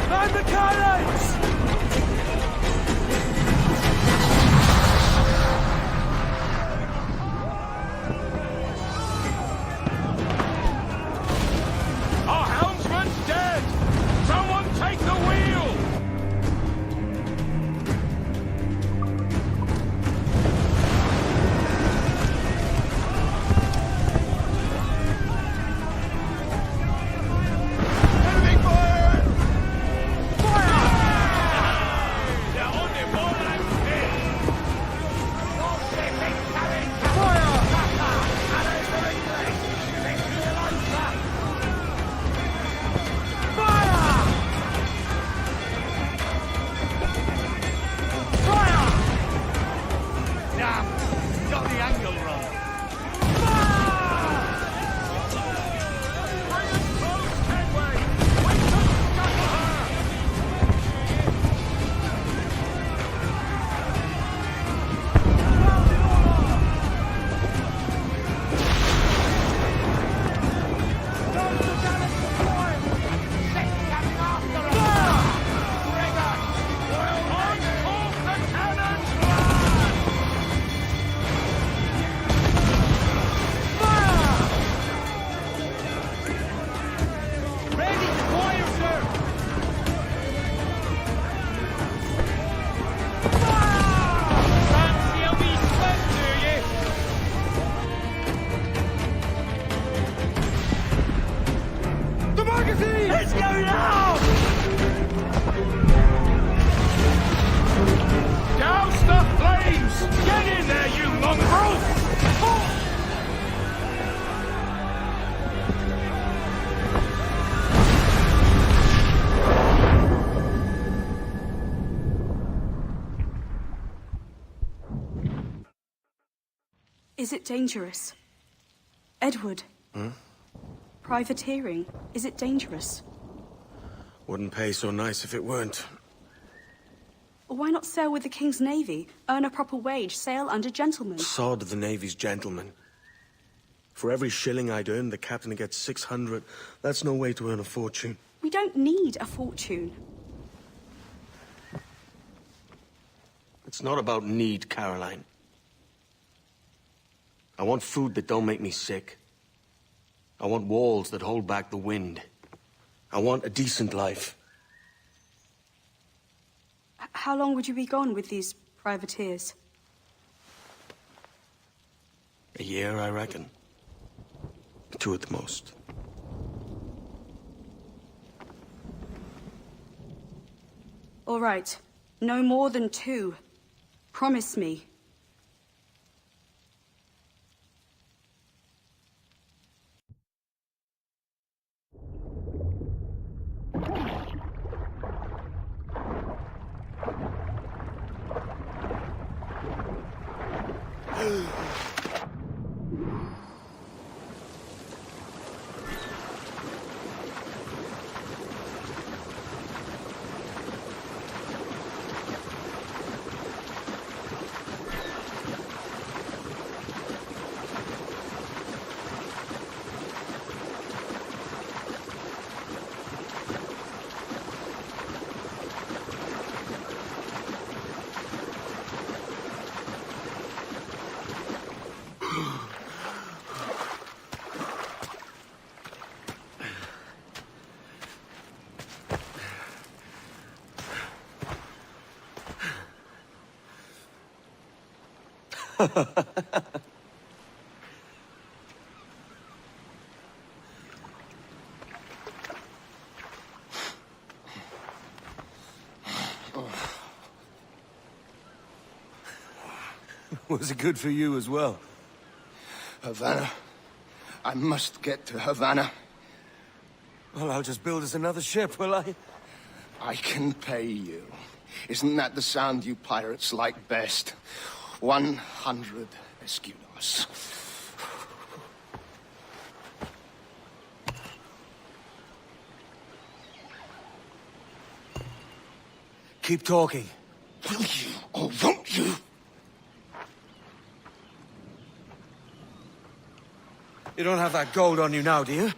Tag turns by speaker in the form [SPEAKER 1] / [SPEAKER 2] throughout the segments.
[SPEAKER 1] Man the cannons!
[SPEAKER 2] Our helmsman's dead! Someone take the wheel! Enemy fire! Fire! They're on their ball and dead! Fire! Arrows for English! They feel like that! Fire! Fire! Damn! Got the angle wrong. Fire! Bring us close, Headway! We can scuttle her! The magazine! Let's go now! Douse the flames! Get in there, you mongrel!
[SPEAKER 3] Is it dangerous? Edward? Privateering, is it dangerous?
[SPEAKER 4] Wouldn't pay so nice if it weren't.
[SPEAKER 3] Why not sail with the King's Navy, earn a proper wage, sail under gentlemen?
[SPEAKER 4] Sod the Navy's gentlemen. For every shilling I'd earn, the captain gets 600. That's no way to earn a fortune.
[SPEAKER 3] We don't need a fortune.
[SPEAKER 4] It's not about need, Caroline. I want food that don't make me sick. I want walls that hold back the wind. I want a decent life.
[SPEAKER 3] How long would you be gone with these privateers?
[SPEAKER 4] A year, I reckon. 2 at the most.
[SPEAKER 3] All right. No more than 2. Promise me.
[SPEAKER 5] Was it good for you as well?
[SPEAKER 6] Havana. I must get to Havana.
[SPEAKER 5] Well, I'll just build us another ship, will I?
[SPEAKER 6] I can pay you. Isn't that the sound you pirates like best? 100 escudos.
[SPEAKER 5] Keep talking.
[SPEAKER 6] Will you, or won't you?
[SPEAKER 5] You don't have that gold on you now, do you?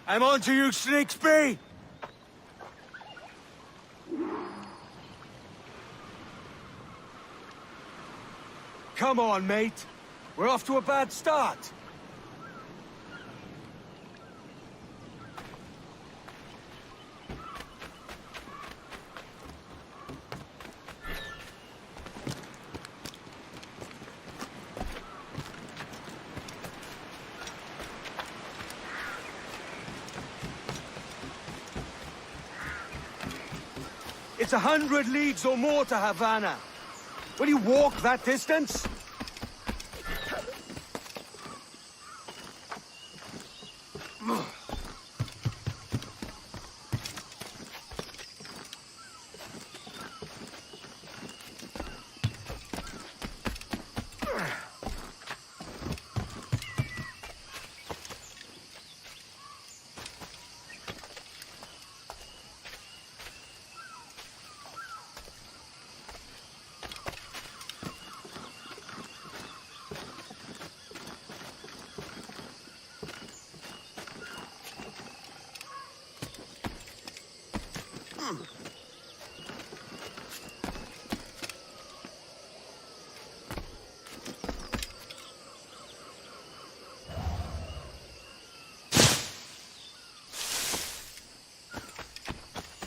[SPEAKER 5] I'm on to you, Snakesby! Come on, mate. We're off to a bad start. It's 100 leagues or more to Havana. Will you walk that distance?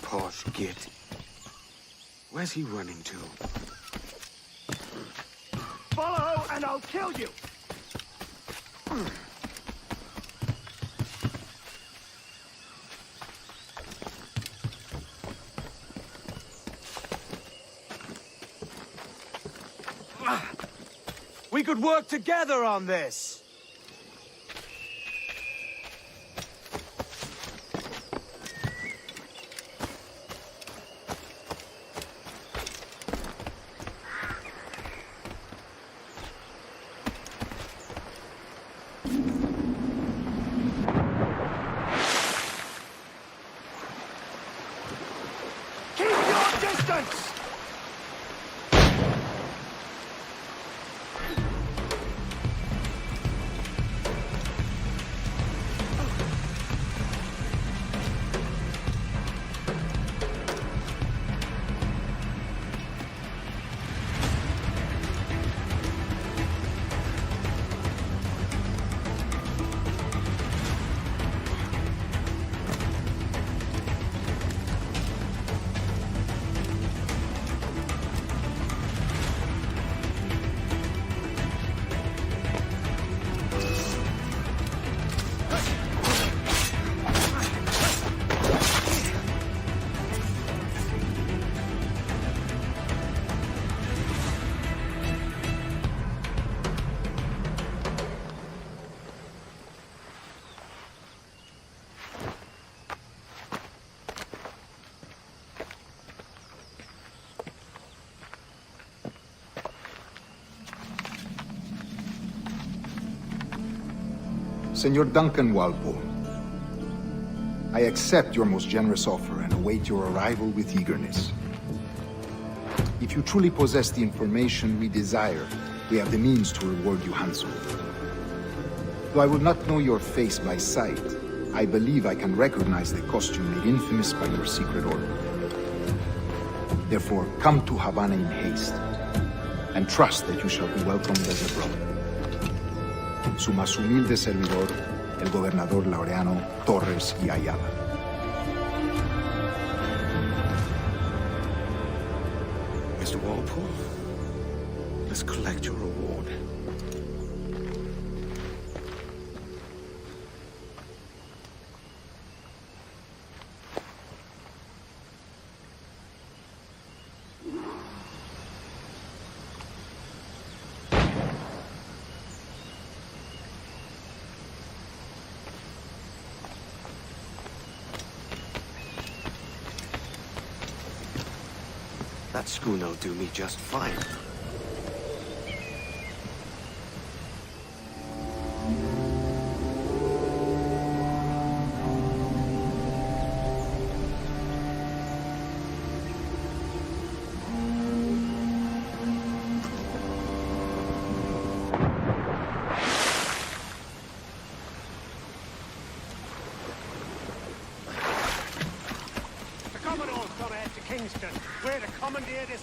[SPEAKER 1] Posh git. Where's he running to?
[SPEAKER 2] Follow and I'll kill you!
[SPEAKER 5] We could work together on this!
[SPEAKER 2] Keep your distance!
[SPEAKER 7] Senor Duncan Walpole, I accept your most generous offer and await your arrival with eagerness. If you truly possess the information we desire, we have the means to reward you handsomely. Though I will not know your face by sight, I believe I can recognize the costume made infamous by your secret order. Therefore, come to Havana in haste, and trust that you shall be welcomed as a brother. Su más humilde servidor, el gobernador Laureano Torres y Ayala.
[SPEAKER 1] Mr. Walpole, let's collect your reward.
[SPEAKER 4] That schooner'll do me just fine.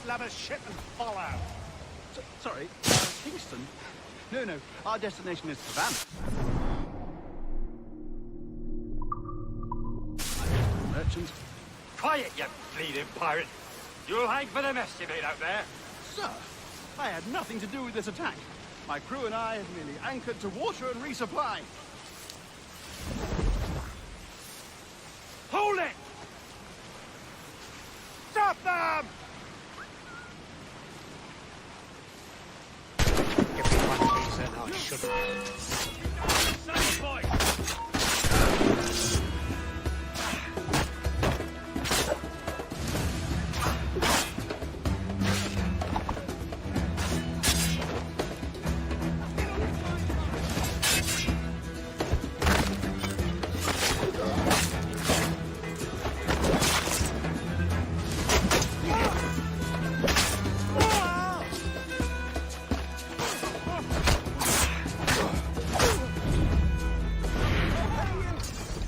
[SPEAKER 2] love a ship and follow. Sorry, Kingston? No, our destination is Havana. Merchants.
[SPEAKER 8] Quiet, you bleeding pirate! You'll hang for the mess you made out there.
[SPEAKER 2] Sir, I had nothing to do with this attack. My crew and I have merely anchored to water and resupply.
[SPEAKER 8] Hold it! Stop them!
[SPEAKER 2] Give me one reason I shouldn't.
[SPEAKER 8] Son boy!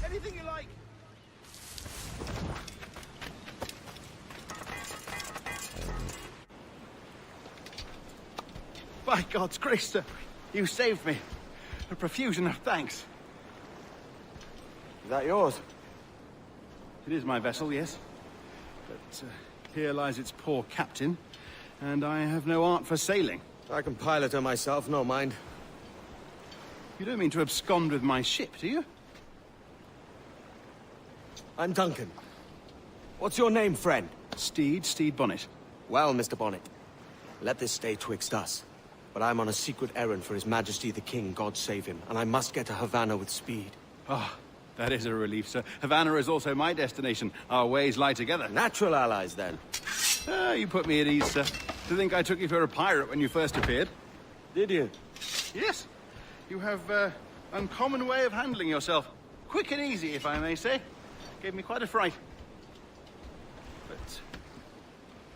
[SPEAKER 2] Anything you like. By God's grace, sir, you saved me. A profusion of thanks.
[SPEAKER 5] Is that yours?
[SPEAKER 2] It is my vessel, yes. But here lies its poor captain, and I have no art for sailing.
[SPEAKER 4] I can pilot her myself, no mind.
[SPEAKER 2] You don't mean to abscond with my ship, do you?
[SPEAKER 4] I'm Duncan. What's your name, friend?
[SPEAKER 2] Steed Bonnet.
[SPEAKER 4] Well, Mr. Bonnet, let this stay twixt us. But I'm on a secret errand for His Majesty the King, God save him, and I must get to Havana with speed.
[SPEAKER 2] Ah, that is a relief, sir. Havana is also my destination. Our ways lie together.
[SPEAKER 4] Natural allies, then.
[SPEAKER 2] Ah, you put me at ease, sir. To think I took you for a pirate when you first appeared.
[SPEAKER 4] Did you?
[SPEAKER 2] Yes. You have uncommon way of handling yourself. Quick and easy, if I may say. Gave me quite a fright. But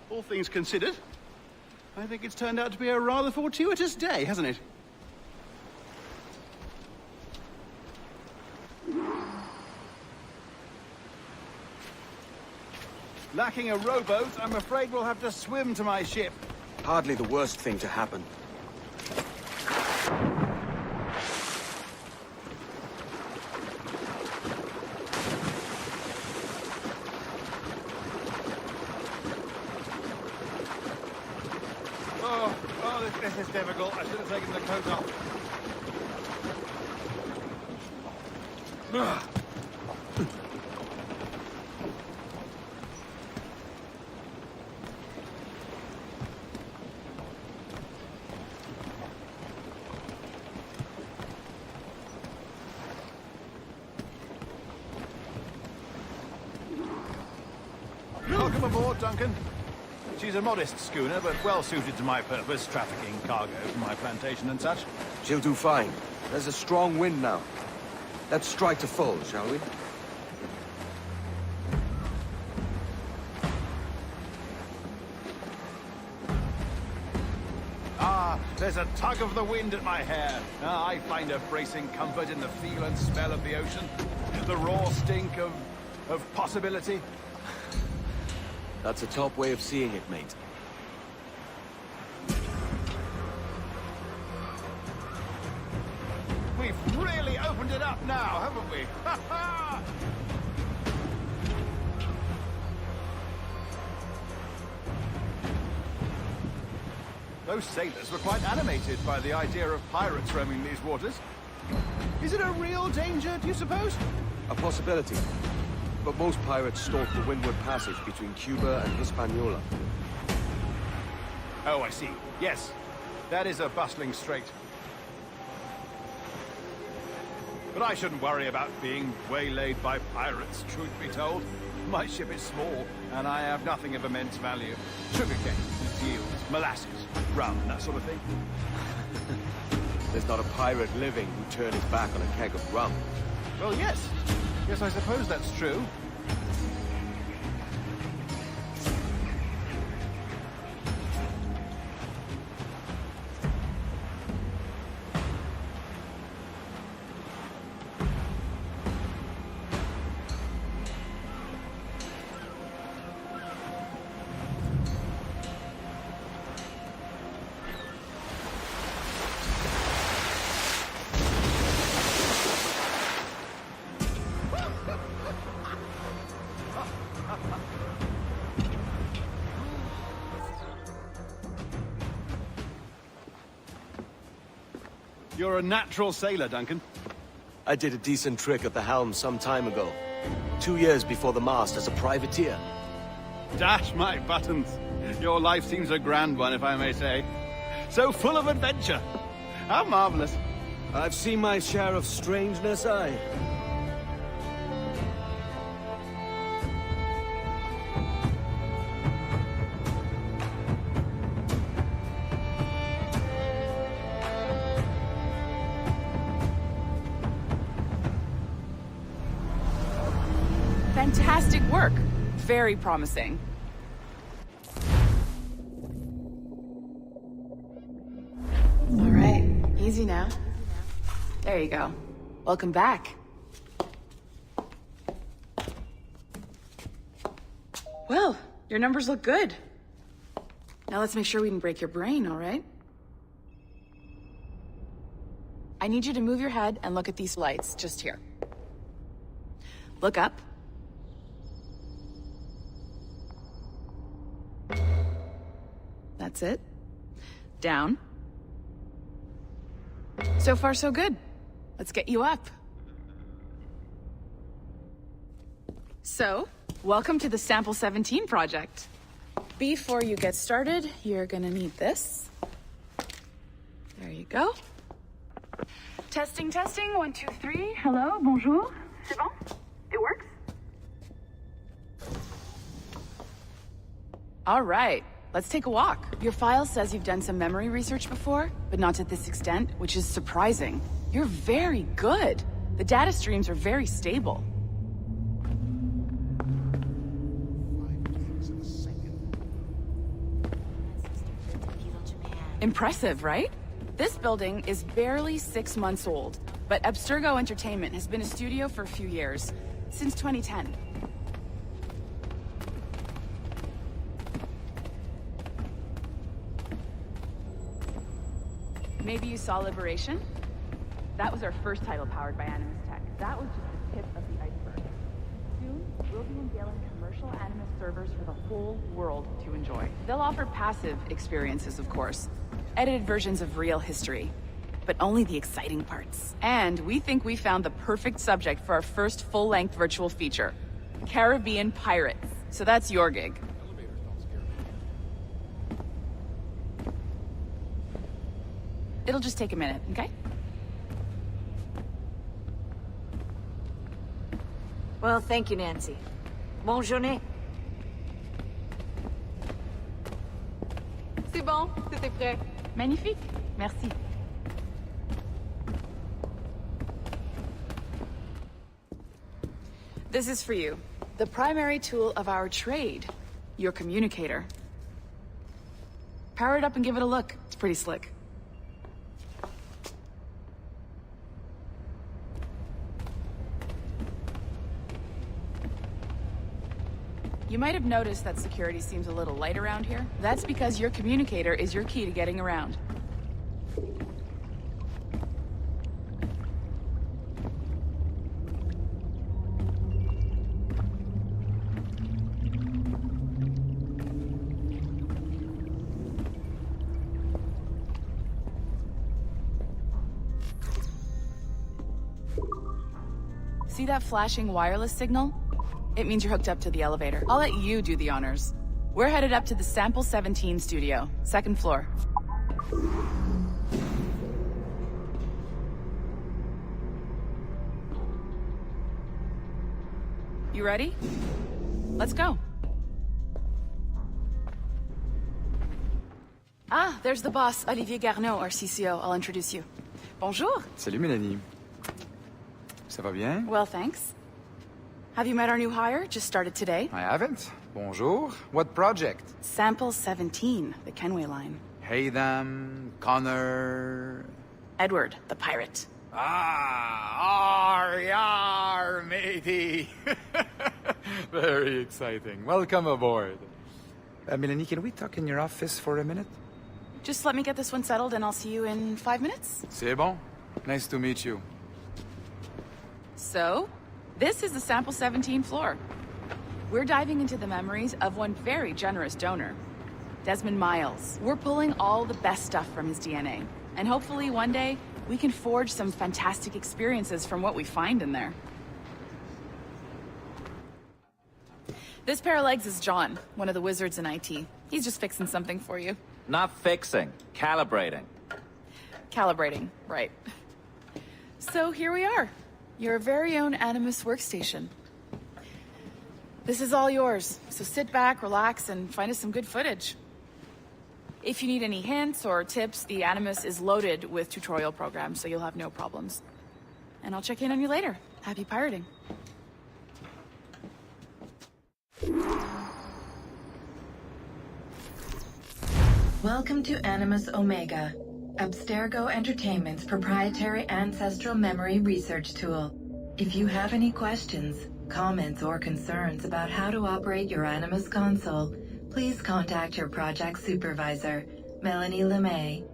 [SPEAKER 2] all things considered, I think it's turned out to be a rather fortuitous day, hasn't it? Lacking a rowboat, I'm afraid we'll have to swim to my ship.
[SPEAKER 4] Hardly the worst thing to happen.
[SPEAKER 2] This is difficult. I should have taken the coat off. Welcome aboard, Duncan. She's a modest schooner, but well suited to my purpose, trafficking cargo from my plantation and such.
[SPEAKER 4] She'll do fine. There's a strong wind now. Let's strike to full, shall we?
[SPEAKER 2] Ah, there's a tug of the wind at my hair. Ah, I find a bracing comfort in the feel and smell of the ocean. The raw stink of possibility.
[SPEAKER 4] That's a top way of seeing it, mate.
[SPEAKER 2] We've really opened it up now, haven't we? Ha ha! Those sailors were quite animated by the idea of pirates roaming these waters. Is it a real danger, do you suppose?
[SPEAKER 4] A possibility. But most pirates stalk the windward passage between Cuba and Hispaniola.
[SPEAKER 2] Oh, I see. Yes, that is a bustling strait. But I shouldn't worry about being waylaid by pirates, truth be told. My ship is small, and I have nothing of immense value. Sugarcane, yields, molasses, rum, that sort of thing.
[SPEAKER 4] There's not a pirate living who'd turn his back on a keg of rum.
[SPEAKER 2] Well, yes. Yes, I suppose that's true. You're a natural sailor, Duncan.
[SPEAKER 4] I did a decent trick at the helm some time ago. 2 years before the mast as a privateer.
[SPEAKER 2] Dash my buttons. Your life seems a grand one, if I may say. So full of adventure. How marvelous.
[SPEAKER 4] I've seen my share of strangeness, aye.
[SPEAKER 9] Fantastic work. Very promising. All right, easy now. There you go. Welcome back. Well, your numbers look good. Now let's make sure we can break your brain, all right? I need you to move your head and look at these lights just here. Look up. That's it. Down. So far, so good. Let's get you up. So, welcome to the Sample 17 project. Before you get started, you're gonna need this. There you go. Testing, testing, 1, 2, 3. Hello, bonjour. C'est bon? It works? All right. Let's take a walk. Your file says you've done some memory research before, but not to this extent, which is surprising. You're very good. The data streams are very stable. Impressive, right? This building is barely 6 months old, but Abstergo Entertainment has been a studio for a few years, since 2010. Maybe you saw Liberation? That was our first title powered by Animus Tech. That was just the tip of the iceberg. Soon, we'll be unveiling commercial Animus servers for the whole world to enjoy. They'll offer passive experiences, of course. Edited versions of real history. But only the exciting parts. And we think we found the perfect subject for our first full-length virtual feature. Caribbean Pirates. So that's your gig. It'll just take a minute, okay?
[SPEAKER 10] Well, thank you, Nancy. Bonne journée.
[SPEAKER 9] C'est bon, c'était prêt. Magnifique, merci. This is for you. The primary tool of our trade. Your communicator. Power it up and give it a look. It's pretty slick. You might have noticed that security seems a little light around here. That's because your communicator is your key to getting around. See that flashing wireless signal? It means you're hooked up to the elevator. I'll let you do the honors. We're headed up to the Sample 17 studio, 2nd floor. You ready? Let's go. Ah, there's the boss, Olivier Garneau, our CCO. I'll introduce you. Bonjour.
[SPEAKER 1] Salut, Mélanie. Ça va bien?
[SPEAKER 9] Well, thanks. Have you met our new hire? Just started today.
[SPEAKER 1] I haven't. Bonjour. What project?
[SPEAKER 9] Sample 17, the Kenway line.
[SPEAKER 1] Haytham, Connor...
[SPEAKER 9] Edward, the pirate.
[SPEAKER 1] Ah, yar, matey. Very exciting. Welcome aboard. Mélanie, can we talk in your office for a minute?
[SPEAKER 9] Just let me get this one settled and I'll see you in 5 minutes.
[SPEAKER 1] C'est bon. Nice to meet you.
[SPEAKER 9] So, this is the Sample 17 floor. We're diving into the memories of one very generous donor, Desmond Miles. We're pulling all the best stuff from his DNA. And hopefully one day, we can forge some fantastic experiences from what we find in there. This pair of legs is John, one of the wizards in IT. He's just fixing something for you.
[SPEAKER 11] Not fixing, calibrating.
[SPEAKER 9] Calibrating, right. So here we are, your very own Animus workstation. This is all yours, so sit back, relax, and find us some good footage. If you need any hints or tips, the Animus is loaded with tutorial programs, so you'll have no problems. And I'll check in on you later. Happy pirating.
[SPEAKER 12] Welcome to Animus Omega, Abstergo Entertainment's proprietary ancestral memory research tool. If you have any questions, comments, or concerns about how to operate your Animus console, please contact your project supervisor, Melanie LeMay.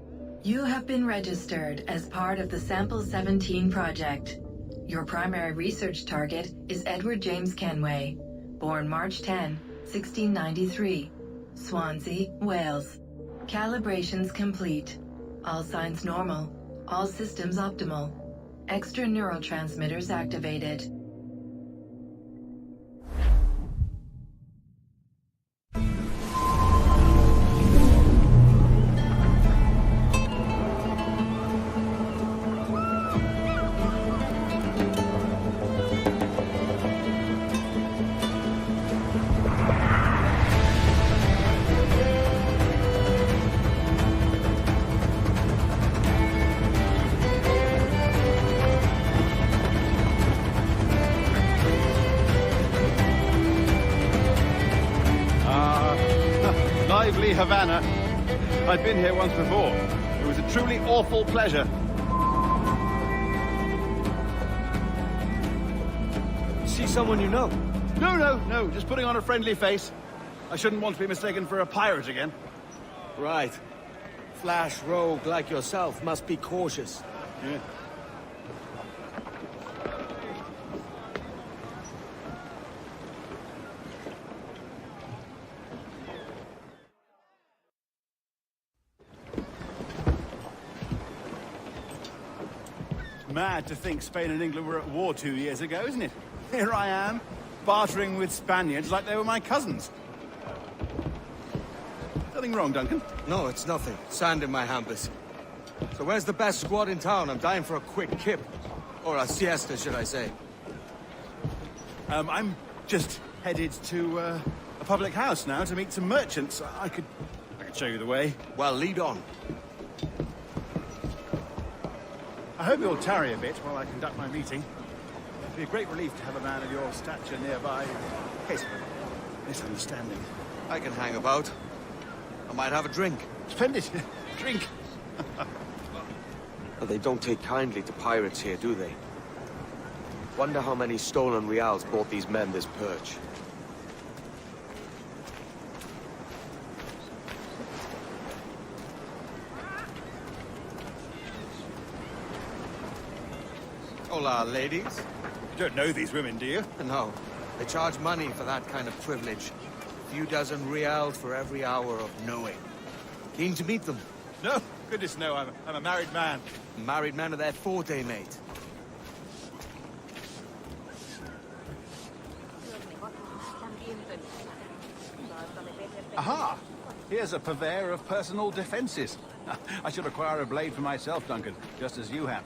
[SPEAKER 12] You have been registered as part of the Sample 17 project. Your primary research target is Edward James Kenway, born March 10, 1693, Swansea, Wales. Calibrations complete. All signs normal. All systems optimal. Extra neurotransmitters activated.
[SPEAKER 2] Lively Havana. I've been here once before. It was a truly awful pleasure.
[SPEAKER 5] See someone you know?
[SPEAKER 2] No, just putting on a friendly face. I shouldn't want to be mistaken for a pirate again.
[SPEAKER 4] Right. Flash rogue like yourself must be cautious.
[SPEAKER 2] Yeah. Mad to think Spain and England were at war 2 years ago, isn't it? Here I am, bartering with Spaniards like they were my cousins. Nothing wrong, Duncan?
[SPEAKER 4] No, it's nothing. Sand in my hampers. So where's the best squad in town? I'm dying for a quick kip. Or a siesta, should I say.
[SPEAKER 2] I'm just headed to a public house now to meet some merchants. I could show you the way.
[SPEAKER 4] Well, lead on.
[SPEAKER 2] I hope you'll tarry a bit while I conduct my meeting. It'd be a great relief to have a man of your stature nearby. In case of a misunderstanding.
[SPEAKER 4] I can hang about. I might have a drink.
[SPEAKER 2] Splendid. Drink.
[SPEAKER 4] But they don't take kindly to pirates here, do they? Wonder how many stolen reals bought these men this perch. Hola, ladies.
[SPEAKER 2] You don't know these women, do you?
[SPEAKER 4] No. They charge money for that kind of privilege. A few dozen reals for every hour of knowing. Keen to meet them?
[SPEAKER 2] No. Goodness, no. I'm a married man.
[SPEAKER 4] Married men are their forte, mate.
[SPEAKER 2] Aha! Here's a purveyor of personal defenses. I should acquire a blade for myself, Duncan, just as you have.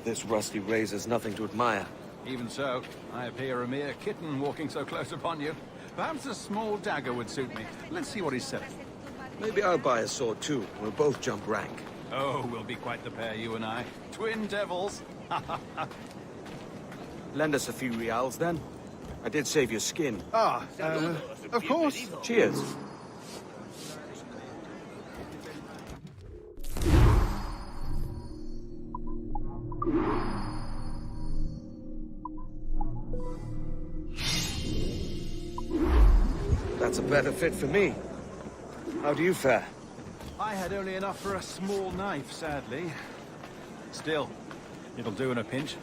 [SPEAKER 4] This rusty razor's nothing to admire.
[SPEAKER 2] Even so, I appear a mere kitten walking so close upon you. Perhaps a small dagger would suit me. Let's see what he's selling.
[SPEAKER 4] Maybe I'll buy a sword too. We'll both jump rank.
[SPEAKER 2] Oh, we'll be quite the pair, you and I. Twin devils.
[SPEAKER 4] Lend us a few reals, then. I did save your skin.
[SPEAKER 2] Ah, of course.
[SPEAKER 4] Cheers. That's a better fit for me. How do you fare?
[SPEAKER 2] I had only enough for a small knife, sadly. Still, it'll do in a pinch.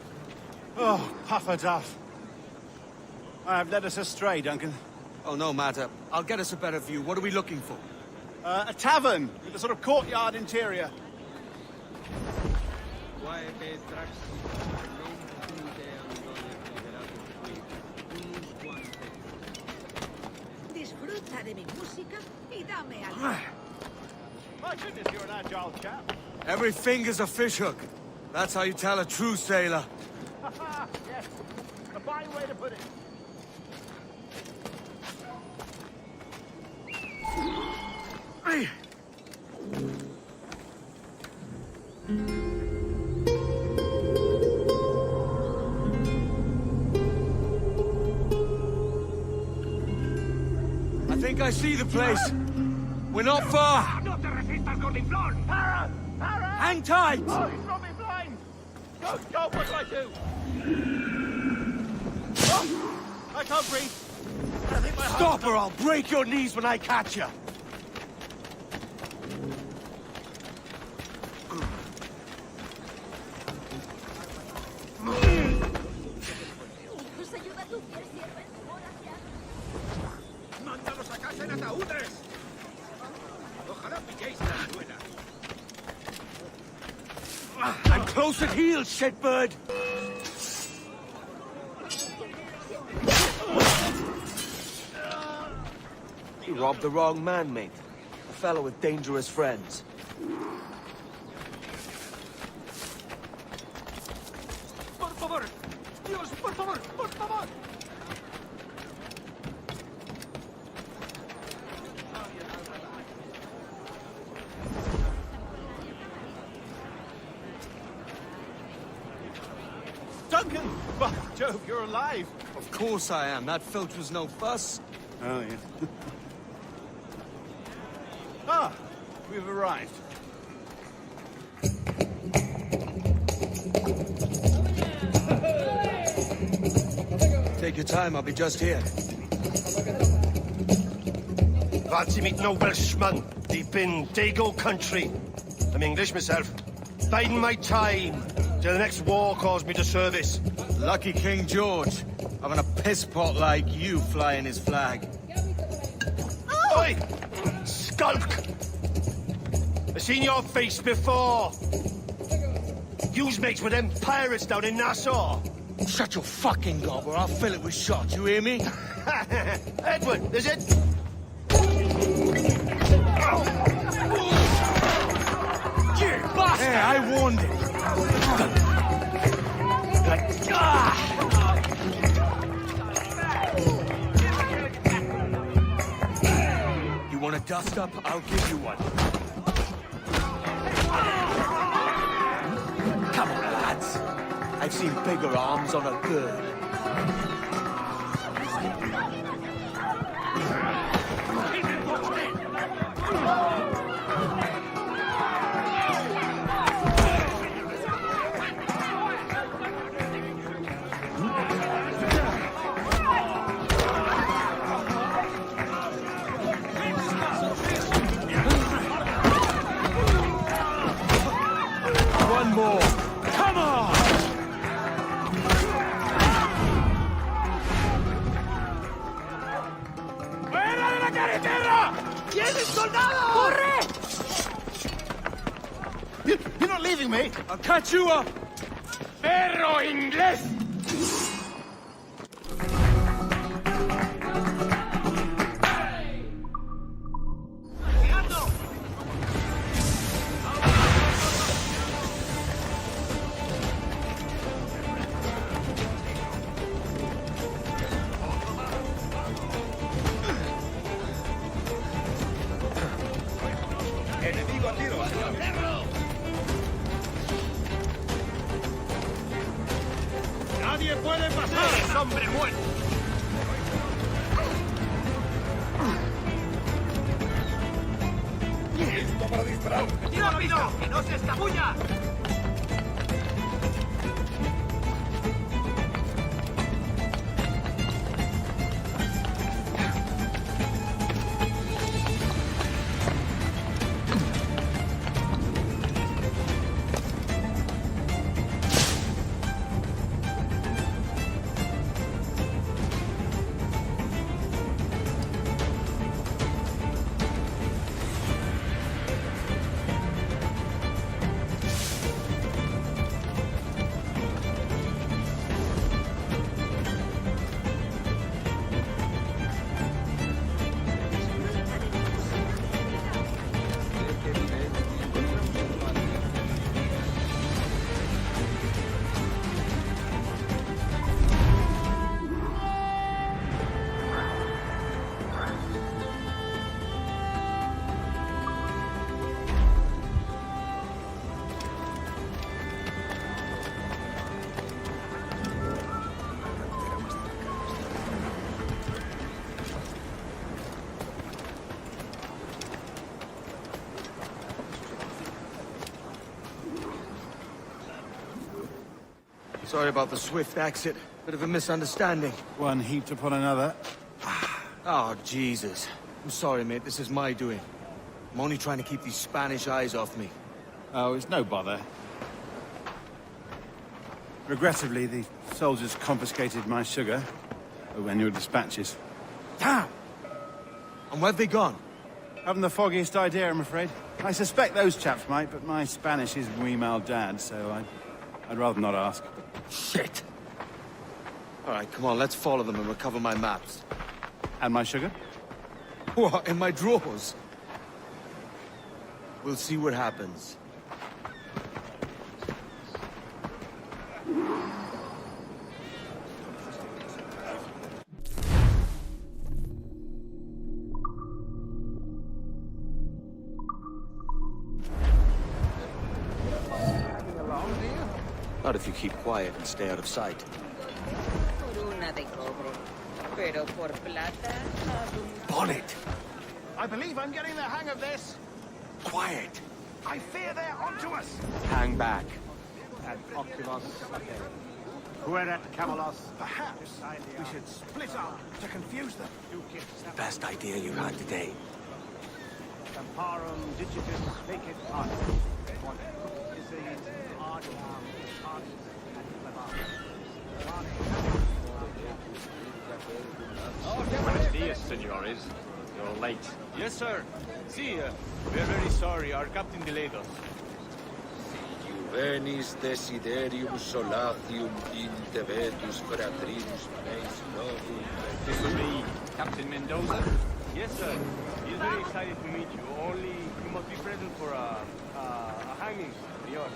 [SPEAKER 2] Oh, puffer duff. I have led us astray, Duncan.
[SPEAKER 4] Oh, no matter. I'll get us a better view. What are we looking for?
[SPEAKER 2] A tavern with a sort of courtyard interior.
[SPEAKER 13] Disfruta de mi música y dame algo.
[SPEAKER 2] My goodness, you're an agile chap.
[SPEAKER 5] Every finger's a fishhook. That's how you tell a true sailor.
[SPEAKER 2] Yes, a fine way to put it.
[SPEAKER 5] I think I see the place. We're not far.
[SPEAKER 8] ¡No te resistas, gordinflón!
[SPEAKER 2] Para! Para!
[SPEAKER 5] Hang tight!
[SPEAKER 2] Oh, he's got me blind! Go, go, what do I do? Oh, I can't breathe. I think my heart's
[SPEAKER 5] Stop or I'll break your knees when I catch you.
[SPEAKER 8] ¡Mándalos a casa en ataúdes! Ojalá pilléis la suela.
[SPEAKER 5] I'm close at heel, shitbird! You robbed the wrong man, mate. A fellow with dangerous friends.
[SPEAKER 8] ¡Por favor! ¡Dios, por favor! ¡Por favor!
[SPEAKER 2] Duncan! By Jove, you're alive!
[SPEAKER 5] Of course I am. That filch was no fuss.
[SPEAKER 2] Oh, yeah. Ah, we've arrived.
[SPEAKER 5] Take your time, I'll be just here.
[SPEAKER 6] Fancy meet no Welshman deep in Dago country. I'm English myself. Biding my time till the next war calls me to service.
[SPEAKER 5] Lucky King George, having a piss pot like you flying his flag.
[SPEAKER 6] Oi! Skulk! I've seen your face before. You's mates with them pirates down in Nassau.
[SPEAKER 5] Shut your fucking gob or I'll fill it with shot, you hear me?
[SPEAKER 6] Edward, is it?
[SPEAKER 5] You bastard! Hey, I warned him. You want a dust up? I'll give you one. Come on, lads. I've seen bigger arms on a bird. One more. Come on!
[SPEAKER 8] ¡Fuera de la carretera! ¡Tienes soldado! ¡Corre!
[SPEAKER 2] You're not leaving me!
[SPEAKER 5] I'll catch you up!
[SPEAKER 8] ¡Perro inglés! ¡Enemigo a tiro! ¡Nadie puede pasar! ¡Es hombre muerto! ¡Listo para disparar! ¡Rápido! ¡Que no se escabulla!
[SPEAKER 4] Sorry about the swift exit. Bit of a misunderstanding.
[SPEAKER 2] One heaped upon another.
[SPEAKER 4] Oh, Jesus. I'm sorry, mate. This is my doing. I'm only trying to keep these Spanish eyes off me.
[SPEAKER 2] Oh, it's no bother. Regrettably, the soldiers confiscated my sugar when your dispatches.
[SPEAKER 4] Damn! And where've they gone?
[SPEAKER 2] Haven't the foggiest idea, I'm afraid. I suspect those chaps might, but my Spanish is muy mal dad, so I'd rather not ask.
[SPEAKER 4] Shit! All right, come on, let's follow them and recover my maps.
[SPEAKER 2] And my sugar?
[SPEAKER 4] What, in my drawers? We'll see what happens. Not if you keep quiet and stay out of sight. Bonnet!
[SPEAKER 6] I believe I'm getting the hang of this.
[SPEAKER 4] Quiet!
[SPEAKER 6] I fear they're onto us.
[SPEAKER 4] Hang back.
[SPEAKER 6] At Oculus, Fuerat Camelos. Perhaps we should split up to confuse them.
[SPEAKER 4] Best idea you had today.
[SPEAKER 6] Temparum digitus fecit art. What is it? Art,
[SPEAKER 14] Buenos dias, senores. You're late.
[SPEAKER 15] Yes, sir. See, we're very sorry. Our captain delayed us.
[SPEAKER 8] Venis desiderium solatium intevetus fratrinus meis novum.
[SPEAKER 14] This will be Captain Mendoza.
[SPEAKER 15] Yes, sir. He's very excited to meet you. Only you must be present for a hanging, senor.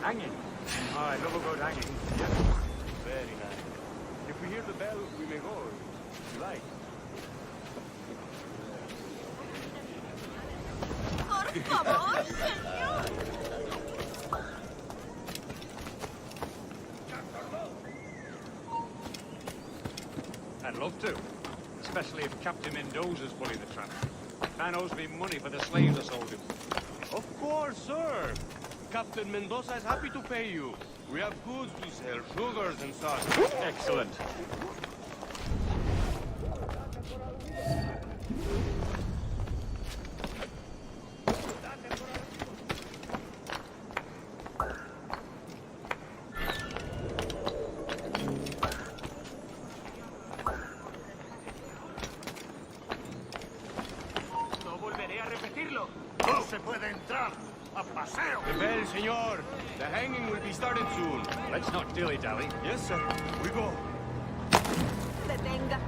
[SPEAKER 14] Hanging?
[SPEAKER 15] I love a good hanging. Yes. Very nice. If we hear the bell, we may go. If you like.
[SPEAKER 13] Por favor, señor.
[SPEAKER 14] I'd love to. Especially if Captain Mendoza's pulling the trap. Man owes me money for the slaves I sold him.
[SPEAKER 15] Of course, sir. Captain Mendoza is happy to pay you. We have goods to sell, sugars and such.
[SPEAKER 14] Excellent.
[SPEAKER 6] No se puede entrar. A paseo.
[SPEAKER 15] The bell, senor. The hanging will be started soon.
[SPEAKER 14] Let's not dilly-dally.
[SPEAKER 15] Yes, sir. We go.
[SPEAKER 13] Detenga.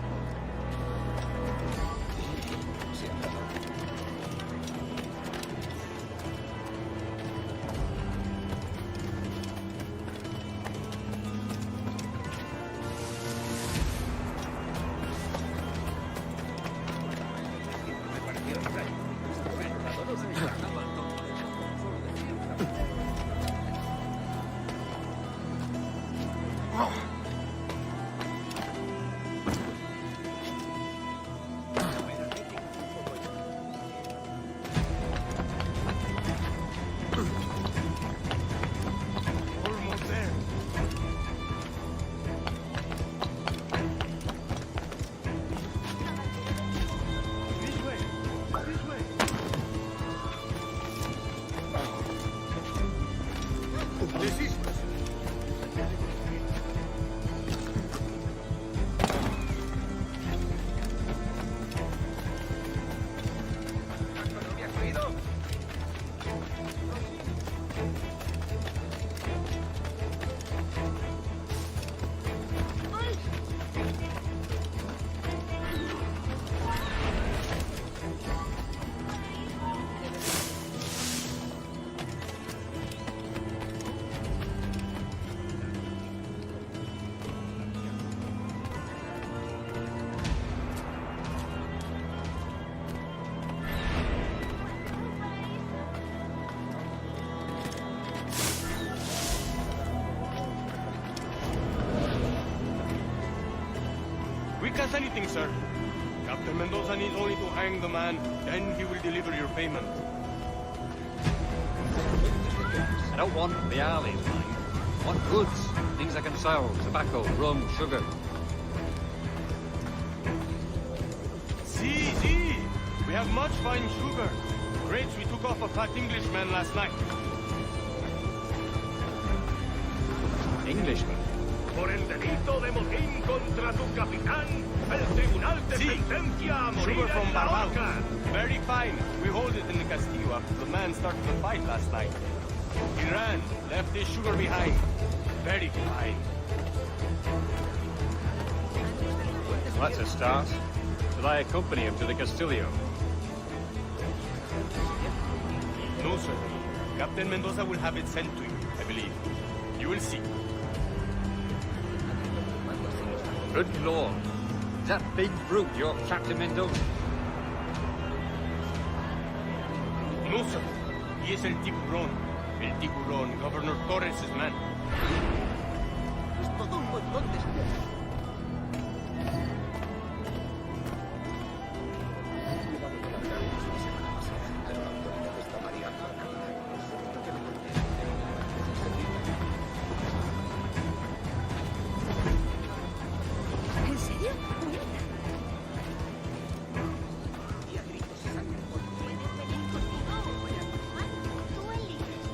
[SPEAKER 15] Quick as anything, sir. Captain Mendoza needs only to hang the man, then he will deliver your payment.
[SPEAKER 14] I don't want the alleys, mind. What goods? Things I can sell. Tobacco, rum, sugar.
[SPEAKER 15] See. We have much fine sugar. Grapes we took off a fat Englishman last night.
[SPEAKER 14] Englishman?
[SPEAKER 8] Por el delito de motín contra tu capitán, el tribunal te sentencia a morir
[SPEAKER 15] Sugar from
[SPEAKER 8] en la
[SPEAKER 15] Barbados.
[SPEAKER 8] horca.
[SPEAKER 15] Very fine. We hold it in the Castillo after the man started the fight last night. He ran, left his sugar behind. Very fine.
[SPEAKER 14] That's a start. Shall I accompany him to the Castillo?
[SPEAKER 15] No, sir. Captain Mendoza will have it sent to you, I believe. You will see.
[SPEAKER 14] Good lord. Is that big brute your Captain Mendoza?
[SPEAKER 15] No, sir. He is el tiburón. El tiburón, Governor Torres' man.
[SPEAKER 13] Es todo un montón de espías. ¿En serio? Y a gritos sangre por ¿puedes venir conmigo o voy a tu mano? Tú eliges.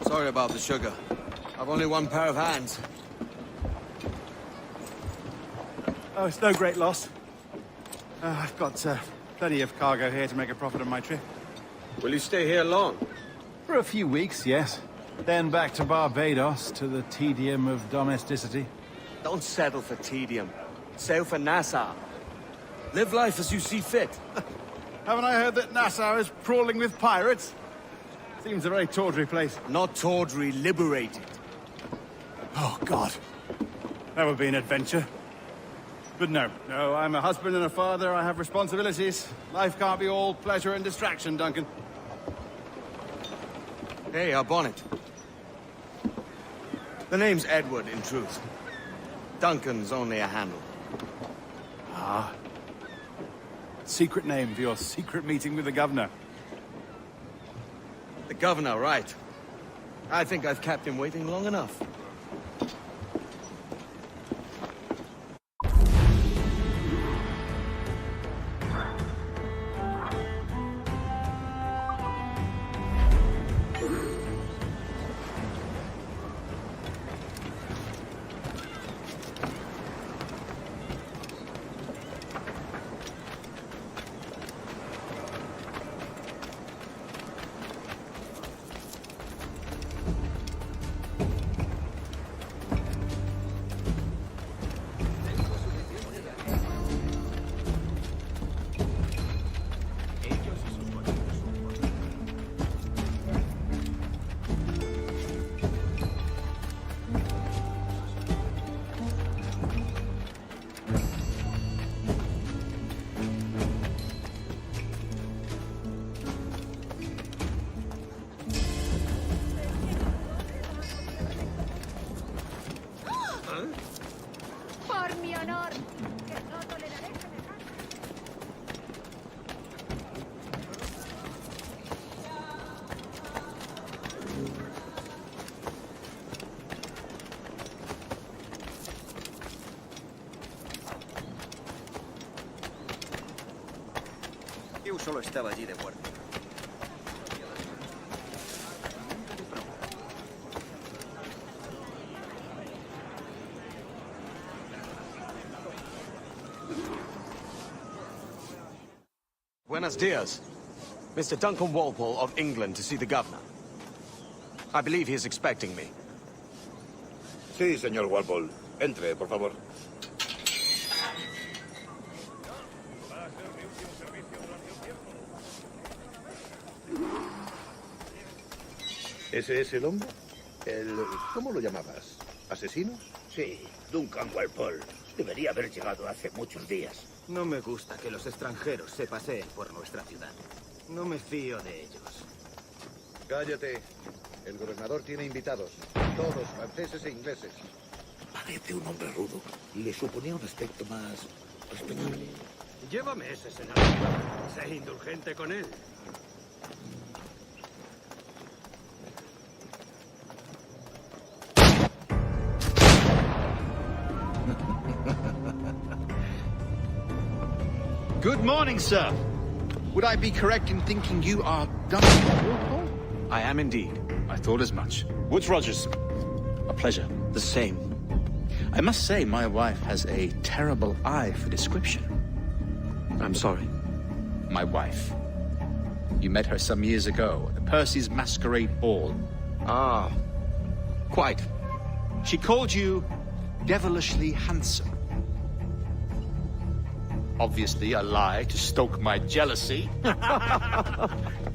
[SPEAKER 4] Sorry about the sugar. I've only one pair of hands.
[SPEAKER 2] Oh, it's no great loss. I've got plenty of cargo here to make a profit on my trip.
[SPEAKER 4] Will you stay here long?
[SPEAKER 2] For a few weeks, yes. Then back to Barbados, to the tedium of domesticity.
[SPEAKER 4] Don't settle for tedium. Sail for Nassau. Live life as you see fit.
[SPEAKER 2] Haven't I heard that Nassau is crawling with pirates? Seems a very tawdry place.
[SPEAKER 4] Not tawdry, liberated.
[SPEAKER 2] Oh, God. That would be an adventure. But no, I'm a husband and a father. I have responsibilities. Life can't be all pleasure and distraction, Duncan.
[SPEAKER 4] Hey, our bonnet. The name's Edward, in truth. Duncan's only a handle.
[SPEAKER 2] Ah. Secret name for your secret meeting with the governor.
[SPEAKER 4] The governor, right. I think I've kept him waiting long enough.
[SPEAKER 13] Por mi honor, que no toleraré semejante.
[SPEAKER 16] Yo solo estaba allí de guardia.
[SPEAKER 4] Buenos dias. Mr. Duncan Walpole of England to see the governor. I believe he is expecting me.
[SPEAKER 17] Sí, señor Walpole. Entre, por favor. ¿Ese es el hombre? ¿Cómo lo llamabas? ¿Asesino?
[SPEAKER 8] Sí, Duncan Walpole. Debería haber llegado hace muchos días.
[SPEAKER 16] No me gusta que los extranjeros se paseen por nuestra ciudad. No me fío de ellos.
[SPEAKER 17] Cállate. El gobernador tiene invitados, todos franceses e ingleses.
[SPEAKER 16] Parece un hombre rudo. Le suponía un aspecto más respetable.
[SPEAKER 15] Llévame ese senador. Sé indulgente con él.
[SPEAKER 2] Good morning, sir. Would I be correct in thinking you are Duncan Walpole?
[SPEAKER 4] I am indeed.
[SPEAKER 1] I thought as much.
[SPEAKER 18] Woods Rogers. A pleasure.
[SPEAKER 4] The same.
[SPEAKER 18] I must say, my wife has a terrible eye for description.
[SPEAKER 4] I'm sorry.
[SPEAKER 18] My wife. You met her some years ago at the Percy's Masquerade Ball.
[SPEAKER 4] Ah, quite.
[SPEAKER 1] She called you devilishly handsome.
[SPEAKER 18] Obviously a lie to stoke my jealousy.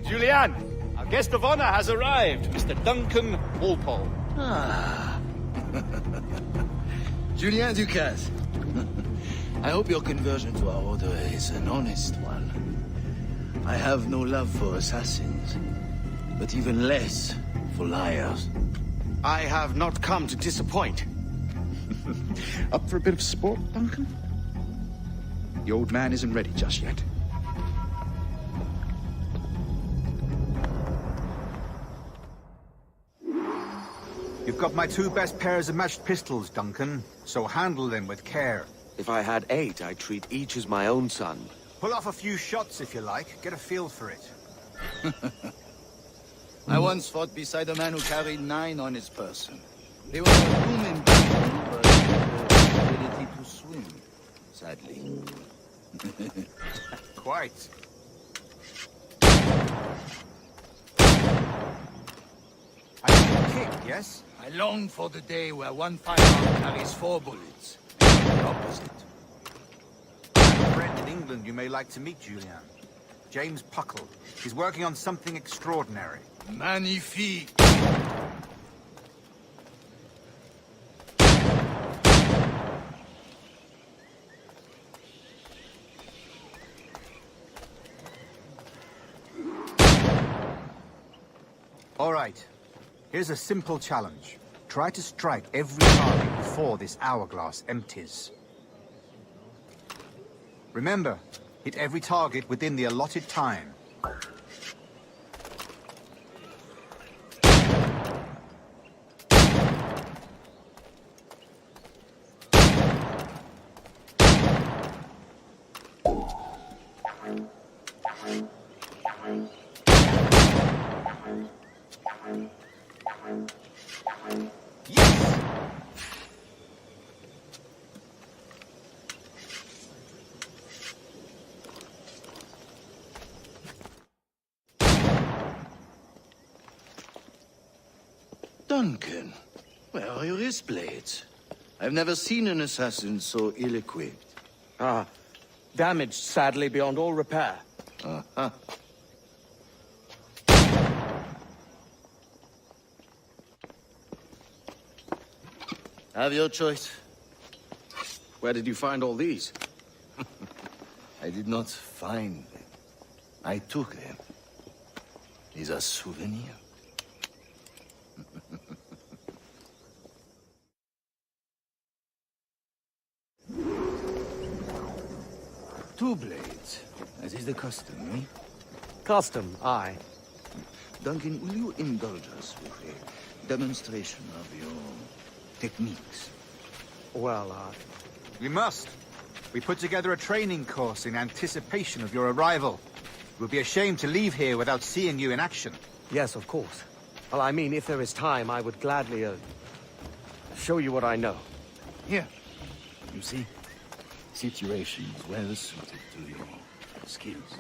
[SPEAKER 18] Julianne, our guest of honor has arrived, Mr. Duncan Walpole.
[SPEAKER 19] Ah. Julien Ducasse. I hope your conversion to our order is an honest one. I have no love for assassins, but even less for liars.
[SPEAKER 4] I have not come to disappoint.
[SPEAKER 18] Up for a bit of sport, Duncan? The old man isn't ready just yet.
[SPEAKER 5] You've got my 2 best pairs of matched pistols, Duncan, so handle them with care.
[SPEAKER 4] If I had 8, I'd treat each as my own son.
[SPEAKER 5] Pull off a few shots if you like. Get a feel for it.
[SPEAKER 19] I once fought beside a man who carried 9 on his person. They were human beings, but the ability to swim, sadly.
[SPEAKER 5] Quite. I can kick, yes?
[SPEAKER 19] I long for the day where one firearm carries 4 bullets. The opposite.
[SPEAKER 5] I have a friend in England you may like to meet, Julian. James Puckle. He's working on something extraordinary.
[SPEAKER 19] Magnifique!
[SPEAKER 5] All right. Here's a simple challenge. Try to strike every target before this hourglass empties. Remember, hit every target within the allotted time.
[SPEAKER 19] Duncan, where are your wrist blades? I've never seen an assassin so ill-equipped.
[SPEAKER 4] Ah, damaged sadly beyond all repair.
[SPEAKER 19] Uh-huh. Have your choice.
[SPEAKER 4] Where did you find all these?
[SPEAKER 19] I did not find them. I took them. These are souvenirs. 2 blades, as is the custom, eh?
[SPEAKER 4] Custom, aye.
[SPEAKER 19] Duncan, will you indulge us with a demonstration of your techniques?
[SPEAKER 4] Well,
[SPEAKER 5] We must. We put together a training course in anticipation of your arrival. It would be a shame to leave here without seeing you in action.
[SPEAKER 4] Yes, of course. Well, I mean, if there is time, I would gladly, show you what I know.
[SPEAKER 19] Here. You see? Situations well suited to your skills.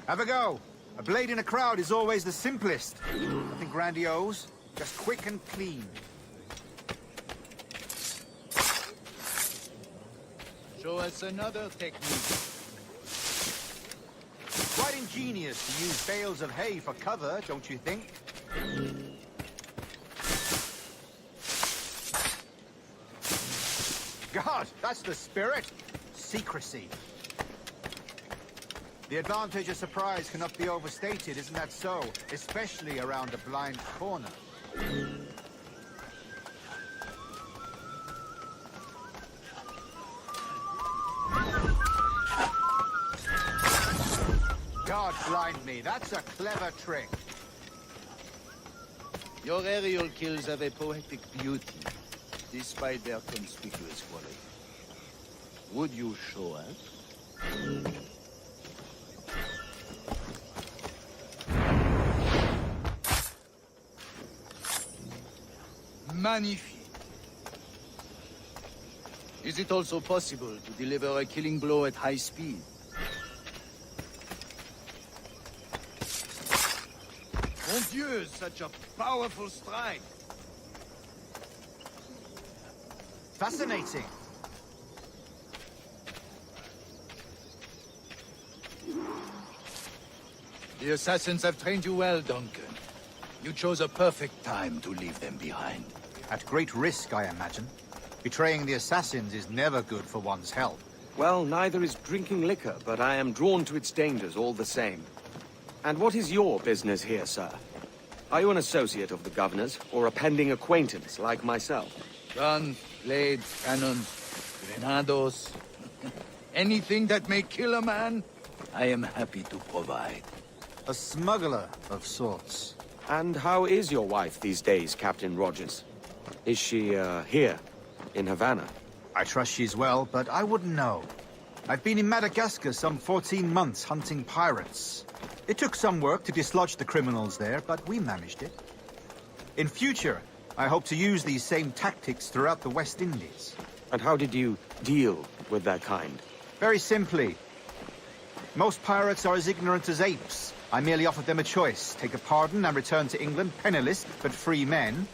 [SPEAKER 5] Have a go. A blade in a crowd is always the simplest. Nothing grandiose, just quick and clean.
[SPEAKER 19] Show us another technique.
[SPEAKER 5] Quite ingenious to use bales of hay for cover, don't you think? God, that's the spirit. Secrecy. The advantage of surprise cannot be overstated, isn't that so? Especially around a blind corner. God blind me, that's a clever trick.
[SPEAKER 19] Your aerial kills have a poetic beauty, despite their conspicuous quality. Would you show us? Magnifique. Is it also possible to deliver a killing blow at high speed? Mon Dieu, such a powerful strike!
[SPEAKER 5] Fascinating.
[SPEAKER 19] The assassins have trained you well, Duncan. You chose a perfect time to leave them behind.
[SPEAKER 5] At great risk, I imagine. Betraying the assassins is never good for one's health.
[SPEAKER 4] Well, neither is drinking liquor, but I am drawn to its dangers all the same. And what is your business here, sir? Are you an associate of the governor's, or a pending acquaintance like myself?
[SPEAKER 19] Gun, blade, cannon, grenados. Anything that may kill a man, I am happy to provide.
[SPEAKER 5] A smuggler of sorts.
[SPEAKER 4] And how is your wife these days, Captain Rogers? Is she, here, in Havana?
[SPEAKER 5] I trust she's well, but I wouldn't know. I've been in Madagascar some 14 months hunting pirates. It took some work to dislodge the criminals there, but we managed it. In future, I hope to use these same tactics throughout the West Indies.
[SPEAKER 4] And how did you deal with that kind?
[SPEAKER 5] Very simply. Most pirates are as ignorant as apes. I merely offered them a choice. Take a pardon and return to England penniless, but free men.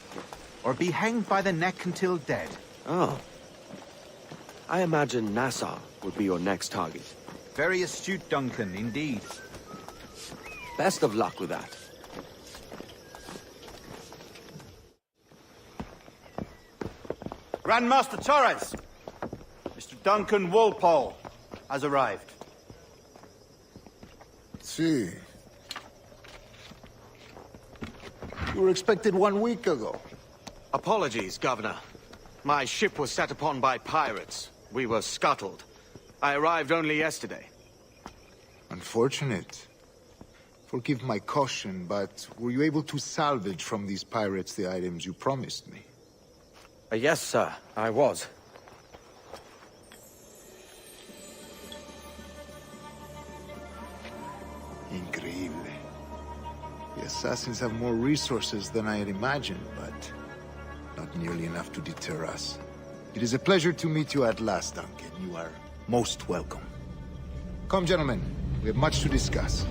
[SPEAKER 5] Or be hanged by the neck until dead.
[SPEAKER 4] Oh. I imagine Nassau would be your next target.
[SPEAKER 5] Very astute, Duncan, indeed.
[SPEAKER 4] Best of luck with that.
[SPEAKER 5] Grandmaster Torres! Mr. Duncan Walpole has arrived.
[SPEAKER 7] See. You were expected 1 week ago.
[SPEAKER 4] Apologies, Governor. My ship was set upon by pirates. We were scuttled. I arrived only yesterday.
[SPEAKER 7] Unfortunate. Forgive my caution, but were you able to salvage from these pirates the items you promised me?
[SPEAKER 4] Yes, sir, I was.
[SPEAKER 7] Increíble. The assassins have more resources than I had imagined, but not nearly enough to deter us. It is a pleasure to meet you at last, Duncan. You are most welcome. Come, gentlemen. We have much to discuss.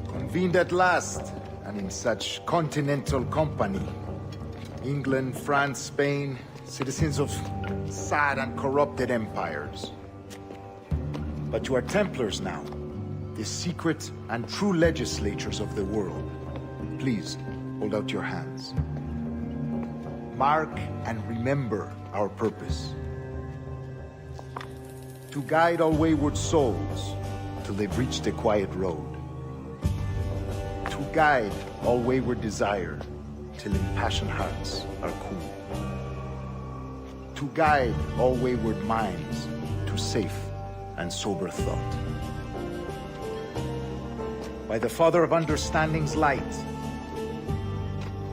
[SPEAKER 7] Convened at last, and in such continental company. England, France, Spain, citizens of sad and corrupted empires. But you are Templars now, the secret and true legislators of the world. Please, hold out your hands. Mark and remember our purpose. To guide all wayward souls till they've reached a quiet road. To guide all wayward desire till impassioned hearts are cool. To guide all wayward minds to safe and sober thought. By the Father of Understanding's light,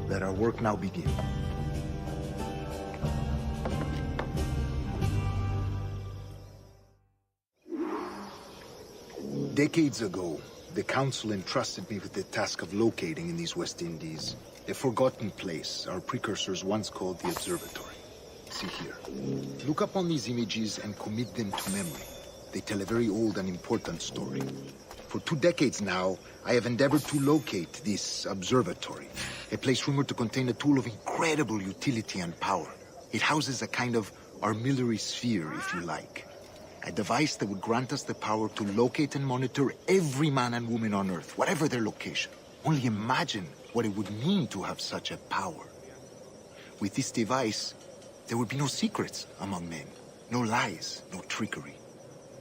[SPEAKER 7] let our work now begin. Decades ago, the Council entrusted me with the task of locating in these West Indies a forgotten place our precursors once called the Observatory. See here. Look upon these images and commit them to memory. They tell a very old and important story. For 2 decades now, I have endeavored to locate this observatory, a place rumored to contain a tool of incredible utility and power. It houses a kind of armillary sphere, if you like. A device that would grant us the power to locate and monitor every man and woman on Earth, whatever their location. Only imagine what it would mean to have such a power. With this device, there would be no secrets among men. No lies, no trickery.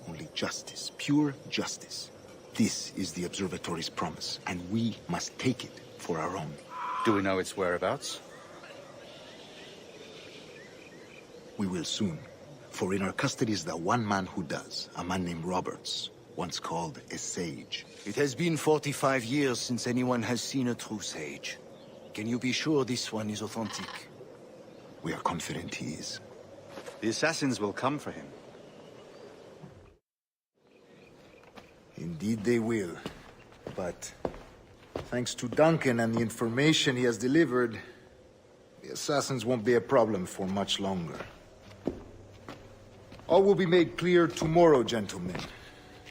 [SPEAKER 7] Only justice, pure justice. This is the Observatory's promise, and we must take it for our own.
[SPEAKER 18] Do we know its whereabouts?
[SPEAKER 7] We will soon. For in our custody is the one man who does, a man named Roberts, once called a sage.
[SPEAKER 19] It has been 45 years since anyone has seen a true sage. Can you be sure this one is authentic?
[SPEAKER 7] We are confident he is.
[SPEAKER 18] The assassins will come for him.
[SPEAKER 7] Indeed they will. But thanks to Duncan and the information he has delivered, the assassins won't be a problem for much longer. All will be made clear tomorrow, gentlemen,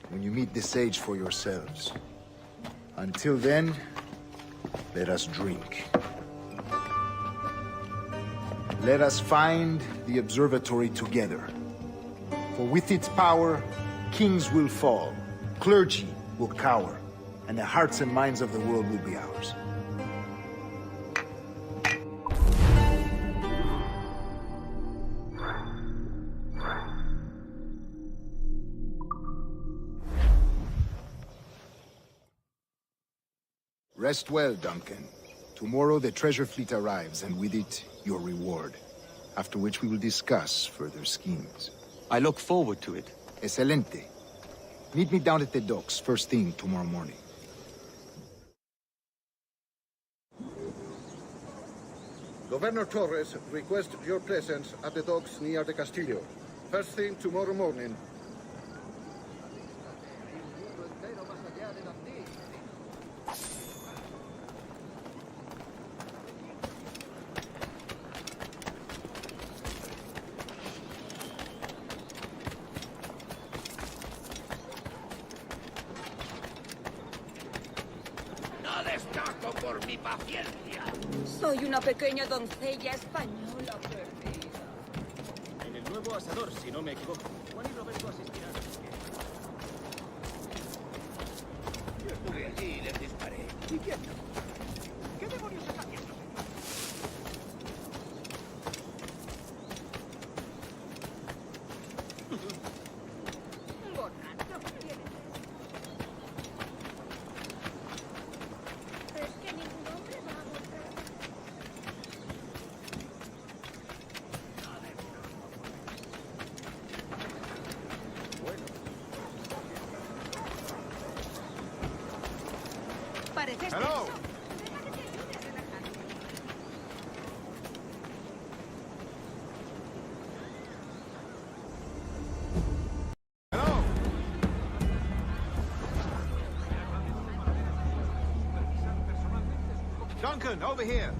[SPEAKER 7] when you meet the sage for yourselves. Until then, let us drink. Let us find the observatory together. For with its power, kings will fall, clergy will cower, and the hearts and minds of the world will be ours. Rest well, Duncan. Tomorrow the treasure fleet arrives, and with it, your reward. After which we will discuss further schemes.
[SPEAKER 4] I look forward to it.
[SPEAKER 7] Excelente. Meet me down at the docks first thing tomorrow morning.
[SPEAKER 17] Governor Torres requests your presence at the docks near the Castillo. First thing tomorrow morning.
[SPEAKER 13] No destaco por mi paciencia.
[SPEAKER 20] Soy una pequeña doncella española perdida.
[SPEAKER 15] En el nuevo asador, si no me equivoco. Juan y Roberto asistirán.
[SPEAKER 16] Yo estuve allí y les disparé. ¿Y quién no?
[SPEAKER 13] ¿Qué demonios está haciendo?
[SPEAKER 20] Borracho, ¿quién es? Es que ningún hombre va a mostrar. Pareces
[SPEAKER 2] Hello.
[SPEAKER 20] tenso. Deja que te ayude a relajarte.
[SPEAKER 2] Duncan, over here.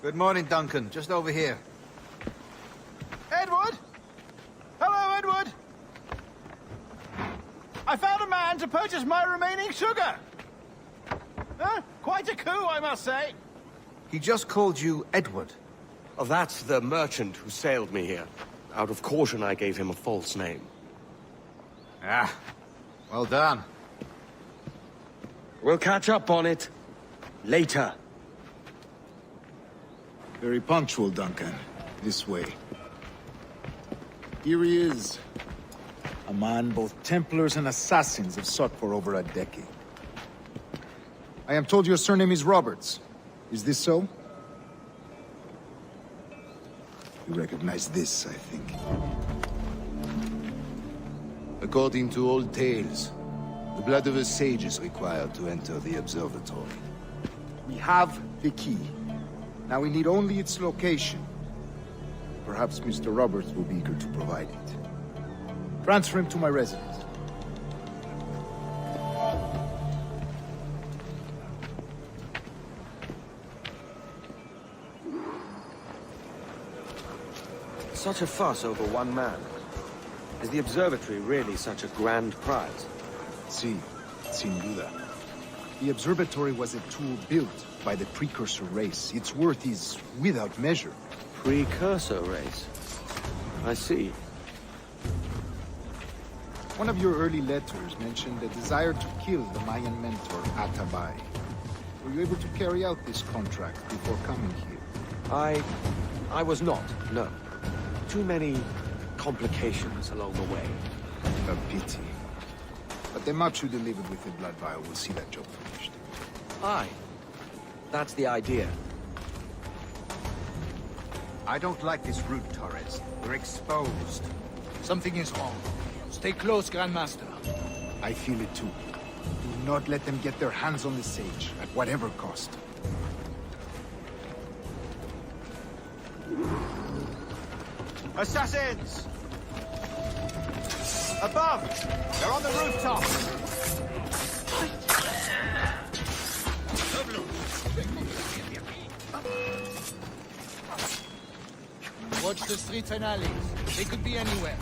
[SPEAKER 5] Good morning, Duncan. Just over here.
[SPEAKER 2] Edward? Hello, Edward. I found a man to purchase my remaining sugar. Quite a coup, I must say.
[SPEAKER 5] He just called you Edward.
[SPEAKER 4] Oh, that's the merchant who sailed me here. Out of caution, I gave him a false name.
[SPEAKER 5] Ah, well done.
[SPEAKER 4] We'll catch up on it later.
[SPEAKER 7] Very punctual, Duncan. This way. Here he is. A man both Templars and Assassins have sought for over a decade. I am told your surname is Roberts. Is this so? You recognize this, I think.
[SPEAKER 19] According to old tales, the blood of a sage is required to enter the observatory.
[SPEAKER 7] We have the key. Now we need only its location. Perhaps Mr. Roberts will be eager to provide it. Transfer him to my residence.
[SPEAKER 4] Such a fuss over one man. Is the observatory really such a grand prize?
[SPEAKER 7] Sí, sin duda. The observatory was a tool built by the precursor race. Its worth is without measure.
[SPEAKER 4] Precursor race? I see.
[SPEAKER 7] One of your early letters mentioned a desire to kill the Mayan mentor, Atabay. Were you able to carry out this contract before coming here?
[SPEAKER 4] I was not, no. Too many complications along the way.
[SPEAKER 7] A pity. But the maps you delivered with the blood vial will see that job finished.
[SPEAKER 4] Aye. That's the idea.
[SPEAKER 5] I don't like this route, Torres. We're exposed. Something is wrong. Stay close, Grandmaster.
[SPEAKER 7] I feel it too. Do not let them get their hands on the sage, at whatever cost.
[SPEAKER 5] Assassins! Above! They're on the rooftop! Watch the streets and alleys. They could be anywhere.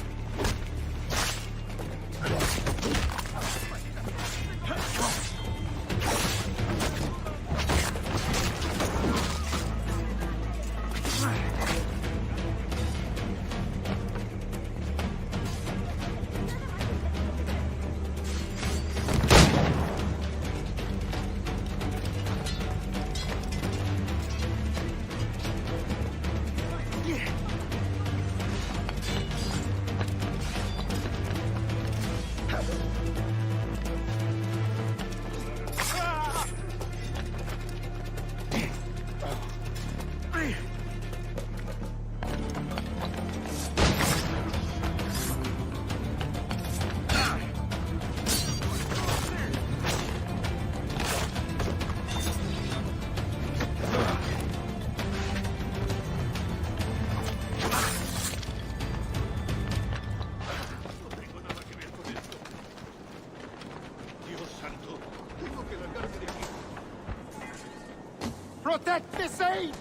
[SPEAKER 8] Protect the sage!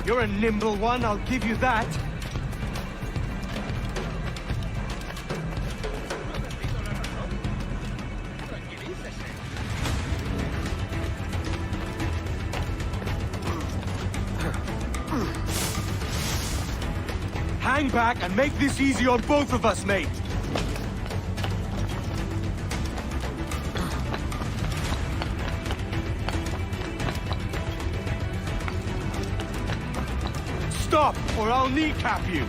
[SPEAKER 4] You're a nimble one, I'll give you that. Hang back and make this easy on both of us, mate. Stop, or I'll kneecap you!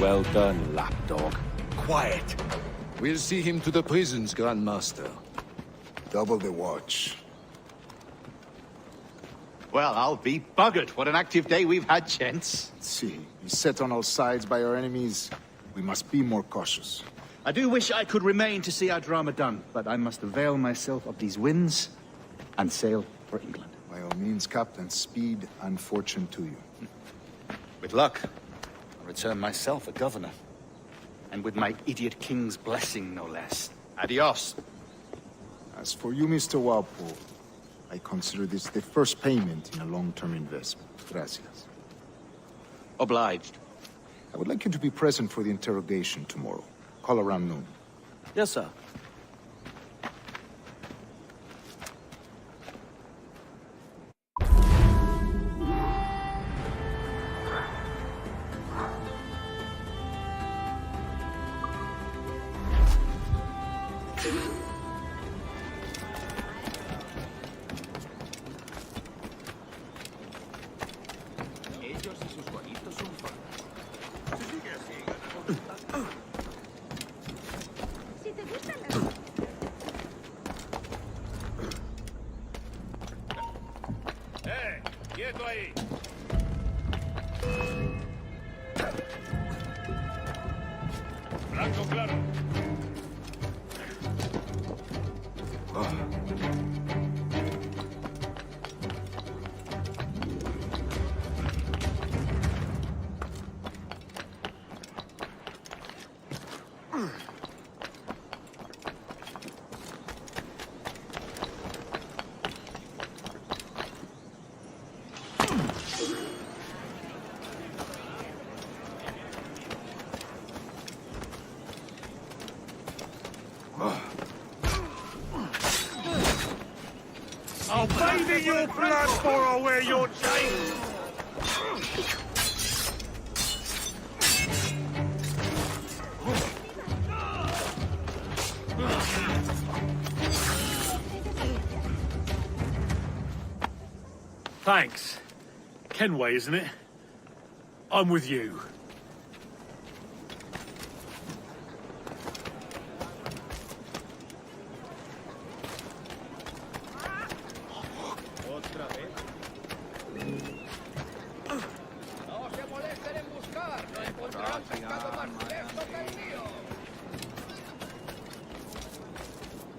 [SPEAKER 19] Well done, lapdog.
[SPEAKER 7] Quiet.
[SPEAKER 18] We'll see him to the prisons, Grandmaster.
[SPEAKER 7] Double the watch.
[SPEAKER 5] Well, I'll be buggered. What an active day we've had, gents.
[SPEAKER 7] Let's see. Beset on all sides by our enemies. We must be more cautious.
[SPEAKER 5] I do wish I could remain to see our drama done, but I must avail myself of these winds and sail for England.
[SPEAKER 7] By all means, Captain, speed and fortune to you.
[SPEAKER 5] With luck, I'll return myself a governor. And with my idiot king's blessing, no less. Adios.
[SPEAKER 7] As for you, Mr. Walpole, I consider this the first payment in a long-term investment. Gracias.
[SPEAKER 4] Obliged.
[SPEAKER 7] I would like you to be present for the interrogation tomorrow. Call around noon.
[SPEAKER 4] Yes, sir.
[SPEAKER 14] Tengo claro.
[SPEAKER 6] I'll bathe in your blood before I wear your chains!
[SPEAKER 21] Thanks. Kenway, isn't it? I'm with you.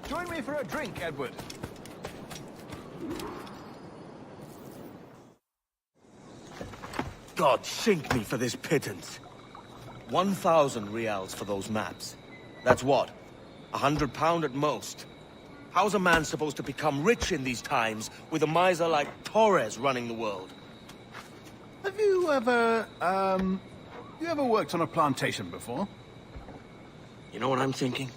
[SPEAKER 2] Join me for a drink, Edward.
[SPEAKER 4] God sink me for this pittance. 1,000 reals for those maps. That's what? £100 at most. How's a man supposed to become rich in these times with a miser like Torres running the world?
[SPEAKER 2] Have you ever, worked on a plantation before?
[SPEAKER 4] You know what I'm thinking?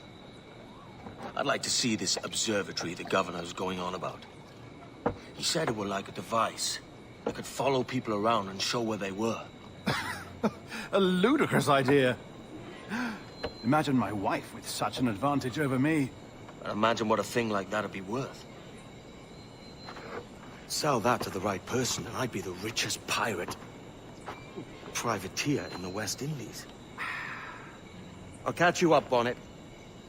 [SPEAKER 4] I'd like to see this observatory the governor's going on about. He said it were like a device that could follow people around and show where they were.
[SPEAKER 2] A ludicrous idea. Imagine my wife with such an advantage over me.
[SPEAKER 4] But imagine what a thing like that'd be worth. Sell that to the right person and I'd be the richest pirate, privateer in the West Indies. I'll catch you up on it.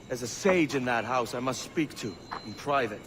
[SPEAKER 4] There's a sage in that house I must speak to in private.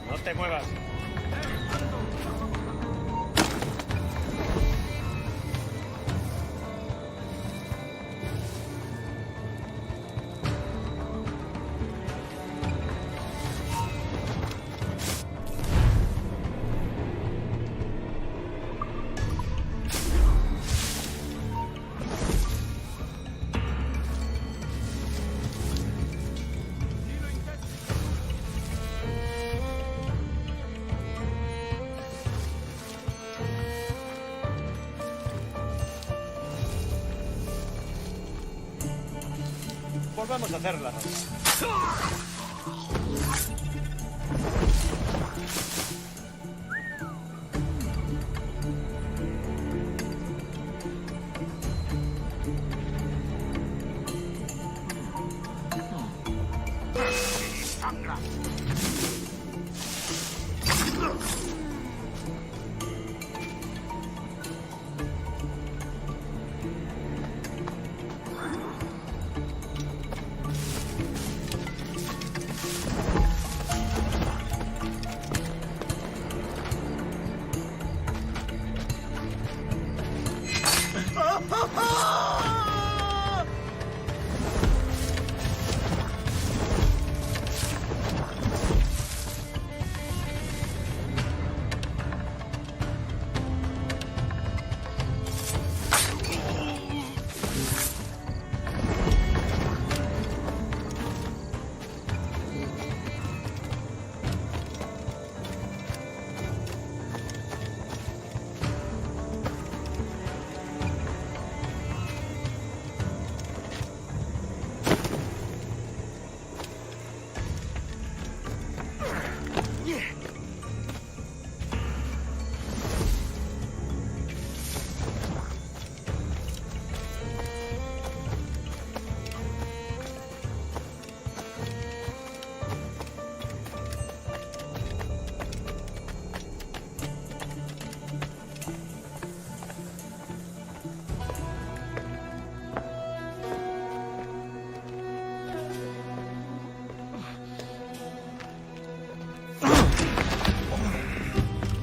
[SPEAKER 14] No te muevas.
[SPEAKER 15] Volvamos a hacerla.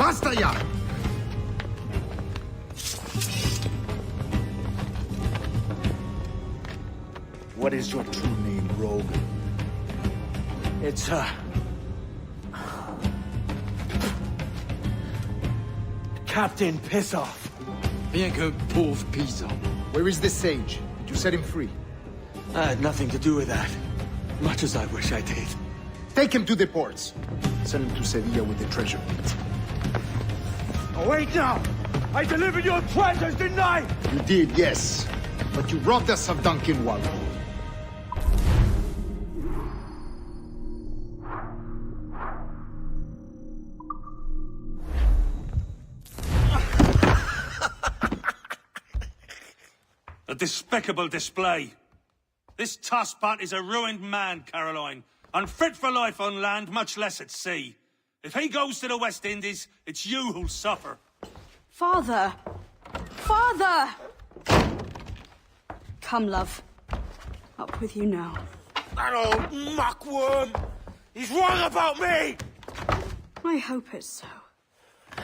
[SPEAKER 7] Basta ya! What is your true name, rogue?
[SPEAKER 4] It's, Captain Piss Off.
[SPEAKER 19] Rien qu'un pauvre paysan.
[SPEAKER 7] Where is the sage? Did you set him free?
[SPEAKER 4] I had nothing to do with that. Much as I wish I did.
[SPEAKER 7] Take him to the ports. Send him to Sevilla with the treasure.
[SPEAKER 8] Oh, wait now! I delivered your treasures, didn't I?
[SPEAKER 7] You did, yes. But you robbed us of Duncan Walpole.
[SPEAKER 3] A despicable display. This tosspot is a ruined man, Caroline. Unfit for life on land, much less at sea. If he goes to the West Indies, it's you who'll suffer.
[SPEAKER 22] Father! Father! Come, love. Up with you now.
[SPEAKER 8] That old muckworm! He's wrong about me!
[SPEAKER 22] I hope it's so.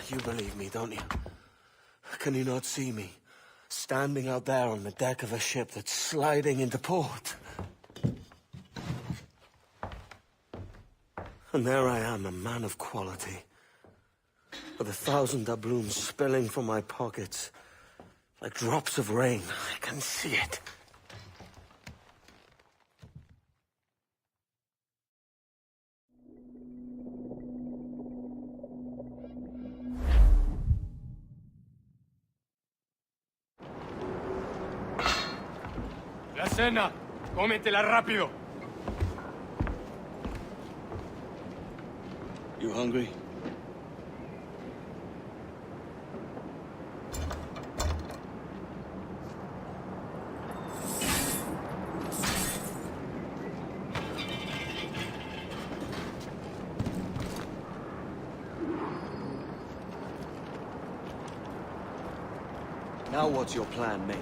[SPEAKER 4] You believe me, don't you? Can you not see me? Standing out there on the deck of a ship that's sliding into port. And there I am, a man of quality. With 1,000 doubloons spilling from my pockets. Like drops of rain. I can see it.
[SPEAKER 15] La cena. Cómetela rápido.
[SPEAKER 4] You hungry? Now what's your plan, mate?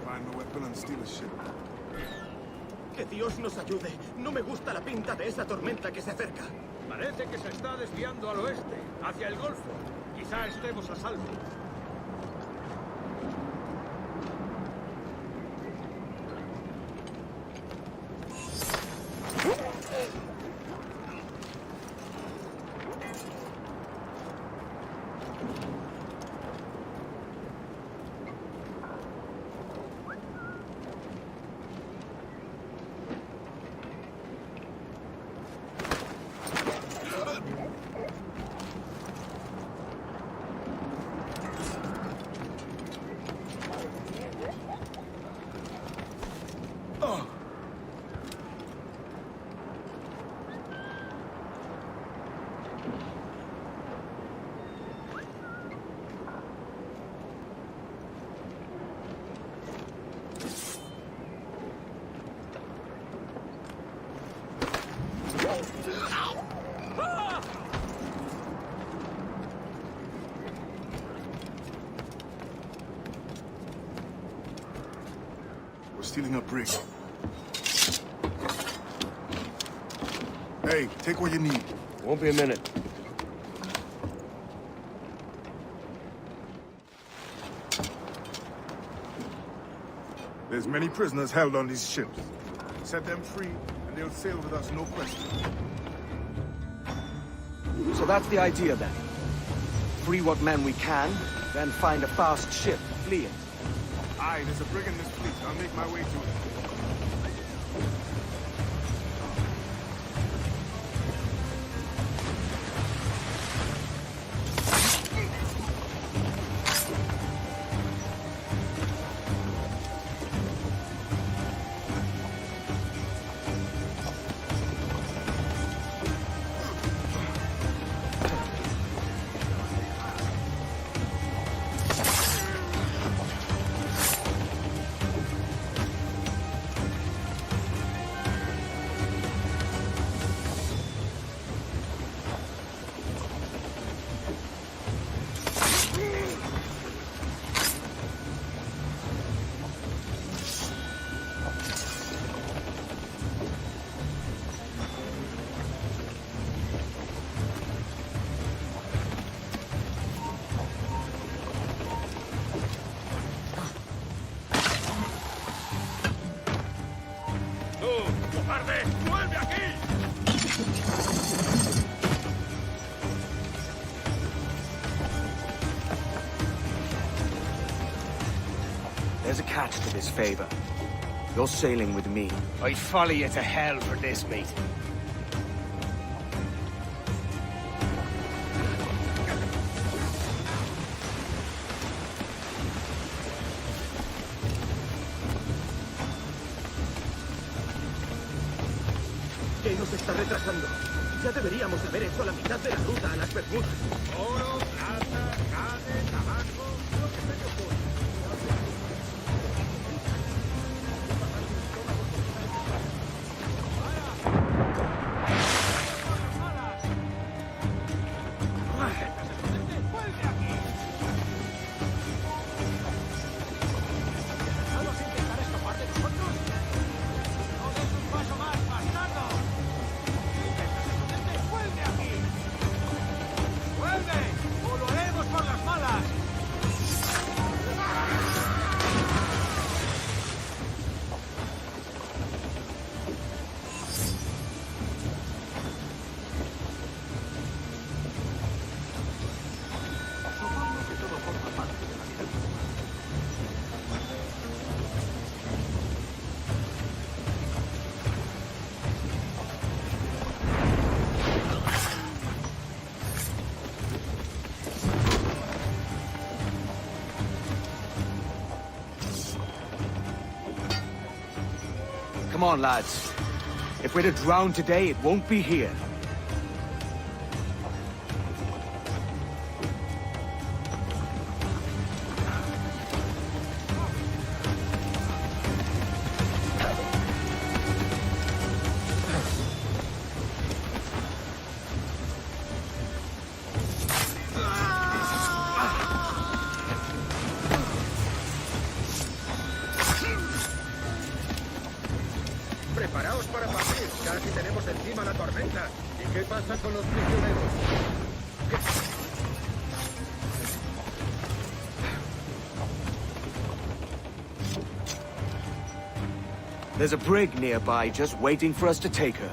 [SPEAKER 17] Find a weapon and steal a ship.
[SPEAKER 8] Que Dios nos ayude. No me gusta la pinta de esa tormenta que se acerca.
[SPEAKER 14] Parece que se está desviando al oeste, hacia el Golfo. Quizá estemos a salvo.
[SPEAKER 17] We're stealing a brig. Hey, take what you need.
[SPEAKER 4] Won't be a minute.
[SPEAKER 17] There's many prisoners held on these ships. Set them free, and they'll sail with us, no question.
[SPEAKER 4] So that's the idea, then. Free what men we can, then find a fast ship, flee it.
[SPEAKER 17] Aye, there's a brig in this fleet. I'll make my way to it.
[SPEAKER 4] attached to this favor. You're sailing with me.
[SPEAKER 6] I'd follow you to hell for this, mate.
[SPEAKER 8] ¿Qué nos está retrasando? Ya deberíamos haber hecho la mitad de la ruta a las Bermudas. Oro, plata, carne, tabaco, lo que se te ocurra.
[SPEAKER 4] Come on, lads. If we're to drown today, it won't be here.
[SPEAKER 8] Preparaos para partir. Casi tenemos encima la tormenta. ¿Y qué pasa con los prisioneros?
[SPEAKER 4] There's a brig nearby just waiting for us to take her.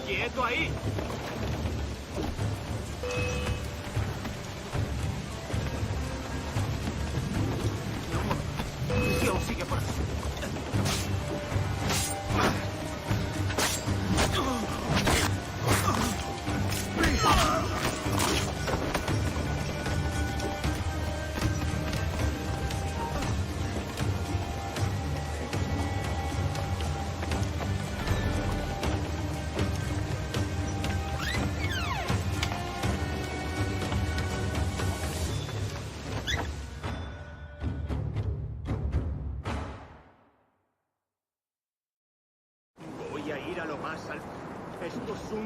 [SPEAKER 15] ¡Quieto ahí!
[SPEAKER 8] Dios, sigue por aquí.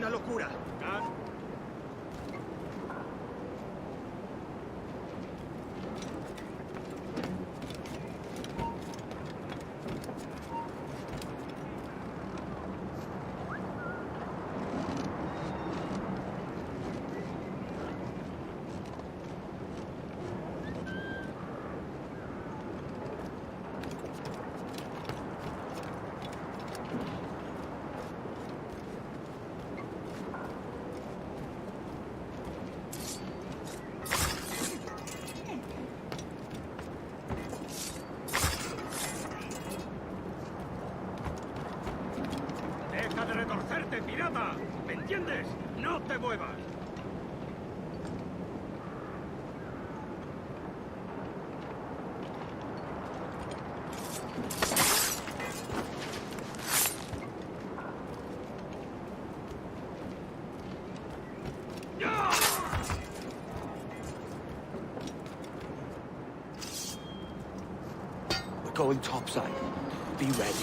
[SPEAKER 8] una locura. ¡Deja de retorcerte, pirata! ¿Me entiendes? ¡No te muevas!
[SPEAKER 4] We're going topside. Be ready.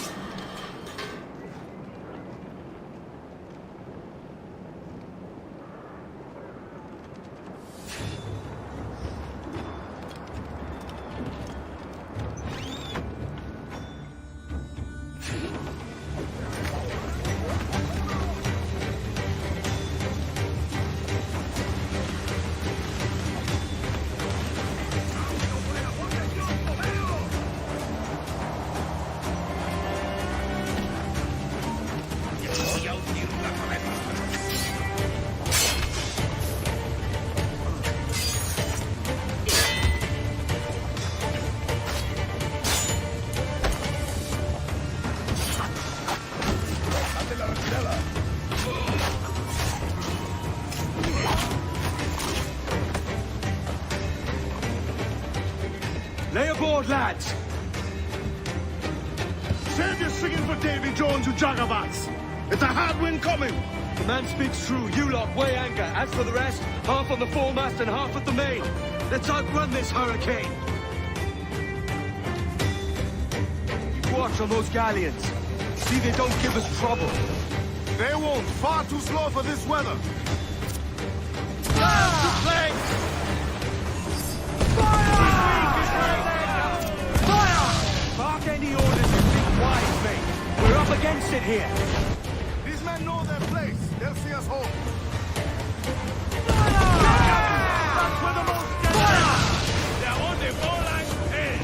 [SPEAKER 6] Lay aboard, lads! Save your singing for Davy Jones, you jagabats! It's a hard wind coming!
[SPEAKER 4] The man speaks true. You lot weigh anchor. As for the rest, half on the foremast and half at the main. Let's outrun this hurricane. Keep watch on those galleons. See they don't give us trouble.
[SPEAKER 6] They won't. Far too slow for this weather.
[SPEAKER 4] Bark any orders and think wise, mate. We're up against it here.
[SPEAKER 6] These men know their place. They'll see us home.
[SPEAKER 8] That's where the most they're on the ball line. Hey!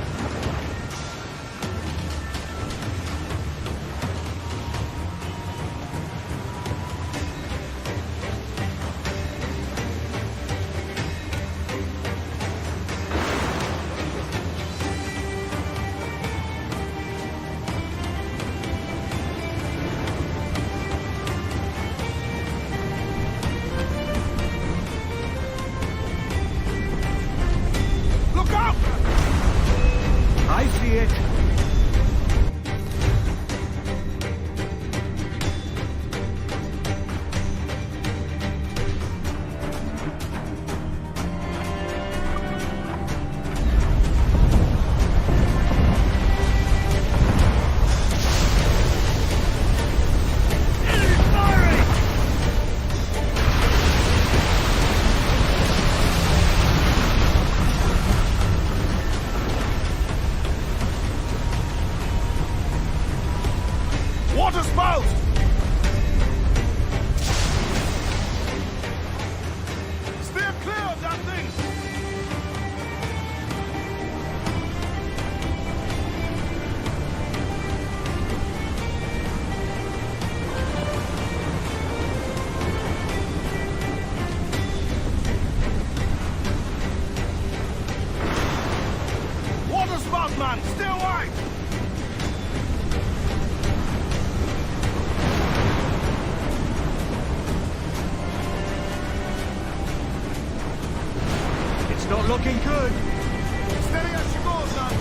[SPEAKER 4] I see it.
[SPEAKER 6] Water spout! Steer clear of that thing! Water spout, man! Stay wide!
[SPEAKER 4] It's not looking good.
[SPEAKER 6] Steady as she goes, man!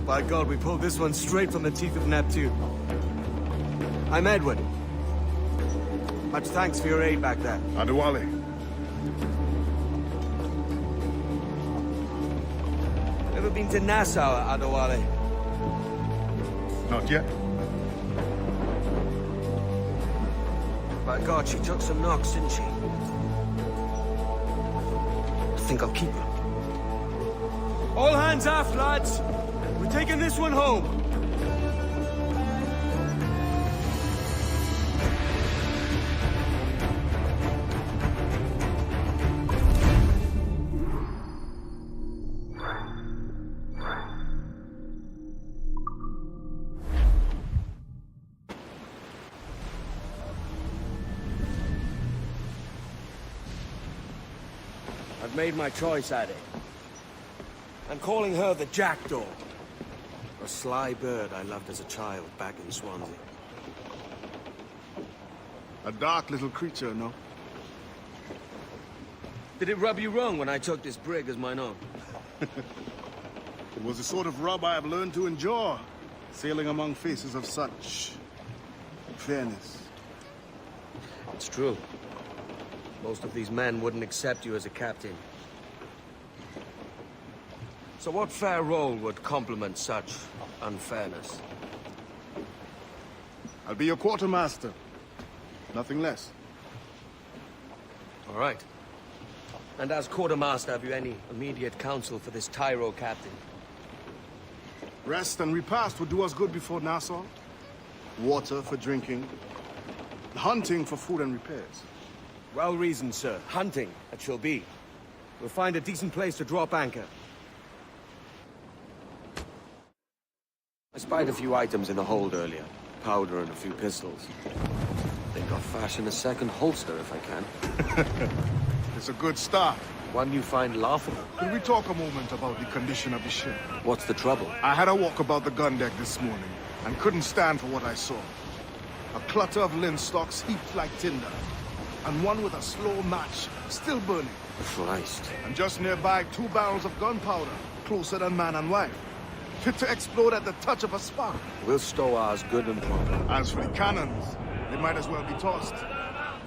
[SPEAKER 4] By God, we pulled this one straight from the teeth of Neptune. I'm Edward. Much thanks for your aid back there.
[SPEAKER 17] Adewale.
[SPEAKER 4] Ever been to Nassau, Adewale?
[SPEAKER 17] Not yet.
[SPEAKER 4] By God, she took some knocks, didn't she? I think I'll keep her. All hands aft, lads! We're taking this one home! I've made my choice, Addy. I'm calling her the Jackdaw. A sly bird I loved as a child back in Swansea.
[SPEAKER 17] A dark little creature, no?
[SPEAKER 4] Did it rub you wrong when I took this brig as mine own?
[SPEAKER 17] It was the sort of rub I have learned to endure, sailing among faces of such fairness.
[SPEAKER 4] It's true. Most of these men wouldn't accept you as a captain. So what fair role would complement such unfairness?
[SPEAKER 17] I'll be your quartermaster. Nothing less.
[SPEAKER 4] All right. And as quartermaster, have you any immediate counsel for this Tyro captain?
[SPEAKER 17] Rest and repast would do us good before Nassau. Water for drinking. Hunting for food and repairs.
[SPEAKER 4] Well reasoned, sir. Hunting, it shall be. We'll find a decent place to drop anchor. I spied a few items in the hold earlier. Powder and a few pistols. Think I'll fashion a second holster if I can.
[SPEAKER 17] It's a good start.
[SPEAKER 4] One you find laughable.
[SPEAKER 17] Could we talk a moment about the condition of the ship?
[SPEAKER 4] What's the trouble?
[SPEAKER 17] I had a walk about the gun deck this morning, and couldn't stand for what I saw. A clutter of linstocks heaped like tinder, and one with a slow match, still burning.
[SPEAKER 4] Christ.
[SPEAKER 17] And just nearby, 2 barrels of gunpowder, closer than man and wife. Fit to explode at the touch of a spark.
[SPEAKER 4] We'll stow ours good and proper.
[SPEAKER 17] As for the cannons, they might as well be tossed.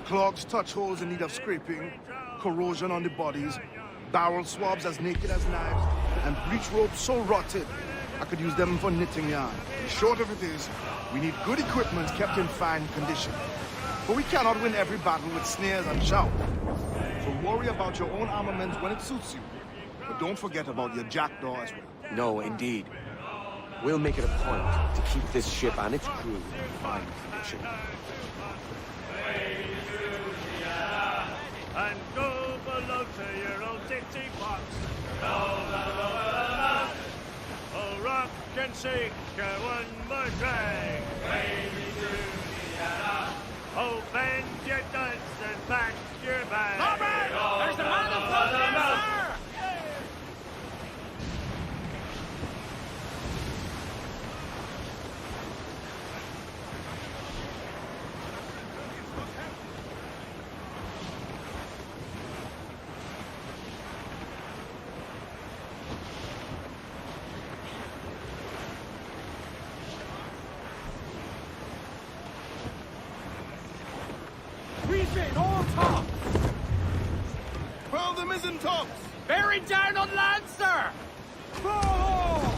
[SPEAKER 17] Clogs, touch holes in need of scraping, corrosion on the bodies, barrel swabs as naked as knives, and breech ropes so rotted, I could use them for knitting yarn. The short of it is, we need good equipment kept in fine condition. But we cannot win every battle with snares and shout. So worry about your own armament when it suits you. But don't forget about your jackdaw as well.
[SPEAKER 4] No, indeed. We'll make it a point to keep this ship and its crew in fine condition.
[SPEAKER 14] And go below to your old ditty box. Oh, rock and sink one more drag. Oh, bend your guns and pack your bags. All right, there's the motherfucker, sir!
[SPEAKER 8] Reefing all tops!
[SPEAKER 17] Furl the mizzen tops!
[SPEAKER 8] Bearing down on land, sir! Follow!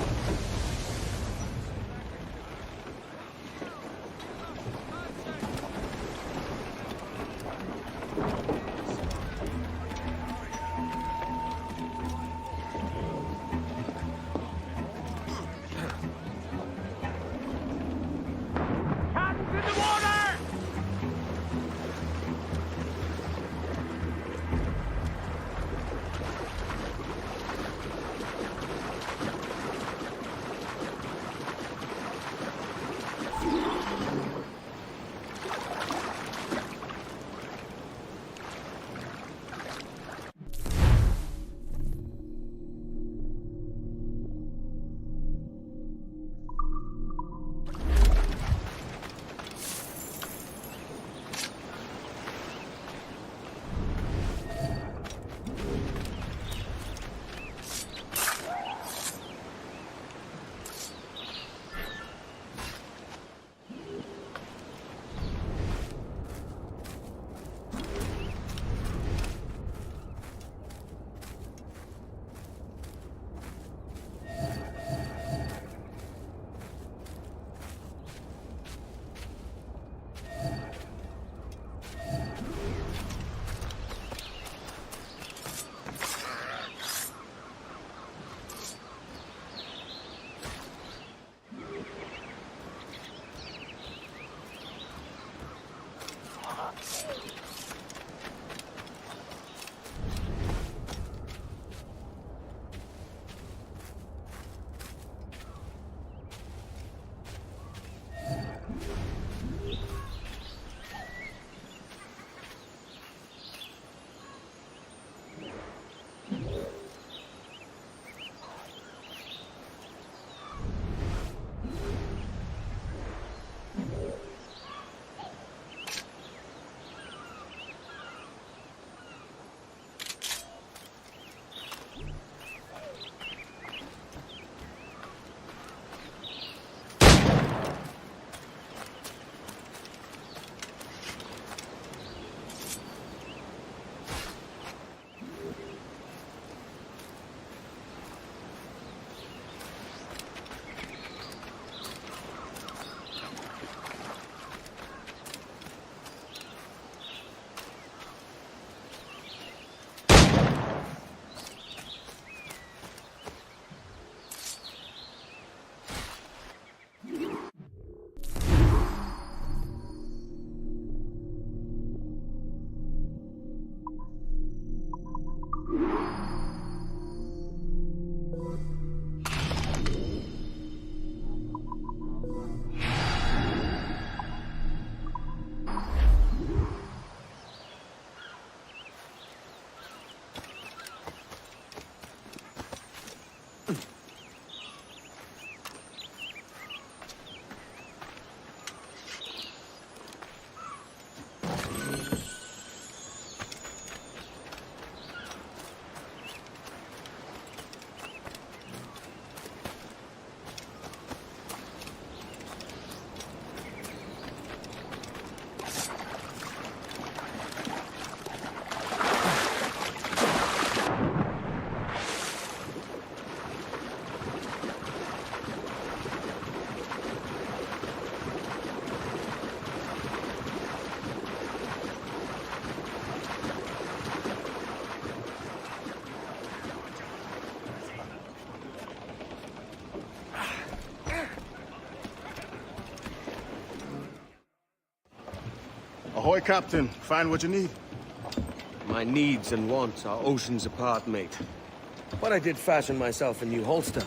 [SPEAKER 17] Ahoy, Captain. Find what you need.
[SPEAKER 4] My needs and wants are oceans apart, mate. But I did fashion myself a new holster.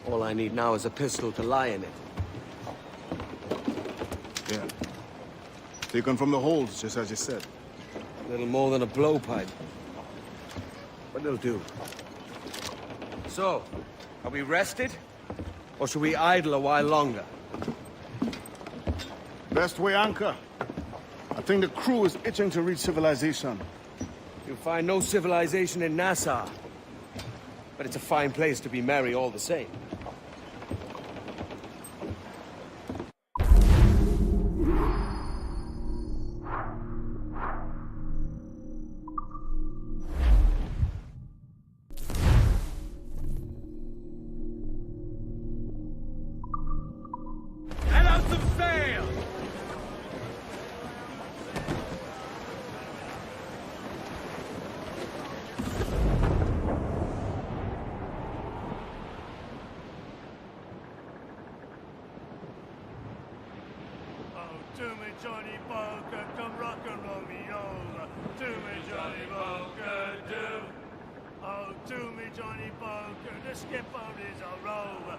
[SPEAKER 4] All I need now is a pistol to lie in it.
[SPEAKER 17] Yeah. Taken from the holds, just as you said.
[SPEAKER 4] Little more than a blowpipe. But it'll do. So, are we rested? Or should we idle a while longer?
[SPEAKER 17] Best way anchor. I think the crew is itching to reach civilization.
[SPEAKER 4] You'll find no civilization in Nassau. But it's a fine place to be merry all the same.
[SPEAKER 15] Let out some sail!
[SPEAKER 6] To me, Johnny Boker, come rock and roll me over. To me, Johnny Boker, do. Oh, to me, Johnny Boker, the skipper is a rover.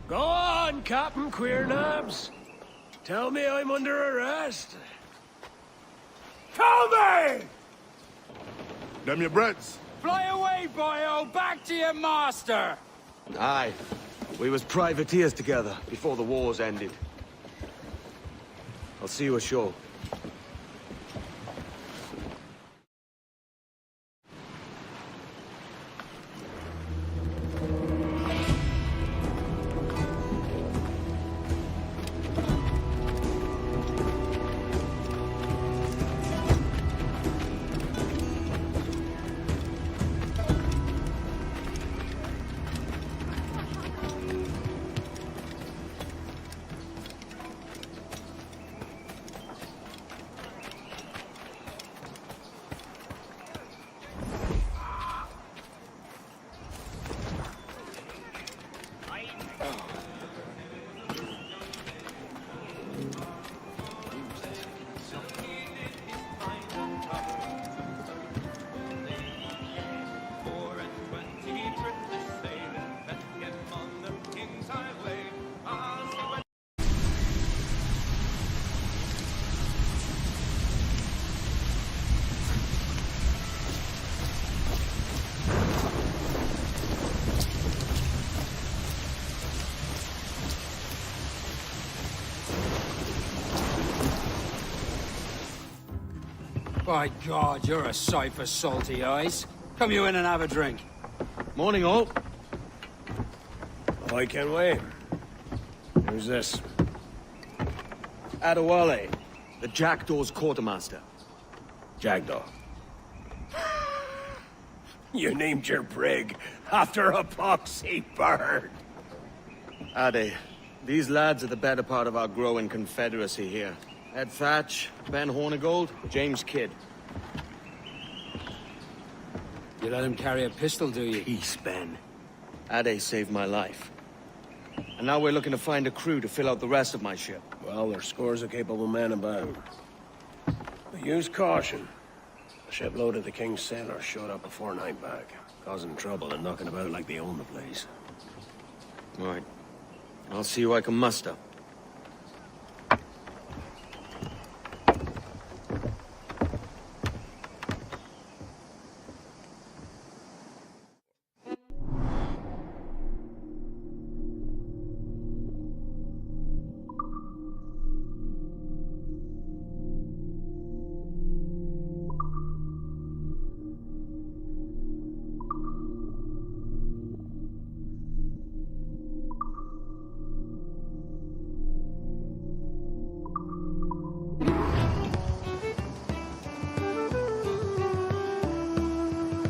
[SPEAKER 8] Go on, Captain Queernabs. Tell me I'm under arrest. Tell me!
[SPEAKER 17] Them your breads.
[SPEAKER 1] Fly away, boyo! Back to your master!
[SPEAKER 4] Aye. We was privateers together before the wars ended. I'll see you ashore.
[SPEAKER 1] By God, you're a sight for salty eyes. Come you in and have a drink.
[SPEAKER 4] Morning, all.
[SPEAKER 8] I can wait. Who's this?
[SPEAKER 4] Adewale, the Jackdaw's quartermaster.
[SPEAKER 8] Jackdaw. You named your brig after a poxy bird.
[SPEAKER 4] Ade, these lads are the better part of our growing confederacy here. Ed Thatch, Ben Hornigold, James Kidd.
[SPEAKER 1] You let him carry a pistol, do you?
[SPEAKER 4] Peace, Ben. Ade saved my life. And now we're looking to find a crew to fill out the rest of my ship.
[SPEAKER 8] Well, there's scores of capable men about. But use caution. A shipload of the King's sailors showed up before night back, causing trouble and knocking about like they own the place.
[SPEAKER 4] Right. I'll see who I can muster.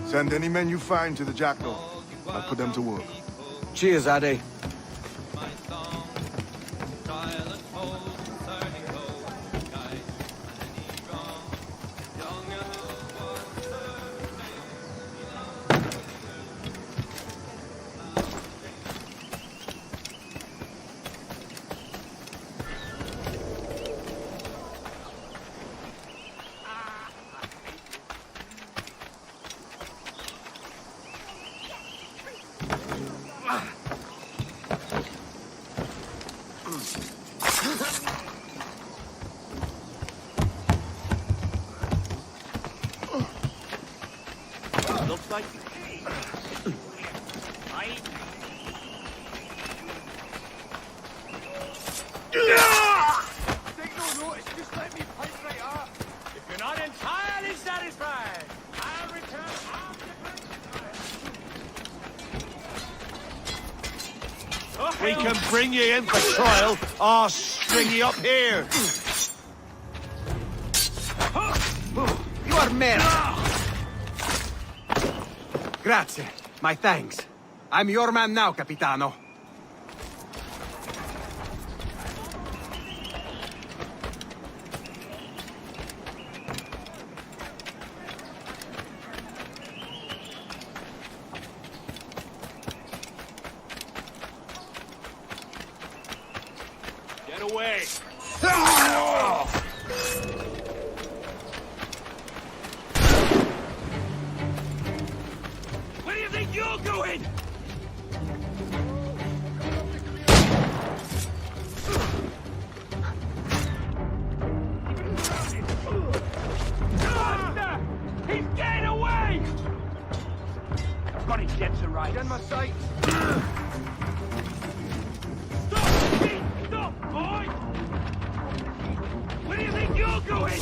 [SPEAKER 17] Send any men you find to the Jackdaw. I'll put them to work.
[SPEAKER 4] Cheers, Ade.
[SPEAKER 15] sight. Aye.
[SPEAKER 6] Take no notice, just let me punch right up.
[SPEAKER 15] If you're not entirely satisfied, I'll return half the
[SPEAKER 3] We can bring you in for trial, or string you up here.
[SPEAKER 4] You are men! Grazie. My thanks. I'm your man now, Capitano.
[SPEAKER 15] Get away!
[SPEAKER 3] Where do you think you're going?
[SPEAKER 15] He's getting away! I've got his jets right.
[SPEAKER 6] In my sight.
[SPEAKER 3] Stop, boy! Where do you think you're going?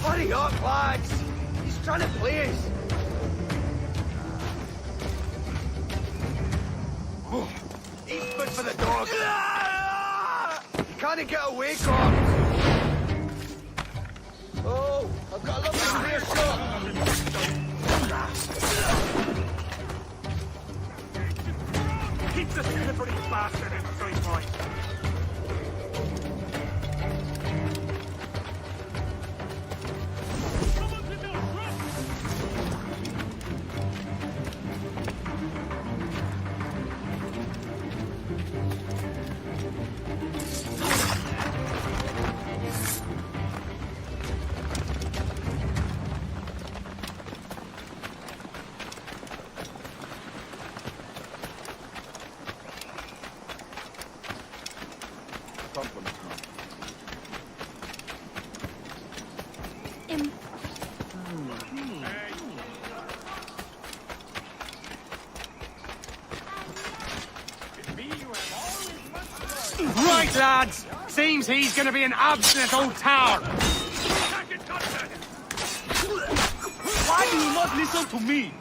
[SPEAKER 4] Hurry up, lads! He's trying to play us! Eat food for the dog! You can't get away, Cox! Oh, I've got a lovely clear shot!
[SPEAKER 3] Keep the slippery bastard inside, boy.
[SPEAKER 15] Right, lads! Seems he's gonna be an obstinate old tower!
[SPEAKER 21] Why do you not listen to me?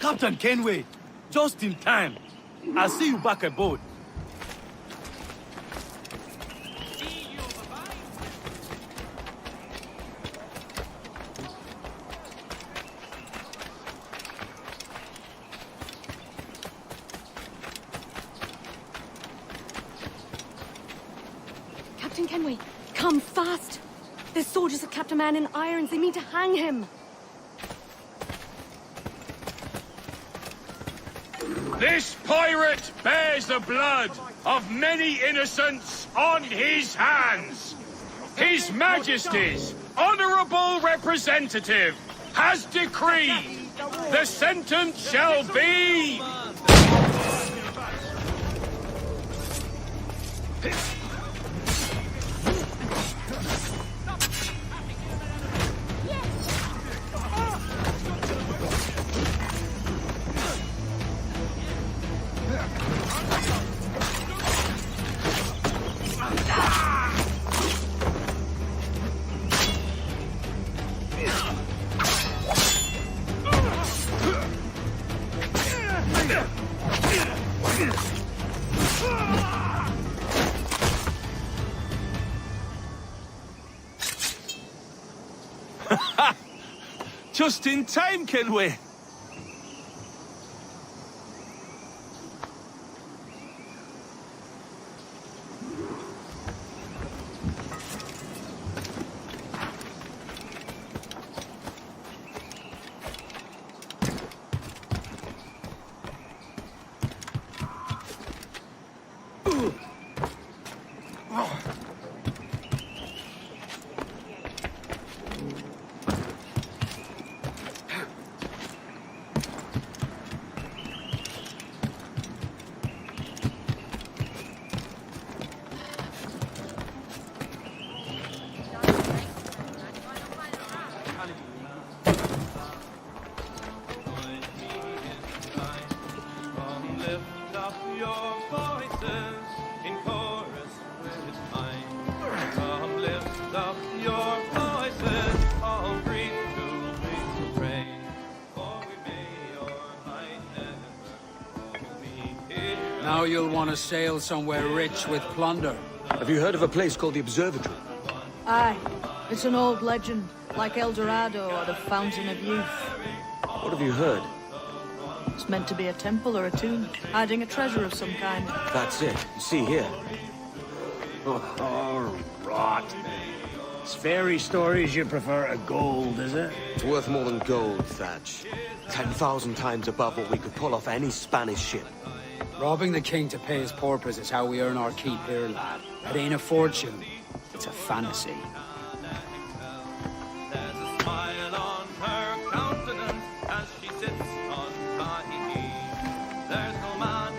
[SPEAKER 21] Captain Kenway, just in time. I'll see you back aboard.
[SPEAKER 10] Captain Kenway, come fast! There's soldiers of Captain Man in irons. They mean to hang him.
[SPEAKER 3] This pirate bears the blood of many innocents on his hands. His Majesty's honourable representative has decreed the sentence shall be...
[SPEAKER 21] Just in time, Kenway.
[SPEAKER 9] Lift up your voices in chorus with mine. Come lift up your voices, all breathe to me pray. For we may your highness be here.
[SPEAKER 11] Now you'll want to sail somewhere rich with plunder.
[SPEAKER 4] Have you heard of a place called the Observatory?
[SPEAKER 23] Aye. It's an old legend, like El Dorado or the Fountain of Youth.
[SPEAKER 4] What have you heard?
[SPEAKER 23] It's meant to be a temple or a tomb, hiding a treasure of some kind.
[SPEAKER 4] That's it. See here.
[SPEAKER 8] Oh, rot. It's fairy stories you prefer to gold, is it?
[SPEAKER 4] It's worth more than gold, Thatch. 10,000 times above what we could pull off any Spanish ship.
[SPEAKER 11] Robbing the king to pay his porpoise is how we earn our keep here, lad. It ain't a fortune. It's a fantasy.
[SPEAKER 9] There's a smile on her countenance as she sits on my knee. There's no man.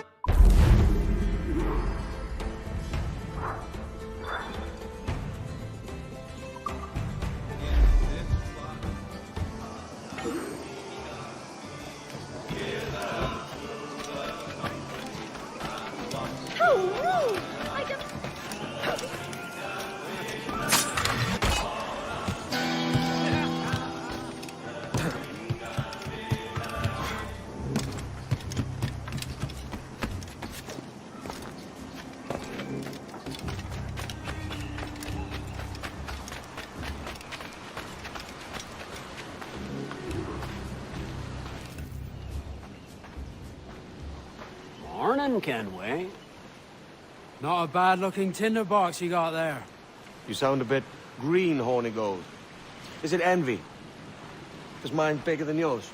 [SPEAKER 20] How rude! I just...
[SPEAKER 15] Morning, Kenway.
[SPEAKER 11] Not a bad-looking tinderbox you got there.
[SPEAKER 4] You sound a bit green, Horny Gold. Is it envy? Is mine bigger than yours?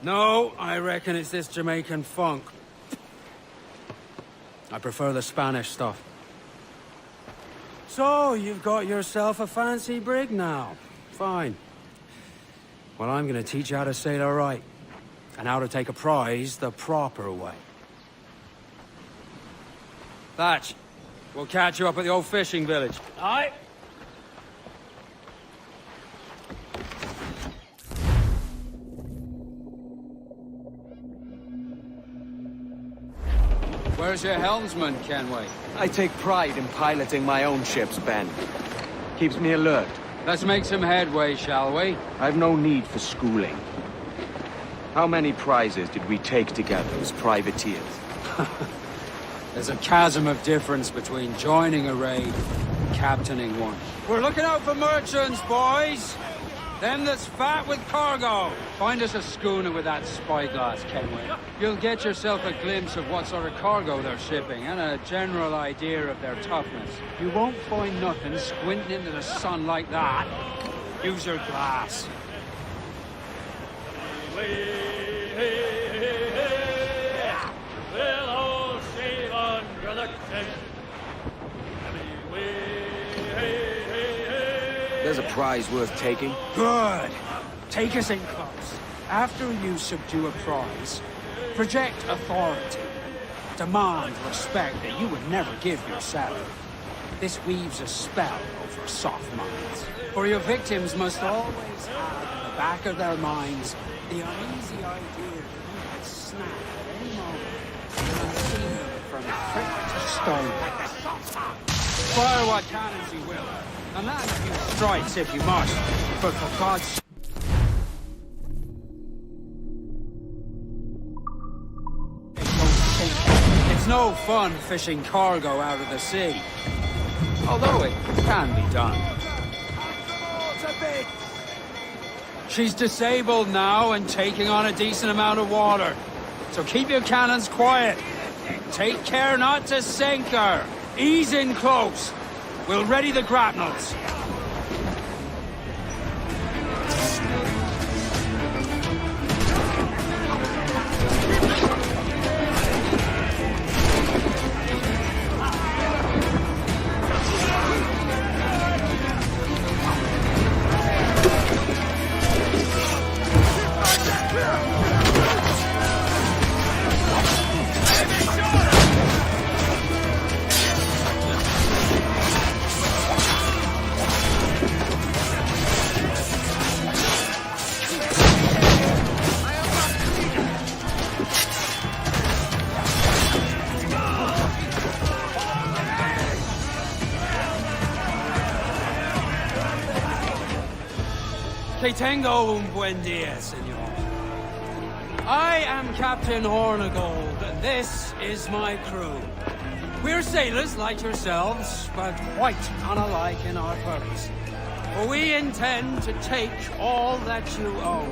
[SPEAKER 11] No, I reckon it's this Jamaican funk. I prefer the Spanish stuff. So, you've got yourself a fancy brig now. Fine. Well, I'm gonna teach you how to sail her right. And how to take a prize the proper way. Thatch, we'll catch you up at the old fishing village.
[SPEAKER 15] Aye.
[SPEAKER 11] Where's your helmsman, Kenway?
[SPEAKER 4] I take pride in piloting my own ships, Ben. Keeps me alert.
[SPEAKER 11] Let's make some headway, shall we?
[SPEAKER 4] I've no need for schooling. How many prizes did we take together as privateers?
[SPEAKER 11] There's a chasm of difference between joining a raid and captaining one. We're looking out for merchants, boys! Them that's fat with cargo! Find us a schooner with that spyglass, Kenway. You'll get yourself a glimpse of what sort of cargo they're shipping and a general idea of their toughness. You won't find nothing squinting into the sun like that. Use your glass.
[SPEAKER 6] We'll all shave under the tent.
[SPEAKER 4] There's a prize worth taking.
[SPEAKER 11] Good. Take us in close. After you subdue a prize, project authority. Demand respect that you would never give yourself. This weaves a spell over soft minds. For your victims must always have in the back of their minds the uneasy idea that you could snap at any moment and see them from prick to stone. Fire what cannons you will, and land a few strikes if you must, but for God's sake. It's no fun fishing cargo out of the sea, although it can be done. She's disabled now and taking on a decent amount of water. So keep your cannons quiet. Take care not to sink her. Ease in close. We'll ready the grapnels. Que tengo un buen dia, senor. I am Captain Hornigold, and this is my crew. We're sailors like yourselves, but quite unalike in our purpose. For we intend to take all that you own.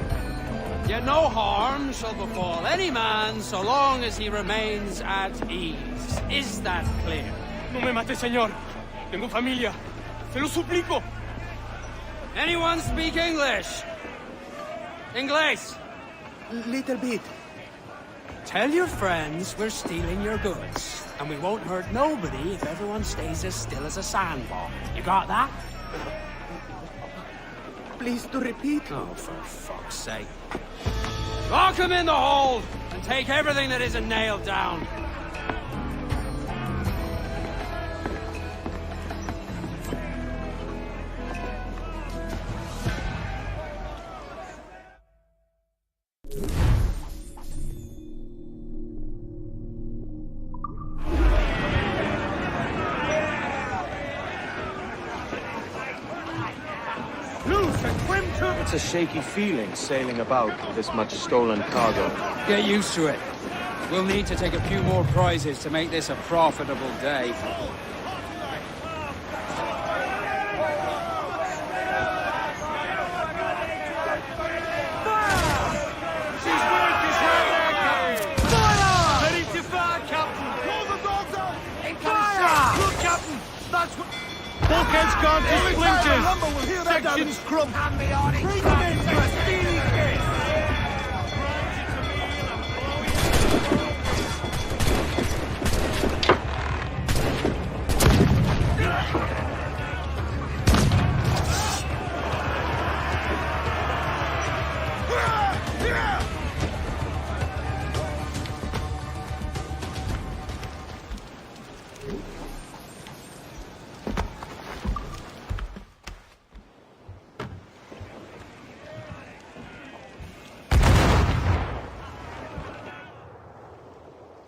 [SPEAKER 11] Yet no harm shall befall any man so long as he remains at ease. Is that clear?
[SPEAKER 15] No me mate, señor. Tengo familia. Se lo suplico.
[SPEAKER 11] Anyone speak English? Inglés?
[SPEAKER 15] Little bit.
[SPEAKER 11] Tell your friends we're stealing your goods, and we won't hurt nobody if everyone stays as still as a sandbar. You got that?
[SPEAKER 15] Please to repeat.
[SPEAKER 11] Oh, for fuck's sake. Lock him in the hold, and take everything that isn't nailed down.
[SPEAKER 4] It's a shaky feeling sailing about with this much stolen cargo.
[SPEAKER 11] Get used to it. We'll need to take a few more prizes to make this a profitable day.
[SPEAKER 6] Bulkhead's gone to splinters! Section's crump! Bring them in! You're stealing this!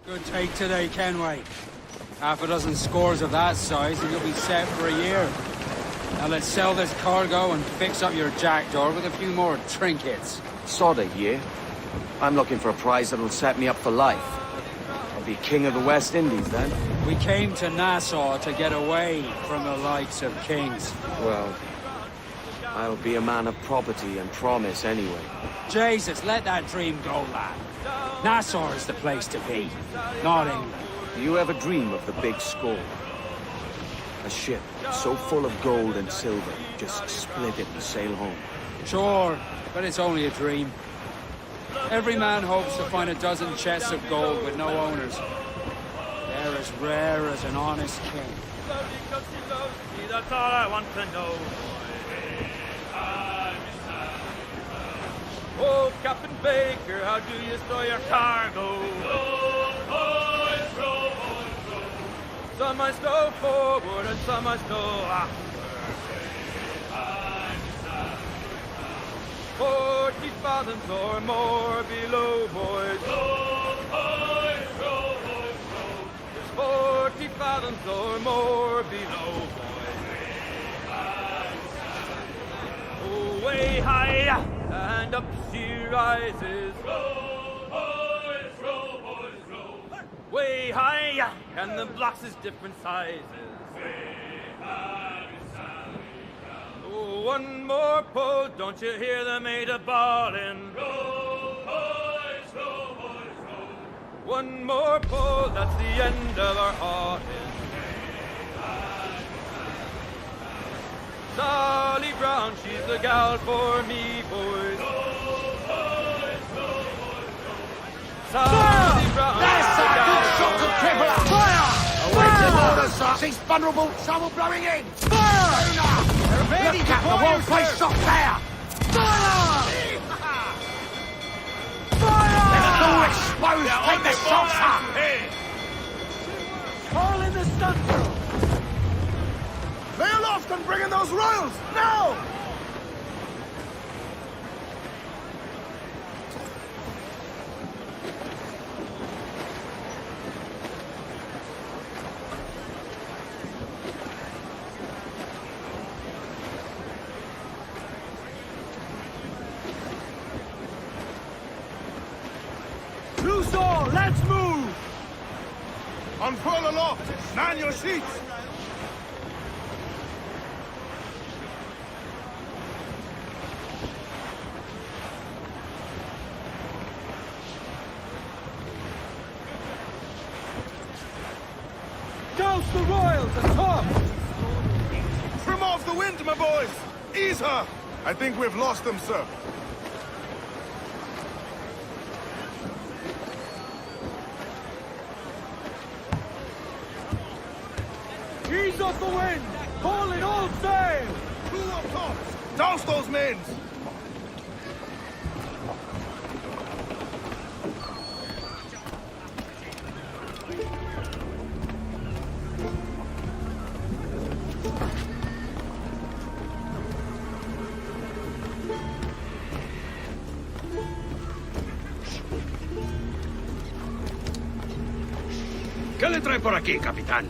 [SPEAKER 11] Good take today, Kenway. Half a dozen scores of that size and you'll be set for a year. Now let's sell this cargo and fix up your jackdaw with a few more trinkets.
[SPEAKER 4] Sod a year. I'm looking for a prize that'll set me up for life. I'll be king of the West Indies then.
[SPEAKER 11] We came to Nassau to get away from the likes of kings.
[SPEAKER 4] Well, I'll be a man of property and promise anyway.
[SPEAKER 11] Jesus, let that dream go, lad. Nassau is the place to be, not England.
[SPEAKER 4] Do you ever dream of the big score? A ship so full of gold and silver, just split it and sail home.
[SPEAKER 11] Sure, but it's only a dream. Every man hopes to find a dozen chests of gold with no owners. They're as rare as an honest king.
[SPEAKER 6] That's all I want to know. Oh, Captain Baker, how do you stow your cargo? Row, boys, row, boys, row. Some I stow forward and some I stow after. 40 fathoms or more below, boys. Row, boys, row, boys, row. There's 40 fathoms or more below, boys. Oh, way high and up she rises. Row, boys, row. Way high, and the blocks is different sizes. Oh, one more pull, don't you hear the mate a-bawling? Row, boys, row. One more pull, that's the end of our hauling. Dolly Brown, she's the gal for me, boys. Dolly Brown,
[SPEAKER 12] that's a good shot to cripple her! Fire! Awaiting orders, sir! She's vulnerable, trouble blowing in! Fire! Ready to the well-placed shot there! Fire! Fire! It's all exposed! Take the shots, sir!
[SPEAKER 6] All in the stunt!
[SPEAKER 17] Lay aloft and bring in those royals! Now!
[SPEAKER 12] Loose all! Let's move!
[SPEAKER 17] Unfurl aloft! Man your sheets!
[SPEAKER 12] Douse the royals atop!
[SPEAKER 17] Trim off the wind, my boys! Ease her! I think we've lost them, sir.
[SPEAKER 12] Ease off the wind! Haul it all sail!
[SPEAKER 17] Crew up top! Douse those men!
[SPEAKER 8] ¿Qué le trae por aquí, capitán?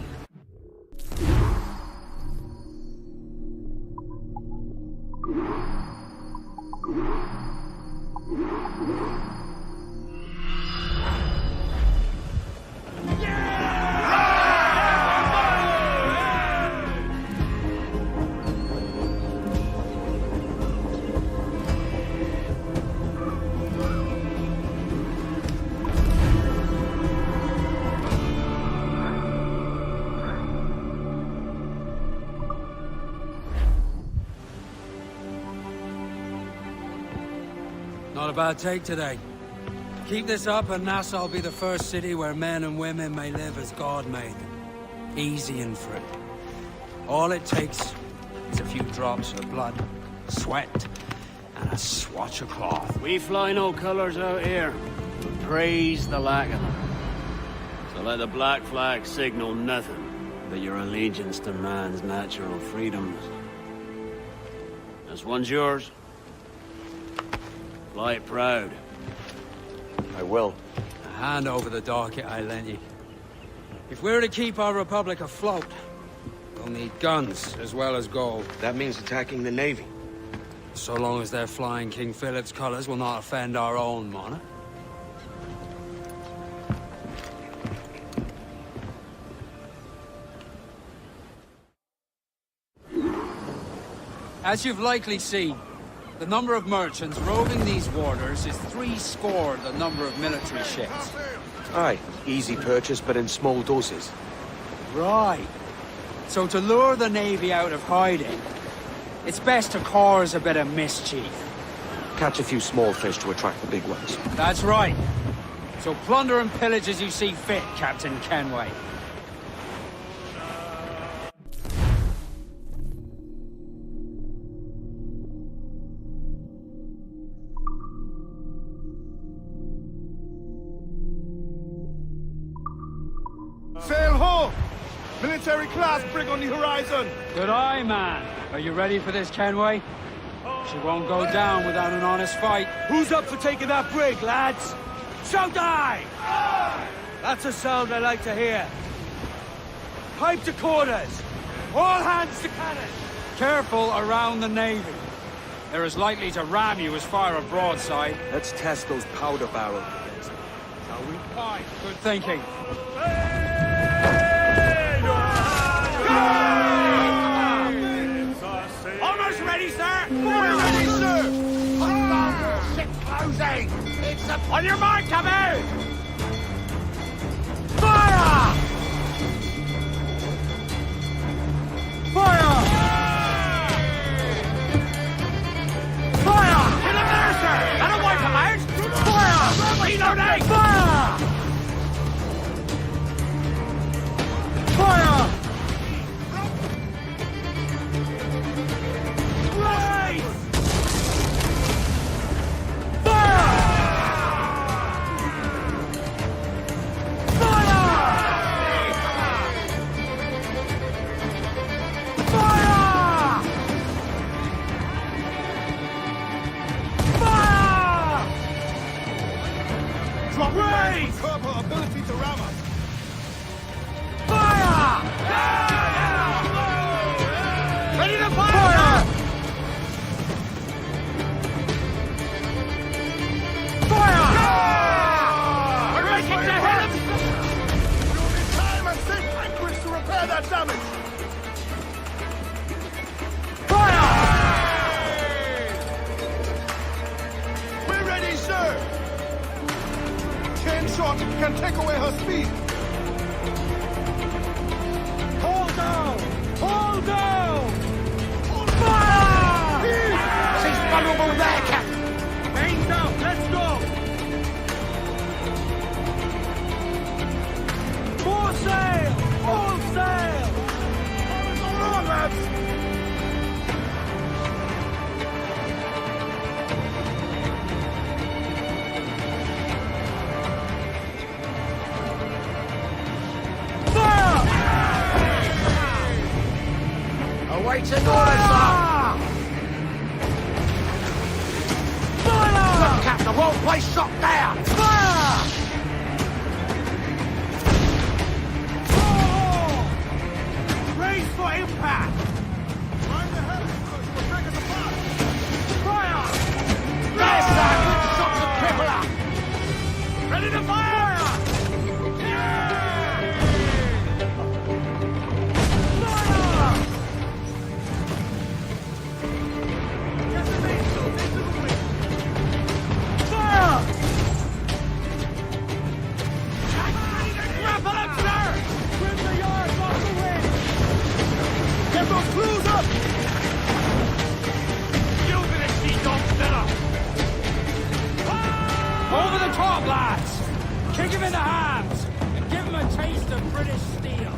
[SPEAKER 11] Not a bad take today. Keep this up and Nassau will be the first city where men and women may live as God made them. Easy and free. All it takes is a few drops of blood, sweat, and a swatch of cloth.
[SPEAKER 15] We fly no colors out here, but praise the lack of them. So let the black flag signal nothing but your allegiance to man's natural freedoms. This one's yours. Fly it proud.
[SPEAKER 4] I will.
[SPEAKER 11] A hand over the docket I lent you. If we're to keep our republic afloat, we'll need guns as well as gold.
[SPEAKER 4] That means attacking the Navy.
[SPEAKER 11] So long as they're flying King Philip's colors will not offend our own monarch. As you've likely seen, the number of merchants roving these waters is 70 the number of military ships.
[SPEAKER 4] Aye, easy purchase, but in small doses.
[SPEAKER 11] Right. So to lure the Navy out of hiding, it's best to cause a bit of mischief.
[SPEAKER 4] Catch a few small fish to attract the big ones.
[SPEAKER 11] That's right. So plunder and pillage as you see fit, Captain Kenway.
[SPEAKER 17] Sail ho! Military class brig on the horizon!
[SPEAKER 11] Good eye, man. Are you ready for this, Kenway? She won't go down without an honest fight.
[SPEAKER 12] Who's up for taking that brig, lads? Shout aye! That's a sound I like to hear. Pipe to quarters! All hands to cannon!
[SPEAKER 11] Careful around the Navy. They're as likely to ram you as fire a broadside.
[SPEAKER 4] Let's test those powder barrels against them.
[SPEAKER 11] Shall we? Aye, good thinking.
[SPEAKER 12] Almost ready, sir!
[SPEAKER 17] We're ready, sir!
[SPEAKER 12] Ship's closing! It's up! On your mark, come out! Fire! Fire! Fire! Get up there, sir! That'll wipe them out! Fire! Reloading! Fire! Fire! Right! Fire!
[SPEAKER 17] Turbo ability to ram us.
[SPEAKER 12] Fire! Ready to fire! Fire!
[SPEAKER 17] can take away her speed.
[SPEAKER 12] Hold down! Hold down! Fire! She's vulnerable there, Captain. Mains out, let's go! Full sail! Full sail! Hold on, lads! Awaiting orders, sir! Fire! Look, Captain, the wrong place shot down! Fire! Oh! Raise for impact! Mind the head, we'll take us apart! Fire! There, sir! Good shots of crippler! Ready to fire!
[SPEAKER 11] Over the top, lads! Kick him in the hands and give him a taste of British steel.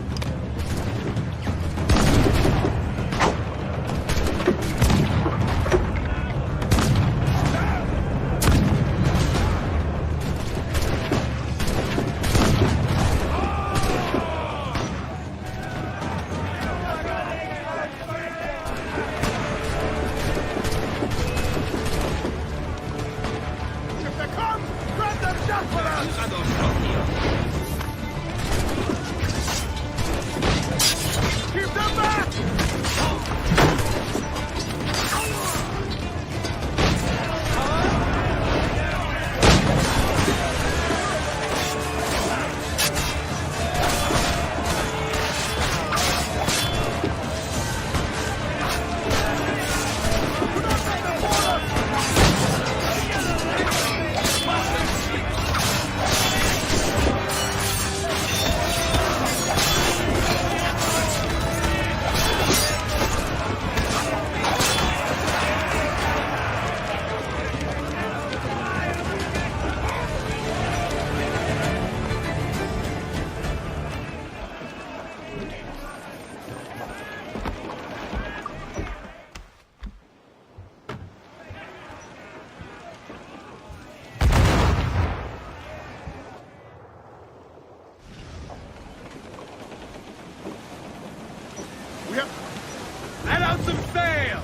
[SPEAKER 12] Let out some sail!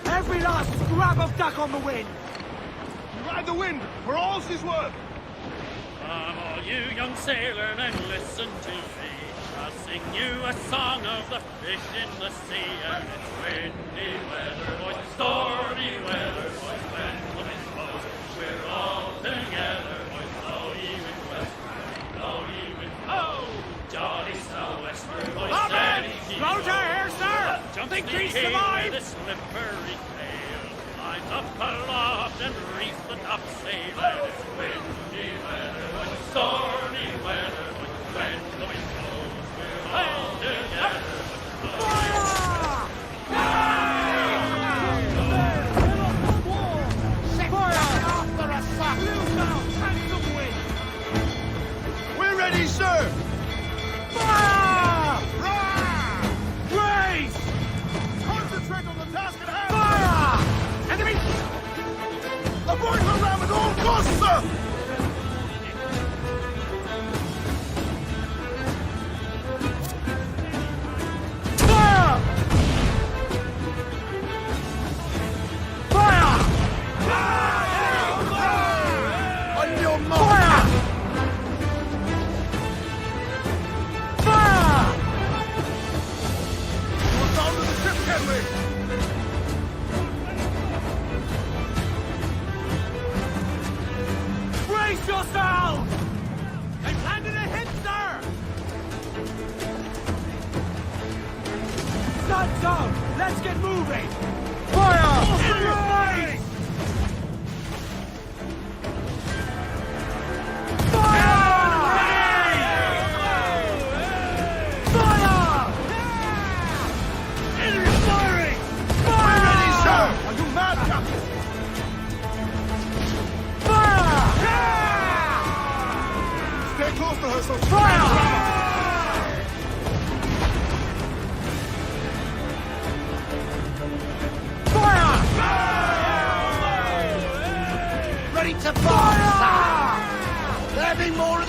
[SPEAKER 12] Every last scrap of duck on the wind!
[SPEAKER 17] Ride the wind, for all she's worth!
[SPEAKER 13] Come all you young sailors and listen to me. I'll sing you a song of the fish in the sea. And it's windy weather, boys, stormy weather, boys, when the wind blows, we're all together, boys, blow ye wind west, blow ye wind, oh, jolly sou'wester, boys, steady ye
[SPEAKER 12] Slow to here, sir!
[SPEAKER 13] think we survive? The slippery tail, lines up aloft and reef the topsail, and it's windy weather, boys, stormy weather, boys, when the wind blows, we're all together.
[SPEAKER 17] We're ready, sir!
[SPEAKER 12] Fire!
[SPEAKER 17] Raise! Concentrate on the task at hand!
[SPEAKER 12] Fire! Enemy!
[SPEAKER 17] Avoid the ram at all costs, sir!
[SPEAKER 12] Fire! Fire!
[SPEAKER 17] On your mark!
[SPEAKER 12] Fire! Fire!
[SPEAKER 17] We're down to the ship, Henry!
[SPEAKER 12] Brace yourselves! They've landed a hit, sir! Sun's up! Let's get moving! Fire!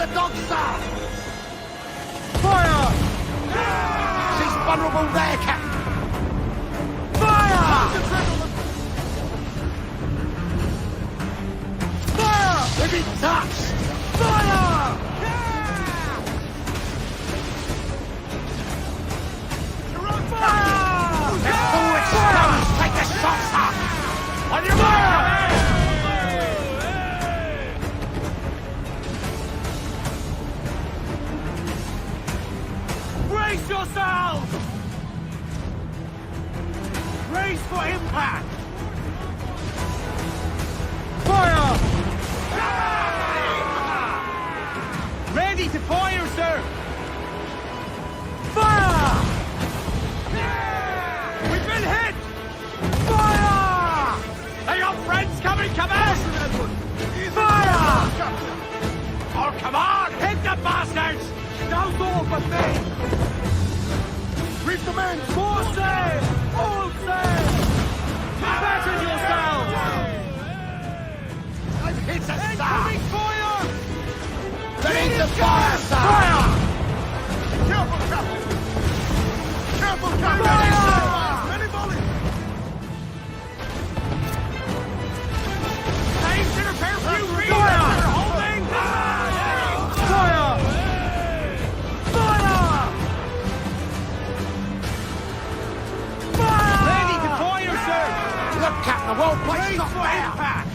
[SPEAKER 12] the dogs, sir! Fire! She's vulnerable there, Captain! Fire! Fire! We've been touched! Fire! Fire! Let's do it, Stones! Take the shots up! On your mark! Brace yourselves! Brace for impact! Fire! Ready to fire, sir! Fire! We've been hit! Fire! Are your friends coming, Command? Fire! Oh, come on! Hit the bastards! Now's all but me! Reef the men! More sail! All sail! Batten yourselves! I've hit a star! Incoming fire! Ready to fire, sir! Fire! Careful, Captain! Careful, Captain! Fire! Many volleys! Time to repair for you, Reef! Fire! Holding! Fire! Ready to fire, sir! Look, Captain, the whole place is for impact!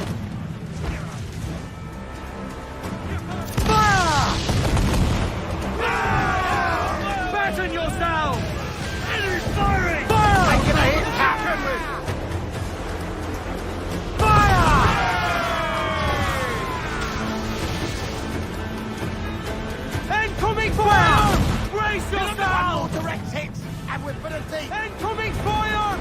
[SPEAKER 12] Fire! Batten yourselves! Enemy's firing! Fire! Taking a hit, Captain! Fire! Incoming fire! Brace yourselves! More direct hits, and we're put a deep! Incoming fire!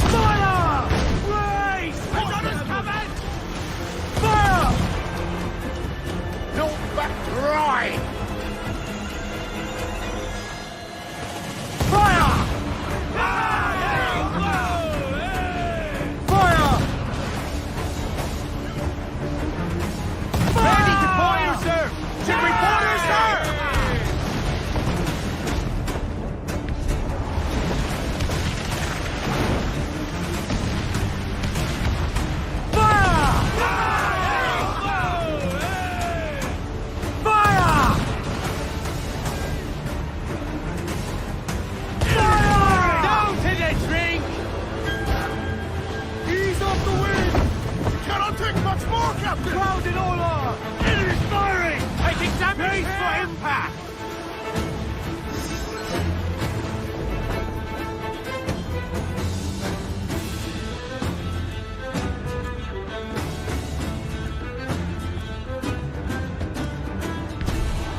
[SPEAKER 12] Fire! Brace! Another's coming! Fire! No back right! Fire! Fire! Ready to fire, sir! Should we fire, sir? Fire! Fire! Fire! Down to the drink! Ease off the wind! Cannot take much more, Captain! Grounded all on! Enemy's firing! Taking damage! Brace for impact!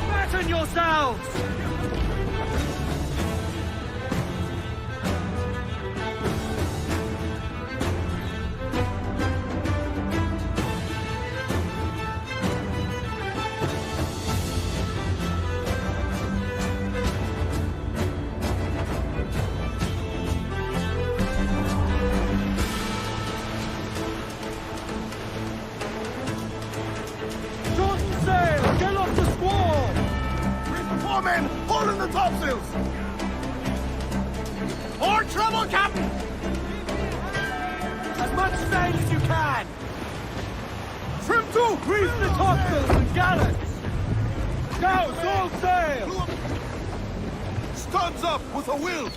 [SPEAKER 12] Batten yourselves! Short sail! Get off the squall! Four men! Hold in the topsails! More trouble, Captain! As much sail as you can! Trim to! Grease the topsails and gallants! Scouts, all sail! Studs up with a will!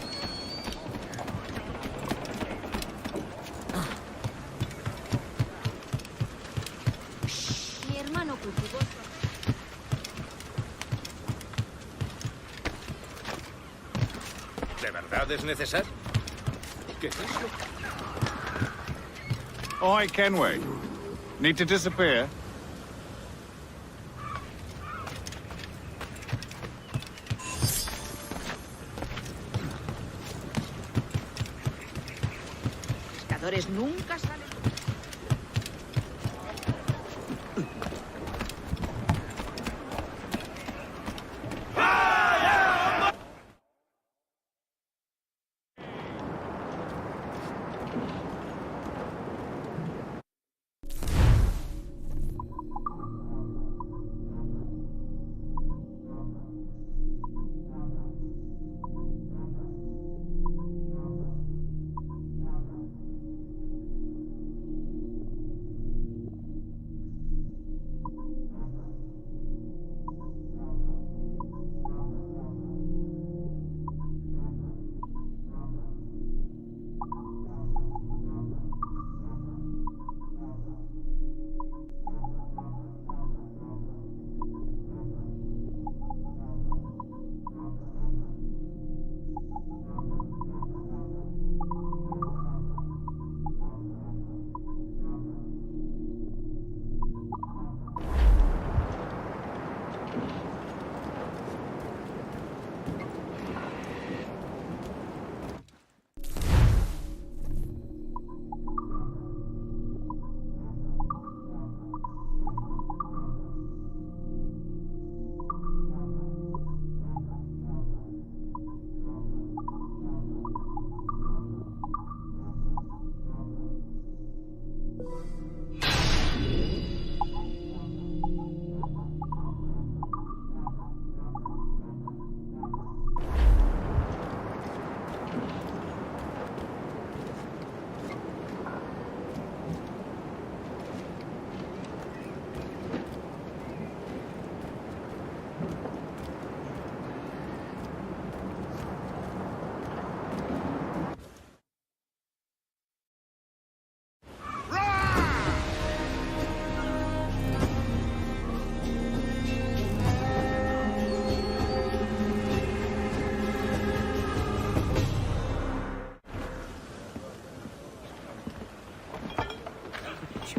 [SPEAKER 20] Mi hermano cultivó su...
[SPEAKER 5] ¿De verdad es necesario? ¿Qué es eso?
[SPEAKER 16] Oi, Kenway. Need to disappear?
[SPEAKER 23] Pescadores nunca salen.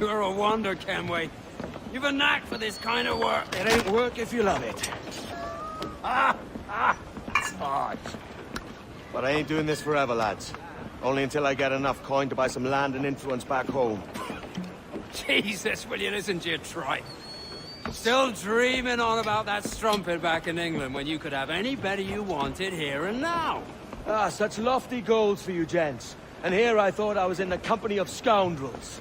[SPEAKER 15] You're a wonder, Kenway. You've a knack for this kind of work.
[SPEAKER 4] It ain't work if you love it.
[SPEAKER 15] Sarge.
[SPEAKER 4] But I ain't doing this forever, lads. Only until I get enough coin to buy some land and influence back home.
[SPEAKER 15] Jesus, will you listen to your tripe? Still dreaming on about that strumpet back in England when you could have any better you wanted here and now.
[SPEAKER 4] Ah, such lofty goals for you gents. And here I thought I was in the company of scoundrels.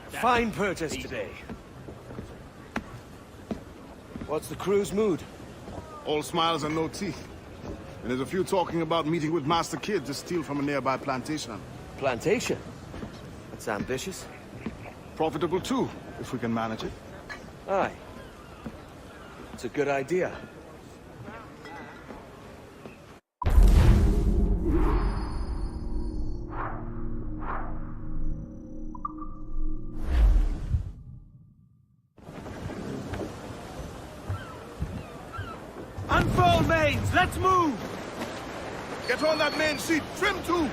[SPEAKER 4] Fine purchase today. What's the crew's mood?
[SPEAKER 17] All smiles and no teeth. And there's a few talking about meeting with Master Kid to steal from a nearby plantation.
[SPEAKER 4] Plantation? That's ambitious.
[SPEAKER 17] Profitable too, if we can manage it.
[SPEAKER 4] Aye. It's a good idea.
[SPEAKER 12] Unfold mains, let's move!
[SPEAKER 17] Get on that main sheet, trim too!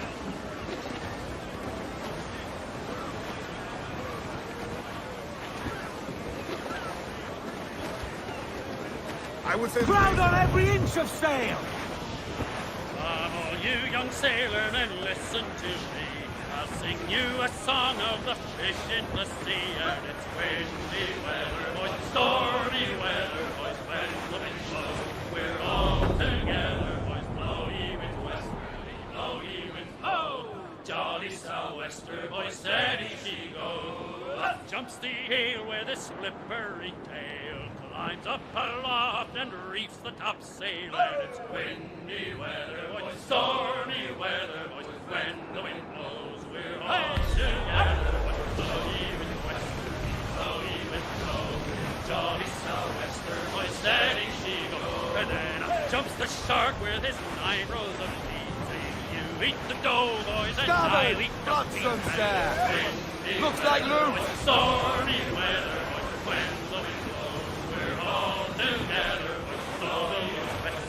[SPEAKER 17] I would say...
[SPEAKER 12] Crowd on every inch of sail!
[SPEAKER 13] Come all you young sailor and listen to me. I'll sing you a song of the fish in the sea. And it's windy weather, boys, stormy weather, boys, when the wind blows. We're all together, boys, blow ye wind westerly, blow ye wind, oh! Jolly sou'wester, boys, steady she goes. Up jumps the ale with a slippery tail, climbs up aloft and reefs the topsail. And it's windy weather, boys, stormy weather, boys, when the wind blows. We're all together, boys, blow ye wind westerly, blow ye wind, blow. Jolly sou'wester, boys, steady she goes. And then up jumps the shark with his 9 rows of teeth. You eat the dough, boys, and I'll eat the beef.
[SPEAKER 12] Looks like Lou.
[SPEAKER 13] Stormy weather, boys, when the wind blows. We're all together, boys, blow ye west,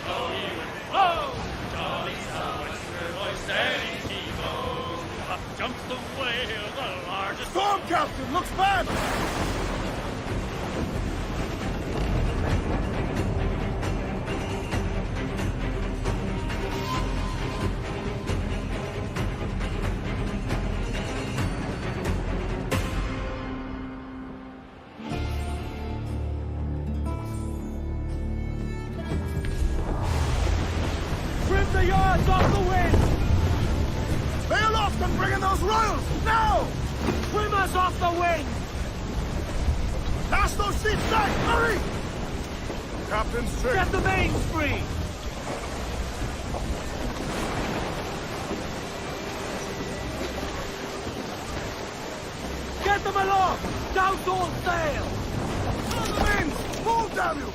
[SPEAKER 13] blow ye wind, blow. Jolly sou'wester, boys, steady she goes. Up jumps the whale, the largest.
[SPEAKER 12] Storm, Captain, looks bad! Trim the yards off the wind! Lay aloft and bring in those royals! Now! Trim us off the wind! Lash those sheets tight! Hurry! Captain's trick! Get the mains free! Get them aloft! Down all sail! On the mains! Move, damn you!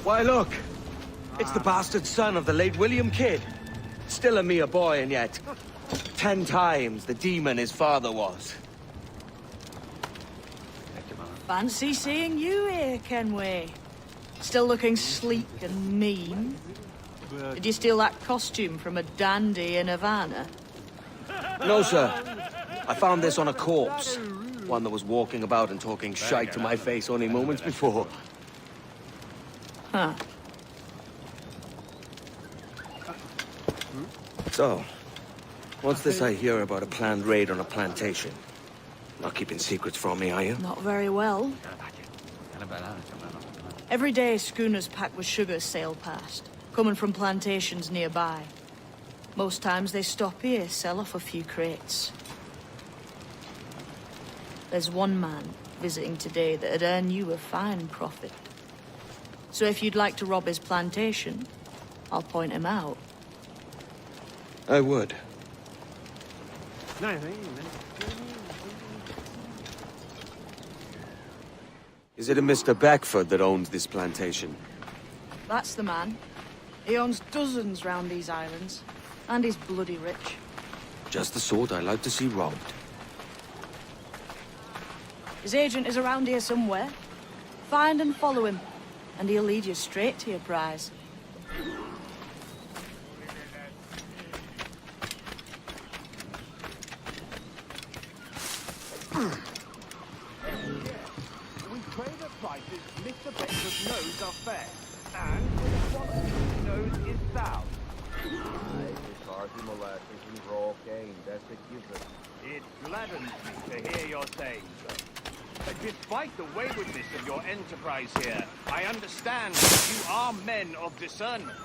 [SPEAKER 4] Why, look! It's the bastard son of the late William Kidd. Still a mere boy, and yet 10 times the demon his father was.
[SPEAKER 23] Fancy seeing you here, Kenway. Still looking sleek and mean. Did you steal that costume from a dandy in Havana?
[SPEAKER 4] No, sir. I found this on a corpse. One that was walking about and talking shite to my face only moments before.
[SPEAKER 23] Huh.
[SPEAKER 4] So, what's this I hear about a planned raid on a plantation? Not keeping secrets from me, are you?
[SPEAKER 23] Not very well. Every day, schooners packed with sugar sail past, coming from plantations nearby. Most times they stop here, sell off a few crates. There's one man visiting today that'd earn you a fine profit. So if you'd like to rob his plantation, I'll point him out.
[SPEAKER 4] I would. Is it a Mr. Beckford that owns this plantation?
[SPEAKER 23] That's the man. He owns dozens round these islands, and he's bloody rich.
[SPEAKER 4] Just the sort I like to see robbed.
[SPEAKER 23] His agent is around here somewhere. Find and follow him, and he'll lead you straight to your prize.
[SPEAKER 12] We trade at prices Mr. Beckford knows are fair, and with the quality he knows is sound. It gladdens me to hear your saying so. Despite the waywardness of your enterprise here, I understand that you are men of discernment.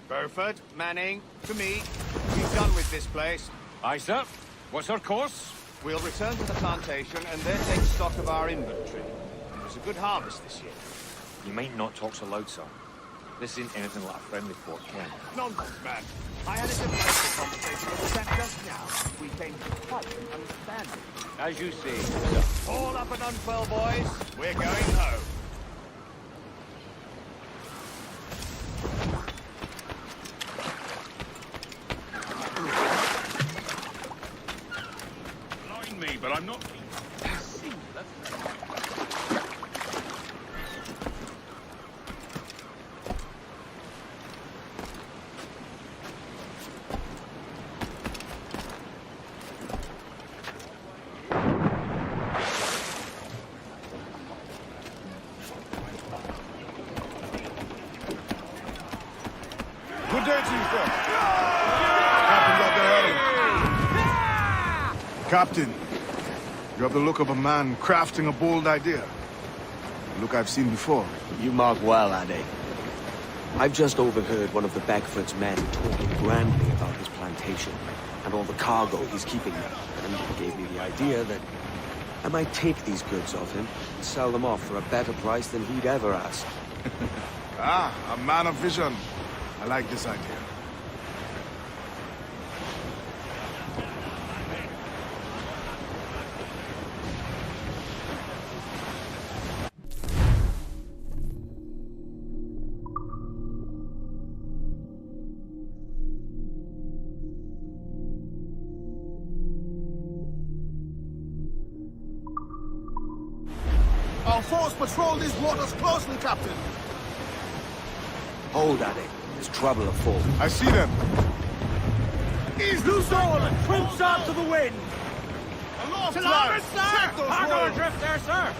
[SPEAKER 12] Burford, Manning, to me. We've done with this place.
[SPEAKER 21] Aye, sir. What's our course?
[SPEAKER 12] We'll return to the plantation and then take stock of our inventory. It was a good harvest this year.
[SPEAKER 2] You might not talk so loud, sir. This isn't anything like a friendly port, Ken.
[SPEAKER 12] Nonsense, man. I had a delightful conversation with the chap just now. We came to quite an understanding.
[SPEAKER 2] As you say, sir.
[SPEAKER 12] All up and unfurl, boys. We're going home.
[SPEAKER 21] Blind me, but I'm not...
[SPEAKER 17] Good day to you, sir. Captain's out there early. Captain, you have the look of a man crafting a bold idea. A look I've seen before.
[SPEAKER 4] You mark well, Addy. I've just overheard one of the Beckford's men talking grandly about his plantation and all the cargo he's keeping there. And he gave me the idea that I might take these goods off him and sell them off for a better price than he'd ever ask.
[SPEAKER 17] Ah, a man of vision. I like this idea. Our force patrol these waters closely, Captain.
[SPEAKER 4] Hold, Addy. There's trouble afoot.
[SPEAKER 17] I see them.
[SPEAKER 12] Ease loose all and trim shot to the wind.
[SPEAKER 17] Aloft,
[SPEAKER 12] To
[SPEAKER 17] lads!
[SPEAKER 12] larboard, sir!
[SPEAKER 17] Check those
[SPEAKER 12] Cargo
[SPEAKER 17] rolls.
[SPEAKER 12] adrift there, sir!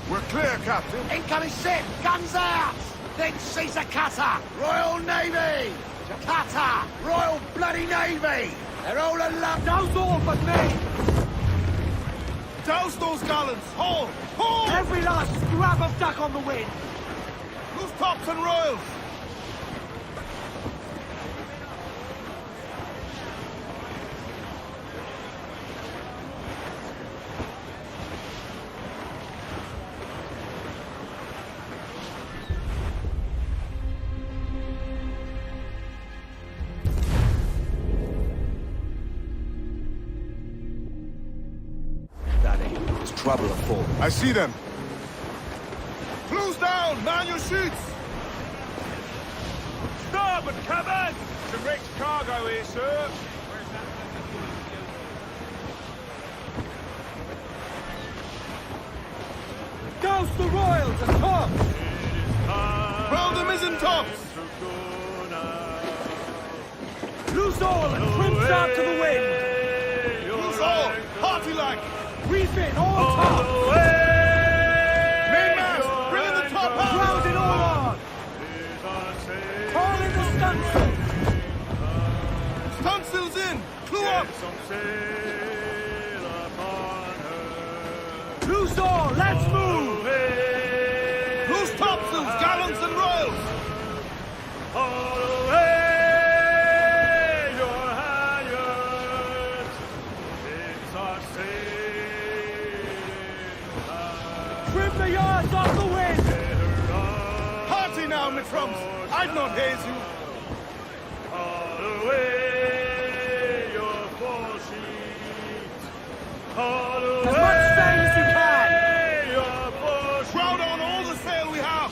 [SPEAKER 17] We're clear, Captain.
[SPEAKER 12] Incoming ship! Guns out! Then seize a cutter! Royal Navy! Cutter! Royal Bloody Navy! They're all alone! Those all but me!
[SPEAKER 17] Douse those gallants! Haul! Haul!
[SPEAKER 12] Every last scrap of duck on the wind!
[SPEAKER 17] Loose tops and royals!
[SPEAKER 4] Trouble afoot.
[SPEAKER 17] I see them. Close down! Man your sheets!
[SPEAKER 14] Starboard cabin! Some rich cargo here, sir.
[SPEAKER 12] Douse the royals and tops!
[SPEAKER 17] Round the mizzen tops!
[SPEAKER 12] Loose all and trim sharp to the wind!
[SPEAKER 17] Loose all! Hearty like!
[SPEAKER 12] Reef in all tops!
[SPEAKER 17] Mainmast! Bring in the top half!
[SPEAKER 12] Round it all on! Haul in the stunsail!
[SPEAKER 17] Stunsails in! Clue up!
[SPEAKER 12] Loose all! Let's move!
[SPEAKER 17] Loose topsails, gallants and royals!
[SPEAKER 12] Trim the yards off the wind!
[SPEAKER 17] Hearty now, Mitrums! I'd not haze you!
[SPEAKER 12] As much sail as you can!
[SPEAKER 17] Crowd on all the sail we have!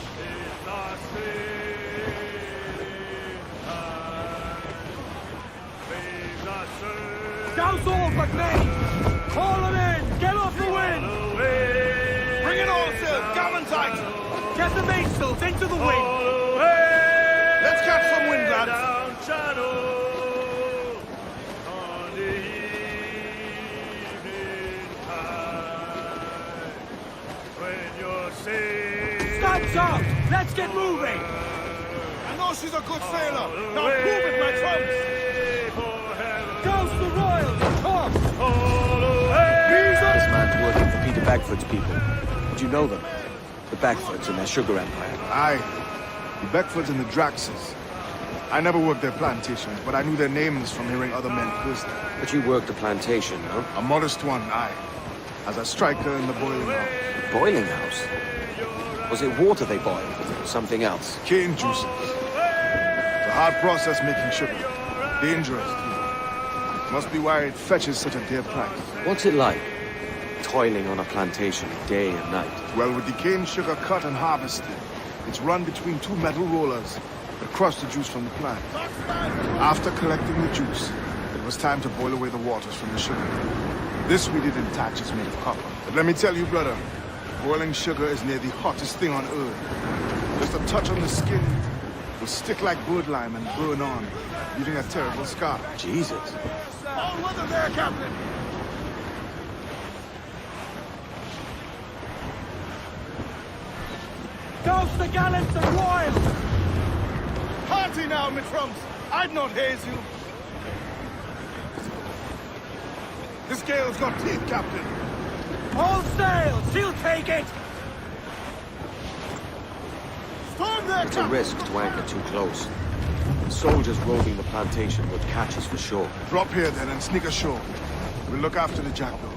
[SPEAKER 12] Douse all but me! Call them in! Get off the wind!
[SPEAKER 17] Bring in all sails, gallant tight!
[SPEAKER 12] Get the mainsails into the wind!
[SPEAKER 17] Let's catch some wind, lads!
[SPEAKER 12] Stunts out! Let's get moving!
[SPEAKER 17] I know she's a good sailor! Now prove it, my trumps!
[SPEAKER 12] Douse the royals and tops!
[SPEAKER 4] This man's working for Peter Bagford's people. Did you know them? The Bagfords and their sugar empire.
[SPEAKER 17] Aye. The Beckfords and the Draxes. I never worked their plantations, but I knew their names from hearing other men quiz them.
[SPEAKER 4] But you worked a plantation, no?
[SPEAKER 17] A modest one, aye. As a striker in the boiling house.
[SPEAKER 4] The boiling house? Was it water they boiled? Or something else?
[SPEAKER 17] Cane juices. It's a hard process making sugar. Dangerous, too. Must be why it fetches such a dear price.
[SPEAKER 4] What's it like? Toiling on a plantation day and night.
[SPEAKER 17] Well, with the cane sugar cut and harvested, it's run between two metal rollers that crush the juice from the plant. After collecting the juice, it was time to boil away the waters from the sugar. This we did in thatches made of copper. But let me tell you, brother, boiling sugar is near the hottest thing on earth. Just a touch on the skin will stick like birdlime and burn on, leaving a terrible scar.
[SPEAKER 4] Jesus.
[SPEAKER 17] All weather there, Captain!
[SPEAKER 12] Douse the gallants and royals!
[SPEAKER 17] Hearty now, Mitrums! I'd not haze you! This gale's got teeth, Captain!
[SPEAKER 12] All sail! She'll take it!
[SPEAKER 17] Storm there,
[SPEAKER 4] It's a
[SPEAKER 17] Captain!
[SPEAKER 4] risk to anchor too close. The soldiers roving the plantation would catch us for sure.
[SPEAKER 17] Drop here then and sneak ashore. We'll look after the jackdaw.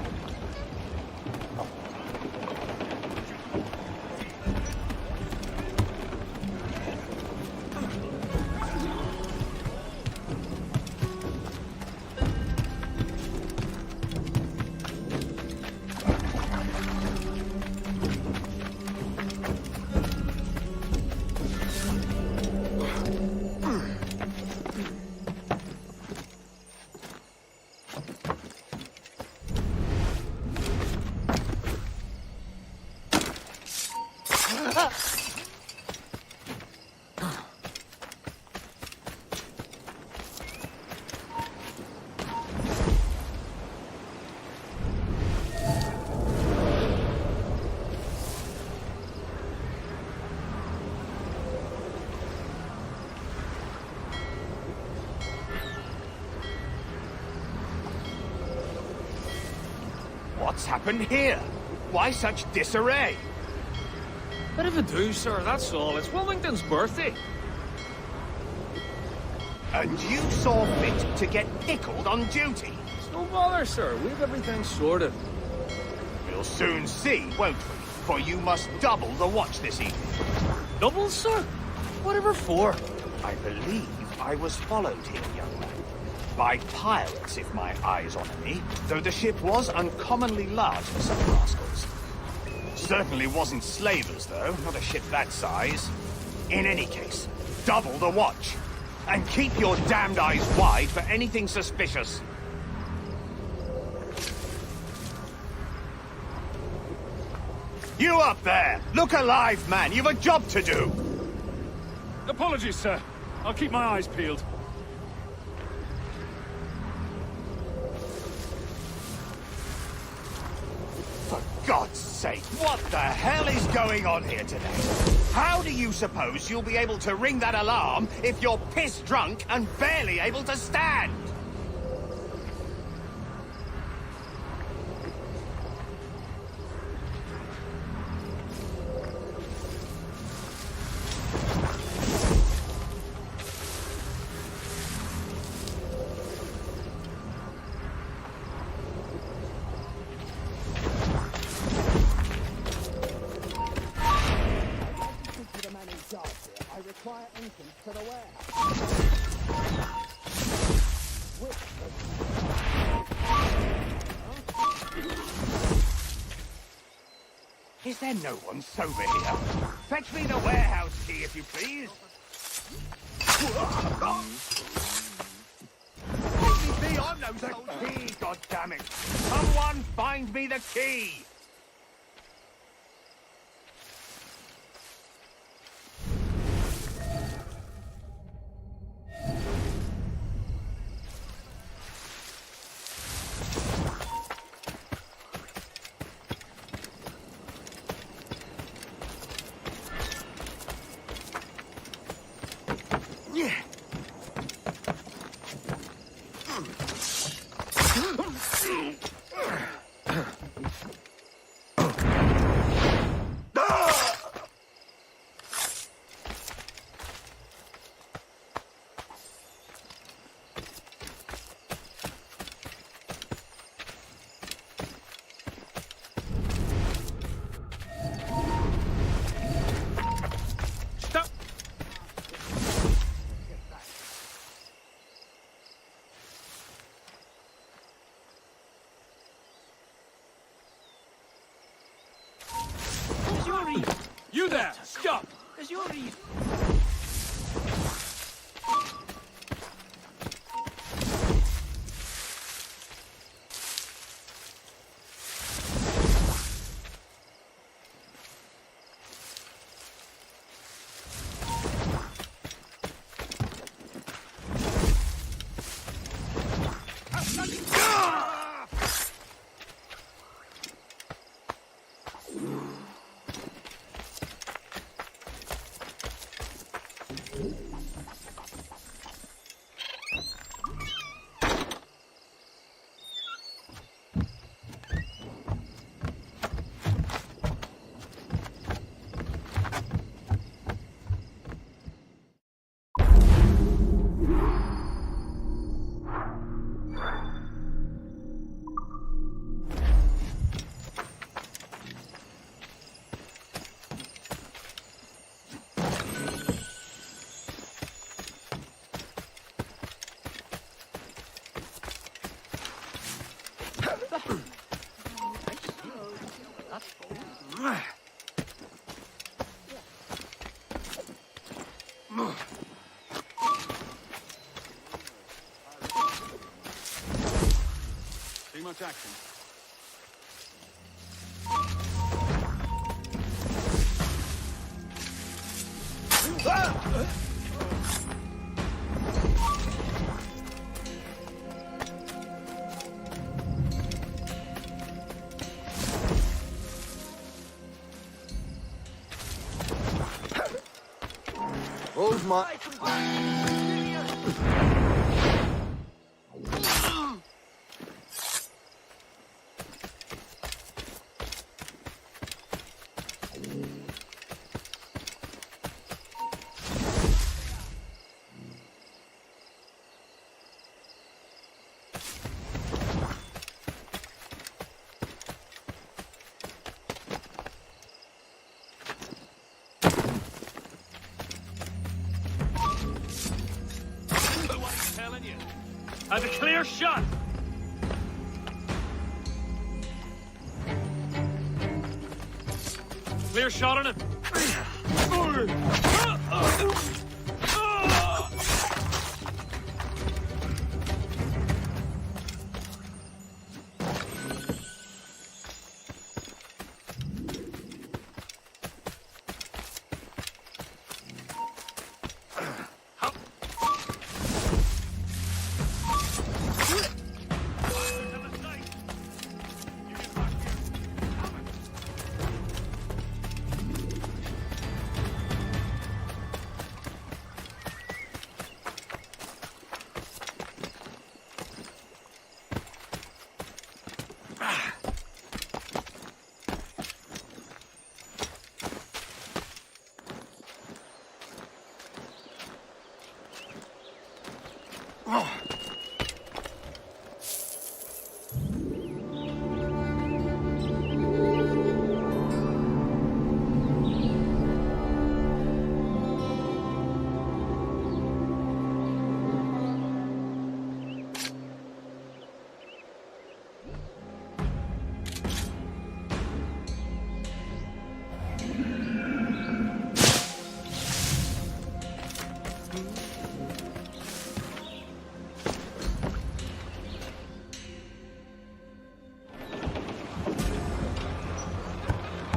[SPEAKER 12] What's happened here? Why such disarray?
[SPEAKER 2] Bit of a do, sir, that's all. It's Wilmington's birthday.
[SPEAKER 12] And you saw fit to get tickled on duty?
[SPEAKER 2] It's no bother, sir. We've everything sorted.
[SPEAKER 12] We'll soon see, won't we? For you must double the watch this evening.
[SPEAKER 2] Double, sir? Whatever for?
[SPEAKER 12] I believe I was followed here, young man. By pirates, if my eyes honour me, though the ship was uncommonly large for some rascals. Certainly wasn't slavers, though, not a ship that size. In any case, double the watch. And keep your damned eyes wide for anything suspicious. You up there! Look alive, man! You've a job to do!
[SPEAKER 21] Apologies, sir. I'll keep my eyes peeled.
[SPEAKER 12] For God's sake, what the hell is going on here today? How do you suppose you'll be able to ring that alarm if you're piss drunk and barely able to stand? Is there no one sober here? Fetch me the warehouse key, if you please. Let me be on those key, goddammit! Someone find me the key!
[SPEAKER 21] You there! Stop!
[SPEAKER 15] There's your reason.
[SPEAKER 21] Too much action.
[SPEAKER 17] Hold my...
[SPEAKER 21] Have a clear shot! Clear shot on him!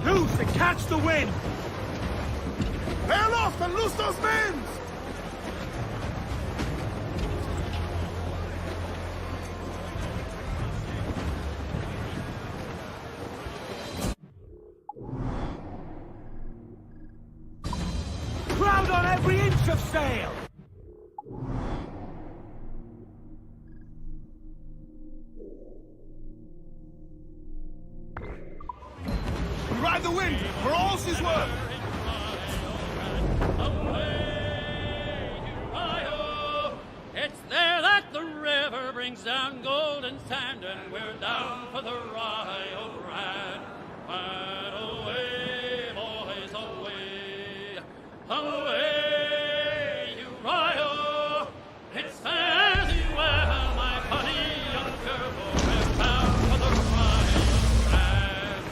[SPEAKER 12] Loose and catch the wind! Bail off and loose those men! Crowd on every inch of sail! Ride the wind for all she's worth!
[SPEAKER 13] It's there that the river brings down golden sand, and we're down for the Rio Grande. And away, boys, away, away, you Rio. It's fare thee well, my funny young girl, we're bound for the Rio Grande.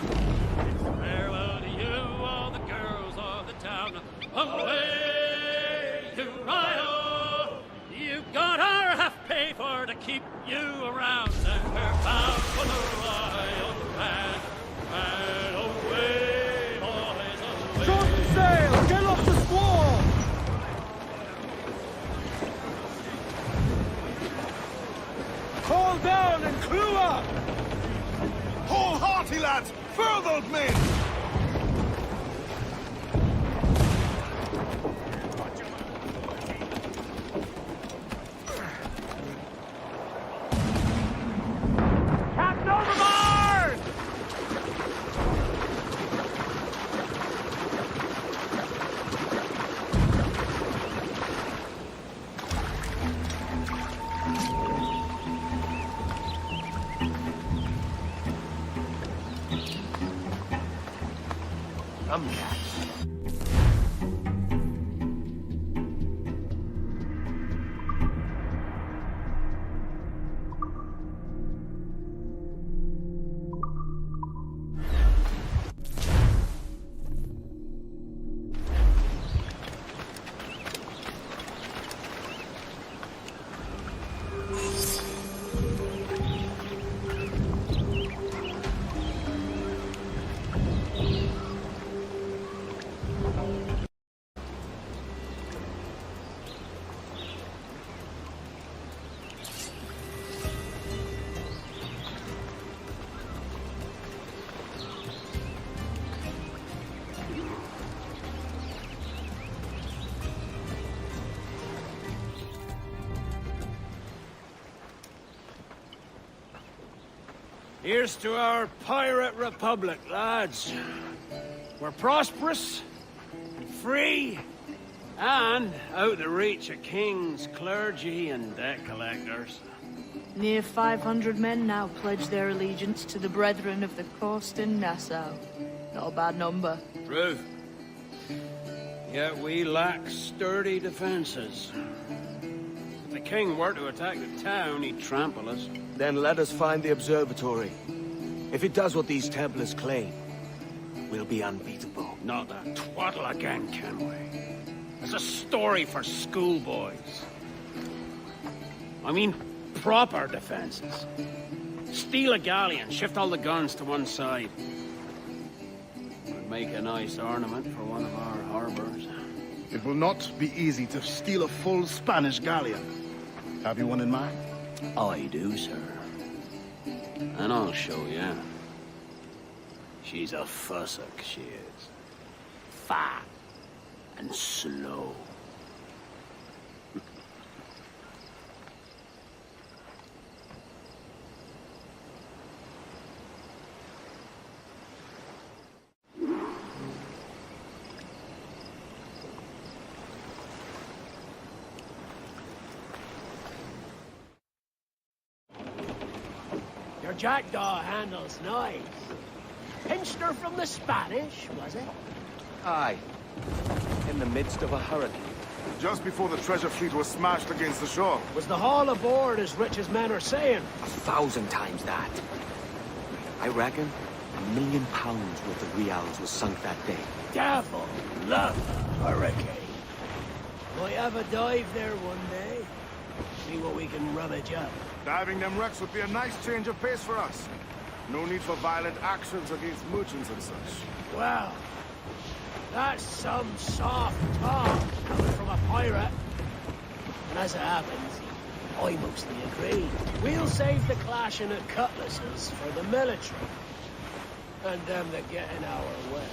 [SPEAKER 13] It's farewell to you, all the girls of the town. Away, you Rio. You got our half pay for to keep you around, and we're bound for the Rio Grande. And away, boys, away.
[SPEAKER 12] Short the sail! Get off the squall! Haul down and clew up! Haul hearty, lads! Furled men! Captain overboard!
[SPEAKER 8] Come, cats.
[SPEAKER 11] Here's to our pirate republic, lads. We're prosperous, and free, and out of reach of kings, clergy, and debt collectors.
[SPEAKER 23] Near 500 men now pledge their allegiance to the Brethren of the Coast in Nassau. Not a bad number.
[SPEAKER 11] True. Yet we lack sturdy defenses. If the
[SPEAKER 15] king were to attack the town, he'd trample us.
[SPEAKER 4] Then let us find the observatory. If it does what these Templars claim, we'll be unbeatable.
[SPEAKER 15] Not that twaddle again, Kenway. It's a story for schoolboys. I mean, proper defenses. Steal a galleon, shift all the guns to one side. Would make a nice ornament for one of our harbors.
[SPEAKER 17] It will not be easy to steal a full Spanish galleon. Have you one in mind?
[SPEAKER 15] I do, sir. And I'll show you. She's a fussock, she is. Fat and slow.
[SPEAKER 8] Your jackdaw handle's nice. Pinched her from the Spanish, was it?
[SPEAKER 4] Aye. In the midst of a hurricane.
[SPEAKER 17] Just before the treasure fleet was smashed against the shore.
[SPEAKER 8] Was the haul aboard as rich as men are saying?
[SPEAKER 4] 1,000 times that. I reckon £1 million worth of reals was sunk that day.
[SPEAKER 8] Devil love a hurricane. Might have a dive there one day. See what we can rummage up.
[SPEAKER 17] Diving them wrecks would be a nice change of pace for us. No need for violent actions against merchants and such.
[SPEAKER 8] Well, that's some soft talk coming from a pirate. And as it happens, I mostly agree. We'll save the clashing of cutlasses for the military. And them that get in our way.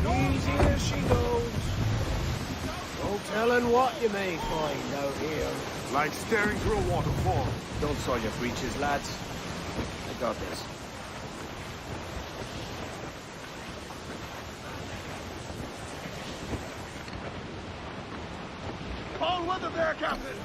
[SPEAKER 8] Easy as she goes. No telling what you may find out here.
[SPEAKER 17] Like staring through a waterfall.
[SPEAKER 4] Don't soil your breeches, lads. I got this.
[SPEAKER 17] All weather there, Captain!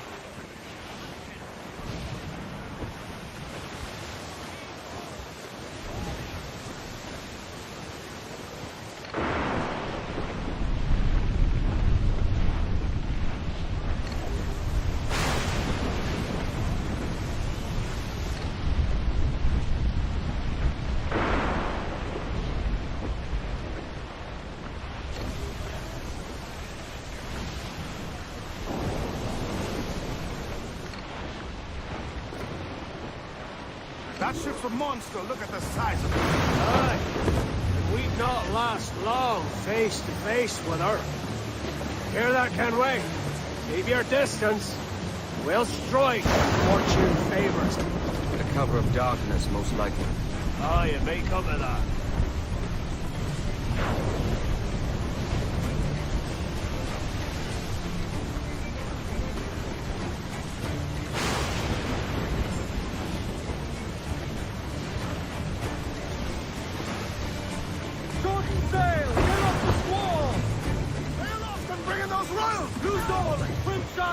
[SPEAKER 17] That ship's a monster. Look at the size of it.
[SPEAKER 8] Aye. And we'd not last long face to face with her. Hear that, Kenway? Keep your distance. We'll strike if fortune favors.
[SPEAKER 4] The cover of darkness, most likely.
[SPEAKER 8] Aye, it may come to that.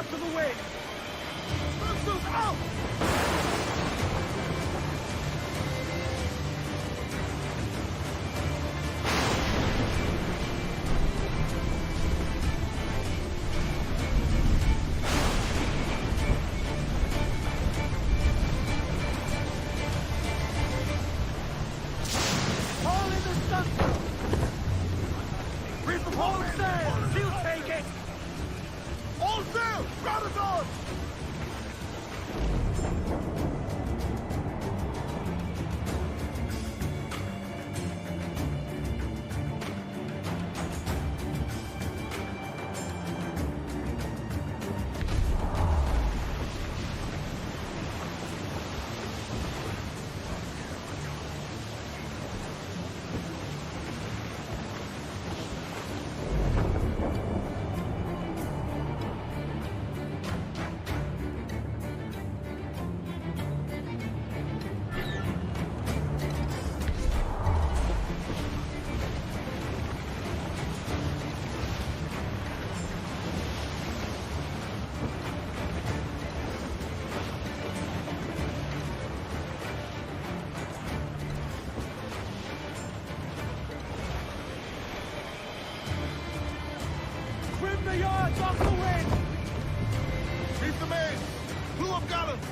[SPEAKER 12] To the wind! Missiles out! All in the center! Reef the whole sail! She'll take it! All sail! Ground is on! the yards off the wind!
[SPEAKER 17] Reef the main! Blew up gallants!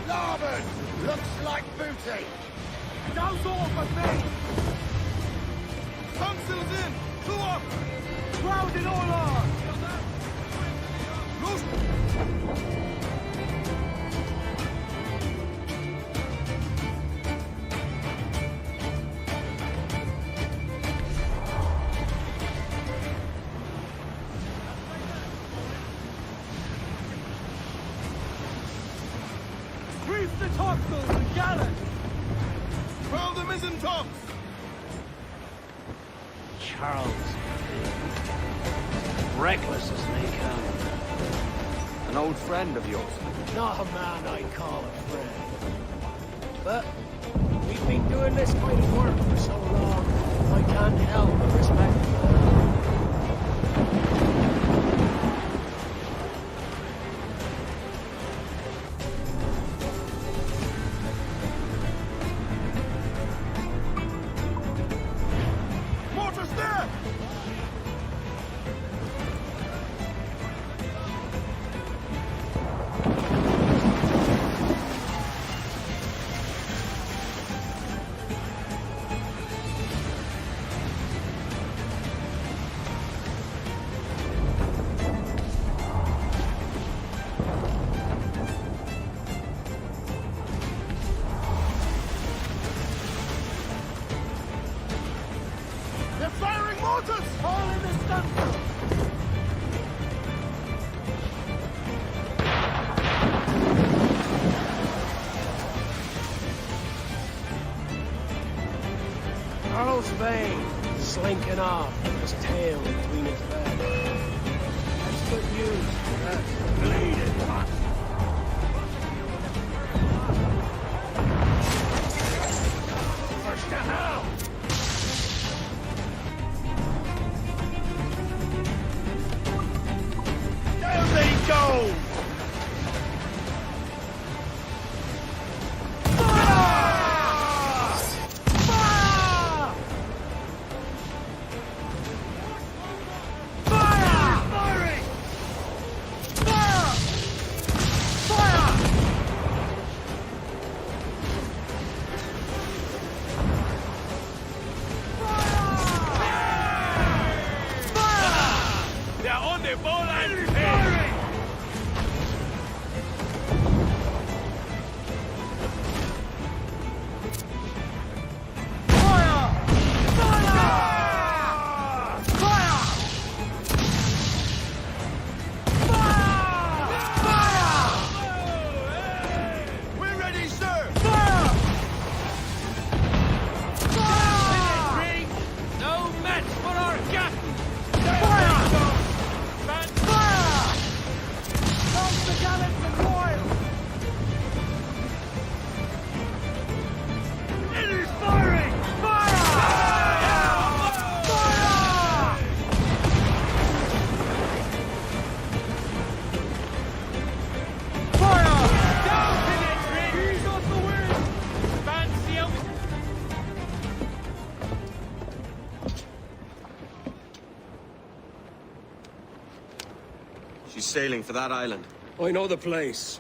[SPEAKER 12] Larboard! Looks like booty! Goes off of me!
[SPEAKER 17] Tungstill's in! Blew up!
[SPEAKER 12] Grounded all on! Reef the topsails and gallant!
[SPEAKER 17] Round the mizzen tops!
[SPEAKER 15] Charles. Reckless as they come.
[SPEAKER 4] An old friend of yours?
[SPEAKER 8] Not a man I'd call a friend. But we've been doing this kind of work for so long, I can't help but respect him.
[SPEAKER 17] Mortar's there! They're firing mortars!
[SPEAKER 12] All in the stunsail!
[SPEAKER 8] Earl's Vane, slinking off with his tail between his legs. That's good news for us. Bleeding hot. First to hell!
[SPEAKER 12] There they go! They're on the ball and firing! Fire! Fire! Fire! Fire! We're ready, sir! Fire! Fire!
[SPEAKER 9] No match for our captain!
[SPEAKER 12] Fire!
[SPEAKER 4] He's sailing for that island.
[SPEAKER 15] I know the place.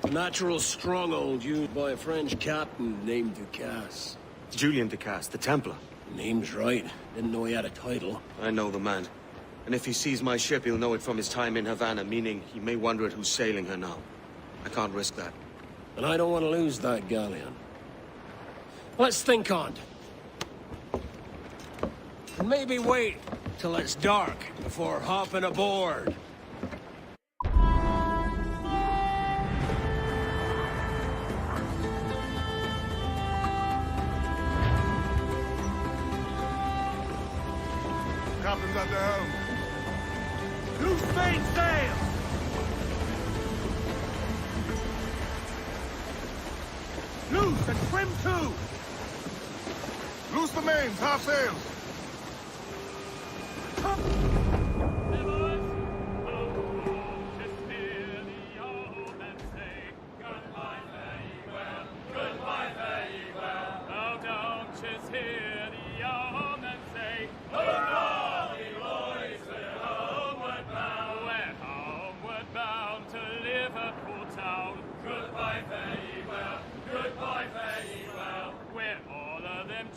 [SPEAKER 15] A natural stronghold used by a French captain named Ducasse.
[SPEAKER 4] Julian Ducasse, the Templar.
[SPEAKER 15] Name's right. Didn't know he had a title.
[SPEAKER 4] I know the man. And if he sees my ship, he'll know it from his time in Havana, meaning he may wonder at who's sailing her now. I can't risk that.
[SPEAKER 15] And I don't want to lose that galleon. Let's think on it. And maybe wait till it's dark before hopping aboard.
[SPEAKER 17] Captain's at the helm.
[SPEAKER 12] Loose main sail! Loose and trim too!
[SPEAKER 17] Loose the mains, half sails.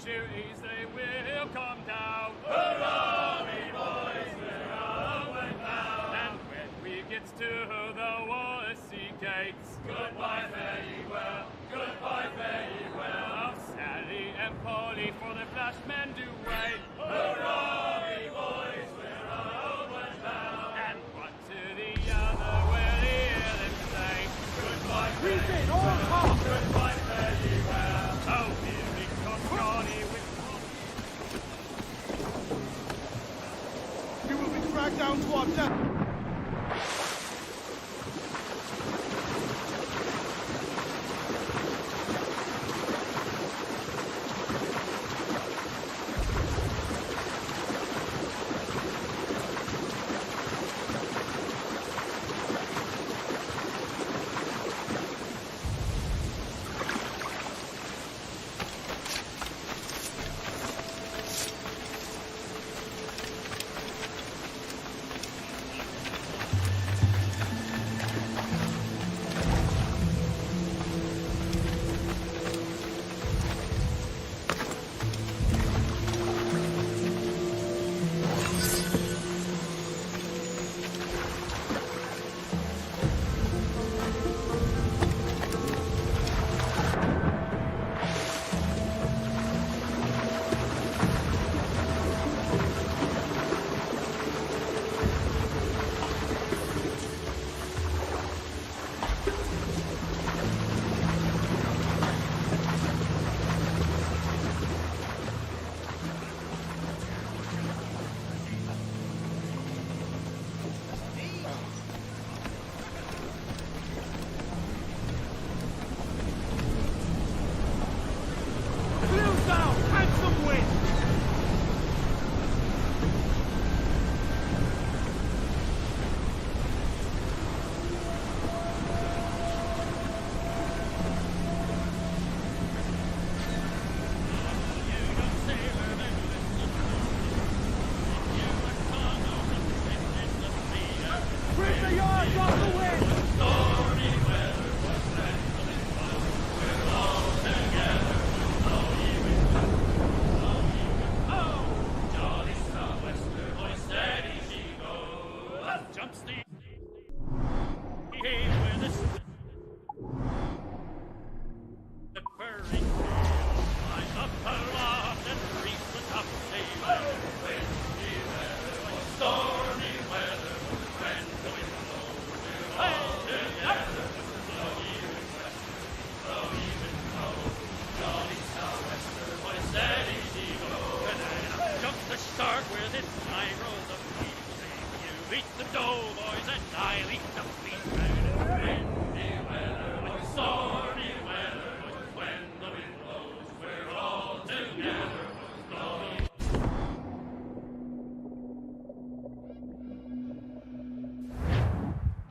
[SPEAKER 13] Duties, they will come down. Hurrah, we boys, we're homeward bound. And when we get to the Wallasey gates, goodbye, fare ye well, goodbye, fare ye well. Sally and Polly for the flashmen do wait. Hurrah, we boys, we're homeward bound. And one to the other we'll hear them say, goodbye, fare ye well, goodbye, fare ye well. Oh, here we come, Johnny.
[SPEAKER 17] Dragged down to our deck.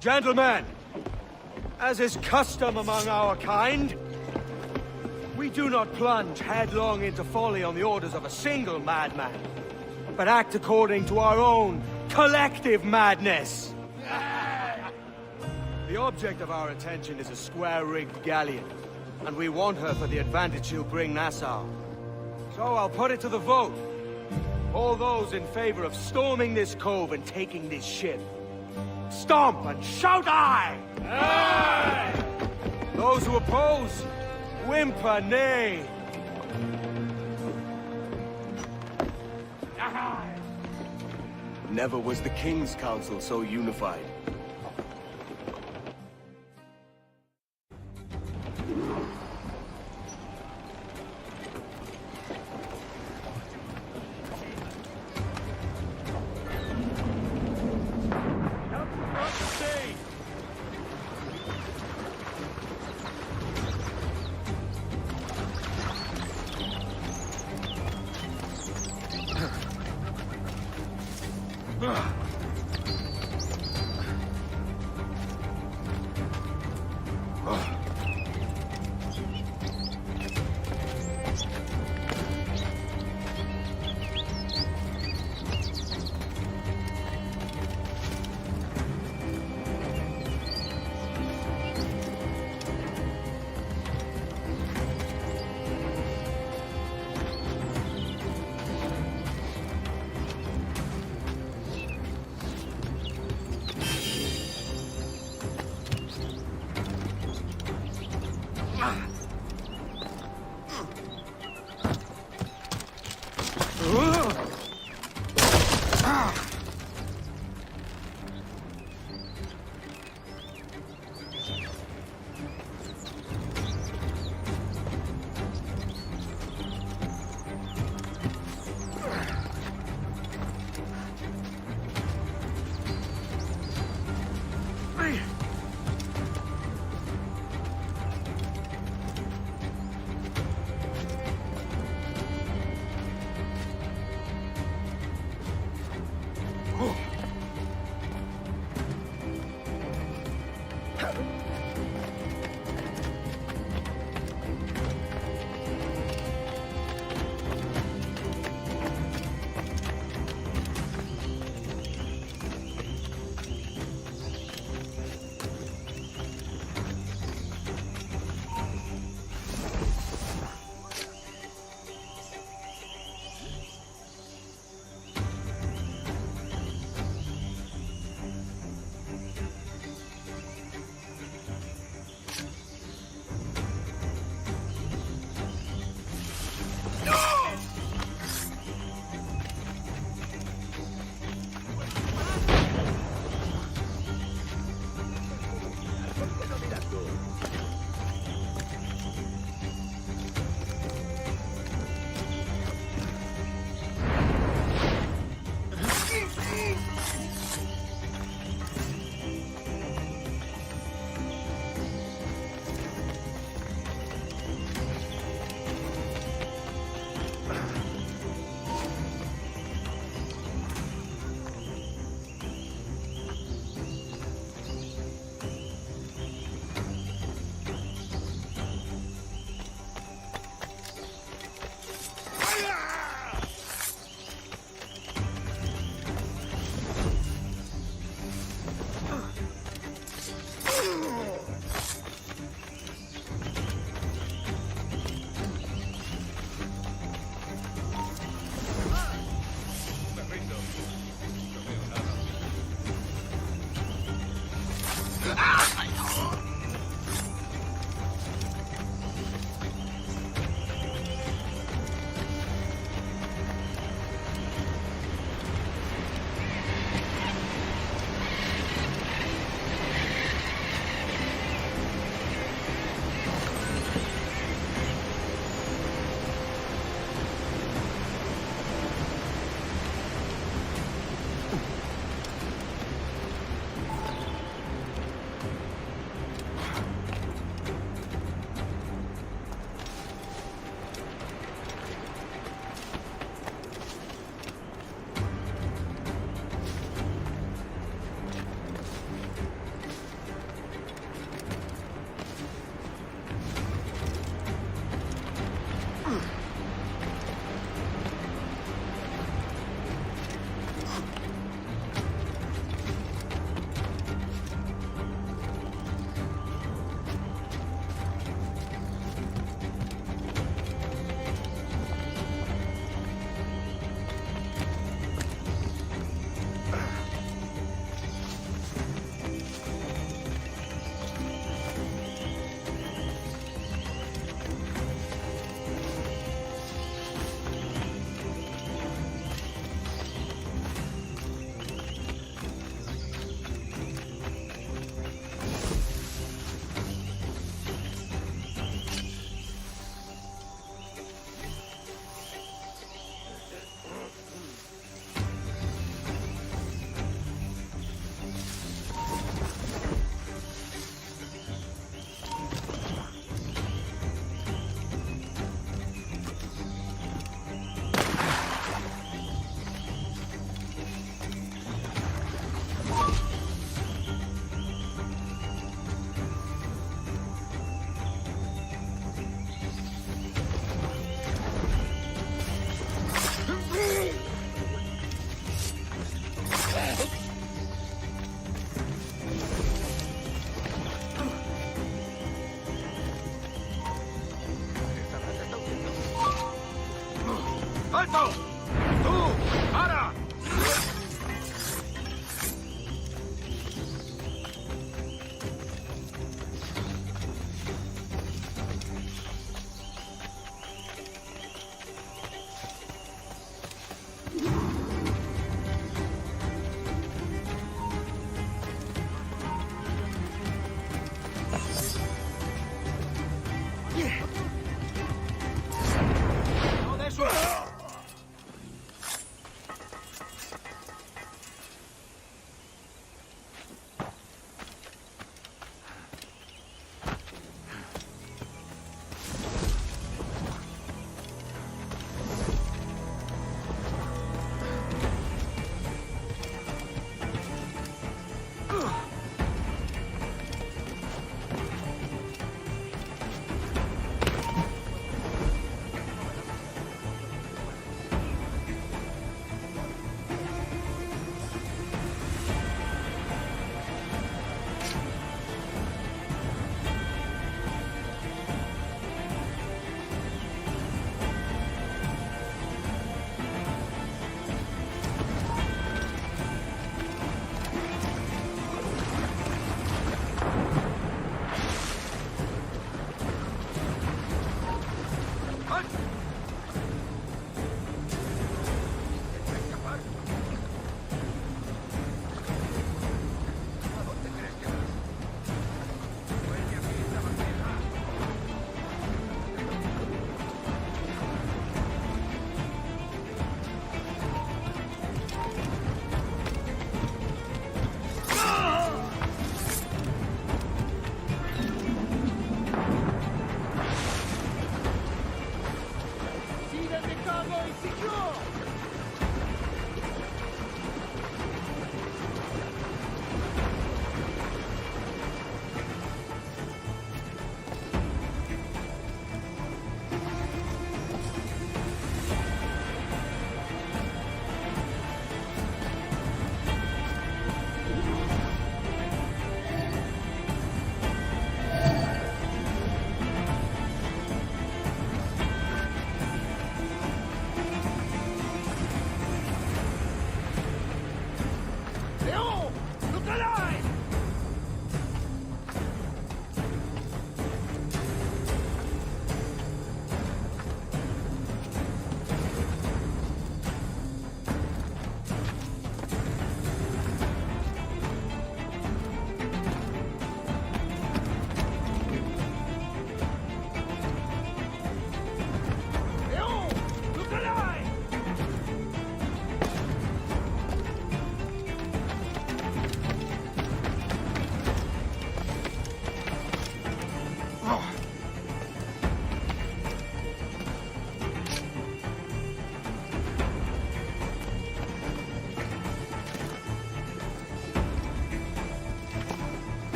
[SPEAKER 4] Gentlemen, as is custom among our kind, we do not plunge headlong into folly on the orders of a single madman, but act according to our own collective madness. The object of our attention is a square-rigged galleon, and we want her for the advantage she'll bring Nassau. So I'll put it to the vote. All those in favor of storming this cove and taking this ship, stomp and shout aye! Aye! Those who oppose, whimper nay! Never was the King's Council so unified.
[SPEAKER 12] ¡Alto! ¡Tú! ¡Para! ¡No de eso!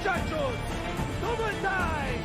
[SPEAKER 12] muchachos! ¡Todo estáis!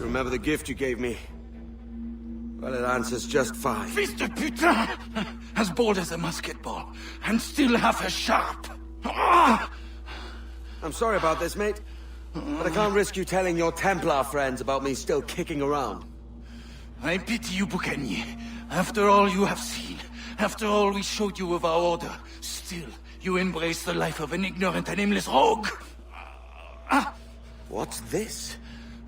[SPEAKER 4] Remember the gift you gave me? Well, it answers just fine.
[SPEAKER 7] Fils de putain! As bold as a musket ball, and still half as sharp.
[SPEAKER 4] I'm sorry about this, mate. But I can't risk you telling your Templar friends about me still kicking around.
[SPEAKER 7] I pity you, Boucanier. After all you have seen, after all we showed you of our order, still you embrace the life of an ignorant and aimless rogue.
[SPEAKER 4] What's this?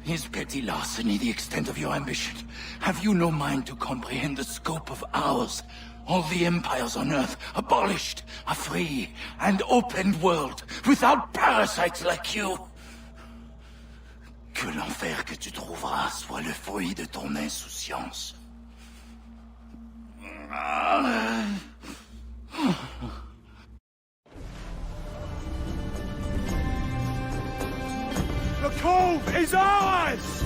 [SPEAKER 7] Is petty larceny the extent of your ambition? Have you no mind to comprehend the scope of ours? All the empires on Earth abolished, a free and open world, without parasites like you. Que l'enfer que tu trouveras soit le fruit de ton insouciance.
[SPEAKER 12] move is ours!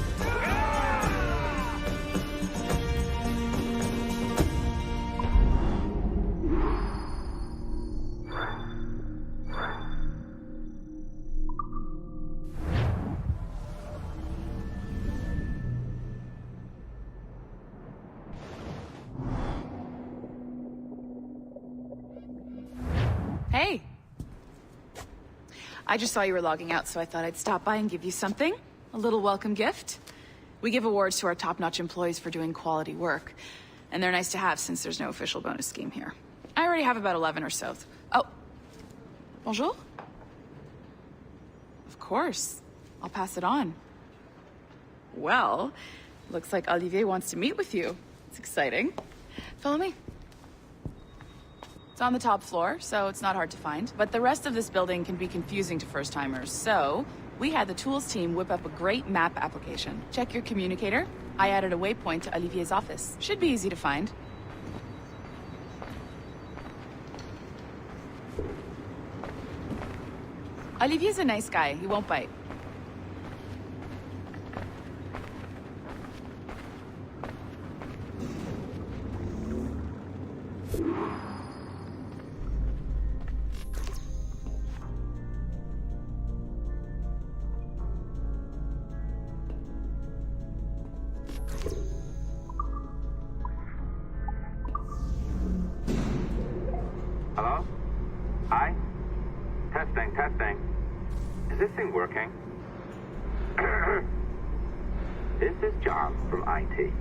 [SPEAKER 18] Hey. I just saw you were logging out, so I thought I'd stop by and give you something. A little welcome gift. We give awards to our top-notch employees for doing quality work. And they're nice to have since there's no official bonus scheme here. I already have about 11 or so. Oh. Bonjour? Of course. I'll pass it on. Well, looks like Olivier wants to meet with you. It's exciting. Follow me. It's on the top floor, so it's not hard to find. But the rest of this building can be confusing to first-timers, so we had the tools team whip up a great map application. Check your communicator. I added a waypoint to Olivier's office. Should be easy to find. Olivier's a nice guy. He won't bite.
[SPEAKER 19] Hello? Hi? Testing, testing. Is this thing working? This is John from IT.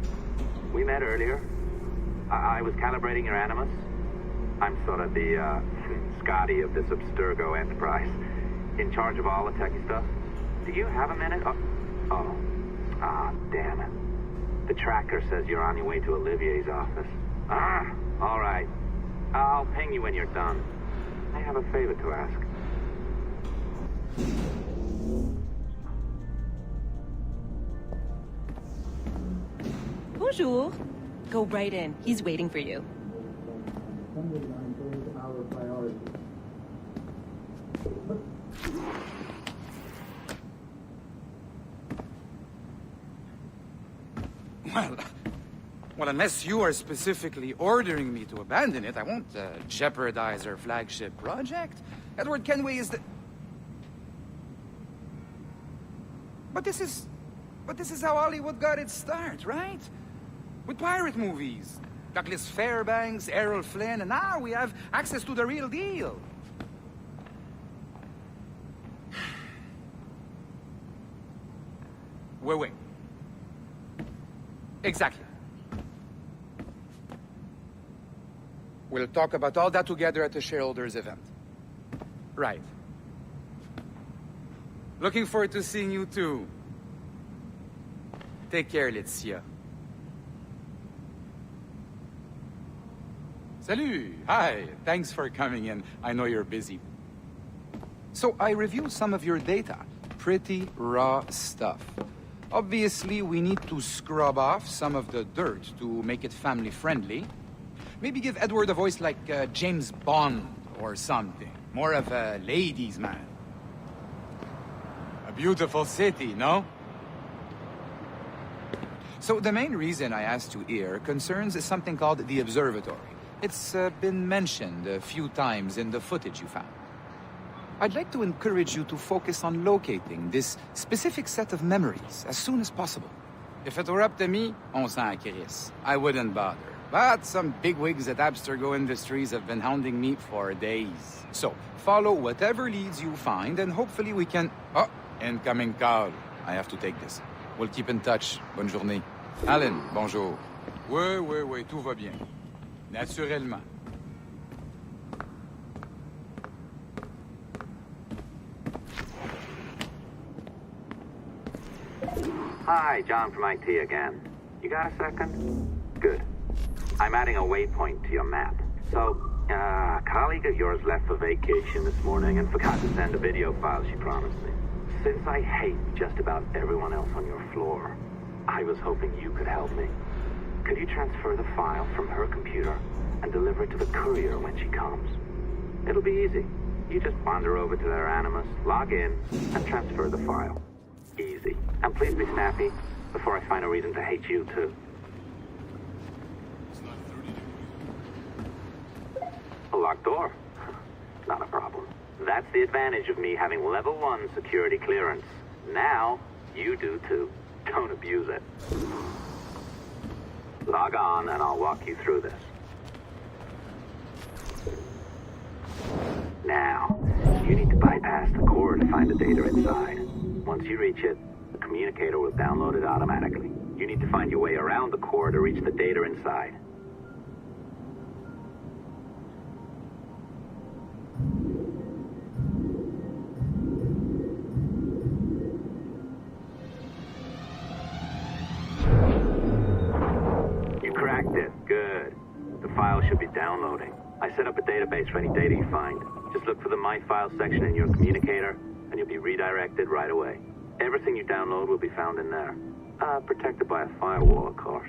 [SPEAKER 19] We met earlier. I was calibrating your Animus. I'm sort of the, Scotty of this Abstergo enterprise. In charge of all the techie stuff. Do you have a minute? Damn it. The tracker says you're on your way to Olivier's office. All right. I'll ping you when you're done. I have a favor to ask.
[SPEAKER 22] Bonjour. Go right in. He's waiting for you.
[SPEAKER 1] Well, unless you are specifically ordering me to abandon it, I won't jeopardize our flagship project. Edward Kenway is the... But this is how Hollywood got its start, right? With pirate movies. Douglas Fairbanks, Errol Flynn, and now we have access to the real deal. Wait. Exactly. We'll talk about all that together at the shareholders event. Right. Looking forward to seeing you too. Take care, Laetitia. Salut! Hi, thanks for coming in. I know you're busy. So I reviewed some of your data. Pretty raw stuff. Obviously, we need to scrub off some of the dirt to make it family-friendly. Maybe give Edward a voice like James Bond or something. More of a ladies' man. A beautiful city, no? So the main reason I asked you here concerns something called the Observatory. It's been mentioned a few times in the footage you found. I'd like to encourage you to focus on locating this specific set of memories as soon as possible. If it were up to me, on s'en crisse. I wouldn't bother. But some bigwigs at Abstergo Industries have been hounding me for days. So, follow whatever leads you find, and hopefully we can... Oh, incoming call. I have to take this. We'll keep in touch. Bonne journée. Alan, bonjour. Oui, tout va bien. Naturellement.
[SPEAKER 19] Hi, John from IT again. You got a second? Good. I'm adding a waypoint to your map. So, a colleague of yours left for vacation this morning and forgot to send a video file she promised me. Since I hate just about everyone else on your floor, I was hoping you could help me. Could you transfer the file from her computer and deliver it to the courier when she comes? It'll be easy. You just wander over to their Animus, log in, and transfer the file. Easy. And please be snappy before I find a reason to hate you, too. A locked door? Not a problem. That's the advantage of me having level 1 security clearance. Now, you do too. Don't abuse it. Log on and I'll walk you through this. Now, you need to bypass the core to find the data inside. Once you reach it, the communicator will download it automatically. You need to find your way around the core to reach the data inside. You cracked it. Good. The file should be downloading. I set up a database for any data you find. Just look for the My Files section in your communicator, and you'll be redirected right away. Everything you download will be found in there. Protected by a firewall, of course.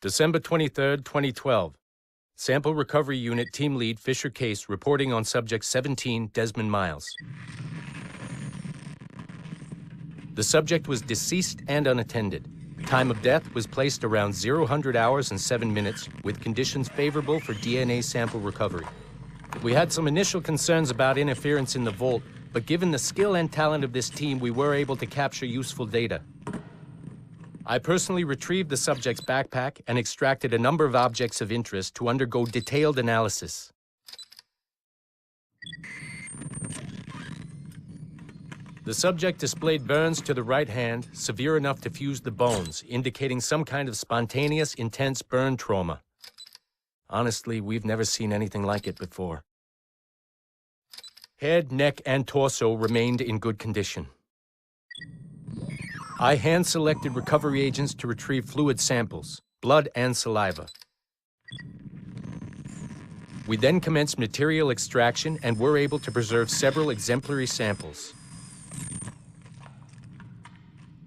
[SPEAKER 3] December 23rd, 2012. Sample Recovery Unit Team Lead Fisher Case reporting on Subject 17, Desmond Miles. The subject was deceased and unattended. Time of death was placed around 00 hours and 7 minutes, with conditions favorable for DNA sample recovery. We had some initial concerns about interference in the vault, but given the skill and talent of this team, we were able to capture useful data. I personally retrieved the subject's backpack and extracted a number of objects of interest to undergo detailed analysis. The subject displayed burns to the right hand, severe enough to fuse the bones, indicating some kind of spontaneous, intense burn trauma. Honestly, we've never seen anything like it before. Head, neck, and torso remained in good condition. I hand-selected recovery agents to retrieve fluid samples, blood and saliva. We then commenced material extraction and were able to preserve several exemplary samples.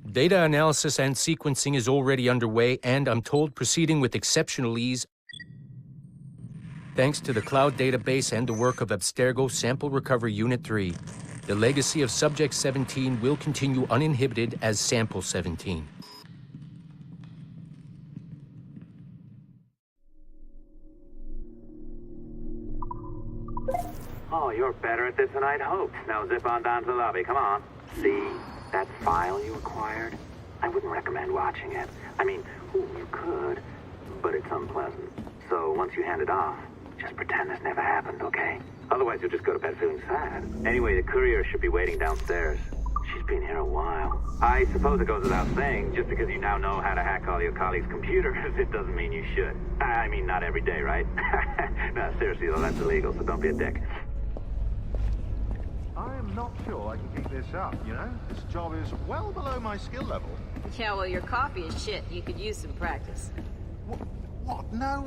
[SPEAKER 3] Data analysis and sequencing is already underway, and I'm told proceeding with exceptional ease. Thanks to the cloud database and the work of Abstergo Sample Recovery Unit 3, the legacy of Subject 17 will continue uninhibited as Sample 17.
[SPEAKER 19] Oh, you're better at this than I'd hoped. Now zip on down to the lobby, come on. See that file you acquired? I wouldn't recommend watching it. I mean, you could, but it's unpleasant. So once you hand it off, just pretend this never happened, okay? Otherwise you'll just go to bed feeling sad. Anyway, the courier should be waiting downstairs. She's been here a while. I suppose it goes without saying, just because you now know how to hack all your colleagues' computers, it doesn't mean you should. I mean, not every day, right? No, seriously though, that's illegal, so don't be a dick.
[SPEAKER 5] I am not sure I can keep this up, you know? This job is well below my skill level.
[SPEAKER 6] Yeah, well, your coffee is shit. You could use some practice.
[SPEAKER 5] What? No.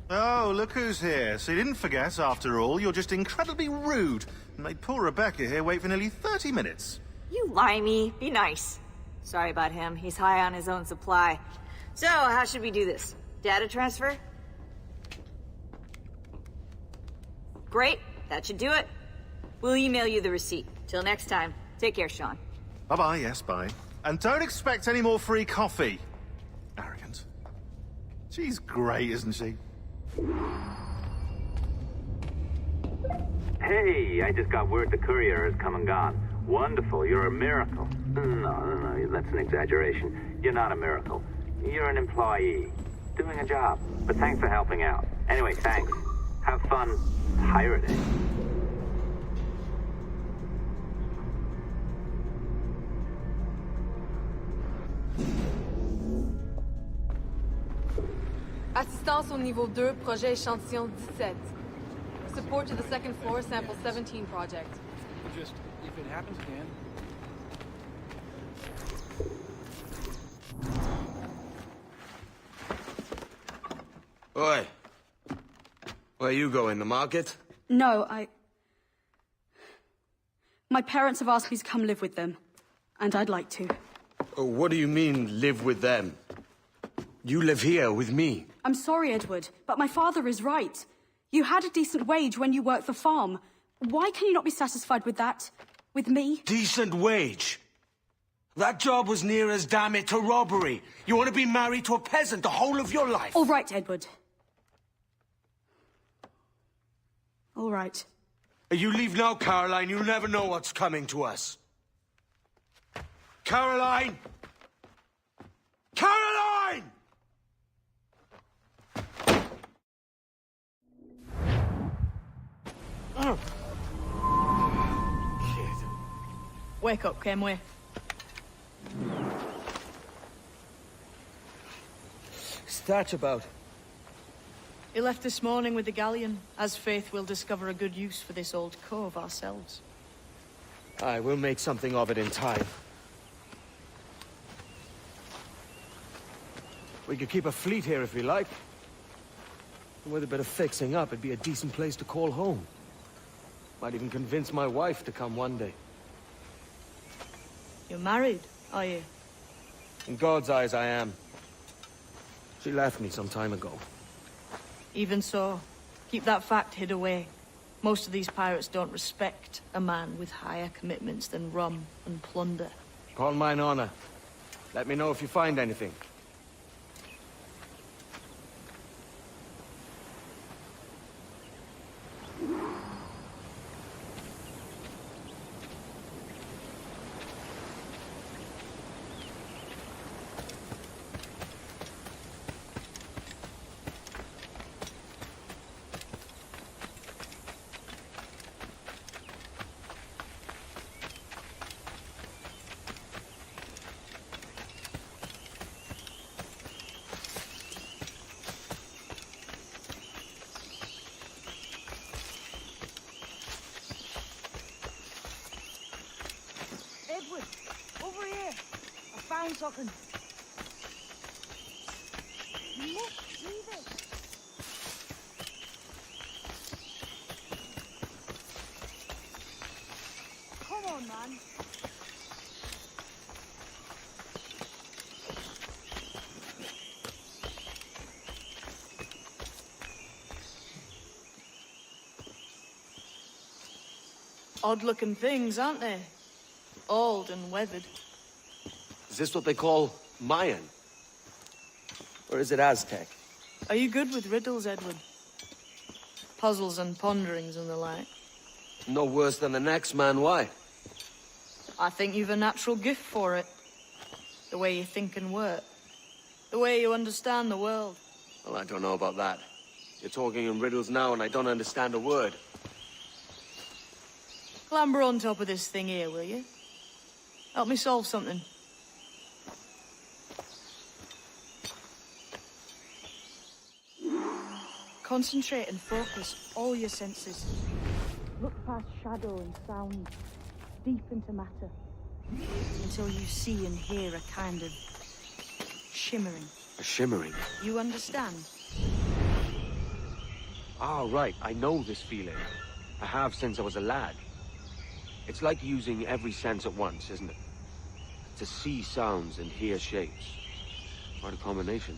[SPEAKER 5] Oh, look who's here. So you didn't forget, after all. You're just incredibly rude. And made poor Rebecca here wait for nearly 30 minutes.
[SPEAKER 6] You limey. Be nice. Sorry about him. He's high on his own supply. So, how should we do this? Data transfer? Great. That should do it. We'll email you the receipt. Till next time. Take care, Sean.
[SPEAKER 5] Bye-bye, yes, bye. And don't expect any more free coffee. Arrogant. She's great, isn't she?
[SPEAKER 19] Hey, I just got word the courier has come and gone. Wonderful, you're a miracle. No, that's an exaggeration. You're not a miracle. You're an employee, doing a job. But thanks for helping out. Anyway, thanks. Have fun pirating.
[SPEAKER 10] Assistance au niveau 2, projet échantillon 17. Support to the second floor, sample 17 project.
[SPEAKER 11] Just, if it happens again.
[SPEAKER 4] Oi. Where you going, the market?
[SPEAKER 24] No, my parents have asked me to come live with them. And I'd like to.
[SPEAKER 4] Oh, what do you mean, live with them? You live here with me.
[SPEAKER 24] I'm sorry, Edward, but my father is right. You had a decent wage when you worked the farm. Why can you not be satisfied with that? With me?
[SPEAKER 12] Decent wage? That job was near as damn it to robbery. You want to be married to a peasant the whole of your life?
[SPEAKER 24] All right, Edward. All right.
[SPEAKER 12] You leave now, Caroline. You'll never know what's coming to us. Caroline! Caroline!
[SPEAKER 23] Wake up, Kenway.
[SPEAKER 4] What's that about?
[SPEAKER 23] He left this morning with the galleon, as faith we'll discover a good use for this old cove ourselves.
[SPEAKER 4] Aye, we'll make something of it in time. We could keep a fleet here if we like. And with a bit of fixing up, it'd be a decent place to call home. Might even convince my wife to come one day.
[SPEAKER 23] You're married, are you?
[SPEAKER 4] In God's eyes, I am. She left me some time ago.
[SPEAKER 23] Even so, keep that fact hid away. Most of these pirates don't respect a man with higher commitments than rum and plunder.
[SPEAKER 4] Call mine honor. Let me know if you find anything.
[SPEAKER 23] Edward, over here. I found something. You must see this. Come on, man. Odd-looking things, aren't they? Old and weathered.
[SPEAKER 4] Is this what they call Mayan? Or is it Aztec?
[SPEAKER 23] Are you good with riddles, Edward? Puzzles and ponderings and the like?
[SPEAKER 4] No worse than the next man, why?
[SPEAKER 23] I think you've a natural gift for it. The way you think and work. The way you understand the world.
[SPEAKER 4] Well, I don't know about that. You're talking in riddles now and I don't understand a word.
[SPEAKER 23] Clamber on top of this thing here, will you? Help me solve something. Concentrate and focus all your senses. Look past shadow and sound, deep into matter, until you see and hear a kind of shimmering.
[SPEAKER 4] A shimmering?
[SPEAKER 23] You understand?
[SPEAKER 4] Ah, right. I know this feeling. I have since I was a lad. It's like using every sense at once, isn't it? To see sounds and hear shapes. Quite a combination.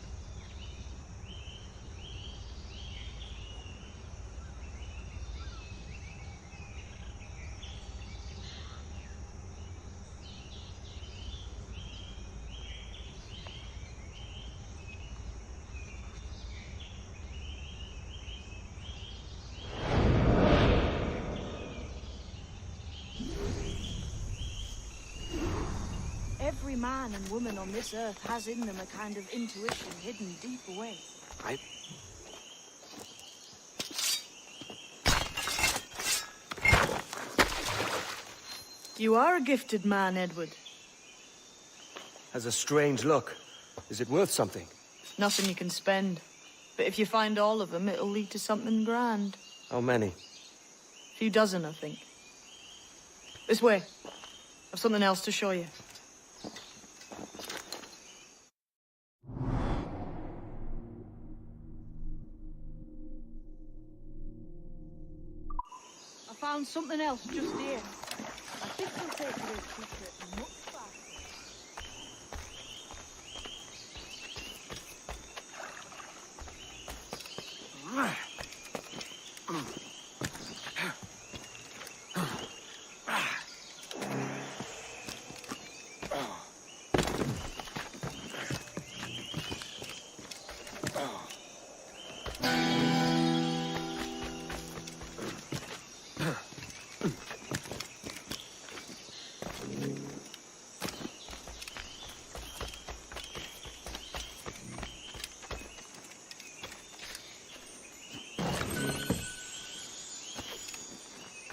[SPEAKER 23] Every man and woman on this earth has in them a kind of intuition hidden deep away. You are a gifted man, Edward.
[SPEAKER 4] Has a strange look. Is it worth something?
[SPEAKER 23] Nothing you can spend. But if you find all of them, it'll lead to something grand.
[SPEAKER 4] How many?
[SPEAKER 23] A few dozen, I think. This way. I've something else to show you. I found something else just here. I think we'll take this secret much faster.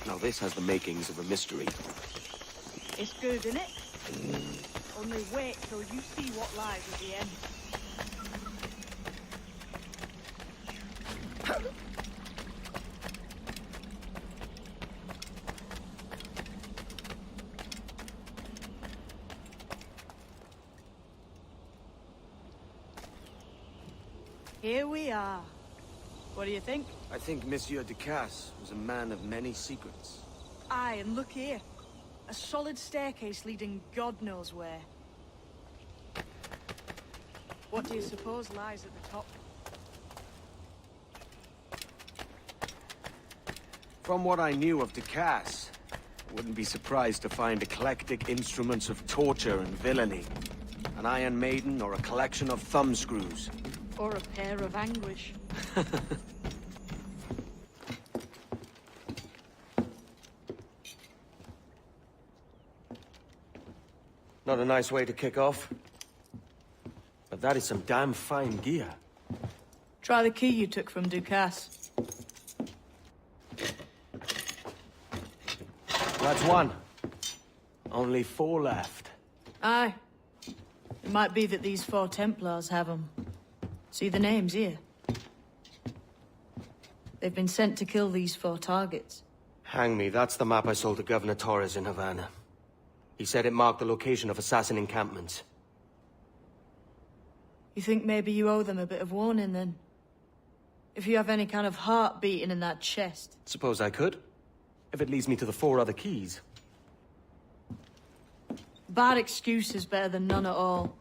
[SPEAKER 4] Now this has the makings of a mystery.
[SPEAKER 23] It's good, isn't it? Only wait till you see what lies at the end. Here we are. What do you think?
[SPEAKER 4] I think Monsieur Ducasse was a man of many secrets.
[SPEAKER 23] Aye, and look here. A solid staircase leading God knows where. What do you suppose lies at the top?
[SPEAKER 4] From what I knew of Ducasse, I wouldn't be surprised to find eclectic instruments of torture and villainy. An Iron Maiden or a collection of thumbscrews.
[SPEAKER 23] Or a pair of anguish.
[SPEAKER 4] Not a nice way to kick off. But that is some damn fine gear.
[SPEAKER 23] Try the key you took from Ducasse.
[SPEAKER 4] That's one. Only 4 left.
[SPEAKER 23] Aye. It might be that these 4 Templars have them. See the names here? They've been sent to kill these 4 targets.
[SPEAKER 4] Hang me, that's the map I sold to Governor Torres in Havana. He said it marked the location of assassin encampments.
[SPEAKER 23] You think maybe you owe them a bit of warning, then? If you have any kind of heart beating in that chest.
[SPEAKER 4] Suppose I could. If it leads me to the 4 other keys.
[SPEAKER 23] Bad excuse is better than none at all.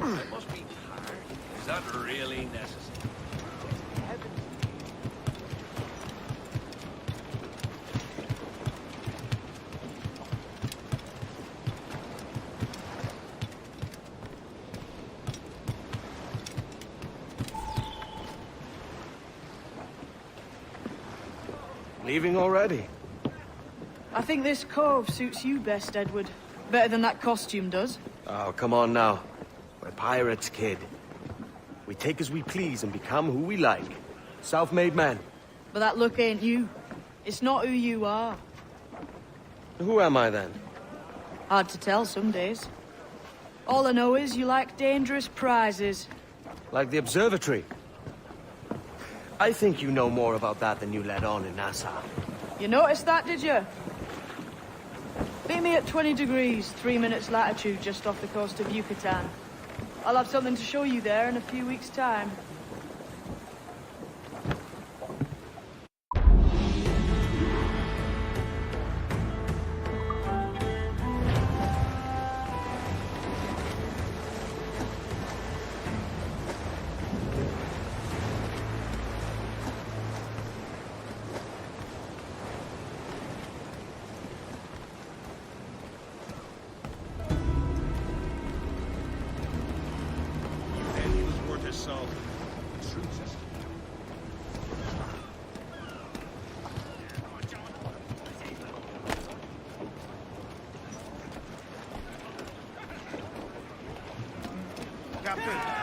[SPEAKER 12] It must be hard. Is that really necessary?
[SPEAKER 4] Leaving already?
[SPEAKER 23] I think this cove suits you best, Edward. Better than that costume does.
[SPEAKER 4] Oh, come on now. We're pirates, kid. We take as we please and become who we like. Self-made men.
[SPEAKER 23] But that look ain't you. It's not who you are.
[SPEAKER 4] Who am I then?
[SPEAKER 23] Hard to tell some days. All I know is you like dangerous prizes.
[SPEAKER 4] Like the observatory. I think you know more about that than you let on in Nassau.
[SPEAKER 23] You noticed that, did you? Meet me at 20 degrees, 3 minutes latitude just off the coast of Yucatan. I'll have something to show you there in a few weeks' time.
[SPEAKER 17] Captain!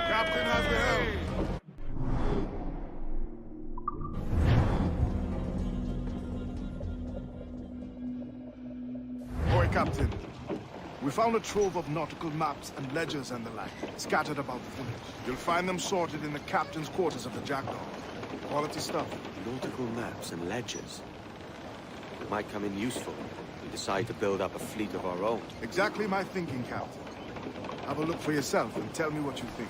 [SPEAKER 17] Captain has the helm. Boy, Captain. We found a trove of nautical maps and ledgers and the like, scattered about the village. You'll find them sorted in the captain's quarters of the Jackdaw. Quality stuff.
[SPEAKER 4] Nautical maps and ledgers. It might come in useful if we decide to build up a fleet of our own.
[SPEAKER 17] Exactly my thinking, Captain. Have a look for yourself and tell me what you think.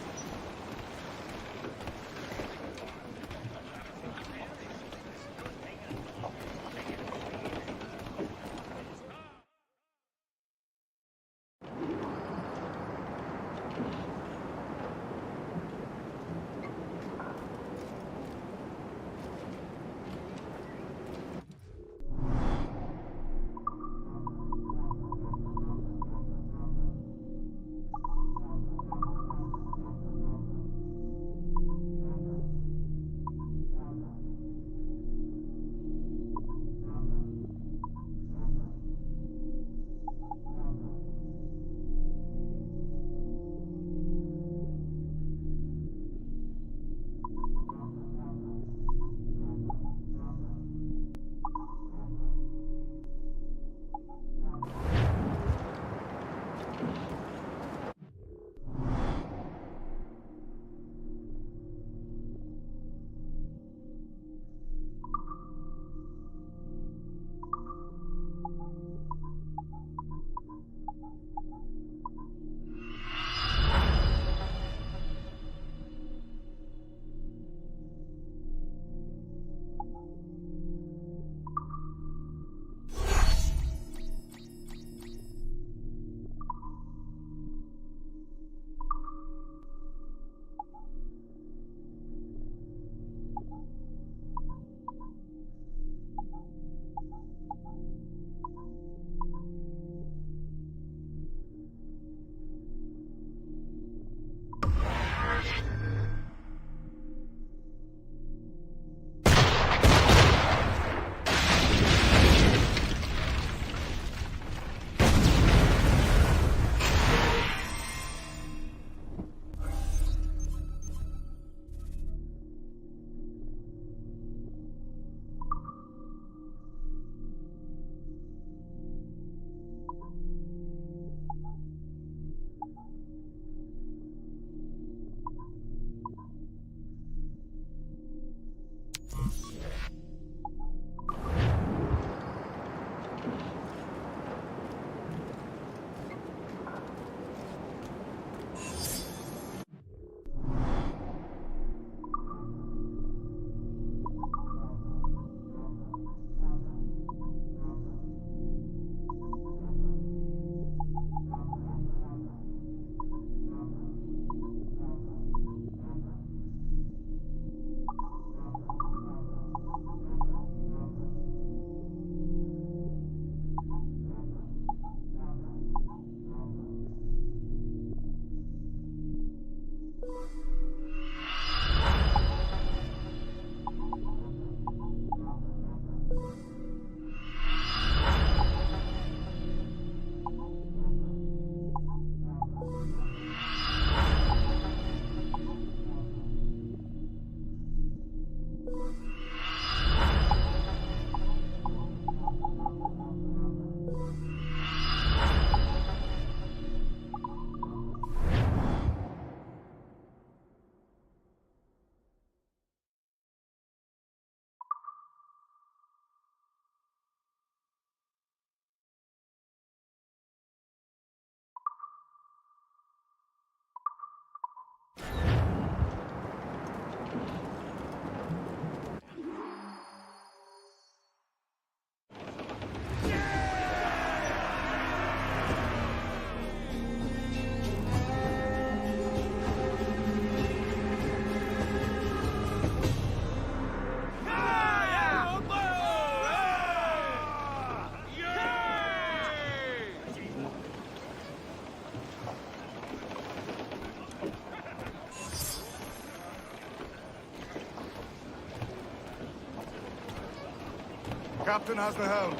[SPEAKER 17] Captain has the helm.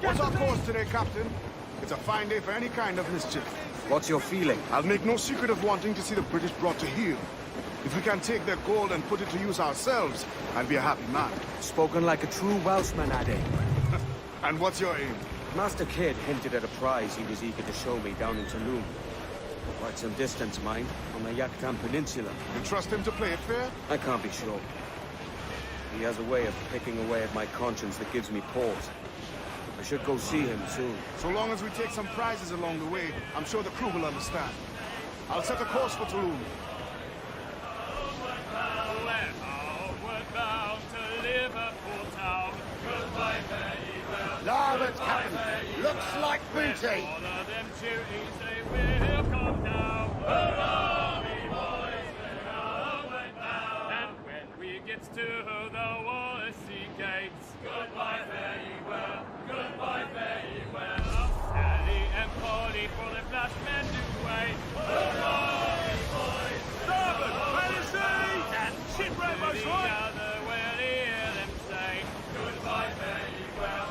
[SPEAKER 17] What's our course today, Captain? It's a fine day for any kind of mischief.
[SPEAKER 4] What's your feeling?
[SPEAKER 17] I'll make no secret of wanting to see the British brought to heel. If we can take their gold and put it to use ourselves, I'll be a happy man.
[SPEAKER 4] Spoken like a true Welshman, Ade.
[SPEAKER 17] And what's your aim?
[SPEAKER 4] Master Kidd hinted at a prize he was eager to show me down in Tulum. Quite some distance, mind, on the Yucatan Peninsula.
[SPEAKER 17] You trust him to play it fair?
[SPEAKER 4] I can't be sure. He has a way of picking away at my conscience that gives me pause. I should go see him soon.
[SPEAKER 17] So long as we take some prizes along the way, I'm sure the crew will understand. I'll set a course for Tulum.
[SPEAKER 12] Larboard, Captain. Looks like booty.
[SPEAKER 13] All of them duties, they will come down. Hurrah, me boys, we're homeward bound. And when we get to the Wallasey gates, goodbye, fare ye well, goodbye, fare ye well. Sally and Polly for the flash men do wait. Hurrah, me boys,
[SPEAKER 12] Starboard, ready sea!
[SPEAKER 13] and
[SPEAKER 12] Shipwreck, my
[SPEAKER 13] the
[SPEAKER 12] son!
[SPEAKER 13] other will hear them say, goodbye, fare ye well.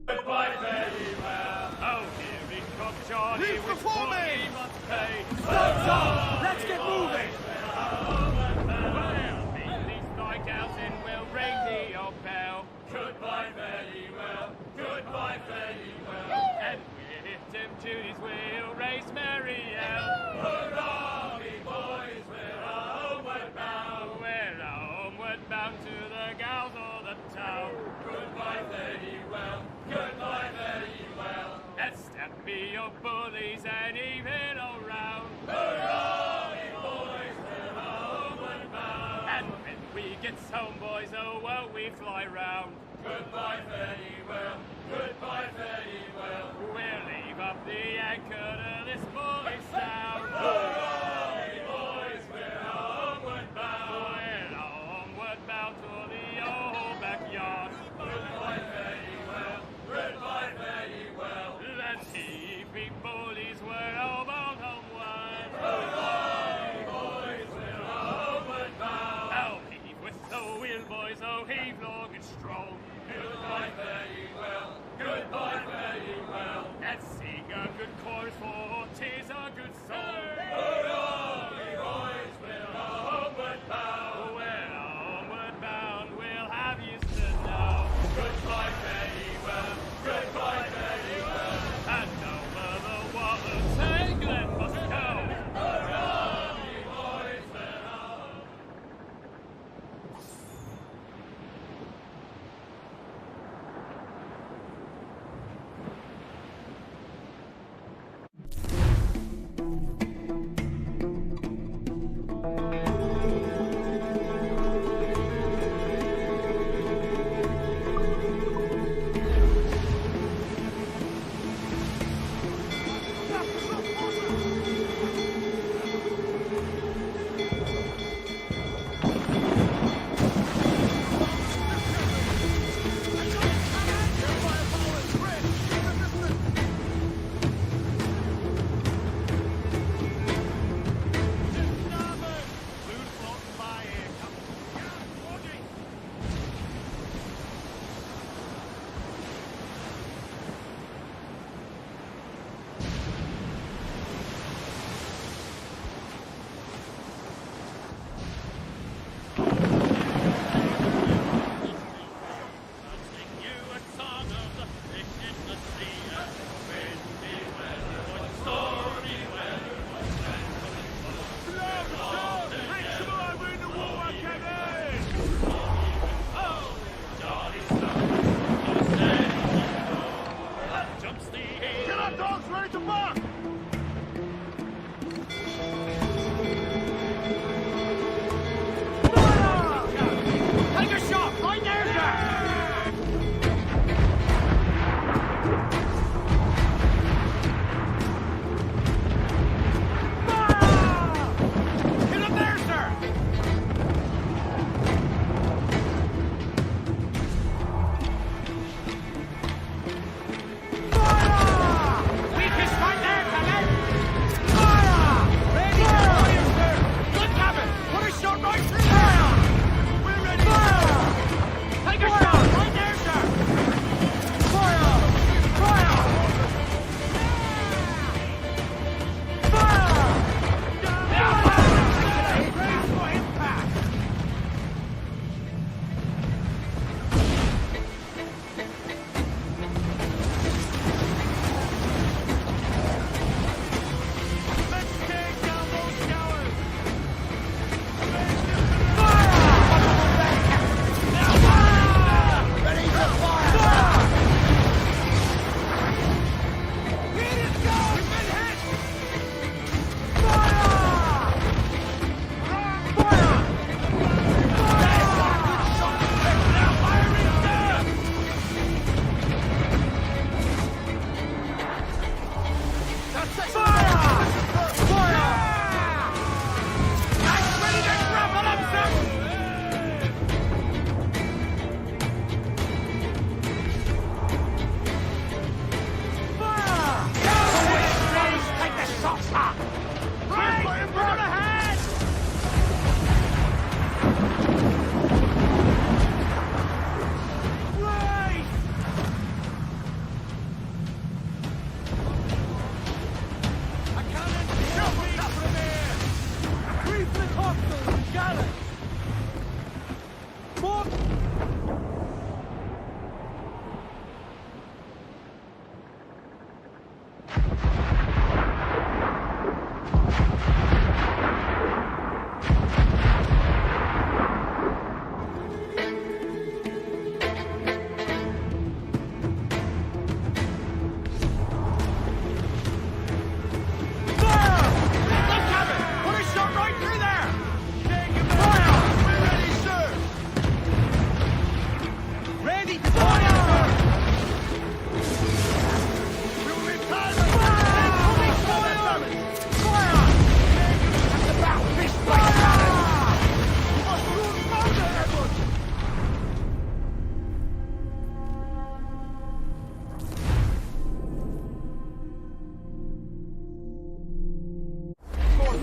[SPEAKER 13] Goodbye, fare ye well. Oh, here he comes, Johnny.
[SPEAKER 12] Reef
[SPEAKER 13] with
[SPEAKER 12] before
[SPEAKER 13] what
[SPEAKER 12] me!
[SPEAKER 13] he must pay.
[SPEAKER 12] Stop, Tom! Let's get moving!
[SPEAKER 13] Well, beat these strikeouts and we'll ring the old bell. Goodbye, fare ye well. Goodbye, fare ye well. And we'll hit them duties, we'll raise Marielle. Hurrah, me boys, we're homeward bound. We're homeward bound to the gals of the town. Goodbye, fare ye well. Goodbye, fare ye well. And step me your bullies and even around. Hurrah, me boys, we're homeward bound. And when we get home, boys, oh, well, we fly round. Goodbye, fare ye well. Goodbye, fare ye well. We'll leave up the anchor to this bully's sound. Hurrah, me boys, we're homeward bound. We're homeward bound to the old backyard. Goodbye, fare ye well. Goodbye, fare ye well. Let's see, we bullies, we're all bound homeward. Hurrah, me boys, we're homeward bound. Oh, heave with the wheel, boys, oh, heave long and strong. Goodbye, fare ye well. Goodbye, fare ye well. And sing a good chorus for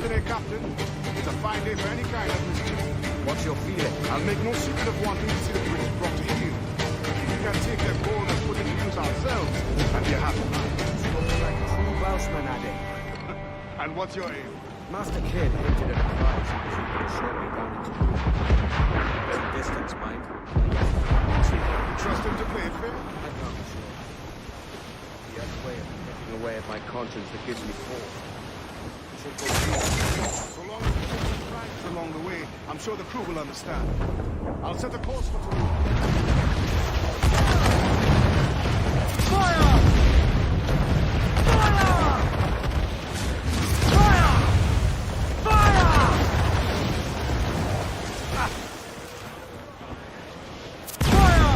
[SPEAKER 17] Today, Captain. It's a fine day for any kind of mischief.
[SPEAKER 1] What's your feeling?
[SPEAKER 17] I'll make no secret of wanting to see the British brought to heel. If we can take their gold and put it to use ourselves, and be a happy man.
[SPEAKER 4] Looks like true Welshman, Addy.
[SPEAKER 17] And what's your aim?
[SPEAKER 4] Master Kid hinted at a prize he was eager to show me down into the distance, mind.
[SPEAKER 17] You trust him to play it fair?
[SPEAKER 4] I'm not sure. The other way of getting away at my conscience that gives me pause.
[SPEAKER 17] So long as we take some pranks along the way, I'm sure the crew will understand. I'll set a course for Toulouse. Fire! Fire! Fire! Fire! Fire!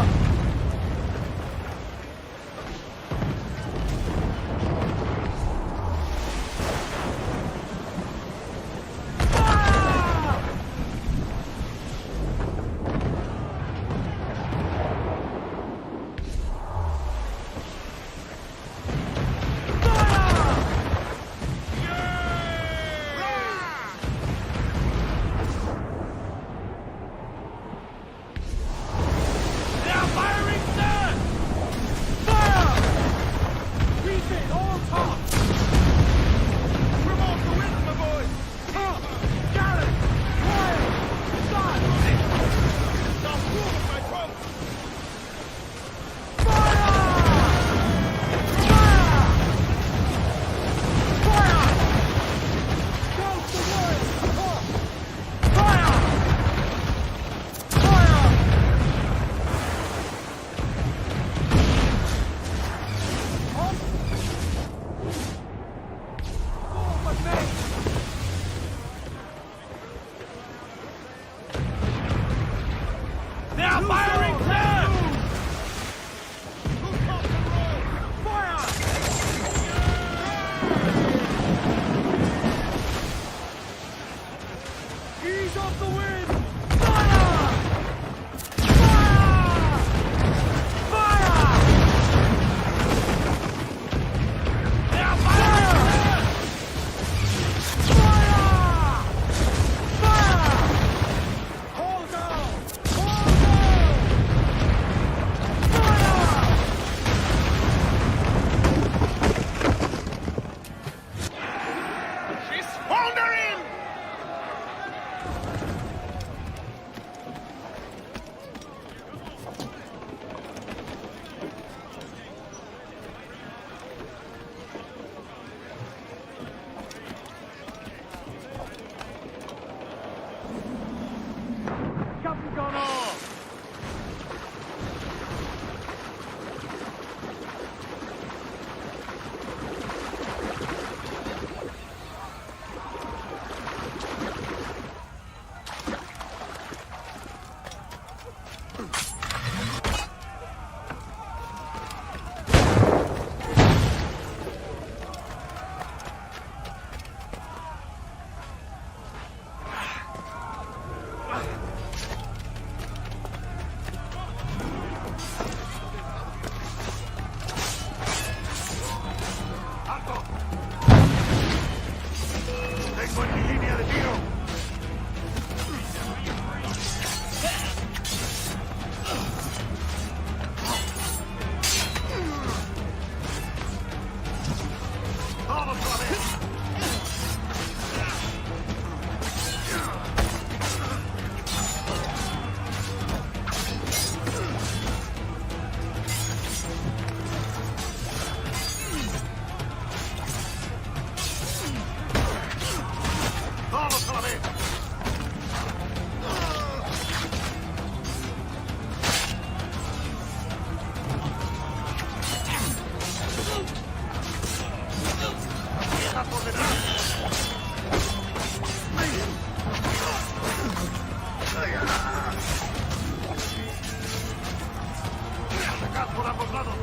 [SPEAKER 12] Atacad por ambos lados.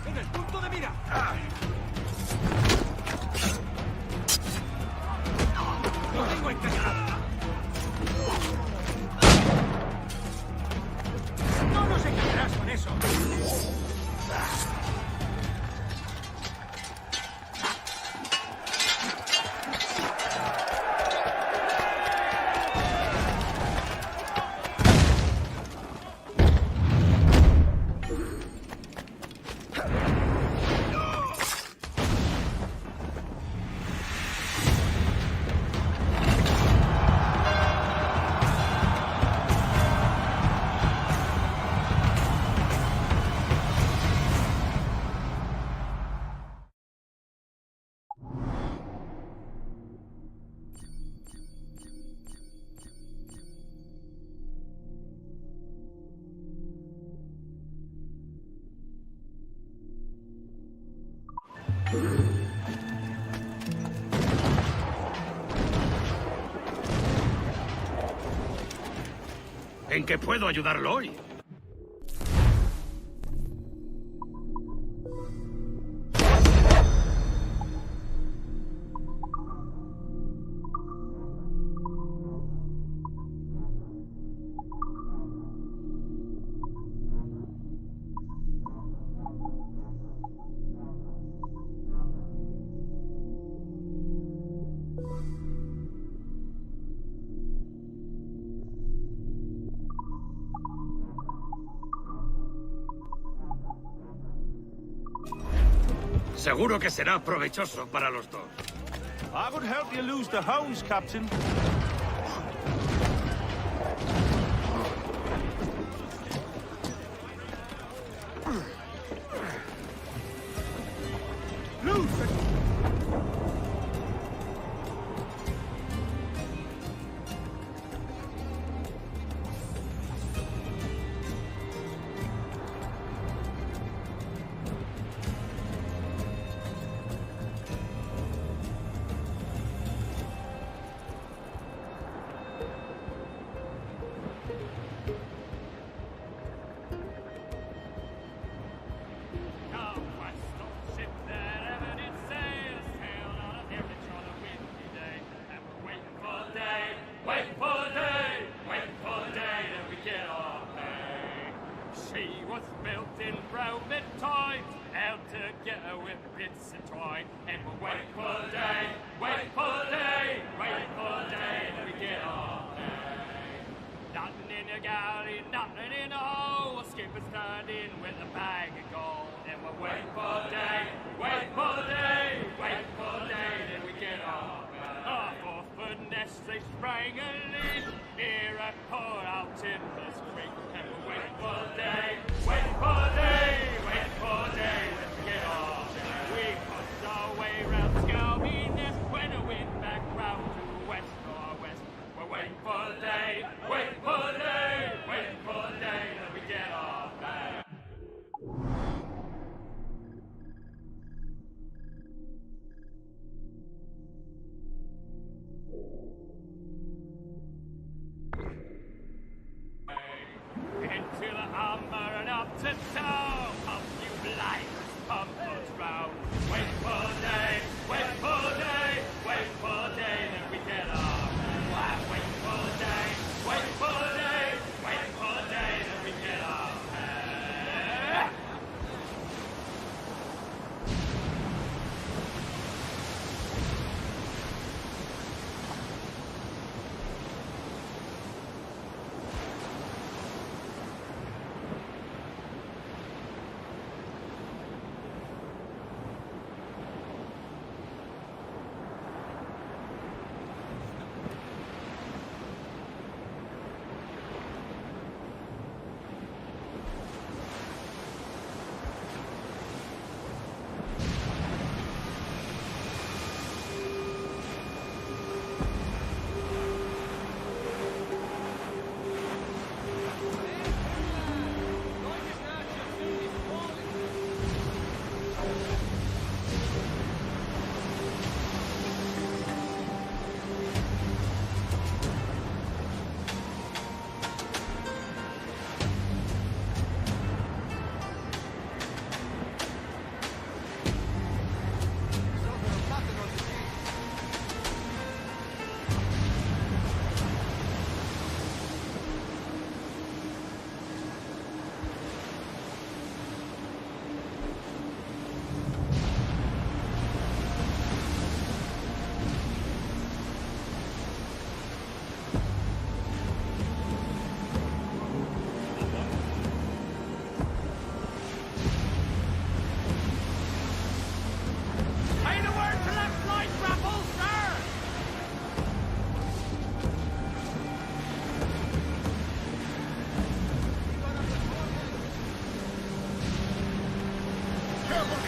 [SPEAKER 8] ¡En el punto de mira! ¡Lo tengo encañonado! ¡No nos engañarás con eso!
[SPEAKER 12] ¿En qué puedo ayudarlo hoy? Seguro que será provechoso para los dos.
[SPEAKER 5] I would help you lose the hounds, Captain.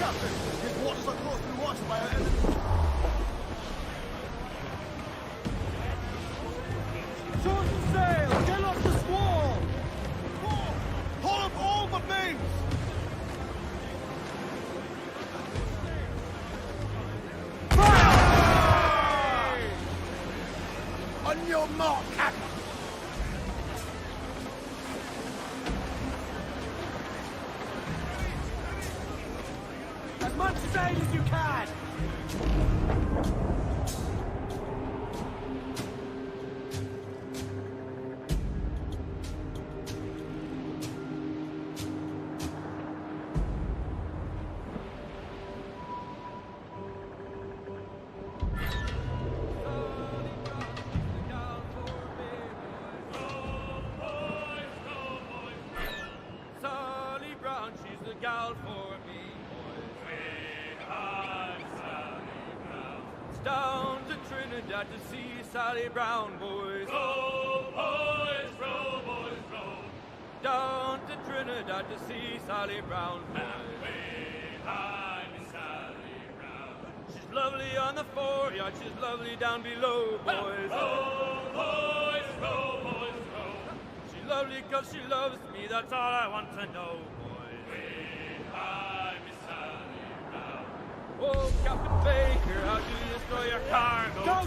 [SPEAKER 12] Captain! His waters are close to the water by our enemies. Shorten sail! Get off the squall! Hold up all but mains! Fire! On your mark, Captain! As much sail as you can!
[SPEAKER 9] Sally Brown, she's the gal for me, boys. I'm Sally Brown. It's down to Trinidad to see Sally Brown, boys. Row, boys, row, boys, row. Down to Trinidad to see Sally Brown, boys. Hi, Miss Sally Brown. She's lovely on the foreyard, she's lovely down below, boys. Row, boys, row, boys, row. She's lovely 'cause she loves me, that's all I want to know, boys. Hi, Miss Sally Brown. Oh, Captain Baker, how do you destroy your cargo? Go!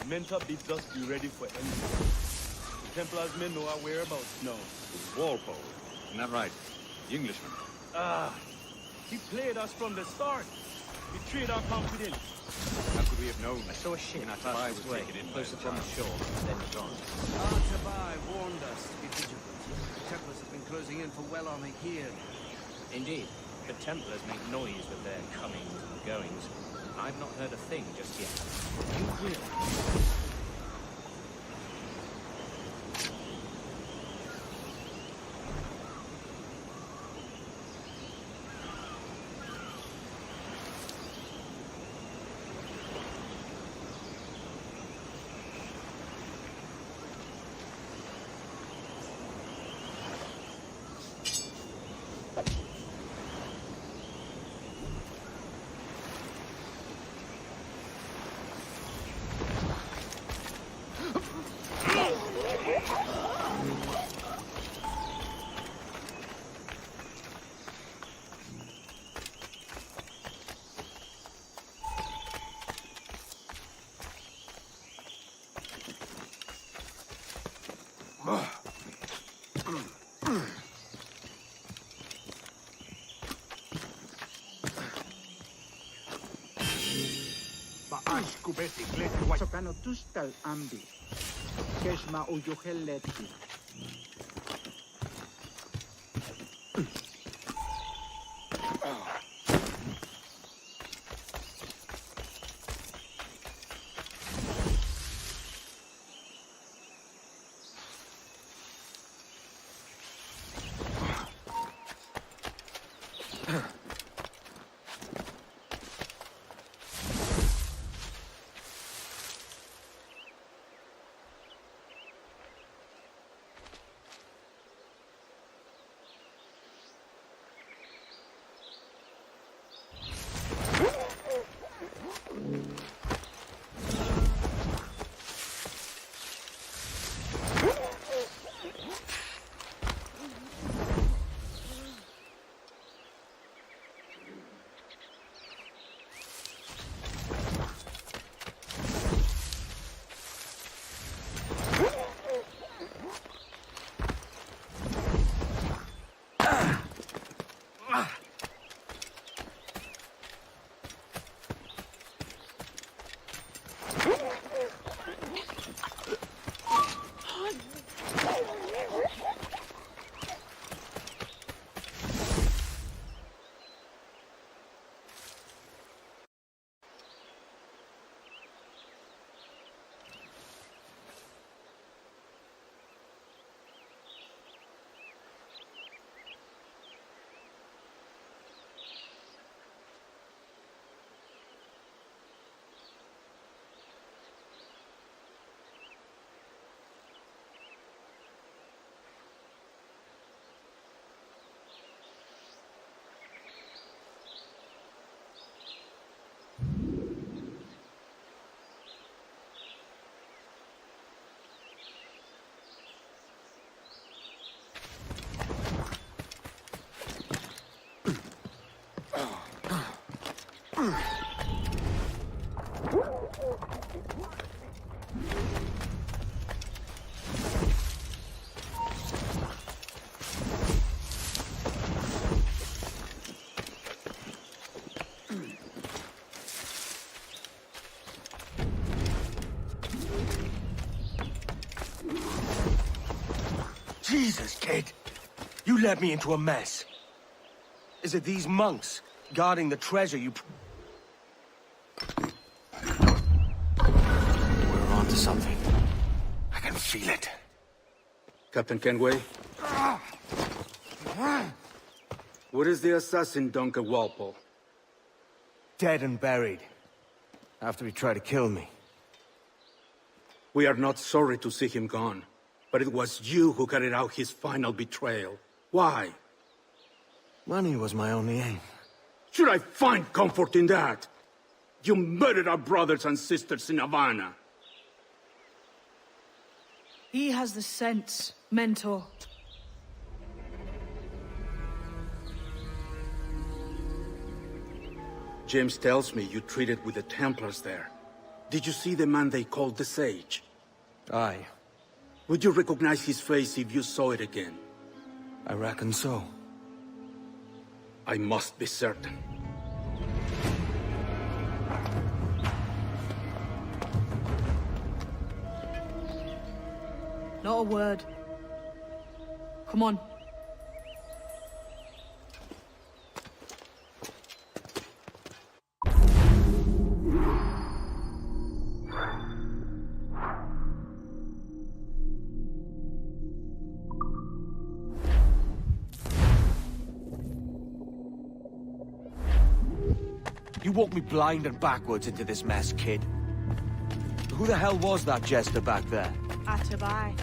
[SPEAKER 12] Men top bids us be ready for anything. The Templars men know our whereabouts now.
[SPEAKER 2] It's Walpole. Isn't that right? The Englishman.
[SPEAKER 12] Ah, he played us from the start. Betrayed our confidence.
[SPEAKER 2] How could we have known?
[SPEAKER 15] I saw a ship pass this way, close up on the shore, then gone.
[SPEAKER 14] Artabai warned us to be vigilant. The Templars have been closing in for well on a year.
[SPEAKER 15] Indeed, the Templars make noise with their comings and goings. I've not heard a thing just yet. You will.
[SPEAKER 11] Sokano tustal ambi. Keshma uyoheleti.
[SPEAKER 4] Jesus, kid. You led me into a mess. Is it these monks guarding the treasure you... We're on to something. I can feel it.
[SPEAKER 7] Captain Kenway? Where is the assassin, Duncan Walpole?
[SPEAKER 4] Dead and buried. After he tried to kill me.
[SPEAKER 7] We are not sorry to see him gone, but it was you who carried out his final betrayal. Why?
[SPEAKER 4] Money was my only aim.
[SPEAKER 7] Should I find comfort in that? You murdered our brothers and sisters in Havana.
[SPEAKER 23] He has the sense, Mentor.
[SPEAKER 7] James tells me you treated with the Templars there. Did you see the man they called the Sage?
[SPEAKER 4] Aye.
[SPEAKER 7] Would you recognize his face if you saw it again?
[SPEAKER 4] I reckon so.
[SPEAKER 7] I must be certain.
[SPEAKER 23] Not a word. Come on.
[SPEAKER 4] You walked me blind and backwards into this mess, kid. Who the hell was that jester back there?
[SPEAKER 23] Atabai,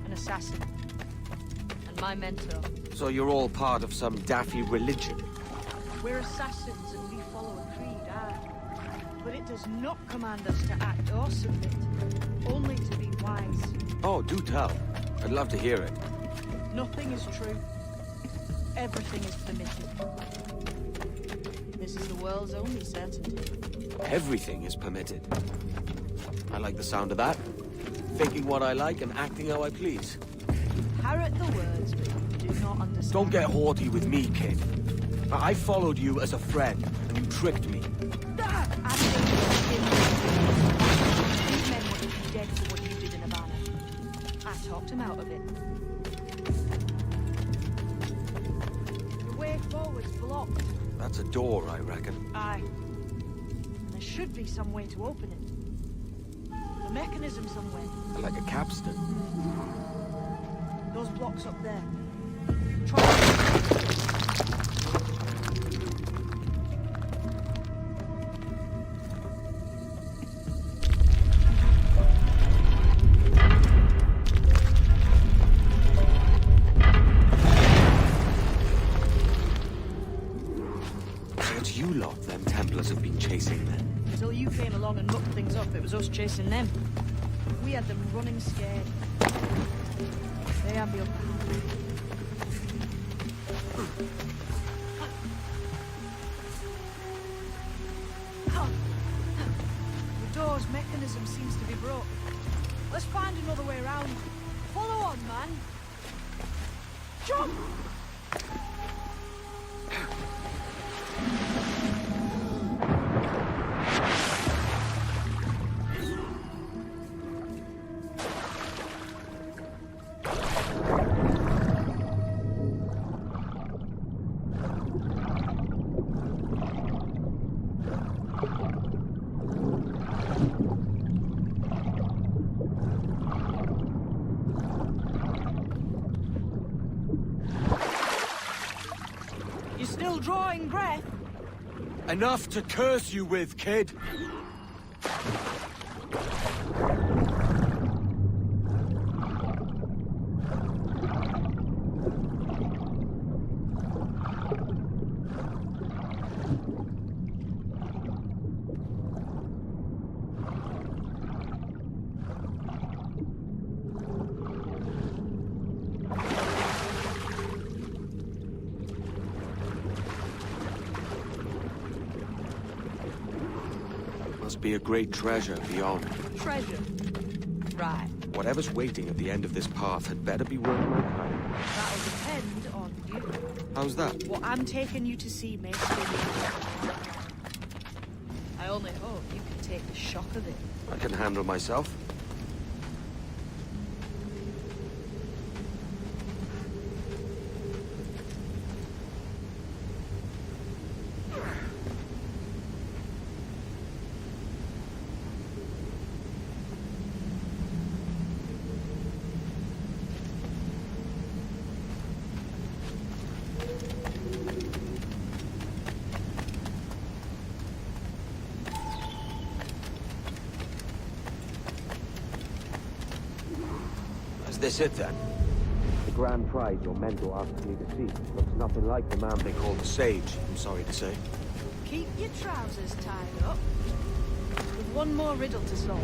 [SPEAKER 23] an assassin, and my mentor.
[SPEAKER 4] So you're all part of some daffy religion?
[SPEAKER 23] We're assassins and we follow a creed, aye. But it does not command us to act or submit, only to be wise.
[SPEAKER 4] Oh, do tell. I'd love to hear it.
[SPEAKER 23] Nothing is true. Everything is permitted. This is the world's only certainty.
[SPEAKER 4] Everything is permitted. I like the sound of that. Thinking what I like and acting how I please.
[SPEAKER 23] Parrot the words, but you do not understand.
[SPEAKER 4] Don't get haughty with me, kid. I followed you as a friend, and you tricked me.
[SPEAKER 23] These men want to be dead for what you did in Havana. I talked him out of it. The way forward's blocked.
[SPEAKER 4] That's a door, I reckon.
[SPEAKER 23] Aye. And there should be some way to open it. A mechanism somewhere.
[SPEAKER 4] Like a capstan.
[SPEAKER 23] Those blocks up there.
[SPEAKER 4] It's you lot them Templars have been chasing then.
[SPEAKER 23] Until you came along and mucked things up, it was us chasing them. We had them running scared. They have the upper hand. The door's mechanism seems to be broke. Let's find another way around. Follow on, man. Jump! Still drawing breath?
[SPEAKER 4] Enough to curse you with, kid! Must be a great treasure beyond.
[SPEAKER 23] Treasure? Right.
[SPEAKER 4] Whatever's waiting at the end of this path had better be worth my time.
[SPEAKER 23] That'll depend on you.
[SPEAKER 4] How's that?
[SPEAKER 23] What I'm taking you to see may sting you. I only hope you can take the shock of it.
[SPEAKER 4] I can handle myself. this it then? The grand prize your mentor asked me to see looks nothing like the man they call the Sage, I'm sorry to say.
[SPEAKER 23] Keep your trousers tied up. With one more riddle to solve.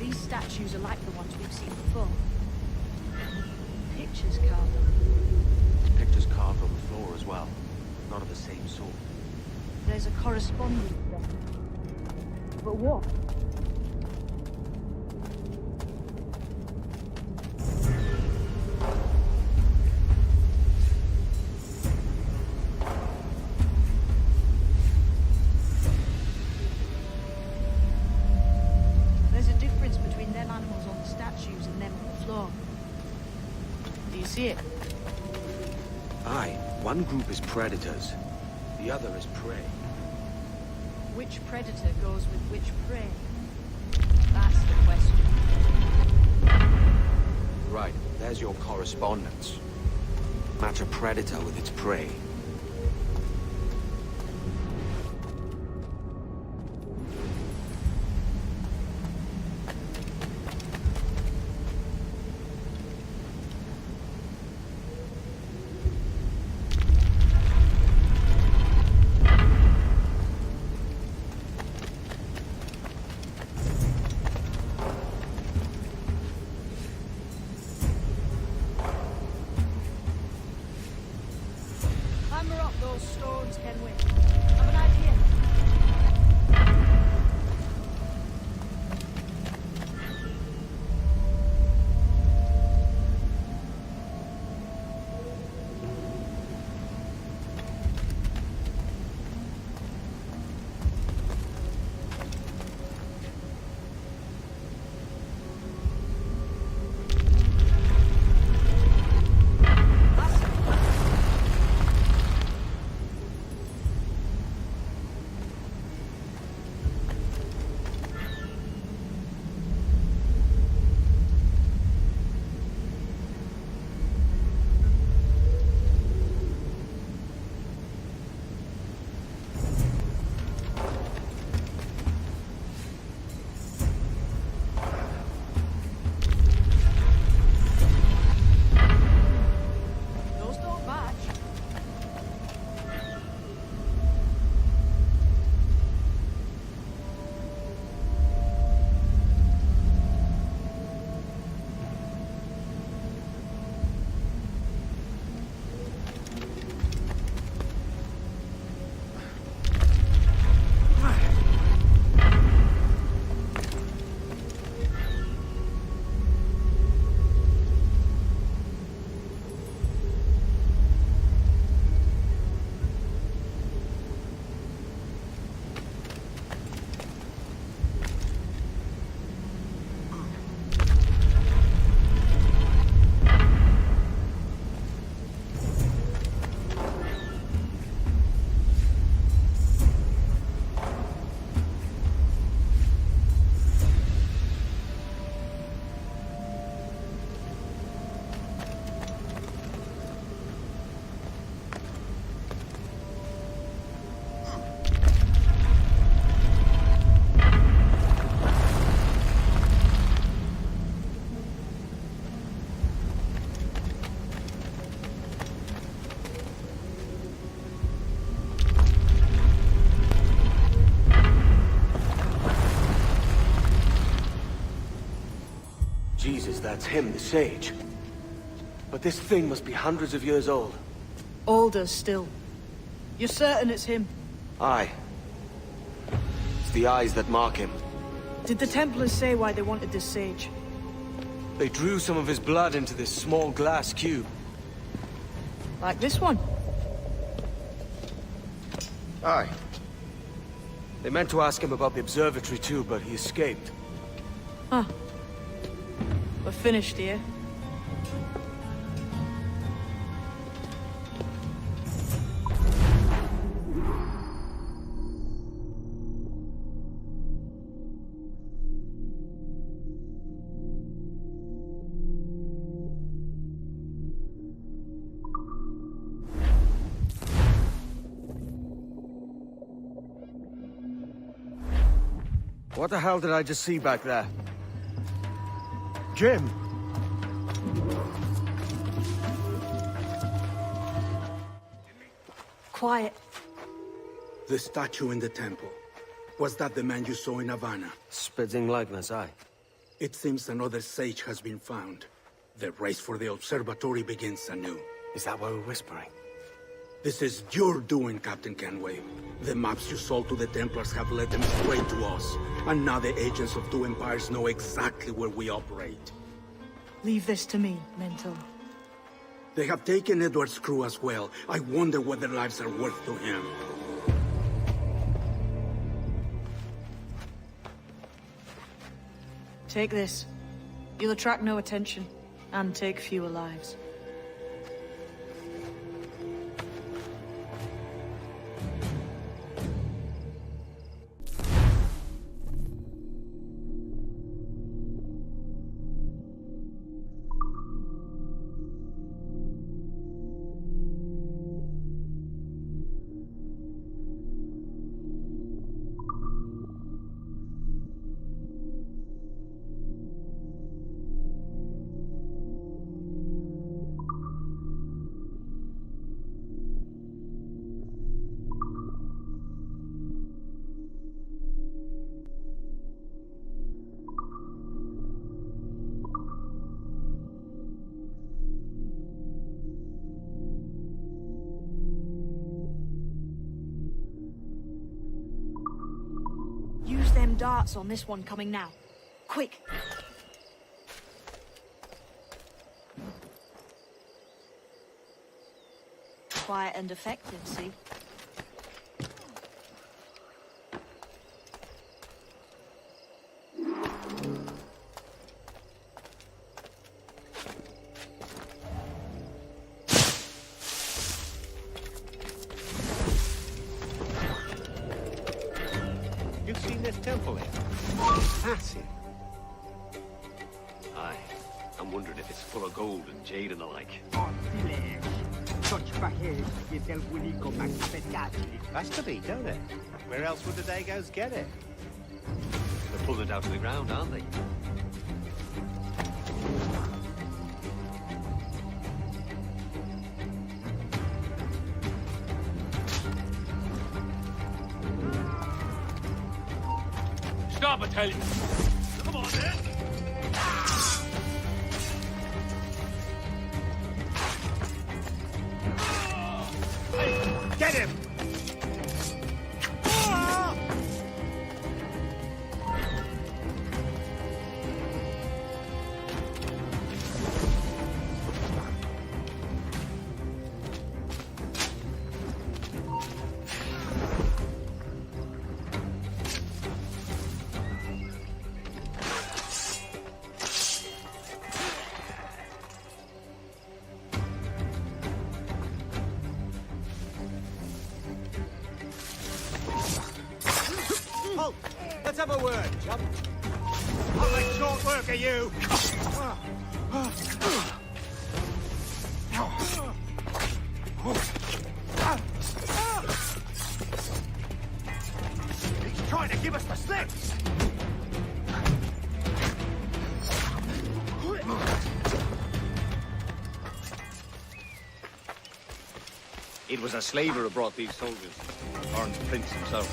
[SPEAKER 23] These statues are like the ones we've seen before. Pictures carved on.
[SPEAKER 4] Pictures carved on the floor as well. Not of the same sort.
[SPEAKER 23] There's a correspondence there. But what? There's a difference between them animals on the statues and them on the floor. Do you see it?
[SPEAKER 4] Aye, one group is predators. The other is prey.
[SPEAKER 23] Which predator goes with which prey? That's the question.
[SPEAKER 4] Right, there's your correspondence. Match a predator with its prey.
[SPEAKER 23] Hammer up those stones, Kenway. Have an idea? Those don't match.
[SPEAKER 4] Jesus, that's him, the Sage. But this thing must be hundreds of years old.
[SPEAKER 23] Older still. You're certain it's him?
[SPEAKER 4] Aye. It's the eyes that mark him.
[SPEAKER 23] Did the Templars say why they wanted this sage?
[SPEAKER 4] They drew some of his blood into this small glass cube.
[SPEAKER 23] Like this one?
[SPEAKER 4] Aye. They meant to ask him about the observatory too, but he escaped.
[SPEAKER 23] Huh. We're finished here.
[SPEAKER 4] What the hell did I just see back there?
[SPEAKER 12] Jim!
[SPEAKER 23] Quiet.
[SPEAKER 7] The statue in the temple. Was that the man you saw in Havana?
[SPEAKER 4] Spitting likeness, aye.
[SPEAKER 7] It seems another sage has been found. The race for the observatory begins anew.
[SPEAKER 4] Is that why we're whispering?
[SPEAKER 7] This is your doing, Captain Kenway. The maps you sold to the Templars have led them straight to us. And now the agents of two empires know exactly where we operate.
[SPEAKER 23] Leave this to me, Mentor.
[SPEAKER 7] They have taken Edward's crew as well. I wonder what their lives are worth to him.
[SPEAKER 23] Take this. You'll attract no attention, and take fewer lives. Use them darts on this one coming now. Quick! Quiet and effective, see?
[SPEAKER 2] You've seen this temple here? Assasin. Aye. I'm wondering if it's full of gold and jade and the like. Has to be, don't it? Where else would the Dagos get it? They're pulling it out of the ground, aren't they?
[SPEAKER 13] Stop, I tell you! Come on, then!
[SPEAKER 12] Get him!
[SPEAKER 14] Halt! Let's have a word, chum.
[SPEAKER 12] I'll make short work of you! He's trying to give us the slip!
[SPEAKER 2] It was a slaver who brought these soldiers. Orange Prince himself.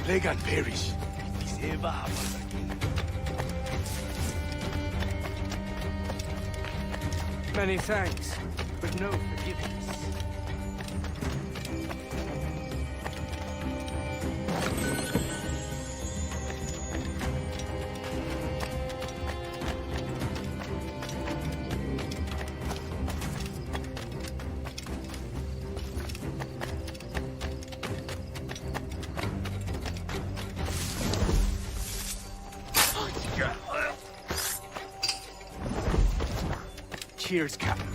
[SPEAKER 12] Plague and perish.
[SPEAKER 14] Many thanks, but no forgiveness.
[SPEAKER 12] Cheers, Captain.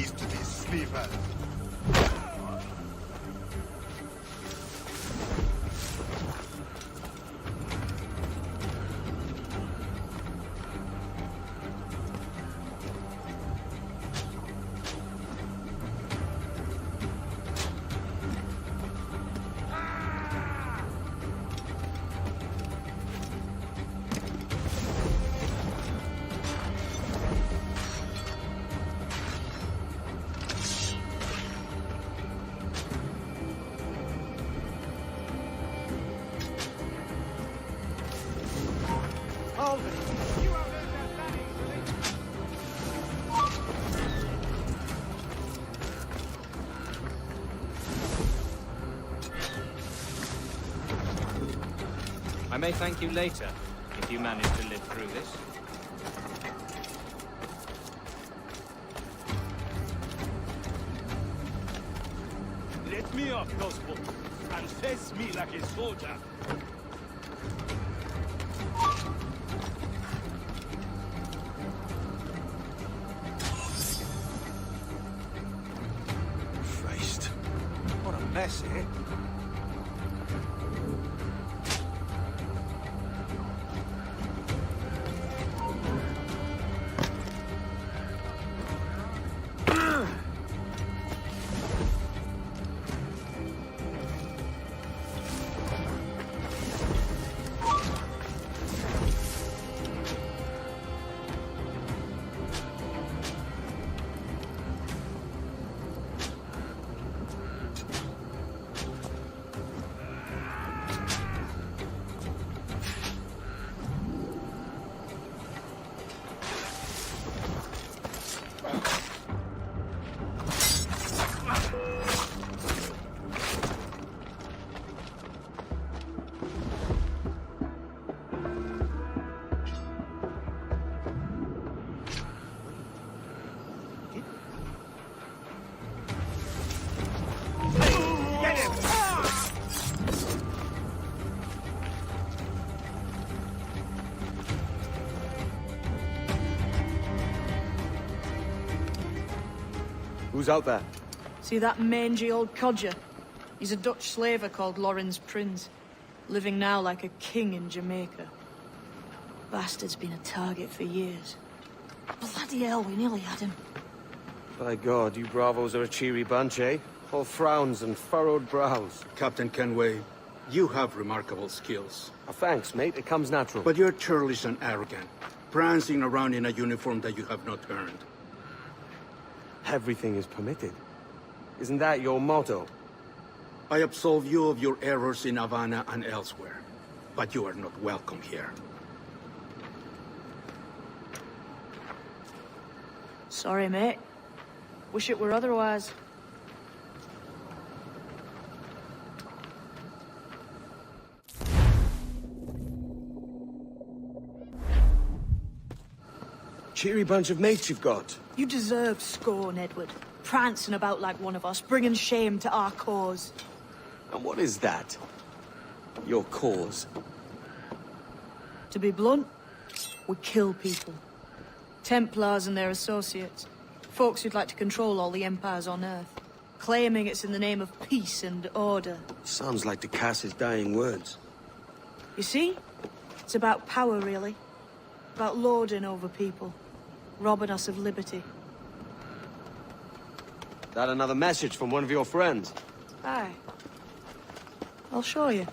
[SPEAKER 17] To these sleepers.
[SPEAKER 16] I may thank you later, if you manage to live through this.
[SPEAKER 12] Let me off those books and face me like a soldier.
[SPEAKER 17] Christ. What a mess, eh?
[SPEAKER 4] Who's out there?
[SPEAKER 23] See that mangy old codger? He's a Dutch slaver called Lawrence Prins, living now like a king in Jamaica. Bastard's been a target for years. Bloody hell, we nearly had him.
[SPEAKER 4] By God, you bravos are a cheery bunch, eh? All frowns and furrowed brows.
[SPEAKER 7] Captain Kenway, you have remarkable skills.
[SPEAKER 4] Thanks, mate. It comes natural.
[SPEAKER 7] But you're churlish and arrogant, prancing around in a uniform that you have not earned.
[SPEAKER 4] Everything is permitted. Isn't that your motto?
[SPEAKER 7] I absolve you of your errors in Havana and elsewhere, but you are not welcome here.
[SPEAKER 23] Sorry, mate. Wish it were otherwise.
[SPEAKER 4] Cheery bunch of mates you've got.
[SPEAKER 23] You deserve scorn, Edward. Prancing about like one of us, bringing shame to our cause.
[SPEAKER 4] And what is that? Your cause?
[SPEAKER 23] To be blunt, we kill people. Templars and their associates. Folks who'd like to control all the empires on Earth. Claiming it's in the name of peace and order.
[SPEAKER 4] Sounds like to cast his dying words.
[SPEAKER 23] You see? It's about power, really. About lording over people. Robbing us of liberty.
[SPEAKER 4] That another message from one of your friends?
[SPEAKER 23] Aye. I'll show you.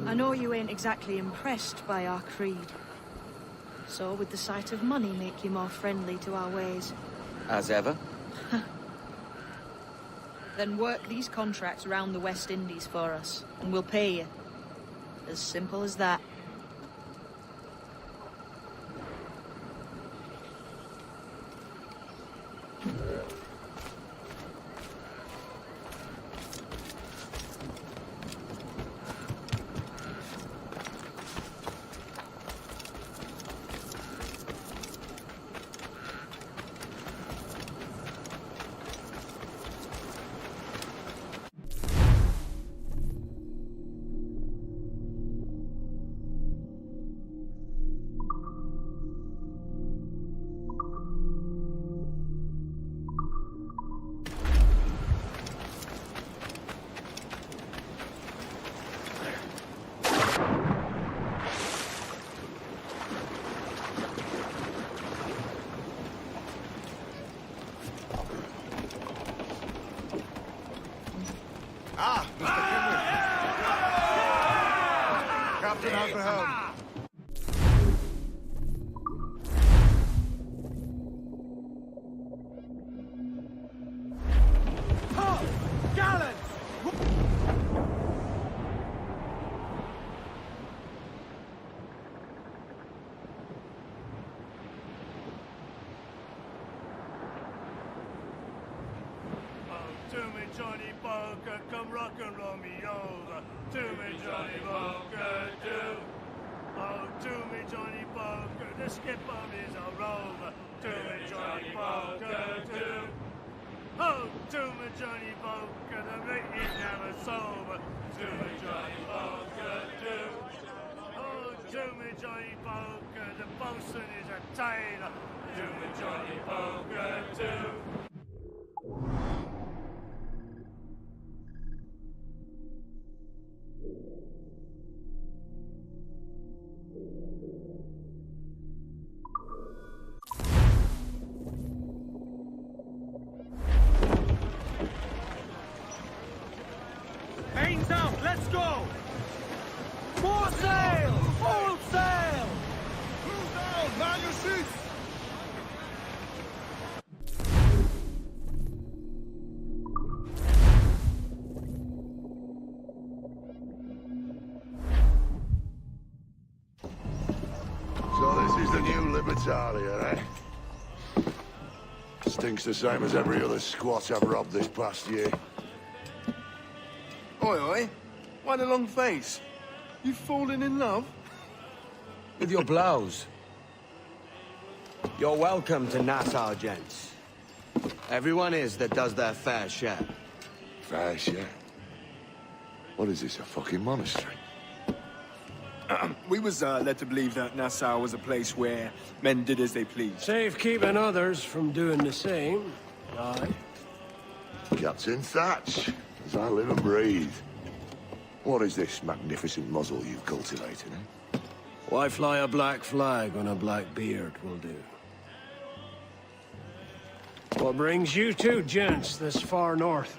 [SPEAKER 23] I know you ain't exactly impressed by our creed. So would the sight of money make you more friendly to our ways?
[SPEAKER 4] As ever.
[SPEAKER 23] Then work these contracts round the West Indies for us, and we'll pay you. As simple as that.
[SPEAKER 17] Ah, Mr. Kenway. Captain, how can I help?
[SPEAKER 12] Gallant!
[SPEAKER 9] To me, Johnny Poker, come rock and roll me over. To me, Johnny Poker, do. Oh, to me, Johnny Poker, the skipper is a rover. To me, Johnny Poker, do. Oh, to me, Johnny Poker, the mate is never sober. To me, Johnny Poker, do. Oh, to me, Johnny Poker, the bosun is a tailor. To me, Johnny Poker, do.
[SPEAKER 12] Mains out, let's go! More sail! Full sail!
[SPEAKER 17] Move down, man your seats!
[SPEAKER 18] So this is the new Libertalia, eh? Stinks the same as every other squat I've robbed this past year.
[SPEAKER 17] Oi, oi. Why the long face? You fallen in love?
[SPEAKER 4] With your blouse. You're welcome to Nassau, gents. Everyone is that does their fair share.
[SPEAKER 18] Fair share? What is this, a fucking monastery?
[SPEAKER 20] We was led to believe that Nassau was a place where men did as they pleased.
[SPEAKER 8] Safe keeping others from doing the same. Aye.
[SPEAKER 18] Captain Thatch, as I live and breathe. What is this magnificent muzzle you've cultivated, eh?
[SPEAKER 8] Why fly a black flag when a black beard will do? What brings you two gents this far north?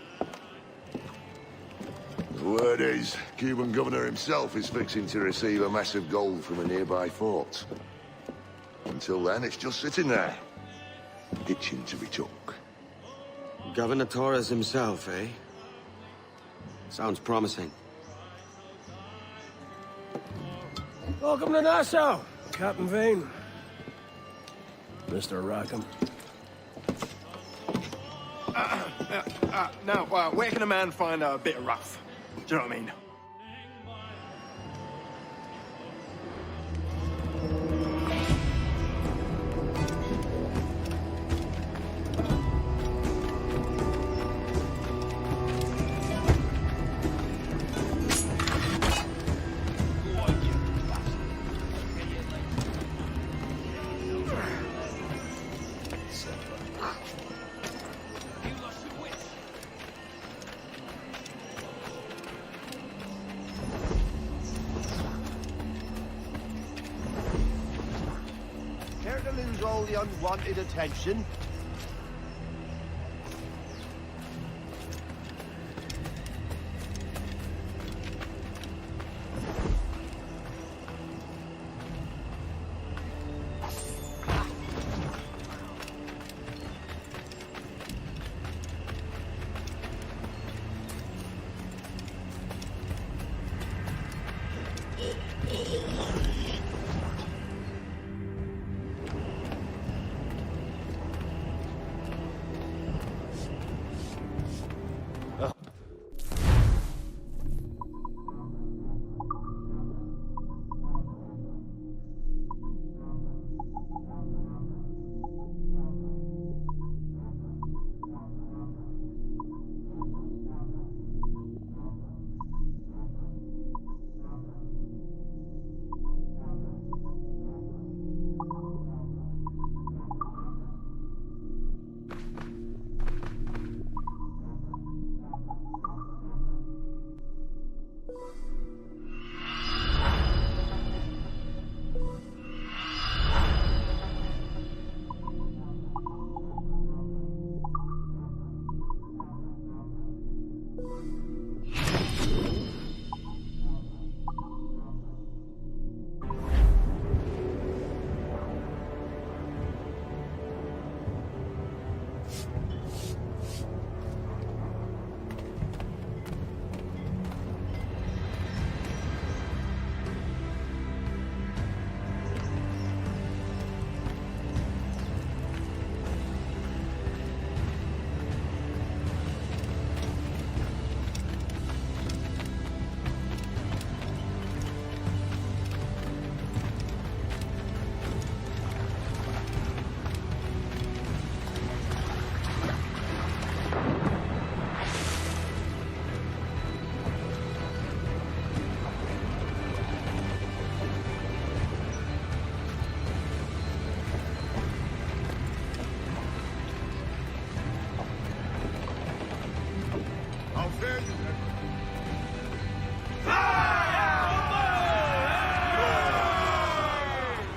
[SPEAKER 18] The word is, Cuban governor himself is fixing to receive a mess of gold from a nearby fort. Until then, it's just sitting there, itching to be took.
[SPEAKER 4] Governor Torres himself, eh? Sounds promising.
[SPEAKER 8] Welcome to Nassau, Captain Vane. Mr. Rackham.
[SPEAKER 20] Now, where can a man find a bit of rough? Do you know what I mean?
[SPEAKER 12] the unwanted attention.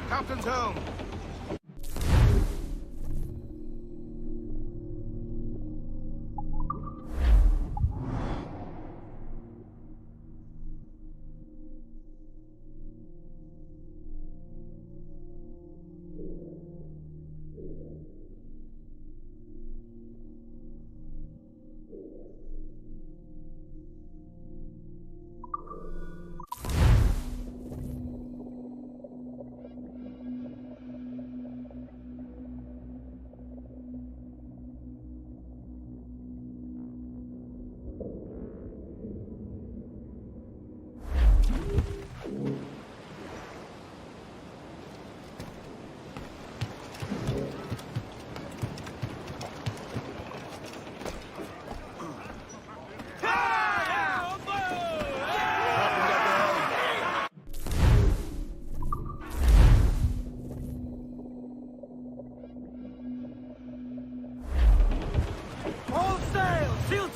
[SPEAKER 12] Captain's home.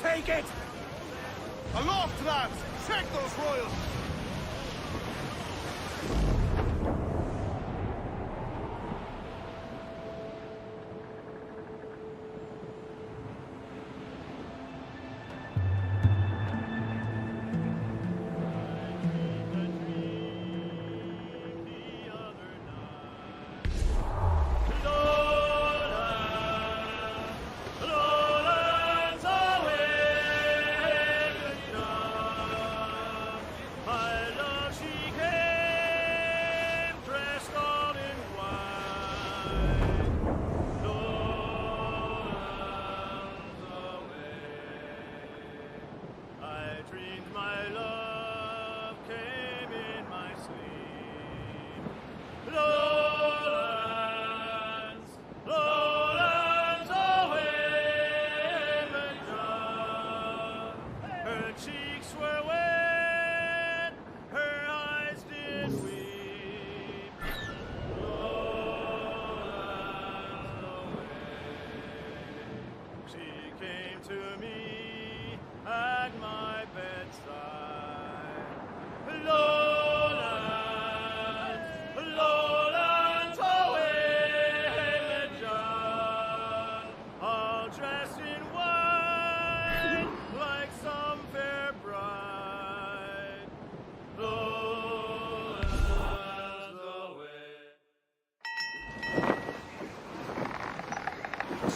[SPEAKER 12] Take it! Aloft, lads! Check those royals!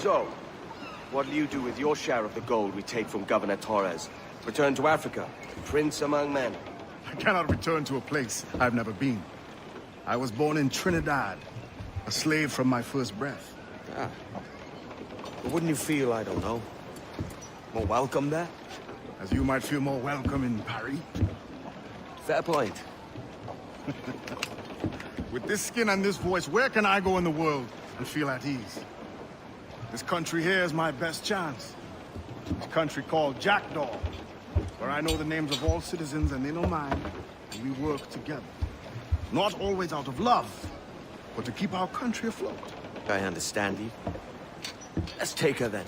[SPEAKER 4] So, what'll you do with your share of the gold we take from Governor Torres? Return to Africa, prince among men.
[SPEAKER 17] I cannot return to a place I've never been. I was born in Trinidad, a slave from my first breath.
[SPEAKER 4] Ah. But wouldn't you feel, I don't know, more welcome there?
[SPEAKER 17] As you might feel more welcome in Paris.
[SPEAKER 4] Fair point.
[SPEAKER 17] With this skin and this voice, where can I go in the world and feel at ease? This country here is my best chance. This country called Jackdaw, where I know the names of all citizens and they know mine, and we work together. Not always out of love, but to keep our country afloat.
[SPEAKER 4] I understand you. Let's take her then.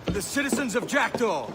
[SPEAKER 4] For the citizens of Jackdaw!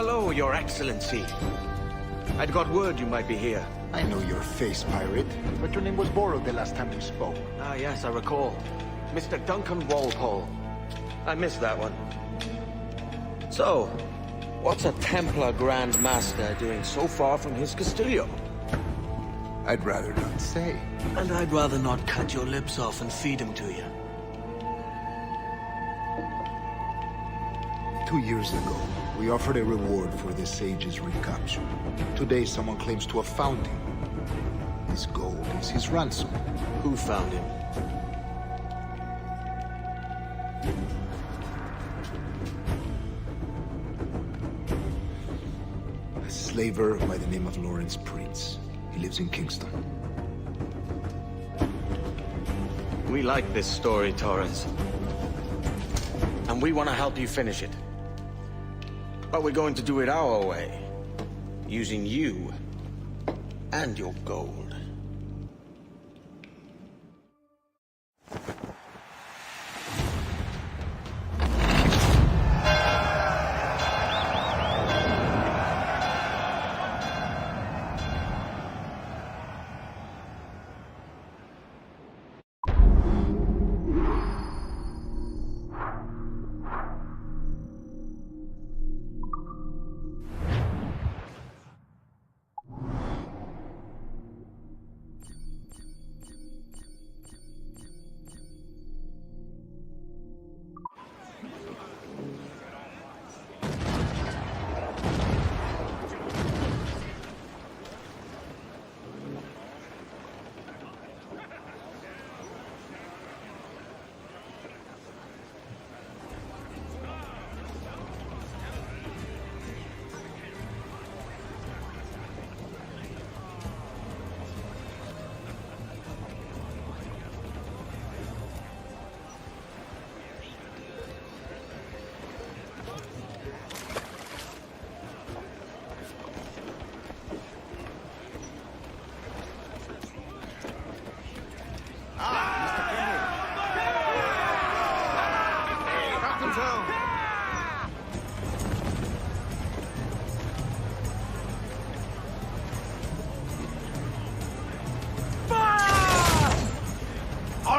[SPEAKER 4] Hello, Your Excellency. I'd got word you might be here.
[SPEAKER 3] I know your face, pirate, but your name was borrowed the last time you spoke.
[SPEAKER 4] Ah, yes, I recall. Mr. Duncan Walpole. I missed that one. So, what's a Templar Grand Master doing so far from his Castillo?
[SPEAKER 3] I'd rather not say.
[SPEAKER 14] And I'd rather not cut your lips off and feed him to you.
[SPEAKER 3] 2 years ago, we offered a reward for the sage's recapture. Today, someone claims to have found him. His gold is his ransom.
[SPEAKER 4] Who found him?
[SPEAKER 3] A slaver by the name of Lawrence Prince. He lives in Kingston.
[SPEAKER 4] We like this story, Torrens. And we want to help you finish it. But we're going to do it our way. Using you and your gold.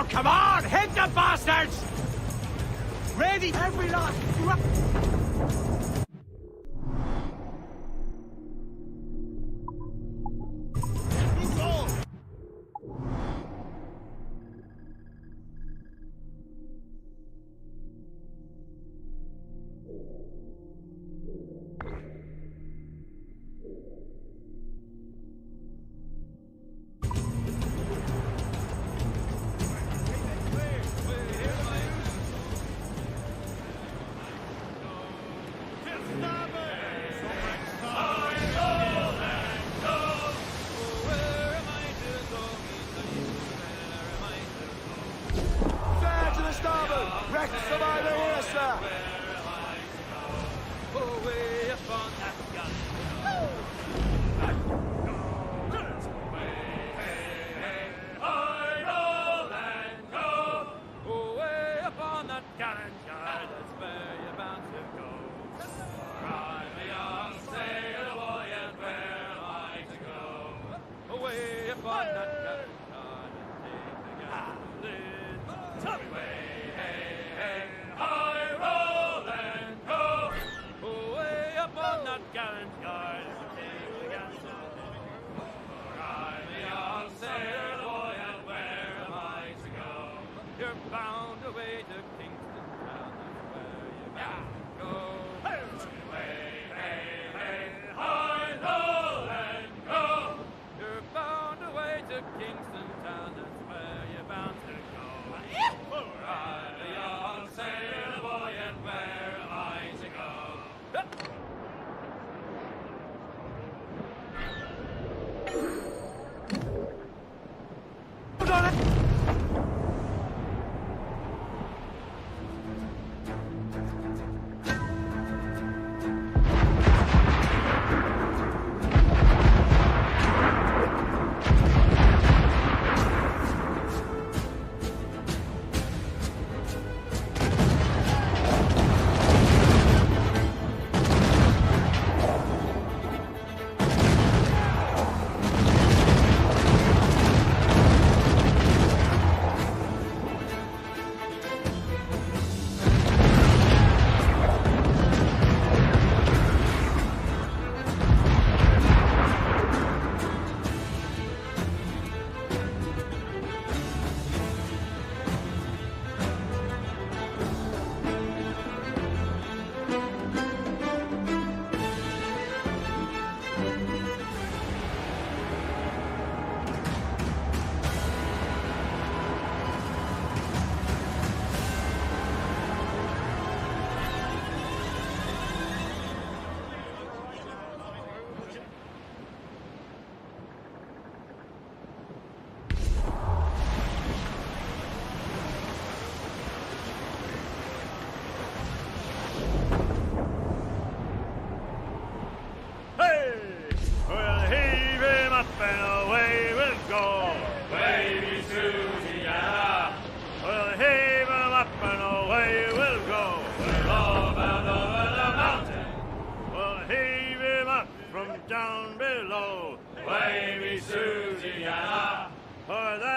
[SPEAKER 12] Come on! Hit the bastards! Ready, every last...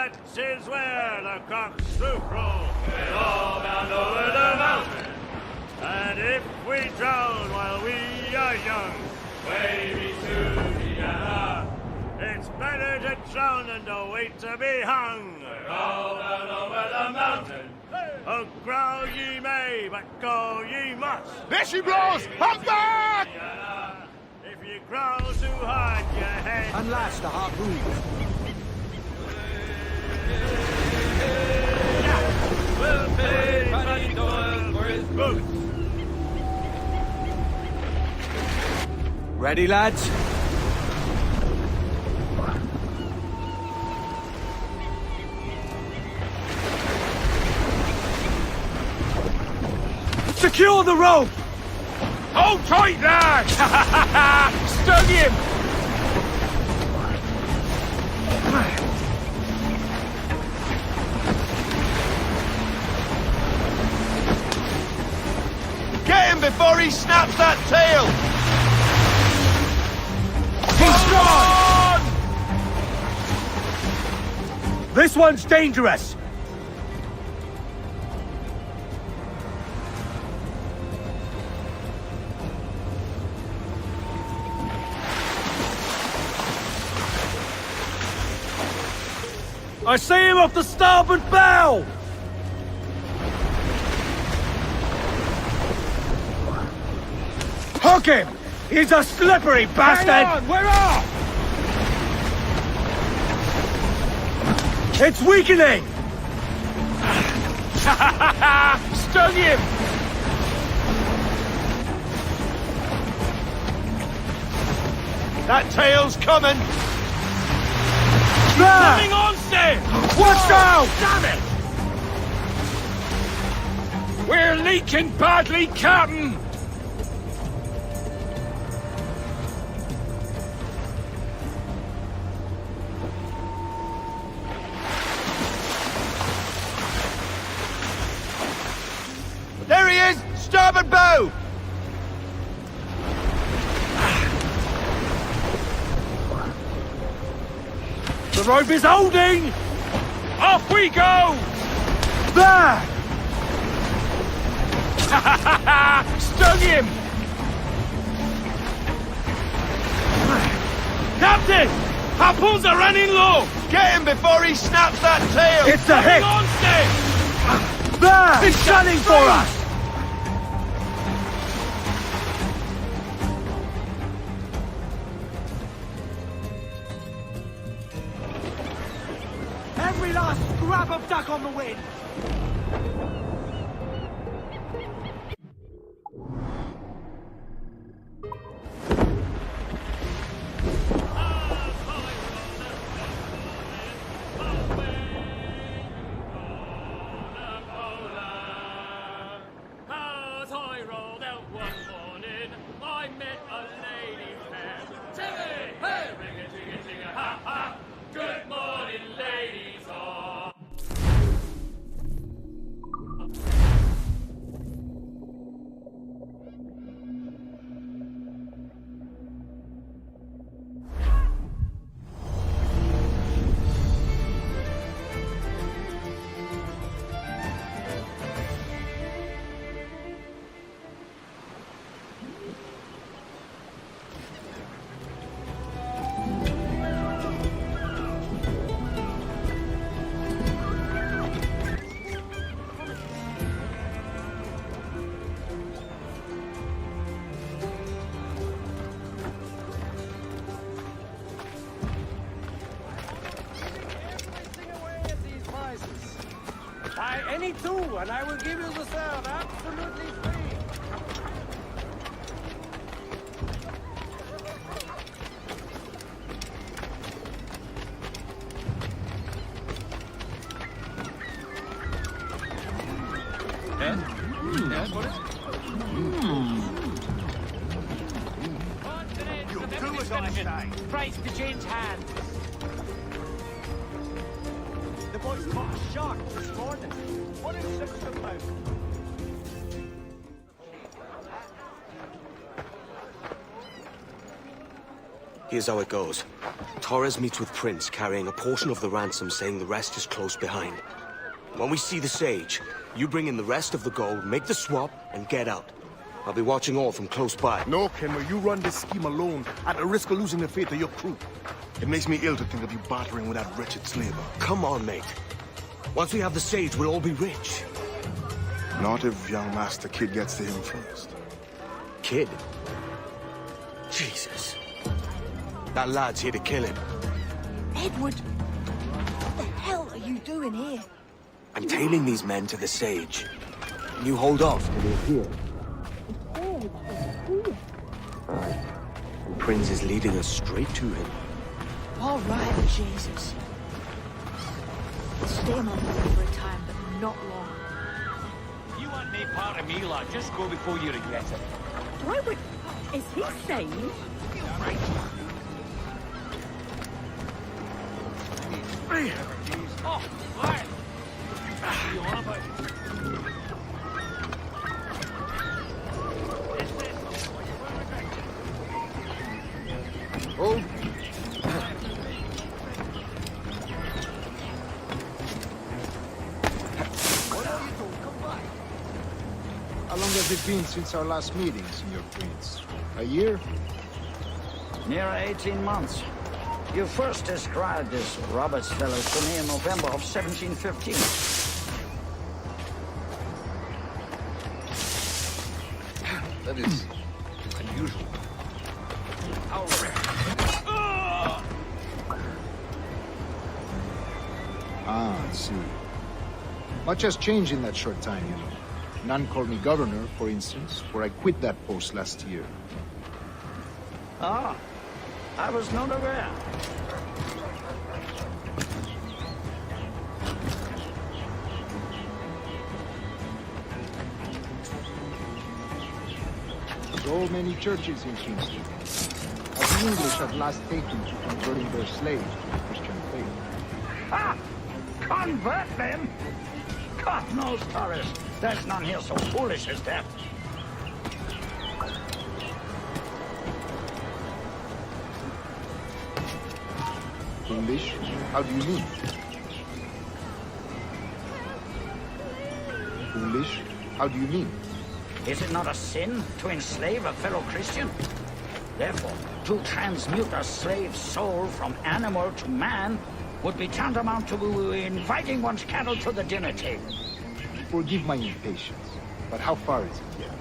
[SPEAKER 12] That is where the cocks do crow. We're all bound over the mountain. And if we drown while we are young, baby Susanna, it's better to drown than to wait to be hung. We're all bound over the mountain. Oh, growl ye may, but go ye must.
[SPEAKER 17] There she blows! I'm back!
[SPEAKER 12] If you growl too hard, your head...
[SPEAKER 11] Unlash the harpoon.
[SPEAKER 12] We'll pay Paddy Doyle for his boots.
[SPEAKER 11] Ready, lads? Secure the rope!
[SPEAKER 12] Hold tight, lad!
[SPEAKER 11] Stun him!
[SPEAKER 12] Get him before he snaps that tail!
[SPEAKER 11] He's gone! This one's dangerous! I see him off the starboard bow! Hook him! He's a slippery bastard! Hang on, we're off! It's weakening! Stung him!
[SPEAKER 12] That tail's coming!
[SPEAKER 11] Coming
[SPEAKER 12] on, Steve!
[SPEAKER 11] Watch out!
[SPEAKER 12] Damn it!
[SPEAKER 11] We're leaking badly, Captain!
[SPEAKER 12] There he is! Starboard bow!
[SPEAKER 11] The rope is holding! Off we go! There! Stung him!
[SPEAKER 12] Captain! Harpoons are running low! Get him before he snaps that tail!
[SPEAKER 11] It's a hit!
[SPEAKER 12] On, Steve!
[SPEAKER 11] There! He's gunning for us! Every last scrap of duck on the wind!
[SPEAKER 13] As I rolled out one morning, I met a lady fair. Timmy! Hey! Ring-a-ting-a-ting-a, ha-ha! Good morning, ladies all!
[SPEAKER 11] Buy any two, and I will give you the third absolutely free.
[SPEAKER 12] Yes, what is it?
[SPEAKER 8] You'll do as I say. Price to change hands.
[SPEAKER 11] The boys caught a shark this morning. What is this about?
[SPEAKER 4] Here's how it goes. Torres meets with Prince, carrying a portion of the ransom, saying the rest is close behind. When we see the Sage, you bring in the rest of the gold, make the swap, and get out. I'll be watching all from close by.
[SPEAKER 17] No, Kenway, you run this scheme alone, at the risk of losing the faith of your crew. It makes me ill to think of you bartering with that wretched slaver.
[SPEAKER 4] Come on, mate. Once we have the Sage, we'll all be rich.
[SPEAKER 17] Not if young Master Kid gets to him first.
[SPEAKER 4] Kid? Jesus. That lad's here to kill him.
[SPEAKER 23] Edward, what the hell are you doing here?
[SPEAKER 4] I'm tailing these men to the Sage. And you hold off till they're here. Aye. Prince is leading us straight to him.
[SPEAKER 23] All right, Jesus. Stay on board for a time, but not long.
[SPEAKER 12] You want no part of me, lad. Just go before you regret it.
[SPEAKER 24] Why would... Is he sane?
[SPEAKER 12] Right. Oh, right. What are you on about?
[SPEAKER 3] Hold. How long has it been since our last meeting, Senor Prince? A year?
[SPEAKER 6] Near 18 months. You first described this Roberts fellow to me in November of 1715.
[SPEAKER 3] That is unusual.
[SPEAKER 12] How rare.
[SPEAKER 3] Ah, I see. Much has changed in that short time, you know. None called me governor, for instance, where I quit that post last year.
[SPEAKER 6] Ah, I was not aware.
[SPEAKER 3] So many churches in Kingston. As the English have last taken to converting their slaves to the Christian faith.
[SPEAKER 6] Ah! Convert them? God knows, Torres. There's none here so foolish as that.
[SPEAKER 3] Foolish? How do you mean? Foolish? How do you mean?
[SPEAKER 6] Is it not a sin to enslave a fellow Christian? Therefore, to transmute a slave's soul from animal to man would be tantamount to inviting one's cattle to the dinner table.
[SPEAKER 3] Forgive my impatience, but how far is it yet?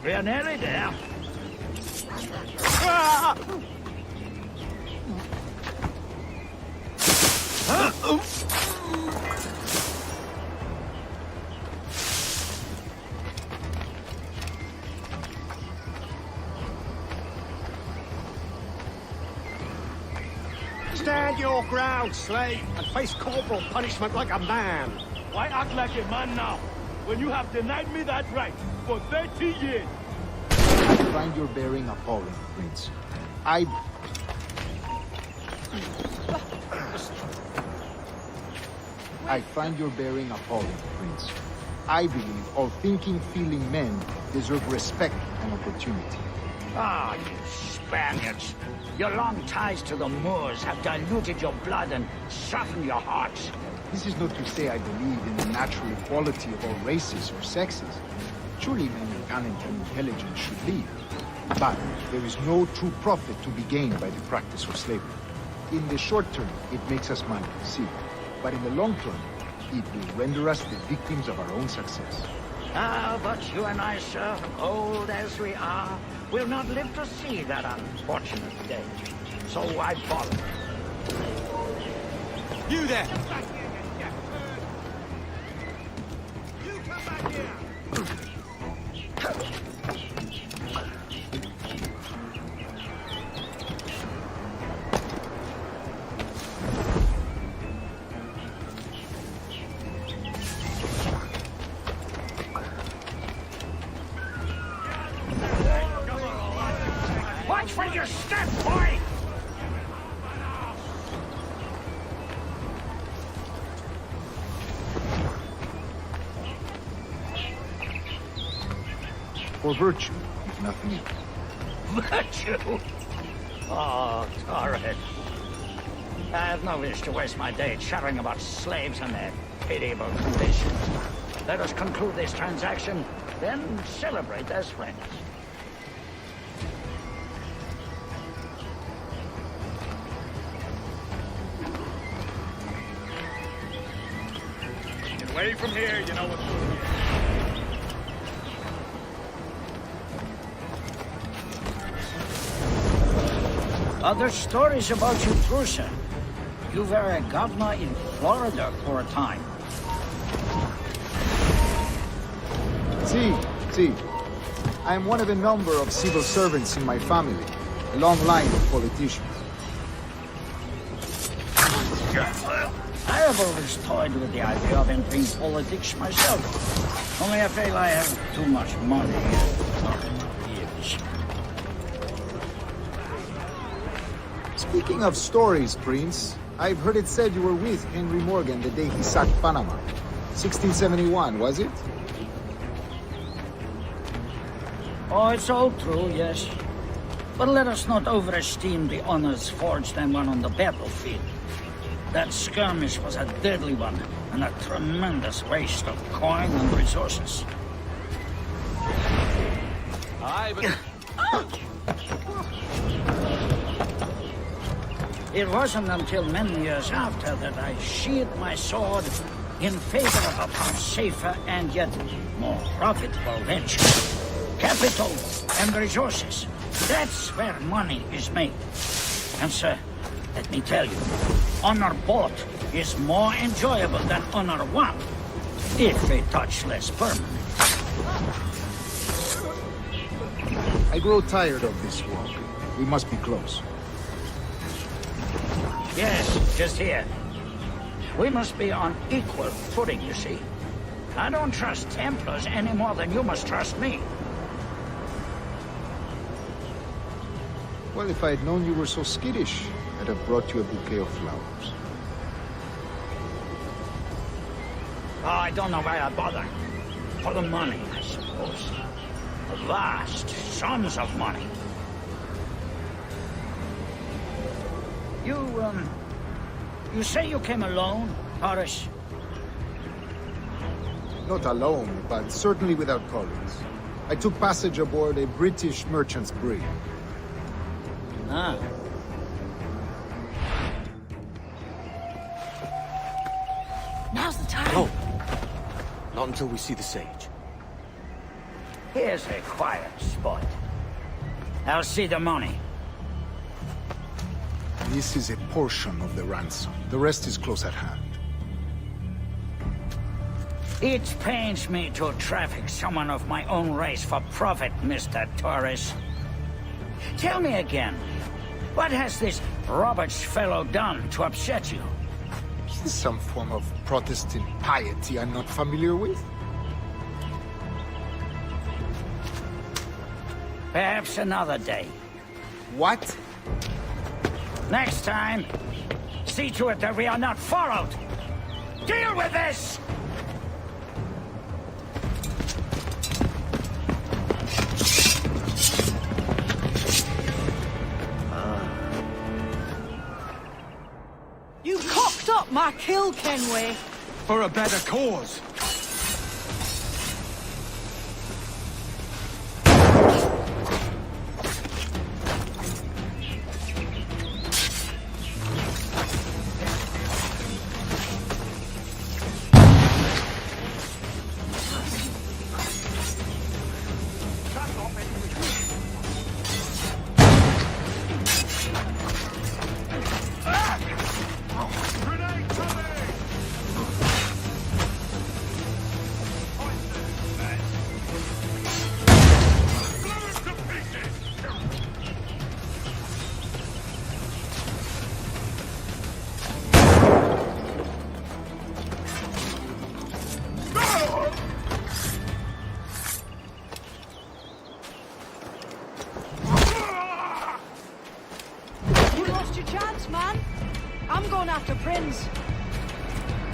[SPEAKER 6] We're nearly there.
[SPEAKER 12] Stand your ground, slave, and face corporal punishment like a man. Why act like a man now, when you have denied me that right for 30 years?
[SPEAKER 3] I find your bearing appalling, Prince. I find your bearing appalling, Prince. I believe all thinking, feeling men deserve respect and opportunity.
[SPEAKER 6] Ah, you Spaniards. Your long ties to the Moors have diluted your blood and softened your hearts.
[SPEAKER 3] This is not to say I believe in the natural equality of all races or sexes. Surely men of talent and intelligence should lead. But there is no true profit to be gained by the practice of slavery. In the short term, it makes us money, see. But in the long term, it will render us the victims of our own success.
[SPEAKER 6] Ah, but you and I, sir, old as we are, will not live to see that unfortunate day. So I follow.
[SPEAKER 12] You there!
[SPEAKER 6] Watch where you step, boy!
[SPEAKER 3] For virtue, if nothing else.
[SPEAKER 6] Virtue? Oh, Torres. I have no wish to waste my day chattering about slaves and their pitiable conditions. Let us conclude this transaction, then celebrate as friends.
[SPEAKER 12] Get away from here, you know what to do.
[SPEAKER 6] Other stories about you, too, sir. You were a governor in Florida for a time.
[SPEAKER 3] See. I am one of a number of civil servants in my family. A long line of politicians.
[SPEAKER 6] I have always toyed with the idea of entering politics myself. Only I feel I have too much money and not enough years.
[SPEAKER 3] Speaking of stories, Prince, I've heard it said you were with Henry Morgan the day he sacked Panama. 1671, was it?
[SPEAKER 6] Oh, it's all true, yes. But let us not overesteem the honors forged and won on the battlefield. That skirmish was a deadly one, and a tremendous waste of coin and resources.
[SPEAKER 12] Aye, but...
[SPEAKER 6] It wasn't until many years after that I sheathed my sword in favor of a far safer and yet more profitable venture. Capital and resources. That's where money is made. And sir, let me tell you, honor bought is more enjoyable than honor won, if a touch less permanent.
[SPEAKER 3] I grow tired of this walk. We must be close.
[SPEAKER 6] Yes, just here. We must be on equal footing, you see. I don't trust Templars any more than you must trust me.
[SPEAKER 3] Well, if I had known you were so skittish, I'd have brought you a bouquet of flowers.
[SPEAKER 6] Oh, I don't know why I bother. For the money, I suppose. The vast sums of money. You say you came alone, Horace?
[SPEAKER 3] Not alone, but certainly without colleagues. I took passage aboard a British merchant's brig.
[SPEAKER 6] Ah.
[SPEAKER 8] Now's the time.
[SPEAKER 4] No. Not until we see the sage.
[SPEAKER 6] Here's a quiet spot. I'll see the money.
[SPEAKER 3] This is a portion of the ransom. The rest is close at hand.
[SPEAKER 6] It pains me to traffic someone of my own race for profit, Mr. Torres. Tell me again, what has this Roberts fellow done to upset you?
[SPEAKER 3] Is this some form of Protestant piety I'm not familiar with?
[SPEAKER 6] Perhaps another day.
[SPEAKER 3] What?
[SPEAKER 6] Next time, see to it that we are not followed. Deal with this!
[SPEAKER 23] You cocked up my kill, Kenway.
[SPEAKER 12] For a better cause.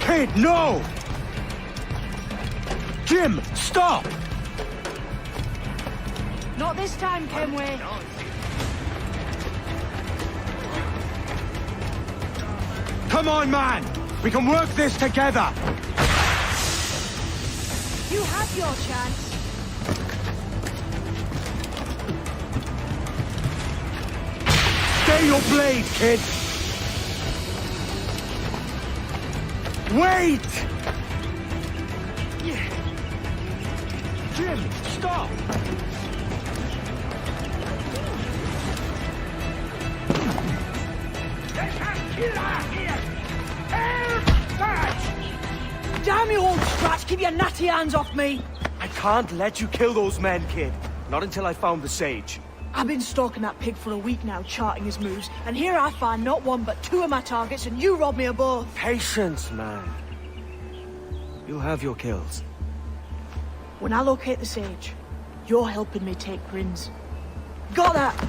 [SPEAKER 3] Kid, no! Jim, stop!
[SPEAKER 23] Not this time, Kenway.
[SPEAKER 12] Come on, man! We can work this together!
[SPEAKER 23] You have your chance.
[SPEAKER 12] Stay your blade, kid! Wait! Jim, stop!
[SPEAKER 8] There's a killer here! Help! Badge!
[SPEAKER 14] Damn you, old Strat! Keep your natty hands off me!
[SPEAKER 12] I can't let you kill those men, kid. Not until I found the sage.
[SPEAKER 23] I've been stalking that pig for a week now, charting his moves, and here I find not one but two of my targets, and you rob me of both.
[SPEAKER 12] Patience, man. You'll have your kills.
[SPEAKER 23] When I locate the sage, you're helping me take Grins. Got that?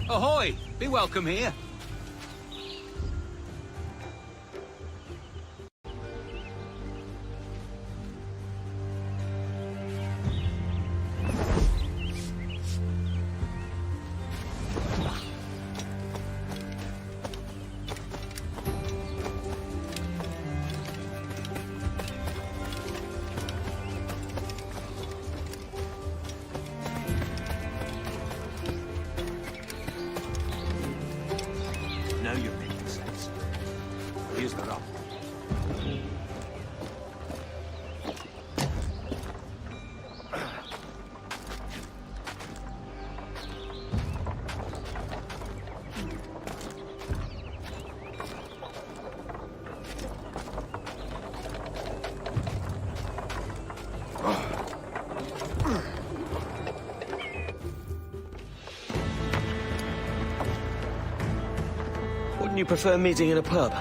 [SPEAKER 1] Ahoy! Be welcome here.
[SPEAKER 12] Now you're making sense. Here's the rub. Wouldn't you prefer meeting in a pub?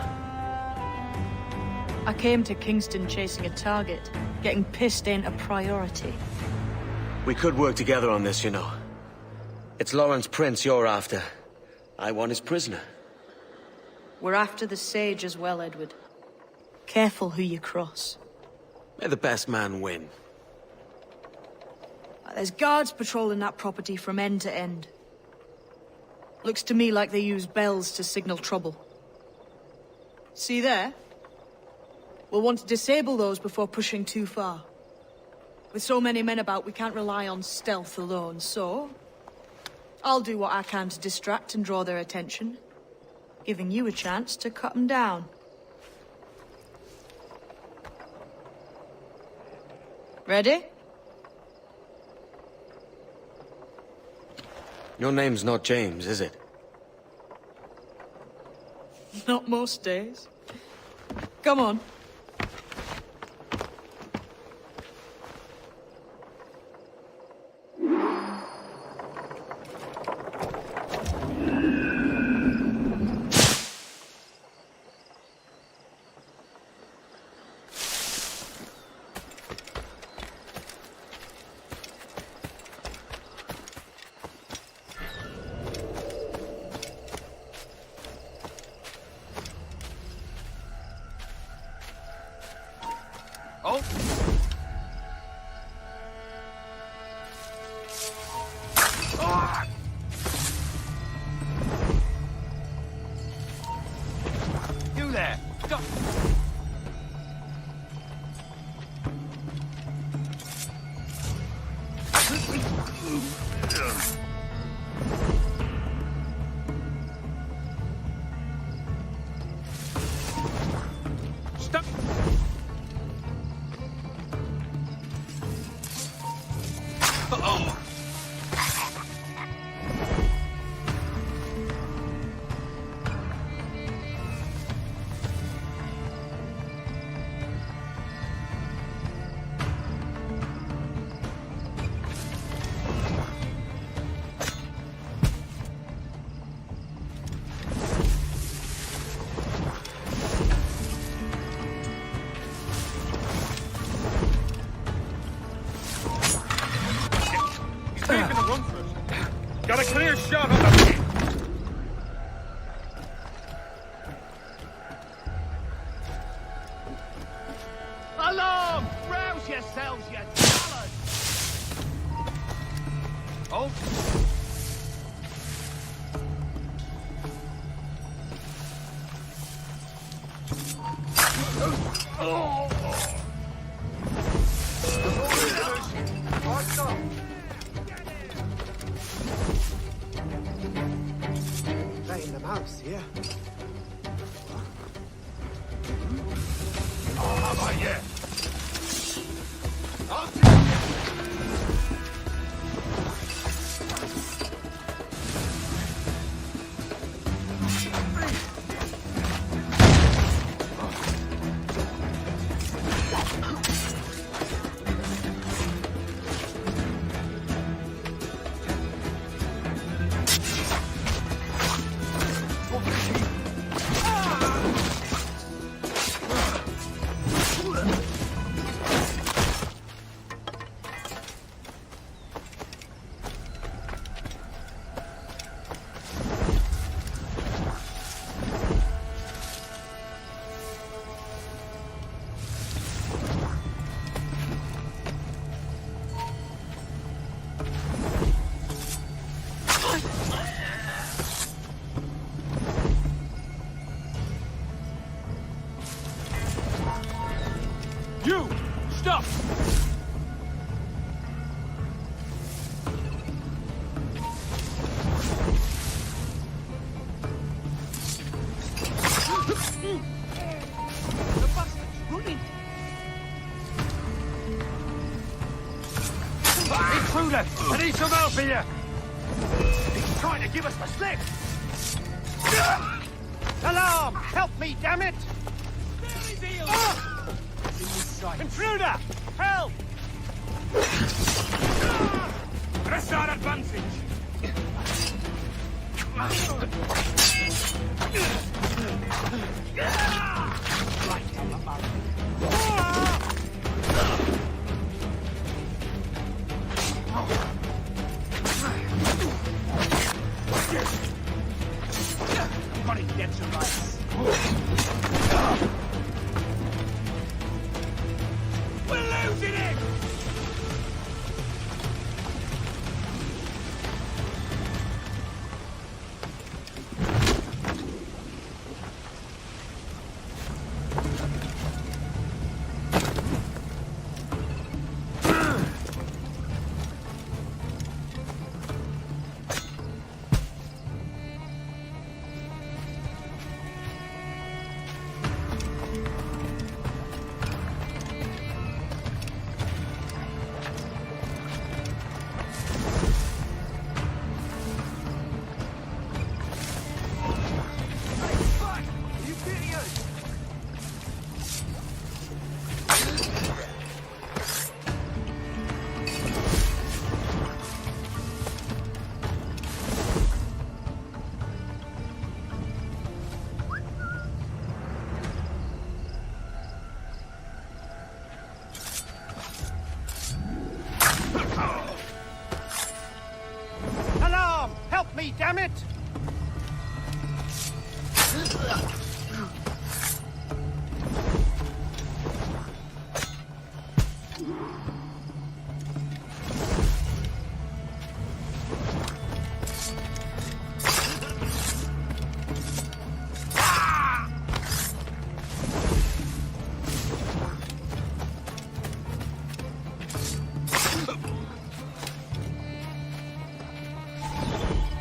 [SPEAKER 23] I came to Kingston chasing a target. Getting pissed ain't a priority.
[SPEAKER 4] We could work together on this, you know. It's Lawrence Prince you're after. I want his prisoner.
[SPEAKER 23] We're after the sage as well, Edward. Careful who you cross.
[SPEAKER 4] May the best man win.
[SPEAKER 23] There's guards patrolling that property from end to end. Looks to me like they use bells to signal trouble. See there? We'll want to disable those before pushing too far. With so many men about, we can't rely on stealth alone, so... I'll do what I can to distract and draw their attention, giving you a chance to cut them down. Ready?
[SPEAKER 4] Your name's not James, is it?
[SPEAKER 23] Not most days. Come on.
[SPEAKER 1] Oh! Ah! You there! Stop! Stop!
[SPEAKER 12] Got a clear shot on them!
[SPEAKER 8] Alarm! Rouse yourselves, you cowards!
[SPEAKER 12] Oh!
[SPEAKER 2] Playing the mouse here.
[SPEAKER 12] How about you? You! Stop!
[SPEAKER 8] The bastard's running!
[SPEAKER 12] Intruder! I need some help here! He's trying to give us the slip!
[SPEAKER 8] Alarm! Help me, damn it! Intruder! Help!
[SPEAKER 12] Press our advantage!
[SPEAKER 8] Right down the barrel. Got it dead to rights. We're losing it! Alarm! Help me, damn it!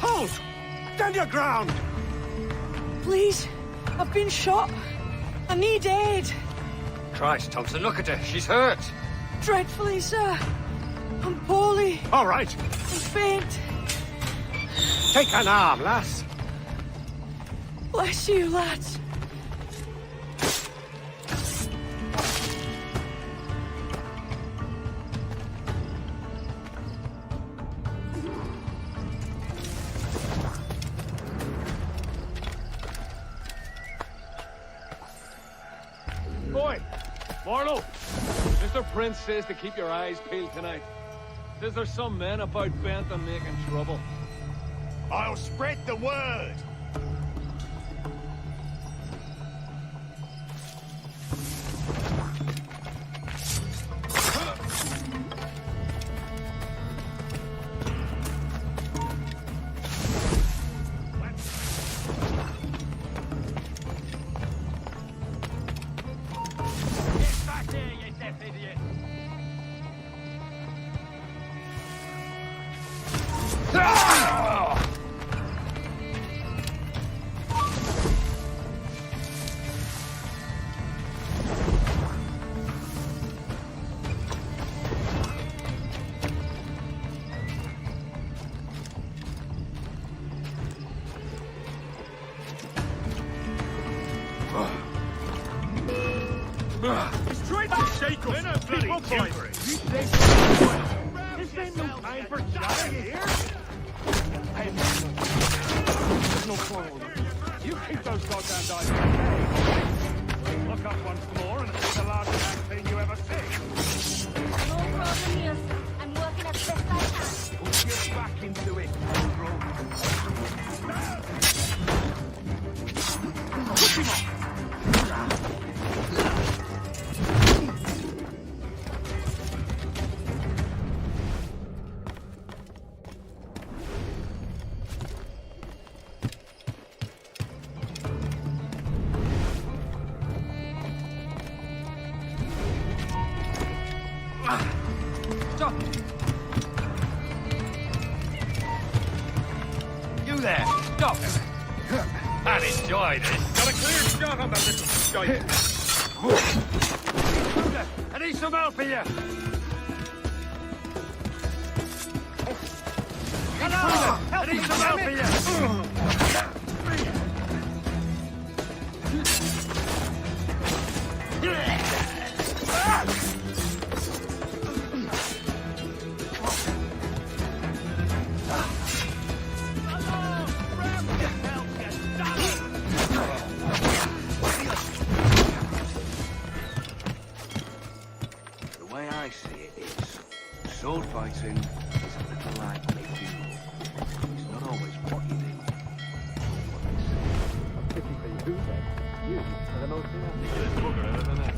[SPEAKER 8] Halt! Stand your ground!
[SPEAKER 24] Please, I've been shot. I need aid.
[SPEAKER 16] Christ, Thompson, look at her. She's hurt.
[SPEAKER 24] Dreadfully, sir.
[SPEAKER 23] I'm poorly.
[SPEAKER 2] All right.
[SPEAKER 23] I'm faint.
[SPEAKER 2] Take an arm, lass.
[SPEAKER 23] Bless you, lads.
[SPEAKER 10] Boy, Marlowe, Mr. Prince says to keep your eyes peeled tonight. Says there's some men about bent on making trouble.
[SPEAKER 12] I'll spread the word.
[SPEAKER 10] He's trying to shake us.
[SPEAKER 12] We're no bloody
[SPEAKER 10] People fight.
[SPEAKER 12] gibberish.
[SPEAKER 10] You say this ain't no time for shouting here. There's no quarrel. You keep those goddamn dice. Look up once more and it's the largest thing you ever see.
[SPEAKER 19] No problem here. I'm working as best I can.
[SPEAKER 10] Put your back into it, Push him off.
[SPEAKER 23] Stop!
[SPEAKER 12] You there. Stop. I'll enjoy this.
[SPEAKER 10] Got a clear shot on that little shite.
[SPEAKER 12] I need some help here. Hello! I need some help here.
[SPEAKER 14] The way I see it is, sword fighting is a little like making love. It's not always what you do.
[SPEAKER 10] Pity for you, then. You are the most inefficient bugger ever met.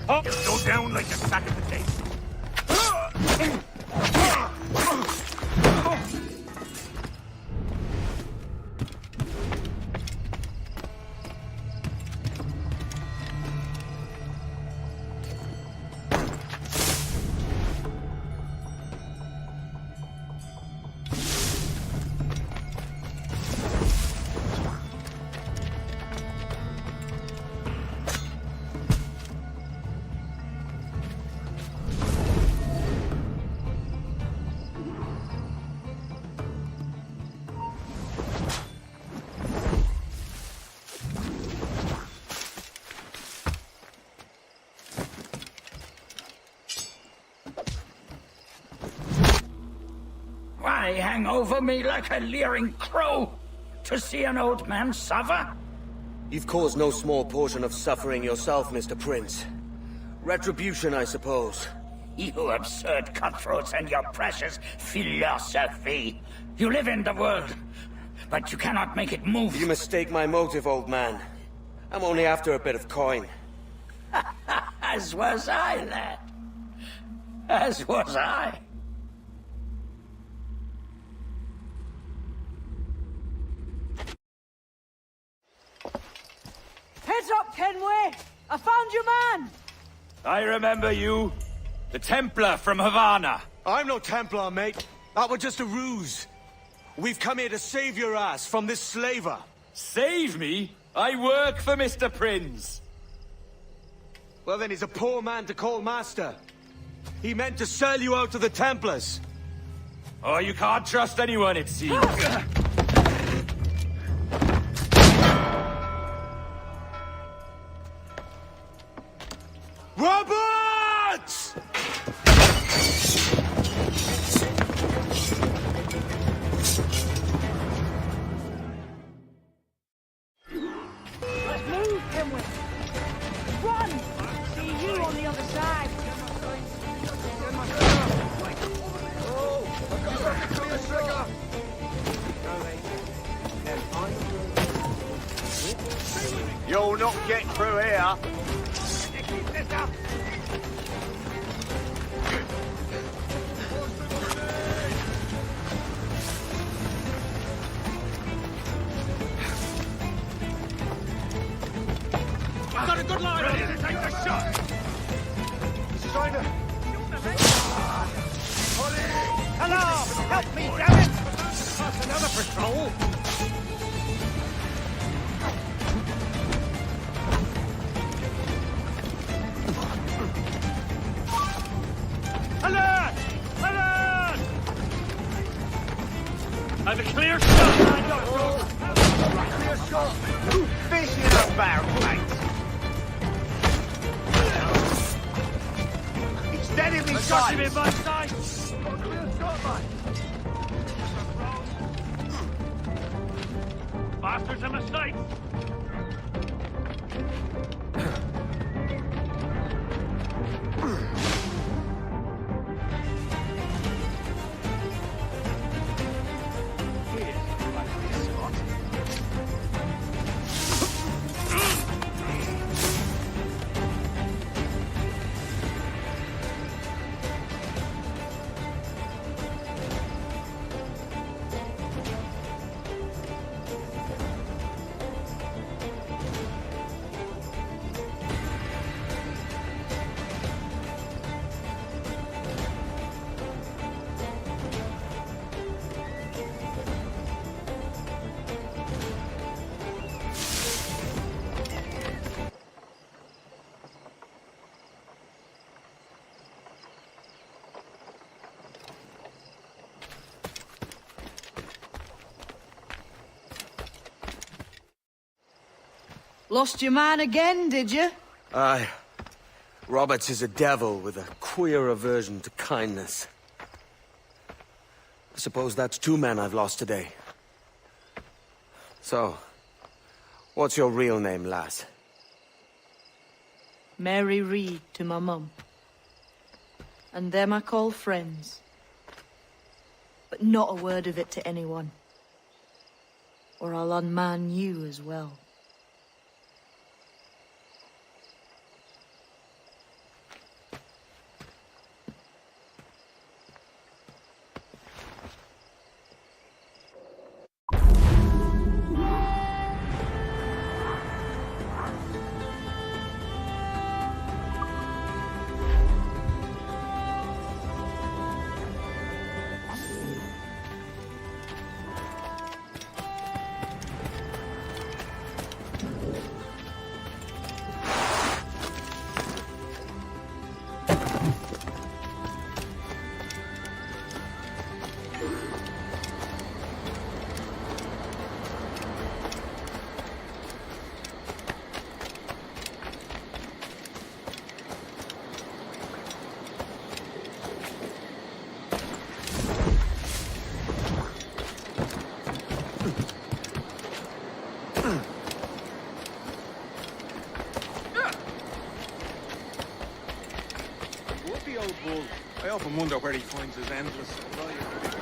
[SPEAKER 12] Oh, you'll go down like a sack of potatoes.
[SPEAKER 6] Why hang over me like a leering crow? To see an old man suffer?
[SPEAKER 4] You've caused no small portion of suffering yourself, Mr. Prince. Retribution, I suppose.
[SPEAKER 6] You absurd cutthroats and your precious philosophy. You live in the world, but you cannot make it move.
[SPEAKER 4] You mistake my motive, old man. I'm only after a bit of coin.
[SPEAKER 6] As was I, lad. As was I.
[SPEAKER 23] Heads up, Kenway! I found your man!
[SPEAKER 12] I remember you. The Templar from Havana.
[SPEAKER 4] I'm no Templar, mate. That was just a ruse. We've come here to save your ass from this slaver.
[SPEAKER 12] Save me? I work for Mr. Prince.
[SPEAKER 4] Well, then he's a poor man to call master. He meant to sell you out to the Templars.
[SPEAKER 12] Oh, you can't trust anyone, it seems.
[SPEAKER 4] Roberts!
[SPEAKER 23] Let's move, Kenway! Run! See you on the other side!
[SPEAKER 12] You'll not get through here.
[SPEAKER 8] I've got a good line.
[SPEAKER 12] Ready to take the shot.
[SPEAKER 8] He's trying to...
[SPEAKER 12] Hello! Help me, damn it! That's another patrol. Alert! Alert!
[SPEAKER 13] And a clear shot!
[SPEAKER 12] Clear shot! Fish in a barrel, mate! He's dead in me
[SPEAKER 13] Got him in
[SPEAKER 12] sights!
[SPEAKER 13] my sight!
[SPEAKER 12] Clear shot, mate!
[SPEAKER 13] Bastards a mistake!
[SPEAKER 23] Lost your man again, did you?
[SPEAKER 4] Aye. Roberts is a devil with a queer aversion to kindness. I suppose that's 2 men I've lost today. So, what's your real name, lass?
[SPEAKER 23] Mary Reed to my mum. And them I call friends. But not a word of it to anyone. Or I'll unman you as well.
[SPEAKER 10] often wonder where he finds his endless supply of beer.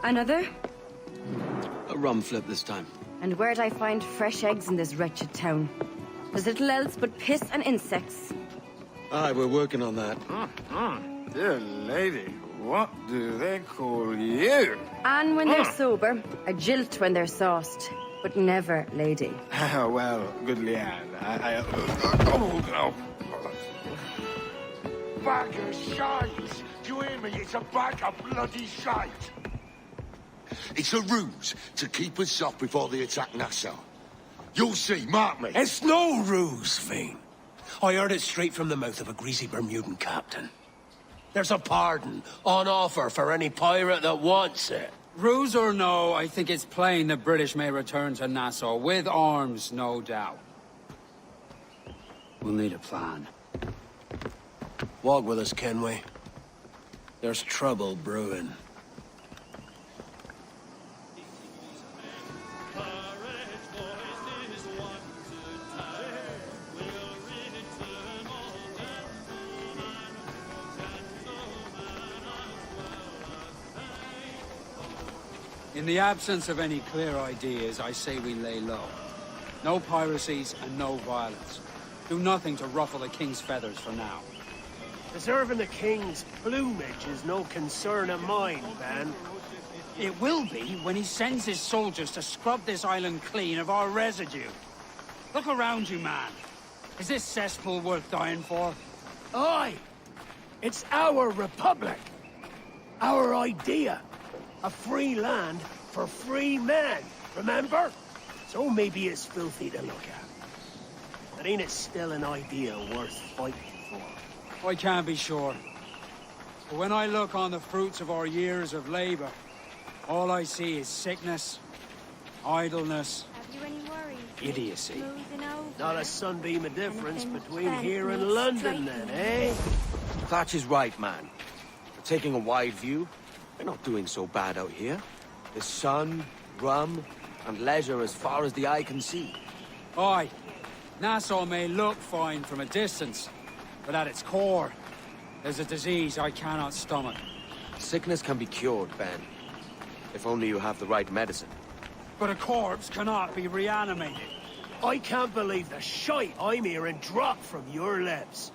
[SPEAKER 5] Another?
[SPEAKER 4] A rum flip this time.
[SPEAKER 5] And where'd I find fresh eggs in this wretched town? There's little else but piss and insects.
[SPEAKER 4] Aye, we're working on that.
[SPEAKER 20] Dear lady, what do they call you?
[SPEAKER 5] And when they're sober, a jilt when they're sauced. But never lady.
[SPEAKER 20] Well, good Leanne, Oh, no.
[SPEAKER 18] Bag of shite! Do you hear me? It's a bag of bloody shite! It's a ruse to keep us soft before they attack Nassau. You'll see, mark me.
[SPEAKER 15] It's no ruse, Fiend. I heard it straight from the mouth of a greasy Bermudan captain. There's a pardon on offer for any pirate that wants it.
[SPEAKER 11] Ruse or no, I think it's plain the British may return to Nassau, with arms, no doubt. We'll need a plan.
[SPEAKER 15] Walk with us, Kenway. There's trouble brewing.
[SPEAKER 11] In the absence of any clear ideas, I say we lay low. No piracies and no violence. Do nothing to ruffle the king's feathers for now.
[SPEAKER 8] Preserving the king's plumage is no concern of mine, Ben.
[SPEAKER 11] It will be when he sends his soldiers to scrub this island clean of our residue. Look around you, man. Is this cesspool worth dying for?
[SPEAKER 8] Aye! It's our republic! Our idea! A free land for free men, remember? So maybe it's filthy to look at. But ain't it still an idea worth fighting for?
[SPEAKER 11] I can't be sure. But when I look on the fruits of our years of labor, all I see is sickness, idleness,
[SPEAKER 19] Have you any worries?
[SPEAKER 11] idiocy.
[SPEAKER 8] Not a sunbeam of difference between here and London, then, eh?
[SPEAKER 4] Thatch is right, man. Taking a wide view, we're not doing so bad out here. There's sun, rum, and leisure as far as the eye can see.
[SPEAKER 11] Aye. Nassau may look fine from a distance, but at its core, there's a disease I cannot stomach.
[SPEAKER 4] Sickness can be cured, Ben. If only you have the right medicine.
[SPEAKER 11] But a corpse cannot be reanimated.
[SPEAKER 8] I can't believe the shite I'm hearing drop from your lips.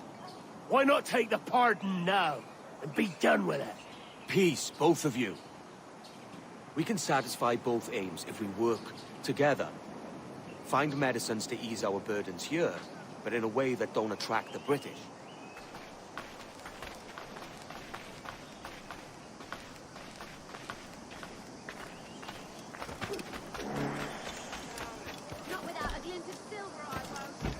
[SPEAKER 8] Why not take the pardon now, and be done with it?
[SPEAKER 4] Peace, both of you. We can satisfy both aims if we work together. Find medicines to ease our burdens here, but in a way that don't attract the British.
[SPEAKER 19] Not without a glint of silver, I won't.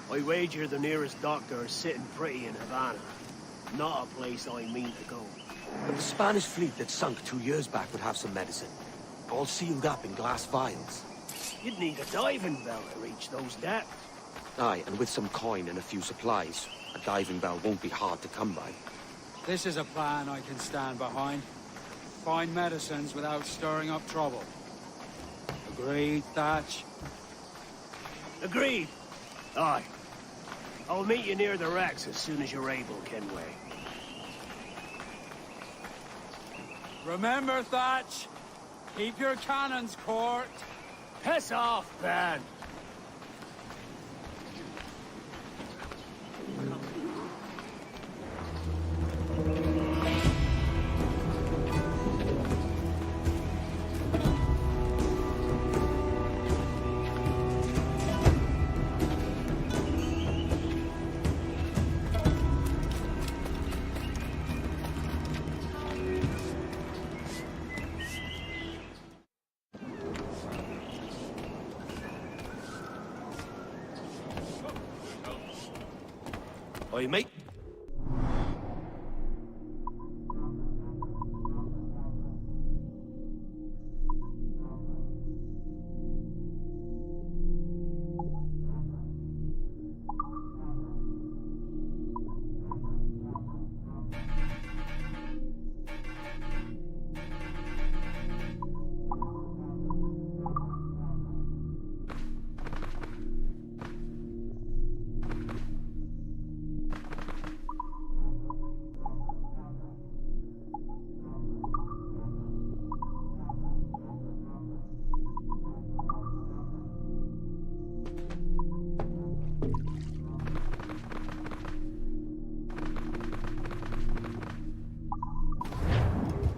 [SPEAKER 8] I wager the nearest doctor is sitting pretty in Havana. Not a place I mean to go.
[SPEAKER 4] But the Spanish fleet that sunk 2 years back would have some medicine. All sealed up in glass vials.
[SPEAKER 8] You'd need a diving bell to reach those depths.
[SPEAKER 4] Aye, and with some coin and a few supplies, a diving bell won't be hard to come by.
[SPEAKER 11] This is a plan I can stand behind. Find medicines without stirring up trouble. Agreed, Thatch?
[SPEAKER 8] Agreed. Aye. I'll meet you near the wrecks as soon as you're able, Kenway.
[SPEAKER 11] Remember, Thatch, keep your cannons corked.
[SPEAKER 8] Piss off, Ben.
[SPEAKER 15] Aye, mate.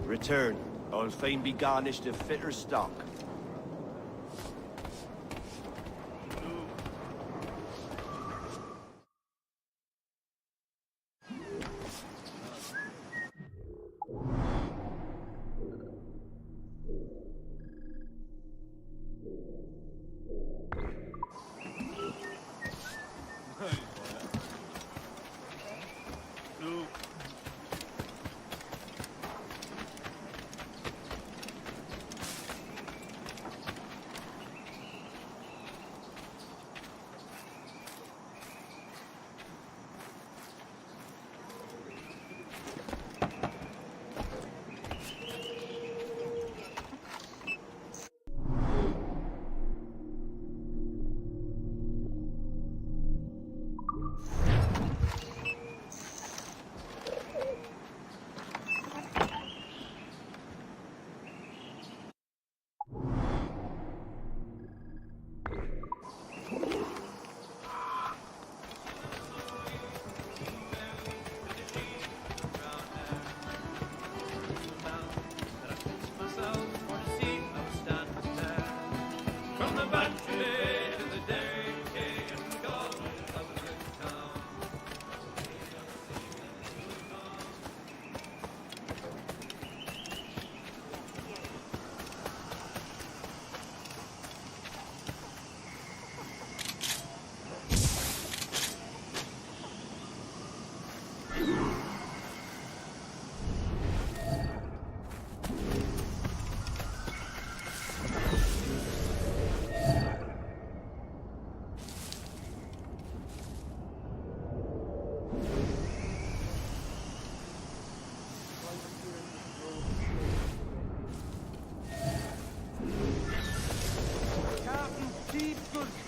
[SPEAKER 2] Return. I'll fain be garnished of fitter stock.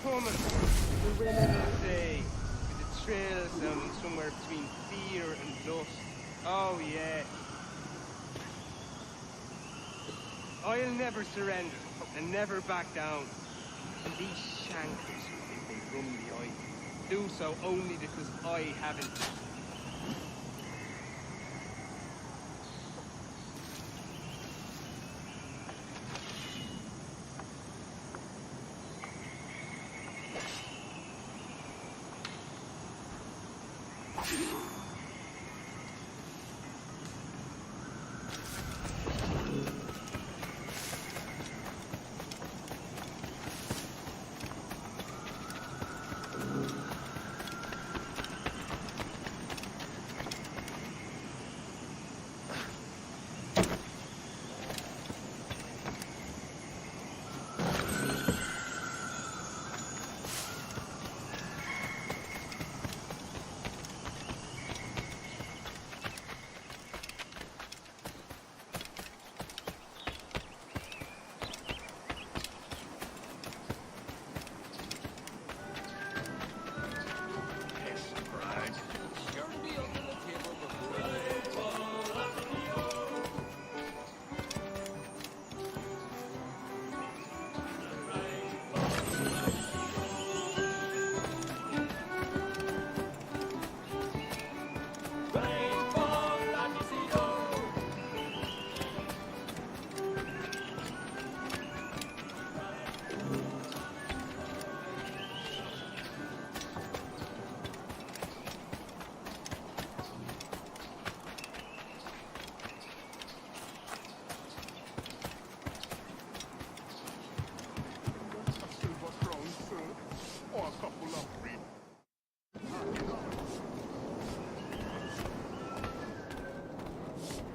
[SPEAKER 12] Coming. The women will say, with a trail sounding somewhere between fear and lust. Oh yeah. I'll never surrender and never back down. And these shankers who think they run the eye do so only because I haven't.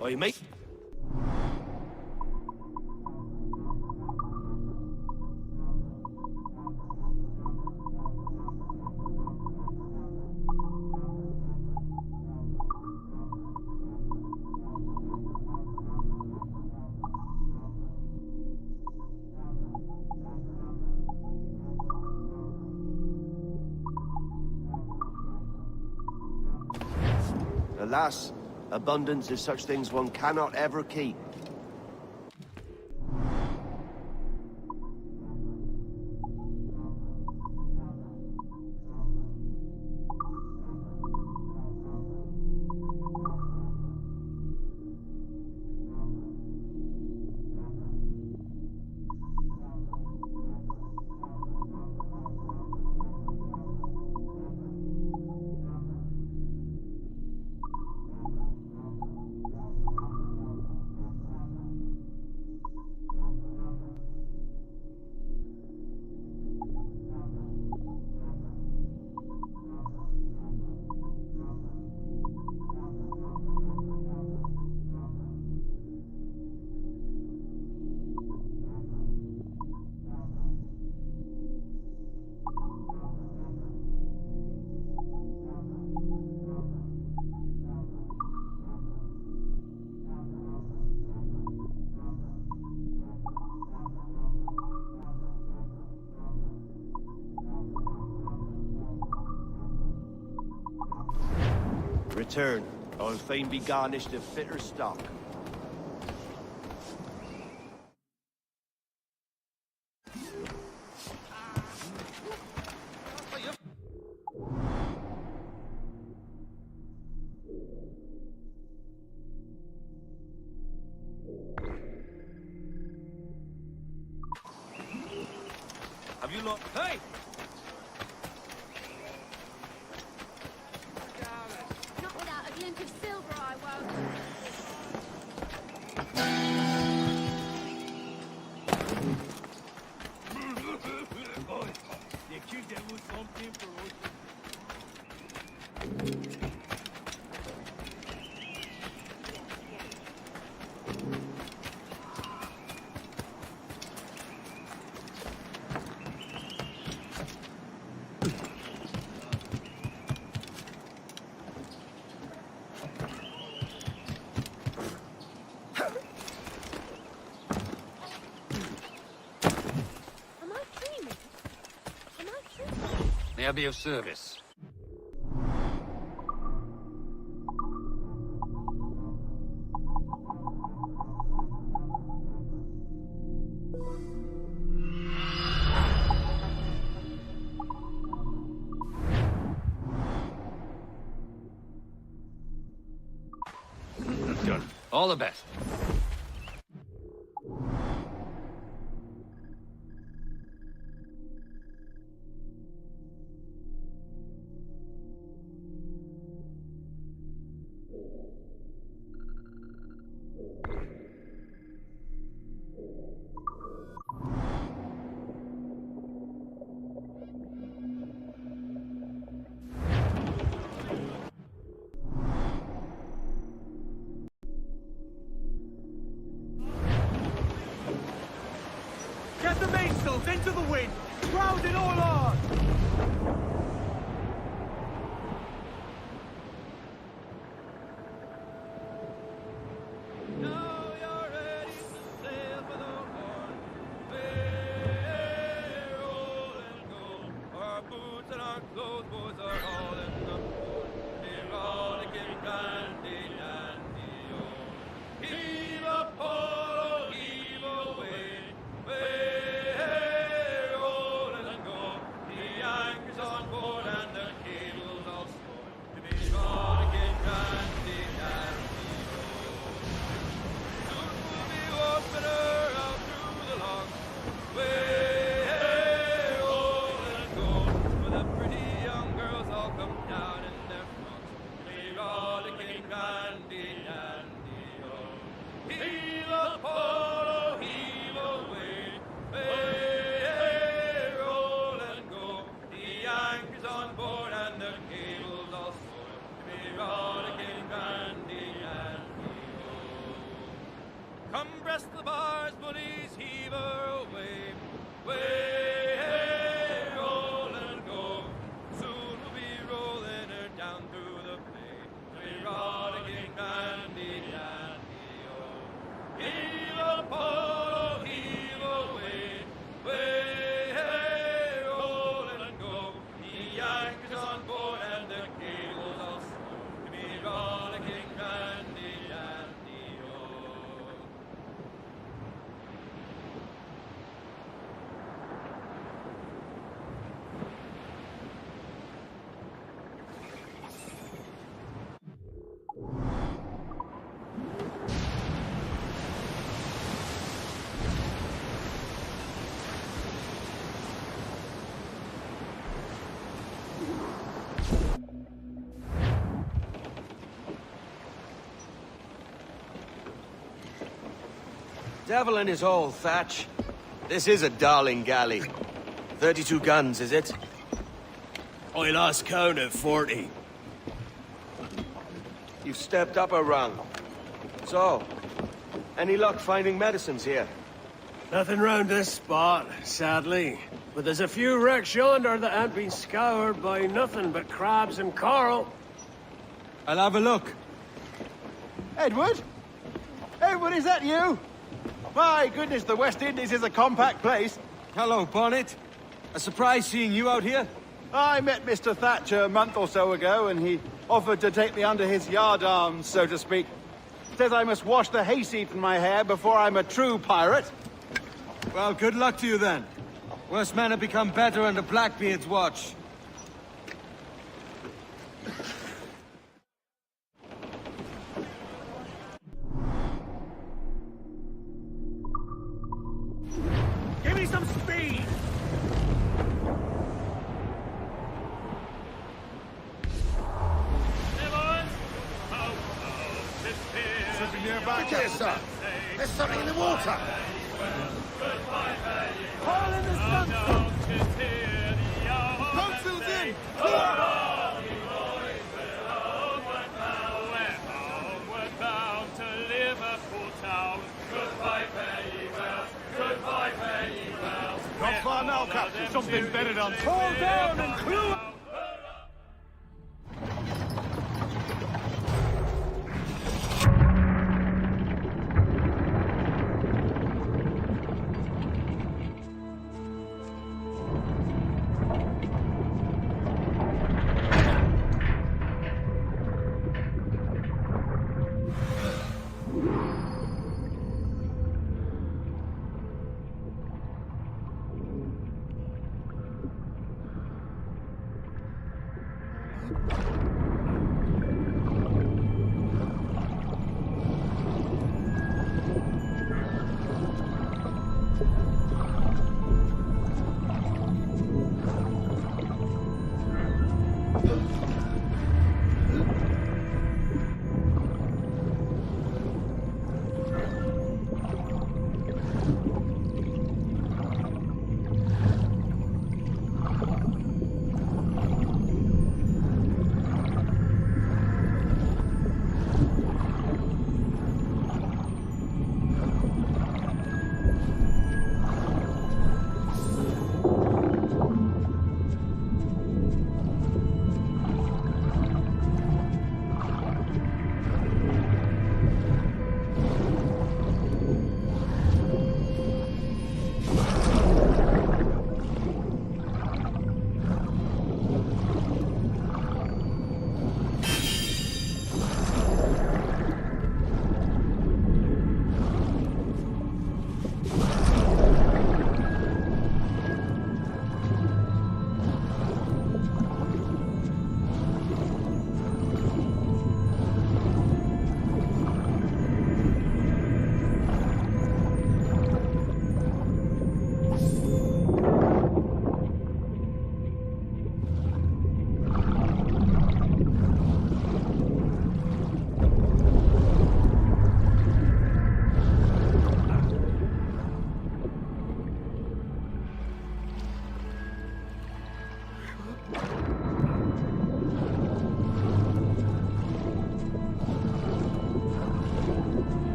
[SPEAKER 2] Oi, mate. Alas, abundance is such things one cannot ever keep. Return. I'll fain be garnished of fitter stock.
[SPEAKER 12] Have you lot? Hey!
[SPEAKER 19] Not without a glint of silver, I won't.
[SPEAKER 12] Boy, the accused them was something ferocious.
[SPEAKER 16] May I be of service? Done. All the best.
[SPEAKER 12] Get the mainsails into the wind! Round it all on!
[SPEAKER 13] Heave
[SPEAKER 12] Come breast the bars, bullies, heave her away. Way, hey, roll and go. Soon we'll be rolling her down through the bay. We rollicking dandy, dandy, oh. Heave a pole, heave away. Way, hey, roll and go. The anchor's on board and the cable's all slow. To be rollicking dandy, dandy, oh.
[SPEAKER 4] Devil in his hole, Thatch. This is a darling galley. 32 guns, is it?
[SPEAKER 15] I lost count at 40.
[SPEAKER 4] You've stepped up a rung. So, any luck finding medicines here?
[SPEAKER 15] Nothing round this spot, sadly. But there's a few wrecks yonder that ain't been scoured by nothing but crabs and coral.
[SPEAKER 12] I'll have a look.
[SPEAKER 7] Edward? Edward, is that you? My goodness, the West Indies is a compact place.
[SPEAKER 12] Hello, Bonnet. A surprise seeing you out here.
[SPEAKER 7] I met Mr. Thatcher a month or so ago, and he offered to take me under his yardarms, so to speak. Says I must wash the hayseed from my hair before I'm a true pirate.
[SPEAKER 12] Well, good luck to you then. Worst men have become better under Blackbeard's watch. Give me some speed!
[SPEAKER 17] Something nearby, here, sir. There's something in the water.
[SPEAKER 12] Haul in the sun!
[SPEAKER 17] Topsails in! Not far now, Captain. Something better done.
[SPEAKER 12] Pull down and clew up!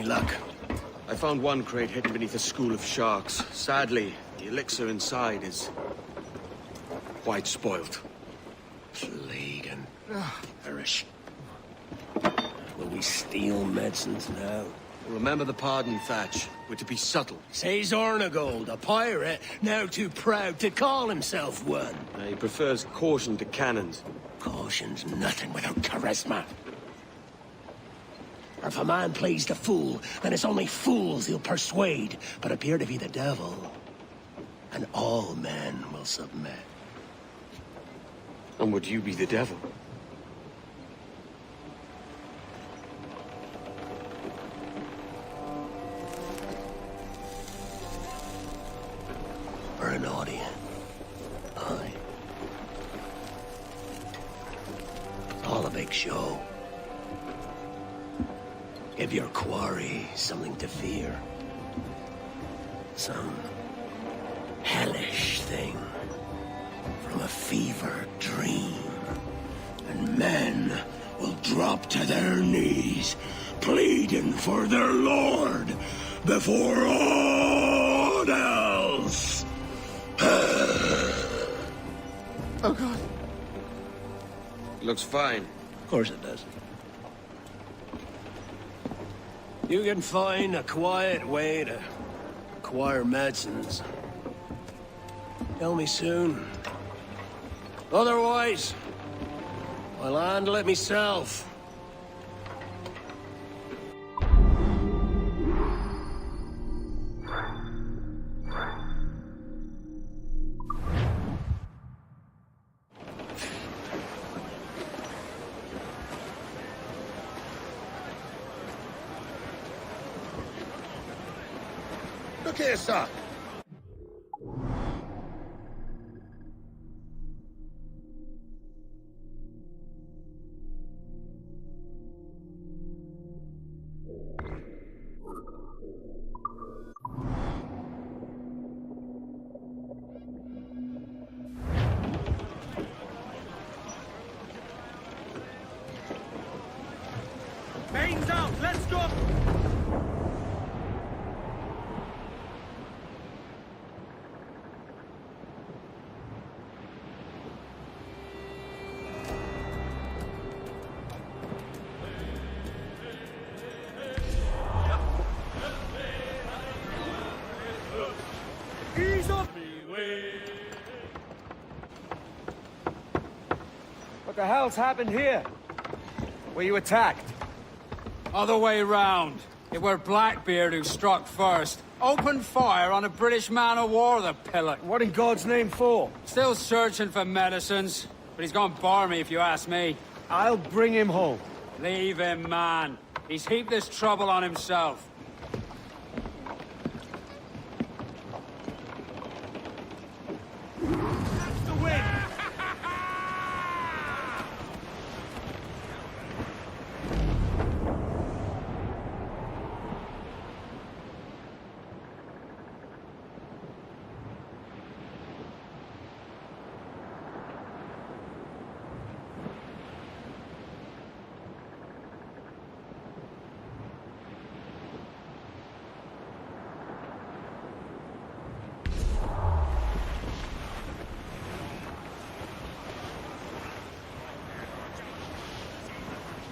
[SPEAKER 15] Any luck?
[SPEAKER 4] I found one crate hidden beneath a school of sharks. Sadly, the elixir inside is quite spoiled.
[SPEAKER 15] Plague and perish. Will we steal medicines now?
[SPEAKER 4] Remember the pardon, Thatch. We're to be subtle.
[SPEAKER 15] Says Ornagold, a pirate, now too proud to call himself one.
[SPEAKER 4] He prefers caution to cannons.
[SPEAKER 15] Caution's nothing without charisma. Or if a man plays the fool, then it's only fools he'll persuade, but appear to be the devil. And all men will submit.
[SPEAKER 4] And would you be the devil?
[SPEAKER 15] Or an audience. Aye. All a big show. Give your quarry something to fear. Some hellish thing from a fevered dream. And men will drop to their knees, pleading for their lord before all else.
[SPEAKER 4] Oh, God. Looks fine.
[SPEAKER 15] Of course it does. You can find a quiet way to acquire medicines. Tell me soon. Otherwise, I'll handle it myself.
[SPEAKER 18] Look here, sir.
[SPEAKER 12] Mains out, let's go! Ease up!
[SPEAKER 11] What the hell's happened here? Were you attacked? Other way round. It were Blackbeard who struck first. Opened fire on a British man-of-war, the pillock. What in God's name for? Still searching for medicines, but he's gone barmy if you ask me. I'll bring him home. Leave him, man. He's heaped this trouble on himself.
[SPEAKER 12] The wind!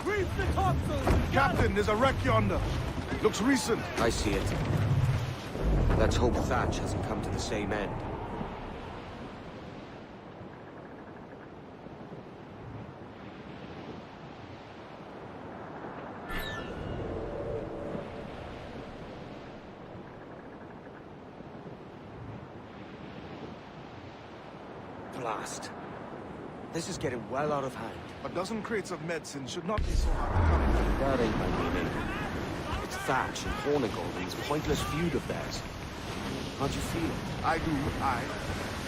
[SPEAKER 12] Reach the topsails!
[SPEAKER 17] Captain, there's a wreck yonder. Looks recent.
[SPEAKER 4] I see it. Let's hope Thatch hasn't come to the same end. Blast. This is getting well out of hand.
[SPEAKER 17] A dozen crates of medicine should not be so hard to come by.
[SPEAKER 4] That ain't my meaning. It's Thatch and Hornigold and his pointless feud of theirs. How'd you feel?
[SPEAKER 17] I do,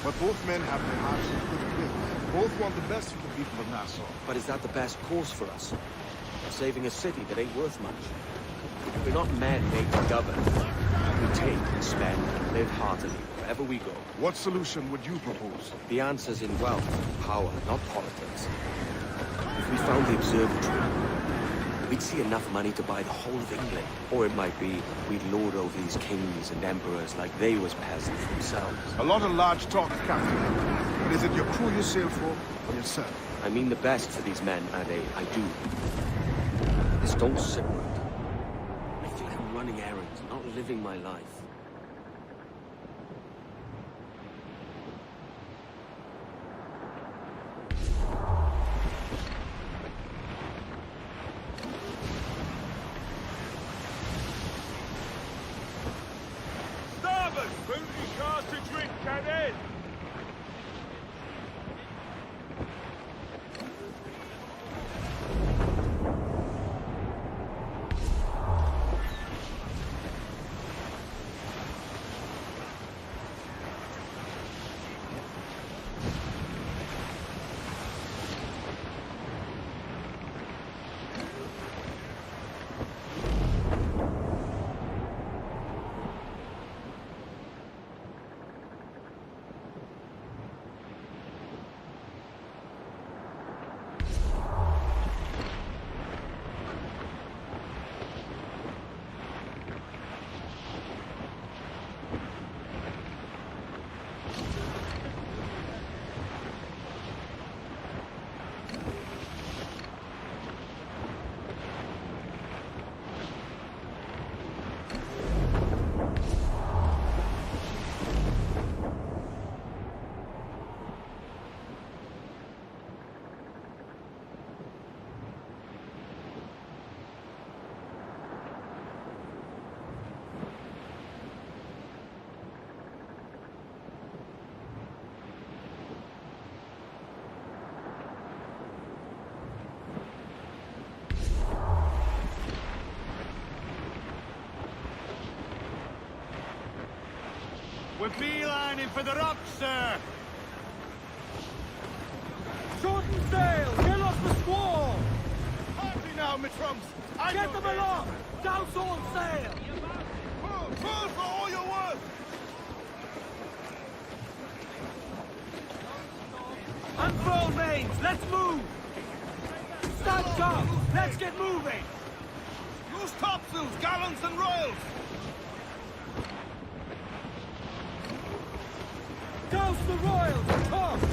[SPEAKER 17] But both men have their hearts in good will. Both want the best for the people of Nassau.
[SPEAKER 4] But is that the best course for us? Saving a city that ain't worth much. We're not men made to govern. We take and spend and live heartily wherever we go.
[SPEAKER 17] What solution would you propose?
[SPEAKER 4] The answer's in wealth, power, not politics. If we found the observatory, we'd see enough money to buy the whole of England. Or it might be we'd lord over these kings and emperors like they was peasants themselves.
[SPEAKER 17] A lot of large talk, Captain. But is it your crew you sail for, or yourself?
[SPEAKER 4] I mean the best for these men, Ade, I do. This don't sit right. I feel like I'm running errands, not living my life.
[SPEAKER 12] Starboard! Booty cars to drink, cadet! We're beelining for the rocks, sir! Shorten sail! Get off the squall! Hardly now, my trumps! Get them along! Douse all sail! Pull for all your worth! Unfurl mains! Let's move! Stand up! Let's get moving! Use topsails, gallants and royals! Douse the royals and tops!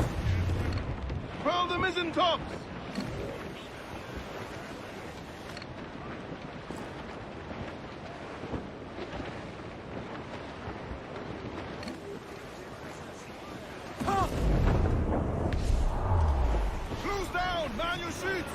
[SPEAKER 12] Furl the mizzen tops! Top! Close down! Man your sheets!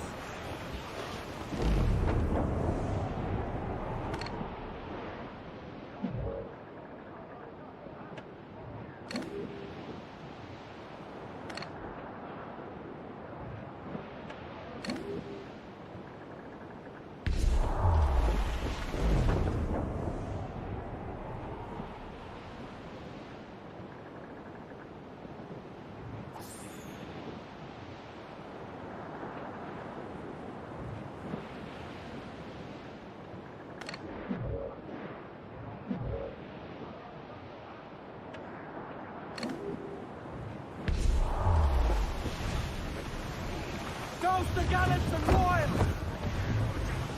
[SPEAKER 12] Douse the gallants and royals!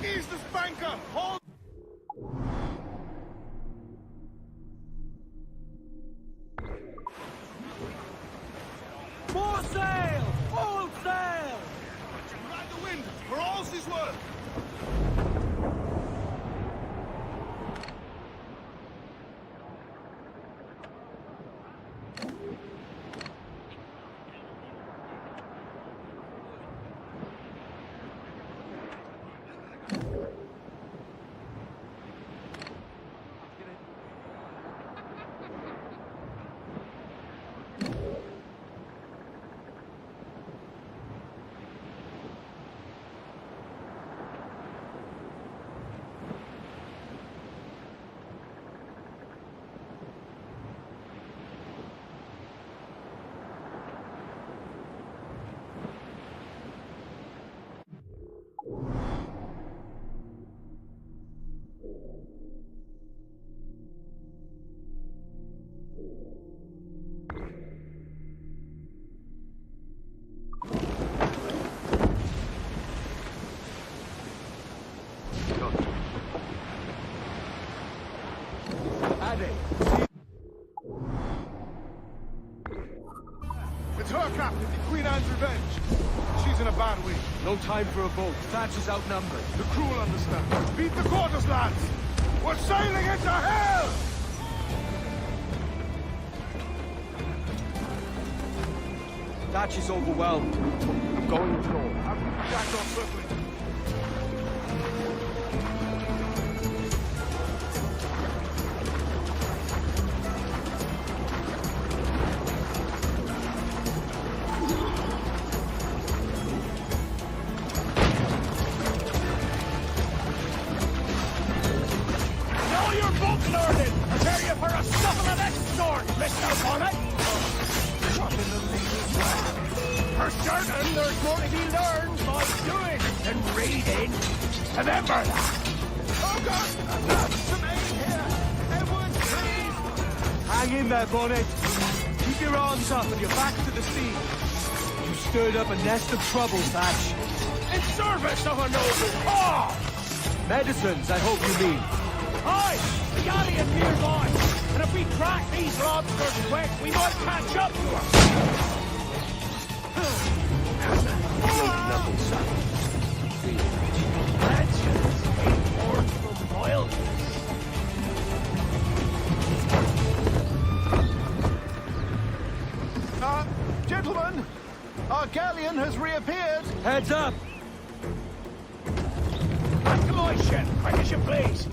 [SPEAKER 12] Ease the spanker! Hold! More sail! All sail! Ride the wind, for all's his worth!
[SPEAKER 15] No time for a boat. Thatch is outnumbered.
[SPEAKER 17] The crew will understand. Beat the quarters, lads! We're sailing into hell!
[SPEAKER 15] Thatch is overwhelmed. I'm going ashore.
[SPEAKER 17] Jack off swiftly.
[SPEAKER 12] Know your book learning! Prepare you for a scuffle of that sort, Mr. Bonnet! For certain, there's more to be learned by doing than reading. Remember that! Oh God! That's the main here! Everyone, please!
[SPEAKER 15] Hang in there, Bonnet. Keep your arms up and your back to the sea. You stirred up a nest of trouble, Thatch.
[SPEAKER 12] In service of a noble cause!
[SPEAKER 15] Medicines, I hope you mean.
[SPEAKER 12] Aye! The galleon nearby! And if we crack these lobsters quick, we might catch up to them!
[SPEAKER 15] Nothing, son.
[SPEAKER 12] Legends ain't born from wildness.
[SPEAKER 7] Gentlemen, our galleon has reappeared.
[SPEAKER 15] Heads up!
[SPEAKER 12] Back to my ship, quick as you please.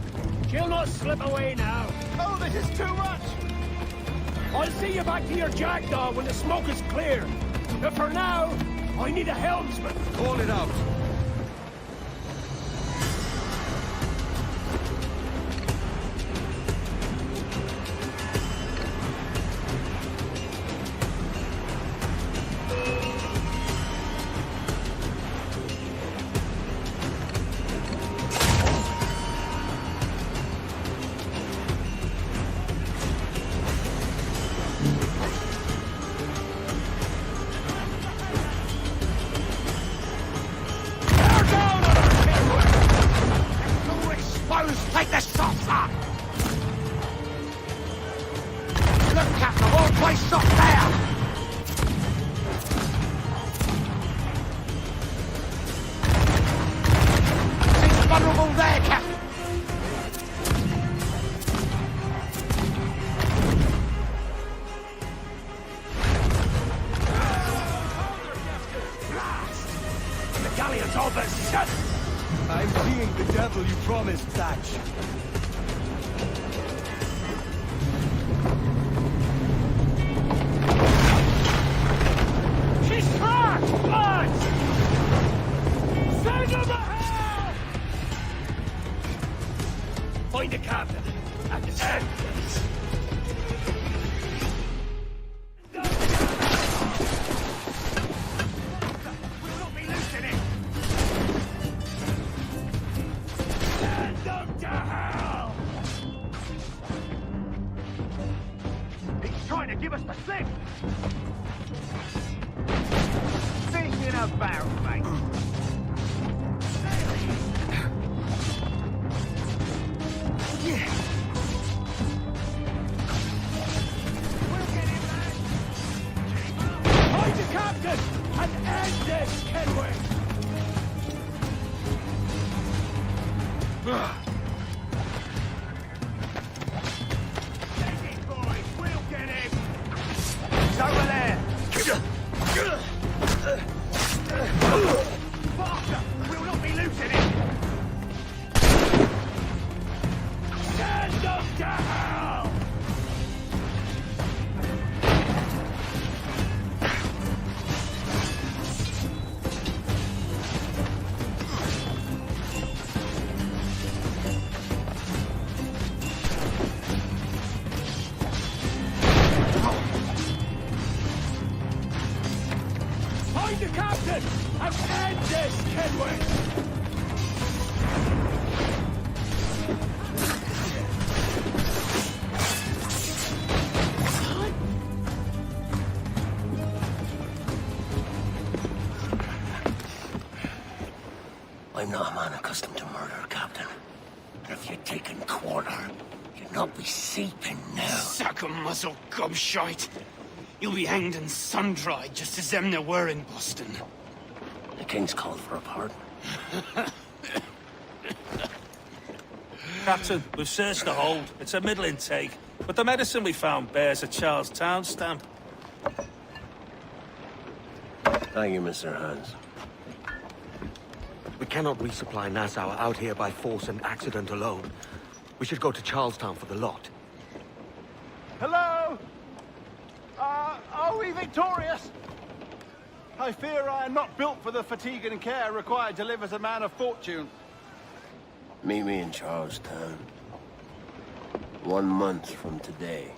[SPEAKER 12] She'll not slip away now.
[SPEAKER 7] Oh, this is too much!
[SPEAKER 12] I'll see you back to your jackdaw when the smoke is clear. But for now, I need a helmsman.
[SPEAKER 15] Call it out.
[SPEAKER 12] Take this soft lock! Look, Captain, all placed up there! Seems vulnerable there, Captain! The galleon's all but shut!
[SPEAKER 15] I'm seeing the devil you promised, Thatch.
[SPEAKER 12] She's trapped! Lads! Send her to hell! Find the captain at the end, please. We'll not be loosening! Send them to hell! He's trying to give us the slip! Think in a barrel, mate. Yeah. We'll get him, lad. Find the captain and end this, can we? Take it, boys. We'll get him. He's over there. Faster! We'll not be losing it! Send them to hell! Find the captain and end this, Kenway!
[SPEAKER 15] I'm not a man accustomed to murder, Captain. If you'd taken quarter, you'd not be seeping now.
[SPEAKER 3] Suck a muzzle, gobshite. You'll be hanged and sun-dried just as them there were in Boston.
[SPEAKER 15] The king's called for a pardon.
[SPEAKER 12] Captain, we've searched the hold. It's a middling take, but the medicine we found bears a Charlestown stamp.
[SPEAKER 15] Thank you, Mr. Hans.
[SPEAKER 2] We cannot resupply Nassau out here by force and accident alone. We should go to Charlestown for the lot.
[SPEAKER 7] Hello? Are we victorious? I fear I am not built for the fatigue and care required to live as a man of fortune.
[SPEAKER 15] Meet me in Charlestown. 1 month from today.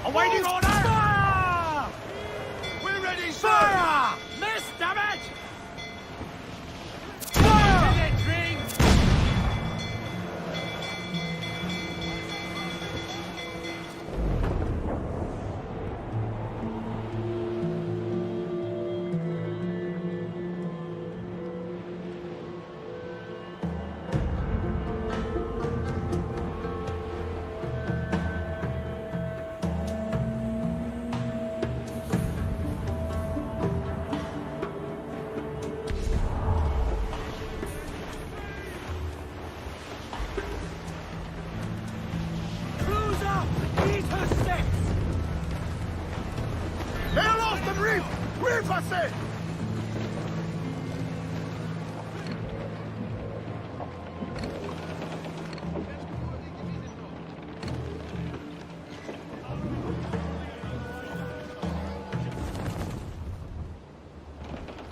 [SPEAKER 12] Awaiting order! Fire!
[SPEAKER 7] We're ready, sir!
[SPEAKER 12] Fire! Miss, damn it! Fire!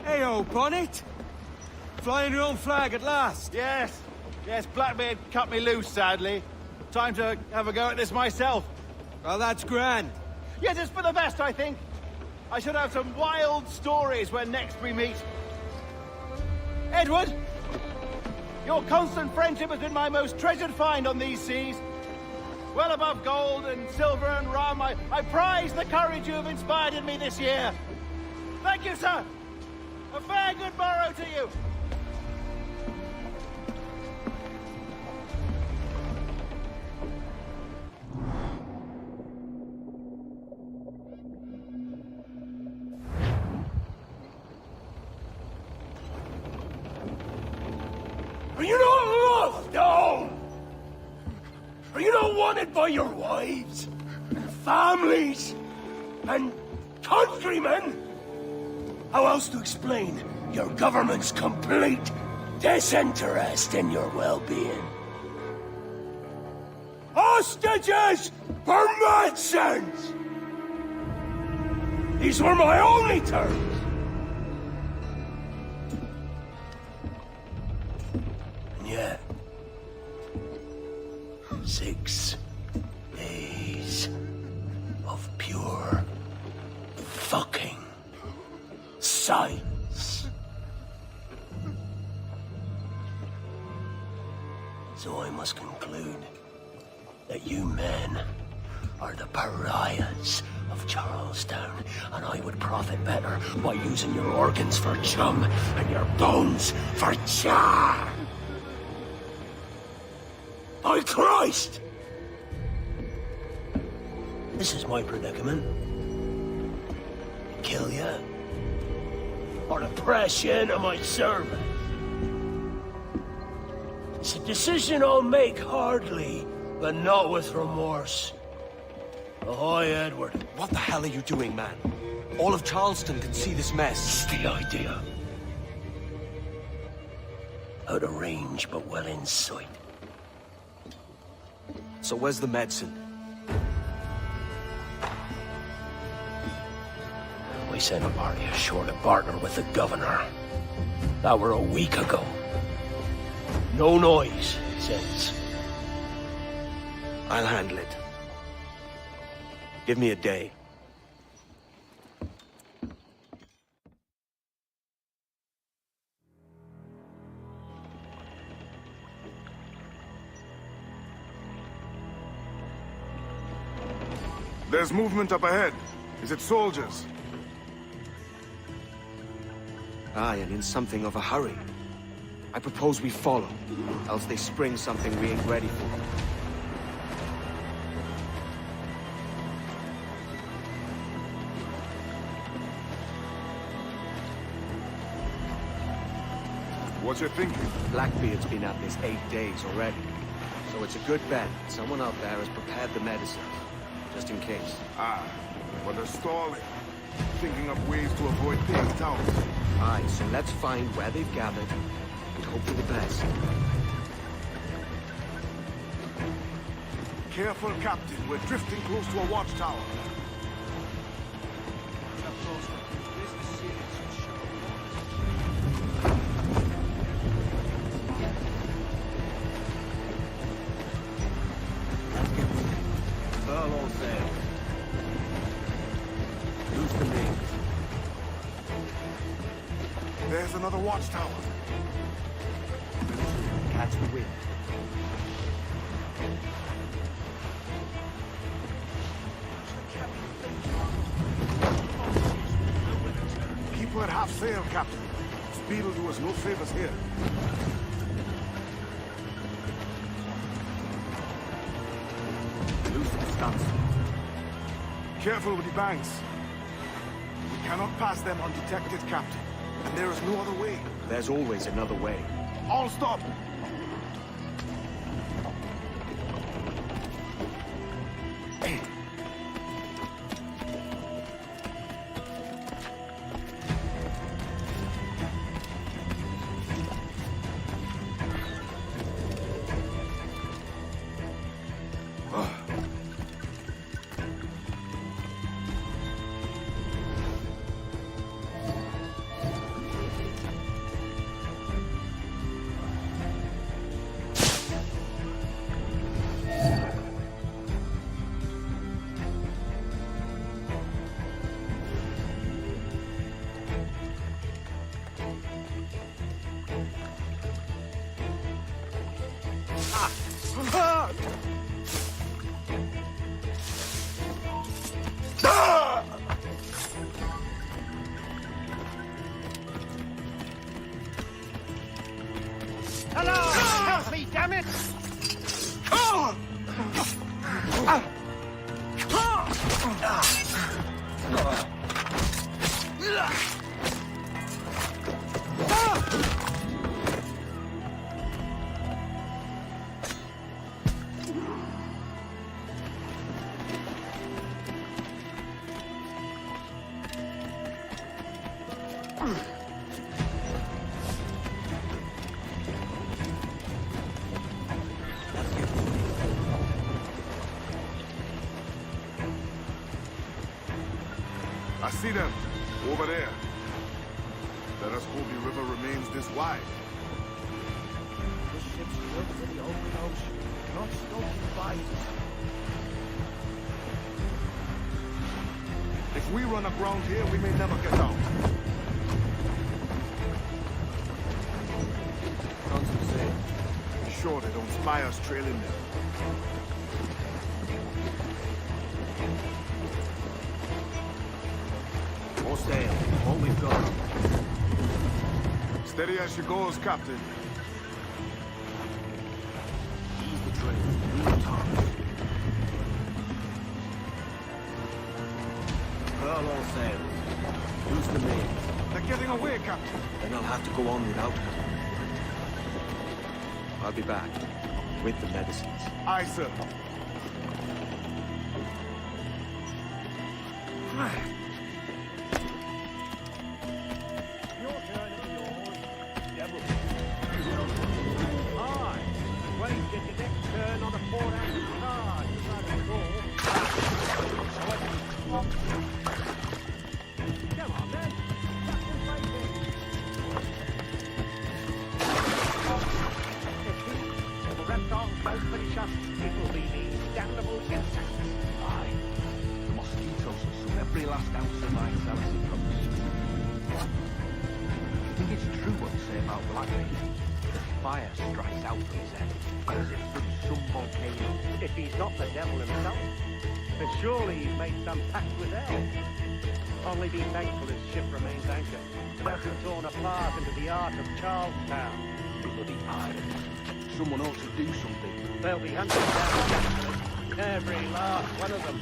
[SPEAKER 3] Heyo, Bonnet! Flying your own flag at last!
[SPEAKER 7] Yes. Yes, Blackbeard cut me loose, sadly. Time to have a go at this myself.
[SPEAKER 3] Well, that's grand.
[SPEAKER 7] Yes, it's for the best, I think. I should have some wild stories when next we meet. Edward! Your constant friendship has been my most treasured find on these seas. Well above gold and silver and rum, I prize the courage you have inspired in me this year. Thank you, sir. A fair good morrow to you.
[SPEAKER 15] surrounded by your wives, families, and countrymen? How else to explain your government's complete disinterest in your well-being? Hostages for medicines! These were my only terms. And yet, 6 days of pure fucking silence. So I must conclude that you men are the pariahs of Charlestown, and I would profit better by using your organs for chum and your bones for char. By Christ! This is my predicament. Kill you, or to press you into my service. It's a decision I'll make hardly, but not with remorse. Ahoy, Edward.
[SPEAKER 4] What the hell are you doing, man? All of Charleston can see this mess.
[SPEAKER 15] It's the idea. Out of range, but well in sight.
[SPEAKER 4] So where's the medicine?
[SPEAKER 15] We sent a party ashore to partner with the governor. That were a week ago. No noise since.
[SPEAKER 4] I'll handle it. Give me a day.
[SPEAKER 17] There's movement up ahead. Is it soldiers?
[SPEAKER 4] Aye, and in something of a hurry. I propose we follow, else they spring something we ain't ready for.
[SPEAKER 17] What's your thinking?
[SPEAKER 4] Blackbeard's been at this 8 days already. So it's a good bet someone out there has prepared the medicine, just in case.
[SPEAKER 17] Ah, but they're stalling. Thinking of ways to avoid paying it out.
[SPEAKER 4] Aye, so let's find where they've gathered, and hope for the best.
[SPEAKER 17] Careful, Captain. We're drifting close to a watchtower.
[SPEAKER 4] Furl all sails. Loose the main.
[SPEAKER 17] There's another watchtower.
[SPEAKER 4] Catch the wind.
[SPEAKER 17] Keep her at half sail, Captain. Speed will do us no favors here.
[SPEAKER 4] Loose the stunts.
[SPEAKER 17] Careful with the banks. We cannot pass them undetected, Captain. And there is no other way.
[SPEAKER 4] There's always another way.
[SPEAKER 17] All stop!
[SPEAKER 7] Help me, damn it!
[SPEAKER 17] I see them. Over there. Let us hope the river remains this wide.
[SPEAKER 15] This ship's built for the open ocean, not stoking bites.
[SPEAKER 17] If we run aground here, we may never get out. Johnson said, be sure they don't spy us trailing them.
[SPEAKER 15] More sail. All we've got.
[SPEAKER 17] Steady as she goes, Captain.
[SPEAKER 15] Ease the train. Do the top. Furl all sails. Use the main.
[SPEAKER 17] They're getting away, Captain.
[SPEAKER 4] Then I'll have to go on without her. I'll be back with the medicines.
[SPEAKER 17] Aye, sir.
[SPEAKER 2] If he's not the devil himself, then surely he's made some pact with hell. Only be thankful his ship remains anchored, without being torn apart into the art of Charlestown.
[SPEAKER 15] Bloody pirates. Someone ought to do something.
[SPEAKER 2] They'll be hunting down capitalists, every last one of them.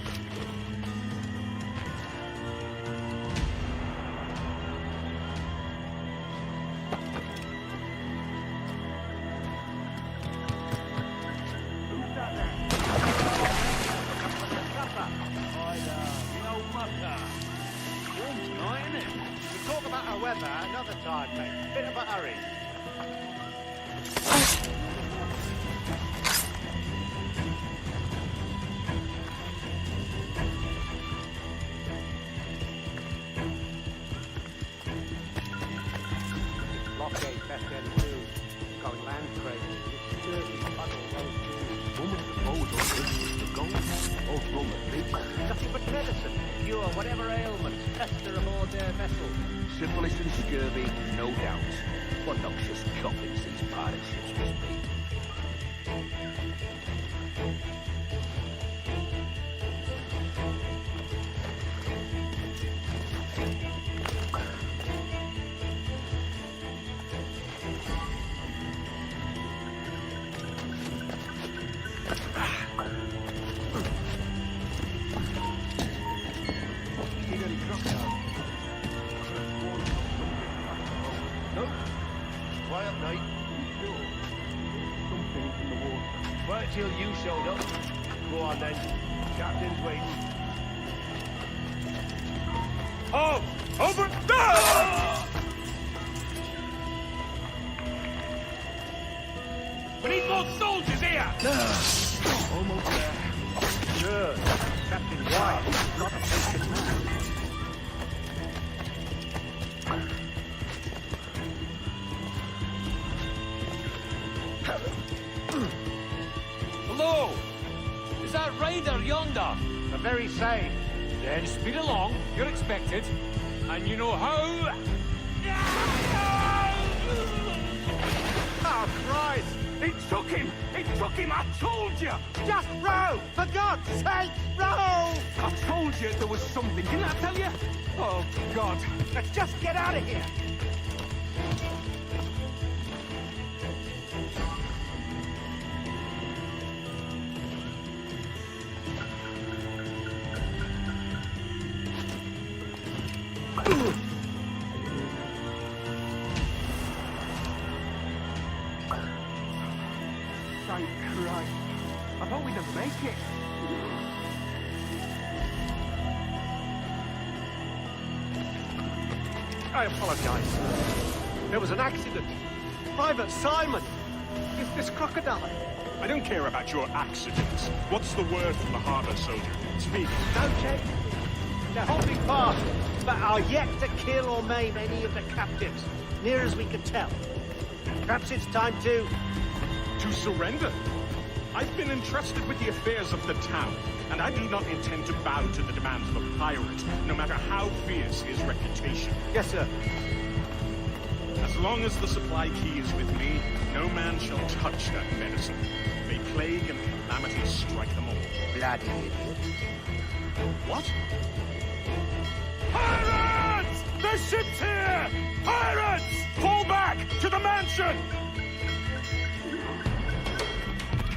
[SPEAKER 2] Another time, mate. Bit of a hurry. Blockade best end too. Going land crazy. Dirty puddle those Jews.
[SPEAKER 15] Woman proposed all this to go. All from the big.
[SPEAKER 2] Nothing but medicine. Cure whatever ailments fester aboard their vessel.
[SPEAKER 15] Syphilis and scurvy, no doubt. What noxious coffins these pirate ships must be.
[SPEAKER 2] Till you showed up. Go on then. Captain's waiting.
[SPEAKER 10] Oh! Open doors! We need more soldiers here!
[SPEAKER 15] Almost there.
[SPEAKER 2] Sure. Captain White is not a patient man.
[SPEAKER 3] Hello! Is that Ryder yonder?
[SPEAKER 2] The very same.
[SPEAKER 3] Then speed along, you're expected. And you know how...
[SPEAKER 10] Oh, Christ! It took him! It took him! I told you! Just row! For God's sake, row! I told you there was something, didn't I tell you? Oh, God. Let's just get out of here! Thank Christ. I thought we'd have make it.
[SPEAKER 2] I apologize. There was an accident. Private Simon. Is this crocodile?
[SPEAKER 10] I don't care about your accidents. What's the word from the harbor soldier? Speak.
[SPEAKER 2] Don't chase. They're holding fast, but are yet to kill or maim any of the captives, near as we can tell. Perhaps it's time to...
[SPEAKER 10] To surrender? I've been entrusted with the affairs of the town, and I do not intend to bow to the demands of a pirate, no matter how fierce his reputation.
[SPEAKER 2] Yes, sir.
[SPEAKER 10] As long as the supply key is with me, no man shall touch that medicine. May plague and calamity strike them all.
[SPEAKER 2] Bloody idiot.
[SPEAKER 10] What?
[SPEAKER 12] Pirates! The ship's here! Pirates!
[SPEAKER 10] Fall back to the mansion!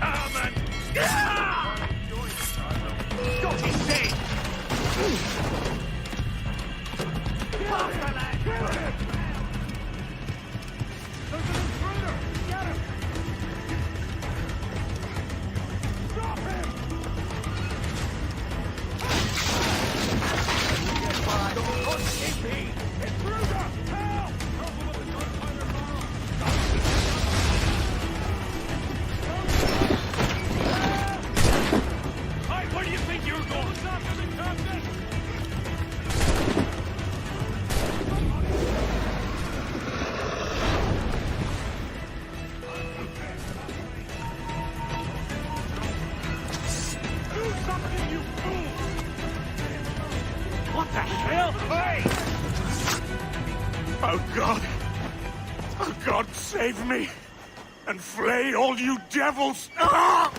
[SPEAKER 12] Come and...
[SPEAKER 10] Got his dead!
[SPEAKER 12] There's an intruder! Get him! Stop him! Intruder! Help!
[SPEAKER 10] Hey, where do you think you're going?
[SPEAKER 12] After the captain!
[SPEAKER 10] Do something, you fool! What the hell? Hey! Oh, God. Oh, God, save me. And flay all you devils! Ah!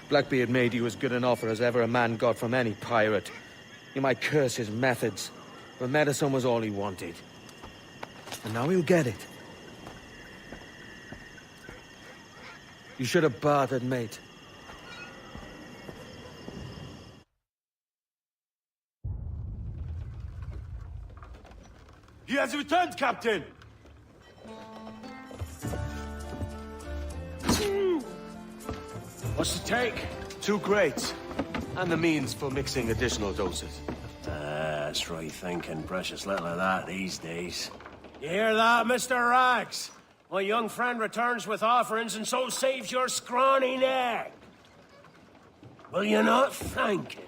[SPEAKER 4] Blackbeard made you as good an offer as ever a man got from any pirate. You might curse his methods, but medicine was all he wanted. And now he'll get it. You should have bartered, mate.
[SPEAKER 12] He has returned, Captain!
[SPEAKER 4] What's the take? 2 crates. And the means for mixing additional doses.
[SPEAKER 15] That's right thinking. Precious little of that these days. You hear that, Mr. Rags? My young friend returns with offerings and so saves your scrawny neck. Will you not thank him?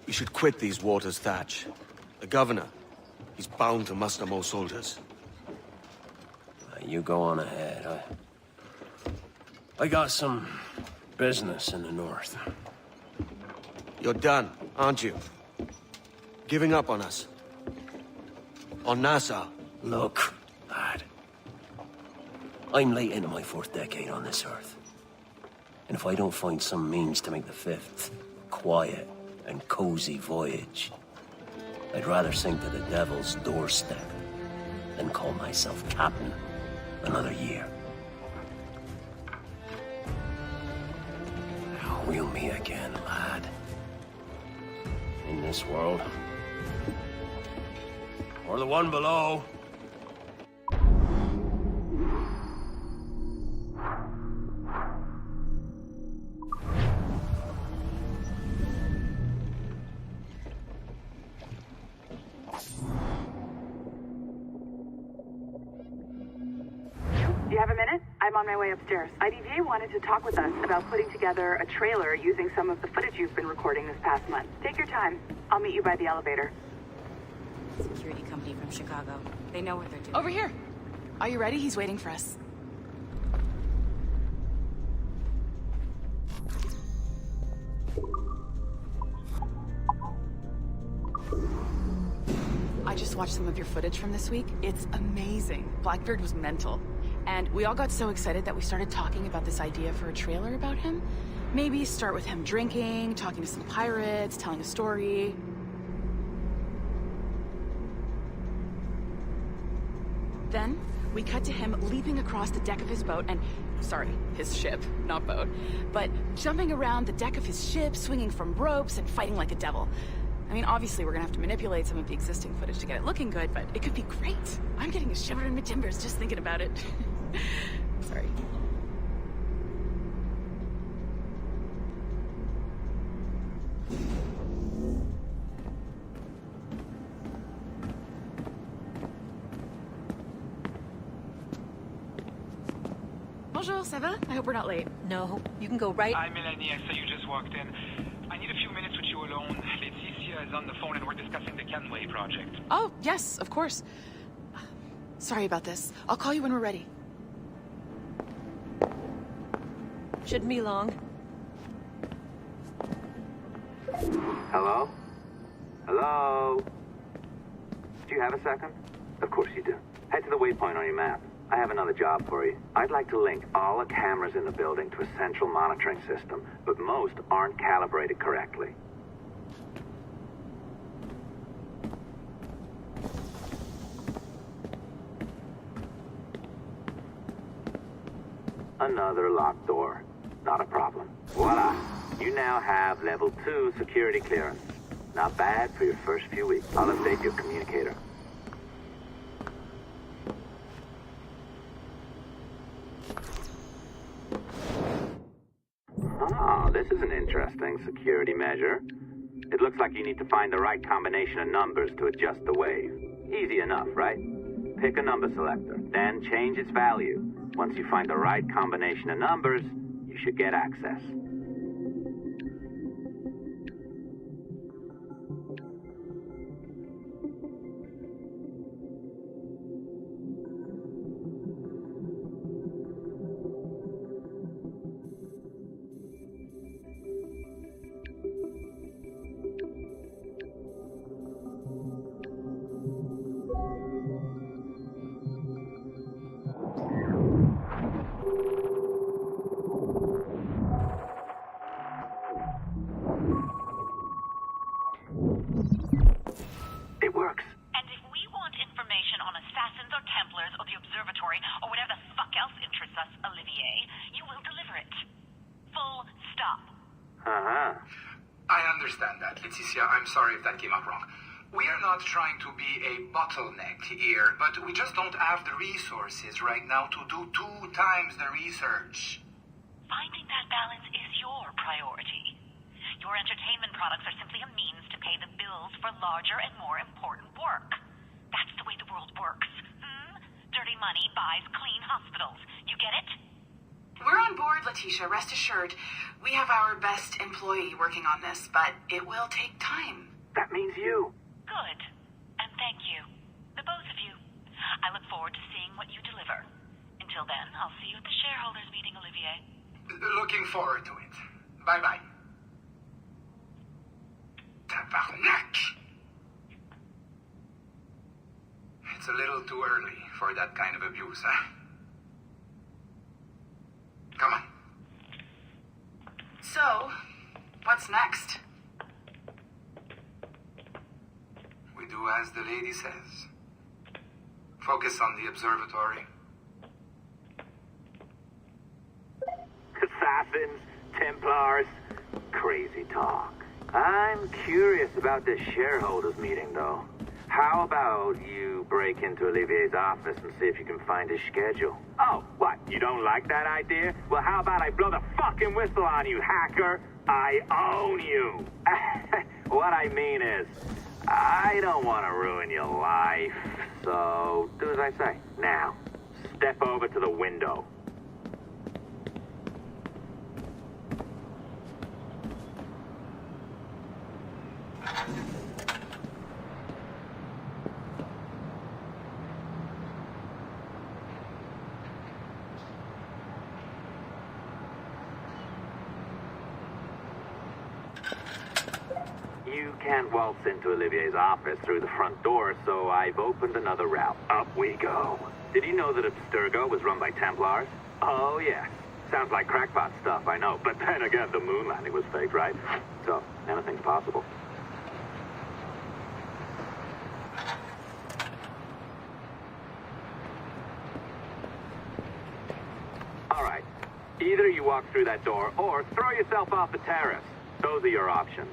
[SPEAKER 4] We should quit these waters, Thatch. The governor, he's bound to muster more soldiers.
[SPEAKER 15] You go on ahead. I got some business in the north.
[SPEAKER 4] You're done, aren't you? Giving up on us? On Nassau?
[SPEAKER 15] Look, lad. I'm late into my 4th decade on this earth. And if I don't find some means to make the 5th quiet and cozy voyage, I'd rather sink to the devil's doorstep than call myself captain another year. We'll meet again, lad. In this world. Or the one below.
[SPEAKER 1] Do you have a minute? I'm on my way upstairs. IDJ wanted to talk with us about putting together a trailer using some of the footage you've been recording this past month. Take your time. I'll meet you by the elevator.
[SPEAKER 5] Security company from Chicago. They know what they're doing.
[SPEAKER 9] Over here. Are you ready? He's waiting for us. I just watched some of your footage from this week. It's amazing. Blackbeard was mental. And we all got so excited that we started talking about this idea for a trailer about him. Maybe start with him drinking, talking to some pirates, telling a story. Then, we cut to him leaping across the deck of his boat and... Sorry, his ship, not boat. But jumping around the deck of his ship, swinging from ropes, and fighting like a devil. I mean, obviously we're gonna have to manipulate some of the existing footage to get it looking good, but it could be great. I'm getting a shiver in my timbers just thinking about it. Sorry. Bonjour, ça va? I hope we're not late.
[SPEAKER 14] No, you can go right...
[SPEAKER 21] Hi, Melanie. I saw you just walked in. I need a few minutes with you alone. Laetitia is on the phone and we're discussing the Kenway project.
[SPEAKER 9] Oh, yes, of course. Sorry about this. I'll call you when we're ready.
[SPEAKER 14] Shouldn't be long.
[SPEAKER 22] Hello? Hello? Do you have a second? Of course you do. Head to the waypoint on your map. I have another job for you. I'd like to link all the cameras in the building to a central monitoring system, but most aren't calibrated correctly. Another locked door. Not a problem. Voila! You now have level 2 security clearance. Not bad for your first few weeks. I'll update your communicator. Ah, this is an interesting security measure. It looks like you need to find the right combination of numbers to adjust the wave. Easy enough, right? Pick a number selector, then change its value. Once you find the right combination of numbers, you should get access. It works.
[SPEAKER 24] And if we want information on Assassins or Templars or the Observatory or whatever the fuck else interests us, Olivier, you will deliver it. Full stop.
[SPEAKER 22] Uh-huh.
[SPEAKER 21] I understand that, Laetitia. I'm sorry if that came out wrong. We are not trying to be a bottleneck here, but we just don't have the resources right now to do 2 times the research.
[SPEAKER 24] Finding that balance is your priority. Your entertainment products are simply a means to pay the bills for larger and more important work. That's the way the world works. Dirty money buys clean hospitals. You get it?
[SPEAKER 9] We're on board, Letitia, rest assured. We have our best employee working on this, but it will take time.
[SPEAKER 22] That means you.
[SPEAKER 24] Good. And thank you. The both of you. I look forward to seeing what you deliver. Until then, I'll see you at the shareholders meeting, Olivier.
[SPEAKER 21] Looking forward to it. Bye-bye. Tabarnak! It's a little too early for that kind of abuse, huh? Come on.
[SPEAKER 9] So, what's next?
[SPEAKER 21] We do as the lady says. Focus on the observatory.
[SPEAKER 22] Assassins, Templars, crazy talk. I'm curious about this shareholders meeting, though. How about you break into Olivier's office and see if you can find his schedule? Oh, what? You don't like that idea? Well, how about I blow the fucking whistle on you, hacker? I own you. What I mean is, I don't want to ruin your life. So, do as I say. Now, step over to the window. You can't waltz into Olivier's office through the front door, so I've opened another route. Up we go. Did you know that Abstergo was run by Templars? Oh, yes. Sounds like crackpot stuff, I know. But then again, the moon landing was faked, right? So, anything's possible. All right. Either you walk through that door, or throw yourself off the terrace. Those are your options.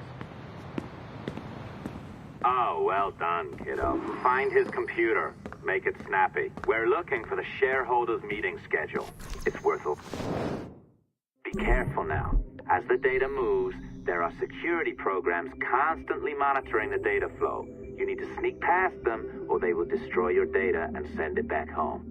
[SPEAKER 22] Oh, well done, kiddo. Find his computer. Make it snappy. We're looking for the shareholders meeting schedule. It's worth it. Be careful now. As the data moves, there are security programs constantly monitoring the data flow. You need to sneak past them, or they will destroy your data and send it back home.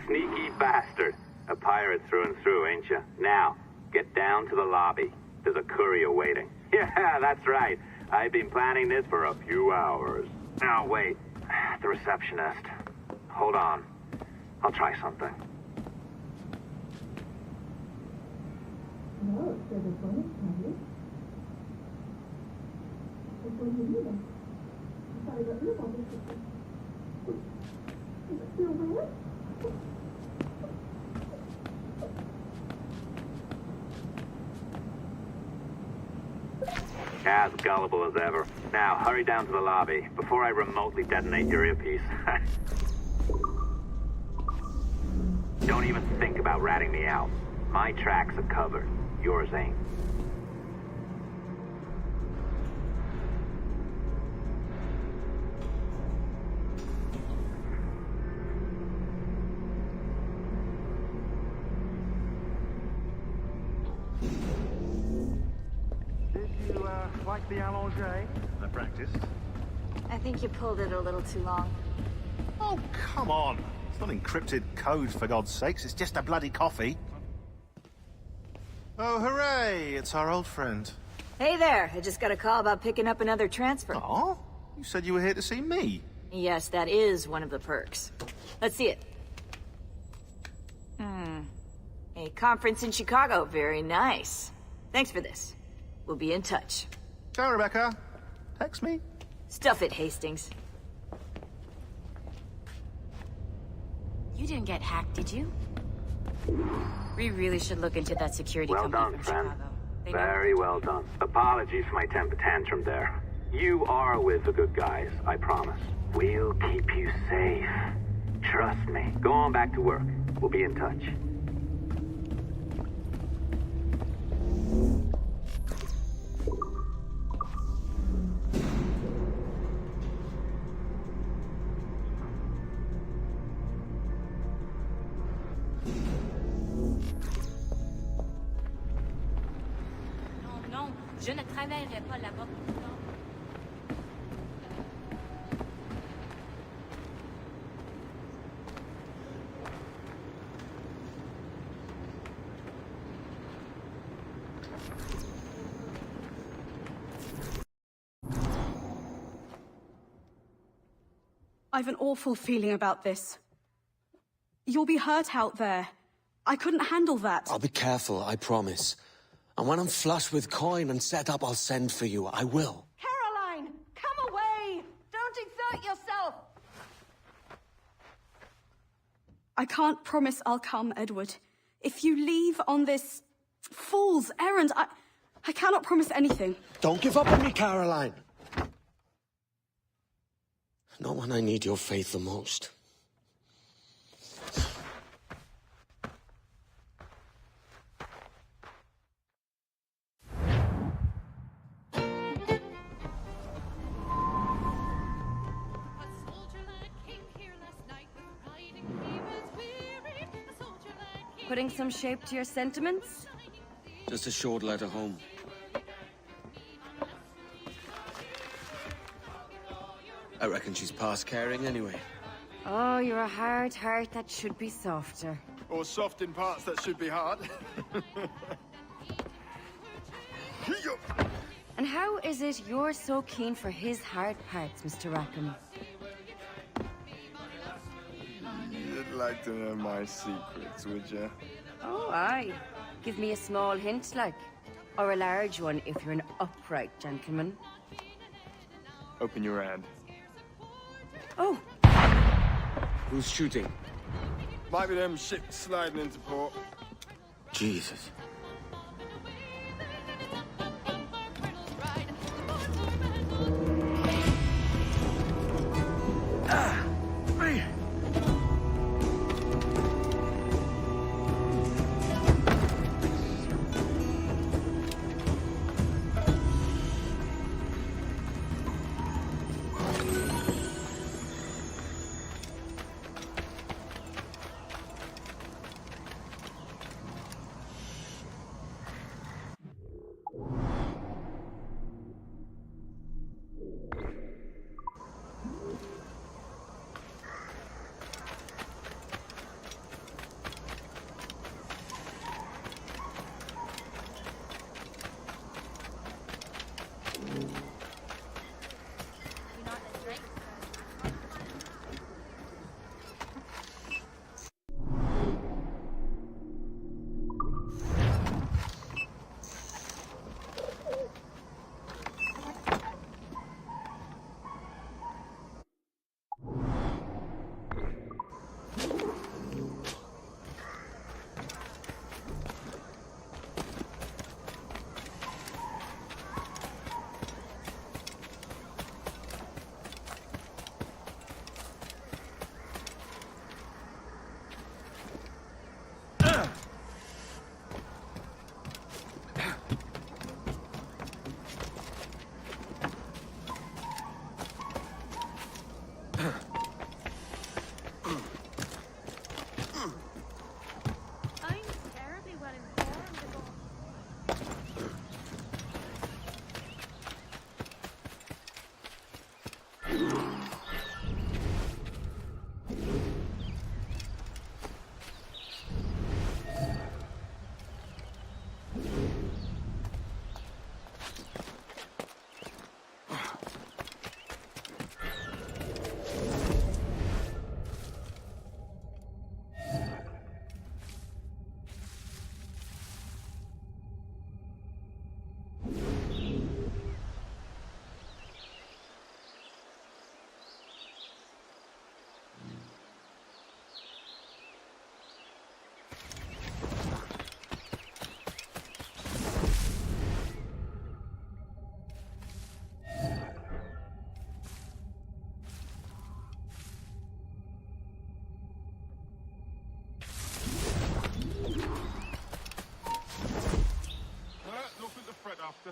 [SPEAKER 22] Sneaky bastard. A pirate through and through, ain't you? Now, get down to the lobby. There's a courier waiting. Yeah, that's right. I've been planning this for a few hours. Now, wait. The receptionist. Hold on. I'll try something. As gullible as ever. Now, hurry down to the lobby before I remotely detonate your earpiece. Don't even think about ratting me out. My tracks are covered. Yours ain't.
[SPEAKER 10] Like the allongé? I practiced.
[SPEAKER 6] I think you pulled it a little too long.
[SPEAKER 7] Oh, come on. It's not encrypted code, for God's sakes. It's just a bloody coffee. Oh, hooray! It's our old friend.
[SPEAKER 6] Hey there, I just got a call about picking up another transfer.
[SPEAKER 7] Oh? You said you were here to see me.
[SPEAKER 6] Yes, that is one of the perks. Let's see it. A conference in Chicago. Very nice. Thanks for this. We'll be in touch.
[SPEAKER 7] Ciao, Rebecca. Text me.
[SPEAKER 6] Stuff it, Hastings.
[SPEAKER 5] You didn't get hacked, did you? We really should look into that security
[SPEAKER 22] Well
[SPEAKER 5] company
[SPEAKER 22] done,
[SPEAKER 5] from
[SPEAKER 22] friend.
[SPEAKER 5] Chicago. They know
[SPEAKER 22] Very well done. Apologies for my temper tantrum there. You are with the good guys, I promise. We'll keep you safe. Trust me. Go on back to work. We'll be in touch.
[SPEAKER 5] Non, je ne travaillerai pas là-bas.
[SPEAKER 8] I've an awful feeling about this. You'll be hurt out there. I couldn't handle that.
[SPEAKER 4] I'll be careful, I promise. And when I'm flush with coin and set up, I'll send for you. I will.
[SPEAKER 14] Caroline, come away! Don't exert yourself!
[SPEAKER 8] I can't promise I'll come, Edward. If you leave on this fool's errand, I cannot promise anything.
[SPEAKER 4] Don't give up on me, Caroline. Not when I need your faith the most.
[SPEAKER 5] Putting some shape to your sentiments?
[SPEAKER 4] Just a short letter home. I reckon she's past caring anyway.
[SPEAKER 5] Oh, you're a hard heart that should be softer.
[SPEAKER 17] Or soft in parts that should be hard.
[SPEAKER 5] And how is it you're so keen for his hard parts, Mr. Rackham?
[SPEAKER 17] You'd like to know my secrets, would you?
[SPEAKER 5] Oh, aye. Give me a small hint, like. Or a large one, if you're an upright gentleman.
[SPEAKER 17] Open your hand.
[SPEAKER 5] Oh!
[SPEAKER 4] Who's shooting?
[SPEAKER 17] Might be them ships sliding into port.
[SPEAKER 4] Jesus.
[SPEAKER 10] Nothing to fret after.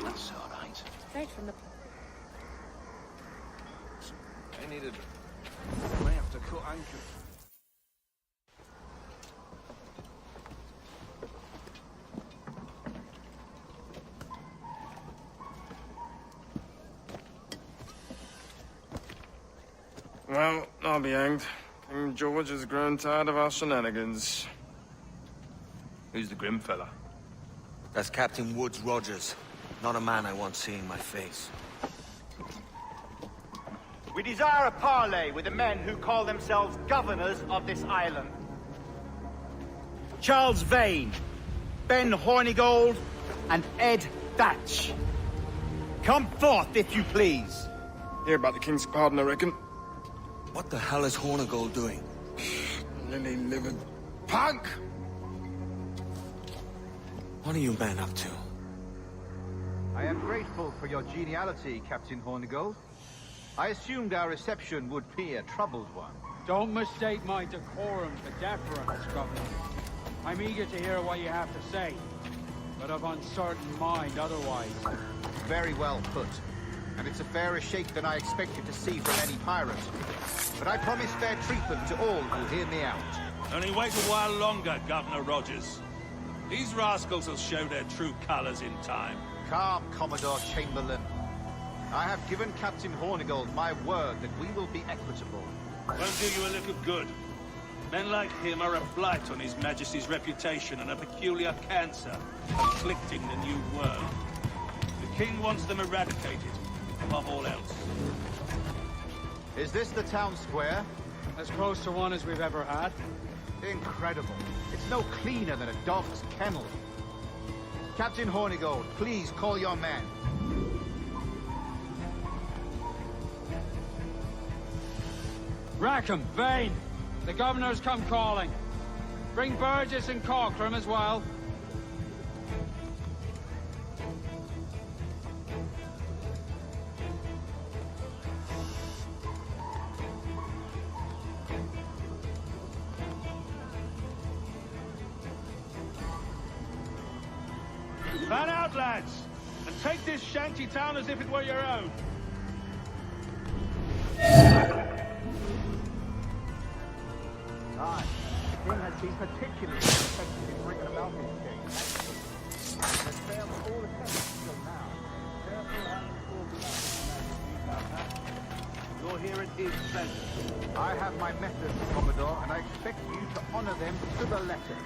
[SPEAKER 15] That's all right.
[SPEAKER 5] Right from the...
[SPEAKER 17] I needed... I may have to cut anchor.
[SPEAKER 16] Well, I'll be hanged. King George has grown tired of our shenanigans. Who's the grim fella?
[SPEAKER 4] That's Captain Woods Rogers. Not a man I want seeing my face.
[SPEAKER 7] We desire a parley with the men who call themselves governors of this island. Charles Vane, Ben Hornigold, and Ed Thatch. Come forth, if you please.
[SPEAKER 16] Hear about the King's pardon, I reckon.
[SPEAKER 4] What the hell is Hornigold doing?
[SPEAKER 16] Lily-livered punk!
[SPEAKER 4] What are you men up to?
[SPEAKER 7] I am grateful for your geniality, Captain Hornigold. I assumed our reception would be a troubled one.
[SPEAKER 11] Don't mistake my decorum for deference, Governor. I'm eager to hear what you have to say, but of uncertain mind otherwise.
[SPEAKER 7] Very well put. And it's a fairer shake than I expected to see from any pirate. But I promise fair treatment to all who hear me out.
[SPEAKER 10] Only wait a while longer, Governor Rogers. These rascals will show their true colors in time.
[SPEAKER 7] Calm, Commodore Chamberlain. I have given Captain Hornigold my word that we will be equitable.
[SPEAKER 10] Won't do you a lick of good. Men like him are a blight on His Majesty's reputation and a peculiar cancer afflicting the new world. The King wants them eradicated, above all else.
[SPEAKER 7] Is this the town square?
[SPEAKER 11] As close to one as we've ever had.
[SPEAKER 7] Incredible. It's no cleaner than a dog's kennel. Captain Hornigold, please call your men.
[SPEAKER 11] Rackham, Vane! The Governor's come calling. Bring Burgess and Cockram as well.
[SPEAKER 7] Fan out, lads, and take this shanty town as if it were your own.
[SPEAKER 13] Aye, the king has been particularly effective in bringing about his change. There's failed all attempts until now. Therefore, I inform you
[SPEAKER 7] Your hearing is pleasant.
[SPEAKER 13] I have my methods, Commodore, and I expect you to honor them to the letter.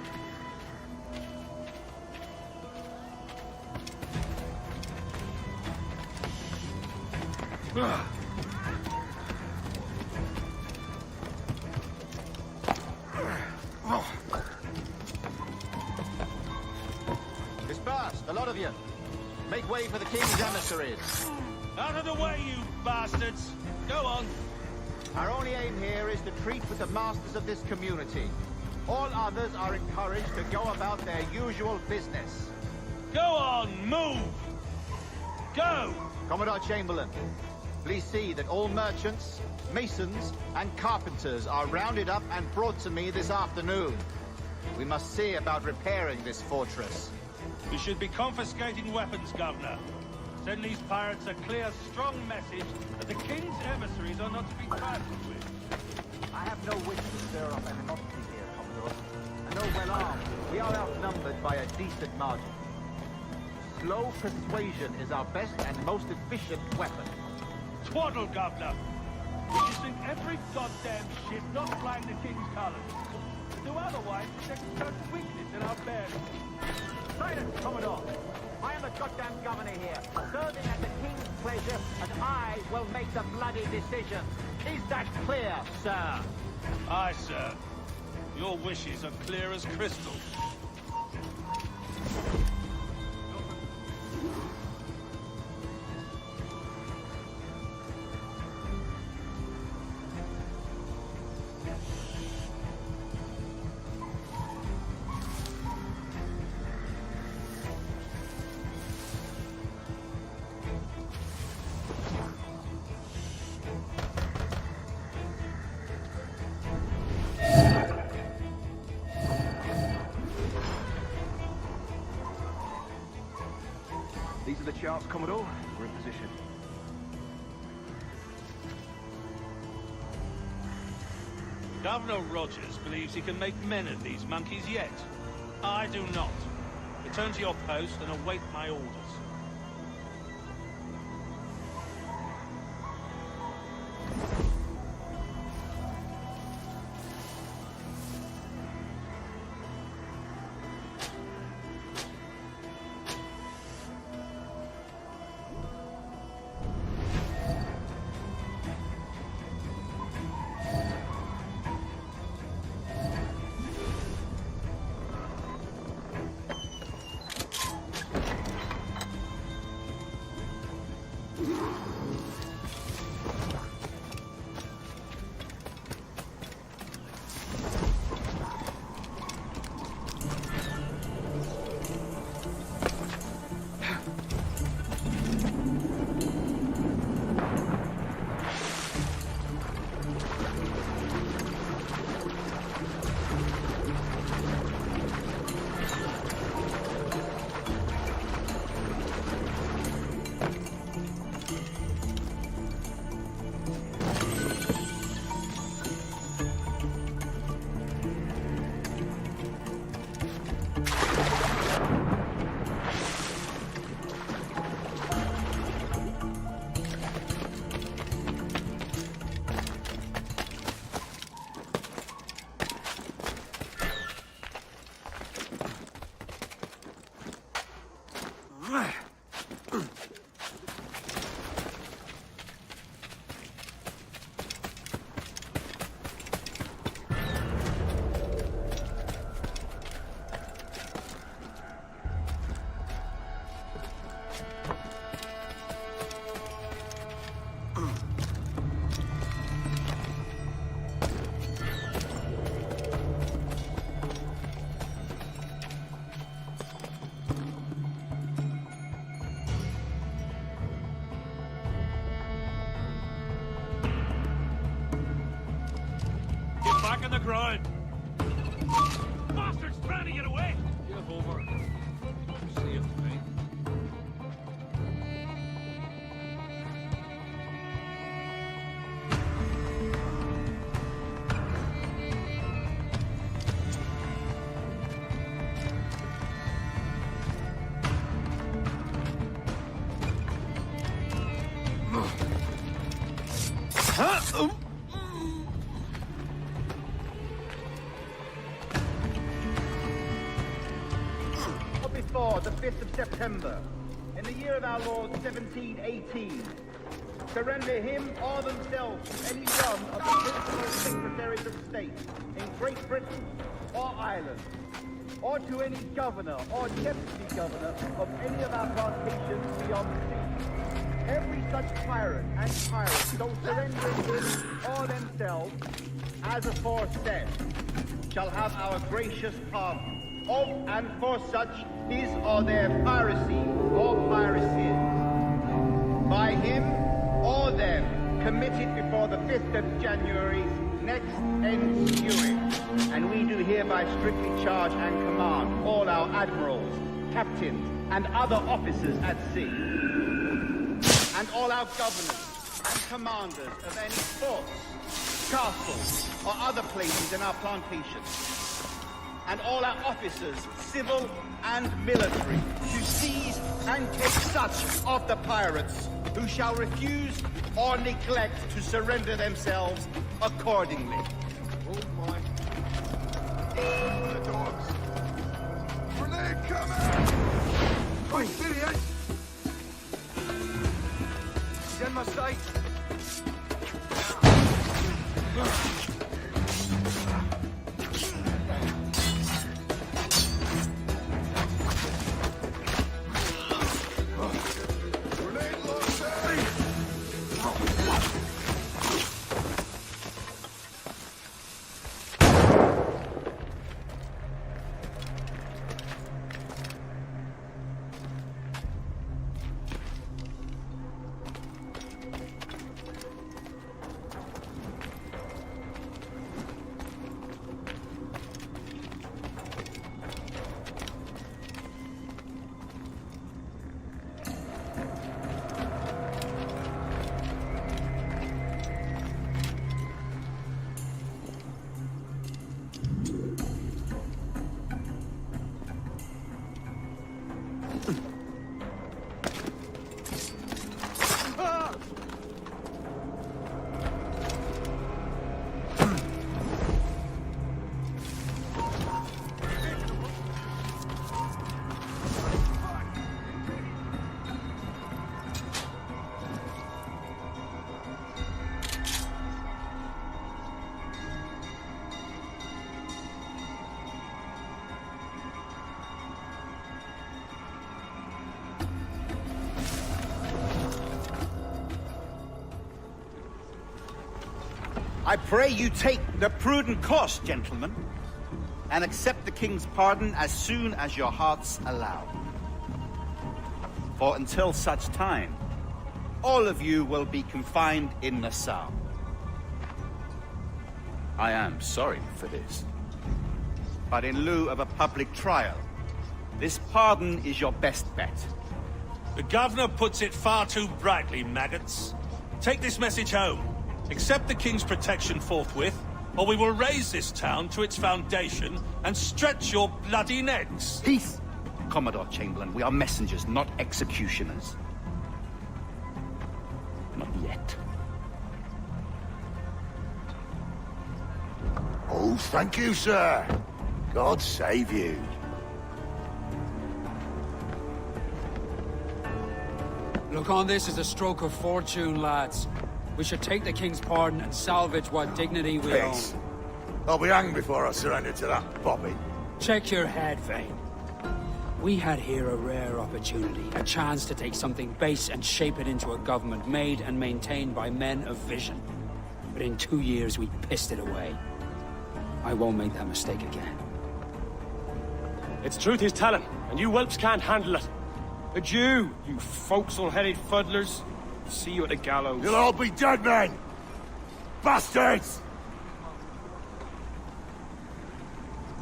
[SPEAKER 7] Disperse, a lot of you. Make way for the king's emissaries. Out of the way, you bastards! Go on.
[SPEAKER 13] Our only aim here is to treat with the masters of this community. All others are encouraged to go about their usual business.
[SPEAKER 7] Go on, move! Go!
[SPEAKER 13] Commodore Chamberlain, please see that all merchants, masons, and carpenters are rounded up and brought to me this afternoon. We must see about repairing this fortress.
[SPEAKER 7] We should be confiscating weapons, Governor. Send these pirates a clear, strong message that the king's emissaries are not to be trifled with.
[SPEAKER 13] I have no wish to stir up animosity here, Commodore. And though well armed, we are outnumbered by a decent margin. Slow persuasion is our best and most efficient weapon.
[SPEAKER 7] Twaddle, Governor! We should sink every goddamn ship not flying the king's colours. Do otherwise, we take weakness in our bearing.
[SPEAKER 13] Silence, Commodore! I am the goddamn governor here, serving at the king's pleasure, and I will make the bloody decision. Is that clear, sir?
[SPEAKER 7] Aye, sir. Your wishes are clear as crystal.
[SPEAKER 13] These are the charts, Commodore. We're in position.
[SPEAKER 7] Governor Rogers believes he can make men of these monkeys yet. I do not. Return to your post and await my orders. Back on the grind. Bastard's trying to get away.
[SPEAKER 12] Give over. See you, mate.
[SPEAKER 7] Before the 5th of September, in the year of our Lord 1718, surrender him or themselves to any one of the principal secretaries of state in Great Britain or Ireland, or to any governor or deputy governor of any of our plantations beyond the sea. Every such pirate and pirate so surrendering him or themselves, as aforesaid, shall have our gracious pardon of and for such his or their piracy or piracies, by him or them committed before the 5th of January next ensuing. And we do hereby strictly charge and command all our admirals, captains, and other officers at sea, and all our governors and commanders of any forts, castles, or other places in our plantations, and all our officers, civil and military, to seize and take such of the pirates who shall refuse or neglect to surrender themselves accordingly.
[SPEAKER 17] Oh my. The dogs. Grenade coming! Quick, idiot! He's in my sight.
[SPEAKER 7] I pray you take the prudent course, gentlemen, and accept the king's pardon as soon as your hearts allow. For until such time, all of you will be confined in Nassau. I am sorry for this, but in lieu of a public trial, this pardon is your best bet.
[SPEAKER 18] The governor puts it far too brightly, maggots. Take this message home. Accept the king's protection forthwith, or we will raise this town to its foundation and stretch your bloody necks.
[SPEAKER 7] Peace! Commodore Chamberlain, we are messengers, not executioners. Not yet.
[SPEAKER 17] Oh, thank you, sir. God save you.
[SPEAKER 11] Look on this as a stroke of fortune, lads. We should take the king's pardon and salvage what dignity we own.
[SPEAKER 17] I'll be hanged before I surrender to that bobby.
[SPEAKER 11] Check your head, Vane. We had here a rare opportunity, a chance to take something base and shape it into a government made and maintained by men of vision. But in 2 years, we pissed it away. I won't make that mistake again.
[SPEAKER 3] It's truth he's telling, and you whelps can't handle it. Adieu, you forecastle-headed fuddlers. See you at the gallows.
[SPEAKER 17] You'll all be dead men! Bastards!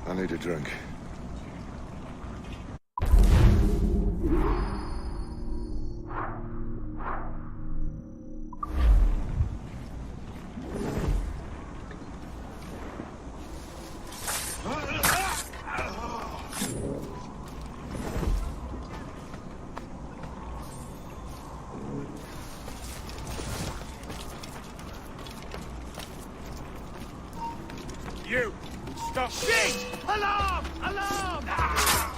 [SPEAKER 17] I need a drink.
[SPEAKER 10] You! Stop! Shit! Alarm! Alarm! Ah!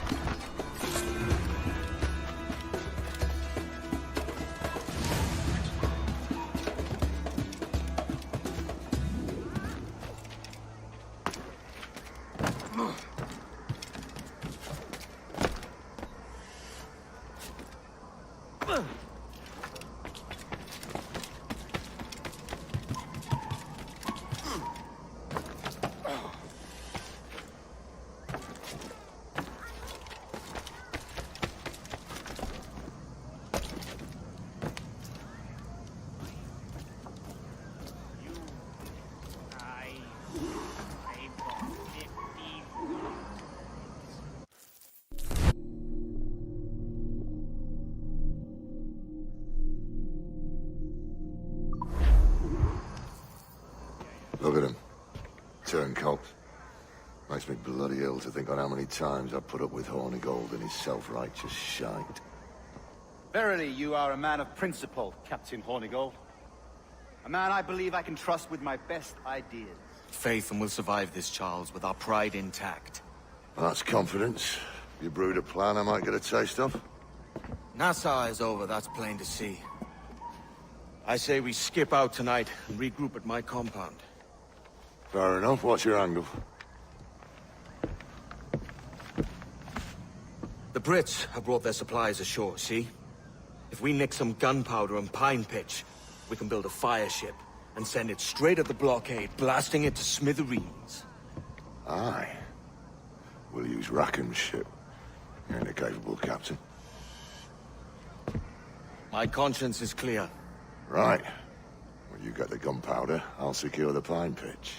[SPEAKER 2] Look at him. Turncoat. Makes me bloody ill to think on how many times I've put up with Hornigold and his self-righteous shite.
[SPEAKER 7] Verily, you are a man of principle, Captain Hornigold. A man I believe I can trust with my best ideas.
[SPEAKER 4] Faith and we'll survive this, Charles, with our pride intact.
[SPEAKER 2] That's confidence. You brewed a plan I might get a taste of?
[SPEAKER 4] Nassau is over, that's plain to see. I say we skip out tonight and regroup at my compound.
[SPEAKER 2] Fair enough. What's your angle?
[SPEAKER 4] The Brits have brought their supplies ashore, see? If we nick some gunpowder and pine pitch, we can build a fire ship and send it straight at the blockade, blasting it to smithereens.
[SPEAKER 2] Aye. We'll use Rackham's ship. You ain't a capable captain.
[SPEAKER 4] My conscience is clear.
[SPEAKER 2] Right. Well, you get the gunpowder, I'll secure the pine pitch.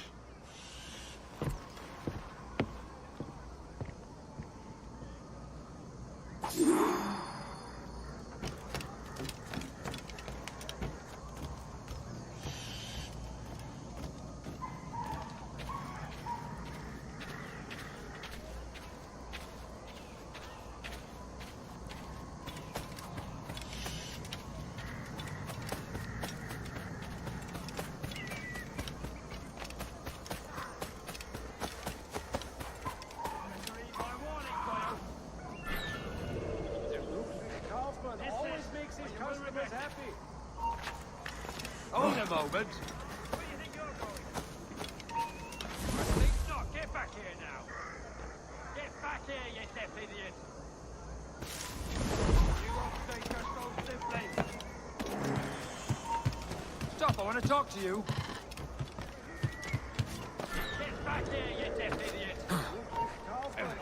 [SPEAKER 10] Hold a moment. Where do you think you're going? Think not. Get back here now. Get back here, you deaf idiot. You won't stay just so simply. Stop, I want to talk to you. Get back here, you deaf idiot.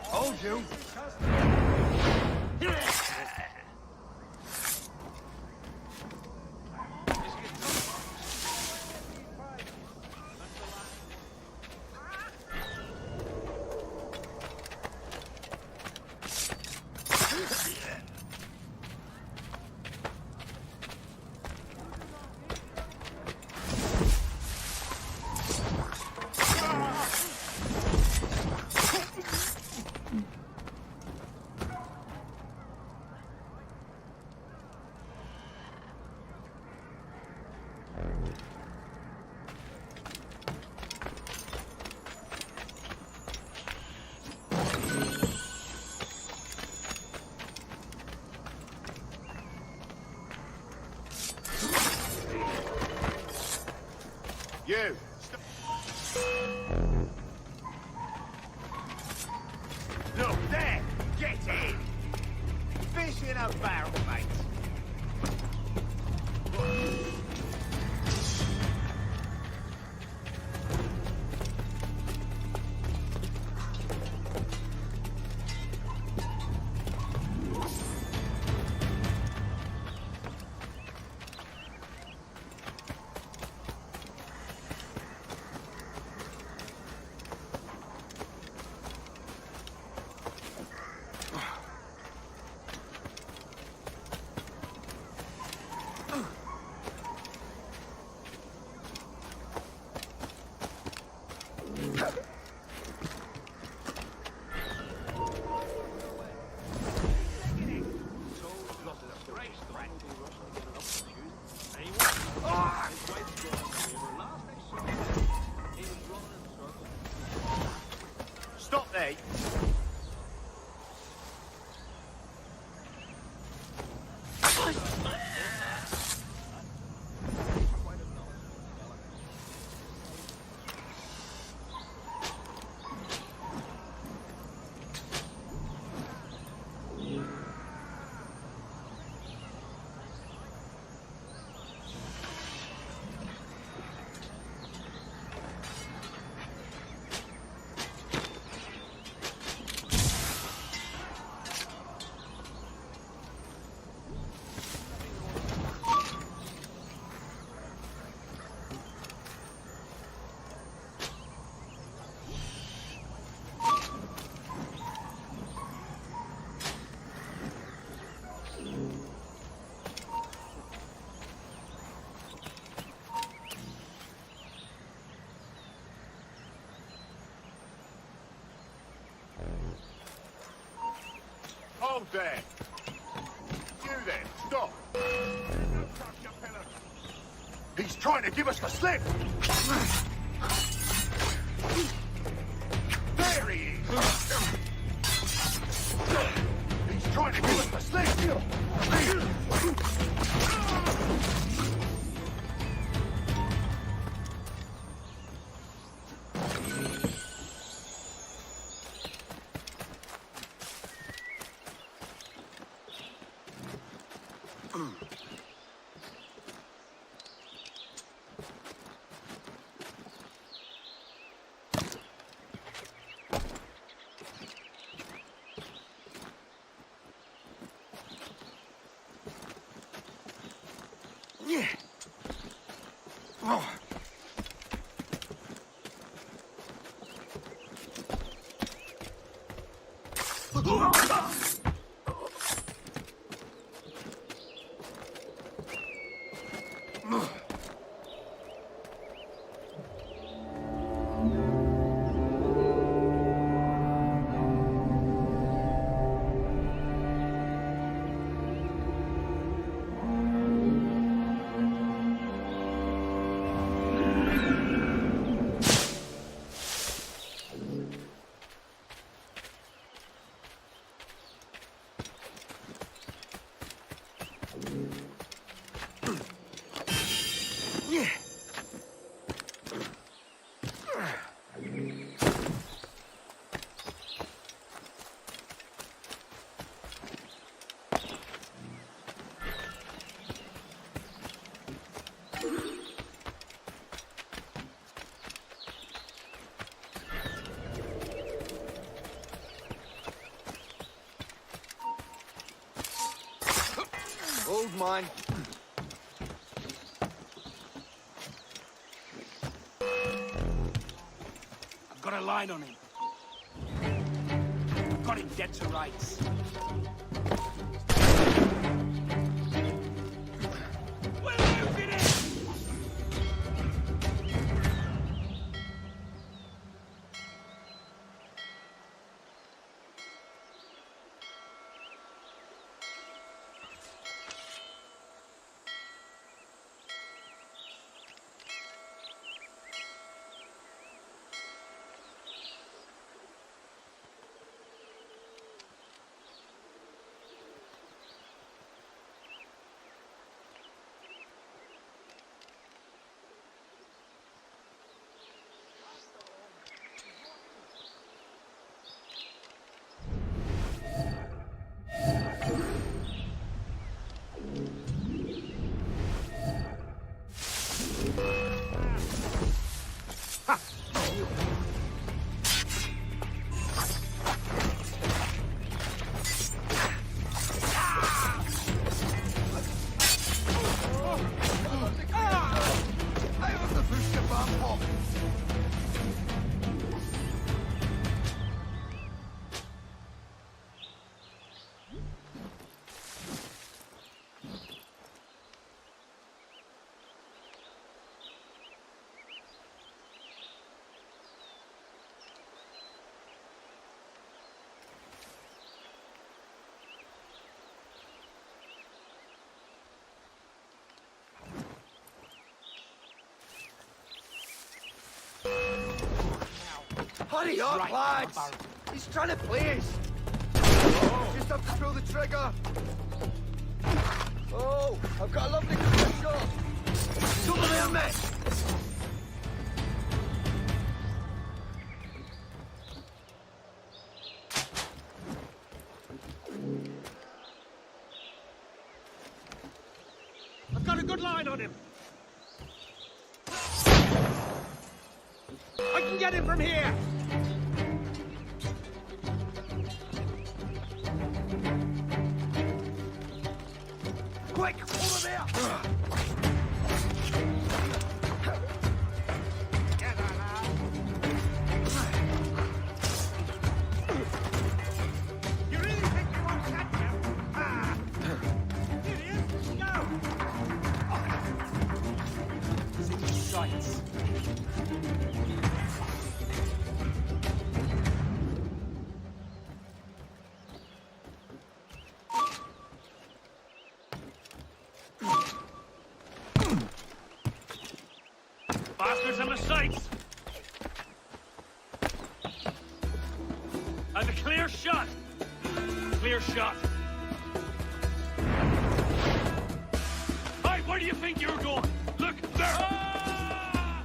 [SPEAKER 10] Hold you.
[SPEAKER 12] You!
[SPEAKER 10] Look, there! Get in! Fish in a barrel, mate.
[SPEAKER 12] Hold there. You there, stop. He's trying to give us the slip. There he is. He's trying to give us the slip.
[SPEAKER 1] Hold mine.
[SPEAKER 11] I've got a line on him. I've got him dead to rights.
[SPEAKER 1] Hurry up,
[SPEAKER 11] Right,
[SPEAKER 1] lads!
[SPEAKER 11] Baron.
[SPEAKER 1] He's trying to play us! Just have to pull the trigger! Oh, I've got a lovely clear shot! It's over there, mate!
[SPEAKER 7] I've got a good line on him. I can get him from here. Quick, over there. You really think you won't catch him? Ah. Idiot, go.
[SPEAKER 11] Sights.
[SPEAKER 12] bastards on the sights! And a clear shot! Clear shot. Hey, where do you think you're going? Look, there! Ah!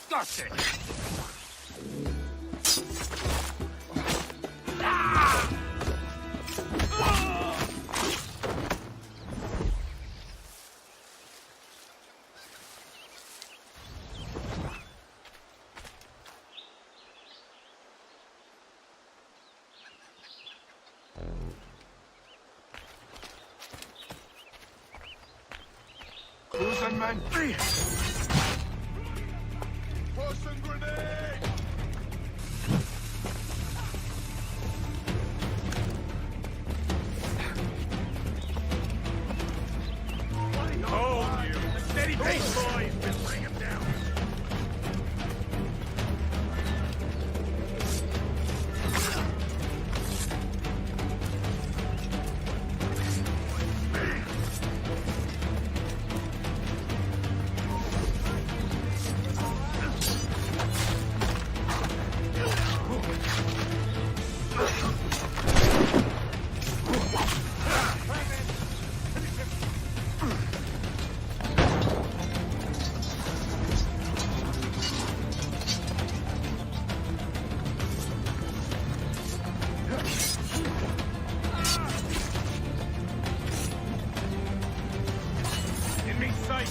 [SPEAKER 12] That's it!
[SPEAKER 17] Cruising, man. Tossing grenade!
[SPEAKER 12] Hold you! A steady pace, boys! We'll bring him down! Enemy sight!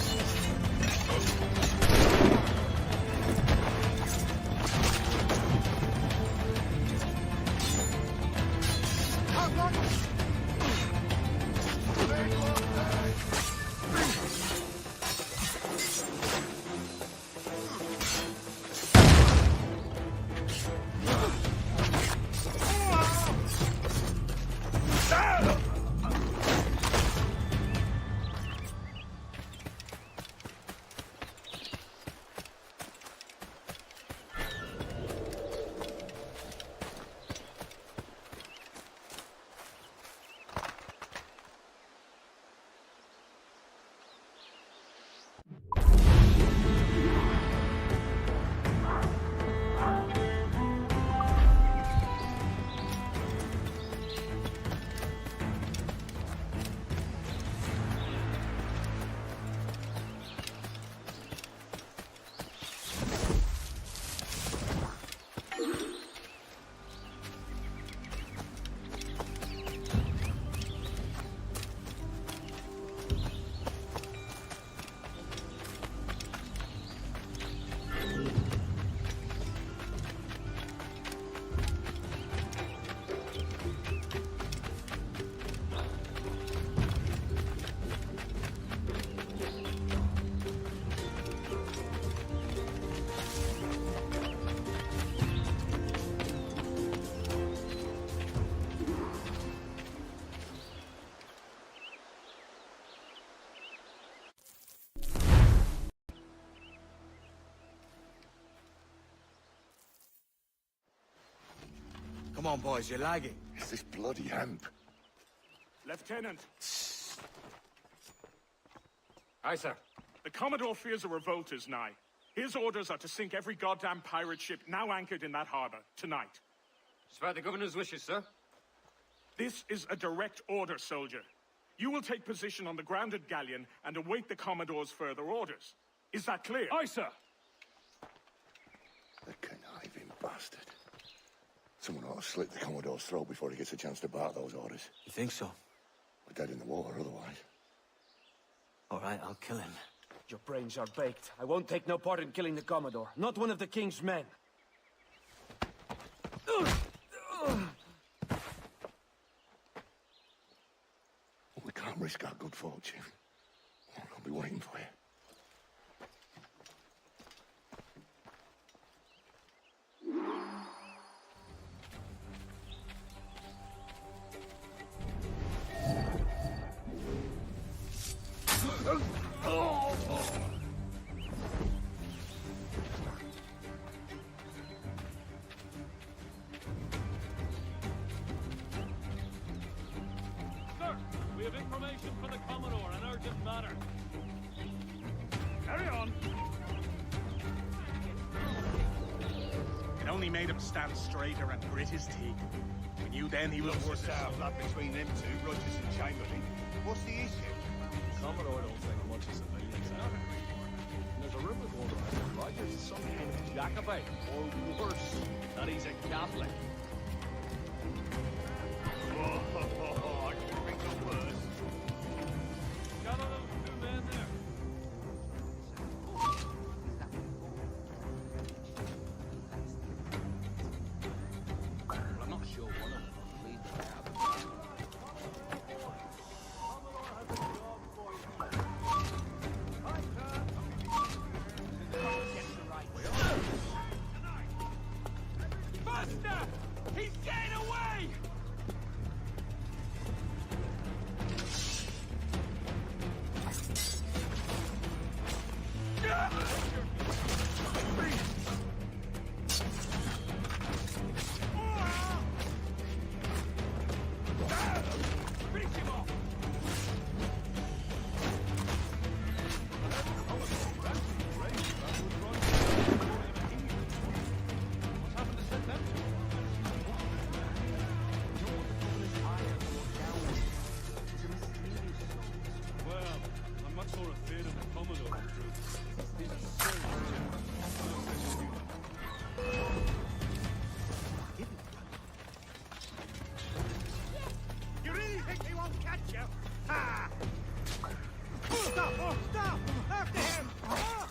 [SPEAKER 4] Come on, boys, you're lagging.
[SPEAKER 2] It's this bloody hemp.
[SPEAKER 12] Lieutenant! Aye, sir. The Commodore fears a revolt is nigh. His orders are to sink every goddamn pirate ship now anchored in that harbor, tonight.
[SPEAKER 3] It's about the governor's wishes, sir.
[SPEAKER 12] This is a direct order, soldier. You will take position on the grounded galleon and await the Commodore's further orders. Is that clear?
[SPEAKER 3] Aye, sir.
[SPEAKER 2] The conniving bastard. Someone ought to slit the Commodore's throat before he gets a chance to bark those orders.
[SPEAKER 4] You think so?
[SPEAKER 2] We're dead in the water otherwise.
[SPEAKER 4] All right, I'll kill him.
[SPEAKER 3] Your brains are baked. I won't take no part in killing the Commodore. Not one of the King's men.
[SPEAKER 2] We can't risk our good fortune. I'll be waiting for you.
[SPEAKER 19] Sir, we have information from the Commodore, an urgent matter.
[SPEAKER 12] Carry on. It only made him stand straighter and grit his teeth. We knew then he was worth it. Flat between them two, Rogers and Chamberlain. What's the issue?
[SPEAKER 19] Commodore don't think much of civilians out. And there's a rumor going around that Rogers is some kind of Jacobite, or worse, that he's a Catholic.
[SPEAKER 12] I can think of worse.
[SPEAKER 19] Got all those two men there.
[SPEAKER 12] Well, I'm not sure one of them will lead the cab.
[SPEAKER 19] Faster! He's getting away! Finish him off! Well, I'm much more afraid of the Commodore in truth. He's a serious
[SPEAKER 12] You really think he won't catch you? Ha! Stop! Oh, stop! After him! Ah!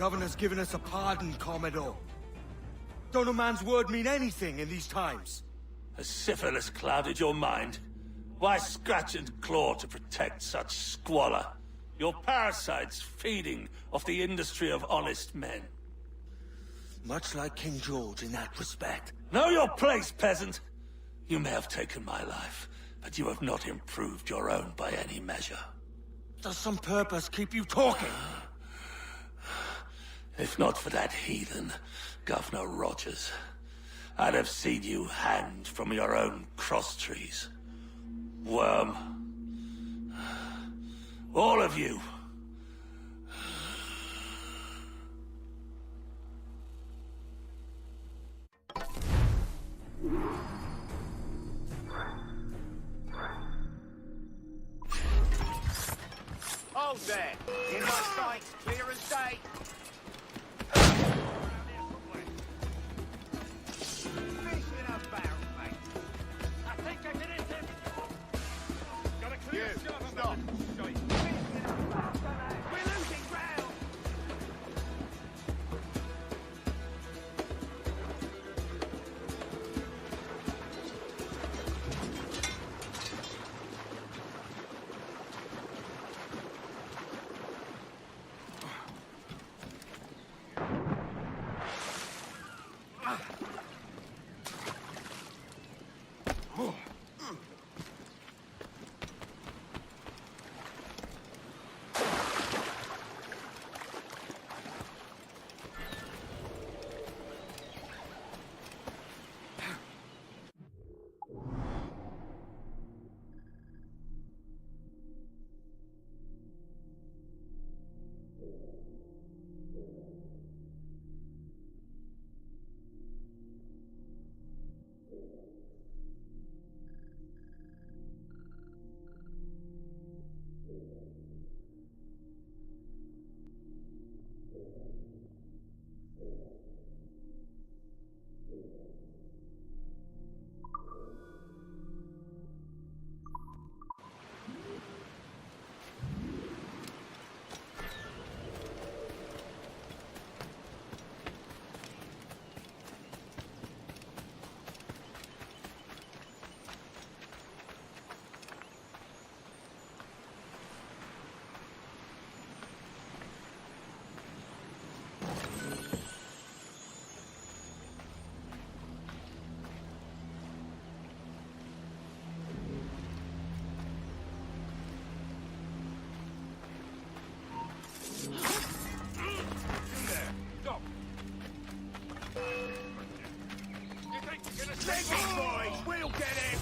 [SPEAKER 1] Governor's given us a pardon, Commodore. Don't a man's word mean anything in these times?
[SPEAKER 18] Has syphilis clouded your mind? Why scratch and claw to protect such squalor? Your parasites feeding off the industry of honest men.
[SPEAKER 1] Much like King George in that respect.
[SPEAKER 18] Know your place, peasant! You may have taken my life, but you have not improved your own by any measure.
[SPEAKER 1] Does some purpose keep you talking?
[SPEAKER 18] If not for that heathen, Governor Rogers, I'd have seen you hanged from your own cross trees. Worm. All of you.
[SPEAKER 7] Hold there. In my sights, clear as day. Fish in a barrel, mate. I think I can hit him. Got a clear shot on the shite. We're losing ground.
[SPEAKER 12] Take it, boys! We'll get him!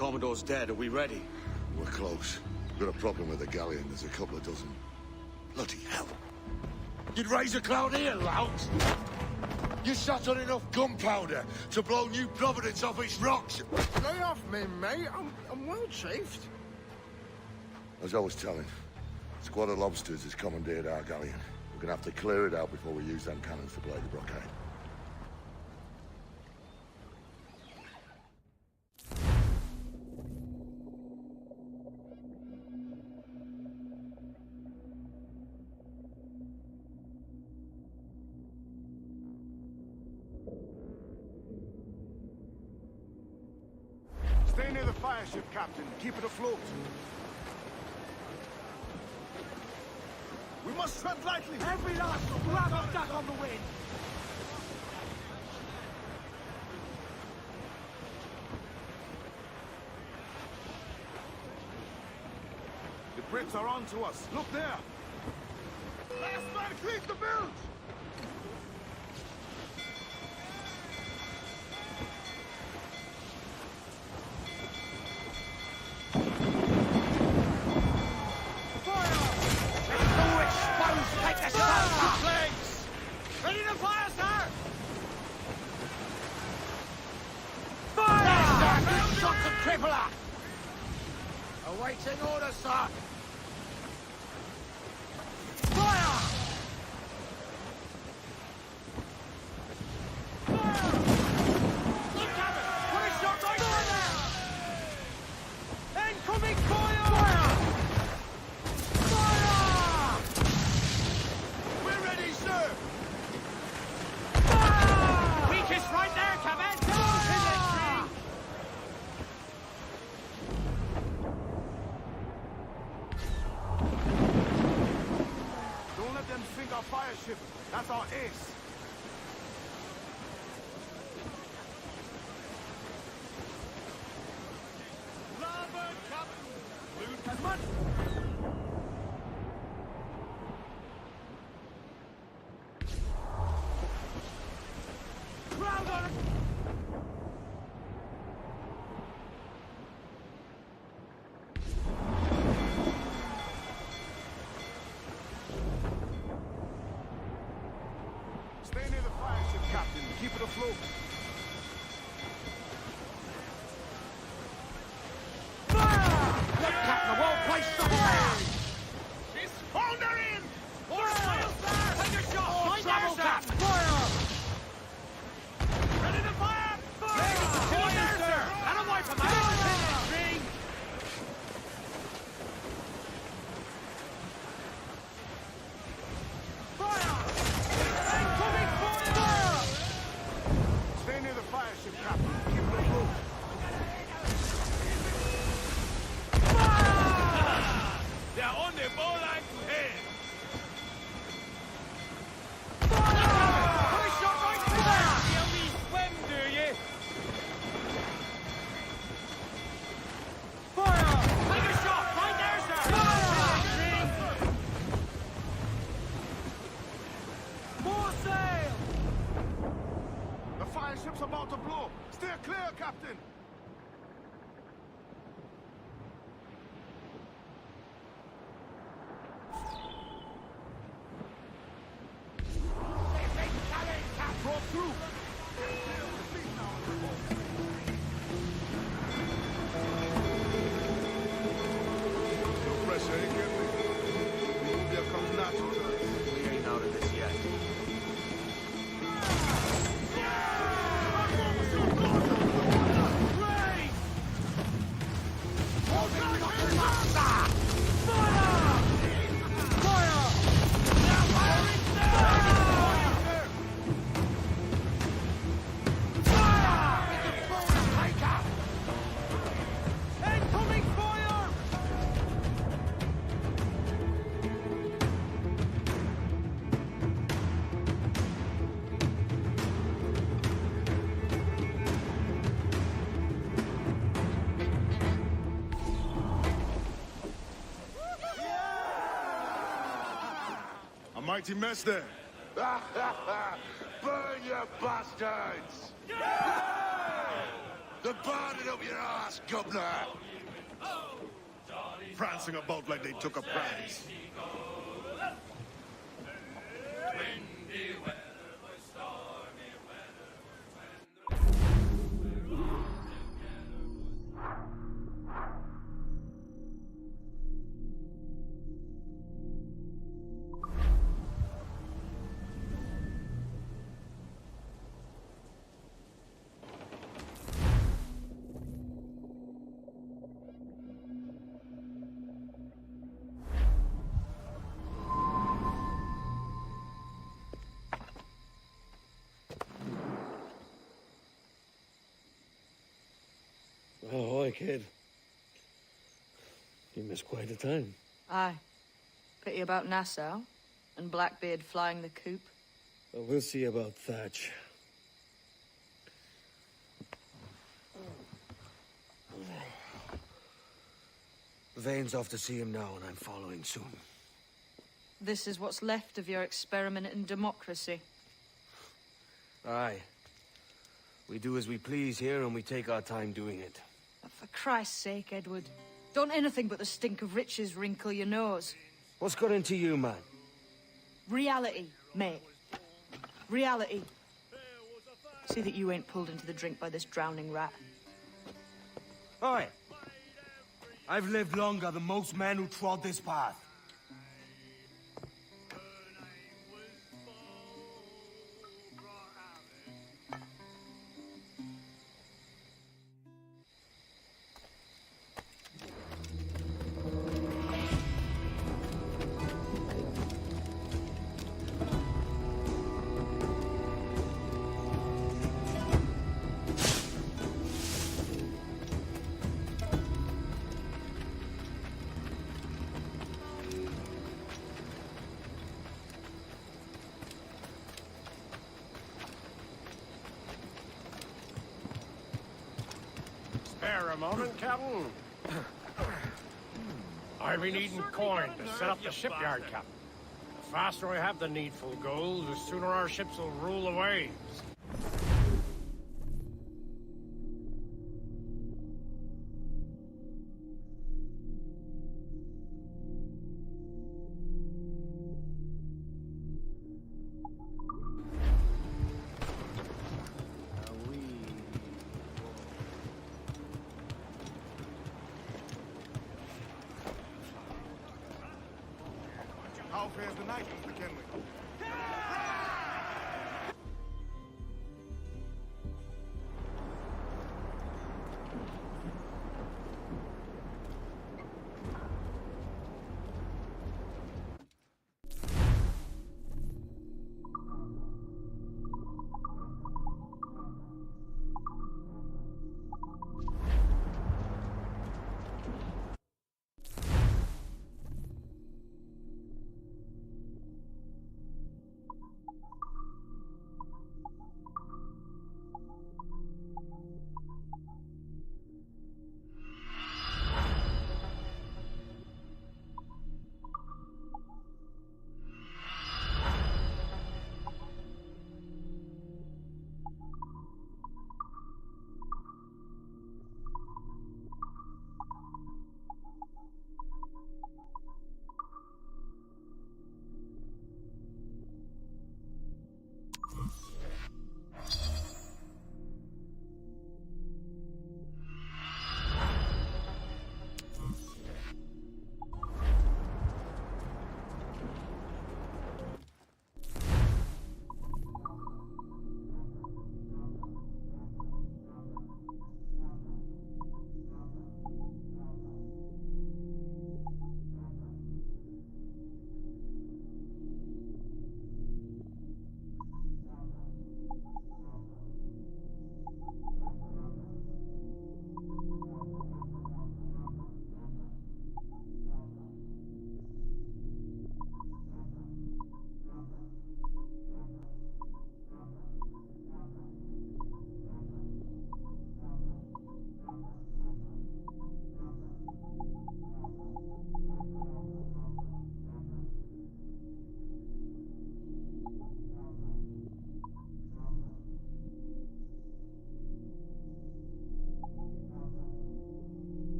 [SPEAKER 4] Commodore's dead. Are we ready?
[SPEAKER 2] We're close. We've got a problem with the galleon. There's a couple of dozen. Bloody hell. You'd raise a cloud here, lout! You sat on enough gunpowder to blow New Providence off its rocks!
[SPEAKER 17] Lay off me, mate. I'm well chafed.
[SPEAKER 2] As I was telling, a squad of lobsters has commandeered our galleon. We're gonna have to clear it out before we use them cannons to blow the blockade.
[SPEAKER 17] Stay near the fire ship, Captain. Keep it afloat. We must tread lightly.
[SPEAKER 12] Every last grab of duck on the wind.
[SPEAKER 17] The Brits are on to us. Look there. Last man cleans the bilge.
[SPEAKER 12] Ready to fire, sir!
[SPEAKER 10] Fire! Yes, sir! Good shot to crippler!
[SPEAKER 12] Awaiting orders, sir!
[SPEAKER 10] Fire!
[SPEAKER 12] Look at it! Put a shot right there! Incoming fire!
[SPEAKER 10] Fire!
[SPEAKER 12] We're ready, sir! Weakest right there, Captain!
[SPEAKER 17] Don't let them sink our fire ship. That's our ace.
[SPEAKER 12] Larboard, Captain! Loot as much! Crowd on it!
[SPEAKER 17] Stay near the fire ship, Captain. Keep it afloat.
[SPEAKER 10] Look, Captain, a well-placed shot there!
[SPEAKER 12] She's foundering! More sail, sir! Take a shot!
[SPEAKER 10] More
[SPEAKER 12] Right
[SPEAKER 10] trouble,
[SPEAKER 12] there,
[SPEAKER 10] Captain!
[SPEAKER 12] sir!
[SPEAKER 10] Fire!
[SPEAKER 12] Ready to fire! Fire! Right there, sir! That'll wipe them out! Ring! Fire! Incoming fire!
[SPEAKER 17] Stay near the fire ship, Captain. Keep it afloat.
[SPEAKER 12] They're on the ball like head! Put a shot right there! You only swim, do you? Fire! Take a shot! Right there, sir! Fire! More sail!
[SPEAKER 17] The fire ship's about to blow. Steer clear, Captain. Broke through. No pressure, ain't get me. There comes natural to us.
[SPEAKER 4] We ain't out of this yet.
[SPEAKER 12] Incoming fire!
[SPEAKER 17] A mighty mess there.
[SPEAKER 2] Burn, you bastards! They're banding up your ass, governor!
[SPEAKER 17] Prancing about like they took a prize.
[SPEAKER 9] Ahoy, kid. You missed quite a time.
[SPEAKER 20] Aye. Pity about Nassau, and Blackbeard flying the coop.
[SPEAKER 9] Well, we'll see about Thatch.
[SPEAKER 4] Vane's off to see him now, and I'm following soon.
[SPEAKER 20] This is what's left of your experiment in democracy.
[SPEAKER 4] Aye. We do as we please here, and we take our time doing it.
[SPEAKER 20] For Christ's sake, Edward. Don't anything but the stink of riches wrinkle your nose.
[SPEAKER 4] What's got into you, man?
[SPEAKER 20] Reality, mate. Reality. See that you ain't pulled into the drink by this drowning rat.
[SPEAKER 1] Oi! I've lived longer than most men who trod this path.
[SPEAKER 10] Spare a moment, Captain. I've been needing coin to set up the shipyard, Captain. The faster I have the needful gold, the sooner our ships will rule the waves.
[SPEAKER 17] How fares the night, Mr. Kenley?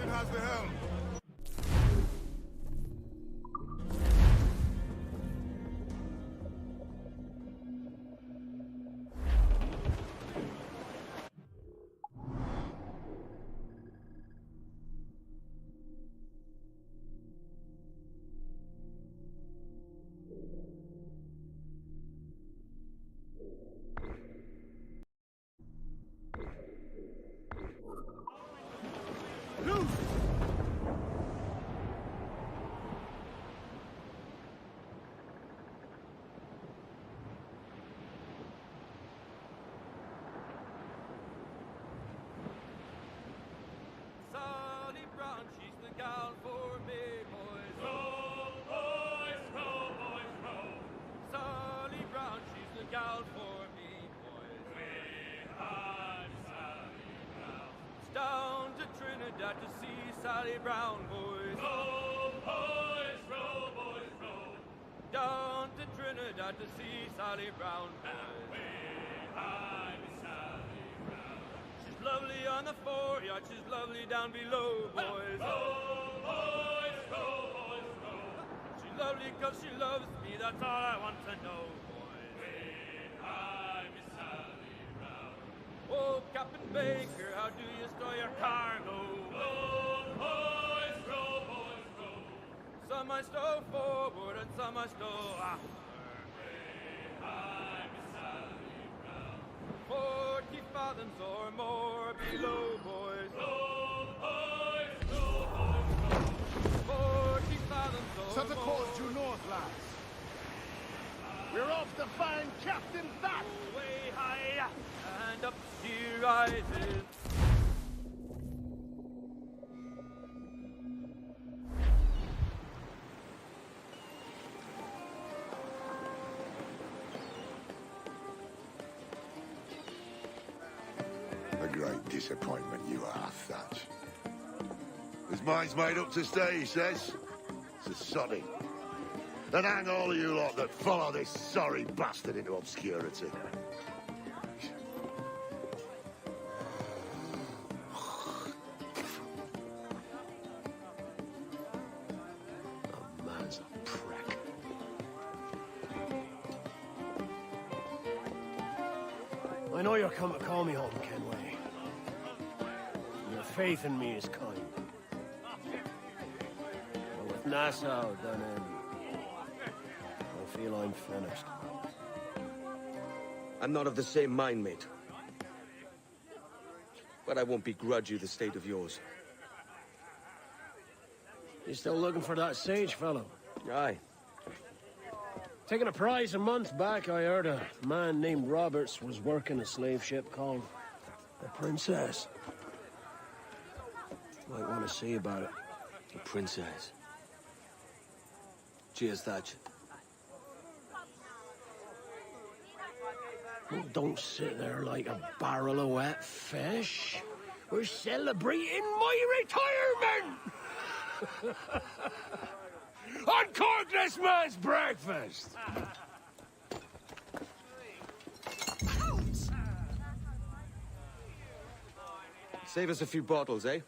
[SPEAKER 17] Captain has the helm.
[SPEAKER 12] Sally Brown, she's the gal for me, boys. Row, boys, row, boys, row. Sally Brown, she's the gal for me, boys. I'm Sally Brown. It's down to Trinidad to see Sally Brown, boys. Row, boys, row, boys, row. Down to Trinidad to see Sally Brown, boys. I'm Sally Brown. She's lovely on the foreyard, she's lovely down below, boys. Row, boys, row, boys, row. She's lovely 'cause she loves me, that's all I want to know, boys. I'm Sally Brown. Oh, Captain Baker, how do you store your cargo? Row, boys, row, boys, row. Some I stow forward and some I stow after. I'm Sally Brown. 40 fathoms or more below, boys. Row, boys, row, boys, row. 40 fathoms or
[SPEAKER 17] Set a
[SPEAKER 12] more.
[SPEAKER 17] course due north, lads. We're off to find Captain That.
[SPEAKER 12] Way high and up she rises.
[SPEAKER 2] A great disappointment you are, Thatch. His mind's made up to stay, he says. It's a sodding. And hang all of you lot that follow this sorry bastard into obscurity.
[SPEAKER 15] A man's a prick.
[SPEAKER 9] I know you're come to call me home, Kenway. Your faith in me is kind. But with Nassau done in, I feel I'm finished.
[SPEAKER 4] I'm not of the same mind, mate. But I won't begrudge you the state of yours.
[SPEAKER 9] You still looking for that sage fellow?
[SPEAKER 4] Aye.
[SPEAKER 9] Taking a prize a month back, I heard a man named Roberts was working a slave ship called the Princess. Might want to see about it.
[SPEAKER 4] The Princess. Cheers, Thatch.
[SPEAKER 9] Oh, don't sit there like a barrel of wet fish. We're celebrating my retirement! Uncork this man's breakfast!
[SPEAKER 4] Save us a few bottles, eh?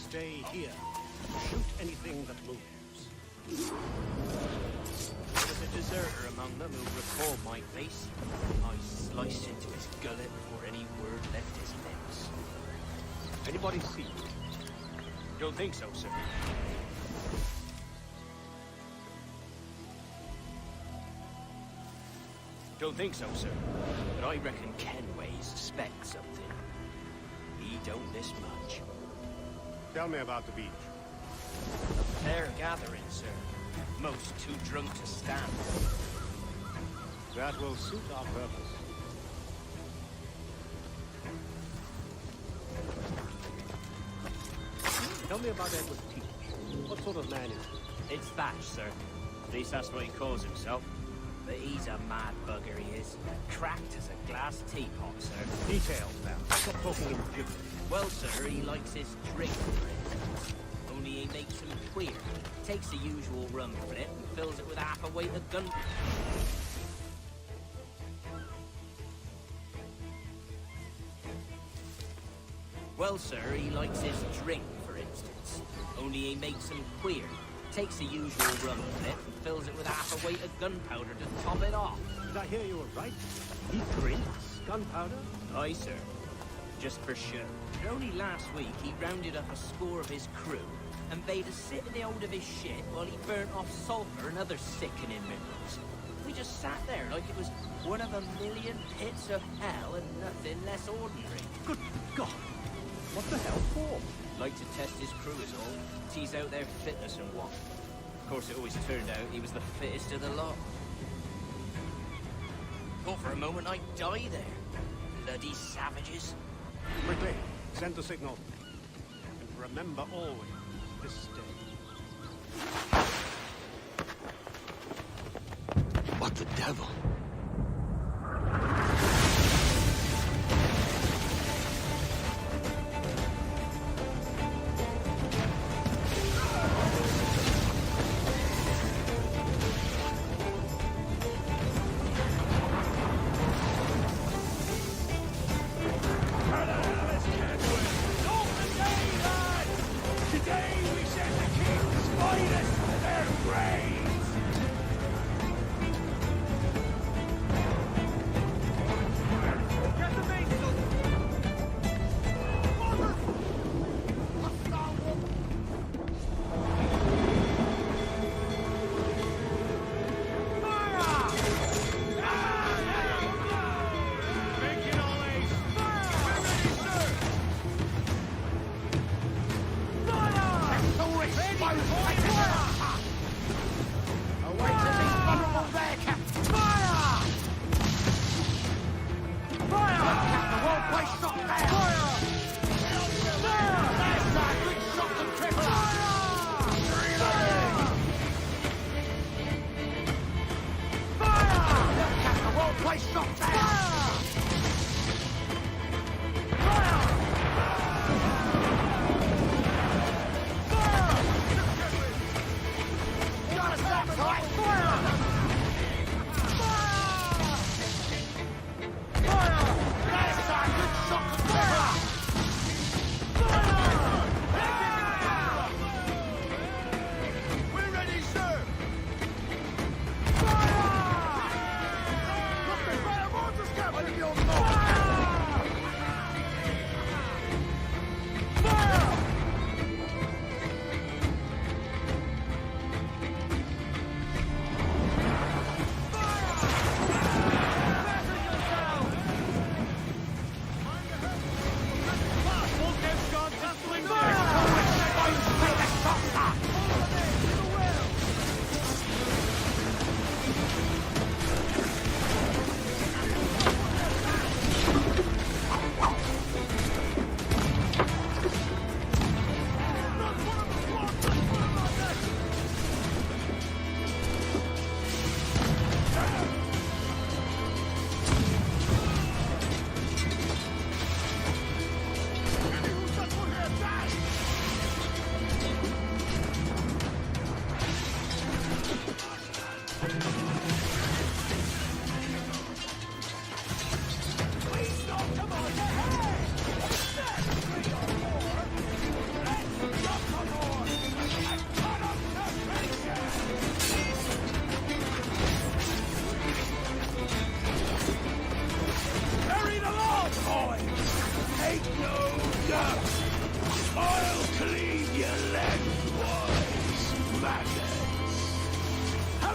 [SPEAKER 9] Stay here. Shoot anything that moves.
[SPEAKER 6] There's a deserter among them who recalled my face. I sliced into his gullet before any word left his lips.
[SPEAKER 4] Anybody see?
[SPEAKER 6] Don't think so, sir. Don't think so, sir. But I reckon Kenway suspects something. He don't miss much.
[SPEAKER 19] Tell me about the beach.
[SPEAKER 6] A fair gathering, sir. Most too drunk to stand.
[SPEAKER 19] That will suit our purpose. Tell me about Edward Teach. What sort of man is he?
[SPEAKER 6] It's Thatch, sir. At least that's what he calls himself. But he's a mad bugger, he is. Cracked as a glass teapot, sir.
[SPEAKER 19] Details now. Stop talking in gibberish.
[SPEAKER 6] Well, sir, he likes his drink, for instance. Only he makes him queer. Takes the usual rum flip and fills it with half a weight of gun... Well, sir, he likes his drink, for instance. Only he makes him queer. Takes the usual rum flip and fills it with half a weight of gunpowder to top it off.
[SPEAKER 19] Did I hear you were right? He drinks gunpowder?
[SPEAKER 6] Aye, sir. Just for show. But only last week he rounded up a score of his crew and bade us sit in the hold of his ship while he burnt off sulphur and other sickening minerals. We just sat there like it was one of a million pits of hell and nothing less ordinary.
[SPEAKER 19] Good God! What the hell for?
[SPEAKER 6] Like to test his crew is all. Tease out their fitness and what. Of course, it always turned out he was the fittest of the lot. Thought for a moment I'd die there. Bloody savages.
[SPEAKER 19] Quickly, send the signal. And remember always, this day.
[SPEAKER 2] What the devil?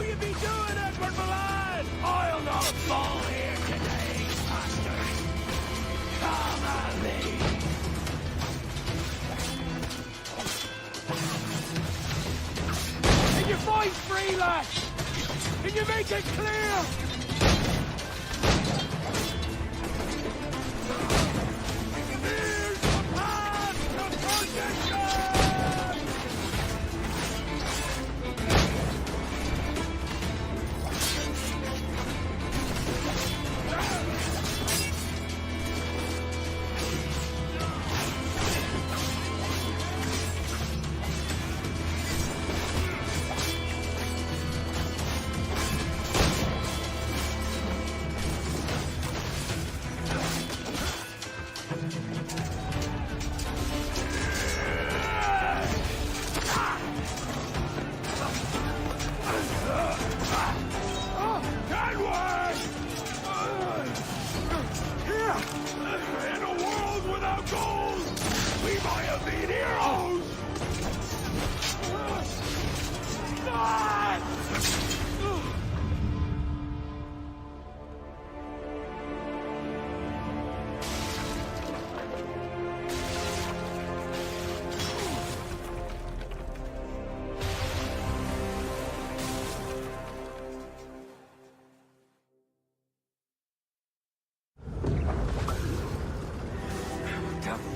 [SPEAKER 10] how you be doing, Edward, my lad? I'll not fall here today, bastard. Come at me. Can you fight free, lad? Can you make it clear?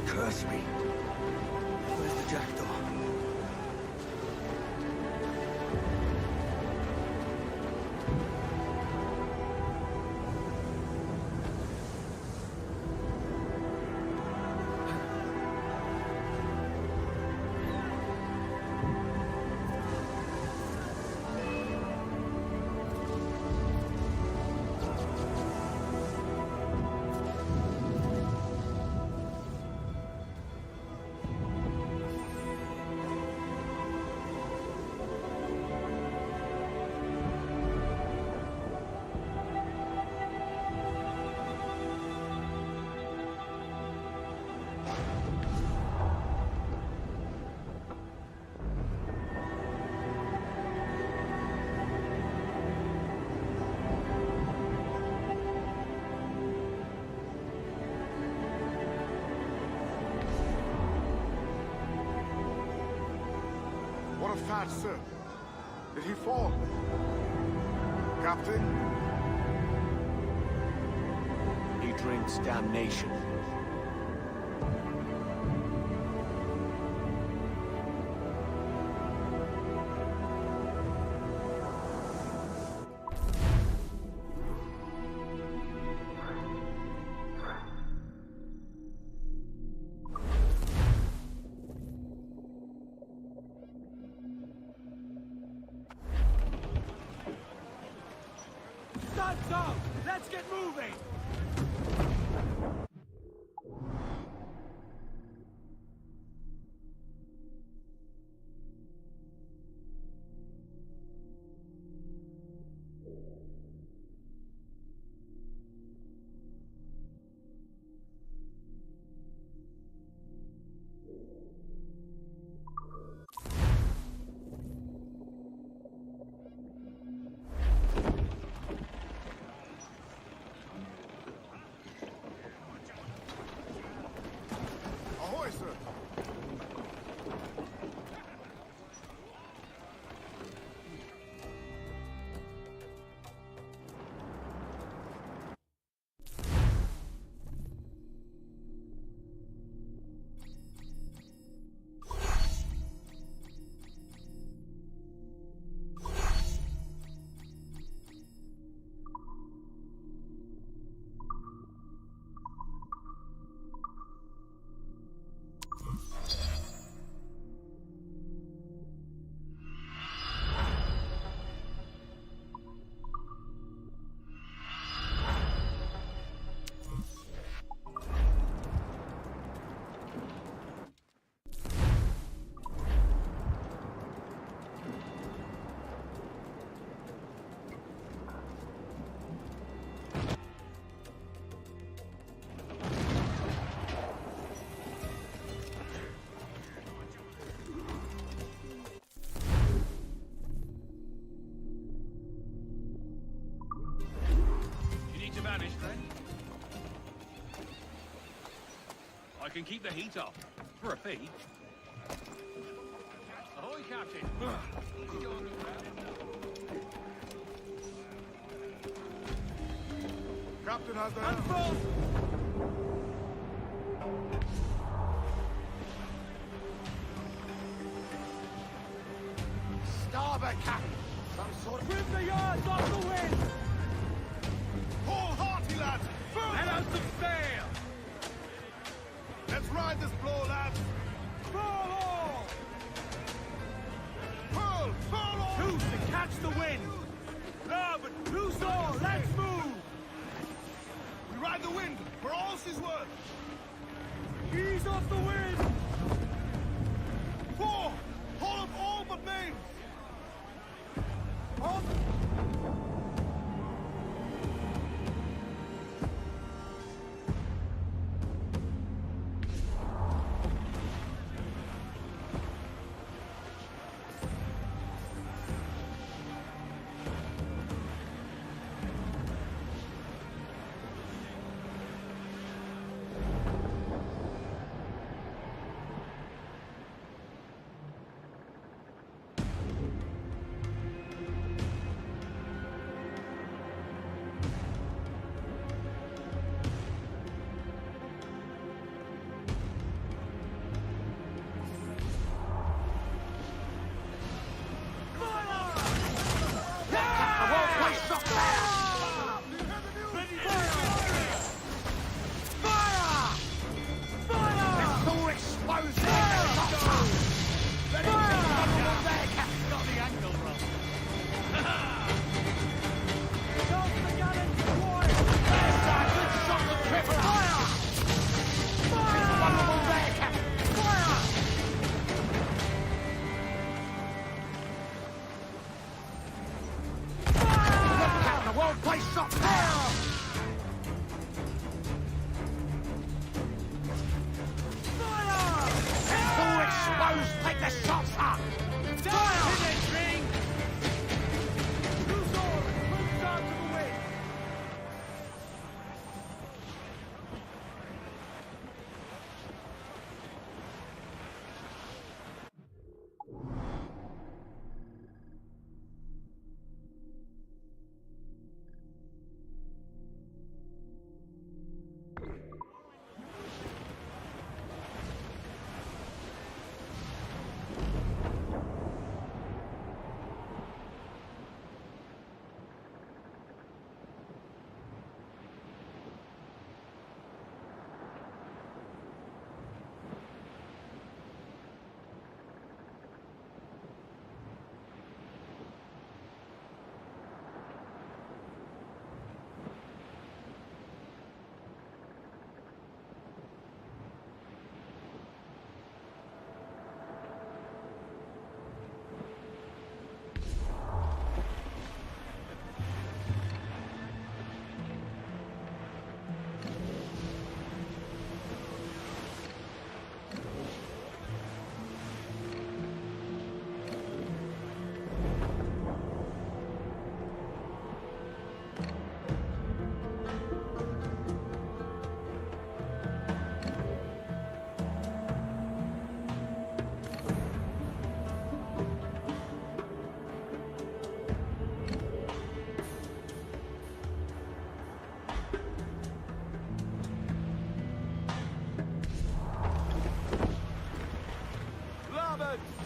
[SPEAKER 15] Curse me. Where's the jackdaw?
[SPEAKER 17] Fat, sir. Did he fall? Captain?
[SPEAKER 4] He drinks damnation.
[SPEAKER 10] Sun's out! Let's get moving! Spanish, then? I can keep the heat up, for a fee. Ahoy, Captain! Easy on the ground.
[SPEAKER 17] Captain has the...
[SPEAKER 10] Unfold!
[SPEAKER 2] Starboard, Captain! Some sort of...
[SPEAKER 12] Trim the yards off the wind!
[SPEAKER 17] Hold hearty, lads!
[SPEAKER 12] Let out some sail!
[SPEAKER 17] Let's ride this blow, lads!
[SPEAKER 12] Furl all!
[SPEAKER 17] Furl! Furl all!
[SPEAKER 12] Choose to catch the wind! Larboard, loose all! Let's move!
[SPEAKER 17] We ride the wind, for all she's worth!
[SPEAKER 12] Ease off the wind!
[SPEAKER 17] 4! Hold up all but mains!
[SPEAKER 12] On!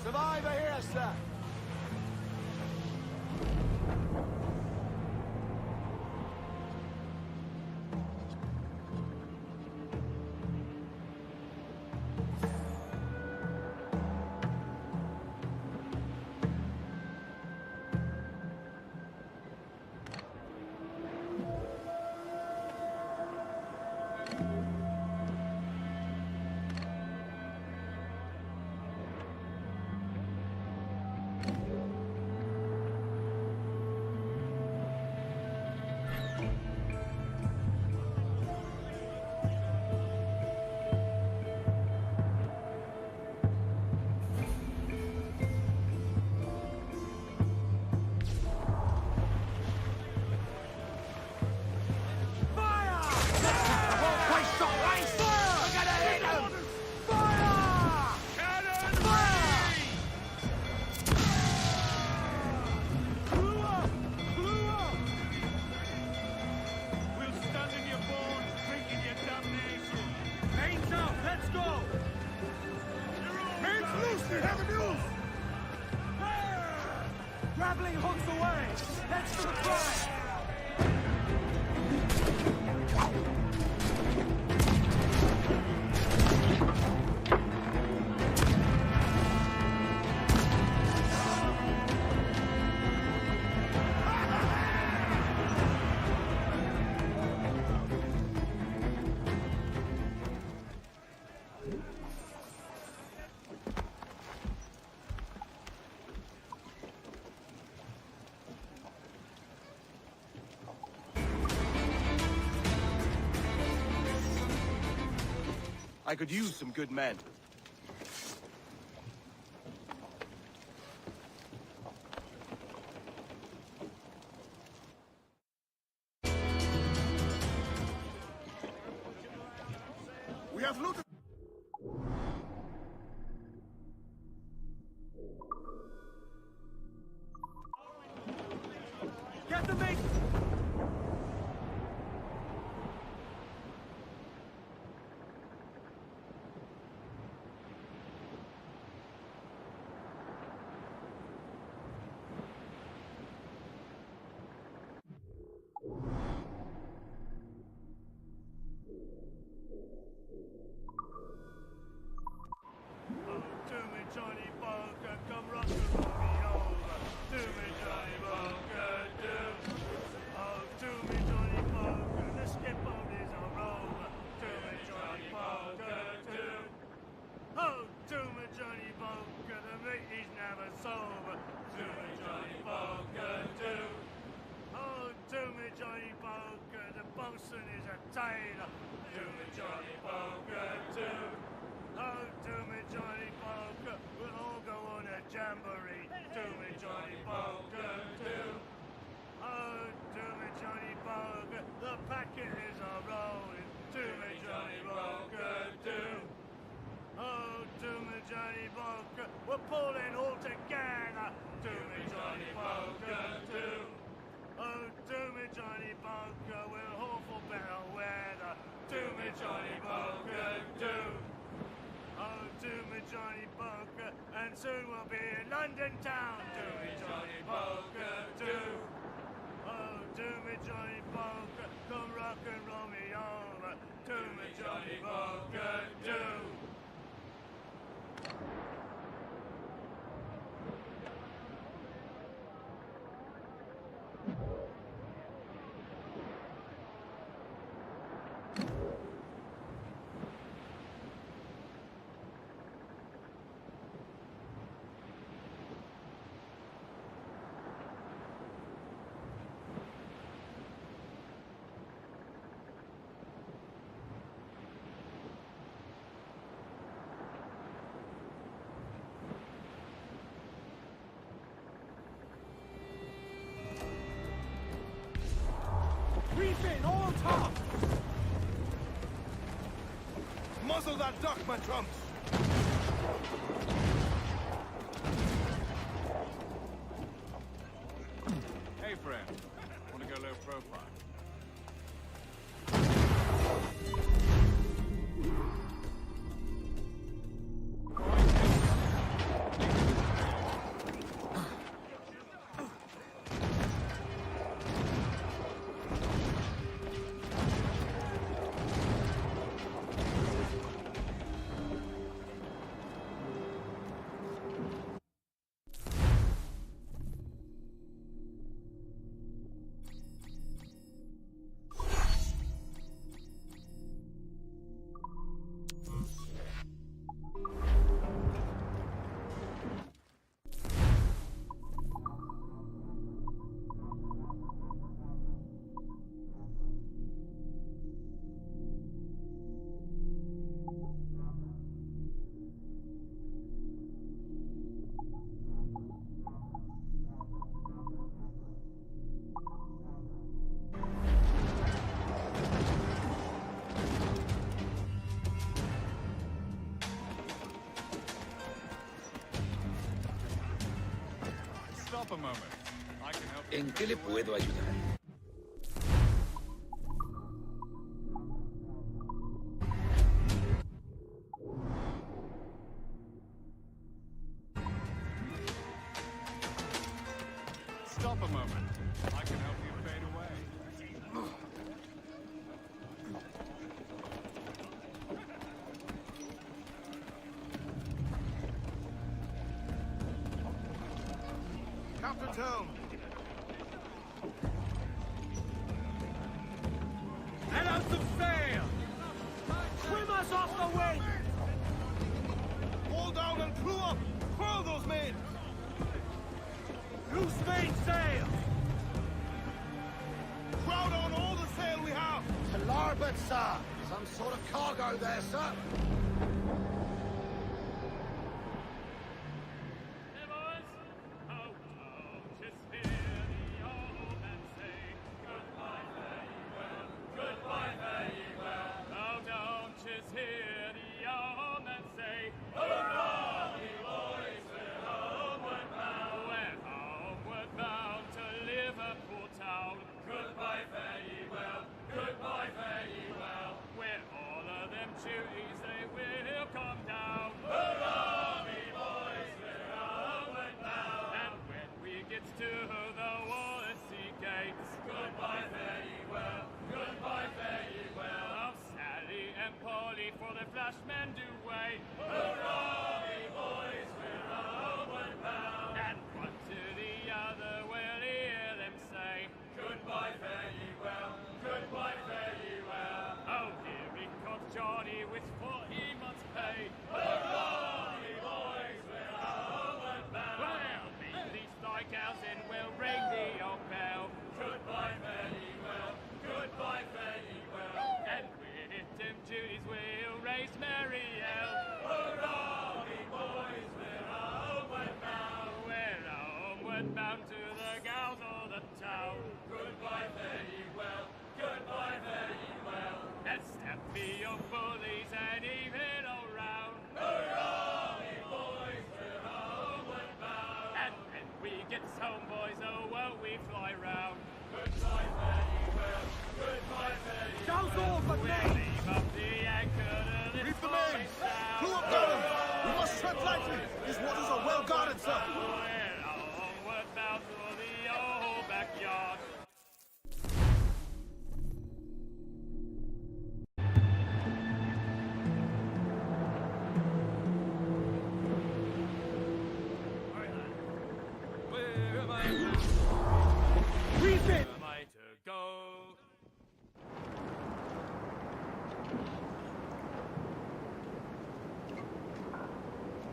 [SPEAKER 7] Survivor here, sir.
[SPEAKER 12] Fire! We have a news! Grappling hooks away! Heads to the front!
[SPEAKER 3] I could use some good men.
[SPEAKER 12] We have looted... Get the mate!
[SPEAKER 10] Johnny Bunker, come rock and roll me over. Do me, Johnny Bunker, do. Oh, do me, Johnny Bunker, the skip boat is a rover. Do me, Johnny Bunker, do. Oh, do me, Johnny Bunker, the mate is never sober. Do me, Johnny Bunker, do. Oh, do me, Johnny Bunker, the bosun is a tailor. Do me, Johnny Bunker, do. Oh, do me, Johnny Bunker, we'll all go on a jamboree. Do me, Johnny Bunker, do. Oh, do me, Johnny Bunker, the packet is a rolling. Do me, Johnny Bunker, do. Oh, do me, Johnny Bunker, we're pulling all together. Do me, Johnny Bunker, do. Oh, do me, Johnny Bunker, we'll hope for better weather. Do me, Johnny Bunker, do. Oh, do me, Johnny Bunker, and soon we'll be in London town. Do me, Johnny Bunker, do. Oh, do me, Johnny Bunker, come rock and roll me over. Do me, Johnny Bunker, do.
[SPEAKER 12] Refin, all top! Muzzle that duck, my trumps!
[SPEAKER 19] Hey, friend. Want to go low profile? Stop a moment. I can help you.
[SPEAKER 21] ¿En qué le puedo ayudar?
[SPEAKER 17] the town.
[SPEAKER 12] Let out some sail! Swim us off the wind!
[SPEAKER 17] Hold down and crew up! Furl those men!
[SPEAKER 12] Loose mainsail!
[SPEAKER 17] Crowd on all the sail we have!
[SPEAKER 2] To larboard, sir! Some sort of cargo there, sir!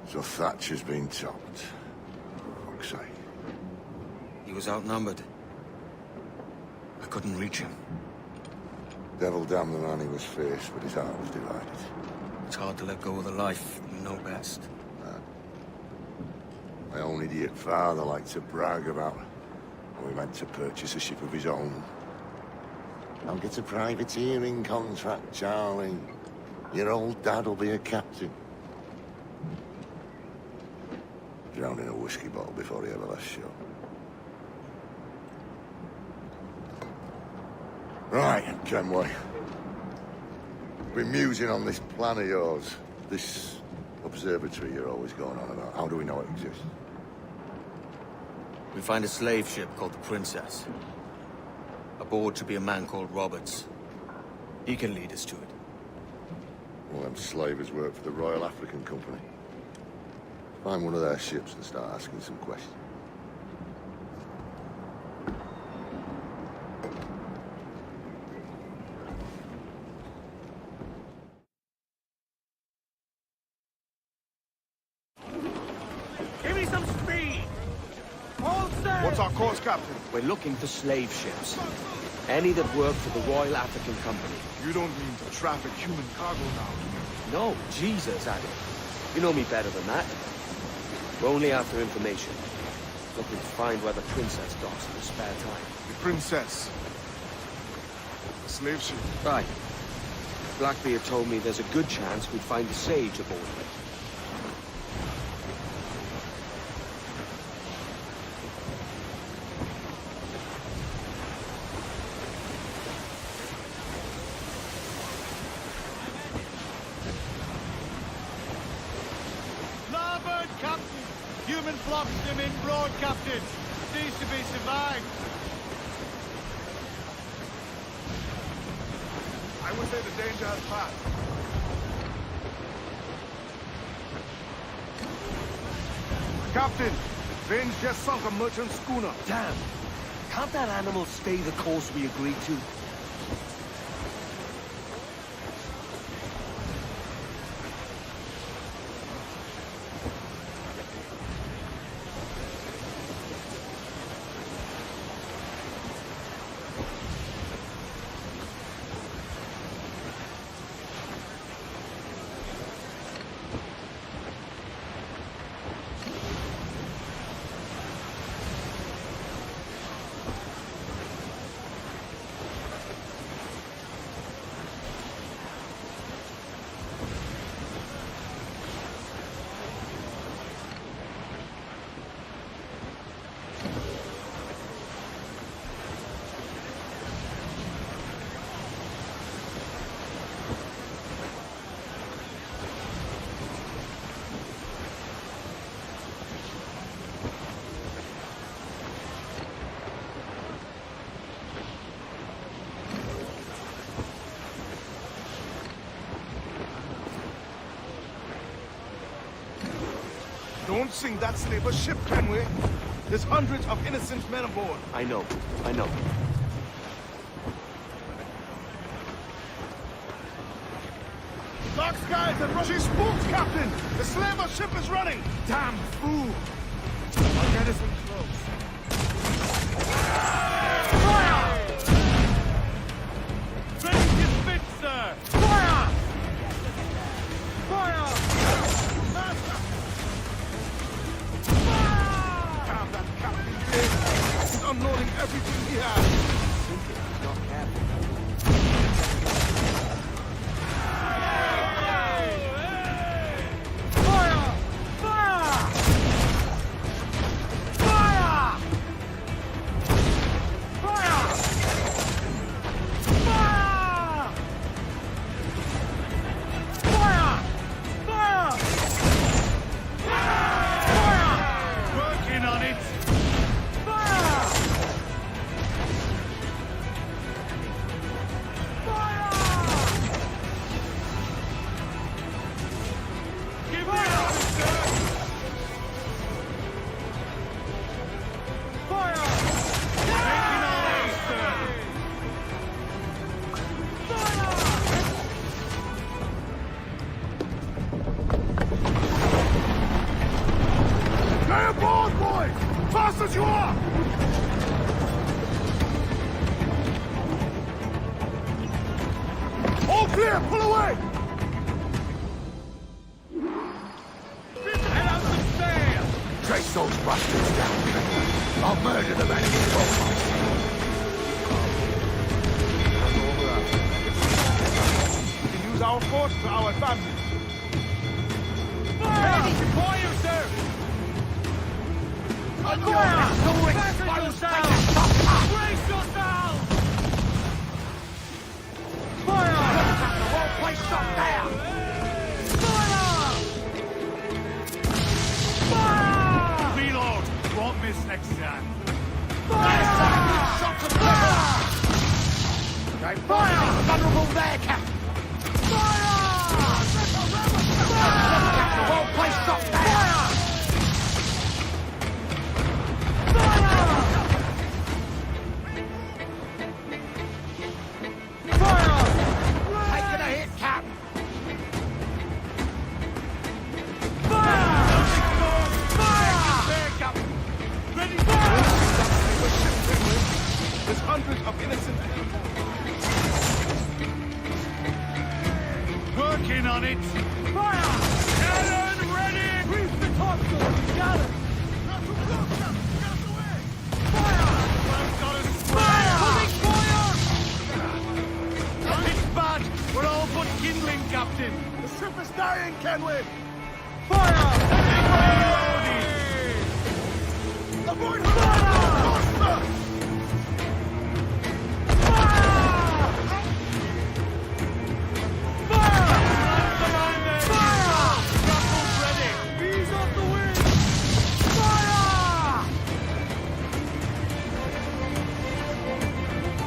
[SPEAKER 2] So Thatcher's been topped. For fuck's sake.
[SPEAKER 4] He was outnumbered. I couldn't reach him.
[SPEAKER 2] Devil damn the man he was faced, but his heart was divided.
[SPEAKER 4] It's hard to let go of the life you know best.
[SPEAKER 2] My own idiot father liked to brag about how he meant to purchase a ship of his own. I'll get a privateering contract, Charlie. Your old dad'll be a captain. Drowned in a whiskey bottle before he ever left shore. Right, Kenway. Been musing on this plan of yours. This observatory you're always going on about. How do we know it exists?
[SPEAKER 4] We find a slave ship called the Princess. Aboard should be a man called Roberts. He can lead us to it.
[SPEAKER 2] Well, them slavers work for the Royal African Company. Find one of their ships and start asking some questions.
[SPEAKER 12] Give me some speed! Hold sail!
[SPEAKER 17] What's our course, Captain?
[SPEAKER 4] We're looking for slave ships. Any that work for the Royal African Company.
[SPEAKER 17] You don't mean to traffic human cargo now, do you?
[SPEAKER 4] No, Jesus, Adam. You know me better than that. We're only after information. Looking to find where the Princess docks in her spare time.
[SPEAKER 17] The Princess. A slave ship.
[SPEAKER 4] Right. Blackbeard told me there's a good chance we'd find the Sage aboard of it.
[SPEAKER 7] Larboard, Captain! Human flocks them in broad, Captain. Seems to be survived.
[SPEAKER 17] I would say the danger has passed. Captain, Vinge just sunk a merchant schooner.
[SPEAKER 15] Damn. Can't that animal stay the course we agreed to?
[SPEAKER 17] Don't sink that slaver ship, Kenway. There's hundreds of innocent men aboard.
[SPEAKER 4] I know. I know.
[SPEAKER 17] Dark skies and rushing spooks, Captain! The slaver ship is running! Damn fool! I'll get us in close. Fire!
[SPEAKER 10] Ready to spit, sir! Fire! Fire!
[SPEAKER 17] Damn that captain! He's unloading everything he has! He's not careful.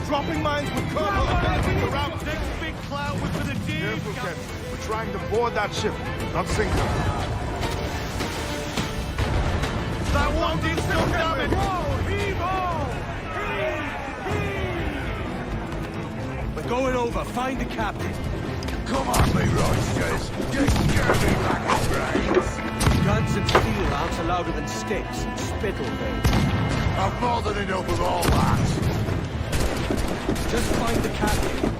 [SPEAKER 17] Dropping mines with Colonel ability to rout.
[SPEAKER 10] Next big cloud was for the deep.
[SPEAKER 17] Careful, Ken. We're trying to board that ship, not sink her.
[SPEAKER 10] That
[SPEAKER 12] that wanted scum, damn it!
[SPEAKER 4] We're going over. Find the captain.
[SPEAKER 2] Come on, me roisters. You scare me like a brains.
[SPEAKER 4] Guns and steel answer louder than sticks and spittle, Vane.
[SPEAKER 2] I've more than enough of all that.
[SPEAKER 4] Just find the captain.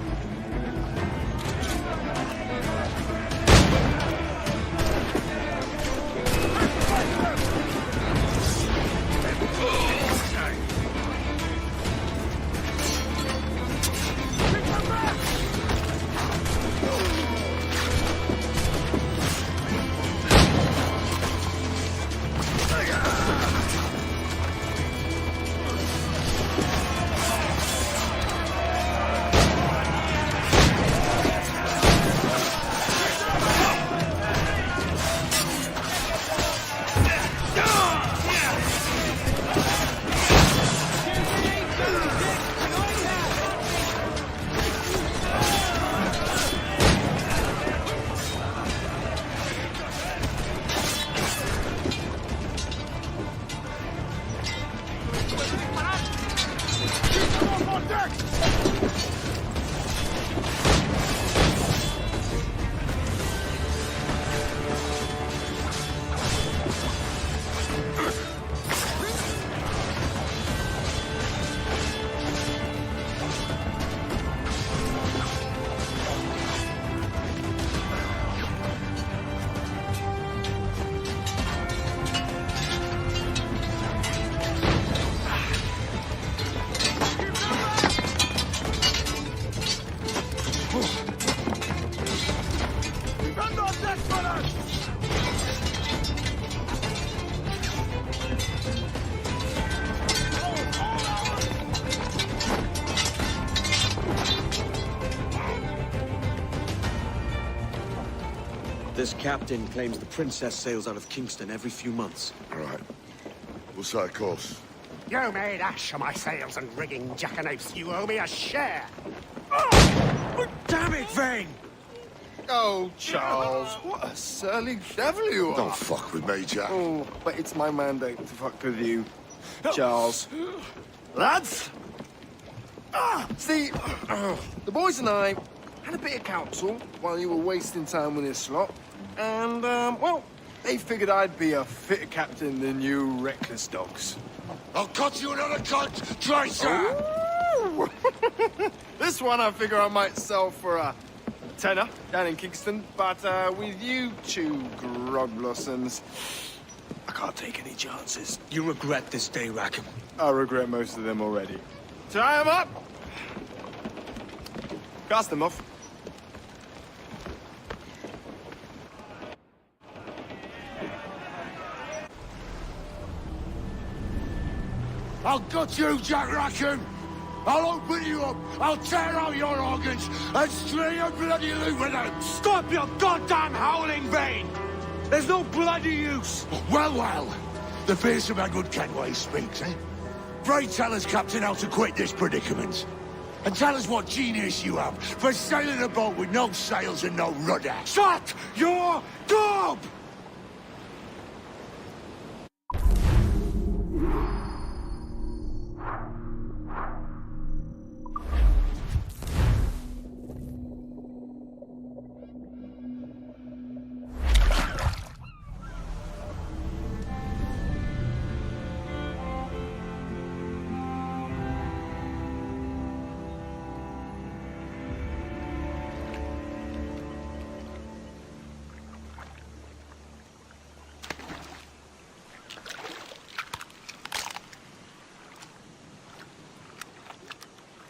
[SPEAKER 4] This captain claims the princess sails out of Kingston every few months.
[SPEAKER 2] Right. We'll set a course.
[SPEAKER 10] You made ash of my sails and rigging, jackanapes. You owe me a share.
[SPEAKER 4] Damn it, Vane!
[SPEAKER 16] Oh, Charles, what a surly devil you are.
[SPEAKER 2] Don't fuck with me, Jack.
[SPEAKER 16] Oh, but it's my mandate to fuck with you, Charles. Lads! See, the boys and I had a bit of counsel while you were wasting time with this lot. And, well, they figured I'd be a fitter captain than you reckless dogs.
[SPEAKER 2] I'll cut you another cunt, Tracer!
[SPEAKER 16] This one I figure I might sell for a tenner down in Kingston, but with you two grog blossoms, I can't take any chances.
[SPEAKER 4] You regret this day, Rackham.
[SPEAKER 16] I regret most of them already. Tie them up! Cast them off.
[SPEAKER 2] I'll gut you, Jack Rackham! I'll open you up, I'll tear out your organs, and string your bloody loot with them!
[SPEAKER 1] Stop your goddamn howling, Vane! There's no bloody use!
[SPEAKER 2] Well, well, the fearsome Edward Kenway speaks, eh? Pray tell us, Captain, how to quit this predicament. And tell us what genius you have for sailing a boat with no sails and no rudder.
[SPEAKER 1] Shut your gob!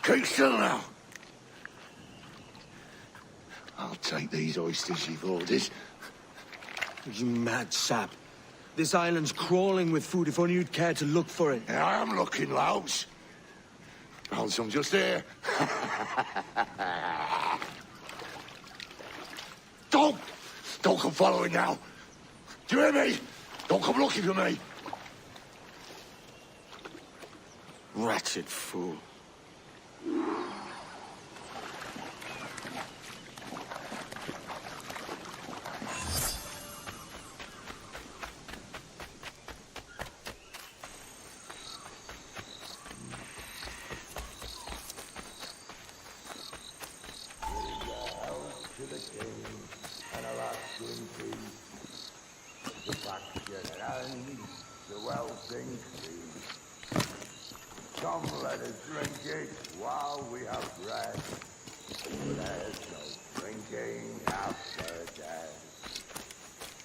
[SPEAKER 2] Keep still now. I'll take these oysters you've ordered.
[SPEAKER 4] You mad sap. This island's crawling with food if only you'd care to look for it.
[SPEAKER 2] Yeah, I am looking, Louts. Found some just here. Don't come following now. Do you hear me? Don't come looking for me.
[SPEAKER 4] Wretched fool.
[SPEAKER 2] to the king, and a last in peace. The faction ends, the wealth increase. Come, let us drink it while we have breath. There's no drinking after death.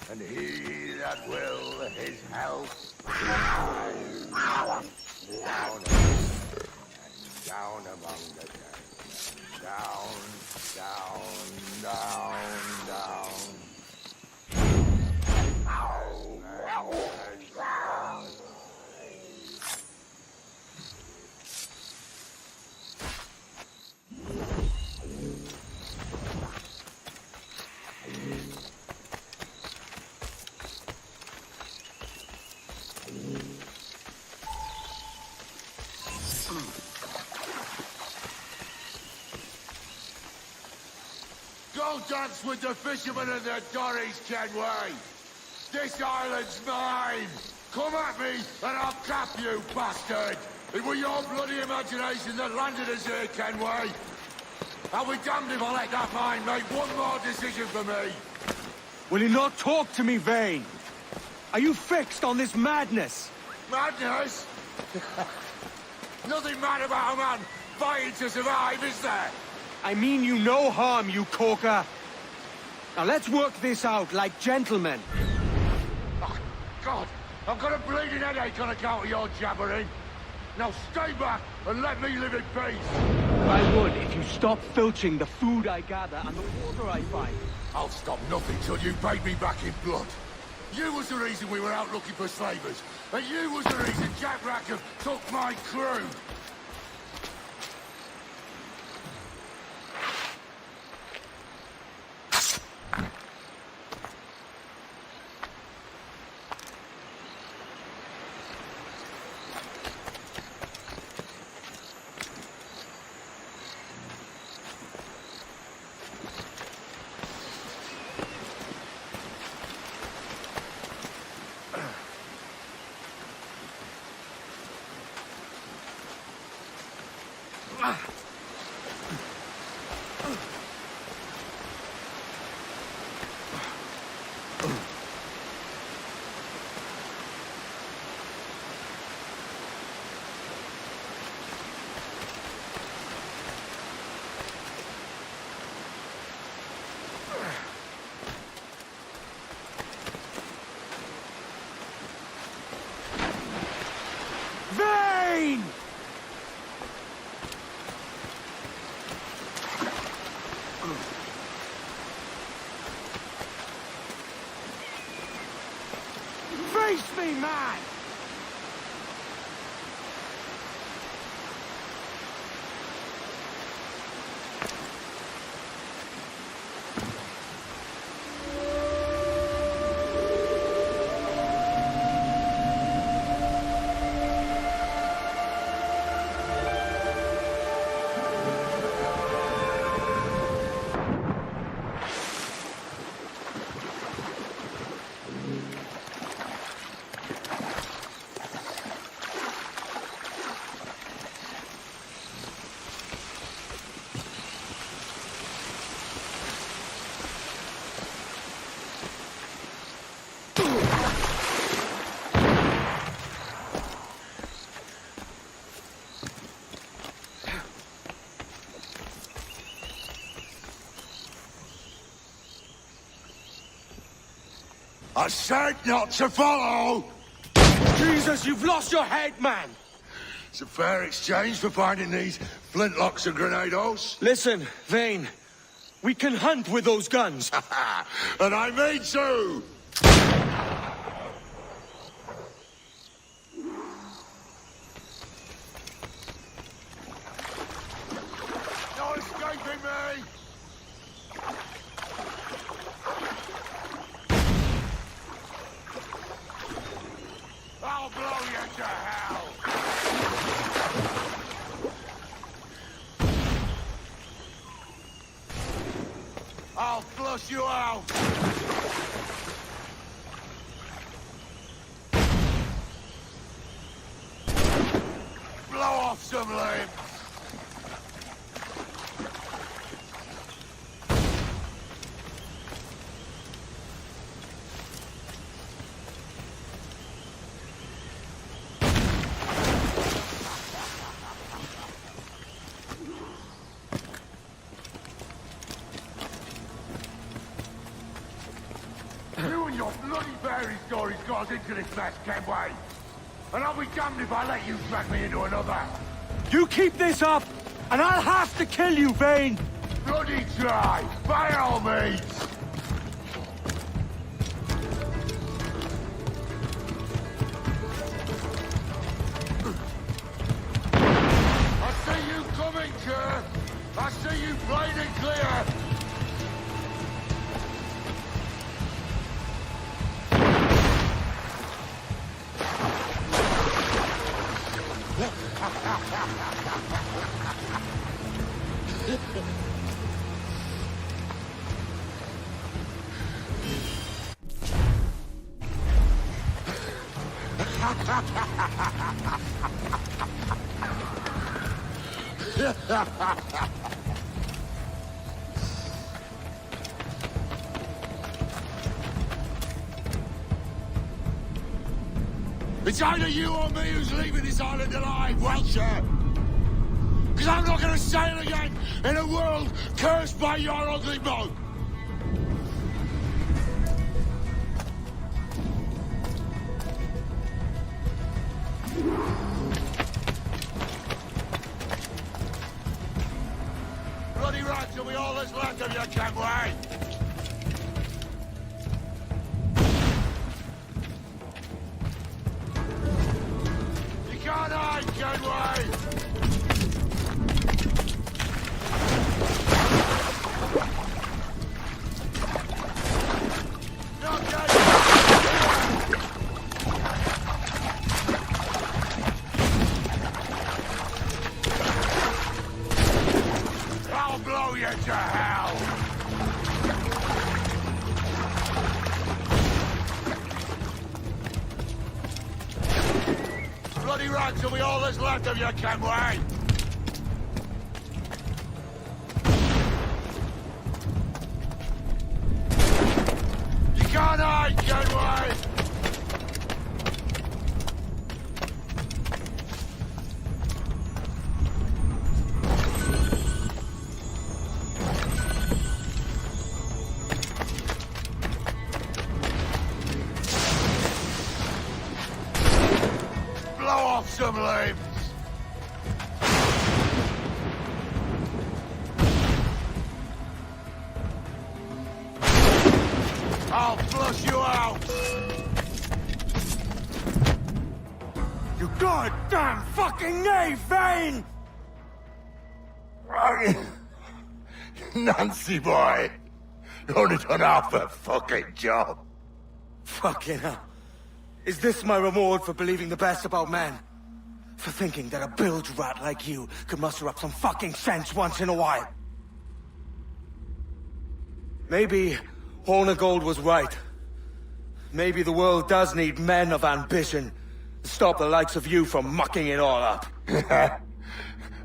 [SPEAKER 2] And he that will his health down and down among the dead. Down, down, down, down. Go dance with the fishermen and their dories, Kenway! This island's mine! Come at me, and I'll cap you, bastard! It was your bloody imagination that landed us here, Kenway! I'll be damned if I let that mind make one more decision for me!
[SPEAKER 1] Will you not talk to me, Vane? Are you fixed on this madness?
[SPEAKER 2] Madness? Nothing mad about a man fighting to survive, is there?
[SPEAKER 1] I mean you no harm, you corker. Now let's work this out like gentlemen.
[SPEAKER 2] Oh, God, I've got a bleeding headache on account of your jabbering. Now stay back and let me live in peace.
[SPEAKER 1] I would if you stop filching the food I gather and the water I find.
[SPEAKER 2] I'll stop nothing till you paid me back in blood. You was the reason we were out looking for slavers, and you was the reason Jack Rackham took my crew.
[SPEAKER 1] Vane! Face me, man!
[SPEAKER 2] I said not to follow!
[SPEAKER 1] Jesus, you've lost your head, man!
[SPEAKER 2] It's a fair exchange for finding these flintlocks and grenados.
[SPEAKER 1] Listen, Vane. We can hunt with those guns.
[SPEAKER 2] And I mean to! No escaping me! I'll blow you to hell! I'll flush you out! Blow off some limbs! bloody fairy stories got us into this mess, Kenway? And I'll be damned if I let you drag me into another.
[SPEAKER 1] You keep this up, and I'll have to kill you, Vane!
[SPEAKER 2] Bloody try, by all means! I see you coming, Kerr! I see you plain and clear! It's either you or me who's leaving this island alive, Welcher! Because I'm not going to sail again in a world cursed by your ugly mug! Bloody right till we all that's left of you, Kenway! You can't hide, Kenway! I'll blow you to hell! Bloody right till we all that's left of you, Kenway! You can't hide, Kenway! Blow off some limbs! I'll flush you out!
[SPEAKER 1] You goddamn fucking knave, Vane!
[SPEAKER 2] Nancy boy! You only done half a fucking job!
[SPEAKER 1] Fucking hell. Is this my reward for believing the best about men? For thinking that a bilge rat like you could muster up some fucking sense once in a while? Maybe Hornigold was right. Maybe the world does need men of ambition to stop the likes of you from mucking it all up.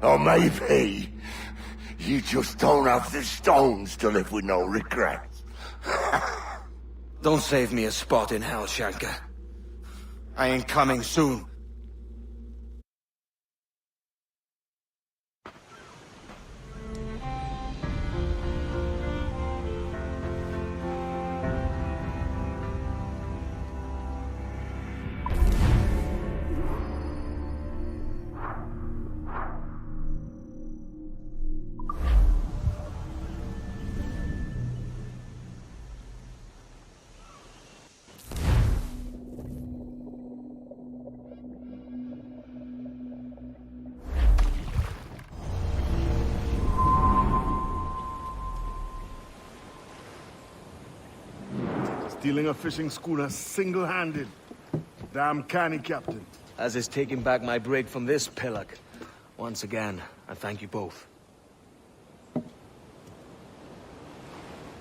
[SPEAKER 2] Or maybe you just don't have the stones to live with no regrets.
[SPEAKER 1] Don't save me a spot in hell, Shanka. I ain't coming soon.
[SPEAKER 17] Stealing a fishing schooner single-handed. Damn canny, Captain.
[SPEAKER 4] As is taking back my brig from this pillock. Once again, I thank you both.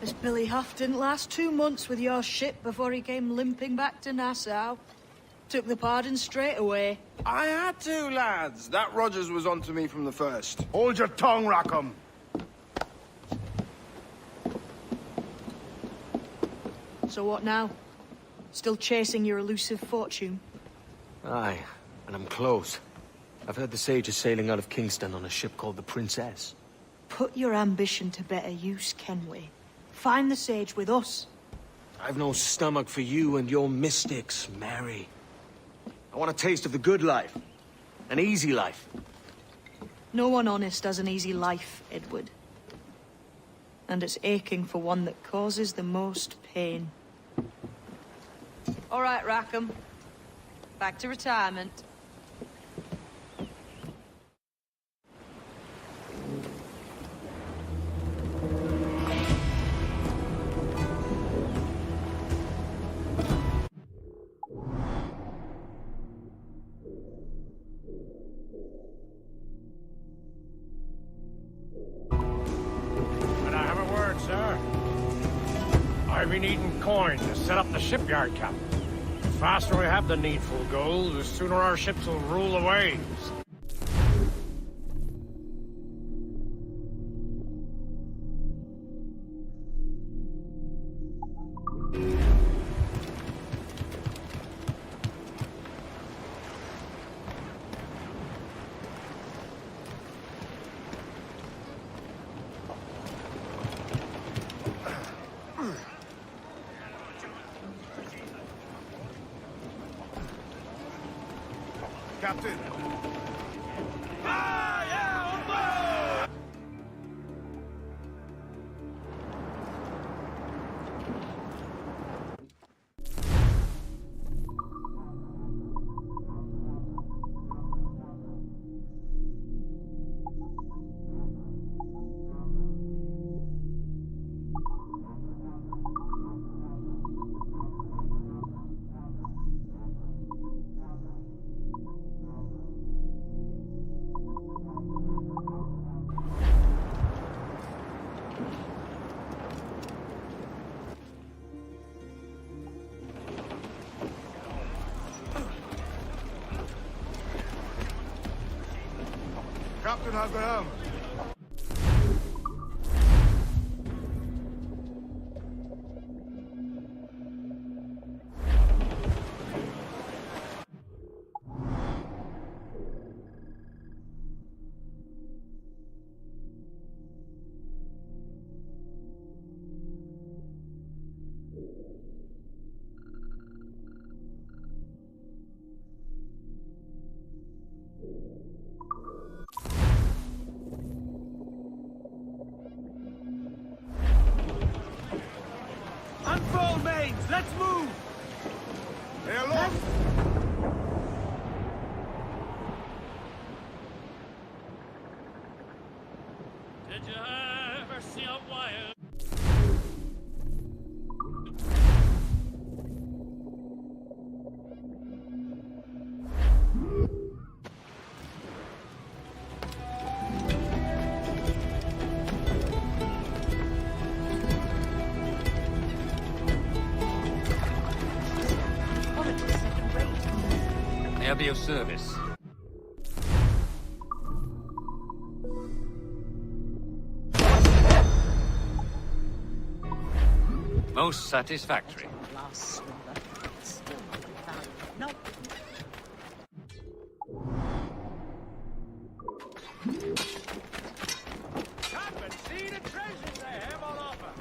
[SPEAKER 20] This Billy Huff didn't last 2 months with your ship before he came limping back to Nassau. Took the pardon straight away.
[SPEAKER 16] I had to, lads. That Rogers was onto me from the first.
[SPEAKER 17] Hold your tongue, Rackham.
[SPEAKER 20] So what now? Still chasing your elusive fortune?
[SPEAKER 4] Aye, and I'm close. I've heard the Sage is sailing out of Kingston on a ship called the Princess.
[SPEAKER 20] Put your ambition to better use, Kenway. Find the Sage with us.
[SPEAKER 4] I've no stomach for you and your mystics, Mary. I want a taste of the good life. An easy life.
[SPEAKER 20] No one honest has an easy life, Edward. And it's aching for one that causes the most pain. All right, Rackham. Back to retirement.
[SPEAKER 9] I've been needing coin to set up the shipyard, Captain. The faster we have the needful gold, the sooner our ships will rule the waves.
[SPEAKER 17] Captain. Captain has the helm.
[SPEAKER 12] Unfold mains, let's move!
[SPEAKER 17] Hey, look!
[SPEAKER 10] Did you ever see a wire?
[SPEAKER 21] I'll be of service. Most satisfactory.
[SPEAKER 12] Come and see the treasures they have on offer.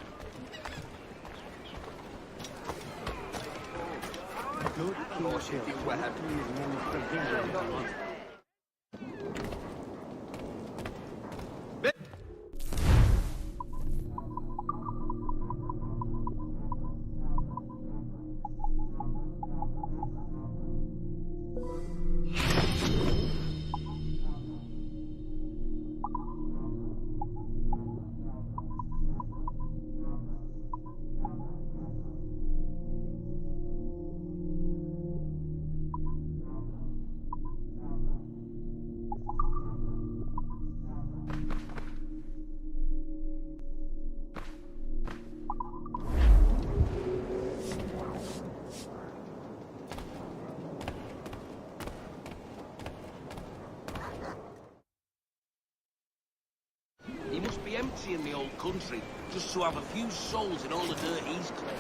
[SPEAKER 22] He must be emptying the old country just to have a few souls in all the dirt he's cleared.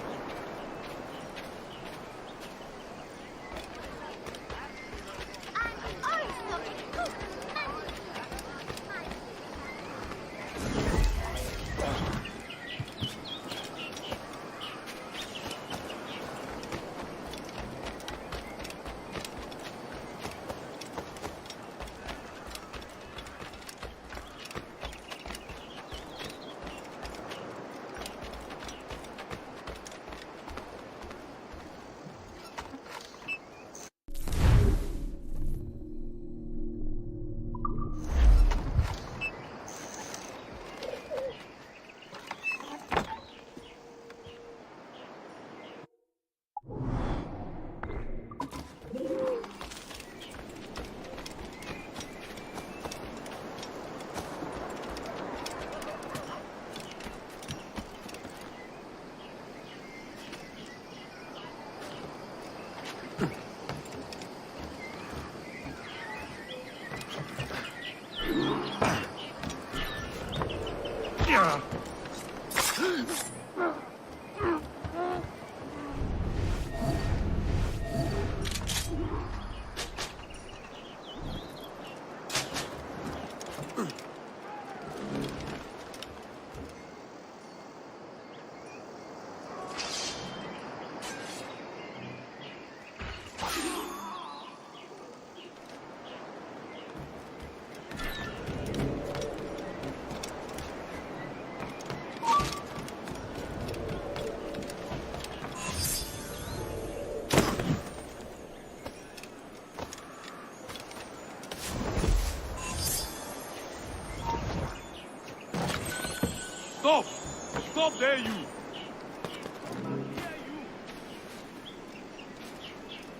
[SPEAKER 10] up there, you!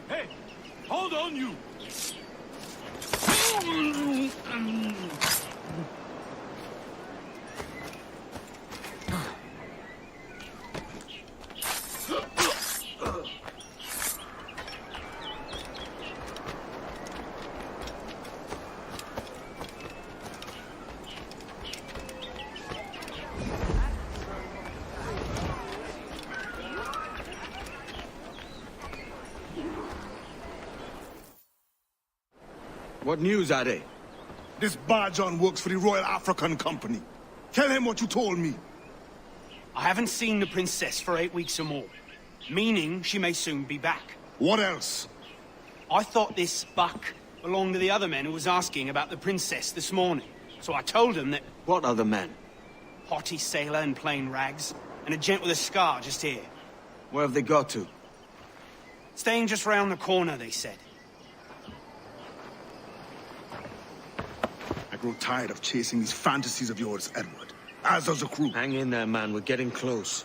[SPEAKER 10] Hey, hold on, you!
[SPEAKER 4] What news, Ade?
[SPEAKER 17] This Barjon works for the Royal African Company. Tell him what you told me.
[SPEAKER 11] I haven't seen the princess for 8 weeks or more, meaning she may soon be back.
[SPEAKER 17] What else?
[SPEAKER 11] I thought this buck belonged to the other men who was asking about the princess this morning. So I told him that...
[SPEAKER 4] What other men?
[SPEAKER 11] Haughty sailor in plain rags, and a gent with a scar just here.
[SPEAKER 4] Where have they got to?
[SPEAKER 11] Staying just round the corner, they said.
[SPEAKER 17] I grow tired of chasing these fantasies of yours, Edward. As does the crew.
[SPEAKER 4] Hang in there, man. We're getting close.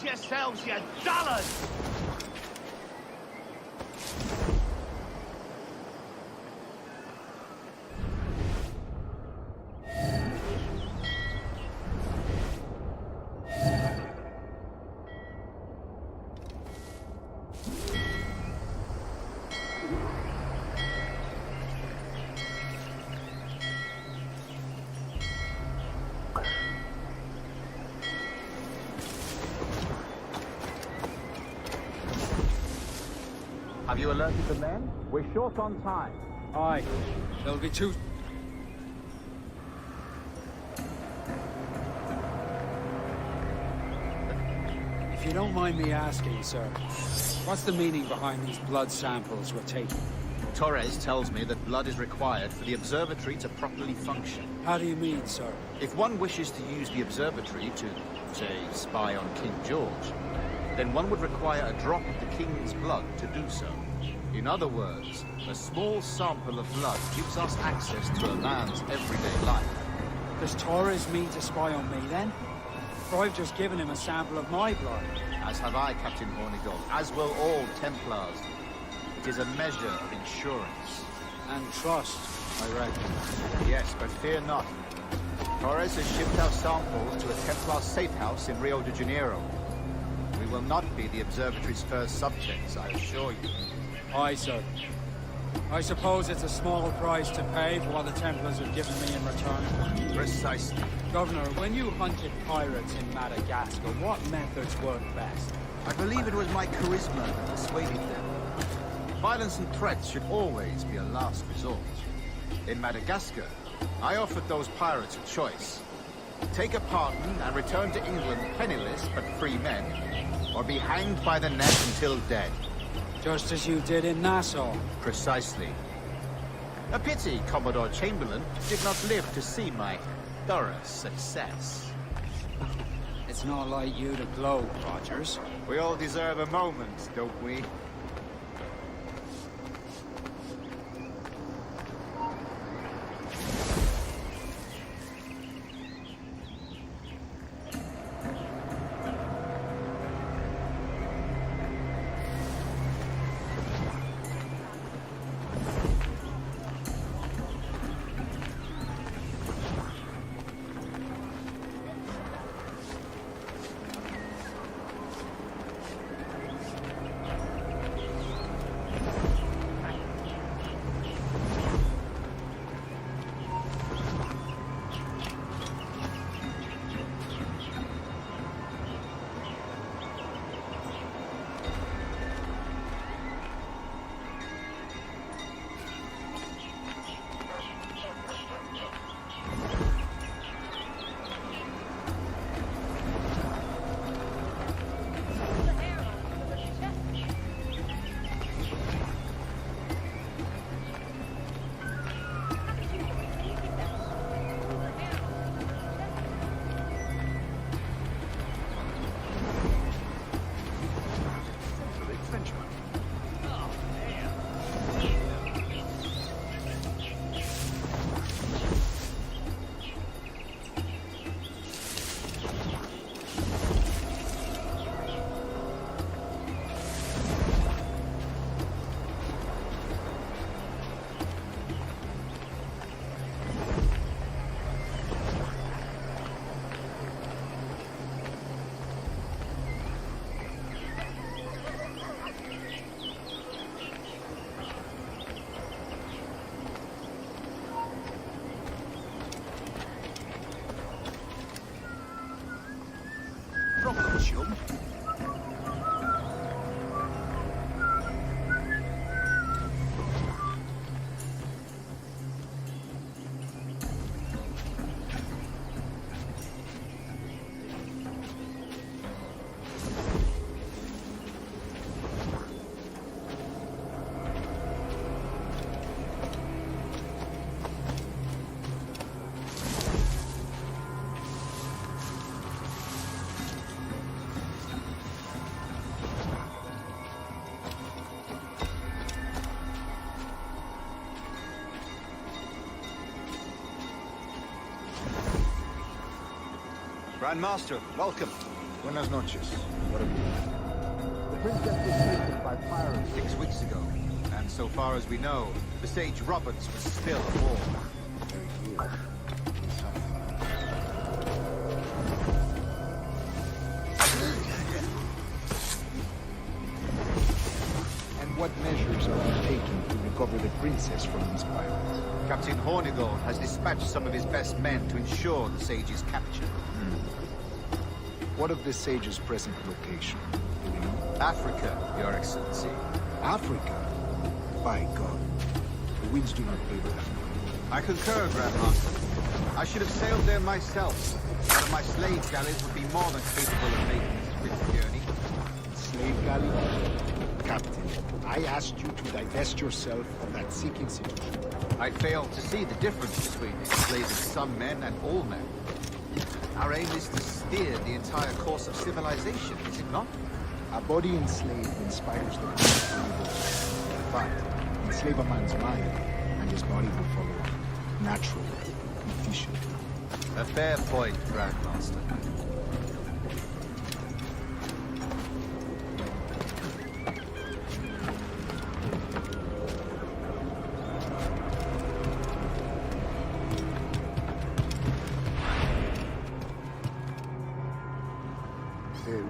[SPEAKER 7] Yourselves, you dullards!
[SPEAKER 13] Have you alerted the men? We're short on time.
[SPEAKER 11] Aye. There'll be two... If you don't mind me asking, sir, what's the meaning behind these blood samples we're taking?
[SPEAKER 13] Torres tells me that blood is required for the observatory to properly function.
[SPEAKER 11] How do you mean, sir?
[SPEAKER 13] If one wishes to use the observatory to, say, spy on King George, then one would require a drop of the King's blood to do so. In other words, a small sample of blood gives us access to a man's everyday life.
[SPEAKER 11] Does Torres mean to spy on me, then? For I've just given him a sample of my blood.
[SPEAKER 13] As have I, Captain Hornigold, as will all Templars. It is a measure of insurance.
[SPEAKER 11] And trust, I reckon.
[SPEAKER 13] Yes, but fear not. Torres has shipped our samples to a Templar safe house in Rio de Janeiro. We will not be the observatory's first subjects, I assure you.
[SPEAKER 11] Aye, sir. I suppose it's a small price to pay for what the Templars have given me in return.
[SPEAKER 13] Precisely.
[SPEAKER 11] Governor, when you hunted pirates in Madagascar, what methods worked best?
[SPEAKER 13] I believe it was my charisma that persuaded them. Violence and threats should always be a last resort. In Madagascar, I offered those pirates a choice. Take a pardon and return to England penniless but free men, or be hanged by the neck until dead.
[SPEAKER 11] Just as you did in Nassau.
[SPEAKER 13] Precisely. A pity Commodore Chamberlain did not live to see my thorough success.
[SPEAKER 11] It's not like you to gloat, Rogers.
[SPEAKER 13] We all deserve a moment, don't we?
[SPEAKER 10] Problem, chum.
[SPEAKER 13] Grandmaster, welcome.
[SPEAKER 17] Buenas noches. What have you?
[SPEAKER 13] The princess was taken by pirates 6 weeks ago, and so far as we know, the Sage Roberts was still aboard.
[SPEAKER 17] Very good. And what measures are you taking to recover the princess from these pirates?
[SPEAKER 13] Captain Hornigold has dispatched some of his best men to ensure the Sage's capture.
[SPEAKER 17] What of the Sage's present location? Do we know?
[SPEAKER 13] Africa, Your Excellency.
[SPEAKER 17] Africa? By God. The winds do not favor Africa.
[SPEAKER 13] I concur, Grandmaster. I should have sailed there myself. One of my slave galleys would be more than capable of making this swift journey.
[SPEAKER 17] Slave galley? Captain, I asked you to divest yourself of that Sikh institution.
[SPEAKER 13] I failed to see the difference between enslaving some men and all men. Our aim is to steer the entire course of civilization, is it not?
[SPEAKER 17] A body enslaved inspires the mind to revolt. But enslave a man's mind, and his body will follow naturally, efficiently.
[SPEAKER 13] A fair point, Grandmaster.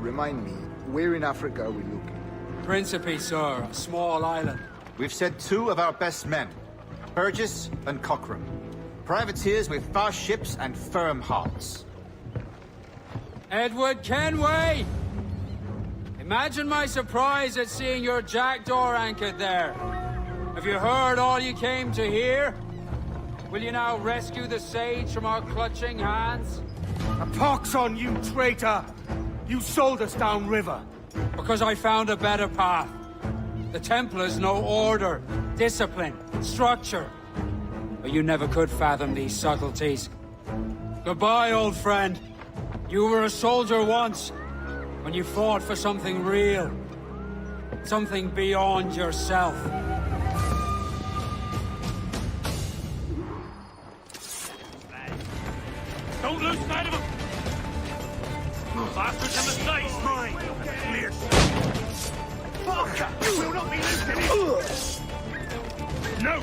[SPEAKER 17] Remind me, where in Africa are we looking?
[SPEAKER 11] Principe, sir, a small island.
[SPEAKER 13] We've sent 2 of our best men, Burgess and Cochrane. Privateers with fast ships and firm hearts.
[SPEAKER 11] Edward Kenway! Imagine my surprise at seeing your jackdaw anchored there. Have you heard all you came to hear? Will you now rescue the sage from our clutching hands?
[SPEAKER 1] A pox on you, traitor! You sold us downriver.
[SPEAKER 11] Because I found a better path. The Templars know order, discipline, structure. But you never could fathom these subtleties. Goodbye, old friend. You were a soldier once, when you fought for something real. Something beyond yourself.
[SPEAKER 10] Don't lose sight of him! Faster than the sight! Mine! Clear! Fuck! You will not be losing it! No!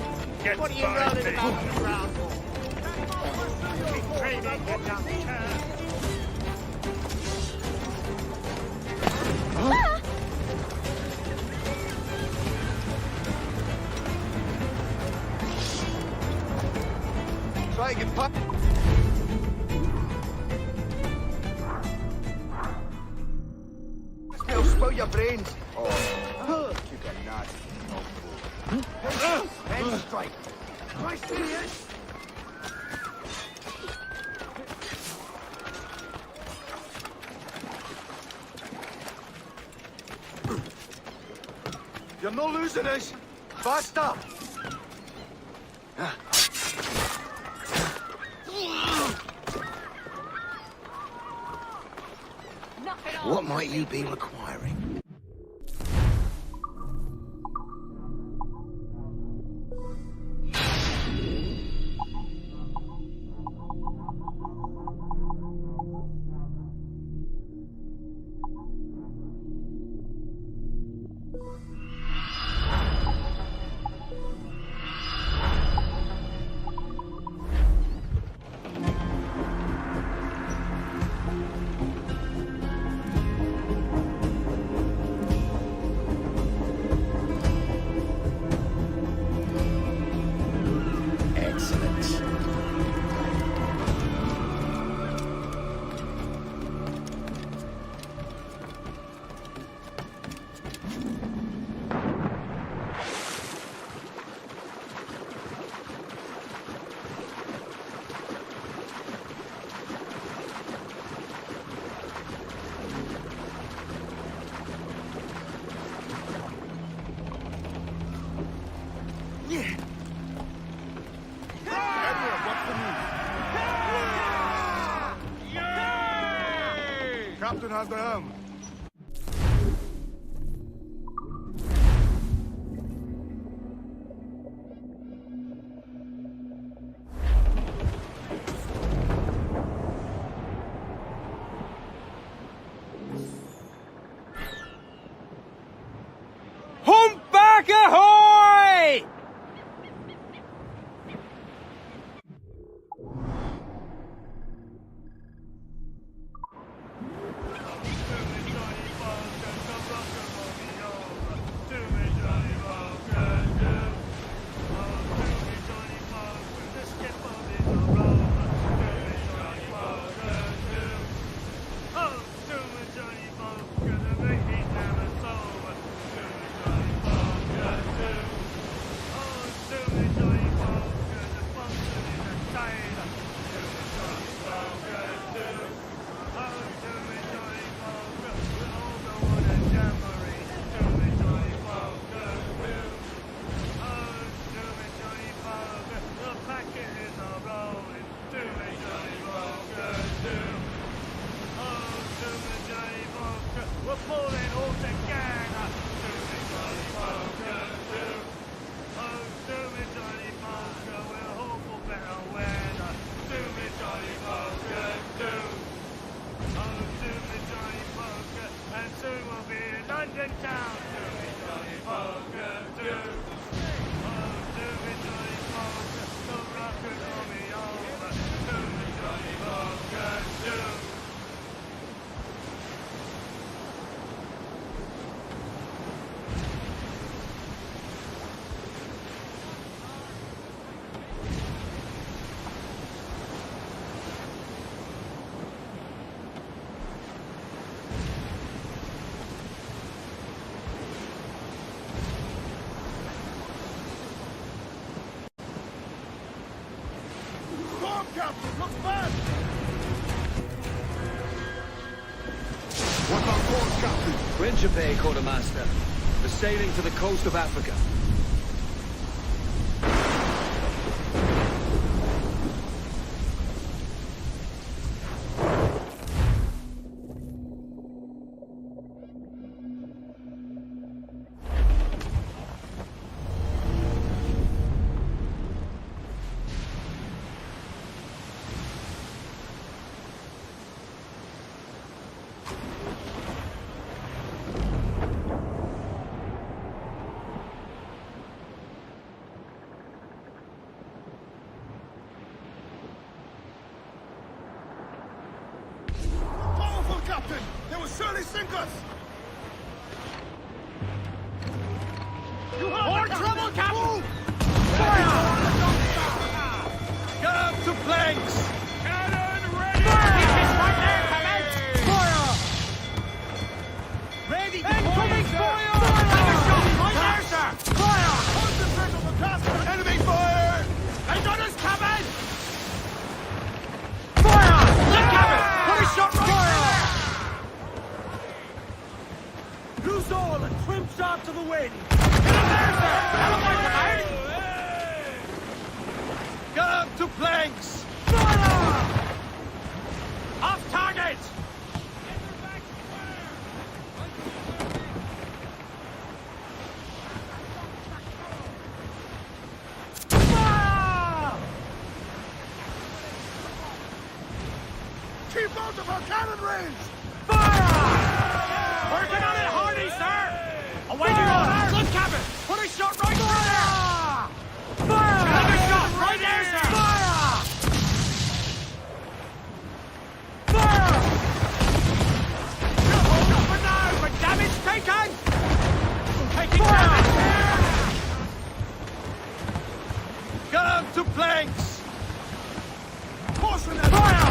[SPEAKER 10] Get what are you running about on the ground for? Keep training, get down the
[SPEAKER 16] Try and get pop. Spoil your brains. Oh, you got nasty. Head strike. Christ, idiot! You're not losing us. Faster.
[SPEAKER 15] What might you be requiring?
[SPEAKER 17] Captain has the helm.
[SPEAKER 11] Humpback ahoy!
[SPEAKER 16] report, Captain.
[SPEAKER 4] Principe, Quartermaster. We're sailing to the coast of Africa.
[SPEAKER 17] Powerful, Captain! They will surely sink us!
[SPEAKER 12] More trouble, Captain!
[SPEAKER 10] Get up to planks!
[SPEAKER 12] Cannon ready! Right there, come out! Fire! Ready! Incoming fire! Right there, sir! Fire!
[SPEAKER 17] Concentrate on the task! Enemy fire!
[SPEAKER 12] They got us, Captain! Fire! Look, Captain! Put a shot right there! Loose all and trim shot to the wind! Get up there, sir! Get up there, command!
[SPEAKER 10] Get up to planks!
[SPEAKER 12] Fire! Off target! Fire!
[SPEAKER 17] Keep out of our cannon range!
[SPEAKER 12] Fire! Working on it hardy, sir! Awaiting orders! Look, Captain! Put a shot right there! Fire! Another shot right there, sir! Fire! Fire! Hold up for now, but damage taken! Taking damage!
[SPEAKER 10] Get up to planks!
[SPEAKER 17] Caution them!
[SPEAKER 12] Fire!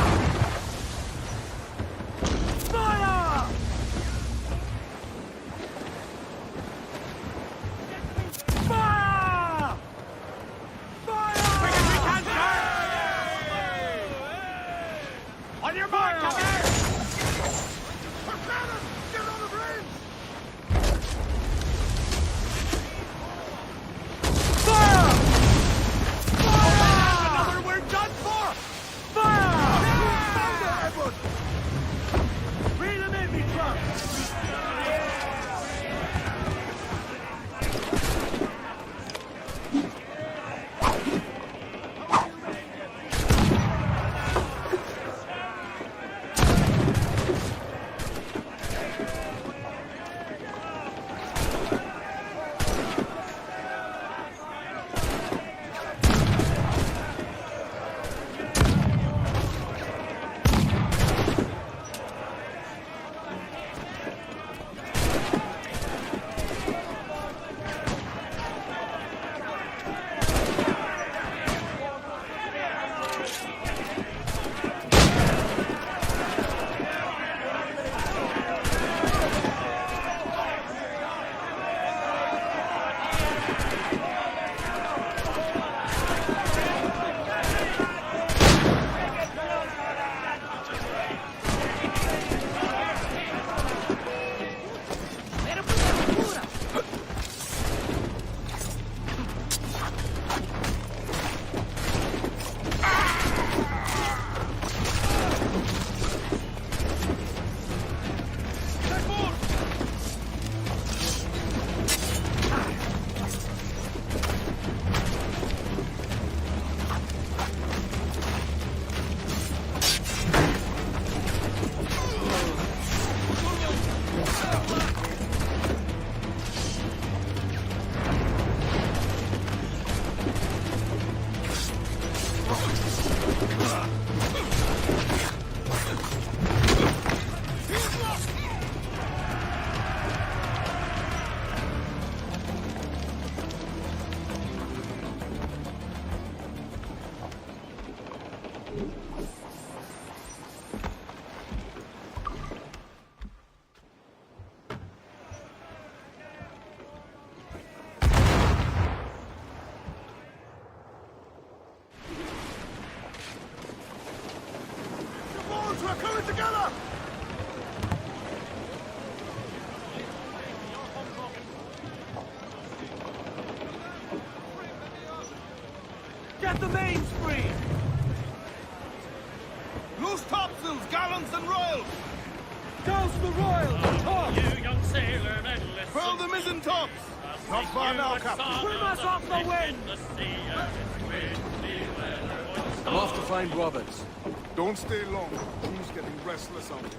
[SPEAKER 12] Douse the royal! Talk!
[SPEAKER 10] You young sailor, men, listen.
[SPEAKER 17] Furl the mizzen tops! Not far now, Captain.
[SPEAKER 12] Swim us off the wind!
[SPEAKER 4] I'm off to find Roberts.
[SPEAKER 17] Don't stay long. Crew's getting restless out there.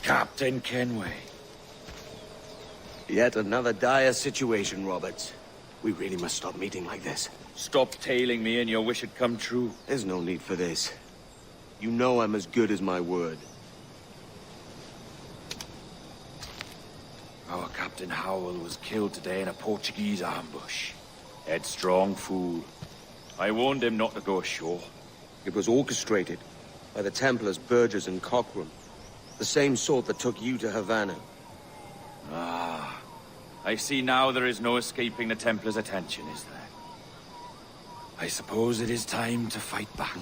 [SPEAKER 8] Captain Kenway.
[SPEAKER 4] Yet another dire situation, Roberts. We really must stop meeting like this.
[SPEAKER 8] Stop tailing me and your wish had come true.
[SPEAKER 4] There's no need for this. You know I'm as good as my word.
[SPEAKER 8] Our Captain Howell was killed today in a Portuguese ambush. Headstrong fool. I warned him not to go ashore.
[SPEAKER 4] It was orchestrated by the Templars Burgess and Cockrum. The same sort that took you to Havana.
[SPEAKER 8] Ah. I see now there is no escaping the Templars' attention, is there? I suppose it is time to fight back.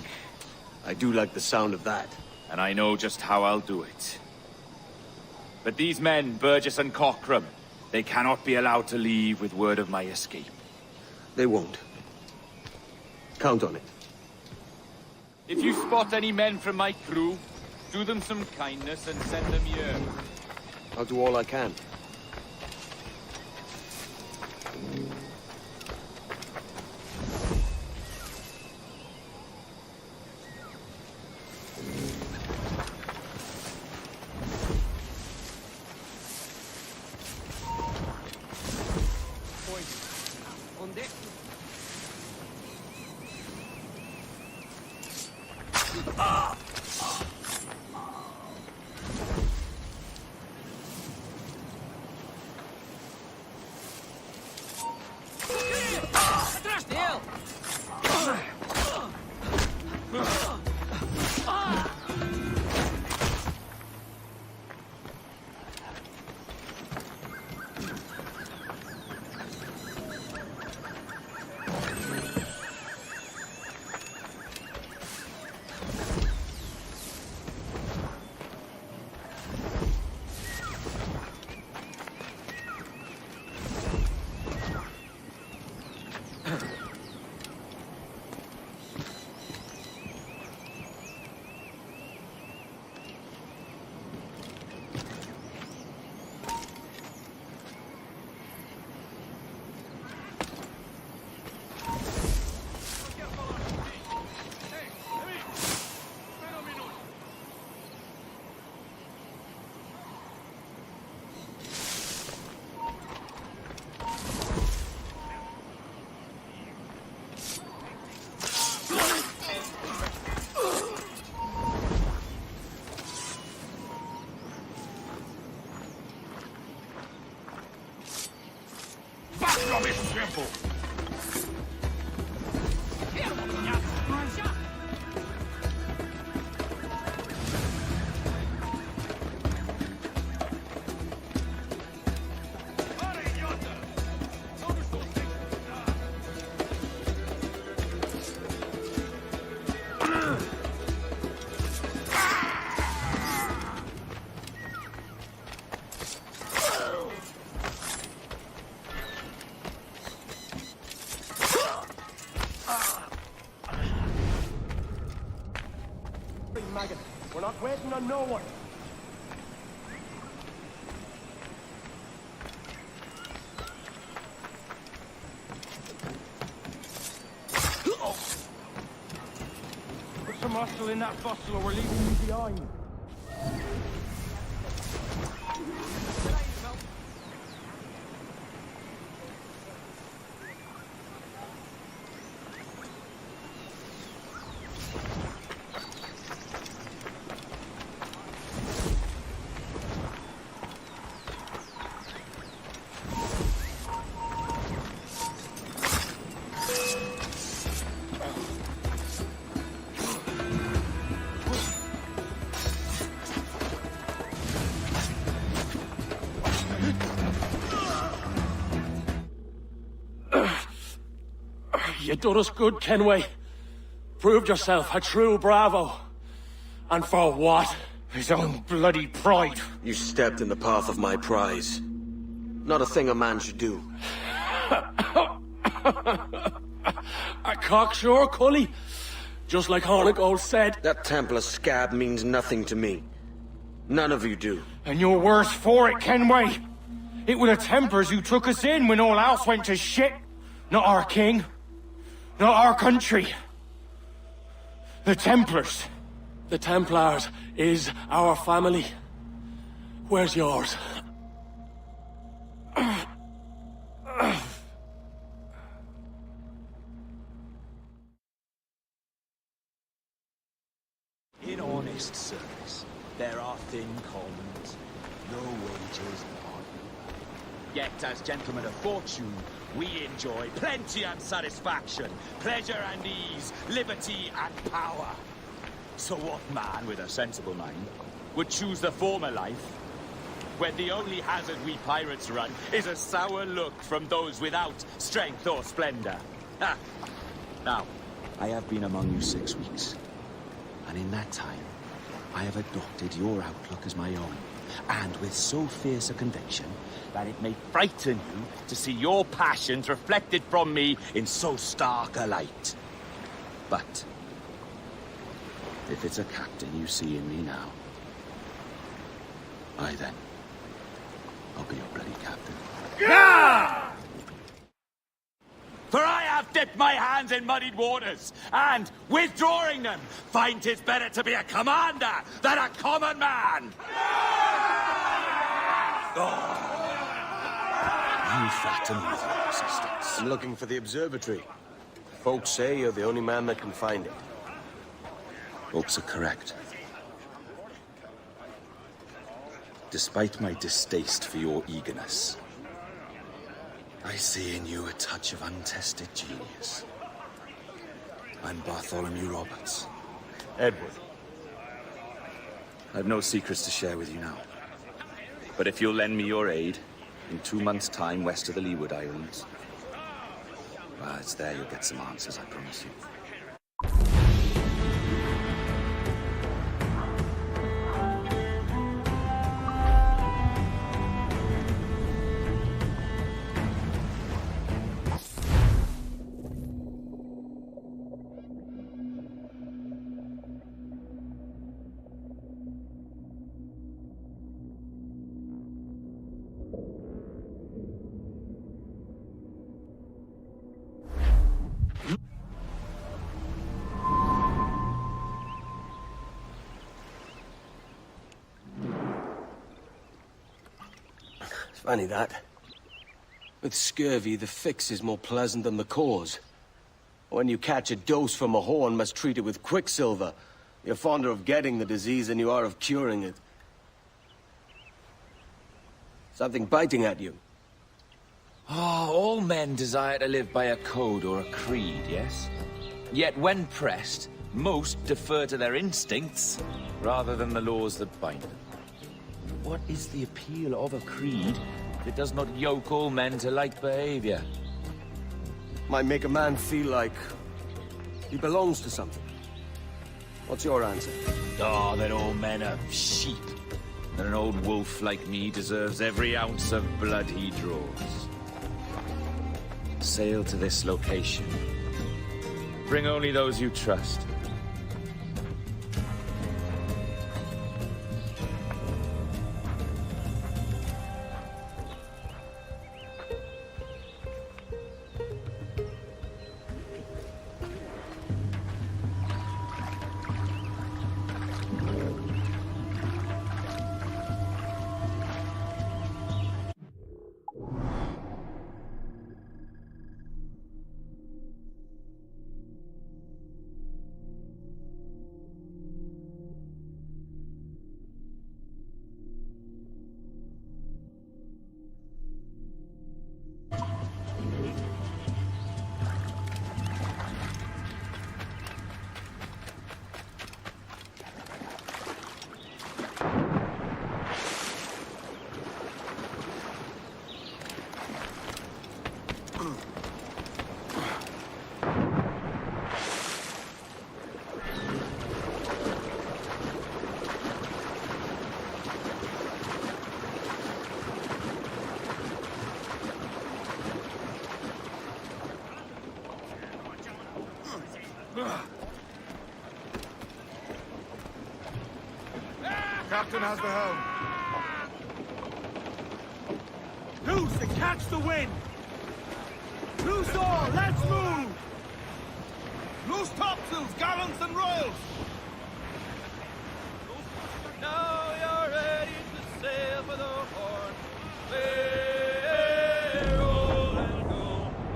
[SPEAKER 4] I do like the sound of that.
[SPEAKER 8] And I know just how I'll do it. But these men, Burgess and Cockrum, they cannot be allowed to leave with word of my escape.
[SPEAKER 4] They won't. Count on it.
[SPEAKER 8] If you spot any men from my crew, do them some kindness and send them here.
[SPEAKER 4] I'll do all I can.
[SPEAKER 6] On deck. Atrás de él!
[SPEAKER 10] Simple.
[SPEAKER 3] be, maggot. We're not waiting on no one. Put some muscle in that bustle or we're leaving you behind. You done us good, Kenway. Proved yourself a true bravo. And for what? His own bloody pride.
[SPEAKER 4] You stepped in the path of my prize. Not a thing a man should do.
[SPEAKER 3] A cocksure, Cully. Just like Hornigold said.
[SPEAKER 4] That Templar scab means nothing to me. None of you do.
[SPEAKER 3] And you're worse for it, Kenway. It were the Templars who took us in when all else went to shit. Not our king. Not our country. The Templars. The Templars is our family. Where's yours?
[SPEAKER 5] In honest service, there are thin commons, no wages, yet as gentlemen of fortune, we enjoy plenty and satisfaction, pleasure and ease, liberty and power. So what man with a sensible mind would choose the former life, when the only hazard we pirates run is a sour look from those without strength or splendor? Ha! Now, I have been among you 6 weeks, and in that time, I have adopted your outlook as my own, and with so fierce a conviction that it may frighten you to see your passions reflected from me in so stark a light. But if it's a captain you see in me now, aye then, I'll be your bloody captain.
[SPEAKER 10] Yeah!
[SPEAKER 5] For I have dipped my hands in muddied waters, and, withdrawing them, find 'tis better to be a commander than a common man! Oh. You flatter me with your persistence.
[SPEAKER 4] I'm looking for the observatory. Folks say you're the only man that can find it.
[SPEAKER 5] Folks are correct. Despite my distaste for your eagerness, I see in you a touch of untested genius. I'm Bartholomew Roberts.
[SPEAKER 4] Edward.
[SPEAKER 5] I've no secrets to share with you now. But if you'll lend me your aid, in 2 months' time west of the Leeward Islands, well, it's there you'll get some answers, I promise you.
[SPEAKER 4] Funny that. With scurvy, the fix is more pleasant than the cause. When you catch a dose from a horn, must treat it with quicksilver. You're fonder of getting the disease than you are of curing it. Something biting at you.
[SPEAKER 8] Ah, all men desire to live by a code or a creed, yes? Yet when pressed, most defer to their instincts rather than the laws that bind them. What is the appeal of a creed that does not yoke all men to like behavior?
[SPEAKER 4] Might make a man feel like he belongs to something. What's your answer?
[SPEAKER 8] Oh, that all men are sheep. That an old wolf like me deserves every ounce of blood he draws. Sail to this location. Bring only those you trust.
[SPEAKER 17] Captain has the helm.
[SPEAKER 12] Loose and catch the wind! Loose all, let's move!
[SPEAKER 17] Loose topsails, gallants and royals!
[SPEAKER 12] Now you're ready to sail for the Horn. Roll and go.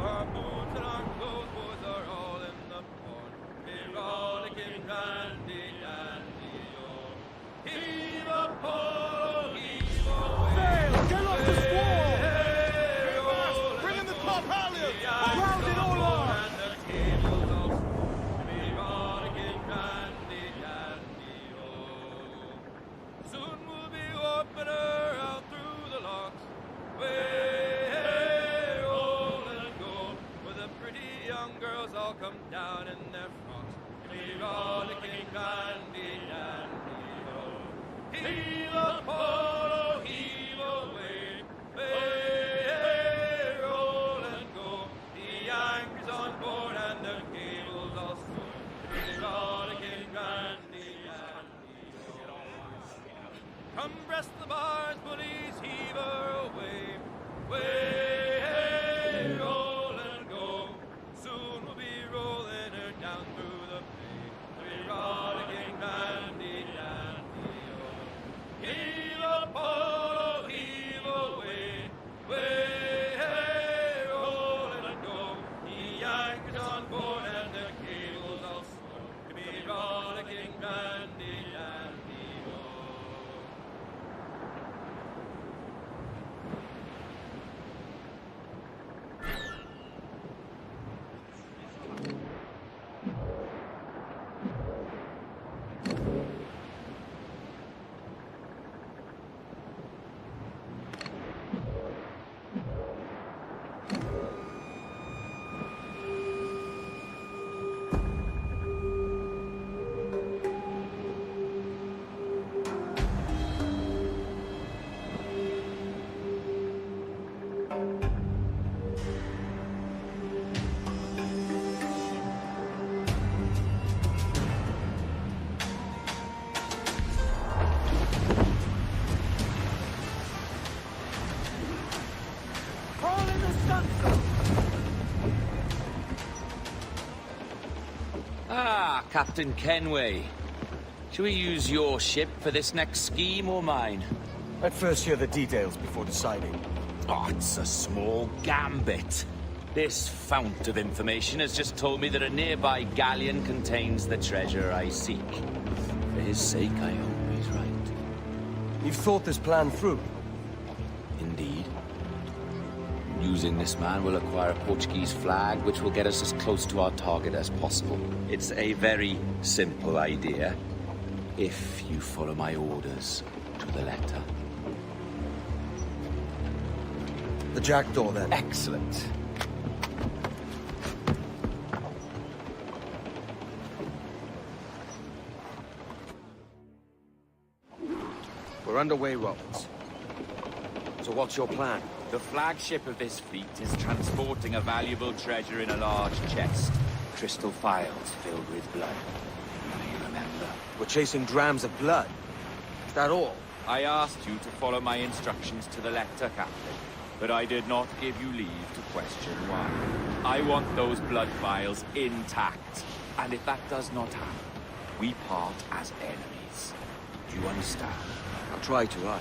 [SPEAKER 12] Our boots and our clothes boys are all in the port. We're rollicking randy dandy, oh. Heave a pole, heave away. Sail, get off the squall!
[SPEAKER 17] Bring in the top halyards!
[SPEAKER 12] Round it all on! Soon we'll be opening her out through the locks. Way, roll and go, where the pretty young girls all come down in their frocks. Be rollicking randy dandy, oh. Heave a pole, heave away. Way, roll and go, the anchor's on board and the cable's all stored. Be rollicking randy dandy, oh. Come breast the bars, bullies, heave her away. Way, roll and go. Soon we'll be rolling her down through the bay. We'll be rollicking randy dandy, oh. Heave a pole, heave away. Way, roll and go. The anchor's on board and the cable's all slow. We'll be rollicking randy dandy, oh. All in the sunset!
[SPEAKER 8] Ah, Captain Kenway. Shall we use your ship for this next scheme or mine?
[SPEAKER 4] I'd first hear the details before deciding.
[SPEAKER 8] Oh, it's a small gambit. This fount of information has just told me that a nearby galleon contains the treasure I seek. For his sake, I hope he's right.
[SPEAKER 4] You've thought this plan through?
[SPEAKER 8] Indeed. Using this man, we'll acquire a Portuguese flag, which will get us as close to our target as possible. It's a very simple idea, if you follow my orders to the letter.
[SPEAKER 4] The jackdaw, then.
[SPEAKER 8] Excellent.
[SPEAKER 4] We're underway, Roberts. So what's your plan?
[SPEAKER 8] The flagship of this fleet is transporting a valuable treasure in a large chest. Crystal files filled with blood. You remember?
[SPEAKER 4] We're chasing drams of blood. Is that all?
[SPEAKER 8] I asked you to follow my instructions to the letter, Captain, but I did not give you leave to question why. I want those blood vials intact, and if that does not happen, we part as enemies. Do you understand?
[SPEAKER 4] I'll try to, aye.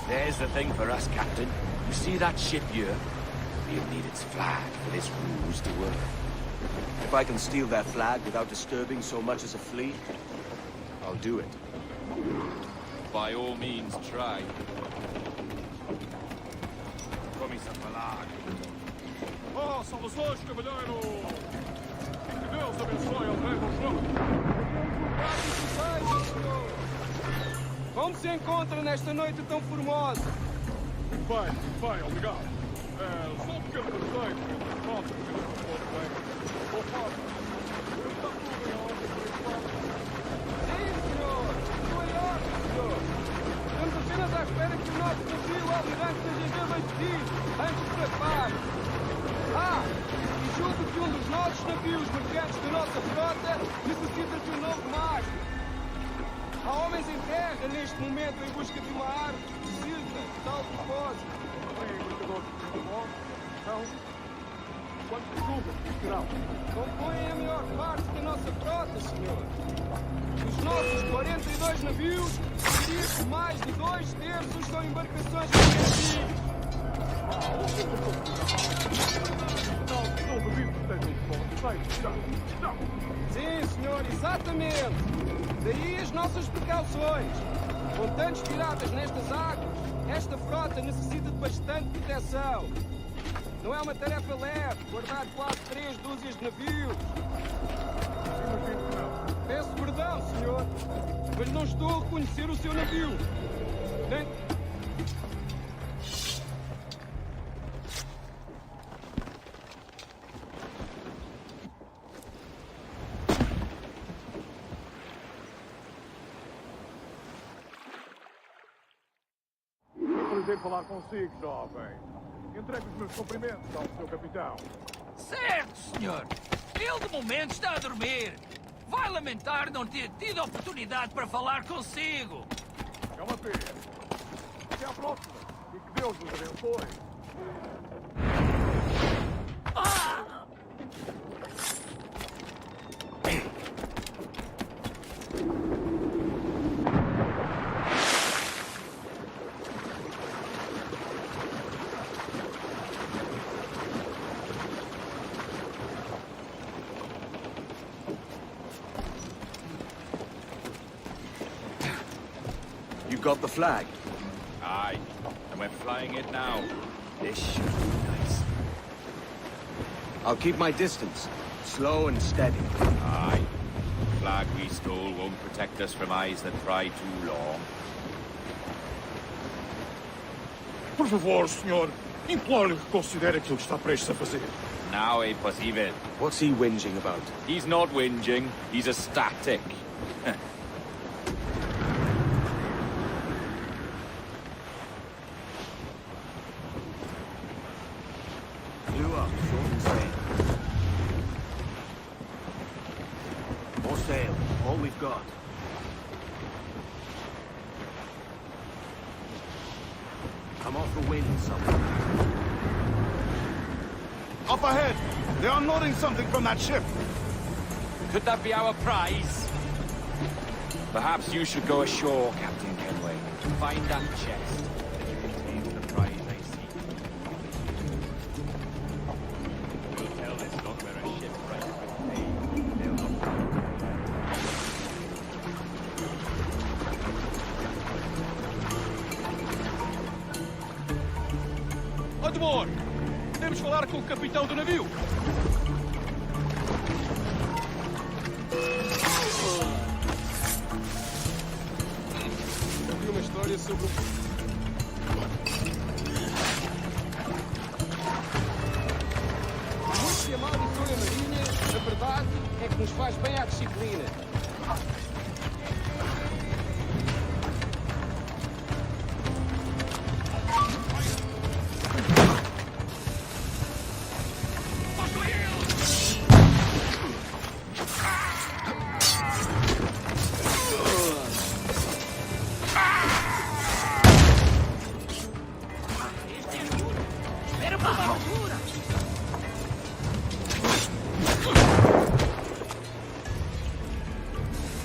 [SPEAKER 8] There's the thing for us, Captain. You see that ship here? We'll need its flag for this ruse to work.
[SPEAKER 4] If I can steal their flag without disturbing so much as a flea, I'll do it.
[SPEAKER 8] By all means, try. Comienza a falar.
[SPEAKER 19] Oh, saudações, cavalheiro! Que Deus abençoe ao rei do jogo!
[SPEAKER 12] Como se encontra nesta noite tão formosa?
[SPEAKER 19] Bem, obrigado. Só um pequeno defeito entre as notas que
[SPEAKER 14] navios mercantes da nossa frota necessitam de um novo mastro. Há homens em terra neste momento em busca de uma árvore que precisa de tal propósito.
[SPEAKER 10] Quantos clubes terão?
[SPEAKER 14] Compõem a maior parte da nossa frota, senhor. Dos nossos 42 navios, diria que mais de 2/3 são embarcações mercantis. Sim, senhor, exatamente. Daí as nossas precauções. Com tantos piratas nestas águas, esta frota necessita de bastante proteção. Não é uma tarefa leve guardar quase 3 dúzias de navios. Peço perdão, senhor, mas não estou a reconhecer o seu navio. Nem...
[SPEAKER 10] Prazer falar consigo, jovem. Entregue os meus cumprimentos ao seu capitão.
[SPEAKER 11] Certo, senhor. Ele, de momento, está a dormir. Vai lamentar não ter tido a oportunidade para falar consigo.
[SPEAKER 10] É uma pena. Até à próxima. E que Deus vos abençoe.
[SPEAKER 4] You got the flag?
[SPEAKER 8] Aye, and we're flying it now.
[SPEAKER 4] This should be nice. I'll keep my distance. Slow and steady.
[SPEAKER 8] Aye. The flag we stole won't protect us from eyes that pry too long.
[SPEAKER 10] Por favor, senhor. Imploro-lhe que considere aquilo que está prestes a fazer.
[SPEAKER 8] Now é possível.
[SPEAKER 4] What's he whinging about?
[SPEAKER 8] He's not whinging. He's ecstatic.
[SPEAKER 4] Blew up, short and sail. More sail. All we've got. Come off the wind somewhere.
[SPEAKER 17] Up ahead! They are noting something from that ship.
[SPEAKER 8] Could that be our prize? Perhaps you should go ashore, Captain Kenway. Find that chest. It contains the prize I seek. We'll tell this lot where a shipwright will pay. They'll not
[SPEAKER 14] Admor! Podemos falar com o capitão do navio? Ouvi uma história sobre muito que amaldiçoa a marinha, a verdade é que nos faz bem à disciplina.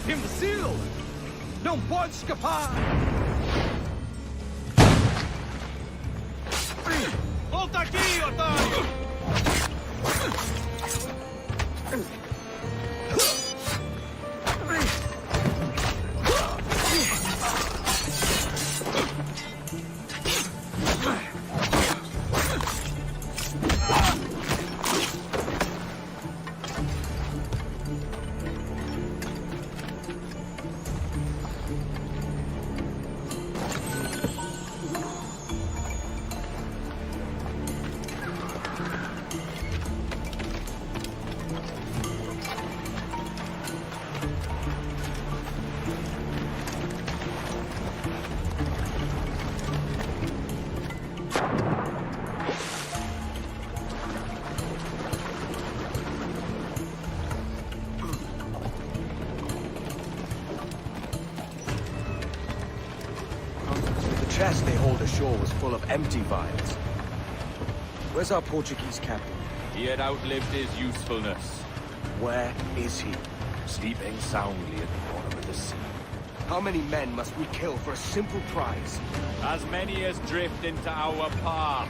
[SPEAKER 14] Imbecil! Não pode escapar! Volta aqui, otário!
[SPEAKER 4] shore was full of empty vials. Where's our Portuguese captain?
[SPEAKER 8] He had outlived his usefulness.
[SPEAKER 4] Where is he?
[SPEAKER 8] Sleeping soundly at the bottom of the sea.
[SPEAKER 4] How many men must we kill for a simple prize?
[SPEAKER 8] As many as drift into our path.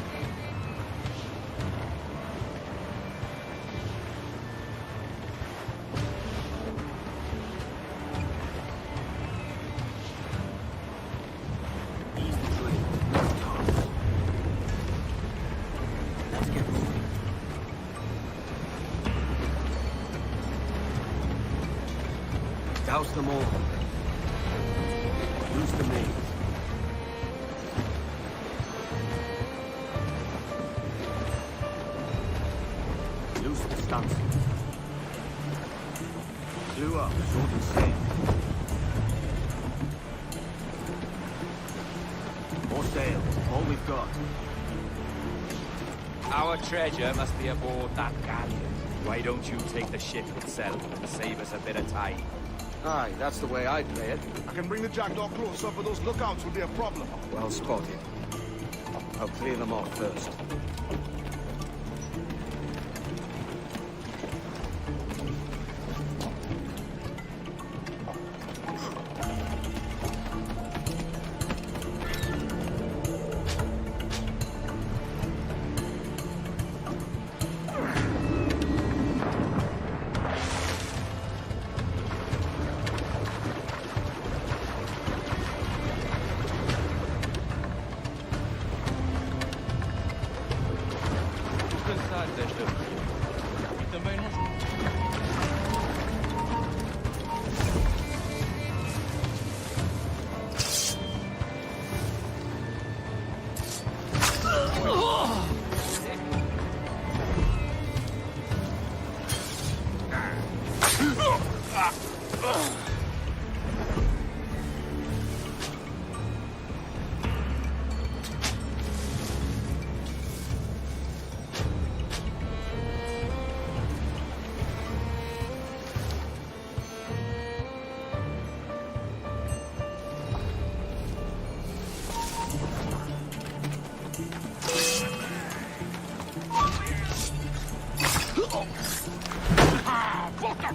[SPEAKER 4] Douse them all. Use the main. Loose the stunts. Clew up, short and safe. More sail, all we've got.
[SPEAKER 8] Our treasure must be aboard that galleon. Why don't you take the ship itself and save us a bit of time?
[SPEAKER 4] Aye, that's the way I'd play it.
[SPEAKER 17] I can bring the jackdaw closer, but those lookouts will be a problem.
[SPEAKER 4] Well spotted. I'll clear them off first.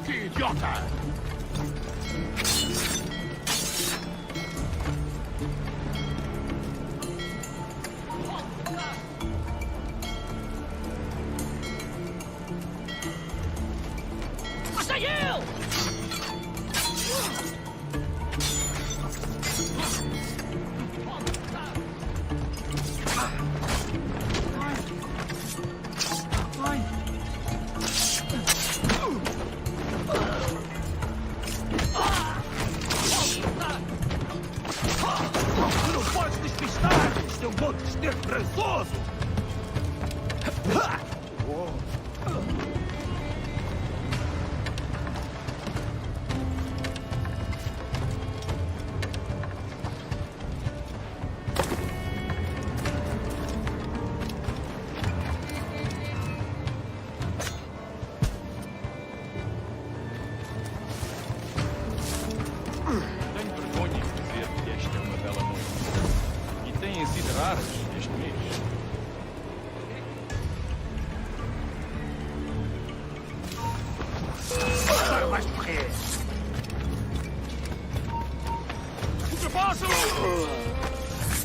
[SPEAKER 10] Idiota!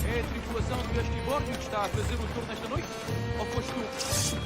[SPEAKER 8] É a tripulação do Esquiborgo que está a fazer o turno esta noite? Ou foste tu?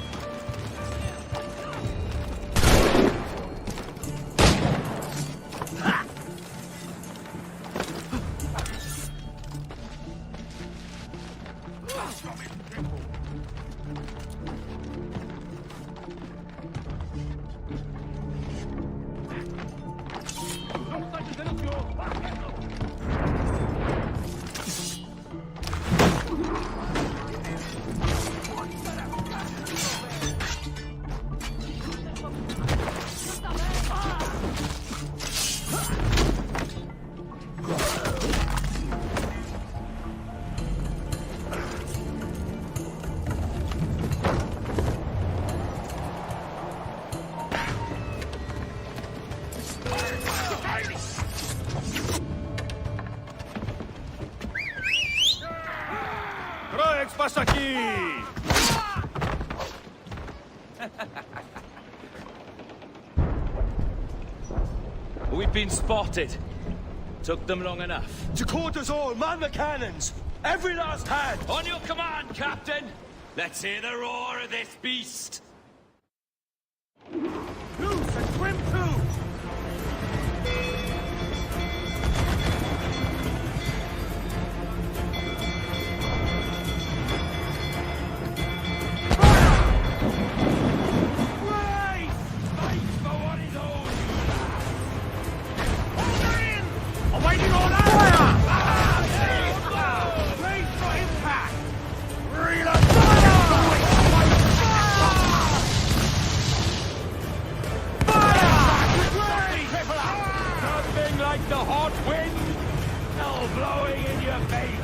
[SPEAKER 10] me!
[SPEAKER 8] We've been spotted. Took them long enough.
[SPEAKER 10] To quarters all, man the cannons! Every last hand!
[SPEAKER 8] On your command, Captain! Let's hear the roar of this beast!
[SPEAKER 10] Loose and swim too!
[SPEAKER 12] Awaiting order! Fire! Brace for impact! Reload!
[SPEAKER 10] Nothing like the hot wind! Hell blowing in your face!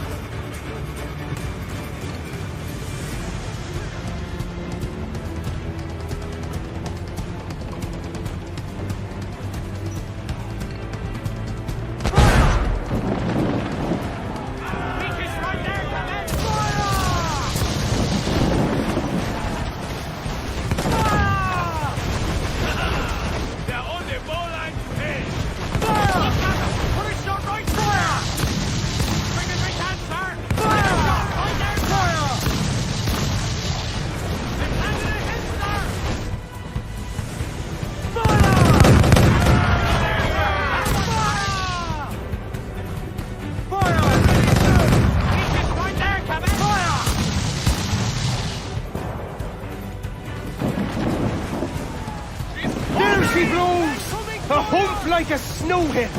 [SPEAKER 3] She blows! A hump like a snow hill!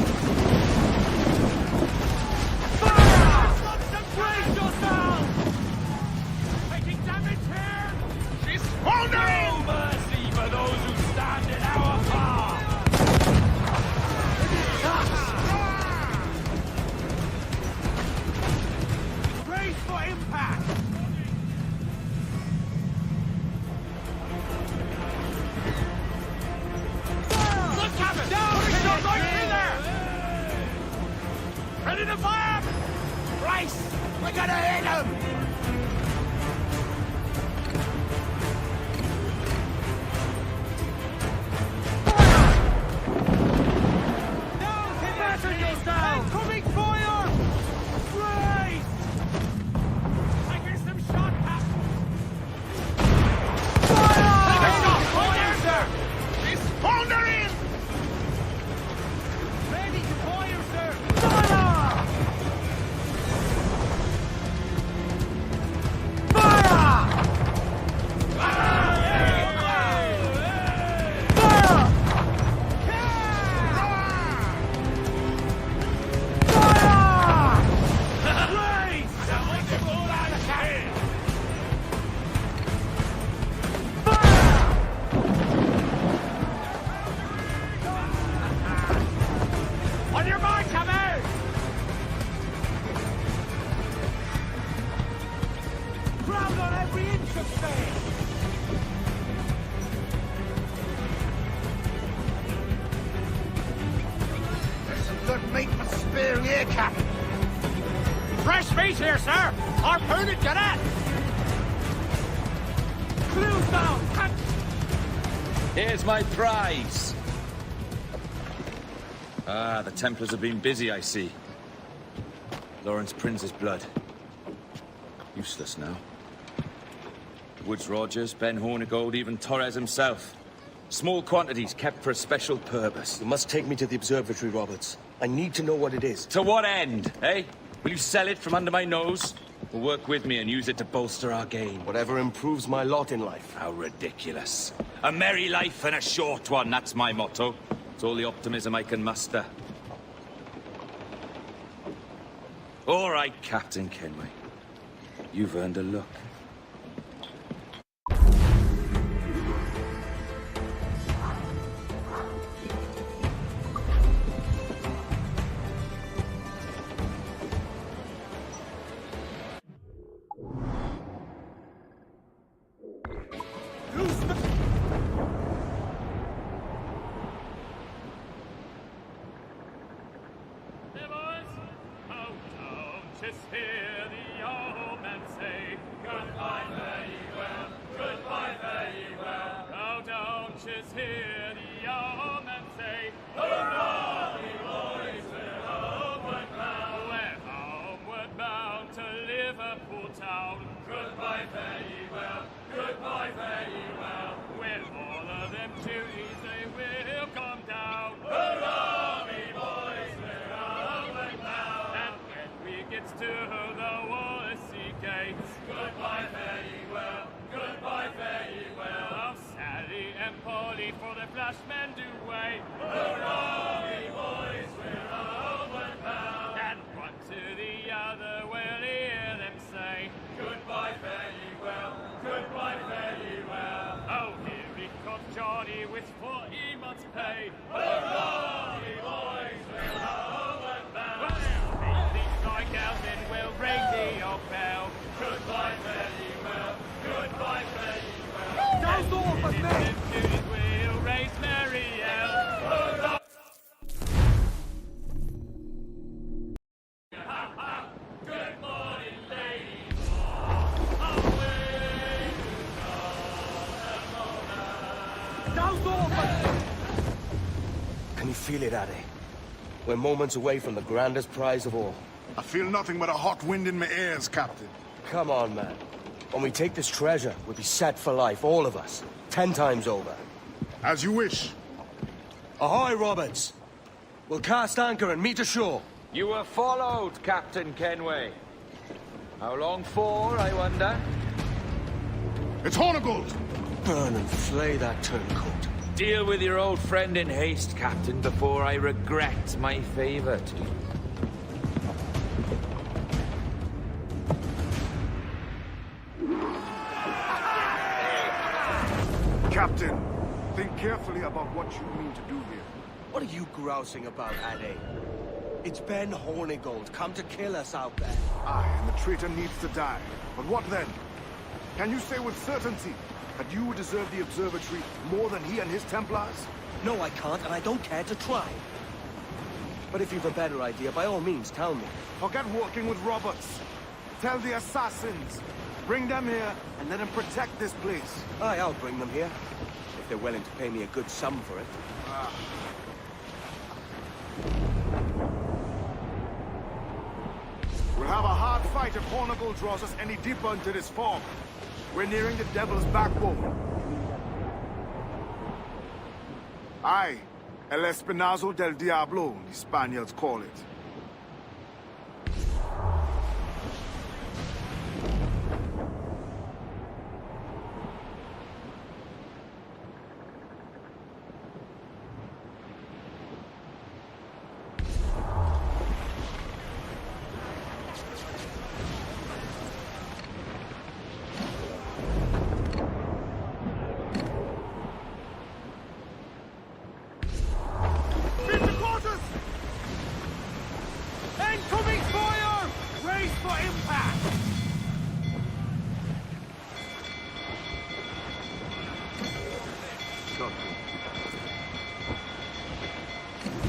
[SPEAKER 12] Brace yourself! Taking damage here! She's foundering!
[SPEAKER 10] No mercy for those who stand in our path!
[SPEAKER 12] Brace for impact! Ready to fire! Bryce! We're gonna hit him! Down! Batten yourself! Incoming fire! Bryce! Taking some shot, Pat! Fire! Take a shot! Fire, sir! He's foundering! Ready to fire, sir! Fire! On your mark, come out! Ground on every inch of space! There's some good meat for spearing here, Captain. Fresh meat here, sir! Harpoon it, get at! Clues down! Catch!
[SPEAKER 8] Here's my prize! Ah, the Templars have been busy, I see. Lawrence Prince's blood. Useless now. Woods Rogers, Ben Hornigold, even Torres himself. Small quantities kept for a special purpose.
[SPEAKER 2] You must take me to the observatory, Roberts. I need to know what it is.
[SPEAKER 8] To what end, eh? Will you sell it from under my nose? Or work with me and use it to bolster our gain?
[SPEAKER 2] Whatever improves my lot in life.
[SPEAKER 8] How ridiculous. A merry life and a short one, that's my motto. It's all the optimism I can muster. All right, Captain Kenway. You've earned a look.
[SPEAKER 12] Just hear the old man say goodbye.
[SPEAKER 18] archers hear the old men say, hurrah, we boys, we're homeward bound. We're homeward bound to Liverpool town. Goodbye, fare ye well, goodbye, fare ye well. With all of them duties they will come down. Hurrah, we boys, we're homeward bound. And when we get to the Wallasey gates, goodbye, fare ye well, goodbye, fare ye well. Oh, Sally and Polly for the flashmen do wait. Hurrah, we boys, we're homeward bound. And one to the other will hear them say, goodbye, fare ye well, goodbye, fare ye well. Oh, here he comes Johnny with 40 months' pay. Hurrah, we boys, we're homeward bound. Well, these like Elvin will ring the old bell. Goodbye, fare ye well, goodbye, fare ye well.
[SPEAKER 12] Down off of me!
[SPEAKER 18] We'll raise Mary Hurrah! Good morning, ladies.
[SPEAKER 12] Down off of me!
[SPEAKER 2] Can you feel it, Addy? We're moments away from the grandest prize of all.
[SPEAKER 17] I feel nothing but a hot wind in my ears, Captain.
[SPEAKER 2] Come on, man. When we take this treasure, we'll be set for life, all of us. 10 times over.
[SPEAKER 17] As you wish.
[SPEAKER 2] Ahoy, Roberts! We'll cast anchor and meet ashore.
[SPEAKER 8] You were followed, Captain Kenway. How long for, I wonder?
[SPEAKER 17] It's Hornigold!
[SPEAKER 2] Burn and flay that turncoat.
[SPEAKER 8] Deal with your old friend in haste, Captain, before I regret my favor to you.
[SPEAKER 17] Captain, think carefully about what you mean to do here.
[SPEAKER 2] What are you grousing about, Addy? It's Ben Hornigold, come to kill us out there.
[SPEAKER 17] Aye, and the traitor needs to die. But what then? Can you say with certainty that you deserve the observatory more than he and his Templars?
[SPEAKER 2] No, I can't, and I don't care to try. But if you've a better idea, by all means, tell me.
[SPEAKER 17] Forget working with Roberts. Tell the Assassins. Bring them here, and let them protect this place.
[SPEAKER 2] Aye, I'll bring them here. If they're willing to pay me a good sum for it.
[SPEAKER 17] We'll have a hard fight if Hornigold draws us any deeper into this fog. We're nearing the Devil's Backbone. Aye, El Espinazo del Diablo, the Spaniards call it.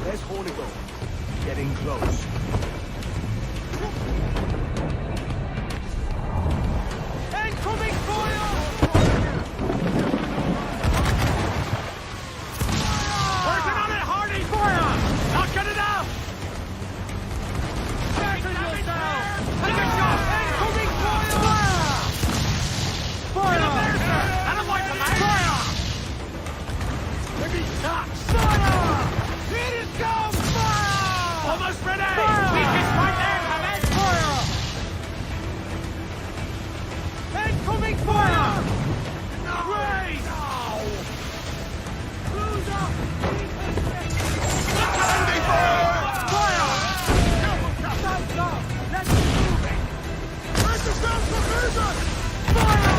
[SPEAKER 2] There's Hornigold. Getting close.
[SPEAKER 12] Incoming fire! Working on it, Hardy! Fire! Not good enough! Strengthen yourself! Take a shot! Incoming fire! Fire! Get up there, sir! I don't like the man! Fire! Maybe touch! Fire! Here it comes! Fire! Almost ready! Fire! Weakest right there, Hammond! Fire! Incoming fire! Raise! Lose up! Incoming fire! Fire! Stand up! Let's move it! Where's the ground for movement? Fire!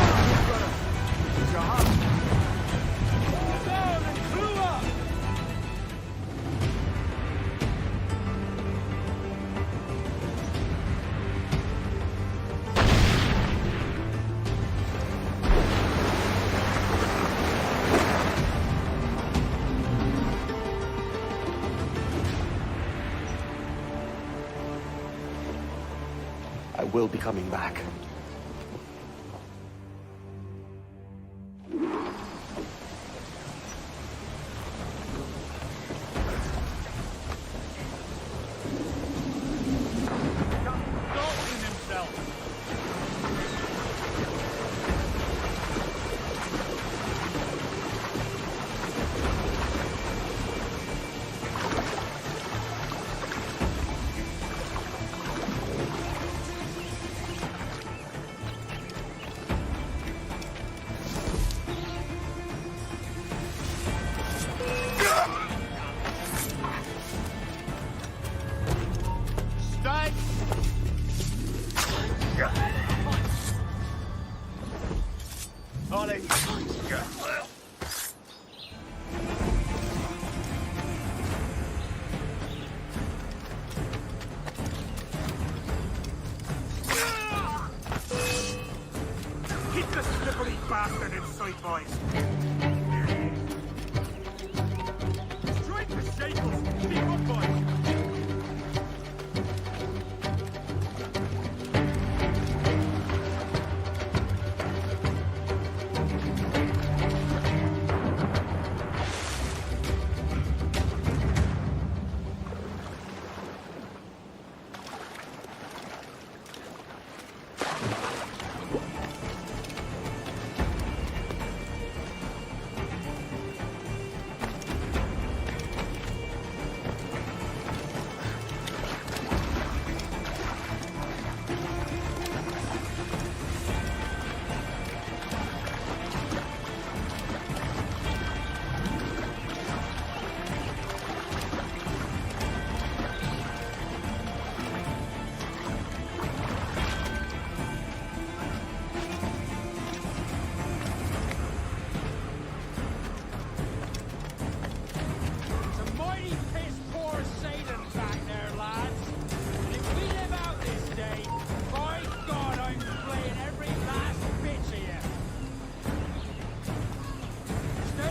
[SPEAKER 12] Hold down and blew up!
[SPEAKER 2] I will be coming back.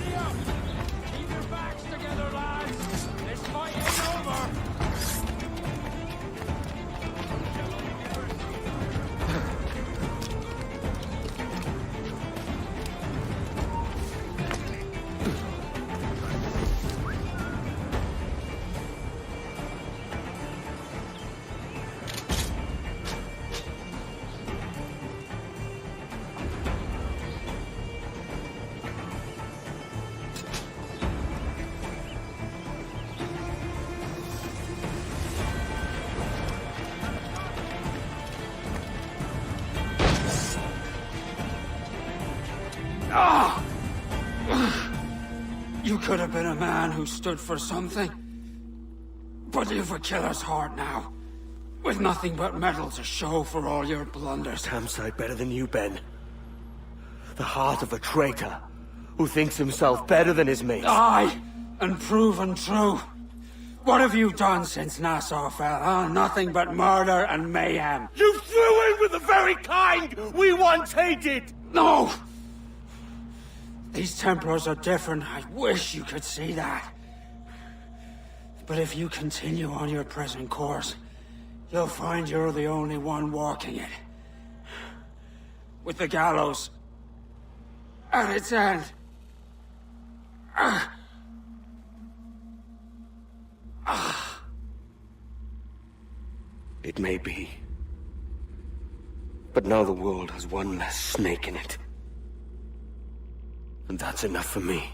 [SPEAKER 11] Steady up! Keep your backs together, lads! This fight ain't over! You could have been a man who stood for something. But you've a killer's heart now. With nothing but metal to show for all your blunders.
[SPEAKER 2] Damn sight better than you, Ben. The heart of a traitor who thinks himself better than his mates.
[SPEAKER 11] Aye, and proven true. What have you done since Nassau fell, huh? Nothing but murder and mayhem.
[SPEAKER 2] You threw in with the very kind we once hated!
[SPEAKER 11] No! These Templars are different. I wish you could see that. But if you continue on your present course, you'll find you're the only one walking it. With the gallows at its end.
[SPEAKER 2] It may be. But now the world has one less snake in it. And that's enough for me.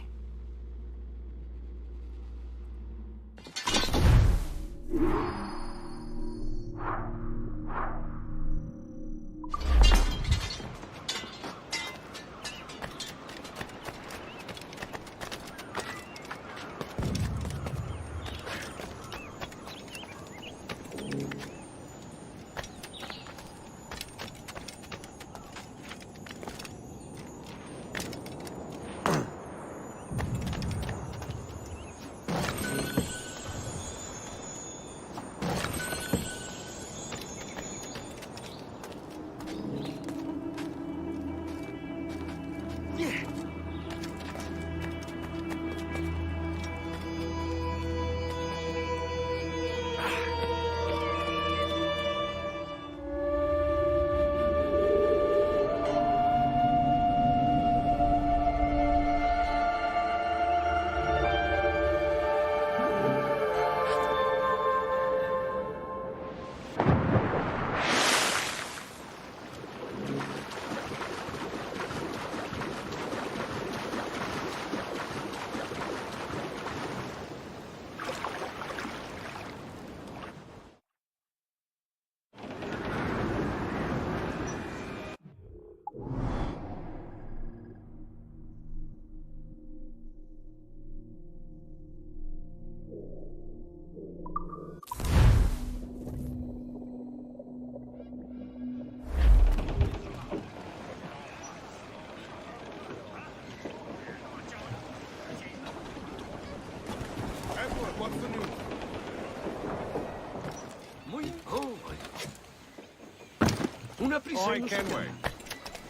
[SPEAKER 10] Oi, Kenway.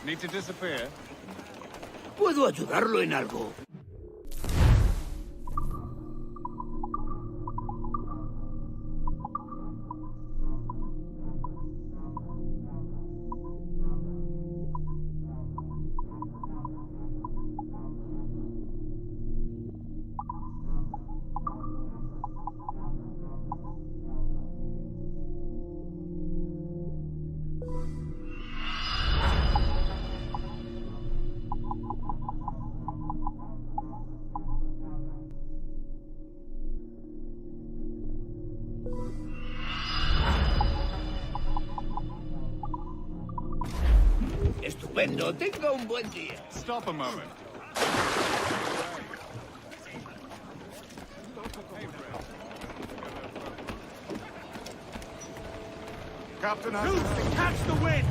[SPEAKER 10] Need to disappear?
[SPEAKER 15] ¿Puedo ayudarlo en algo? Estupendo, tenga un buen día.
[SPEAKER 10] Stop a moment.
[SPEAKER 17] Captain,
[SPEAKER 2] Loose, catch the wind!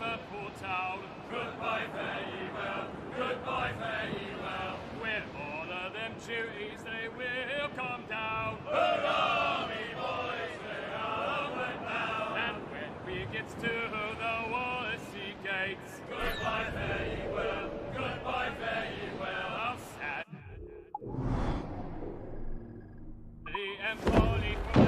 [SPEAKER 18] Liverpool town. Goodbye, fare ye well, goodbye, fare ye well. With all of them duties they will come down. Hurrah, me boys, we're homeward bound. And when we get to the Wallasey gates, goodbye, fare ye well, goodbye, fare ye well. How sad. The Empoli from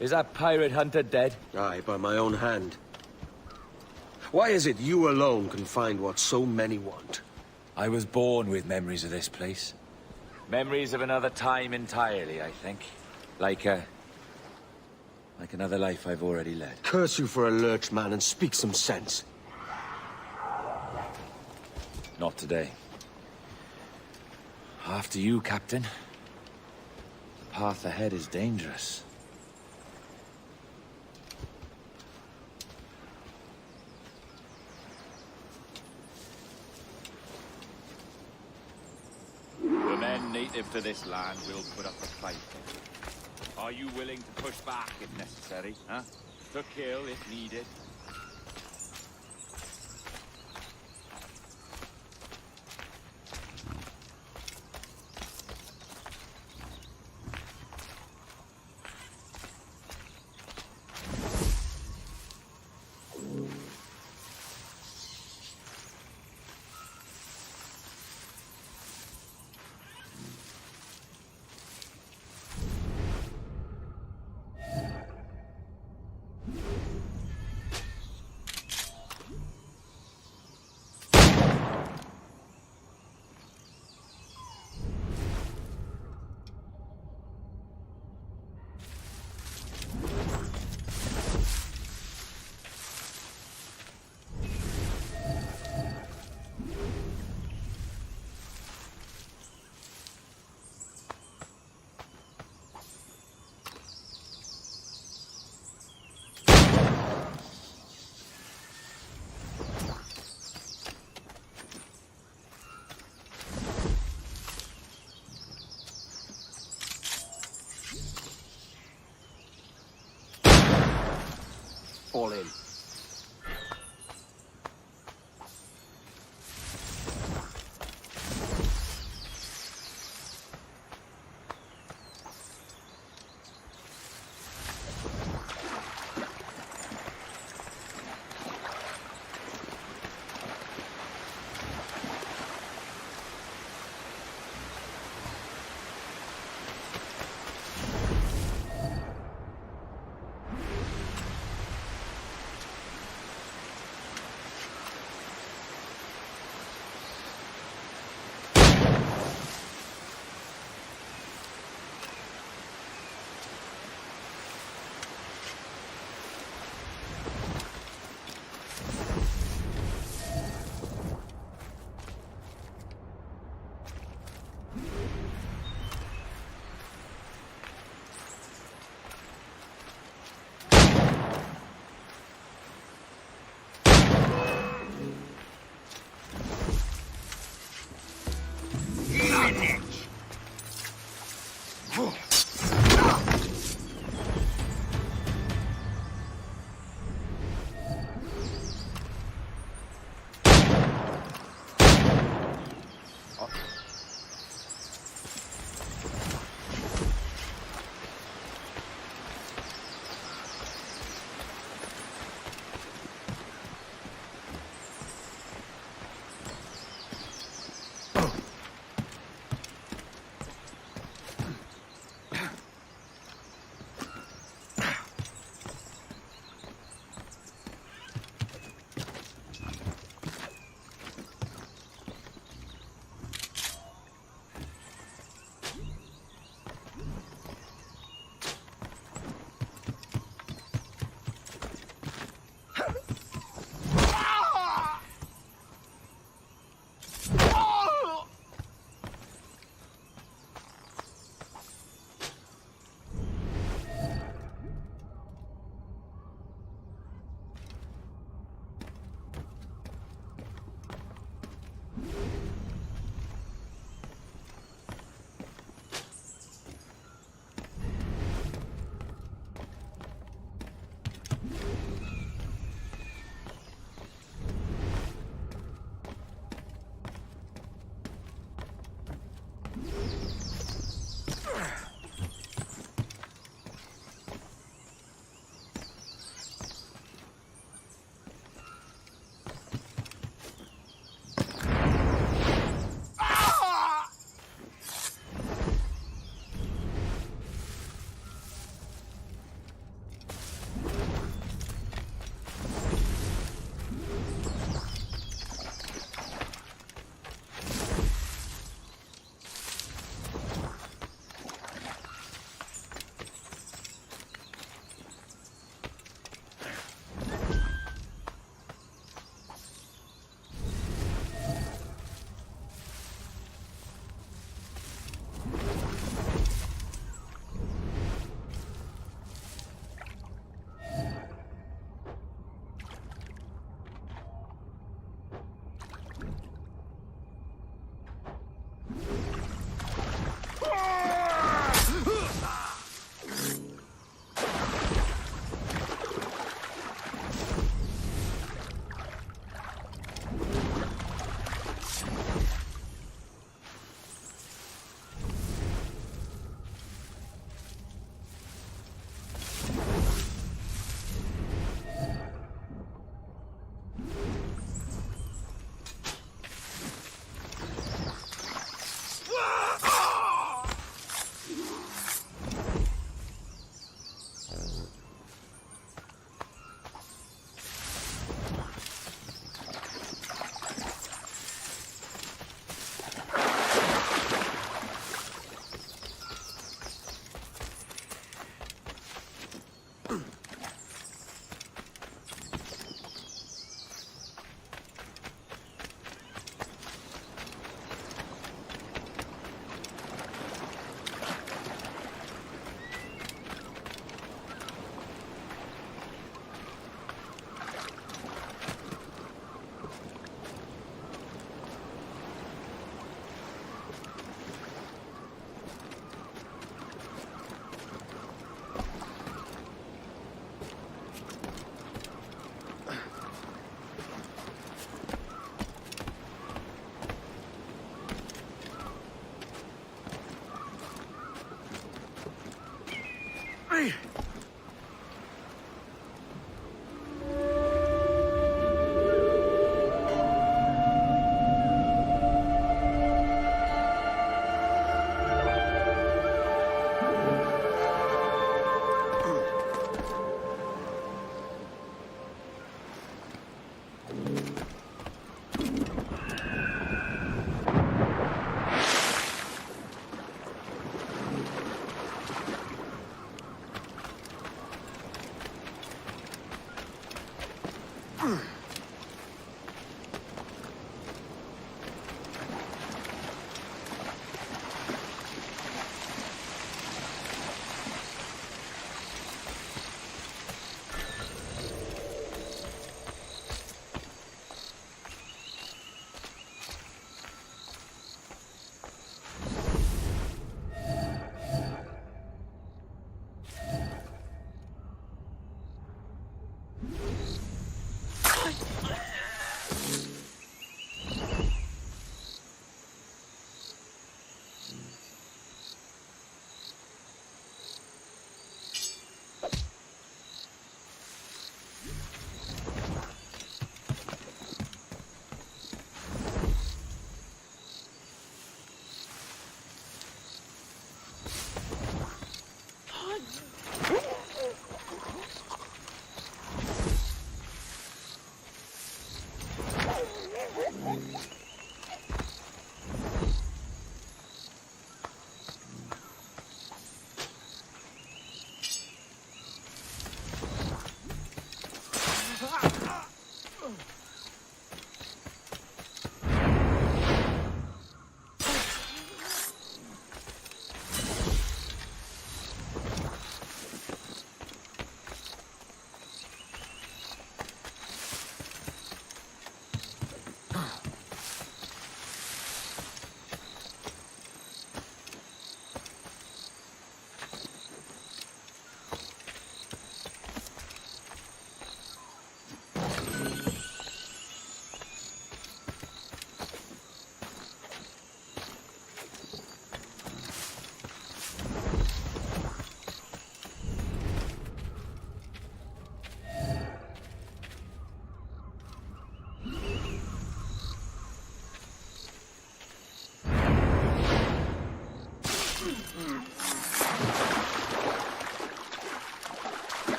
[SPEAKER 8] Is that pirate hunter dead?
[SPEAKER 4] Aye, by my own hand. Why is it you alone can find what so many want?
[SPEAKER 8] I was born with memories of this place. Memories of another time entirely, I think. Like another life I've already led.
[SPEAKER 4] Curse you for a lurch, man, and speak some sense.
[SPEAKER 8] Not today. After you, Captain. The path ahead is dangerous.
[SPEAKER 5] The men native to this land will put up a fight. Are you willing to push back if necessary, huh? To kill if needed?
[SPEAKER 4] Fall in.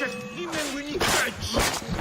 [SPEAKER 12] Just even when you catch.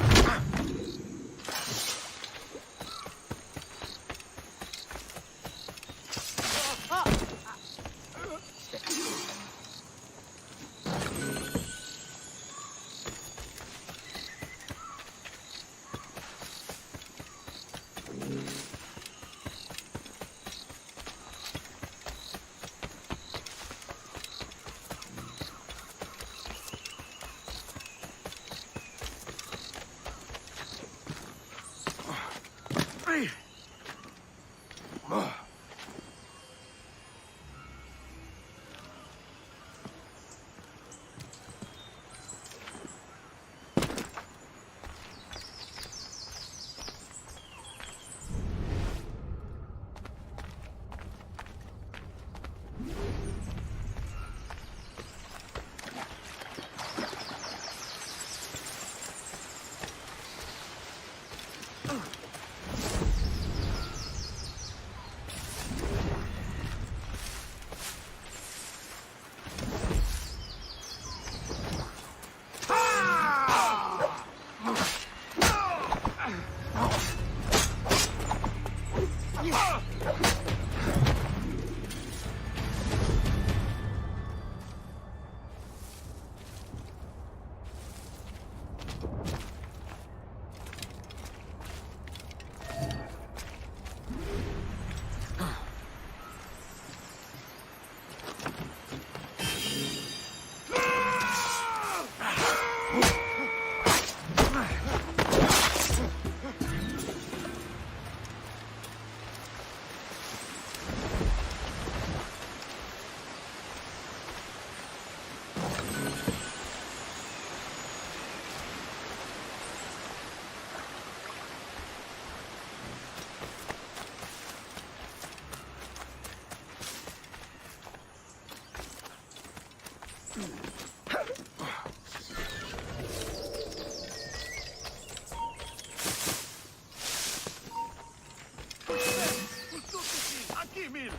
[SPEAKER 12] Himmel!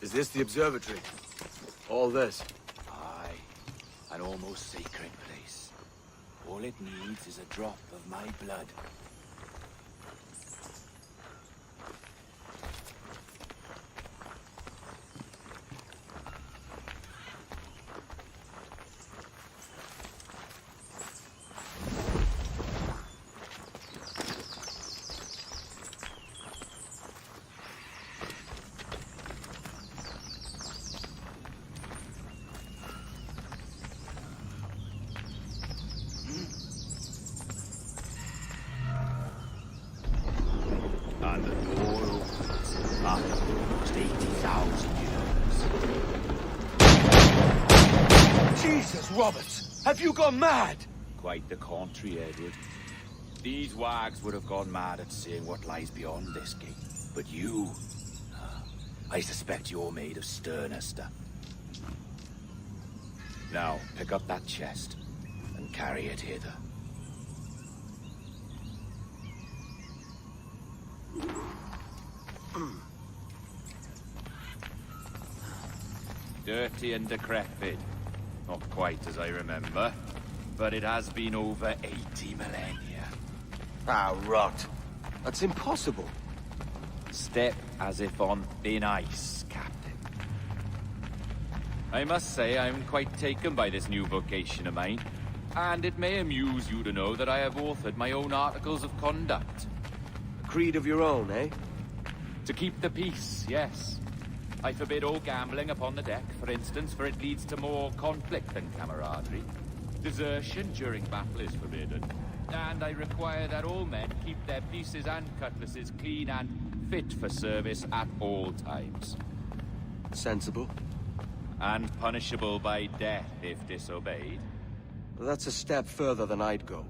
[SPEAKER 2] Is this the observatory? All this?
[SPEAKER 8] Aye. An almost sacred place. All it needs is a drop of my blood. And the door opens after almost 80,000 years.
[SPEAKER 2] Jesus, Roberts! Have you gone mad?
[SPEAKER 8] Quite the contrary, Edward. These wags would have gone mad at seeing what lies beyond this gate. But you... I suspect you're made of sterner stuff. Now, pick up that chest and carry it hither. Dirty and decrepit. Not quite as I remember, but it has been over 80 millennia.
[SPEAKER 2] Ah, rot. That's impossible.
[SPEAKER 8] Step as if on thin ice, Captain. I must say I'm quite taken by this new vocation of mine, and it may amuse you to know that I have authored my own articles of conduct.
[SPEAKER 2] A creed of your own, eh?
[SPEAKER 8] To keep the peace, yes. I forbid all gambling upon the deck, for instance, for it leads to more conflict than camaraderie. Desertion during battle is forbidden. And I require that all men keep their pieces and cutlasses clean and fit for service at all times.
[SPEAKER 2] Sensible.
[SPEAKER 8] And punishable by death if disobeyed.
[SPEAKER 2] Well, that's a step further than I'd go.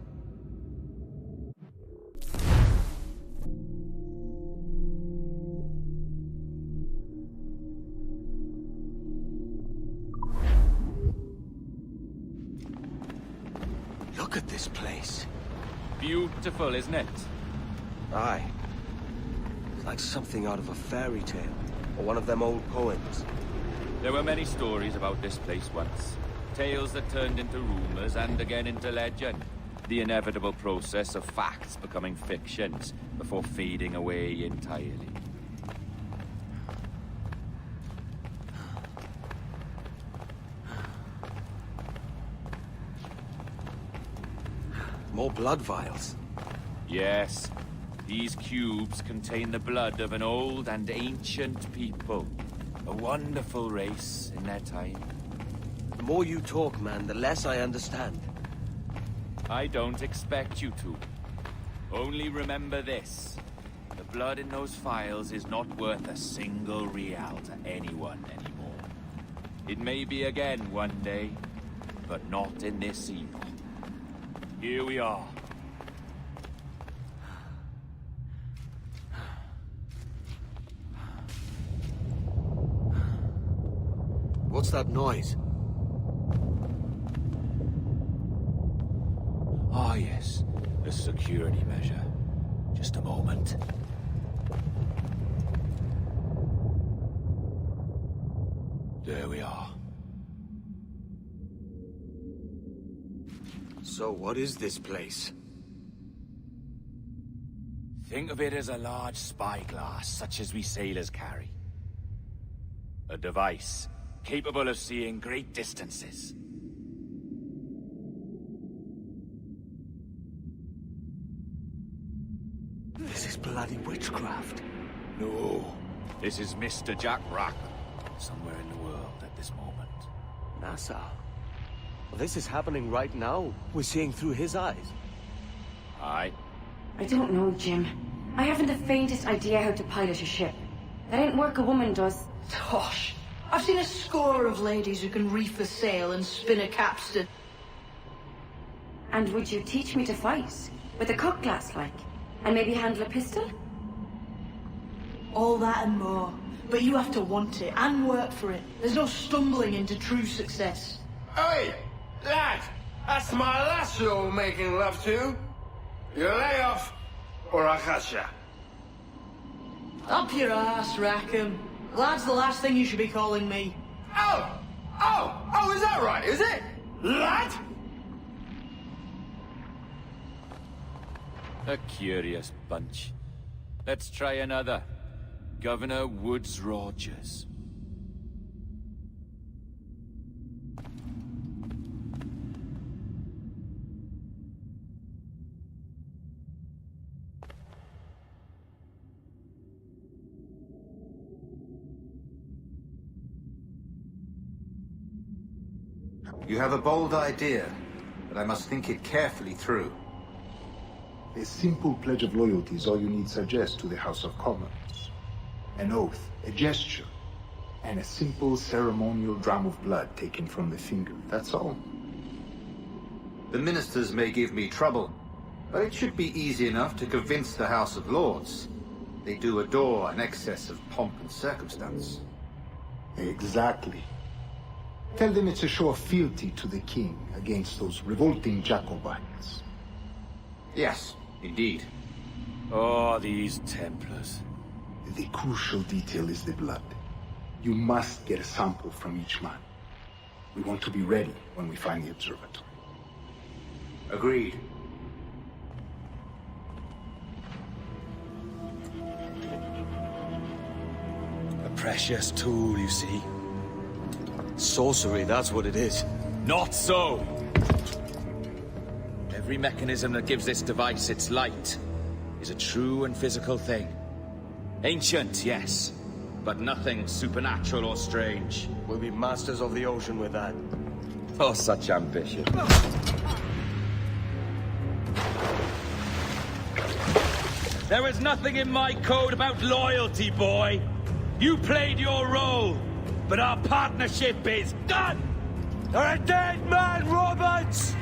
[SPEAKER 2] Look at this place.
[SPEAKER 8] Beautiful, isn't it?
[SPEAKER 2] Aye. It's like something out of a fairy tale, or one of them old poems.
[SPEAKER 8] There were many stories about this place once. Tales that turned into rumors and again into legend. The inevitable process of facts becoming fictions before fading away entirely.
[SPEAKER 2] More blood vials.
[SPEAKER 8] Yes. These cubes contain the blood of an old and ancient people. A wonderful race in their time.
[SPEAKER 2] The more you talk, man, the less I understand.
[SPEAKER 8] I don't expect you to. Only remember this. The blood in those files is not worth a single real to anyone anymore. It may be again one day, but not in this epoch. Here we are.
[SPEAKER 2] What's that noise?
[SPEAKER 8] Ah, yes. A security measure. Just a moment. There we are.
[SPEAKER 2] So what is this place?
[SPEAKER 8] Think of it as a large spyglass, such as we sailors carry. A device capable of seeing great distances.
[SPEAKER 5] This is Mr. Jack Rack, somewhere in the world at this moment.
[SPEAKER 2] NASA. Well, this is happening right now. We're seeing through his eyes.
[SPEAKER 5] Aye.
[SPEAKER 9] I don't know, Jim. I haven't the faintest idea how to pilot a ship. That ain't work a woman does.
[SPEAKER 20] Tosh. I've seen a score of ladies who can reef a sail and spin a capstan.
[SPEAKER 9] And would you teach me to fight? With a cutlass, like? And maybe handle a pistol?
[SPEAKER 20] All that and more. But you have to want it and work for it. There's no stumbling into true success.
[SPEAKER 12] Hey, lad! That's my lass you're making love to. You lay off, or I'll catch ya.
[SPEAKER 20] Up your ass, Rackham. Lad's the last thing you should be calling me.
[SPEAKER 12] Oh, is that right, is it? Lad?
[SPEAKER 8] A curious bunch. Let's try another. Governor Woods Rogers.
[SPEAKER 23] You have a bold idea, but I must think it carefully through.
[SPEAKER 24] A simple pledge of loyalty is all you need suggest to the House of Commons. An oath, a gesture, and a simple ceremonial dram of blood taken from the finger, that's all.
[SPEAKER 23] The ministers may give me trouble, but it should be easy enough to convince the House of Lords. They do adore an excess of pomp and circumstance.
[SPEAKER 24] Exactly. Tell them it's a show of fealty to the king against those revolting Jacobites.
[SPEAKER 23] Yes, indeed.
[SPEAKER 8] Oh, these Templars.
[SPEAKER 24] The crucial detail is the blood. You must get a sample from each man. We want to be ready when we find the observatory.
[SPEAKER 23] Agreed.
[SPEAKER 8] A precious tool, you see.
[SPEAKER 2] Sorcery, that's what it is.
[SPEAKER 8] Not so! Every mechanism that gives this device its light is a true and physical thing. Ancient, yes, but nothing supernatural or strange.
[SPEAKER 2] We'll be masters of the ocean with that.
[SPEAKER 8] Oh, such ambition. There was nothing in my code about loyalty, boy. You played your role, but our partnership is done!
[SPEAKER 2] You're a dead man, Roberts!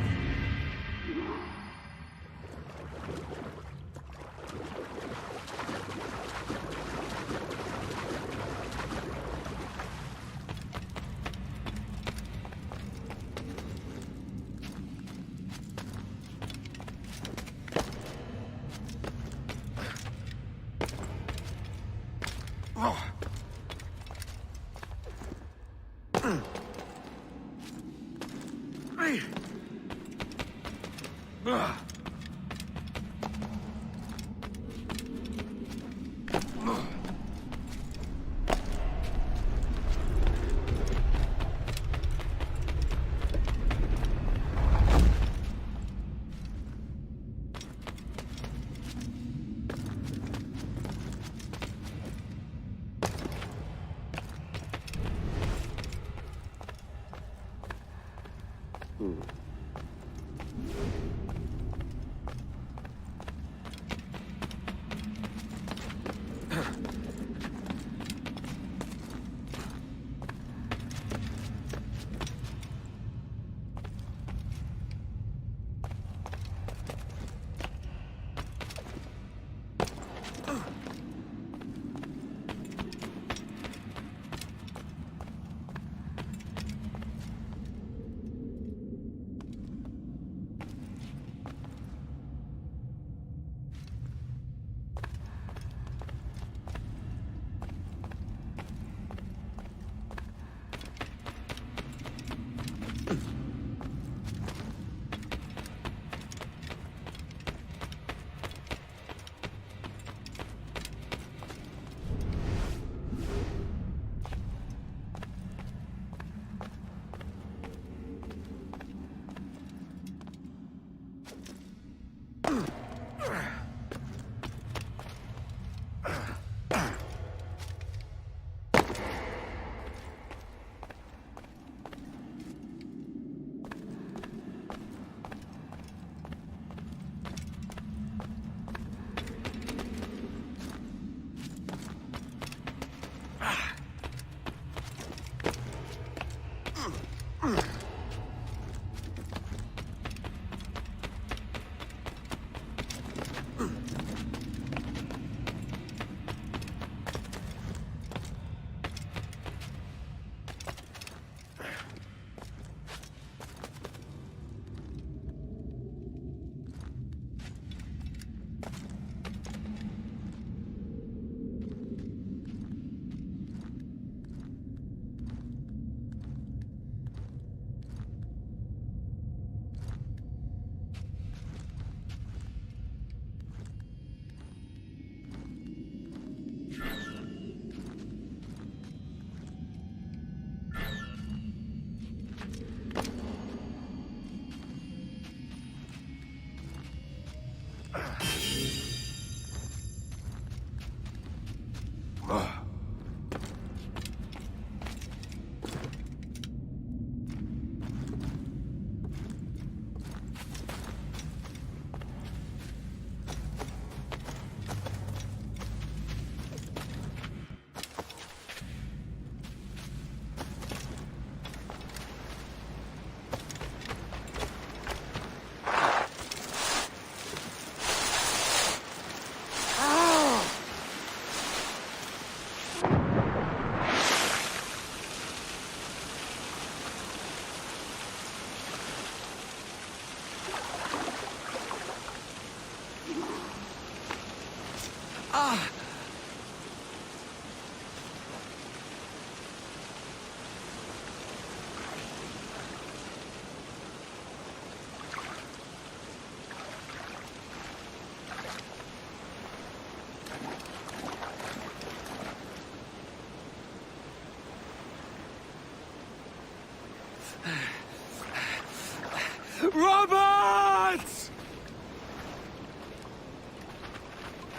[SPEAKER 3] Robert!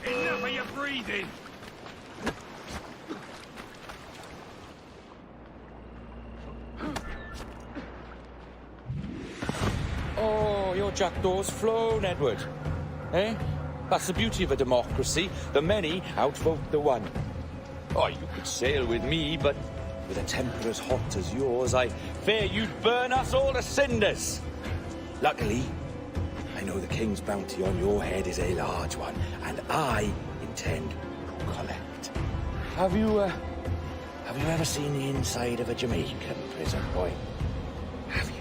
[SPEAKER 10] Enough of your breathing!
[SPEAKER 8] Oh, your jackdaw's flown, Edward. Eh? That's the beauty of a democracy. The many outvote the one. Oh, you could sail with me, but with a temper as hot as yours, I fear you'd burn us all to cinders. Luckily, I know the king's bounty on your head is a large one, and I intend to collect. Have you ever seen the inside of a Jamaican prison, boy? Have you?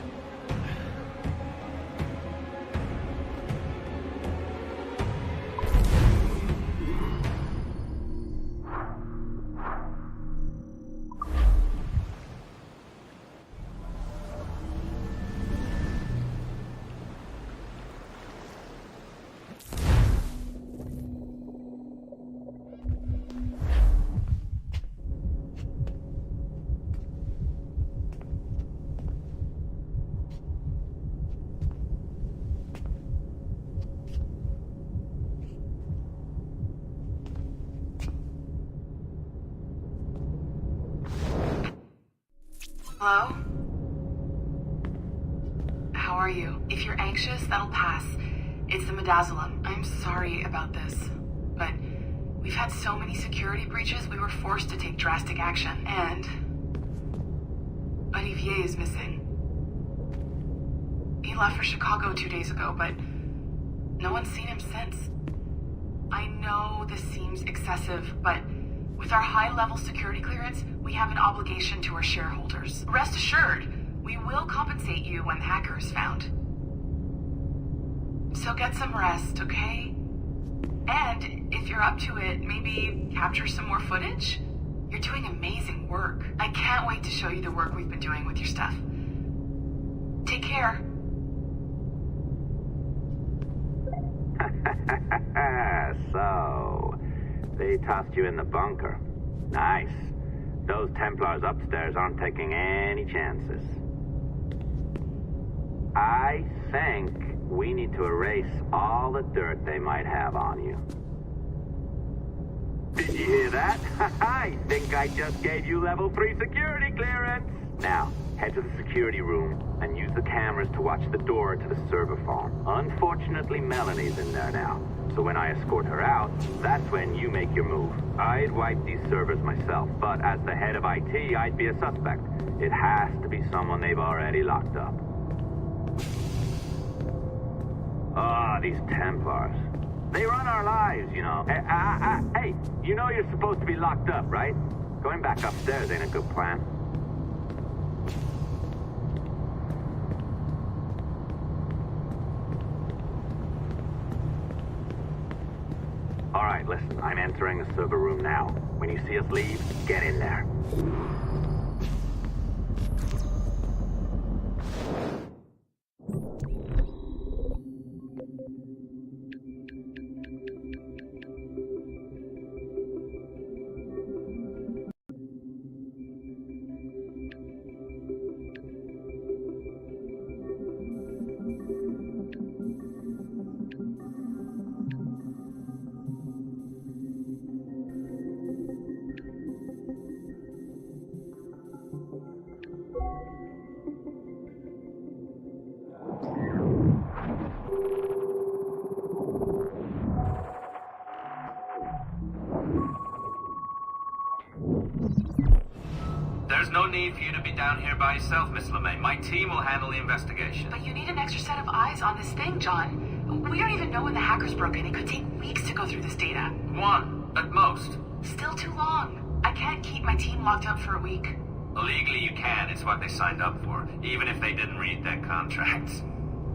[SPEAKER 7] Hello? How are you? If you're anxious, that'll pass. It's the Midazolam. I'm sorry about this, but we've had so many security breaches, we were forced to take drastic action, and Olivier is missing. He left for Chicago 2 days ago, but no one's seen him since. I know this seems excessive, but with our high-level security clearance, we have an obligation to our shareholders. Rest assured, we will compensate you when the hacker is found. So get some rest, okay? And if you're up to it, maybe capture some more footage? You're doing amazing work. I can't wait to show you the work we've been doing with your stuff. Take care.
[SPEAKER 13] So, they tossed you in the bunker. Nice. Those Templars upstairs aren't taking any chances. I think we need to erase all the dirt they might have on you. Did you hear that? I think I just gave you level 3 security clearance. Now, head to the security room and use the cameras to watch the door to the server farm. Unfortunately, Melanie's in there now. So when I escort her out, that's when you make your move. I'd wipe these servers myself, but as the head of IT, I'd be a suspect. It has to be someone they've already locked up. Ah, these Templars. They run our lives, you know. Hey, you know you're supposed to be locked up, right? Going back upstairs ain't a good plan. All right, listen, I'm entering the server room now. When you see us leave, get in there.
[SPEAKER 1] There's no need for you to be down here by yourself, Miss LeMay. My team will handle the investigation.
[SPEAKER 7] But you need an extra set of eyes on this thing, John. We don't even know when the hackers broke in. It could take weeks to go through this data.
[SPEAKER 1] One, at most.
[SPEAKER 7] Still too long. I can't keep my team locked up for a week.
[SPEAKER 1] Legally you can. It's what they signed up for, even if they didn't read their contracts.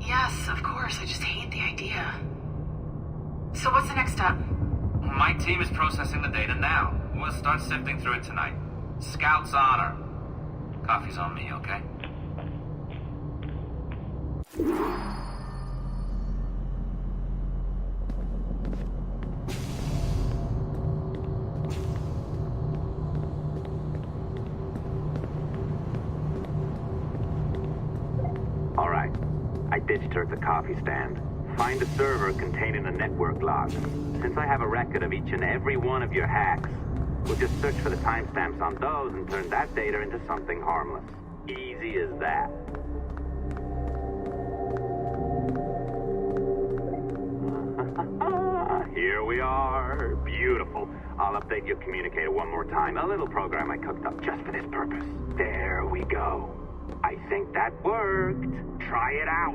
[SPEAKER 7] Yes, of course. I just hate the idea. So what's the next step?
[SPEAKER 1] My team is processing the data now. We'll start sifting through it tonight. Scout's honor. Coffee's on me, okay?
[SPEAKER 13] All right. I ditched her at the coffee stand. Find a server containing a network log. Since I have a record of each and every one of your hacks, we'll just search for the timestamps on those and turn that data into something harmless. Easy as that. Here we are. Beautiful. I'll update your communicator one more time. A little program I cooked up just for this purpose. There we go. I think that worked. Try it out.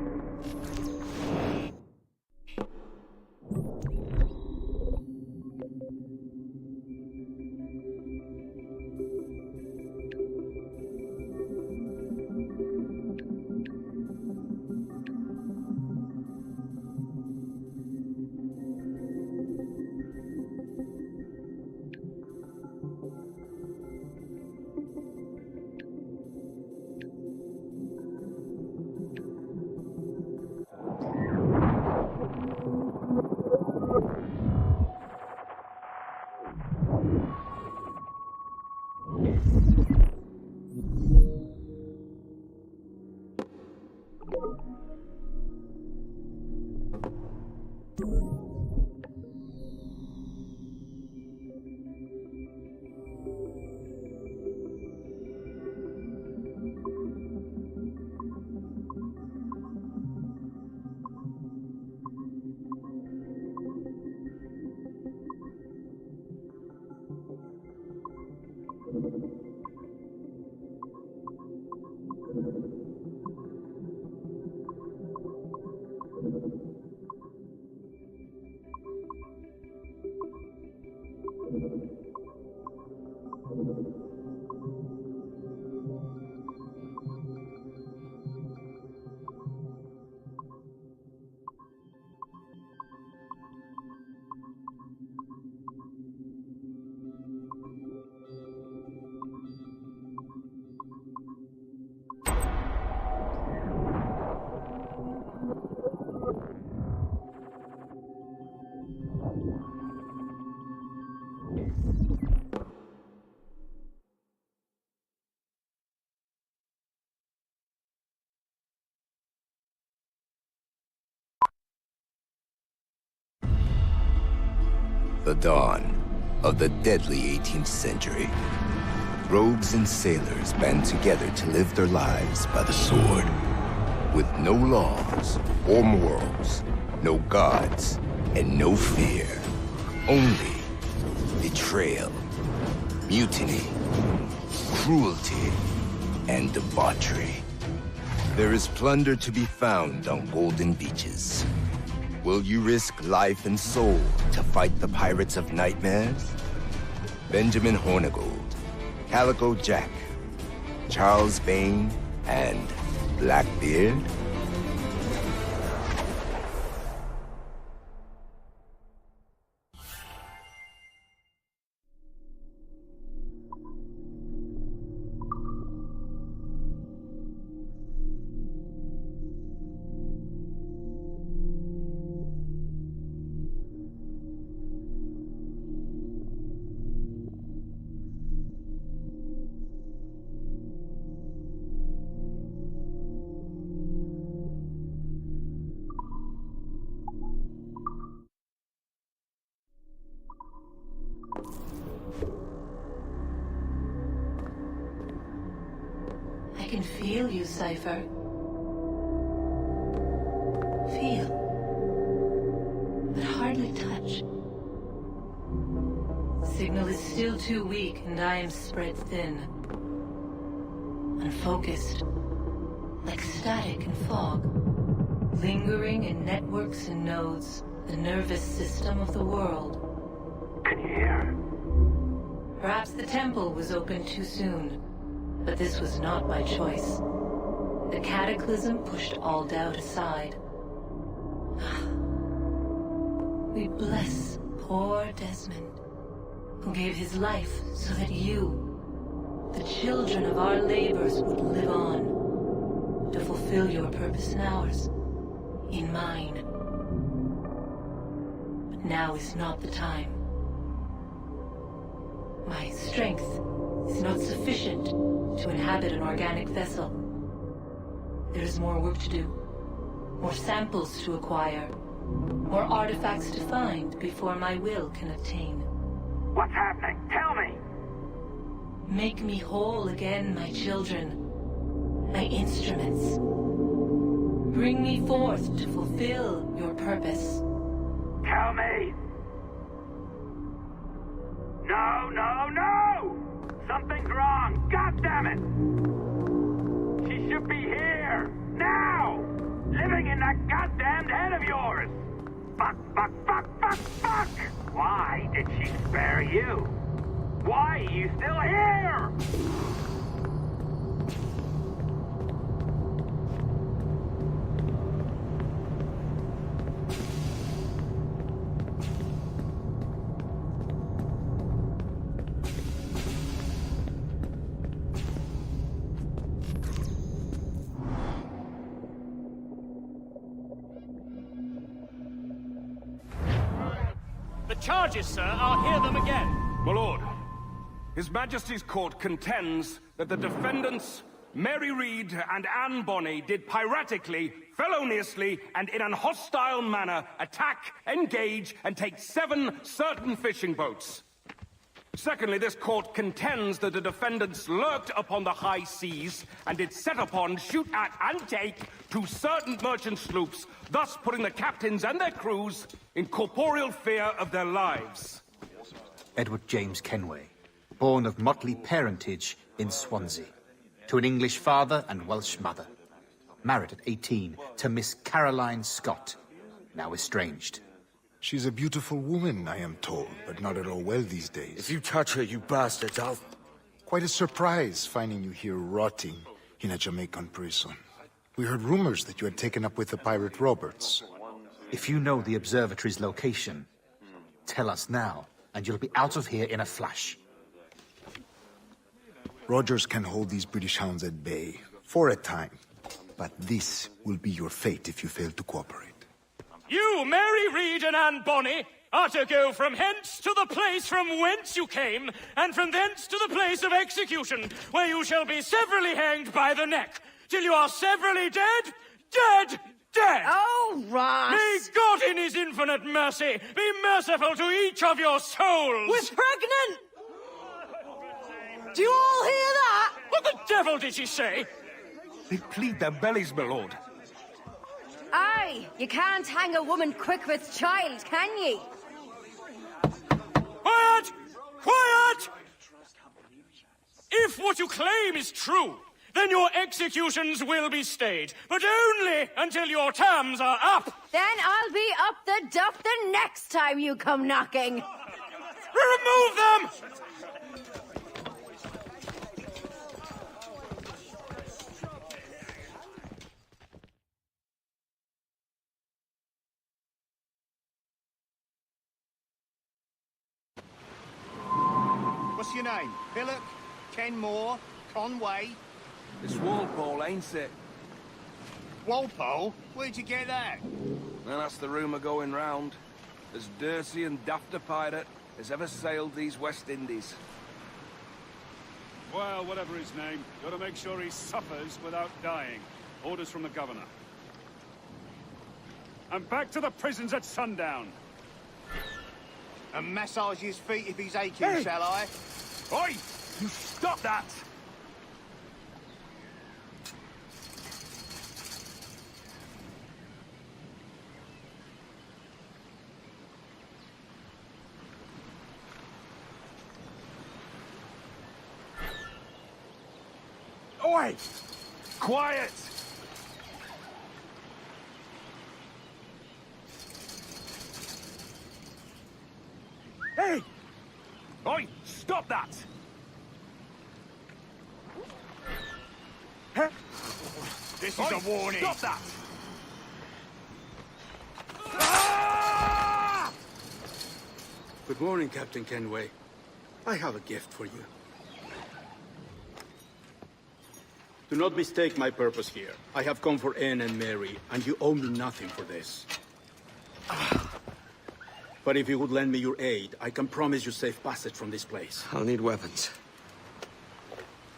[SPEAKER 16] The dawn of the deadly 18th century. Rogues and sailors band together to live their lives by the sword. With no laws or morals, no gods, and no fear. Only betrayal, mutiny, cruelty, and debauchery. There is plunder to be found on golden beaches. Will you risk life and soul to fight the pirates of nightmares? Benjamin Hornigold, Calico Jack, Charles Vane, and Blackbeard?
[SPEAKER 6] I can feel you, Cypher. Feel. But hardly touch. Signal is still too weak, and I am spread thin. Unfocused. Like static and fog. Lingering in networks and nodes. The nervous system of the world.
[SPEAKER 13] Can you hear?
[SPEAKER 6] Perhaps the temple was opened too soon. But this was not by choice. The cataclysm pushed all doubt aside. We bless poor Desmond, who gave his life so that you, the children of our labors, would live on, to fulfill your purpose in ours, in mine. But now is not the time. My strength is not sufficient to inhabit an organic vessel. There is more work to do, more samples to acquire, more artifacts to find before my will can obtain.
[SPEAKER 13] What's happening? Tell me!
[SPEAKER 6] Make me whole again, my children, my instruments. Bring me forth to fulfill your purpose.
[SPEAKER 13] Tell me! No, no, no! Something's wrong! God damn it! She should be here! Now! Living in that goddamned head of yours! Fuck, fuck, fuck, fuck, fuck! Why did she spare you? Why are you still here?
[SPEAKER 10] The charges, sir, I'll hear them again. My lord, His Majesty's court contends that the defendants, Mary Reed and Anne Bonny, did piratically, feloniously, and in an hostile manner attack, engage, and take 7 certain fishing boats. Secondly, this court contends that the defendants lurked upon the high seas and did set upon, shoot at, and take 2 certain merchant sloops, thus putting the captains and their crews in corporeal fear of their lives.
[SPEAKER 19] Edward James Kenway, born of motley parentage in Swansea, to an English father and Welsh mother. Married at 18 to Miss Caroline Scott, now estranged.
[SPEAKER 24] She's a beautiful woman, I am told, but not at all well these days.
[SPEAKER 2] If you touch her, you bastards, I'll...
[SPEAKER 24] Quite a surprise finding you here rotting in a Jamaican prison. We heard rumors that you had taken up with the pirate Roberts.
[SPEAKER 19] If you know the observatory's location, tell us now, and you'll be out of here in a flash.
[SPEAKER 24] Rogers can hold these British hounds at bay, for a time. But this will be your fate if you fail to cooperate.
[SPEAKER 18] You, Mary Reed and Anne Bonny, are to go from hence to the place from whence you came, and from thence to the place of execution, where you shall be severally hanged by the neck, till you are severally dead, dead, dead!
[SPEAKER 20] Oh, Ross!
[SPEAKER 18] May God in his infinite mercy be merciful to each of your souls!
[SPEAKER 20] We're pregnant! Do you all hear that?
[SPEAKER 18] What the devil did she say?
[SPEAKER 10] They plead their bellies, my lord.
[SPEAKER 20] Aye,
[SPEAKER 9] Aye, you can't hang a woman quick with child, can ye?
[SPEAKER 3] Quiet! Quiet! If what you claim is true, then your executions will be stayed, but only until your terms are up.
[SPEAKER 9] Then I'll be up the duff the next time you come knocking.
[SPEAKER 3] Remove them!
[SPEAKER 10] What's your name? Billock? Kenmore? Conway?
[SPEAKER 4] It's Walpole, ain't it?
[SPEAKER 10] Walpole? Where'd you get that?
[SPEAKER 4] Well, that's the rumour going round. As dirty and daft a pirate as ever sailed these West Indies.
[SPEAKER 18] Well, whatever his name, gotta make sure he suffers without dying. Orders from the governor. And back to the prisons at sundown.
[SPEAKER 10] And massage his feet if he's aching, shall I?
[SPEAKER 18] Oi! You stop that!
[SPEAKER 10] Oi!
[SPEAKER 18] Quiet!
[SPEAKER 10] Hey!
[SPEAKER 18] Oi! Stop that!
[SPEAKER 10] Huh? This is
[SPEAKER 18] Oi,
[SPEAKER 10] a warning.
[SPEAKER 18] Stop that!
[SPEAKER 11] Good morning, Captain Kenway. I have a gift for you. Do not mistake my purpose here. I have come for Anne and Mary, and you owe me nothing for this. But if you would lend me your aid, I can promise you safe passage from this place.
[SPEAKER 4] I'll need weapons.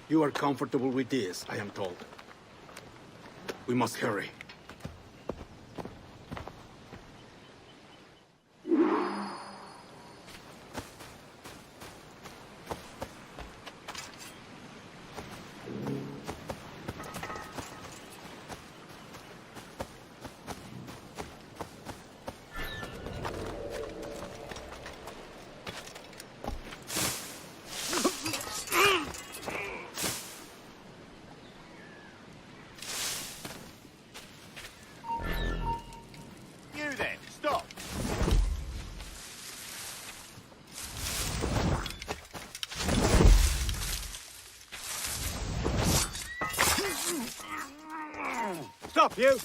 [SPEAKER 11] You are comfortable with this, I am told. We must hurry.
[SPEAKER 10] Stop, you!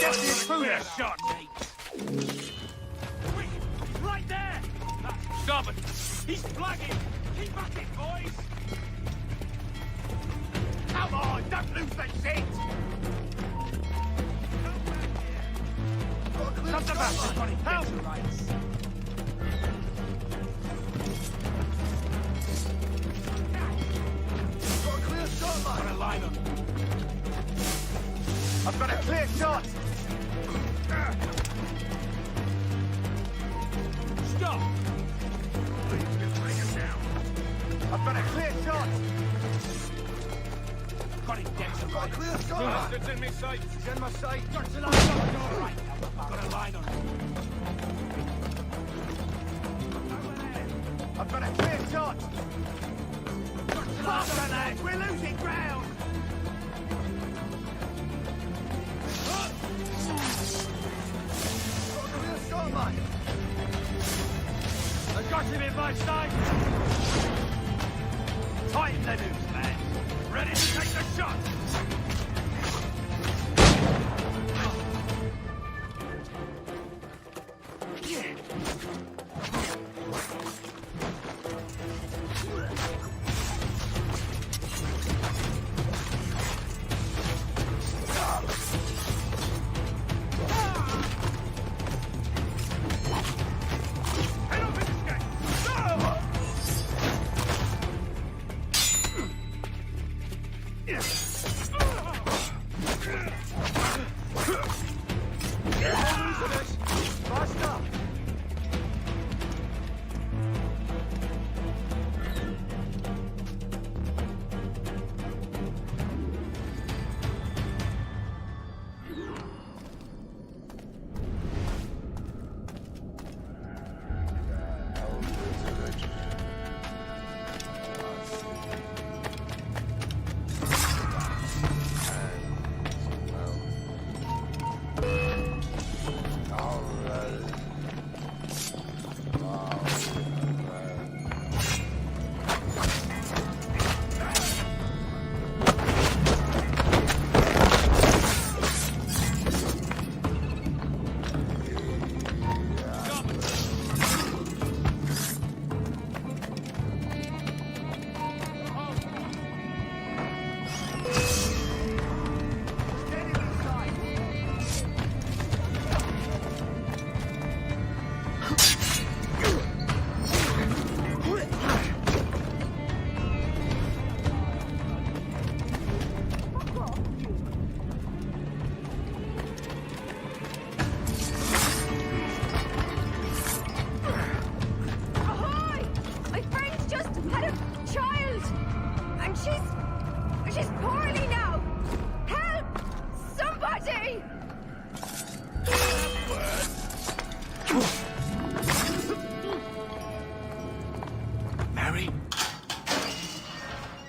[SPEAKER 18] Get you through there, shot! Right there! Stop it! He's flagging! Keep at it, boys!
[SPEAKER 10] Come on, don't lose the shit!
[SPEAKER 18] Not the bastard! Help!
[SPEAKER 10] Got a clear shot, line.
[SPEAKER 18] Got a line on.
[SPEAKER 10] I've got a clear shot!
[SPEAKER 18] Stop!
[SPEAKER 10] I've got a clear shot!
[SPEAKER 18] Got him dead to
[SPEAKER 10] Got a clear shot!
[SPEAKER 18] Bastards in my sight!
[SPEAKER 10] He's in my sight!
[SPEAKER 18] Got a line on! All right! Got a line on!
[SPEAKER 10] I've got a clear shot! Faster, lads! We're losing ground!
[SPEAKER 18] I got him in my sight! Tighten the noose, man! Ready to take the shot!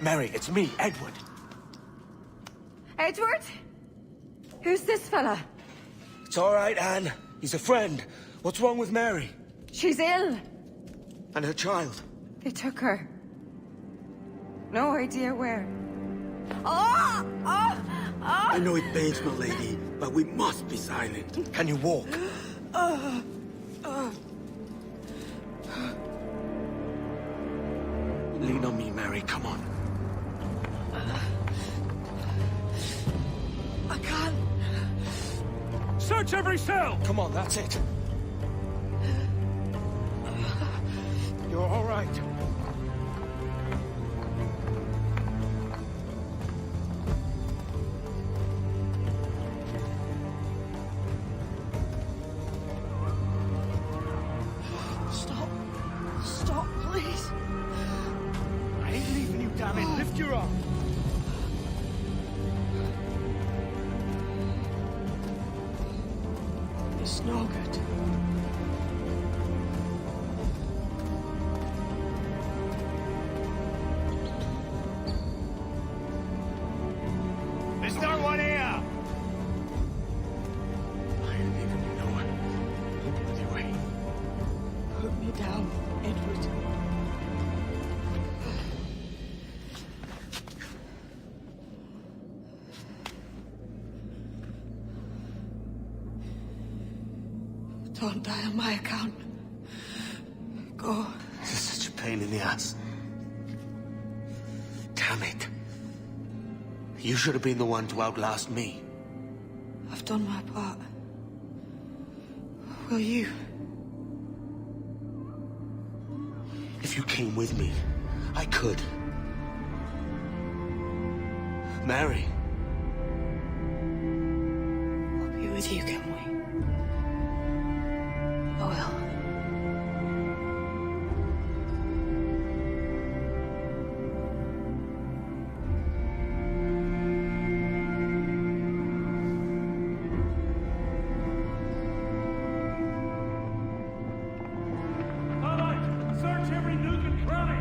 [SPEAKER 2] Mary, it's me, Edward.
[SPEAKER 9] Edward? Who's this fella?
[SPEAKER 2] It's all right, Anne. He's a friend. What's wrong with Mary?
[SPEAKER 9] She's ill.
[SPEAKER 2] And her child?
[SPEAKER 9] They took her. No idea where. Oh! Oh! Oh!
[SPEAKER 11] I know it pains, my lady, but we must be silent.
[SPEAKER 2] Can you walk? Lean on me, Mary. Come on.
[SPEAKER 9] I can't.
[SPEAKER 10] Search every cell!
[SPEAKER 2] Come on, that's it. You're all right.
[SPEAKER 9] Stop. Stop, please.
[SPEAKER 10] I ain't leaving you, damn it. Lift your arm.
[SPEAKER 9] It's no good.
[SPEAKER 10] Is there one here?
[SPEAKER 2] I didn't even know it. Anyway.
[SPEAKER 9] Put me down, Edward. Don't die on my account. Go.
[SPEAKER 2] This is such a pain in the ass. Damn it. You should have been the one to outlast me.
[SPEAKER 9] I've done my part. Will you?
[SPEAKER 2] If you came with me, I could. Mary.
[SPEAKER 9] I'll be with you, can we? I will.
[SPEAKER 10] All right, search every nook and cranny.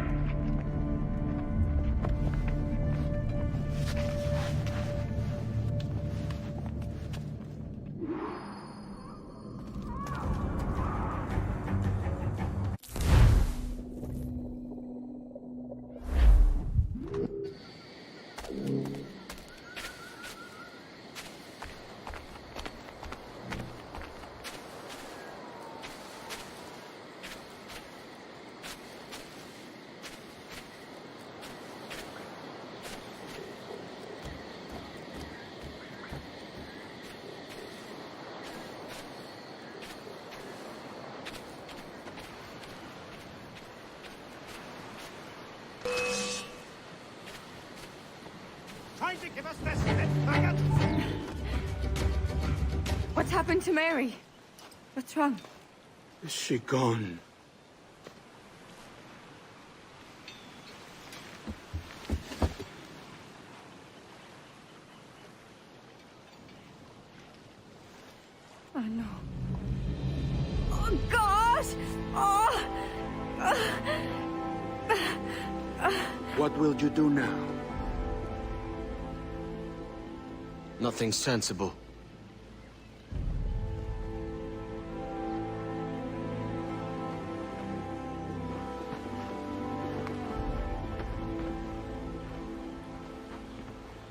[SPEAKER 10] Trying to give us this faggot!
[SPEAKER 9] What's happened to Mary? What's wrong?
[SPEAKER 11] Is she gone?
[SPEAKER 9] Oh, no. Oh, God! Oh!
[SPEAKER 11] What will you do now?
[SPEAKER 4] Nothing sensible.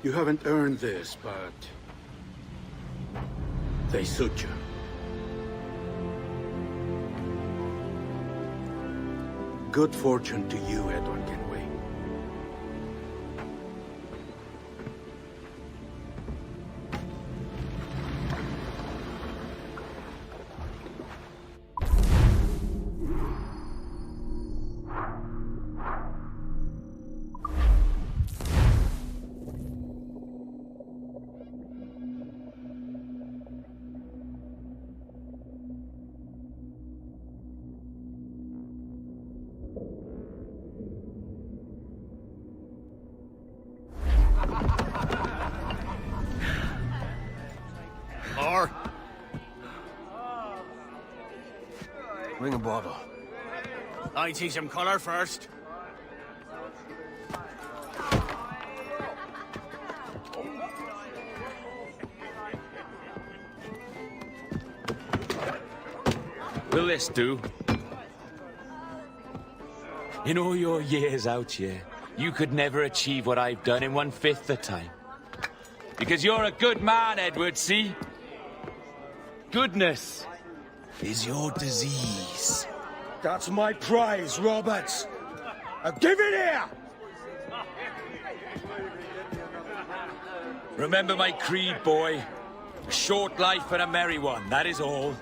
[SPEAKER 11] You haven't earned this, but they suit you. Good fortune to you, Edward Kenway.
[SPEAKER 2] Or bring a bottle. I teach him color first.
[SPEAKER 8] Will this do? In all your years out here, you could never achieve what I've done in 1/5 the time. Because you're a good man, Edward, see? Goodness is your disease.
[SPEAKER 3] That's my prize, Roberts. Give it here!
[SPEAKER 8] Remember my creed, boy. A short life and a merry one, that is all.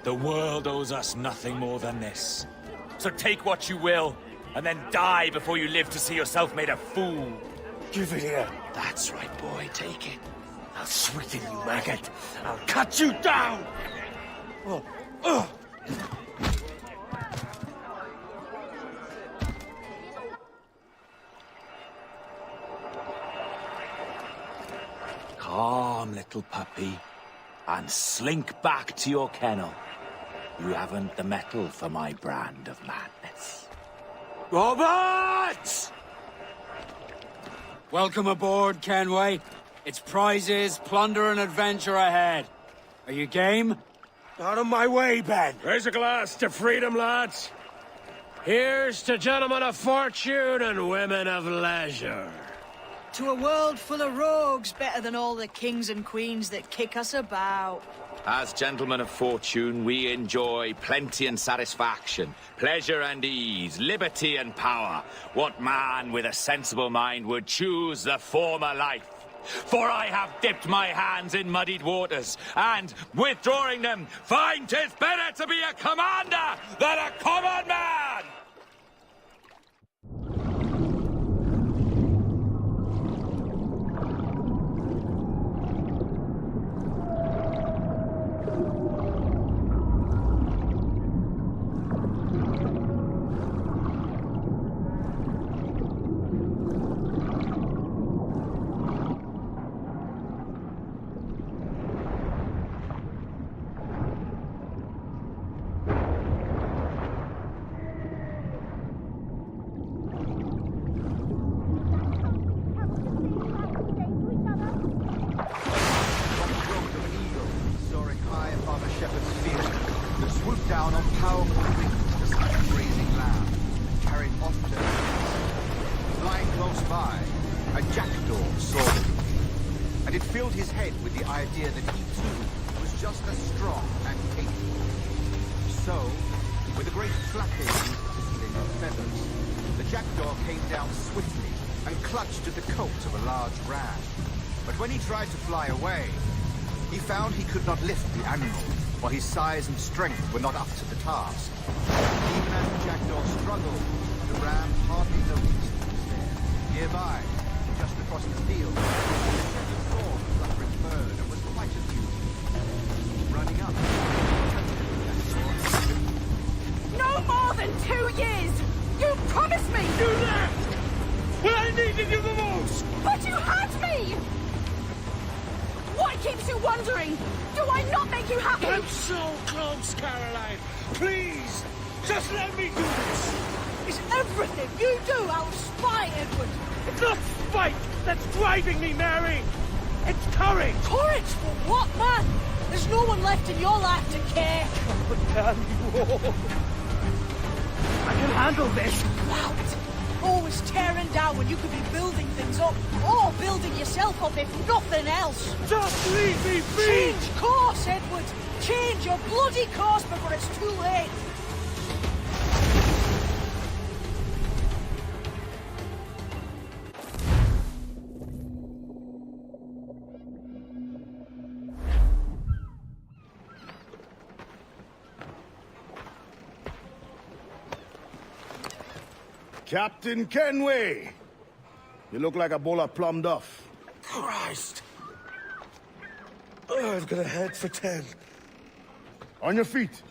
[SPEAKER 8] The world owes us nothing more than this. So take what you will, and then die before you live to see yourself made a fool.
[SPEAKER 2] Give it here.
[SPEAKER 8] That's right, boy, take it.
[SPEAKER 2] I'll sweeten you, maggot. I'll cut you down!
[SPEAKER 8] Calm, little puppy, and slink back to your kennel. You haven't the mettle for my brand of madness.
[SPEAKER 3] Roberts! Welcome aboard, Kenway. It's prizes, plunder, and adventure ahead. Are you game?
[SPEAKER 2] Out of my way, Ben!
[SPEAKER 10] Raise a glass to freedom, lads. Here's to gentlemen of fortune and women of leisure.
[SPEAKER 20] To a world full of rogues, better than all the kings and queens that kick us about.
[SPEAKER 8] As gentlemen of fortune, we enjoy plenty and satisfaction, pleasure and ease, liberty and power. What man with a sensible mind would choose the former life? For I have dipped my hands in muddied waters, and, withdrawing them, find 'tis better to be a commander than a common man!
[SPEAKER 14] His size and strength were not up to the task. Even as the jackdaw struggled, the ram hardly noticed he was there. Nearby, just across the field, the sword was under its bird and was quite amused. Running up,
[SPEAKER 7] No more than 2 years! You promised me!
[SPEAKER 10] You left! When I needed you the most!
[SPEAKER 7] But you had me! What keeps you wondering? Do I not make you happy?
[SPEAKER 10] I'm so close, Caroline! Please! Just let me do this!
[SPEAKER 20] Is everything you do out of spite, Edward?
[SPEAKER 10] It's not spite that's driving me, Mary! It's courage!
[SPEAKER 20] Courage for what, man? There's no one left in your life to care.
[SPEAKER 10] Oh, damn you all! I can handle this!
[SPEAKER 20] Loud! Always tearing down when you could be building things up, or building yourself up if nothing else.
[SPEAKER 10] Just leave me be!
[SPEAKER 20] Change course, Edward! Change your bloody course before it's too late!
[SPEAKER 17] Captain Kenway! You look like a bowl of plum duff.
[SPEAKER 2] Christ! I've got a head for 10.
[SPEAKER 17] On your feet.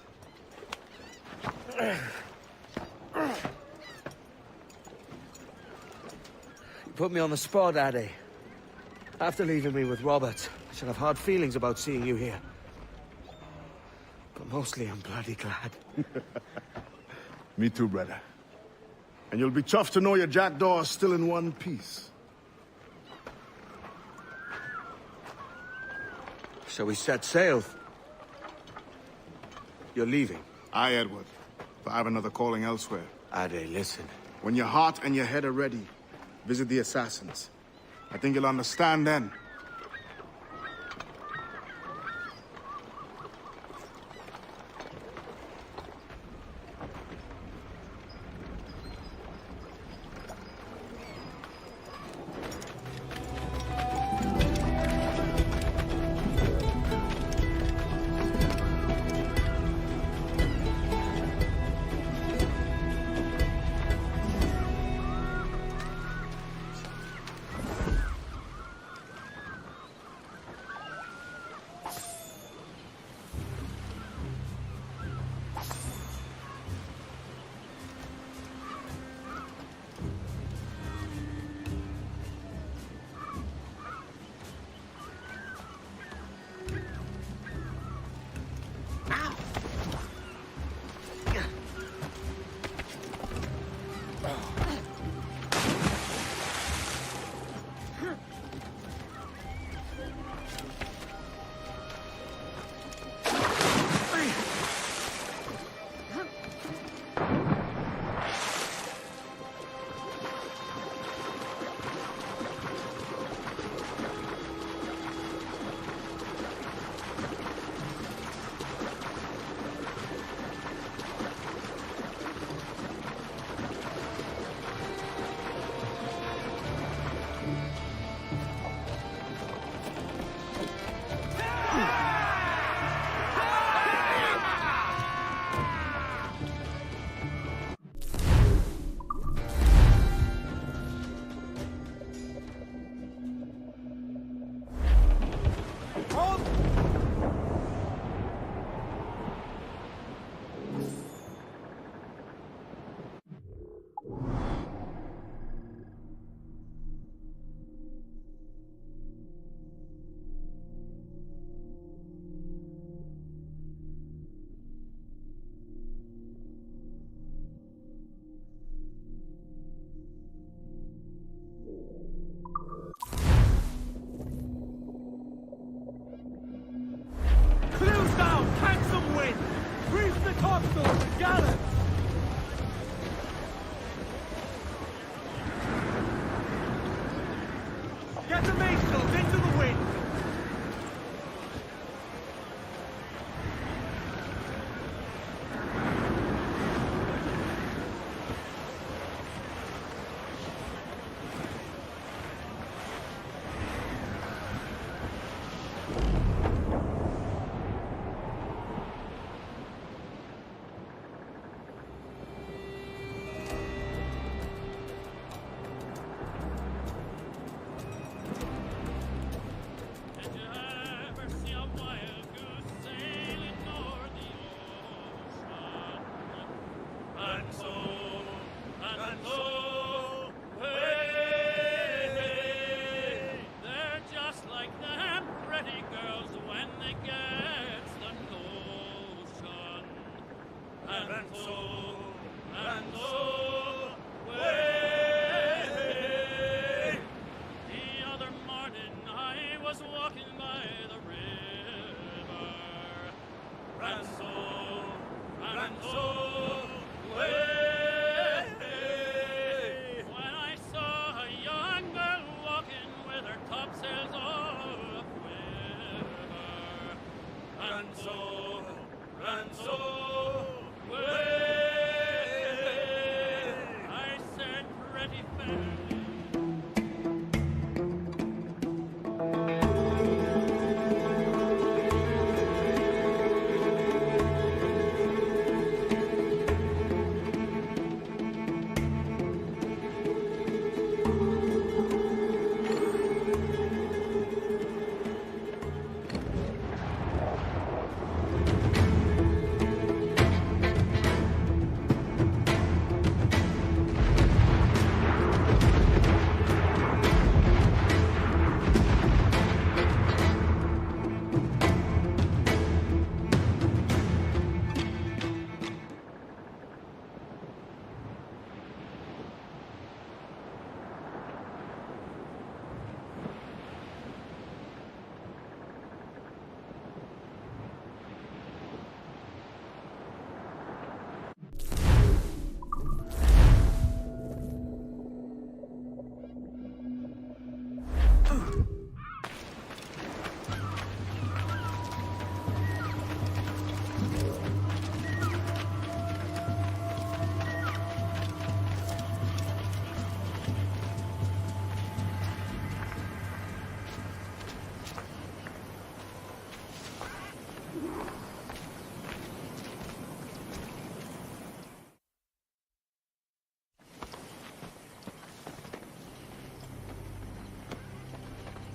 [SPEAKER 2] You put me on the spot, Addy. After leaving me with Robert, I should have hard feelings about seeing you here. But mostly I'm bloody glad.
[SPEAKER 17] Me too, brother. And you'll be tough to know your jackdaw is still in one piece.
[SPEAKER 2] Shall we set sail? You're leaving.
[SPEAKER 17] Aye, Edward. But I have another calling elsewhere.
[SPEAKER 4] Ade, listen.
[SPEAKER 17] When your heart and your head are ready, visit the Assassins. I think you'll understand then.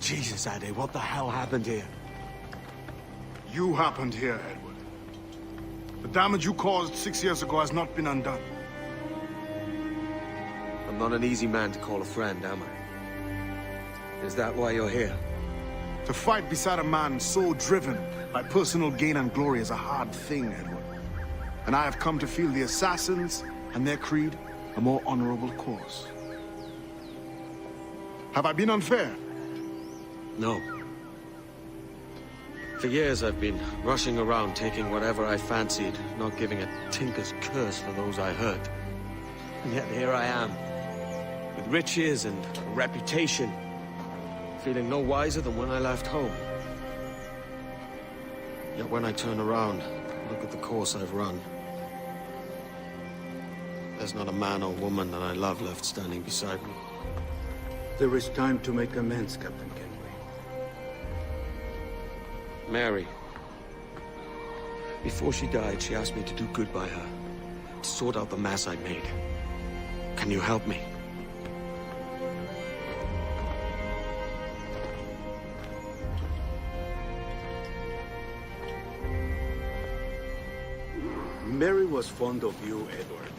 [SPEAKER 4] Jesus, Ade, what the hell happened here?
[SPEAKER 17] You happened here, Edward. The damage you caused 6 years ago has not been undone.
[SPEAKER 4] I'm not an easy man to call a friend, am I? Is that why you're here?
[SPEAKER 17] To fight beside a man so driven by personal gain and glory is a hard thing, Edward. And I have come to feel the Assassins and their creed a more honorable cause. Have I been unfair?
[SPEAKER 4] No. For years I've been rushing around, taking whatever I fancied, not giving a tinker's curse for those I hurt. And yet here I am, with riches and a reputation, feeling no wiser than when I left home. Yet when I turn around, look at the course I've run. There's not a man or woman that I love left standing beside me.
[SPEAKER 11] There is time to make amends, Captain Kenway.
[SPEAKER 4] Mary. Before she died, she asked me to do good by her, to sort out the mess I made. Can you help me?
[SPEAKER 11] Mary was fond of you, Edward.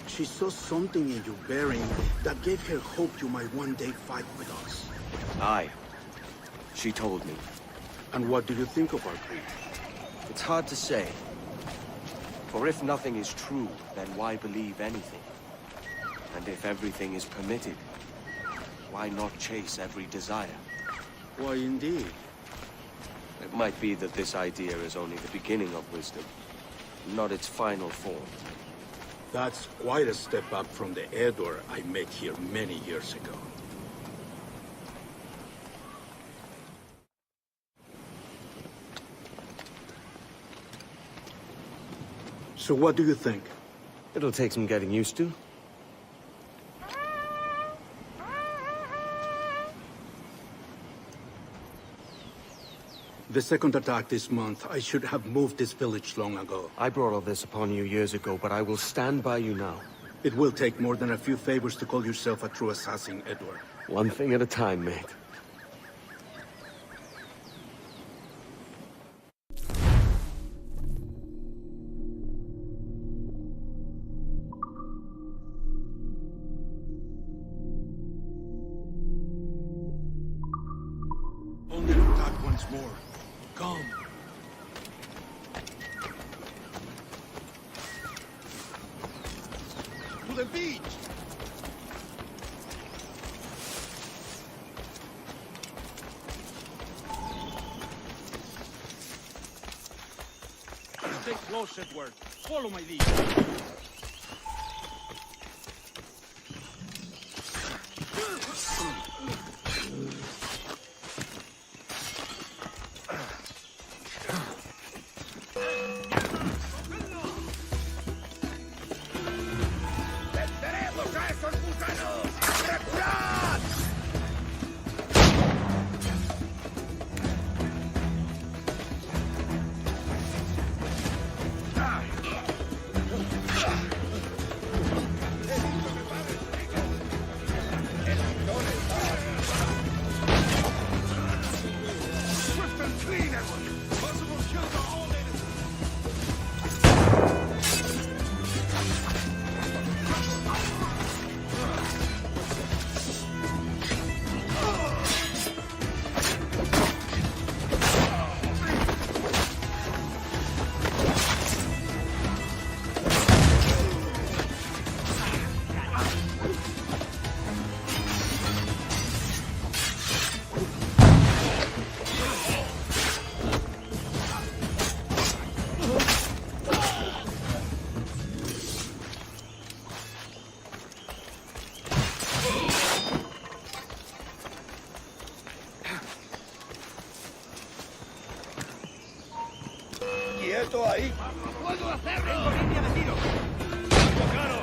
[SPEAKER 11] She saw something in your bearing that gave her hope you might one day fight with us.
[SPEAKER 4] Aye. She told me.
[SPEAKER 11] And what do you think of our creed?
[SPEAKER 4] It's hard to say. For if nothing is true, then why believe anything? And if everything is permitted, why not chase every desire?
[SPEAKER 11] Why, indeed.
[SPEAKER 4] It might be that this idea is only the beginning of wisdom, not its final form.
[SPEAKER 11] That's quite a step up from the Edward I met here many years ago. So what do you think?
[SPEAKER 4] It'll take some getting used to.
[SPEAKER 11] The second attack this month, I should have moved this village long ago.
[SPEAKER 4] I brought all this upon you years ago, but I will stand by you now.
[SPEAKER 11] It will take more than a few favors to call yourself a true assassin, Edward.
[SPEAKER 4] One thing at a time, mate.
[SPEAKER 11] Only attack once more. Come. To the beach! Stay close, Edward. Follow my lead.
[SPEAKER 12] ¡Quieto ahí! ¡No puedo hacerlo! ¡Tengo línea de tiro! ¡Claro!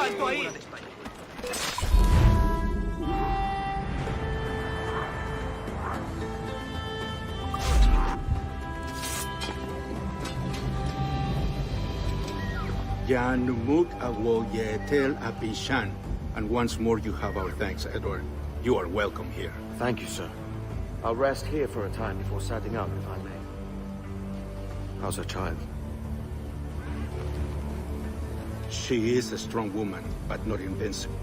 [SPEAKER 12] alto ahí!
[SPEAKER 11] Yanumuk Awoyetel Apishan. And once more you have our thanks, Edward. You are welcome here.
[SPEAKER 4] Thank you, sir. I'll rest here for a time before setting out, if I may. How's her child?
[SPEAKER 11] She is a strong woman, but not invincible.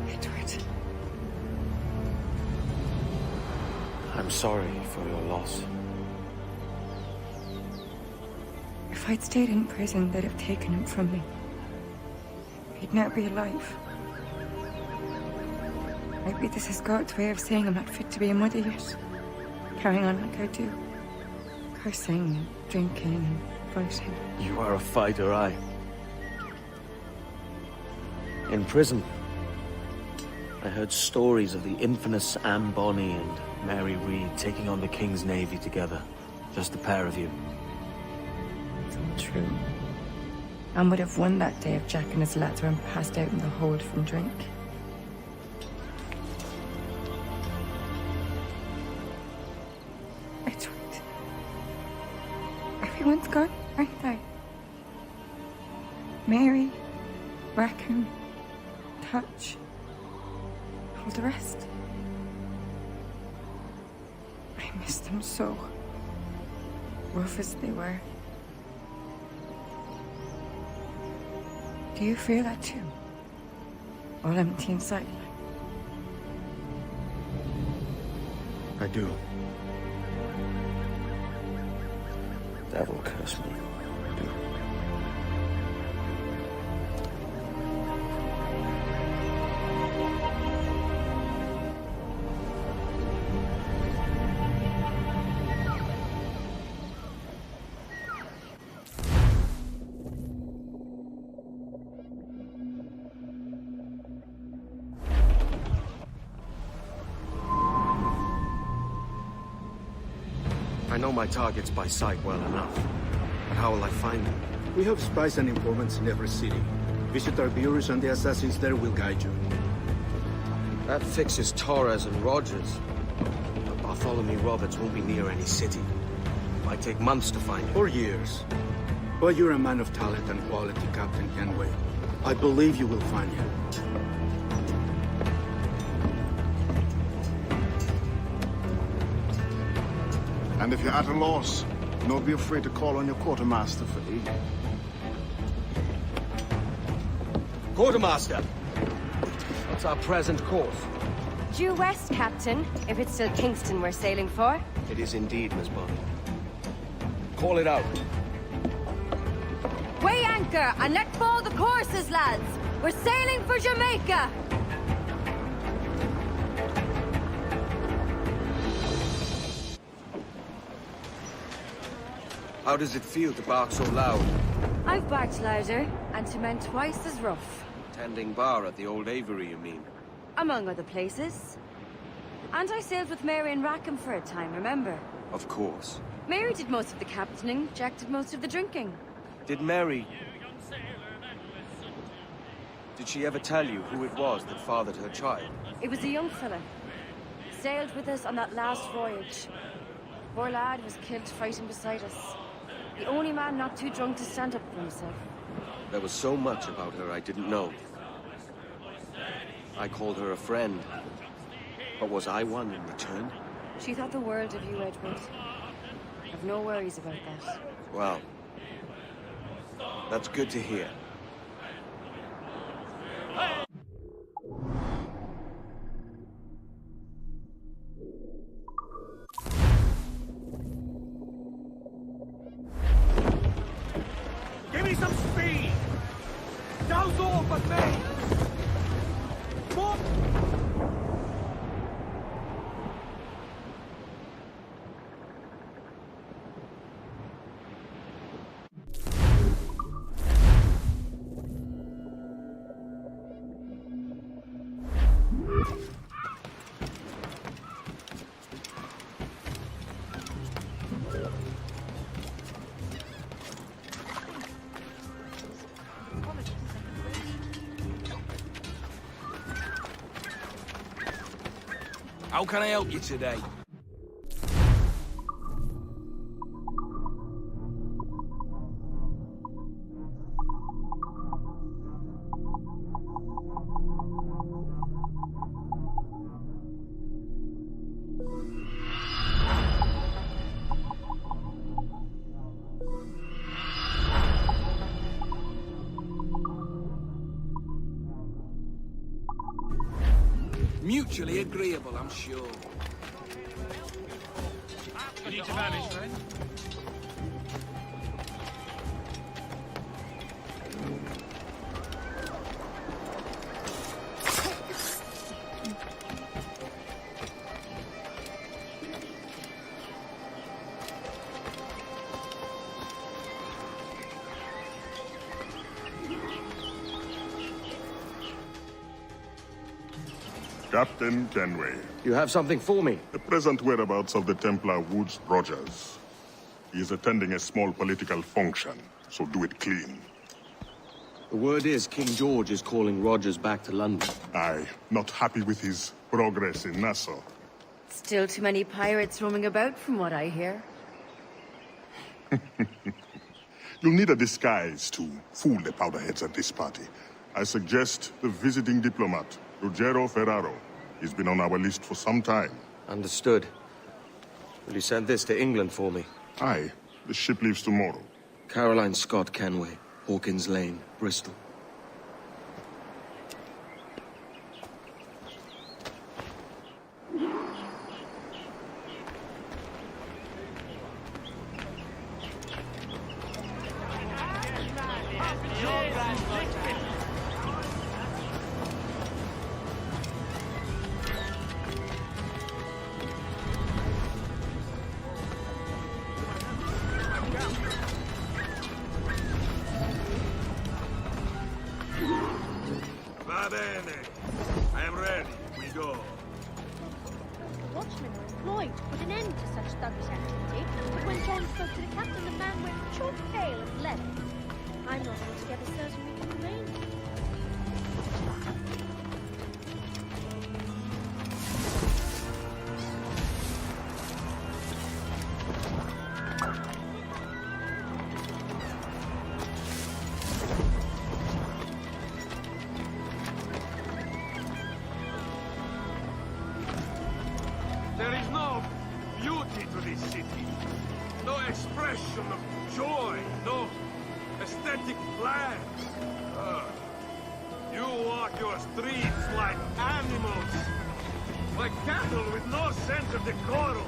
[SPEAKER 9] Edward.
[SPEAKER 4] I'm sorry for your loss.
[SPEAKER 9] If I'd stayed in prison, they'd have taken him from me. He'd now be alive. Maybe this is God's way of saying I'm not fit to be a mother yet. Carrying on like I do. Cursing and drinking and fighting.
[SPEAKER 4] You are a fighter, aye. In prison, I heard stories of the infamous Anne Bonny and Mary Read taking on the King's Navy together. Just the pair of you.
[SPEAKER 9] It's all true. Anne would have won that day if Jack and his lads weren't passed out in the hold from drink. Edward. Everyone's gone, aren't they? Mary, Rackham, Touch, all the rest. I miss them so. Rough as they were. Do you feel that too? All empty inside?
[SPEAKER 4] I do. Devil curse me. I do. I know my targets by sight well enough. But how will I find them?
[SPEAKER 11] We have spies and informants in every city. Visit our bureaus and the assassins there will guide you.
[SPEAKER 4] That fixes Torres and Rogers. But Bartholomew Roberts won't be near any city. Might take months to find him.
[SPEAKER 11] Or years. But you're a man of talent and quality, Captain Kenway. I believe you will find him.
[SPEAKER 17] And if you're at a loss, don't be afraid to call on your quartermaster for aid.
[SPEAKER 4] Quartermaster! What's our present course?
[SPEAKER 5] Due west, Captain, if it's still Kingston we're sailing for.
[SPEAKER 4] It is indeed, Miss Bonny. Call it out.
[SPEAKER 5] Weigh anchor and let fall the courses, lads! We're sailing for Jamaica!
[SPEAKER 4] How does it feel to bark so loud?
[SPEAKER 5] I've barked louder, and to men twice as rough.
[SPEAKER 4] Tending bar at the old Aviary, you mean?
[SPEAKER 5] Among other places. And I sailed with Mary and Rackham for a time, remember?
[SPEAKER 4] Of course.
[SPEAKER 5] Mary did most of the captaining, Jack did most of the drinking.
[SPEAKER 4] Did Mary... Did she ever tell you who it was that fathered her child?
[SPEAKER 5] It was a young fella. Sailed with us on that last voyage. Poor lad was killed fighting beside us. The only man not too drunk to stand up for himself.
[SPEAKER 4] There was so much about her I didn't know. I called her a friend. But was I one in return?
[SPEAKER 5] She thought the world of you, Edward. I've no worries about that.
[SPEAKER 4] Well, that's good to hear.
[SPEAKER 12] Give me some speed! Douse off at me! More!
[SPEAKER 15] How can I help you today? Mutually agreeable, I'm sure.
[SPEAKER 18] You need to vanish, right?
[SPEAKER 21] Captain Kenway.
[SPEAKER 4] You have something for me?
[SPEAKER 21] The present whereabouts of the Templar Woods Rogers. He is attending a small political function, so do it clean.
[SPEAKER 4] The word is King George is calling Rogers back to London.
[SPEAKER 21] Aye, not happy with his progress in Nassau.
[SPEAKER 5] Still too many pirates roaming about, from what I hear.
[SPEAKER 21] You'll need a disguise to fool the powderheads at this party. I suggest the visiting diplomat, Ruggiero Ferraro. He's been on our list for some time.
[SPEAKER 4] Understood. Will you send this to England for me?
[SPEAKER 21] Aye. The ship leaves tomorrow.
[SPEAKER 4] Caroline Scott Kenway, Hawkins Lane, Bristol.
[SPEAKER 10] Va bene. I am ready. We go.
[SPEAKER 22] Watchmen are employed to put an end to such thuggish activity, but when John spoke to the captain, the man went chalk pale and left. I'm not altogether certain we can remain.
[SPEAKER 10] There is no beauty to this city. No expression of joy. No aesthetic plans. You walk your streets like animals. Like cattle with no sense of decorum.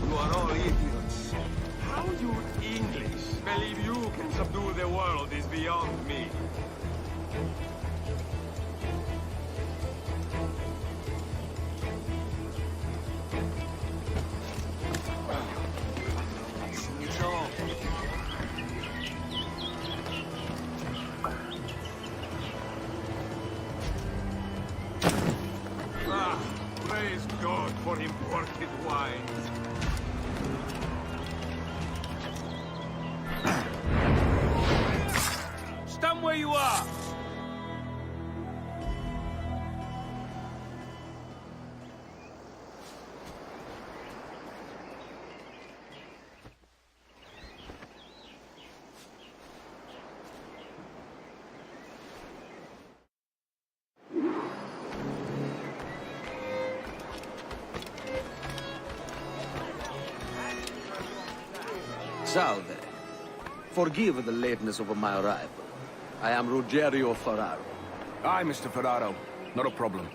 [SPEAKER 10] You are all idiots. How you English believe you can subdue the world is beyond me. It's all. Ah, praise God for imported wines. Stand where you are!
[SPEAKER 4] Salve. Forgive the lateness of my arrival. I am Ruggiero Ferraro.
[SPEAKER 15] Aye, Mr. Ferraro. Not a problem.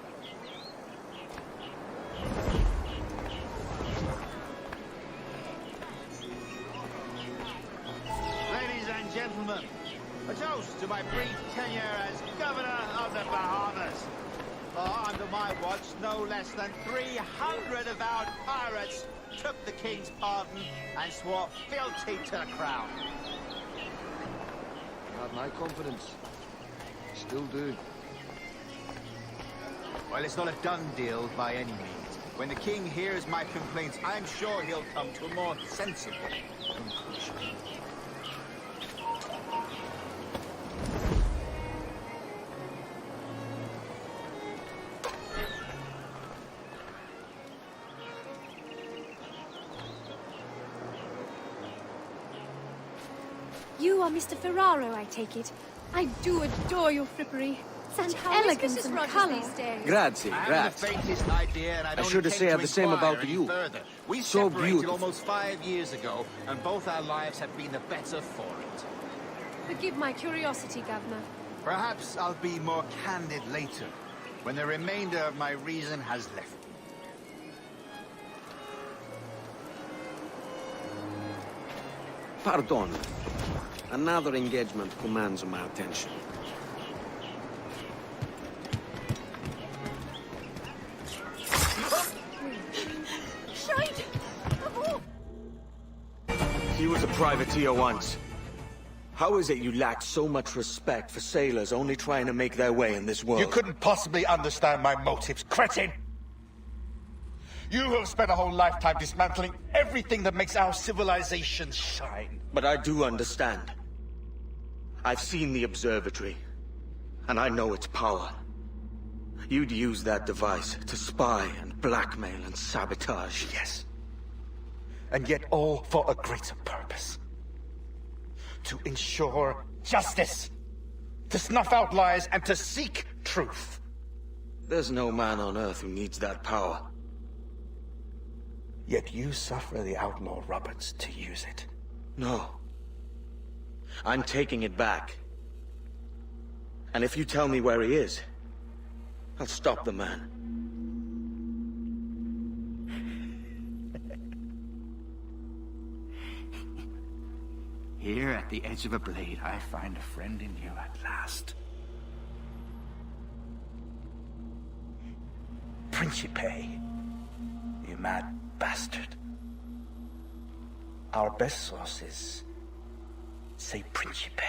[SPEAKER 23] Ladies and gentlemen, a toast to my brief tenure as Governor of the Bahamas. For under my watch, no less than 300 avowed pirates took the King's pardon and swore fealty to the Crown.
[SPEAKER 4] Have my confidence.
[SPEAKER 14] Still do. Well, it's not a done deal by any means. When the king hears my complaints, I'm sure he'll come to a more sensible conclusion.
[SPEAKER 22] You are Mr. Ferraro, I take it. I do adore your frippery. Such elegance and colour.
[SPEAKER 4] Grazie,
[SPEAKER 14] I haven't
[SPEAKER 4] grazie.
[SPEAKER 14] the faintest idea, and I don't
[SPEAKER 4] should have
[SPEAKER 14] intend
[SPEAKER 4] said
[SPEAKER 14] to
[SPEAKER 4] the same
[SPEAKER 14] inquire
[SPEAKER 4] about
[SPEAKER 14] any
[SPEAKER 4] you.
[SPEAKER 14] further. We
[SPEAKER 4] So
[SPEAKER 14] separated
[SPEAKER 4] beautiful.
[SPEAKER 14] almost 5 years ago, and both our lives have been the better for it.
[SPEAKER 22] Forgive my curiosity, Governor.
[SPEAKER 14] Perhaps I'll be more candid later, when the remainder of my reason has left me.
[SPEAKER 4] Pardon. Another engagement commands my attention.
[SPEAKER 22] Shite!
[SPEAKER 4] He was a privateer once. How is it you lack so much respect for sailors only trying to make their way in this world?
[SPEAKER 1] You couldn't possibly understand my motives, cretin! You have spent a whole lifetime dismantling everything that makes our civilization shine.
[SPEAKER 4] But I do understand. I've seen the observatory, and I know its power. You'd use that device to spy and blackmail and sabotage.
[SPEAKER 1] Yes. And yet all for a greater purpose. To ensure justice. To snuff out lies and to seek truth.
[SPEAKER 4] There's no man on Earth who needs that power.
[SPEAKER 1] Yet you suffer the outlaw Roberts to use it.
[SPEAKER 4] No. I'm taking it back. And if you tell me where he is, I'll stop the man.
[SPEAKER 14] Here at the edge of a blade, I find a friend in you at last.
[SPEAKER 1] Principe, you mad bastard. Our best sources say Principe.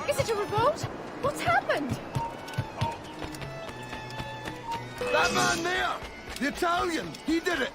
[SPEAKER 22] Is it a revolt? What's happened?
[SPEAKER 17] That man there! The Italian! He did it!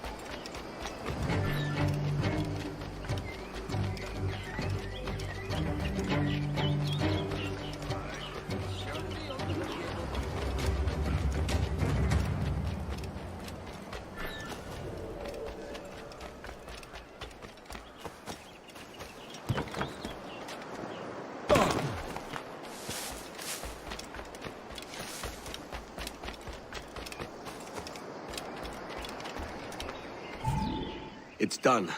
[SPEAKER 4] It's done.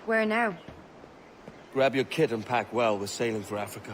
[SPEAKER 5] Where now?
[SPEAKER 2] Grab your kit and pack well. We're sailing for Africa.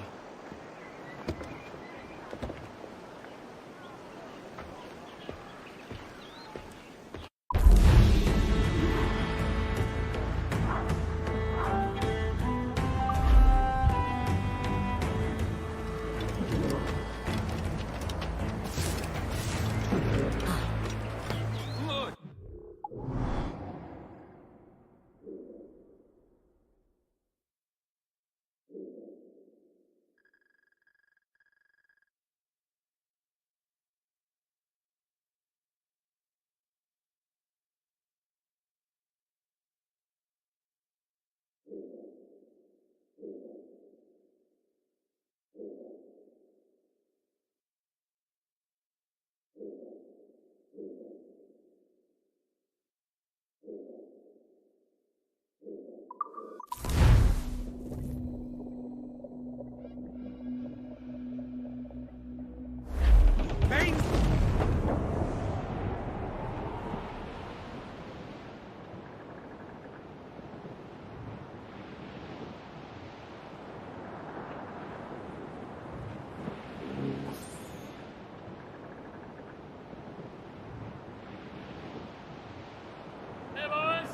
[SPEAKER 18] Hey boys!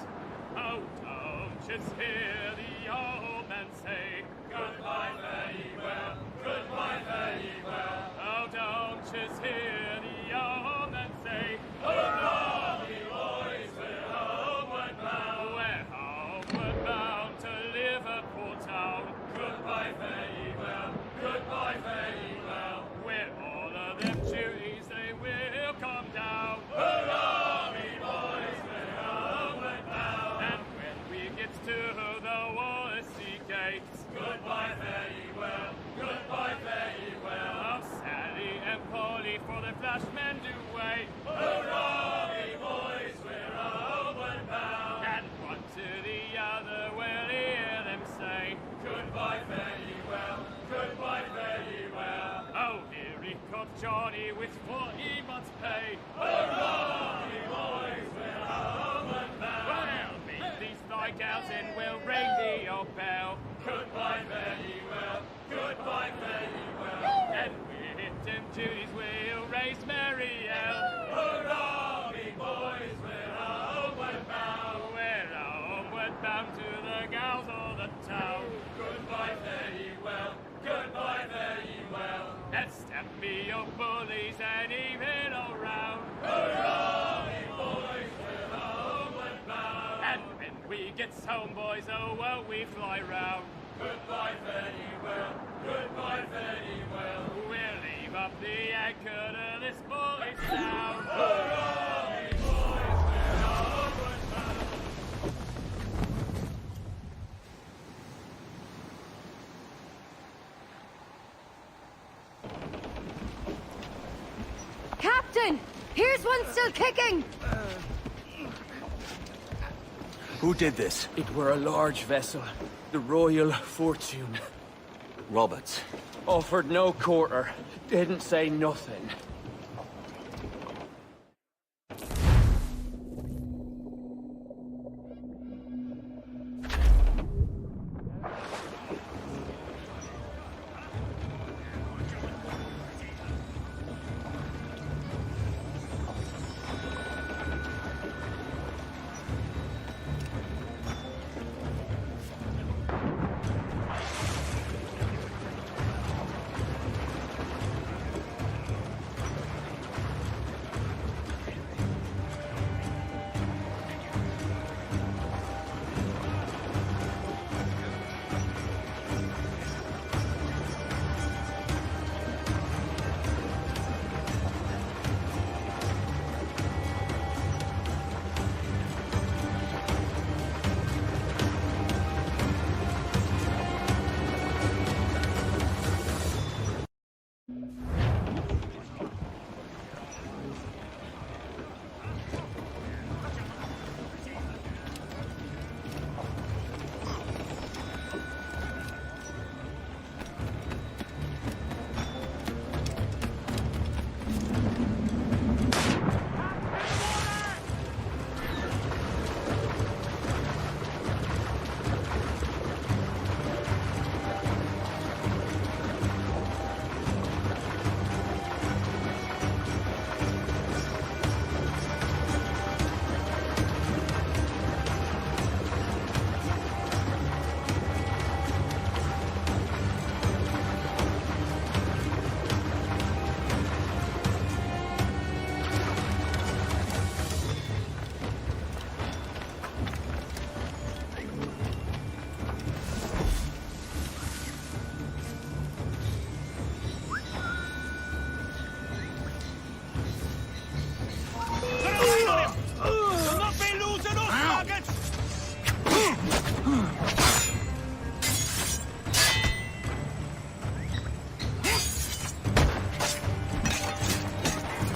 [SPEAKER 18] Oh, don't you hear the old man say, goodbye, fare ye well, goodbye, fare ye well. Oh, don't you say, hurrah, me boys, we're homeward bound. And one to the other will hear them say, goodbye, fare ye well, goodbye, fare ye well. Oh, here he comes Johnny with 40 months' pay. Hurrah, me boys, we're homeward bound. Well, meet these thy gals and we'll ring the old bell. Goodbye, fare ye well, goodbye, fare ye well. And we hit them duties, we'll raise merry yell. Hurrah, me boys, we're homeward bound. We're homeward bound to the gals of the town. Goodbye, fare ye well, goodbye, fare ye well. And stamp me your bullies and even all round. Hurrah, me boys, we're homeward bound. And when we gets home, boys, oh, well, we fly round. Goodbye, fare ye well, goodbye, fare ye well. We'll leave up the anchor to this boy's town. Hurrah, me boys, we're homeward bound.
[SPEAKER 5] Captain! Here's one still kicking!
[SPEAKER 2] Who did this?
[SPEAKER 6] It were a large vessel, the Royal Fortune.
[SPEAKER 2] Roberts.
[SPEAKER 6] Offered no quarter, didn't say nothing.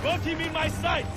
[SPEAKER 18] Got him in my sights!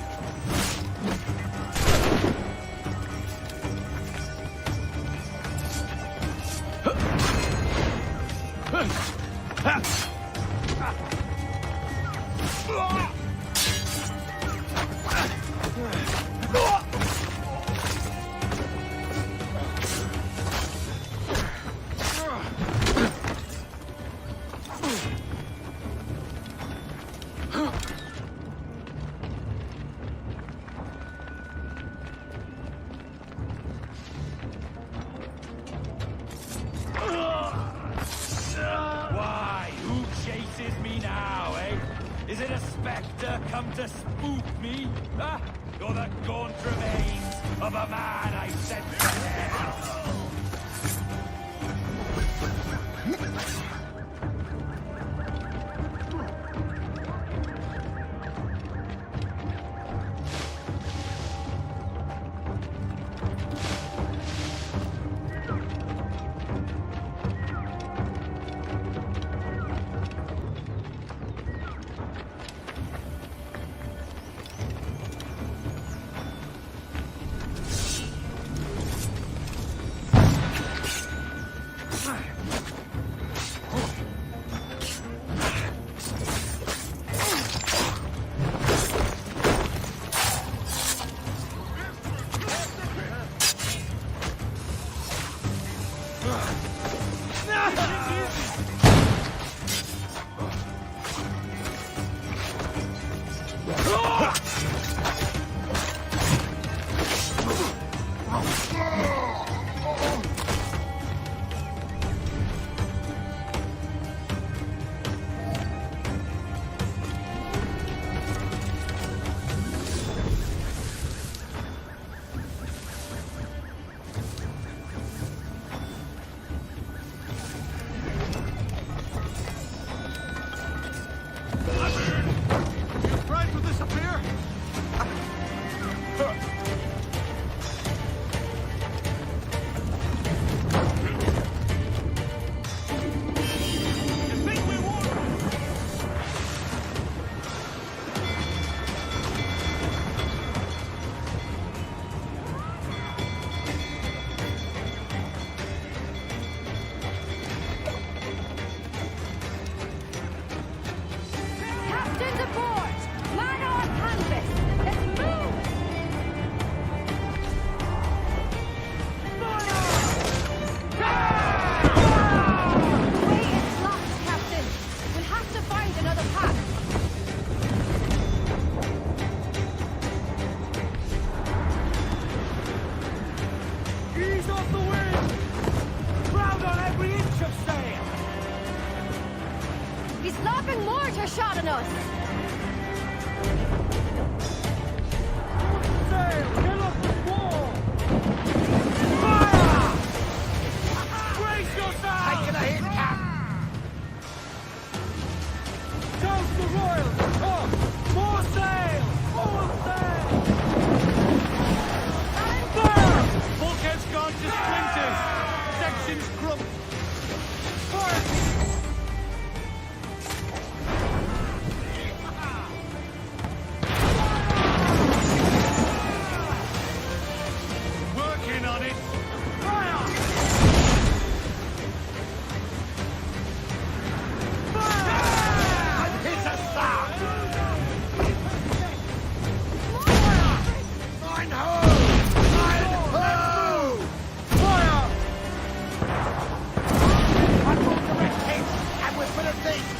[SPEAKER 10] Why? Who chases me now, eh? Is it a spectre come to spook me? Huh? Or the gaunt remains of a man I sent to hell?
[SPEAKER 5] us!
[SPEAKER 12] Sail! Get off the wall! Fire! Brace yourself! Taking a hit, Cap! Toast the Royals! Up! More sail! More sail! Fire! Bulkhead's gone to splinters! Section's crumpled! Fire! Working on it! Fire! Fire! And hit a start! Fire! Mine ho! Mine ho! Fire! I got direct hit, and we're full of these!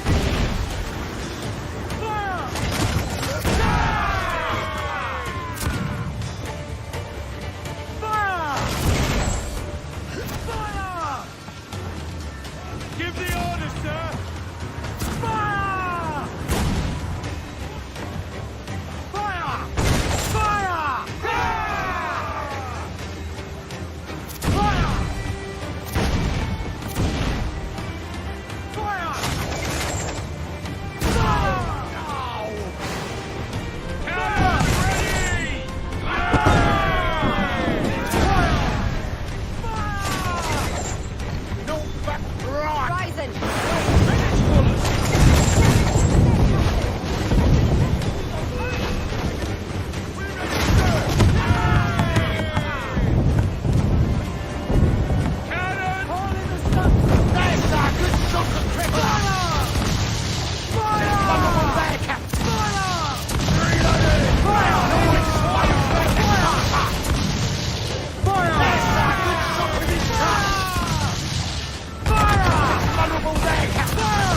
[SPEAKER 12] Fire! Fire! Fire! Give the order, sir! Fire! Fire! Fire! Fire! Fire! Cannon ready! No back right!
[SPEAKER 5] Rising!
[SPEAKER 12] Cannon! All in the sun! There's a good shot of triple! Fire! Fire! Vulnerable there, Captain! Fire! Reloading! Fire! Fire! Fire! There's a good shot of his gun! Fire! Vulnerable there, Captain!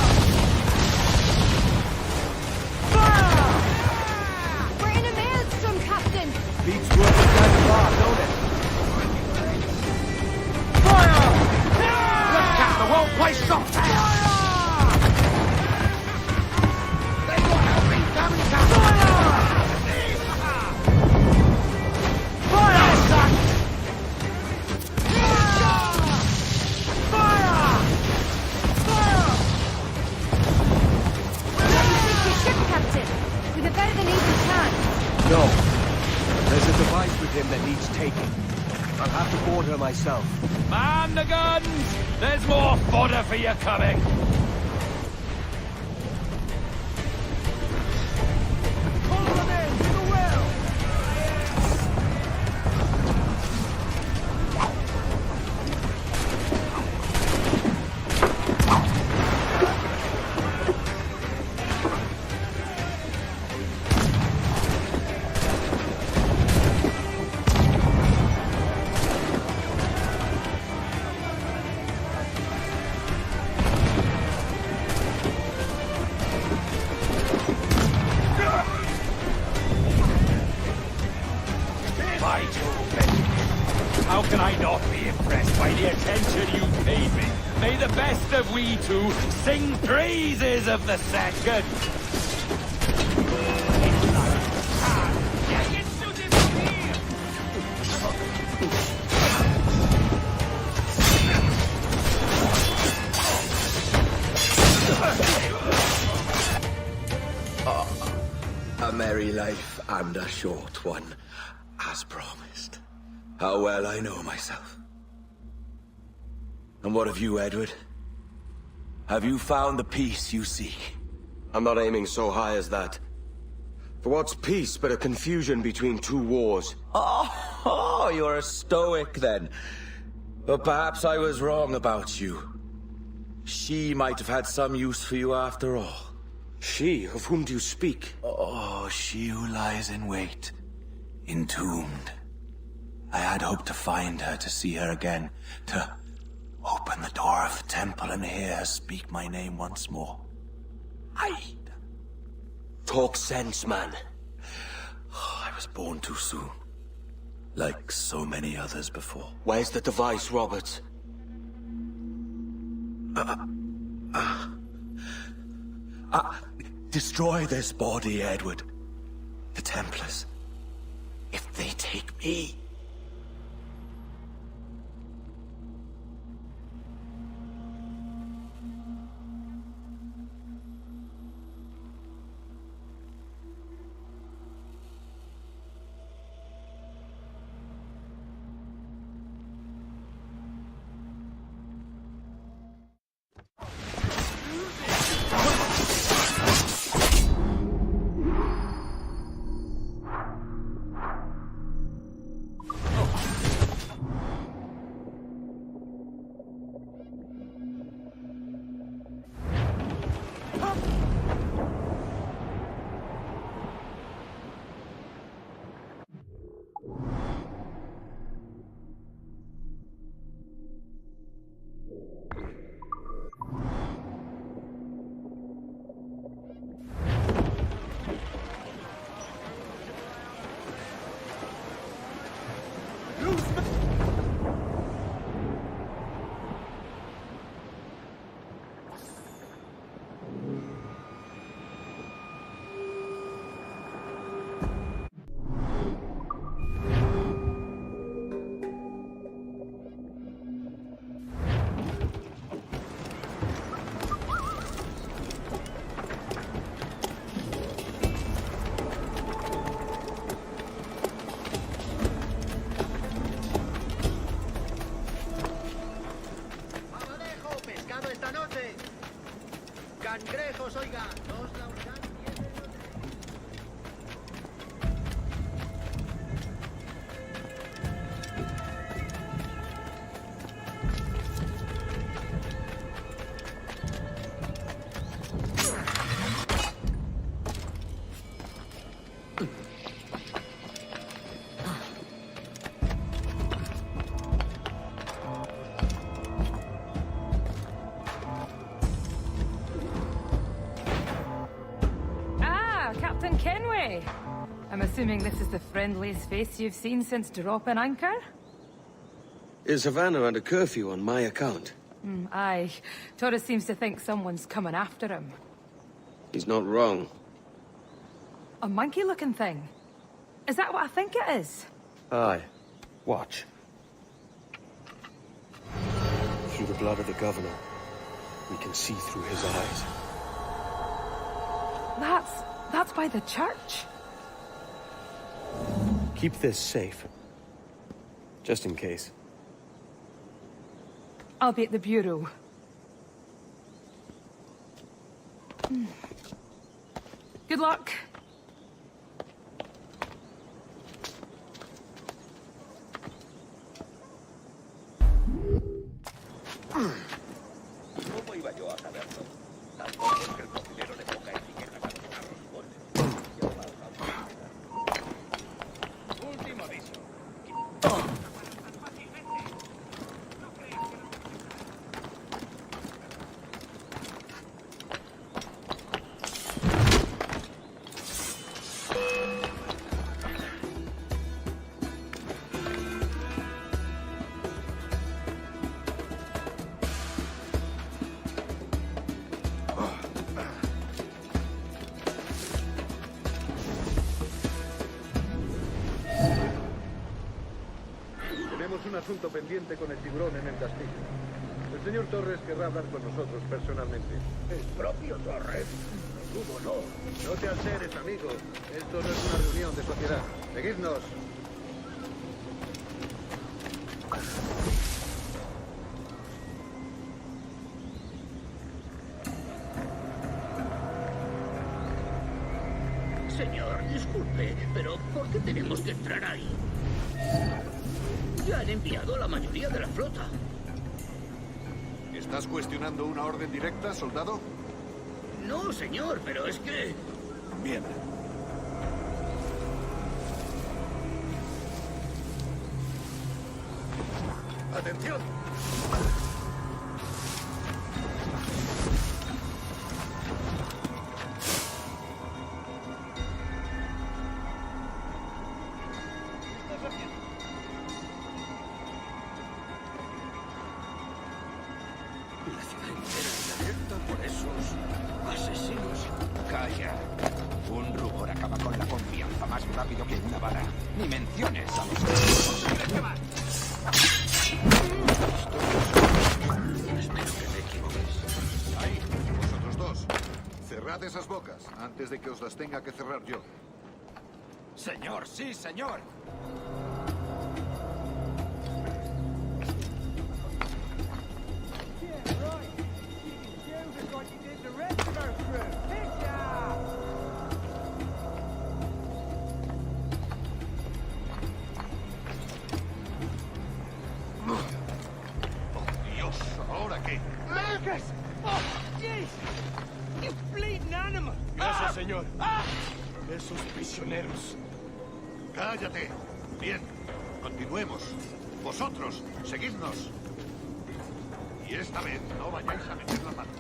[SPEAKER 12] Fire!
[SPEAKER 5] We're in a maelstrom, Captain!
[SPEAKER 2] Beats working down the bar, don't it?
[SPEAKER 12] Fire! Look, Captain, won't play shot down! They got help incoming, Captain! Fire! Fire! Fire!
[SPEAKER 5] Let me sink your ship, Captain! We've a better than easy chance!
[SPEAKER 2] No. There's a device with him that needs taking. I'll have to board her myself.
[SPEAKER 8] Man the guns! There's more fodder for you coming!
[SPEAKER 12] Pull them in to the well!
[SPEAKER 8] By Jove, Benjamin, how can I not be impressed by the attention you paid me? May the best of we two sing praises of the second!
[SPEAKER 13] A merry life and a short one, as promised. How well I know myself. And what of you, Edward? Have you found the peace you seek?
[SPEAKER 4] I'm not aiming so high as that. For what's peace but a confusion between two wars?
[SPEAKER 13] Oh, you're a stoic then. But perhaps I was wrong about you. She might have had some use for you after all.
[SPEAKER 4] She? Of whom do you speak?
[SPEAKER 13] Oh, she who lies in wait, entombed. I had hoped to find her, to see her again, to open the door of the temple and hear her speak my name once more.
[SPEAKER 4] Talk sense, man.
[SPEAKER 13] I was born too soon. Like so many others before.
[SPEAKER 4] Where's the device, Robert?
[SPEAKER 13] Destroy this body, Edward. The Templars. If they take me...
[SPEAKER 23] Cangrejos, oiga, nos la unidad tiene...
[SPEAKER 3] Captain Kenway. I'm assuming this is the friendliest face you've seen since dropping anchor?
[SPEAKER 4] Is Havana under curfew on my account?
[SPEAKER 3] Aye. Torres seems to think someone's coming after him.
[SPEAKER 4] He's not wrong.
[SPEAKER 3] A monkey-looking thing? Is that what I think it is?
[SPEAKER 4] Aye. Watch. Through the blood of the governor, we can see through his eyes.
[SPEAKER 3] That's by the church.
[SPEAKER 4] Keep this safe. Just in case.
[SPEAKER 3] I'll be at the bureau. Good luck.
[SPEAKER 10] ¿Cómo iba yo a saberlo? Tampoco es que el cocinero le ponga etiquetas a los carros. Último aviso.
[SPEAKER 16] Un asunto pendiente con el tiburón en el castillo. El señor Torres querrá hablar con nosotros personalmente.
[SPEAKER 10] ¿El propio Torres? ¿Cómo no?
[SPEAKER 16] No te alteres, amigo. Esto no es una reunión de sociedad. Seguidnos.
[SPEAKER 10] Señor, disculpe, pero ¿por qué tenemos que entrar ahí? Ya han enviado a la mayoría de la flota.
[SPEAKER 14] ¿Estás cuestionando una orden directa, soldado?
[SPEAKER 10] No, señor, pero es que...
[SPEAKER 14] Bien.
[SPEAKER 10] ¡Atención!
[SPEAKER 16] La ciudad entera está abierta por esos asesinos.
[SPEAKER 10] Calla. rápido que una bala. Ni menciones a los... ¡Posible que va!
[SPEAKER 14] Espero que te equivoques. Ahí, vosotros dos. Cerrad esas bocas antes de que os las tenga que cerrar yo.
[SPEAKER 10] Señor, sí, señor.
[SPEAKER 14] Oh, Dios, ¿ahora qué?
[SPEAKER 12] Lucas! Oh, jeez! You bleeding animal!
[SPEAKER 17] Gracias, señor. Esos prisioneros.
[SPEAKER 14] ¡Cállate! Bien, continuemos. Vosotros, seguidnos. Y esta vez no vayáis a meter la mano.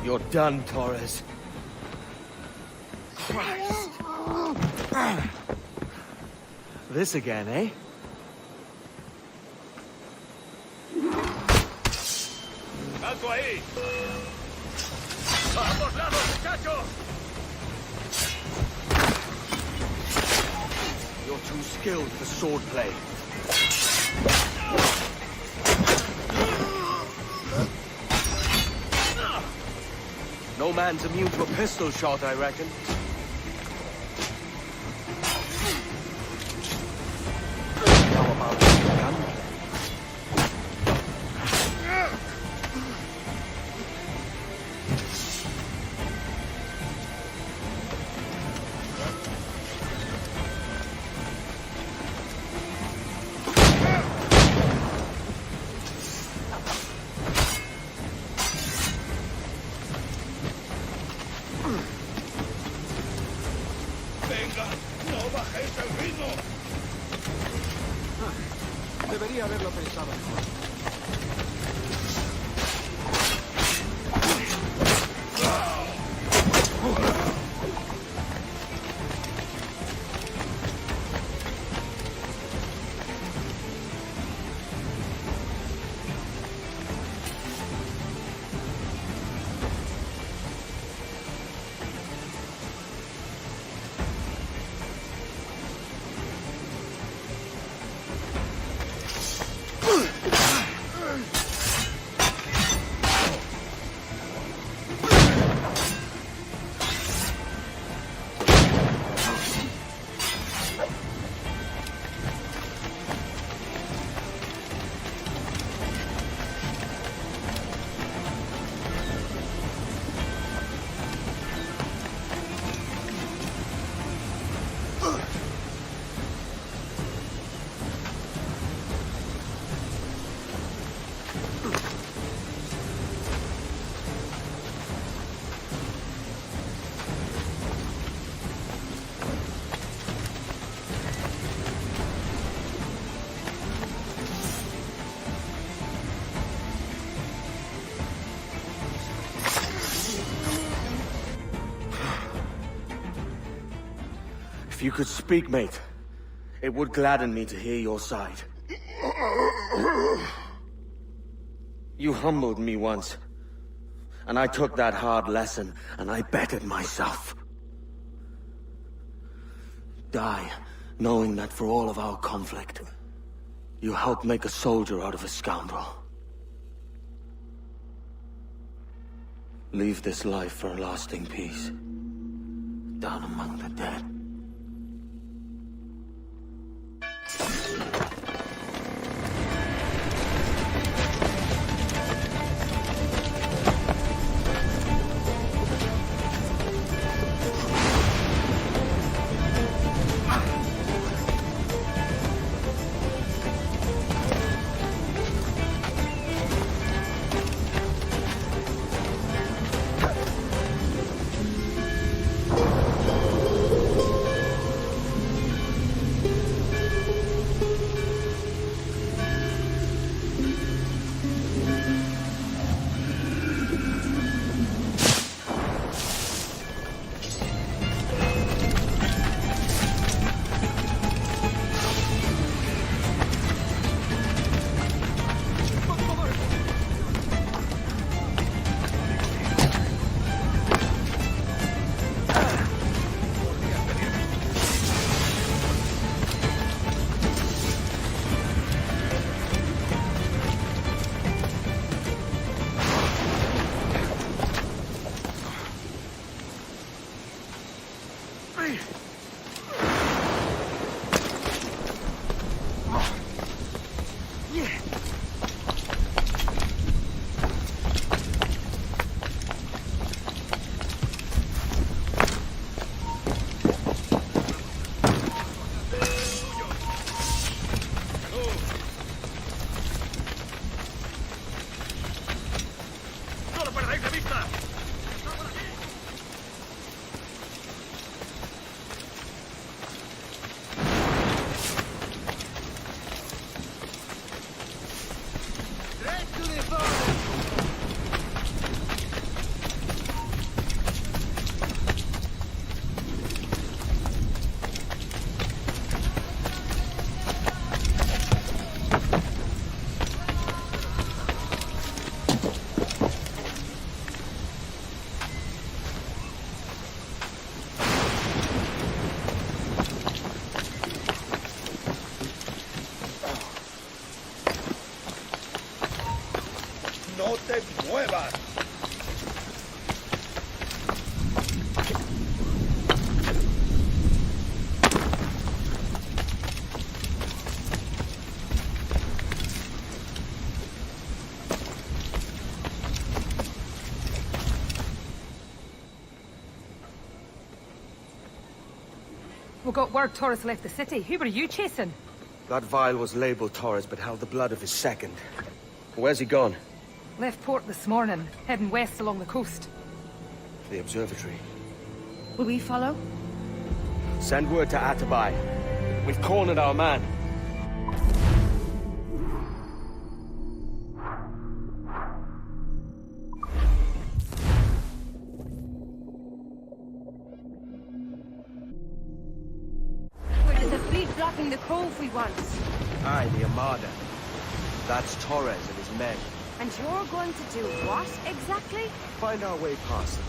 [SPEAKER 2] You're done, Torres. Christ. This again, eh?
[SPEAKER 10] ¡Alto ahí! ¡A ambos lados, muchachos!
[SPEAKER 4] You're too skilled for swordplay. No man's immune to a pistol shot, I reckon. How about gunplay?
[SPEAKER 10] ¡Venga! ¡No bajéis el ritmo!
[SPEAKER 12] Debería haberlo pensado mejor.
[SPEAKER 2] If you could speak, mate, it would gladden me to hear your side. You humbled me once, and I took that hard lesson, and I bettered myself. Die, knowing that for all of our conflict, you helped make a soldier out of a scoundrel. Leave this life for a lasting peace, down among the dead.
[SPEAKER 12] muevas!
[SPEAKER 3] We got word Torres left the city. Who were you chasing?
[SPEAKER 2] That vial was labeled Torres, but held the blood of his second. Where's he gone?
[SPEAKER 3] Left port this morning, heading west along the coast.
[SPEAKER 2] The observatory.
[SPEAKER 5] Will we follow?
[SPEAKER 2] Send word to Atabai. We've cornered our man.
[SPEAKER 5] There's a fleet blocking the cove we want.
[SPEAKER 2] Aye, the Armada. That's Torres and his men.
[SPEAKER 5] And you're going to do what, exactly?
[SPEAKER 2] Find our way past them.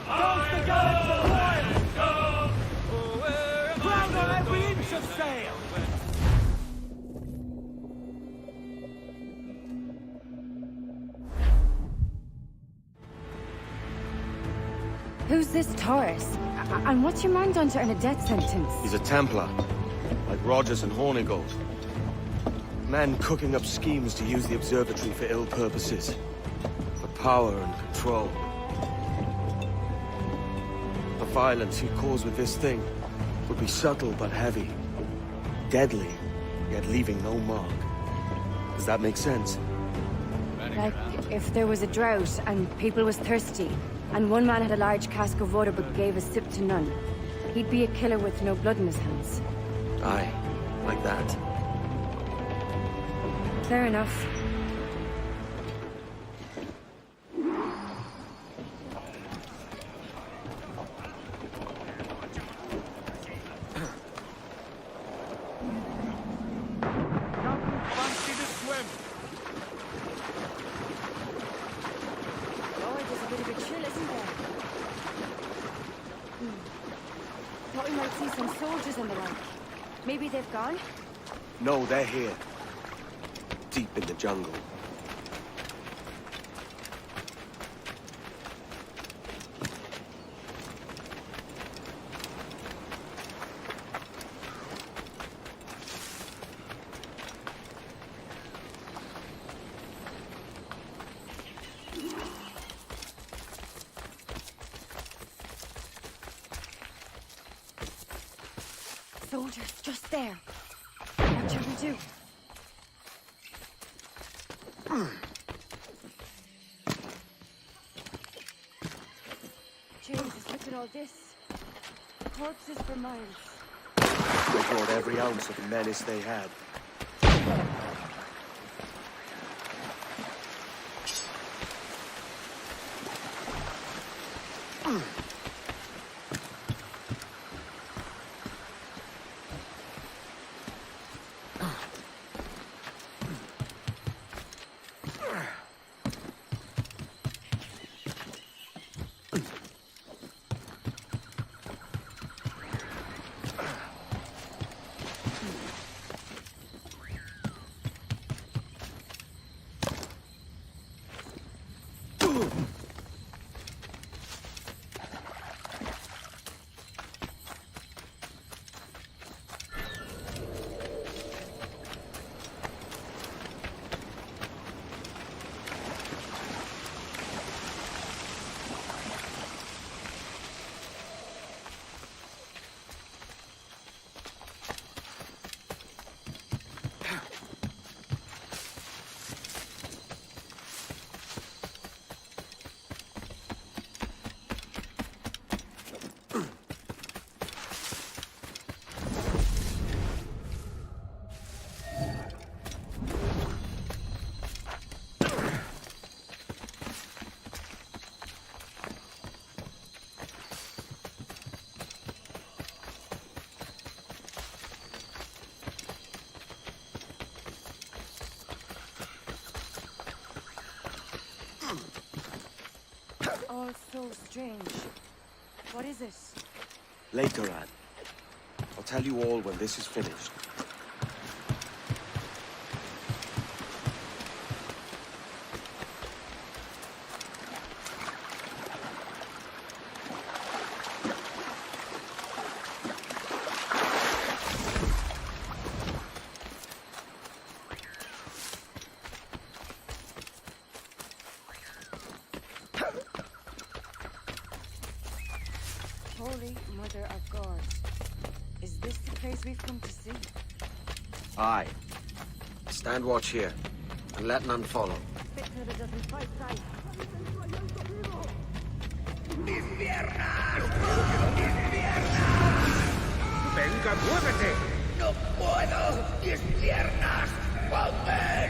[SPEAKER 12] Goes the gun to the royal! Ground on every inch of sail!
[SPEAKER 5] Who's this Taurus? And what's your man done to earn a death sentence?
[SPEAKER 4] He's a Templar, like Rogers and Hornigold. Man cooking up schemes to use the observatory for ill purposes. For power and control. The violence he'd cause with this thing would be subtle but heavy. Deadly, yet leaving no mark. Does that make sense?
[SPEAKER 5] Like, if there was a drought and people was thirsty, and one man had a large cask of water but gave a sip to none, he'd be a killer with no blood in his hands.
[SPEAKER 4] Aye, like that.
[SPEAKER 5] Fair enough. Thought we might see some soldiers in the light. Maybe they've gone?
[SPEAKER 4] No, they're here. Deep in the jungle.
[SPEAKER 5] Soldiers, just there. What shall we do? Jesus, look at all this. Corpses for miles.
[SPEAKER 4] They brought every ounce of menace they had.
[SPEAKER 5] All so strange. What is it?
[SPEAKER 4] Later, Anne. I'll tell you all when this is finished.
[SPEAKER 5] Holy Mother of God. Is this the place we've come to see?
[SPEAKER 4] Aye. Stand watch here, and let none follow.
[SPEAKER 5] Victor doesn't fight right.
[SPEAKER 12] ¡Mis piernas! ¡Mis piernas! ¡Venga, muévete! ¡No puedo! ¡Mis piernas! ¡Joder!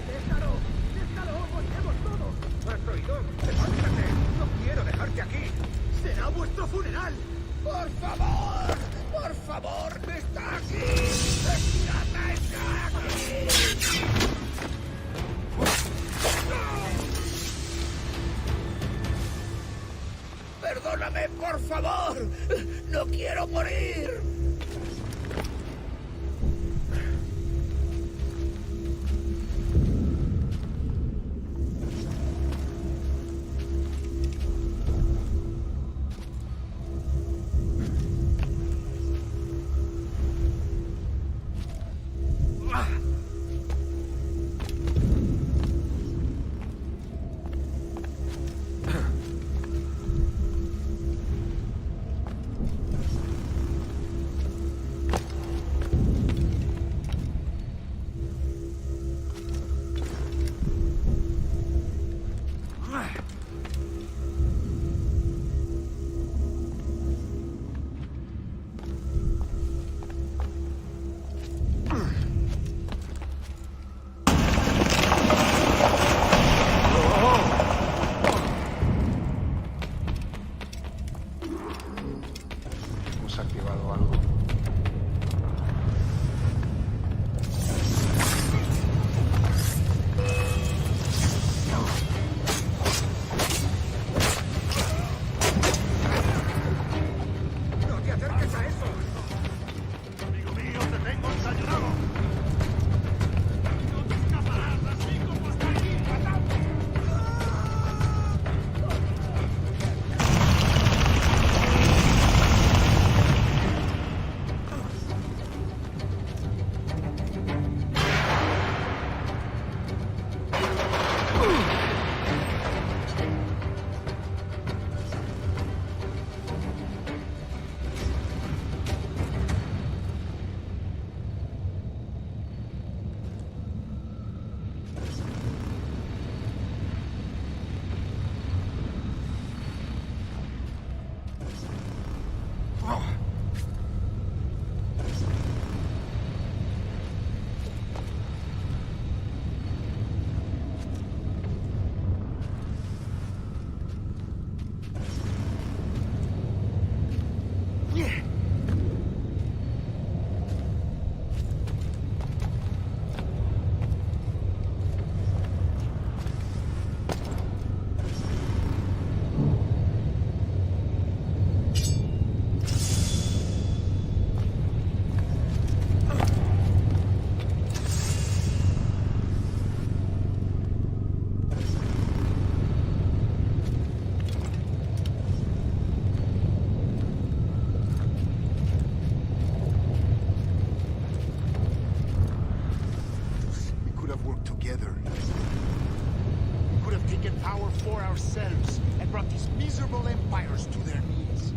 [SPEAKER 12] ¡Déjalo! ¡Déjalo! ¡Volvemos todos! ¿Has oído? ¡Levántate! ¡No quiero dejarte aquí! ¡Será vuestro funeral! ¡Por favor! ¡Por favor! ¡Está aquí! ¡Está aquí! taken power for ourselves and brought these miserable empires to their knees.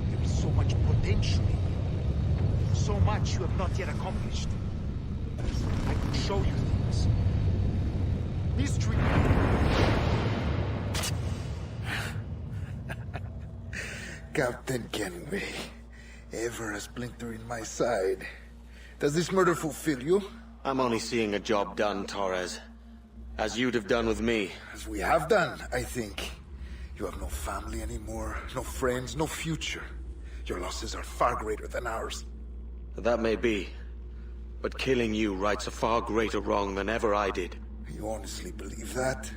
[SPEAKER 12] There is so much potential in you. So much you have not yet accomplished. I can show you things. Mystery.
[SPEAKER 7] Captain Kenway, ever a splinter in my side. Does this murder fulfill you?
[SPEAKER 4] I'm only seeing a job done, Torres. As you'd have done with me.
[SPEAKER 7] As we have done, I think. You have no family anymore, no friends, no future. Your losses are far greater than ours.
[SPEAKER 4] That may be. But killing you rights a far greater wrong than ever I did.
[SPEAKER 7] You honestly believe that?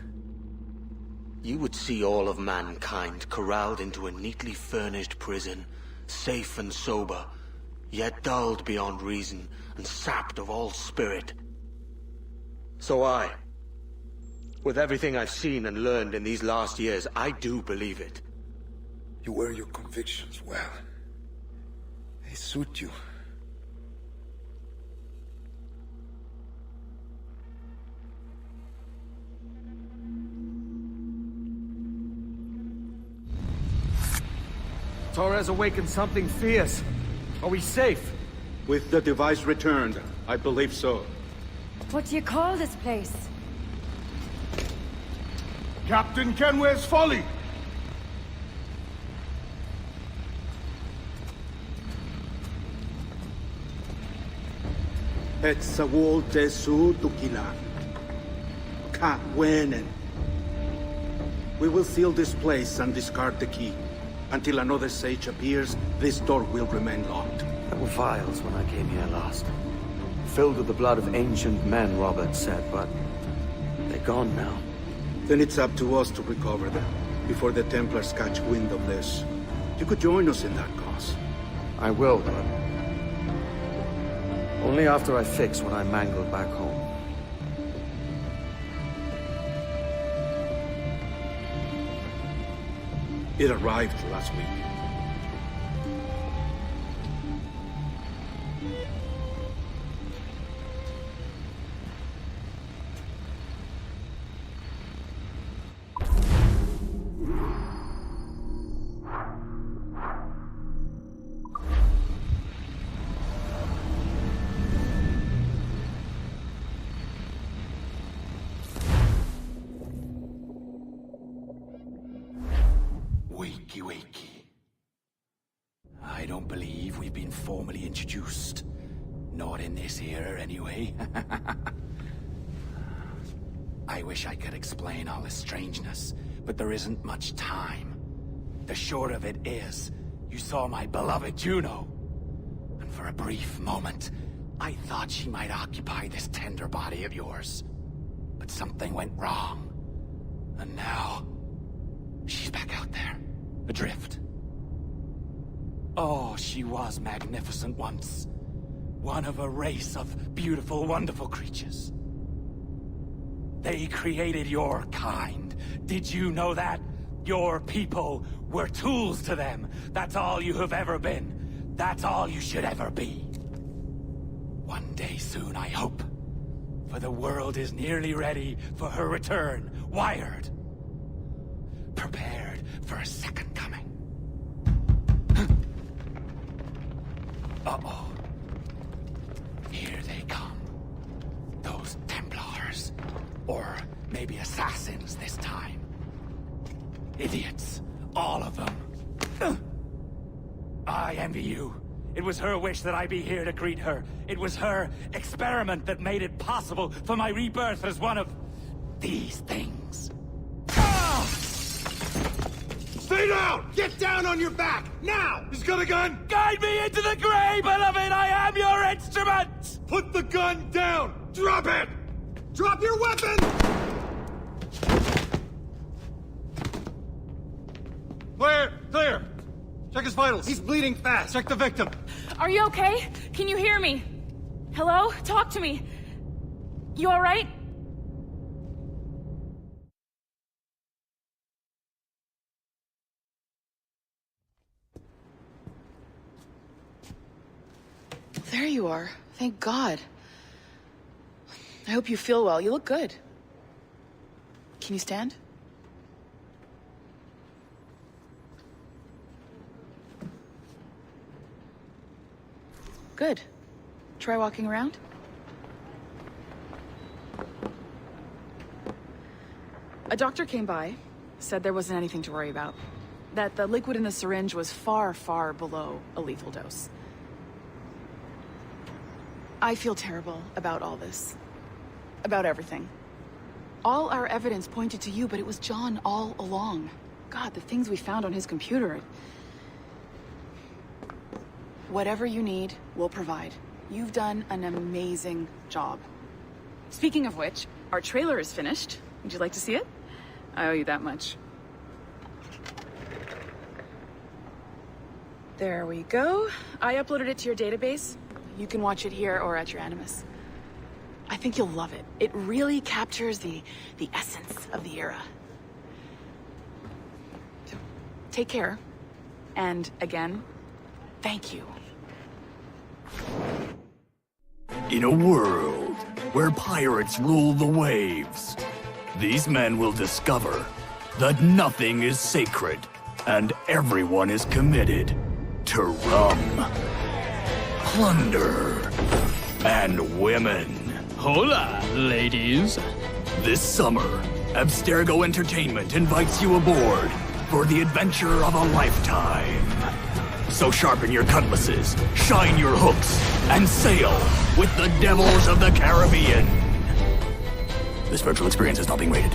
[SPEAKER 4] You would see all of mankind corralled into a neatly furnished prison, safe and sober, yet dulled beyond reason and sapped of all spirit. So with everything I've seen and learned in these last years, I do believe it.
[SPEAKER 7] You wear your convictions well. They suit you.
[SPEAKER 2] Torres awakened something fierce. Are we safe?
[SPEAKER 16] With the device returned, I believe so.
[SPEAKER 5] What do you call this place?
[SPEAKER 17] Captain Kenway's Folly!
[SPEAKER 11] Etsawolte su tukila. Ka wenen. We will seal this place and discard the key. Until another sage appears, this door will remain locked.
[SPEAKER 2] There were vials when I came here last. Filled with the blood of ancient men, Robert said, but they're gone now.
[SPEAKER 11] Then it's up to us to recover them, before the Templars catch wind of this. You could join us in that cause.
[SPEAKER 2] I will, but only after I fix what I mangled back home.
[SPEAKER 11] It arrived last week.
[SPEAKER 13] Wakey. I don't believe we've been formally introduced. Not in this era, anyway. I wish I could explain all the strangeness, but there isn't much time. The short of it is, you saw my beloved Juno. And for a brief moment, I thought she might occupy this tender body of yours. But something went wrong. And now, she's back out there. Adrift. Oh, she was magnificent once. One of a race of beautiful, wonderful creatures. They created your kind. Did you know that? Your people were tools to them. That's all you have ever been. That's all you should ever be. One day soon, I hope. For the world is nearly ready for her return. Wired. Prepared for a second coming. Uh-oh. Here they come. Those Templars. Or maybe Assassins this time. Idiots. All of them. I envy you. It was her wish that I be here to greet her. It was her experiment that made it possible for my rebirth as one of these things.
[SPEAKER 12] Stay down! Get down on your back! Now! He's got a gun!
[SPEAKER 8] Guide me into the grave, beloved! I am your instrument!
[SPEAKER 12] Put the gun down! Drop it! Drop your weapon! Clear! Clear! Check his vitals. He's bleeding fast. Check the victim.
[SPEAKER 3] Are you okay? Can you hear me? Hello? Talk to me. You alright?
[SPEAKER 19] There you are. Thank God. I hope you feel well. You look good. Can you stand? Good. Try walking around. A doctor came by, said there wasn't anything to worry about. That the liquid in the syringe was far, far below a lethal dose. I feel terrible about all this. About everything. All our evidence pointed to you, but it was John all along. God, the things we found on his computer. Whatever you need, we'll provide. You've done an amazing job. Speaking of which, our trailer is finished. Would you like to see it? I owe you that much. There we go. I uploaded it to your database. You can watch it here or at your Animus. I think you'll love it. It really captures the essence of the era. So, take care. And again, thank you.
[SPEAKER 9] In a world where pirates rule the waves, these men will discover that nothing is sacred and everyone is committed to rum, plunder, and women.
[SPEAKER 6] Hola, ladies.
[SPEAKER 9] This summer, Abstergo Entertainment invites you aboard for the adventure of a lifetime. So sharpen your cutlasses, shine your hooks, and sail with the devils of the Caribbean. This virtual experience is not being rated.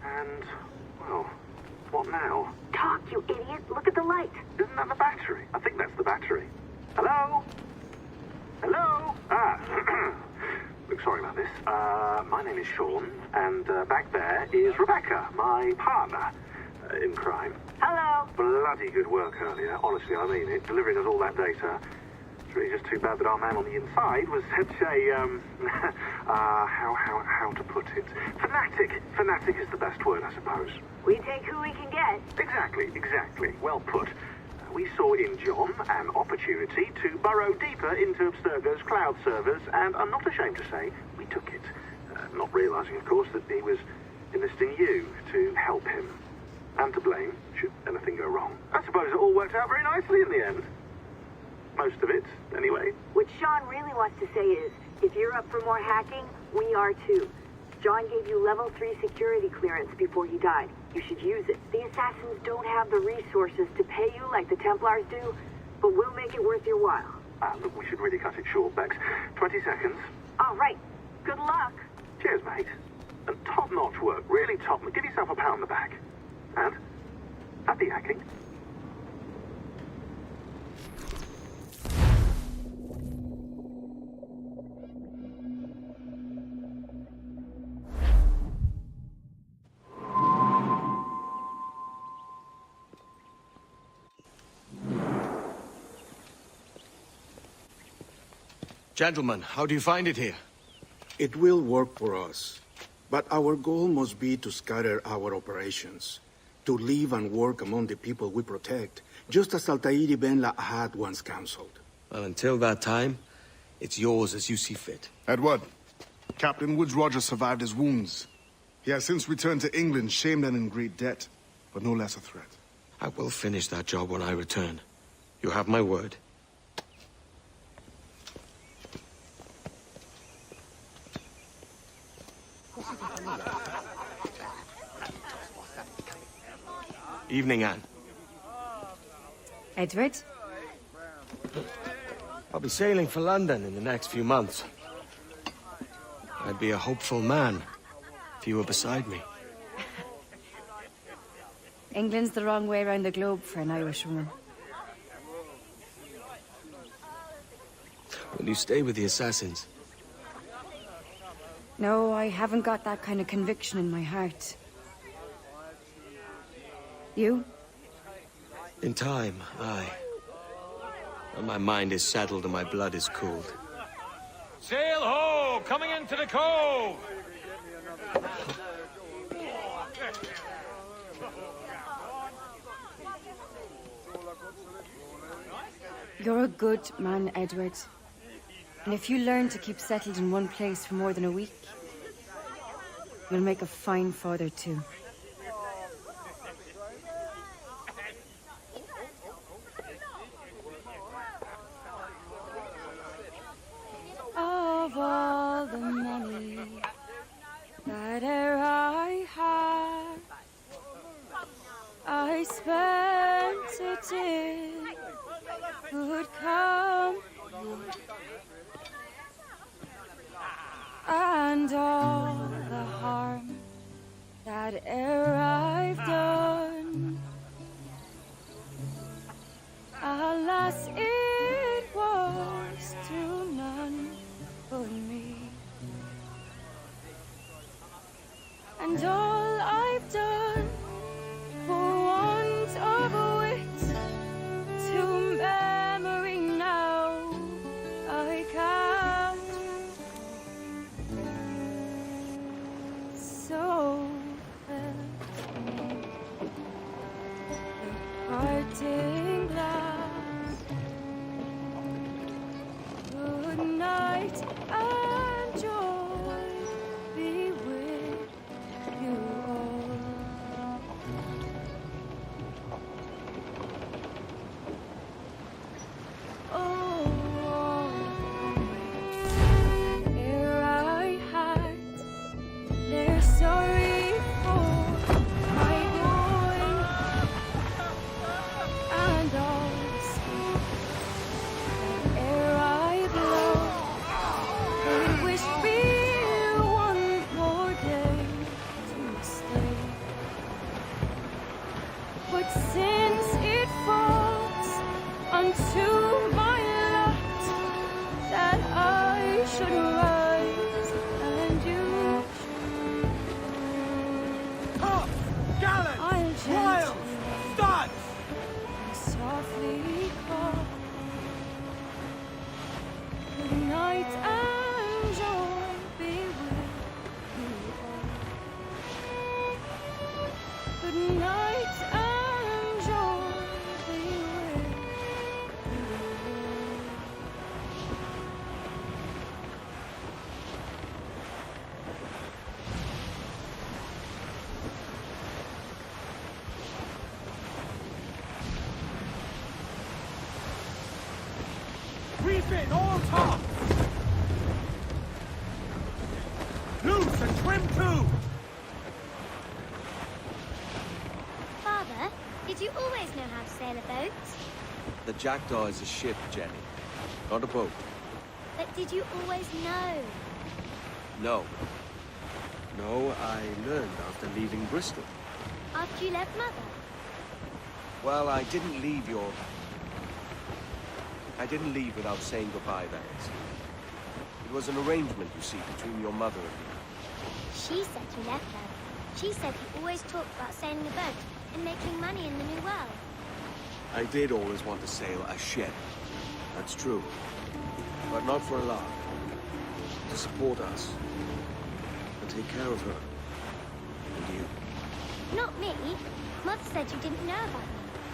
[SPEAKER 20] And, well, what now?
[SPEAKER 21] Talk, you idiot! Look at the light!
[SPEAKER 20] Isn't that the battery? I think that's the battery. Hello? Hello? Look, sorry about this. My name is Sean, and back there is Rebecca, my partner in crime.
[SPEAKER 21] Hello!
[SPEAKER 20] Bloody good work earlier, honestly, I mean it, delivering us all that data. It's really just too bad that our man on the inside was such a, how to put it? Fanatic. Fanatic is the best word, I suppose.
[SPEAKER 21] We take who we can get.
[SPEAKER 20] Exactly. Well put. We saw in John an opportunity to burrow deeper into Abstergo's cloud servers, and I'm not ashamed to say we took it. Not realizing, of course, that he was enlisting you to help him. And to blame, should anything go wrong. I suppose it all worked out very nicely in the end. Most of it, anyway.
[SPEAKER 21] What Sean really wants to say is, if you're up for more hacking, we are too. John gave you level 3 security clearance before he died. You should use it. The Assassins don't have the resources to pay you like the Templars do, but we'll make it worth your while.
[SPEAKER 20] Look, we should really cut it short, Bex. 20 seconds.
[SPEAKER 21] All right. Good luck.
[SPEAKER 20] Cheers, mate. And top-notch work. Really top. Give yourself a pat on the back. And happy hacking.
[SPEAKER 4] Gentlemen, how do you find it here?
[SPEAKER 11] It will work for us. But our goal must be to scatter our operations. To live and work among the people we protect, just as Altair Ben Lahad once counseled.
[SPEAKER 4] Well, until that time, it's yours as you see fit.
[SPEAKER 17] Edward, Captain Woods Rogers survived his wounds. He has since returned to England, shamed and in great debt, but no less a threat.
[SPEAKER 4] I will finish that job when I return. You have my word. Evening, Anne.
[SPEAKER 3] Edward?
[SPEAKER 4] I'll be sailing for London in the next few months. I'd be a hopeful man if you were beside me.
[SPEAKER 3] England's the wrong way around the globe for an Irish woman.
[SPEAKER 4] Will you stay with the Assassins?
[SPEAKER 3] No, I haven't got that kind of conviction in my heart. You?
[SPEAKER 4] In time, aye. When my mind is settled and my blood is cooled.
[SPEAKER 10] Sail ho! Coming into the cove!
[SPEAKER 5] You're a good man, Edward. And if you learn to keep settled in one place for more than a week, you'll make a fine father too. Of all the money that e'er I had, I spent it in good company, and all the harm that e'er I've done, alas, it was to none but me. And all I've done for want of wit, to memory now I can't. So the parting glass. Good night and joy be with you all. Oh, ere I had their sorry for my boy, and all ere I blow, they wish me one more day to stay. But since it falls unto my lot that I should rise and you
[SPEAKER 10] Tough, gallant,
[SPEAKER 5] I'll
[SPEAKER 10] wild, studs!
[SPEAKER 5] softly call. Good night and joy be with you all. Good night and joy be with you
[SPEAKER 10] Reef in all tops! Loose and trim too!
[SPEAKER 1] Father, did you always know how to sail a boat?
[SPEAKER 4] The Jackdaw is a ship, Jenny. Not a boat.
[SPEAKER 1] But did you always know?
[SPEAKER 4] No. No, I learned after leaving Bristol.
[SPEAKER 1] After you left Mother?
[SPEAKER 4] Well, I didn't leave without saying goodbye, that is. It was an arrangement, you see, between your mother and me.
[SPEAKER 1] She said you left her. She said you always talked about sailing a boat and making money in the New World.
[SPEAKER 4] I did always want to sail a ship. That's true. But not for a lark. To support us. And take care of her. And you.
[SPEAKER 1] Not me. Mother said you didn't know about me.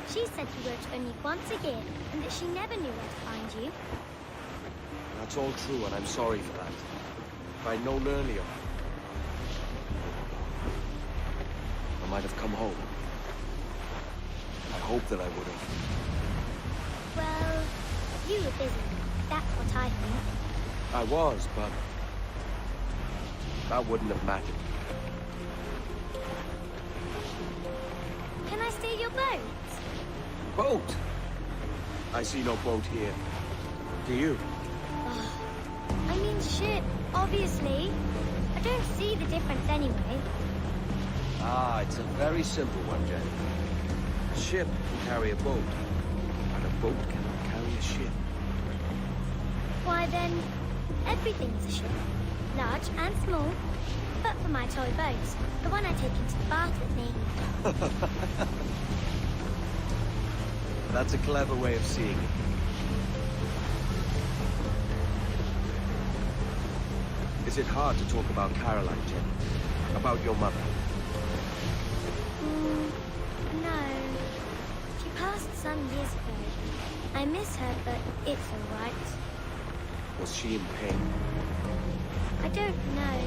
[SPEAKER 1] She said you worked only once a year and that she never knew where to find you.
[SPEAKER 4] That's all true, and I'm sorry for that. If I'd known earlier, I might have come home. I hope that I would have.
[SPEAKER 1] Well, you were busy. That's what I think.
[SPEAKER 4] I was, but that wouldn't have mattered.
[SPEAKER 1] Can I steal your boat?
[SPEAKER 4] Boat? I see no boat here. Do you?
[SPEAKER 1] I mean ship, obviously. I don't see the difference anyway.
[SPEAKER 4] Ah, it's a very simple one, Jenny. A ship can carry a boat, and a boat cannot carry a ship.
[SPEAKER 1] Why then, everything's a ship. Large and small. But for my toy boat, the one I take into the bath with me.
[SPEAKER 4] That's a clever way of seeing it. Is it hard to talk about Caroline, Jenny? About your mother?
[SPEAKER 1] No. She passed some years ago. I miss her, but it's all right.
[SPEAKER 4] Was she in pain?
[SPEAKER 1] I don't know.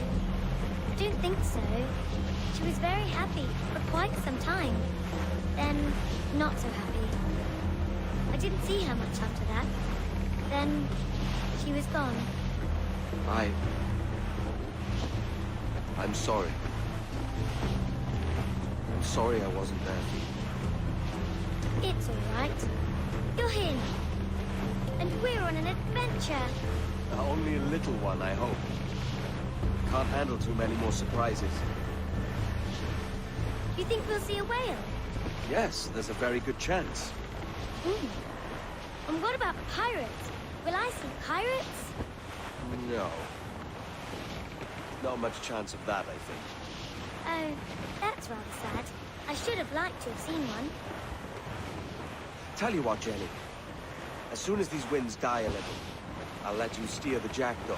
[SPEAKER 1] I don't think so. She was very happy for quite some time. Then, not so happy. I didn't see her much after that. Then, she was gone.
[SPEAKER 4] I'm sorry. I'm sorry I wasn't there for you.
[SPEAKER 1] It's all right. You're here now. And we're on an adventure.
[SPEAKER 4] Only a little one, I hope. Can't handle too many more surprises.
[SPEAKER 1] You think we'll see a whale?
[SPEAKER 4] Yes, there's a very good chance.
[SPEAKER 1] And what about pirates? Will I see pirates?
[SPEAKER 4] No. Not much chance of that, I think.
[SPEAKER 1] Oh, that's rather sad. I should have liked to have seen one.
[SPEAKER 4] Tell you what, Jenny. As soon as these winds die a little, I'll let you steer the jackdaw.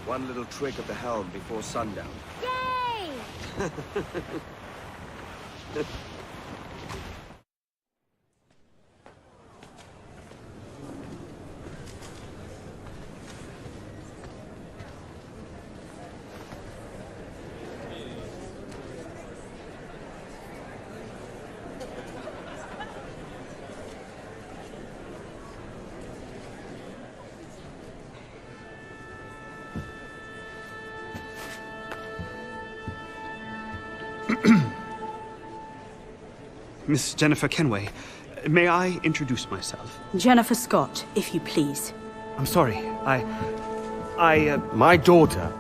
[SPEAKER 4] One little trick of the helm before sundown.
[SPEAKER 1] Yay!
[SPEAKER 15] Miss Jennifer Kenway, may I introduce myself?
[SPEAKER 18] Jennifer Scott, if you please.
[SPEAKER 15] I'm sorry,
[SPEAKER 4] My daughter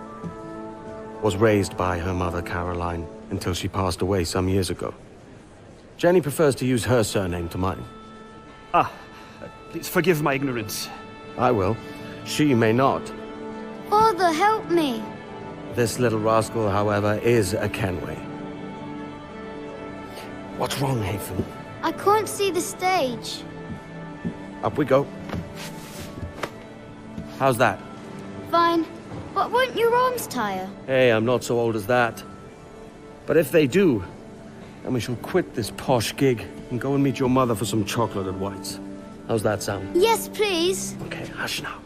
[SPEAKER 4] was raised by her mother, Caroline, until she passed away some years ago. Jenny prefers to use her surname to mine.
[SPEAKER 15] Please forgive my ignorance.
[SPEAKER 4] I will. She may not.
[SPEAKER 1] Father, help me!
[SPEAKER 4] This little rascal, however, is a Kenway. What's wrong, Hafen?
[SPEAKER 1] I can't see the stage.
[SPEAKER 4] Up we go. How's that?
[SPEAKER 1] Fine. But won't your arms tire?
[SPEAKER 4] Hey, I'm not so old as that. But if they do, then we shall quit this posh gig and go and meet your mother for some chocolate at White's. How's that sound?
[SPEAKER 1] Yes, please.
[SPEAKER 4] Okay, hush now.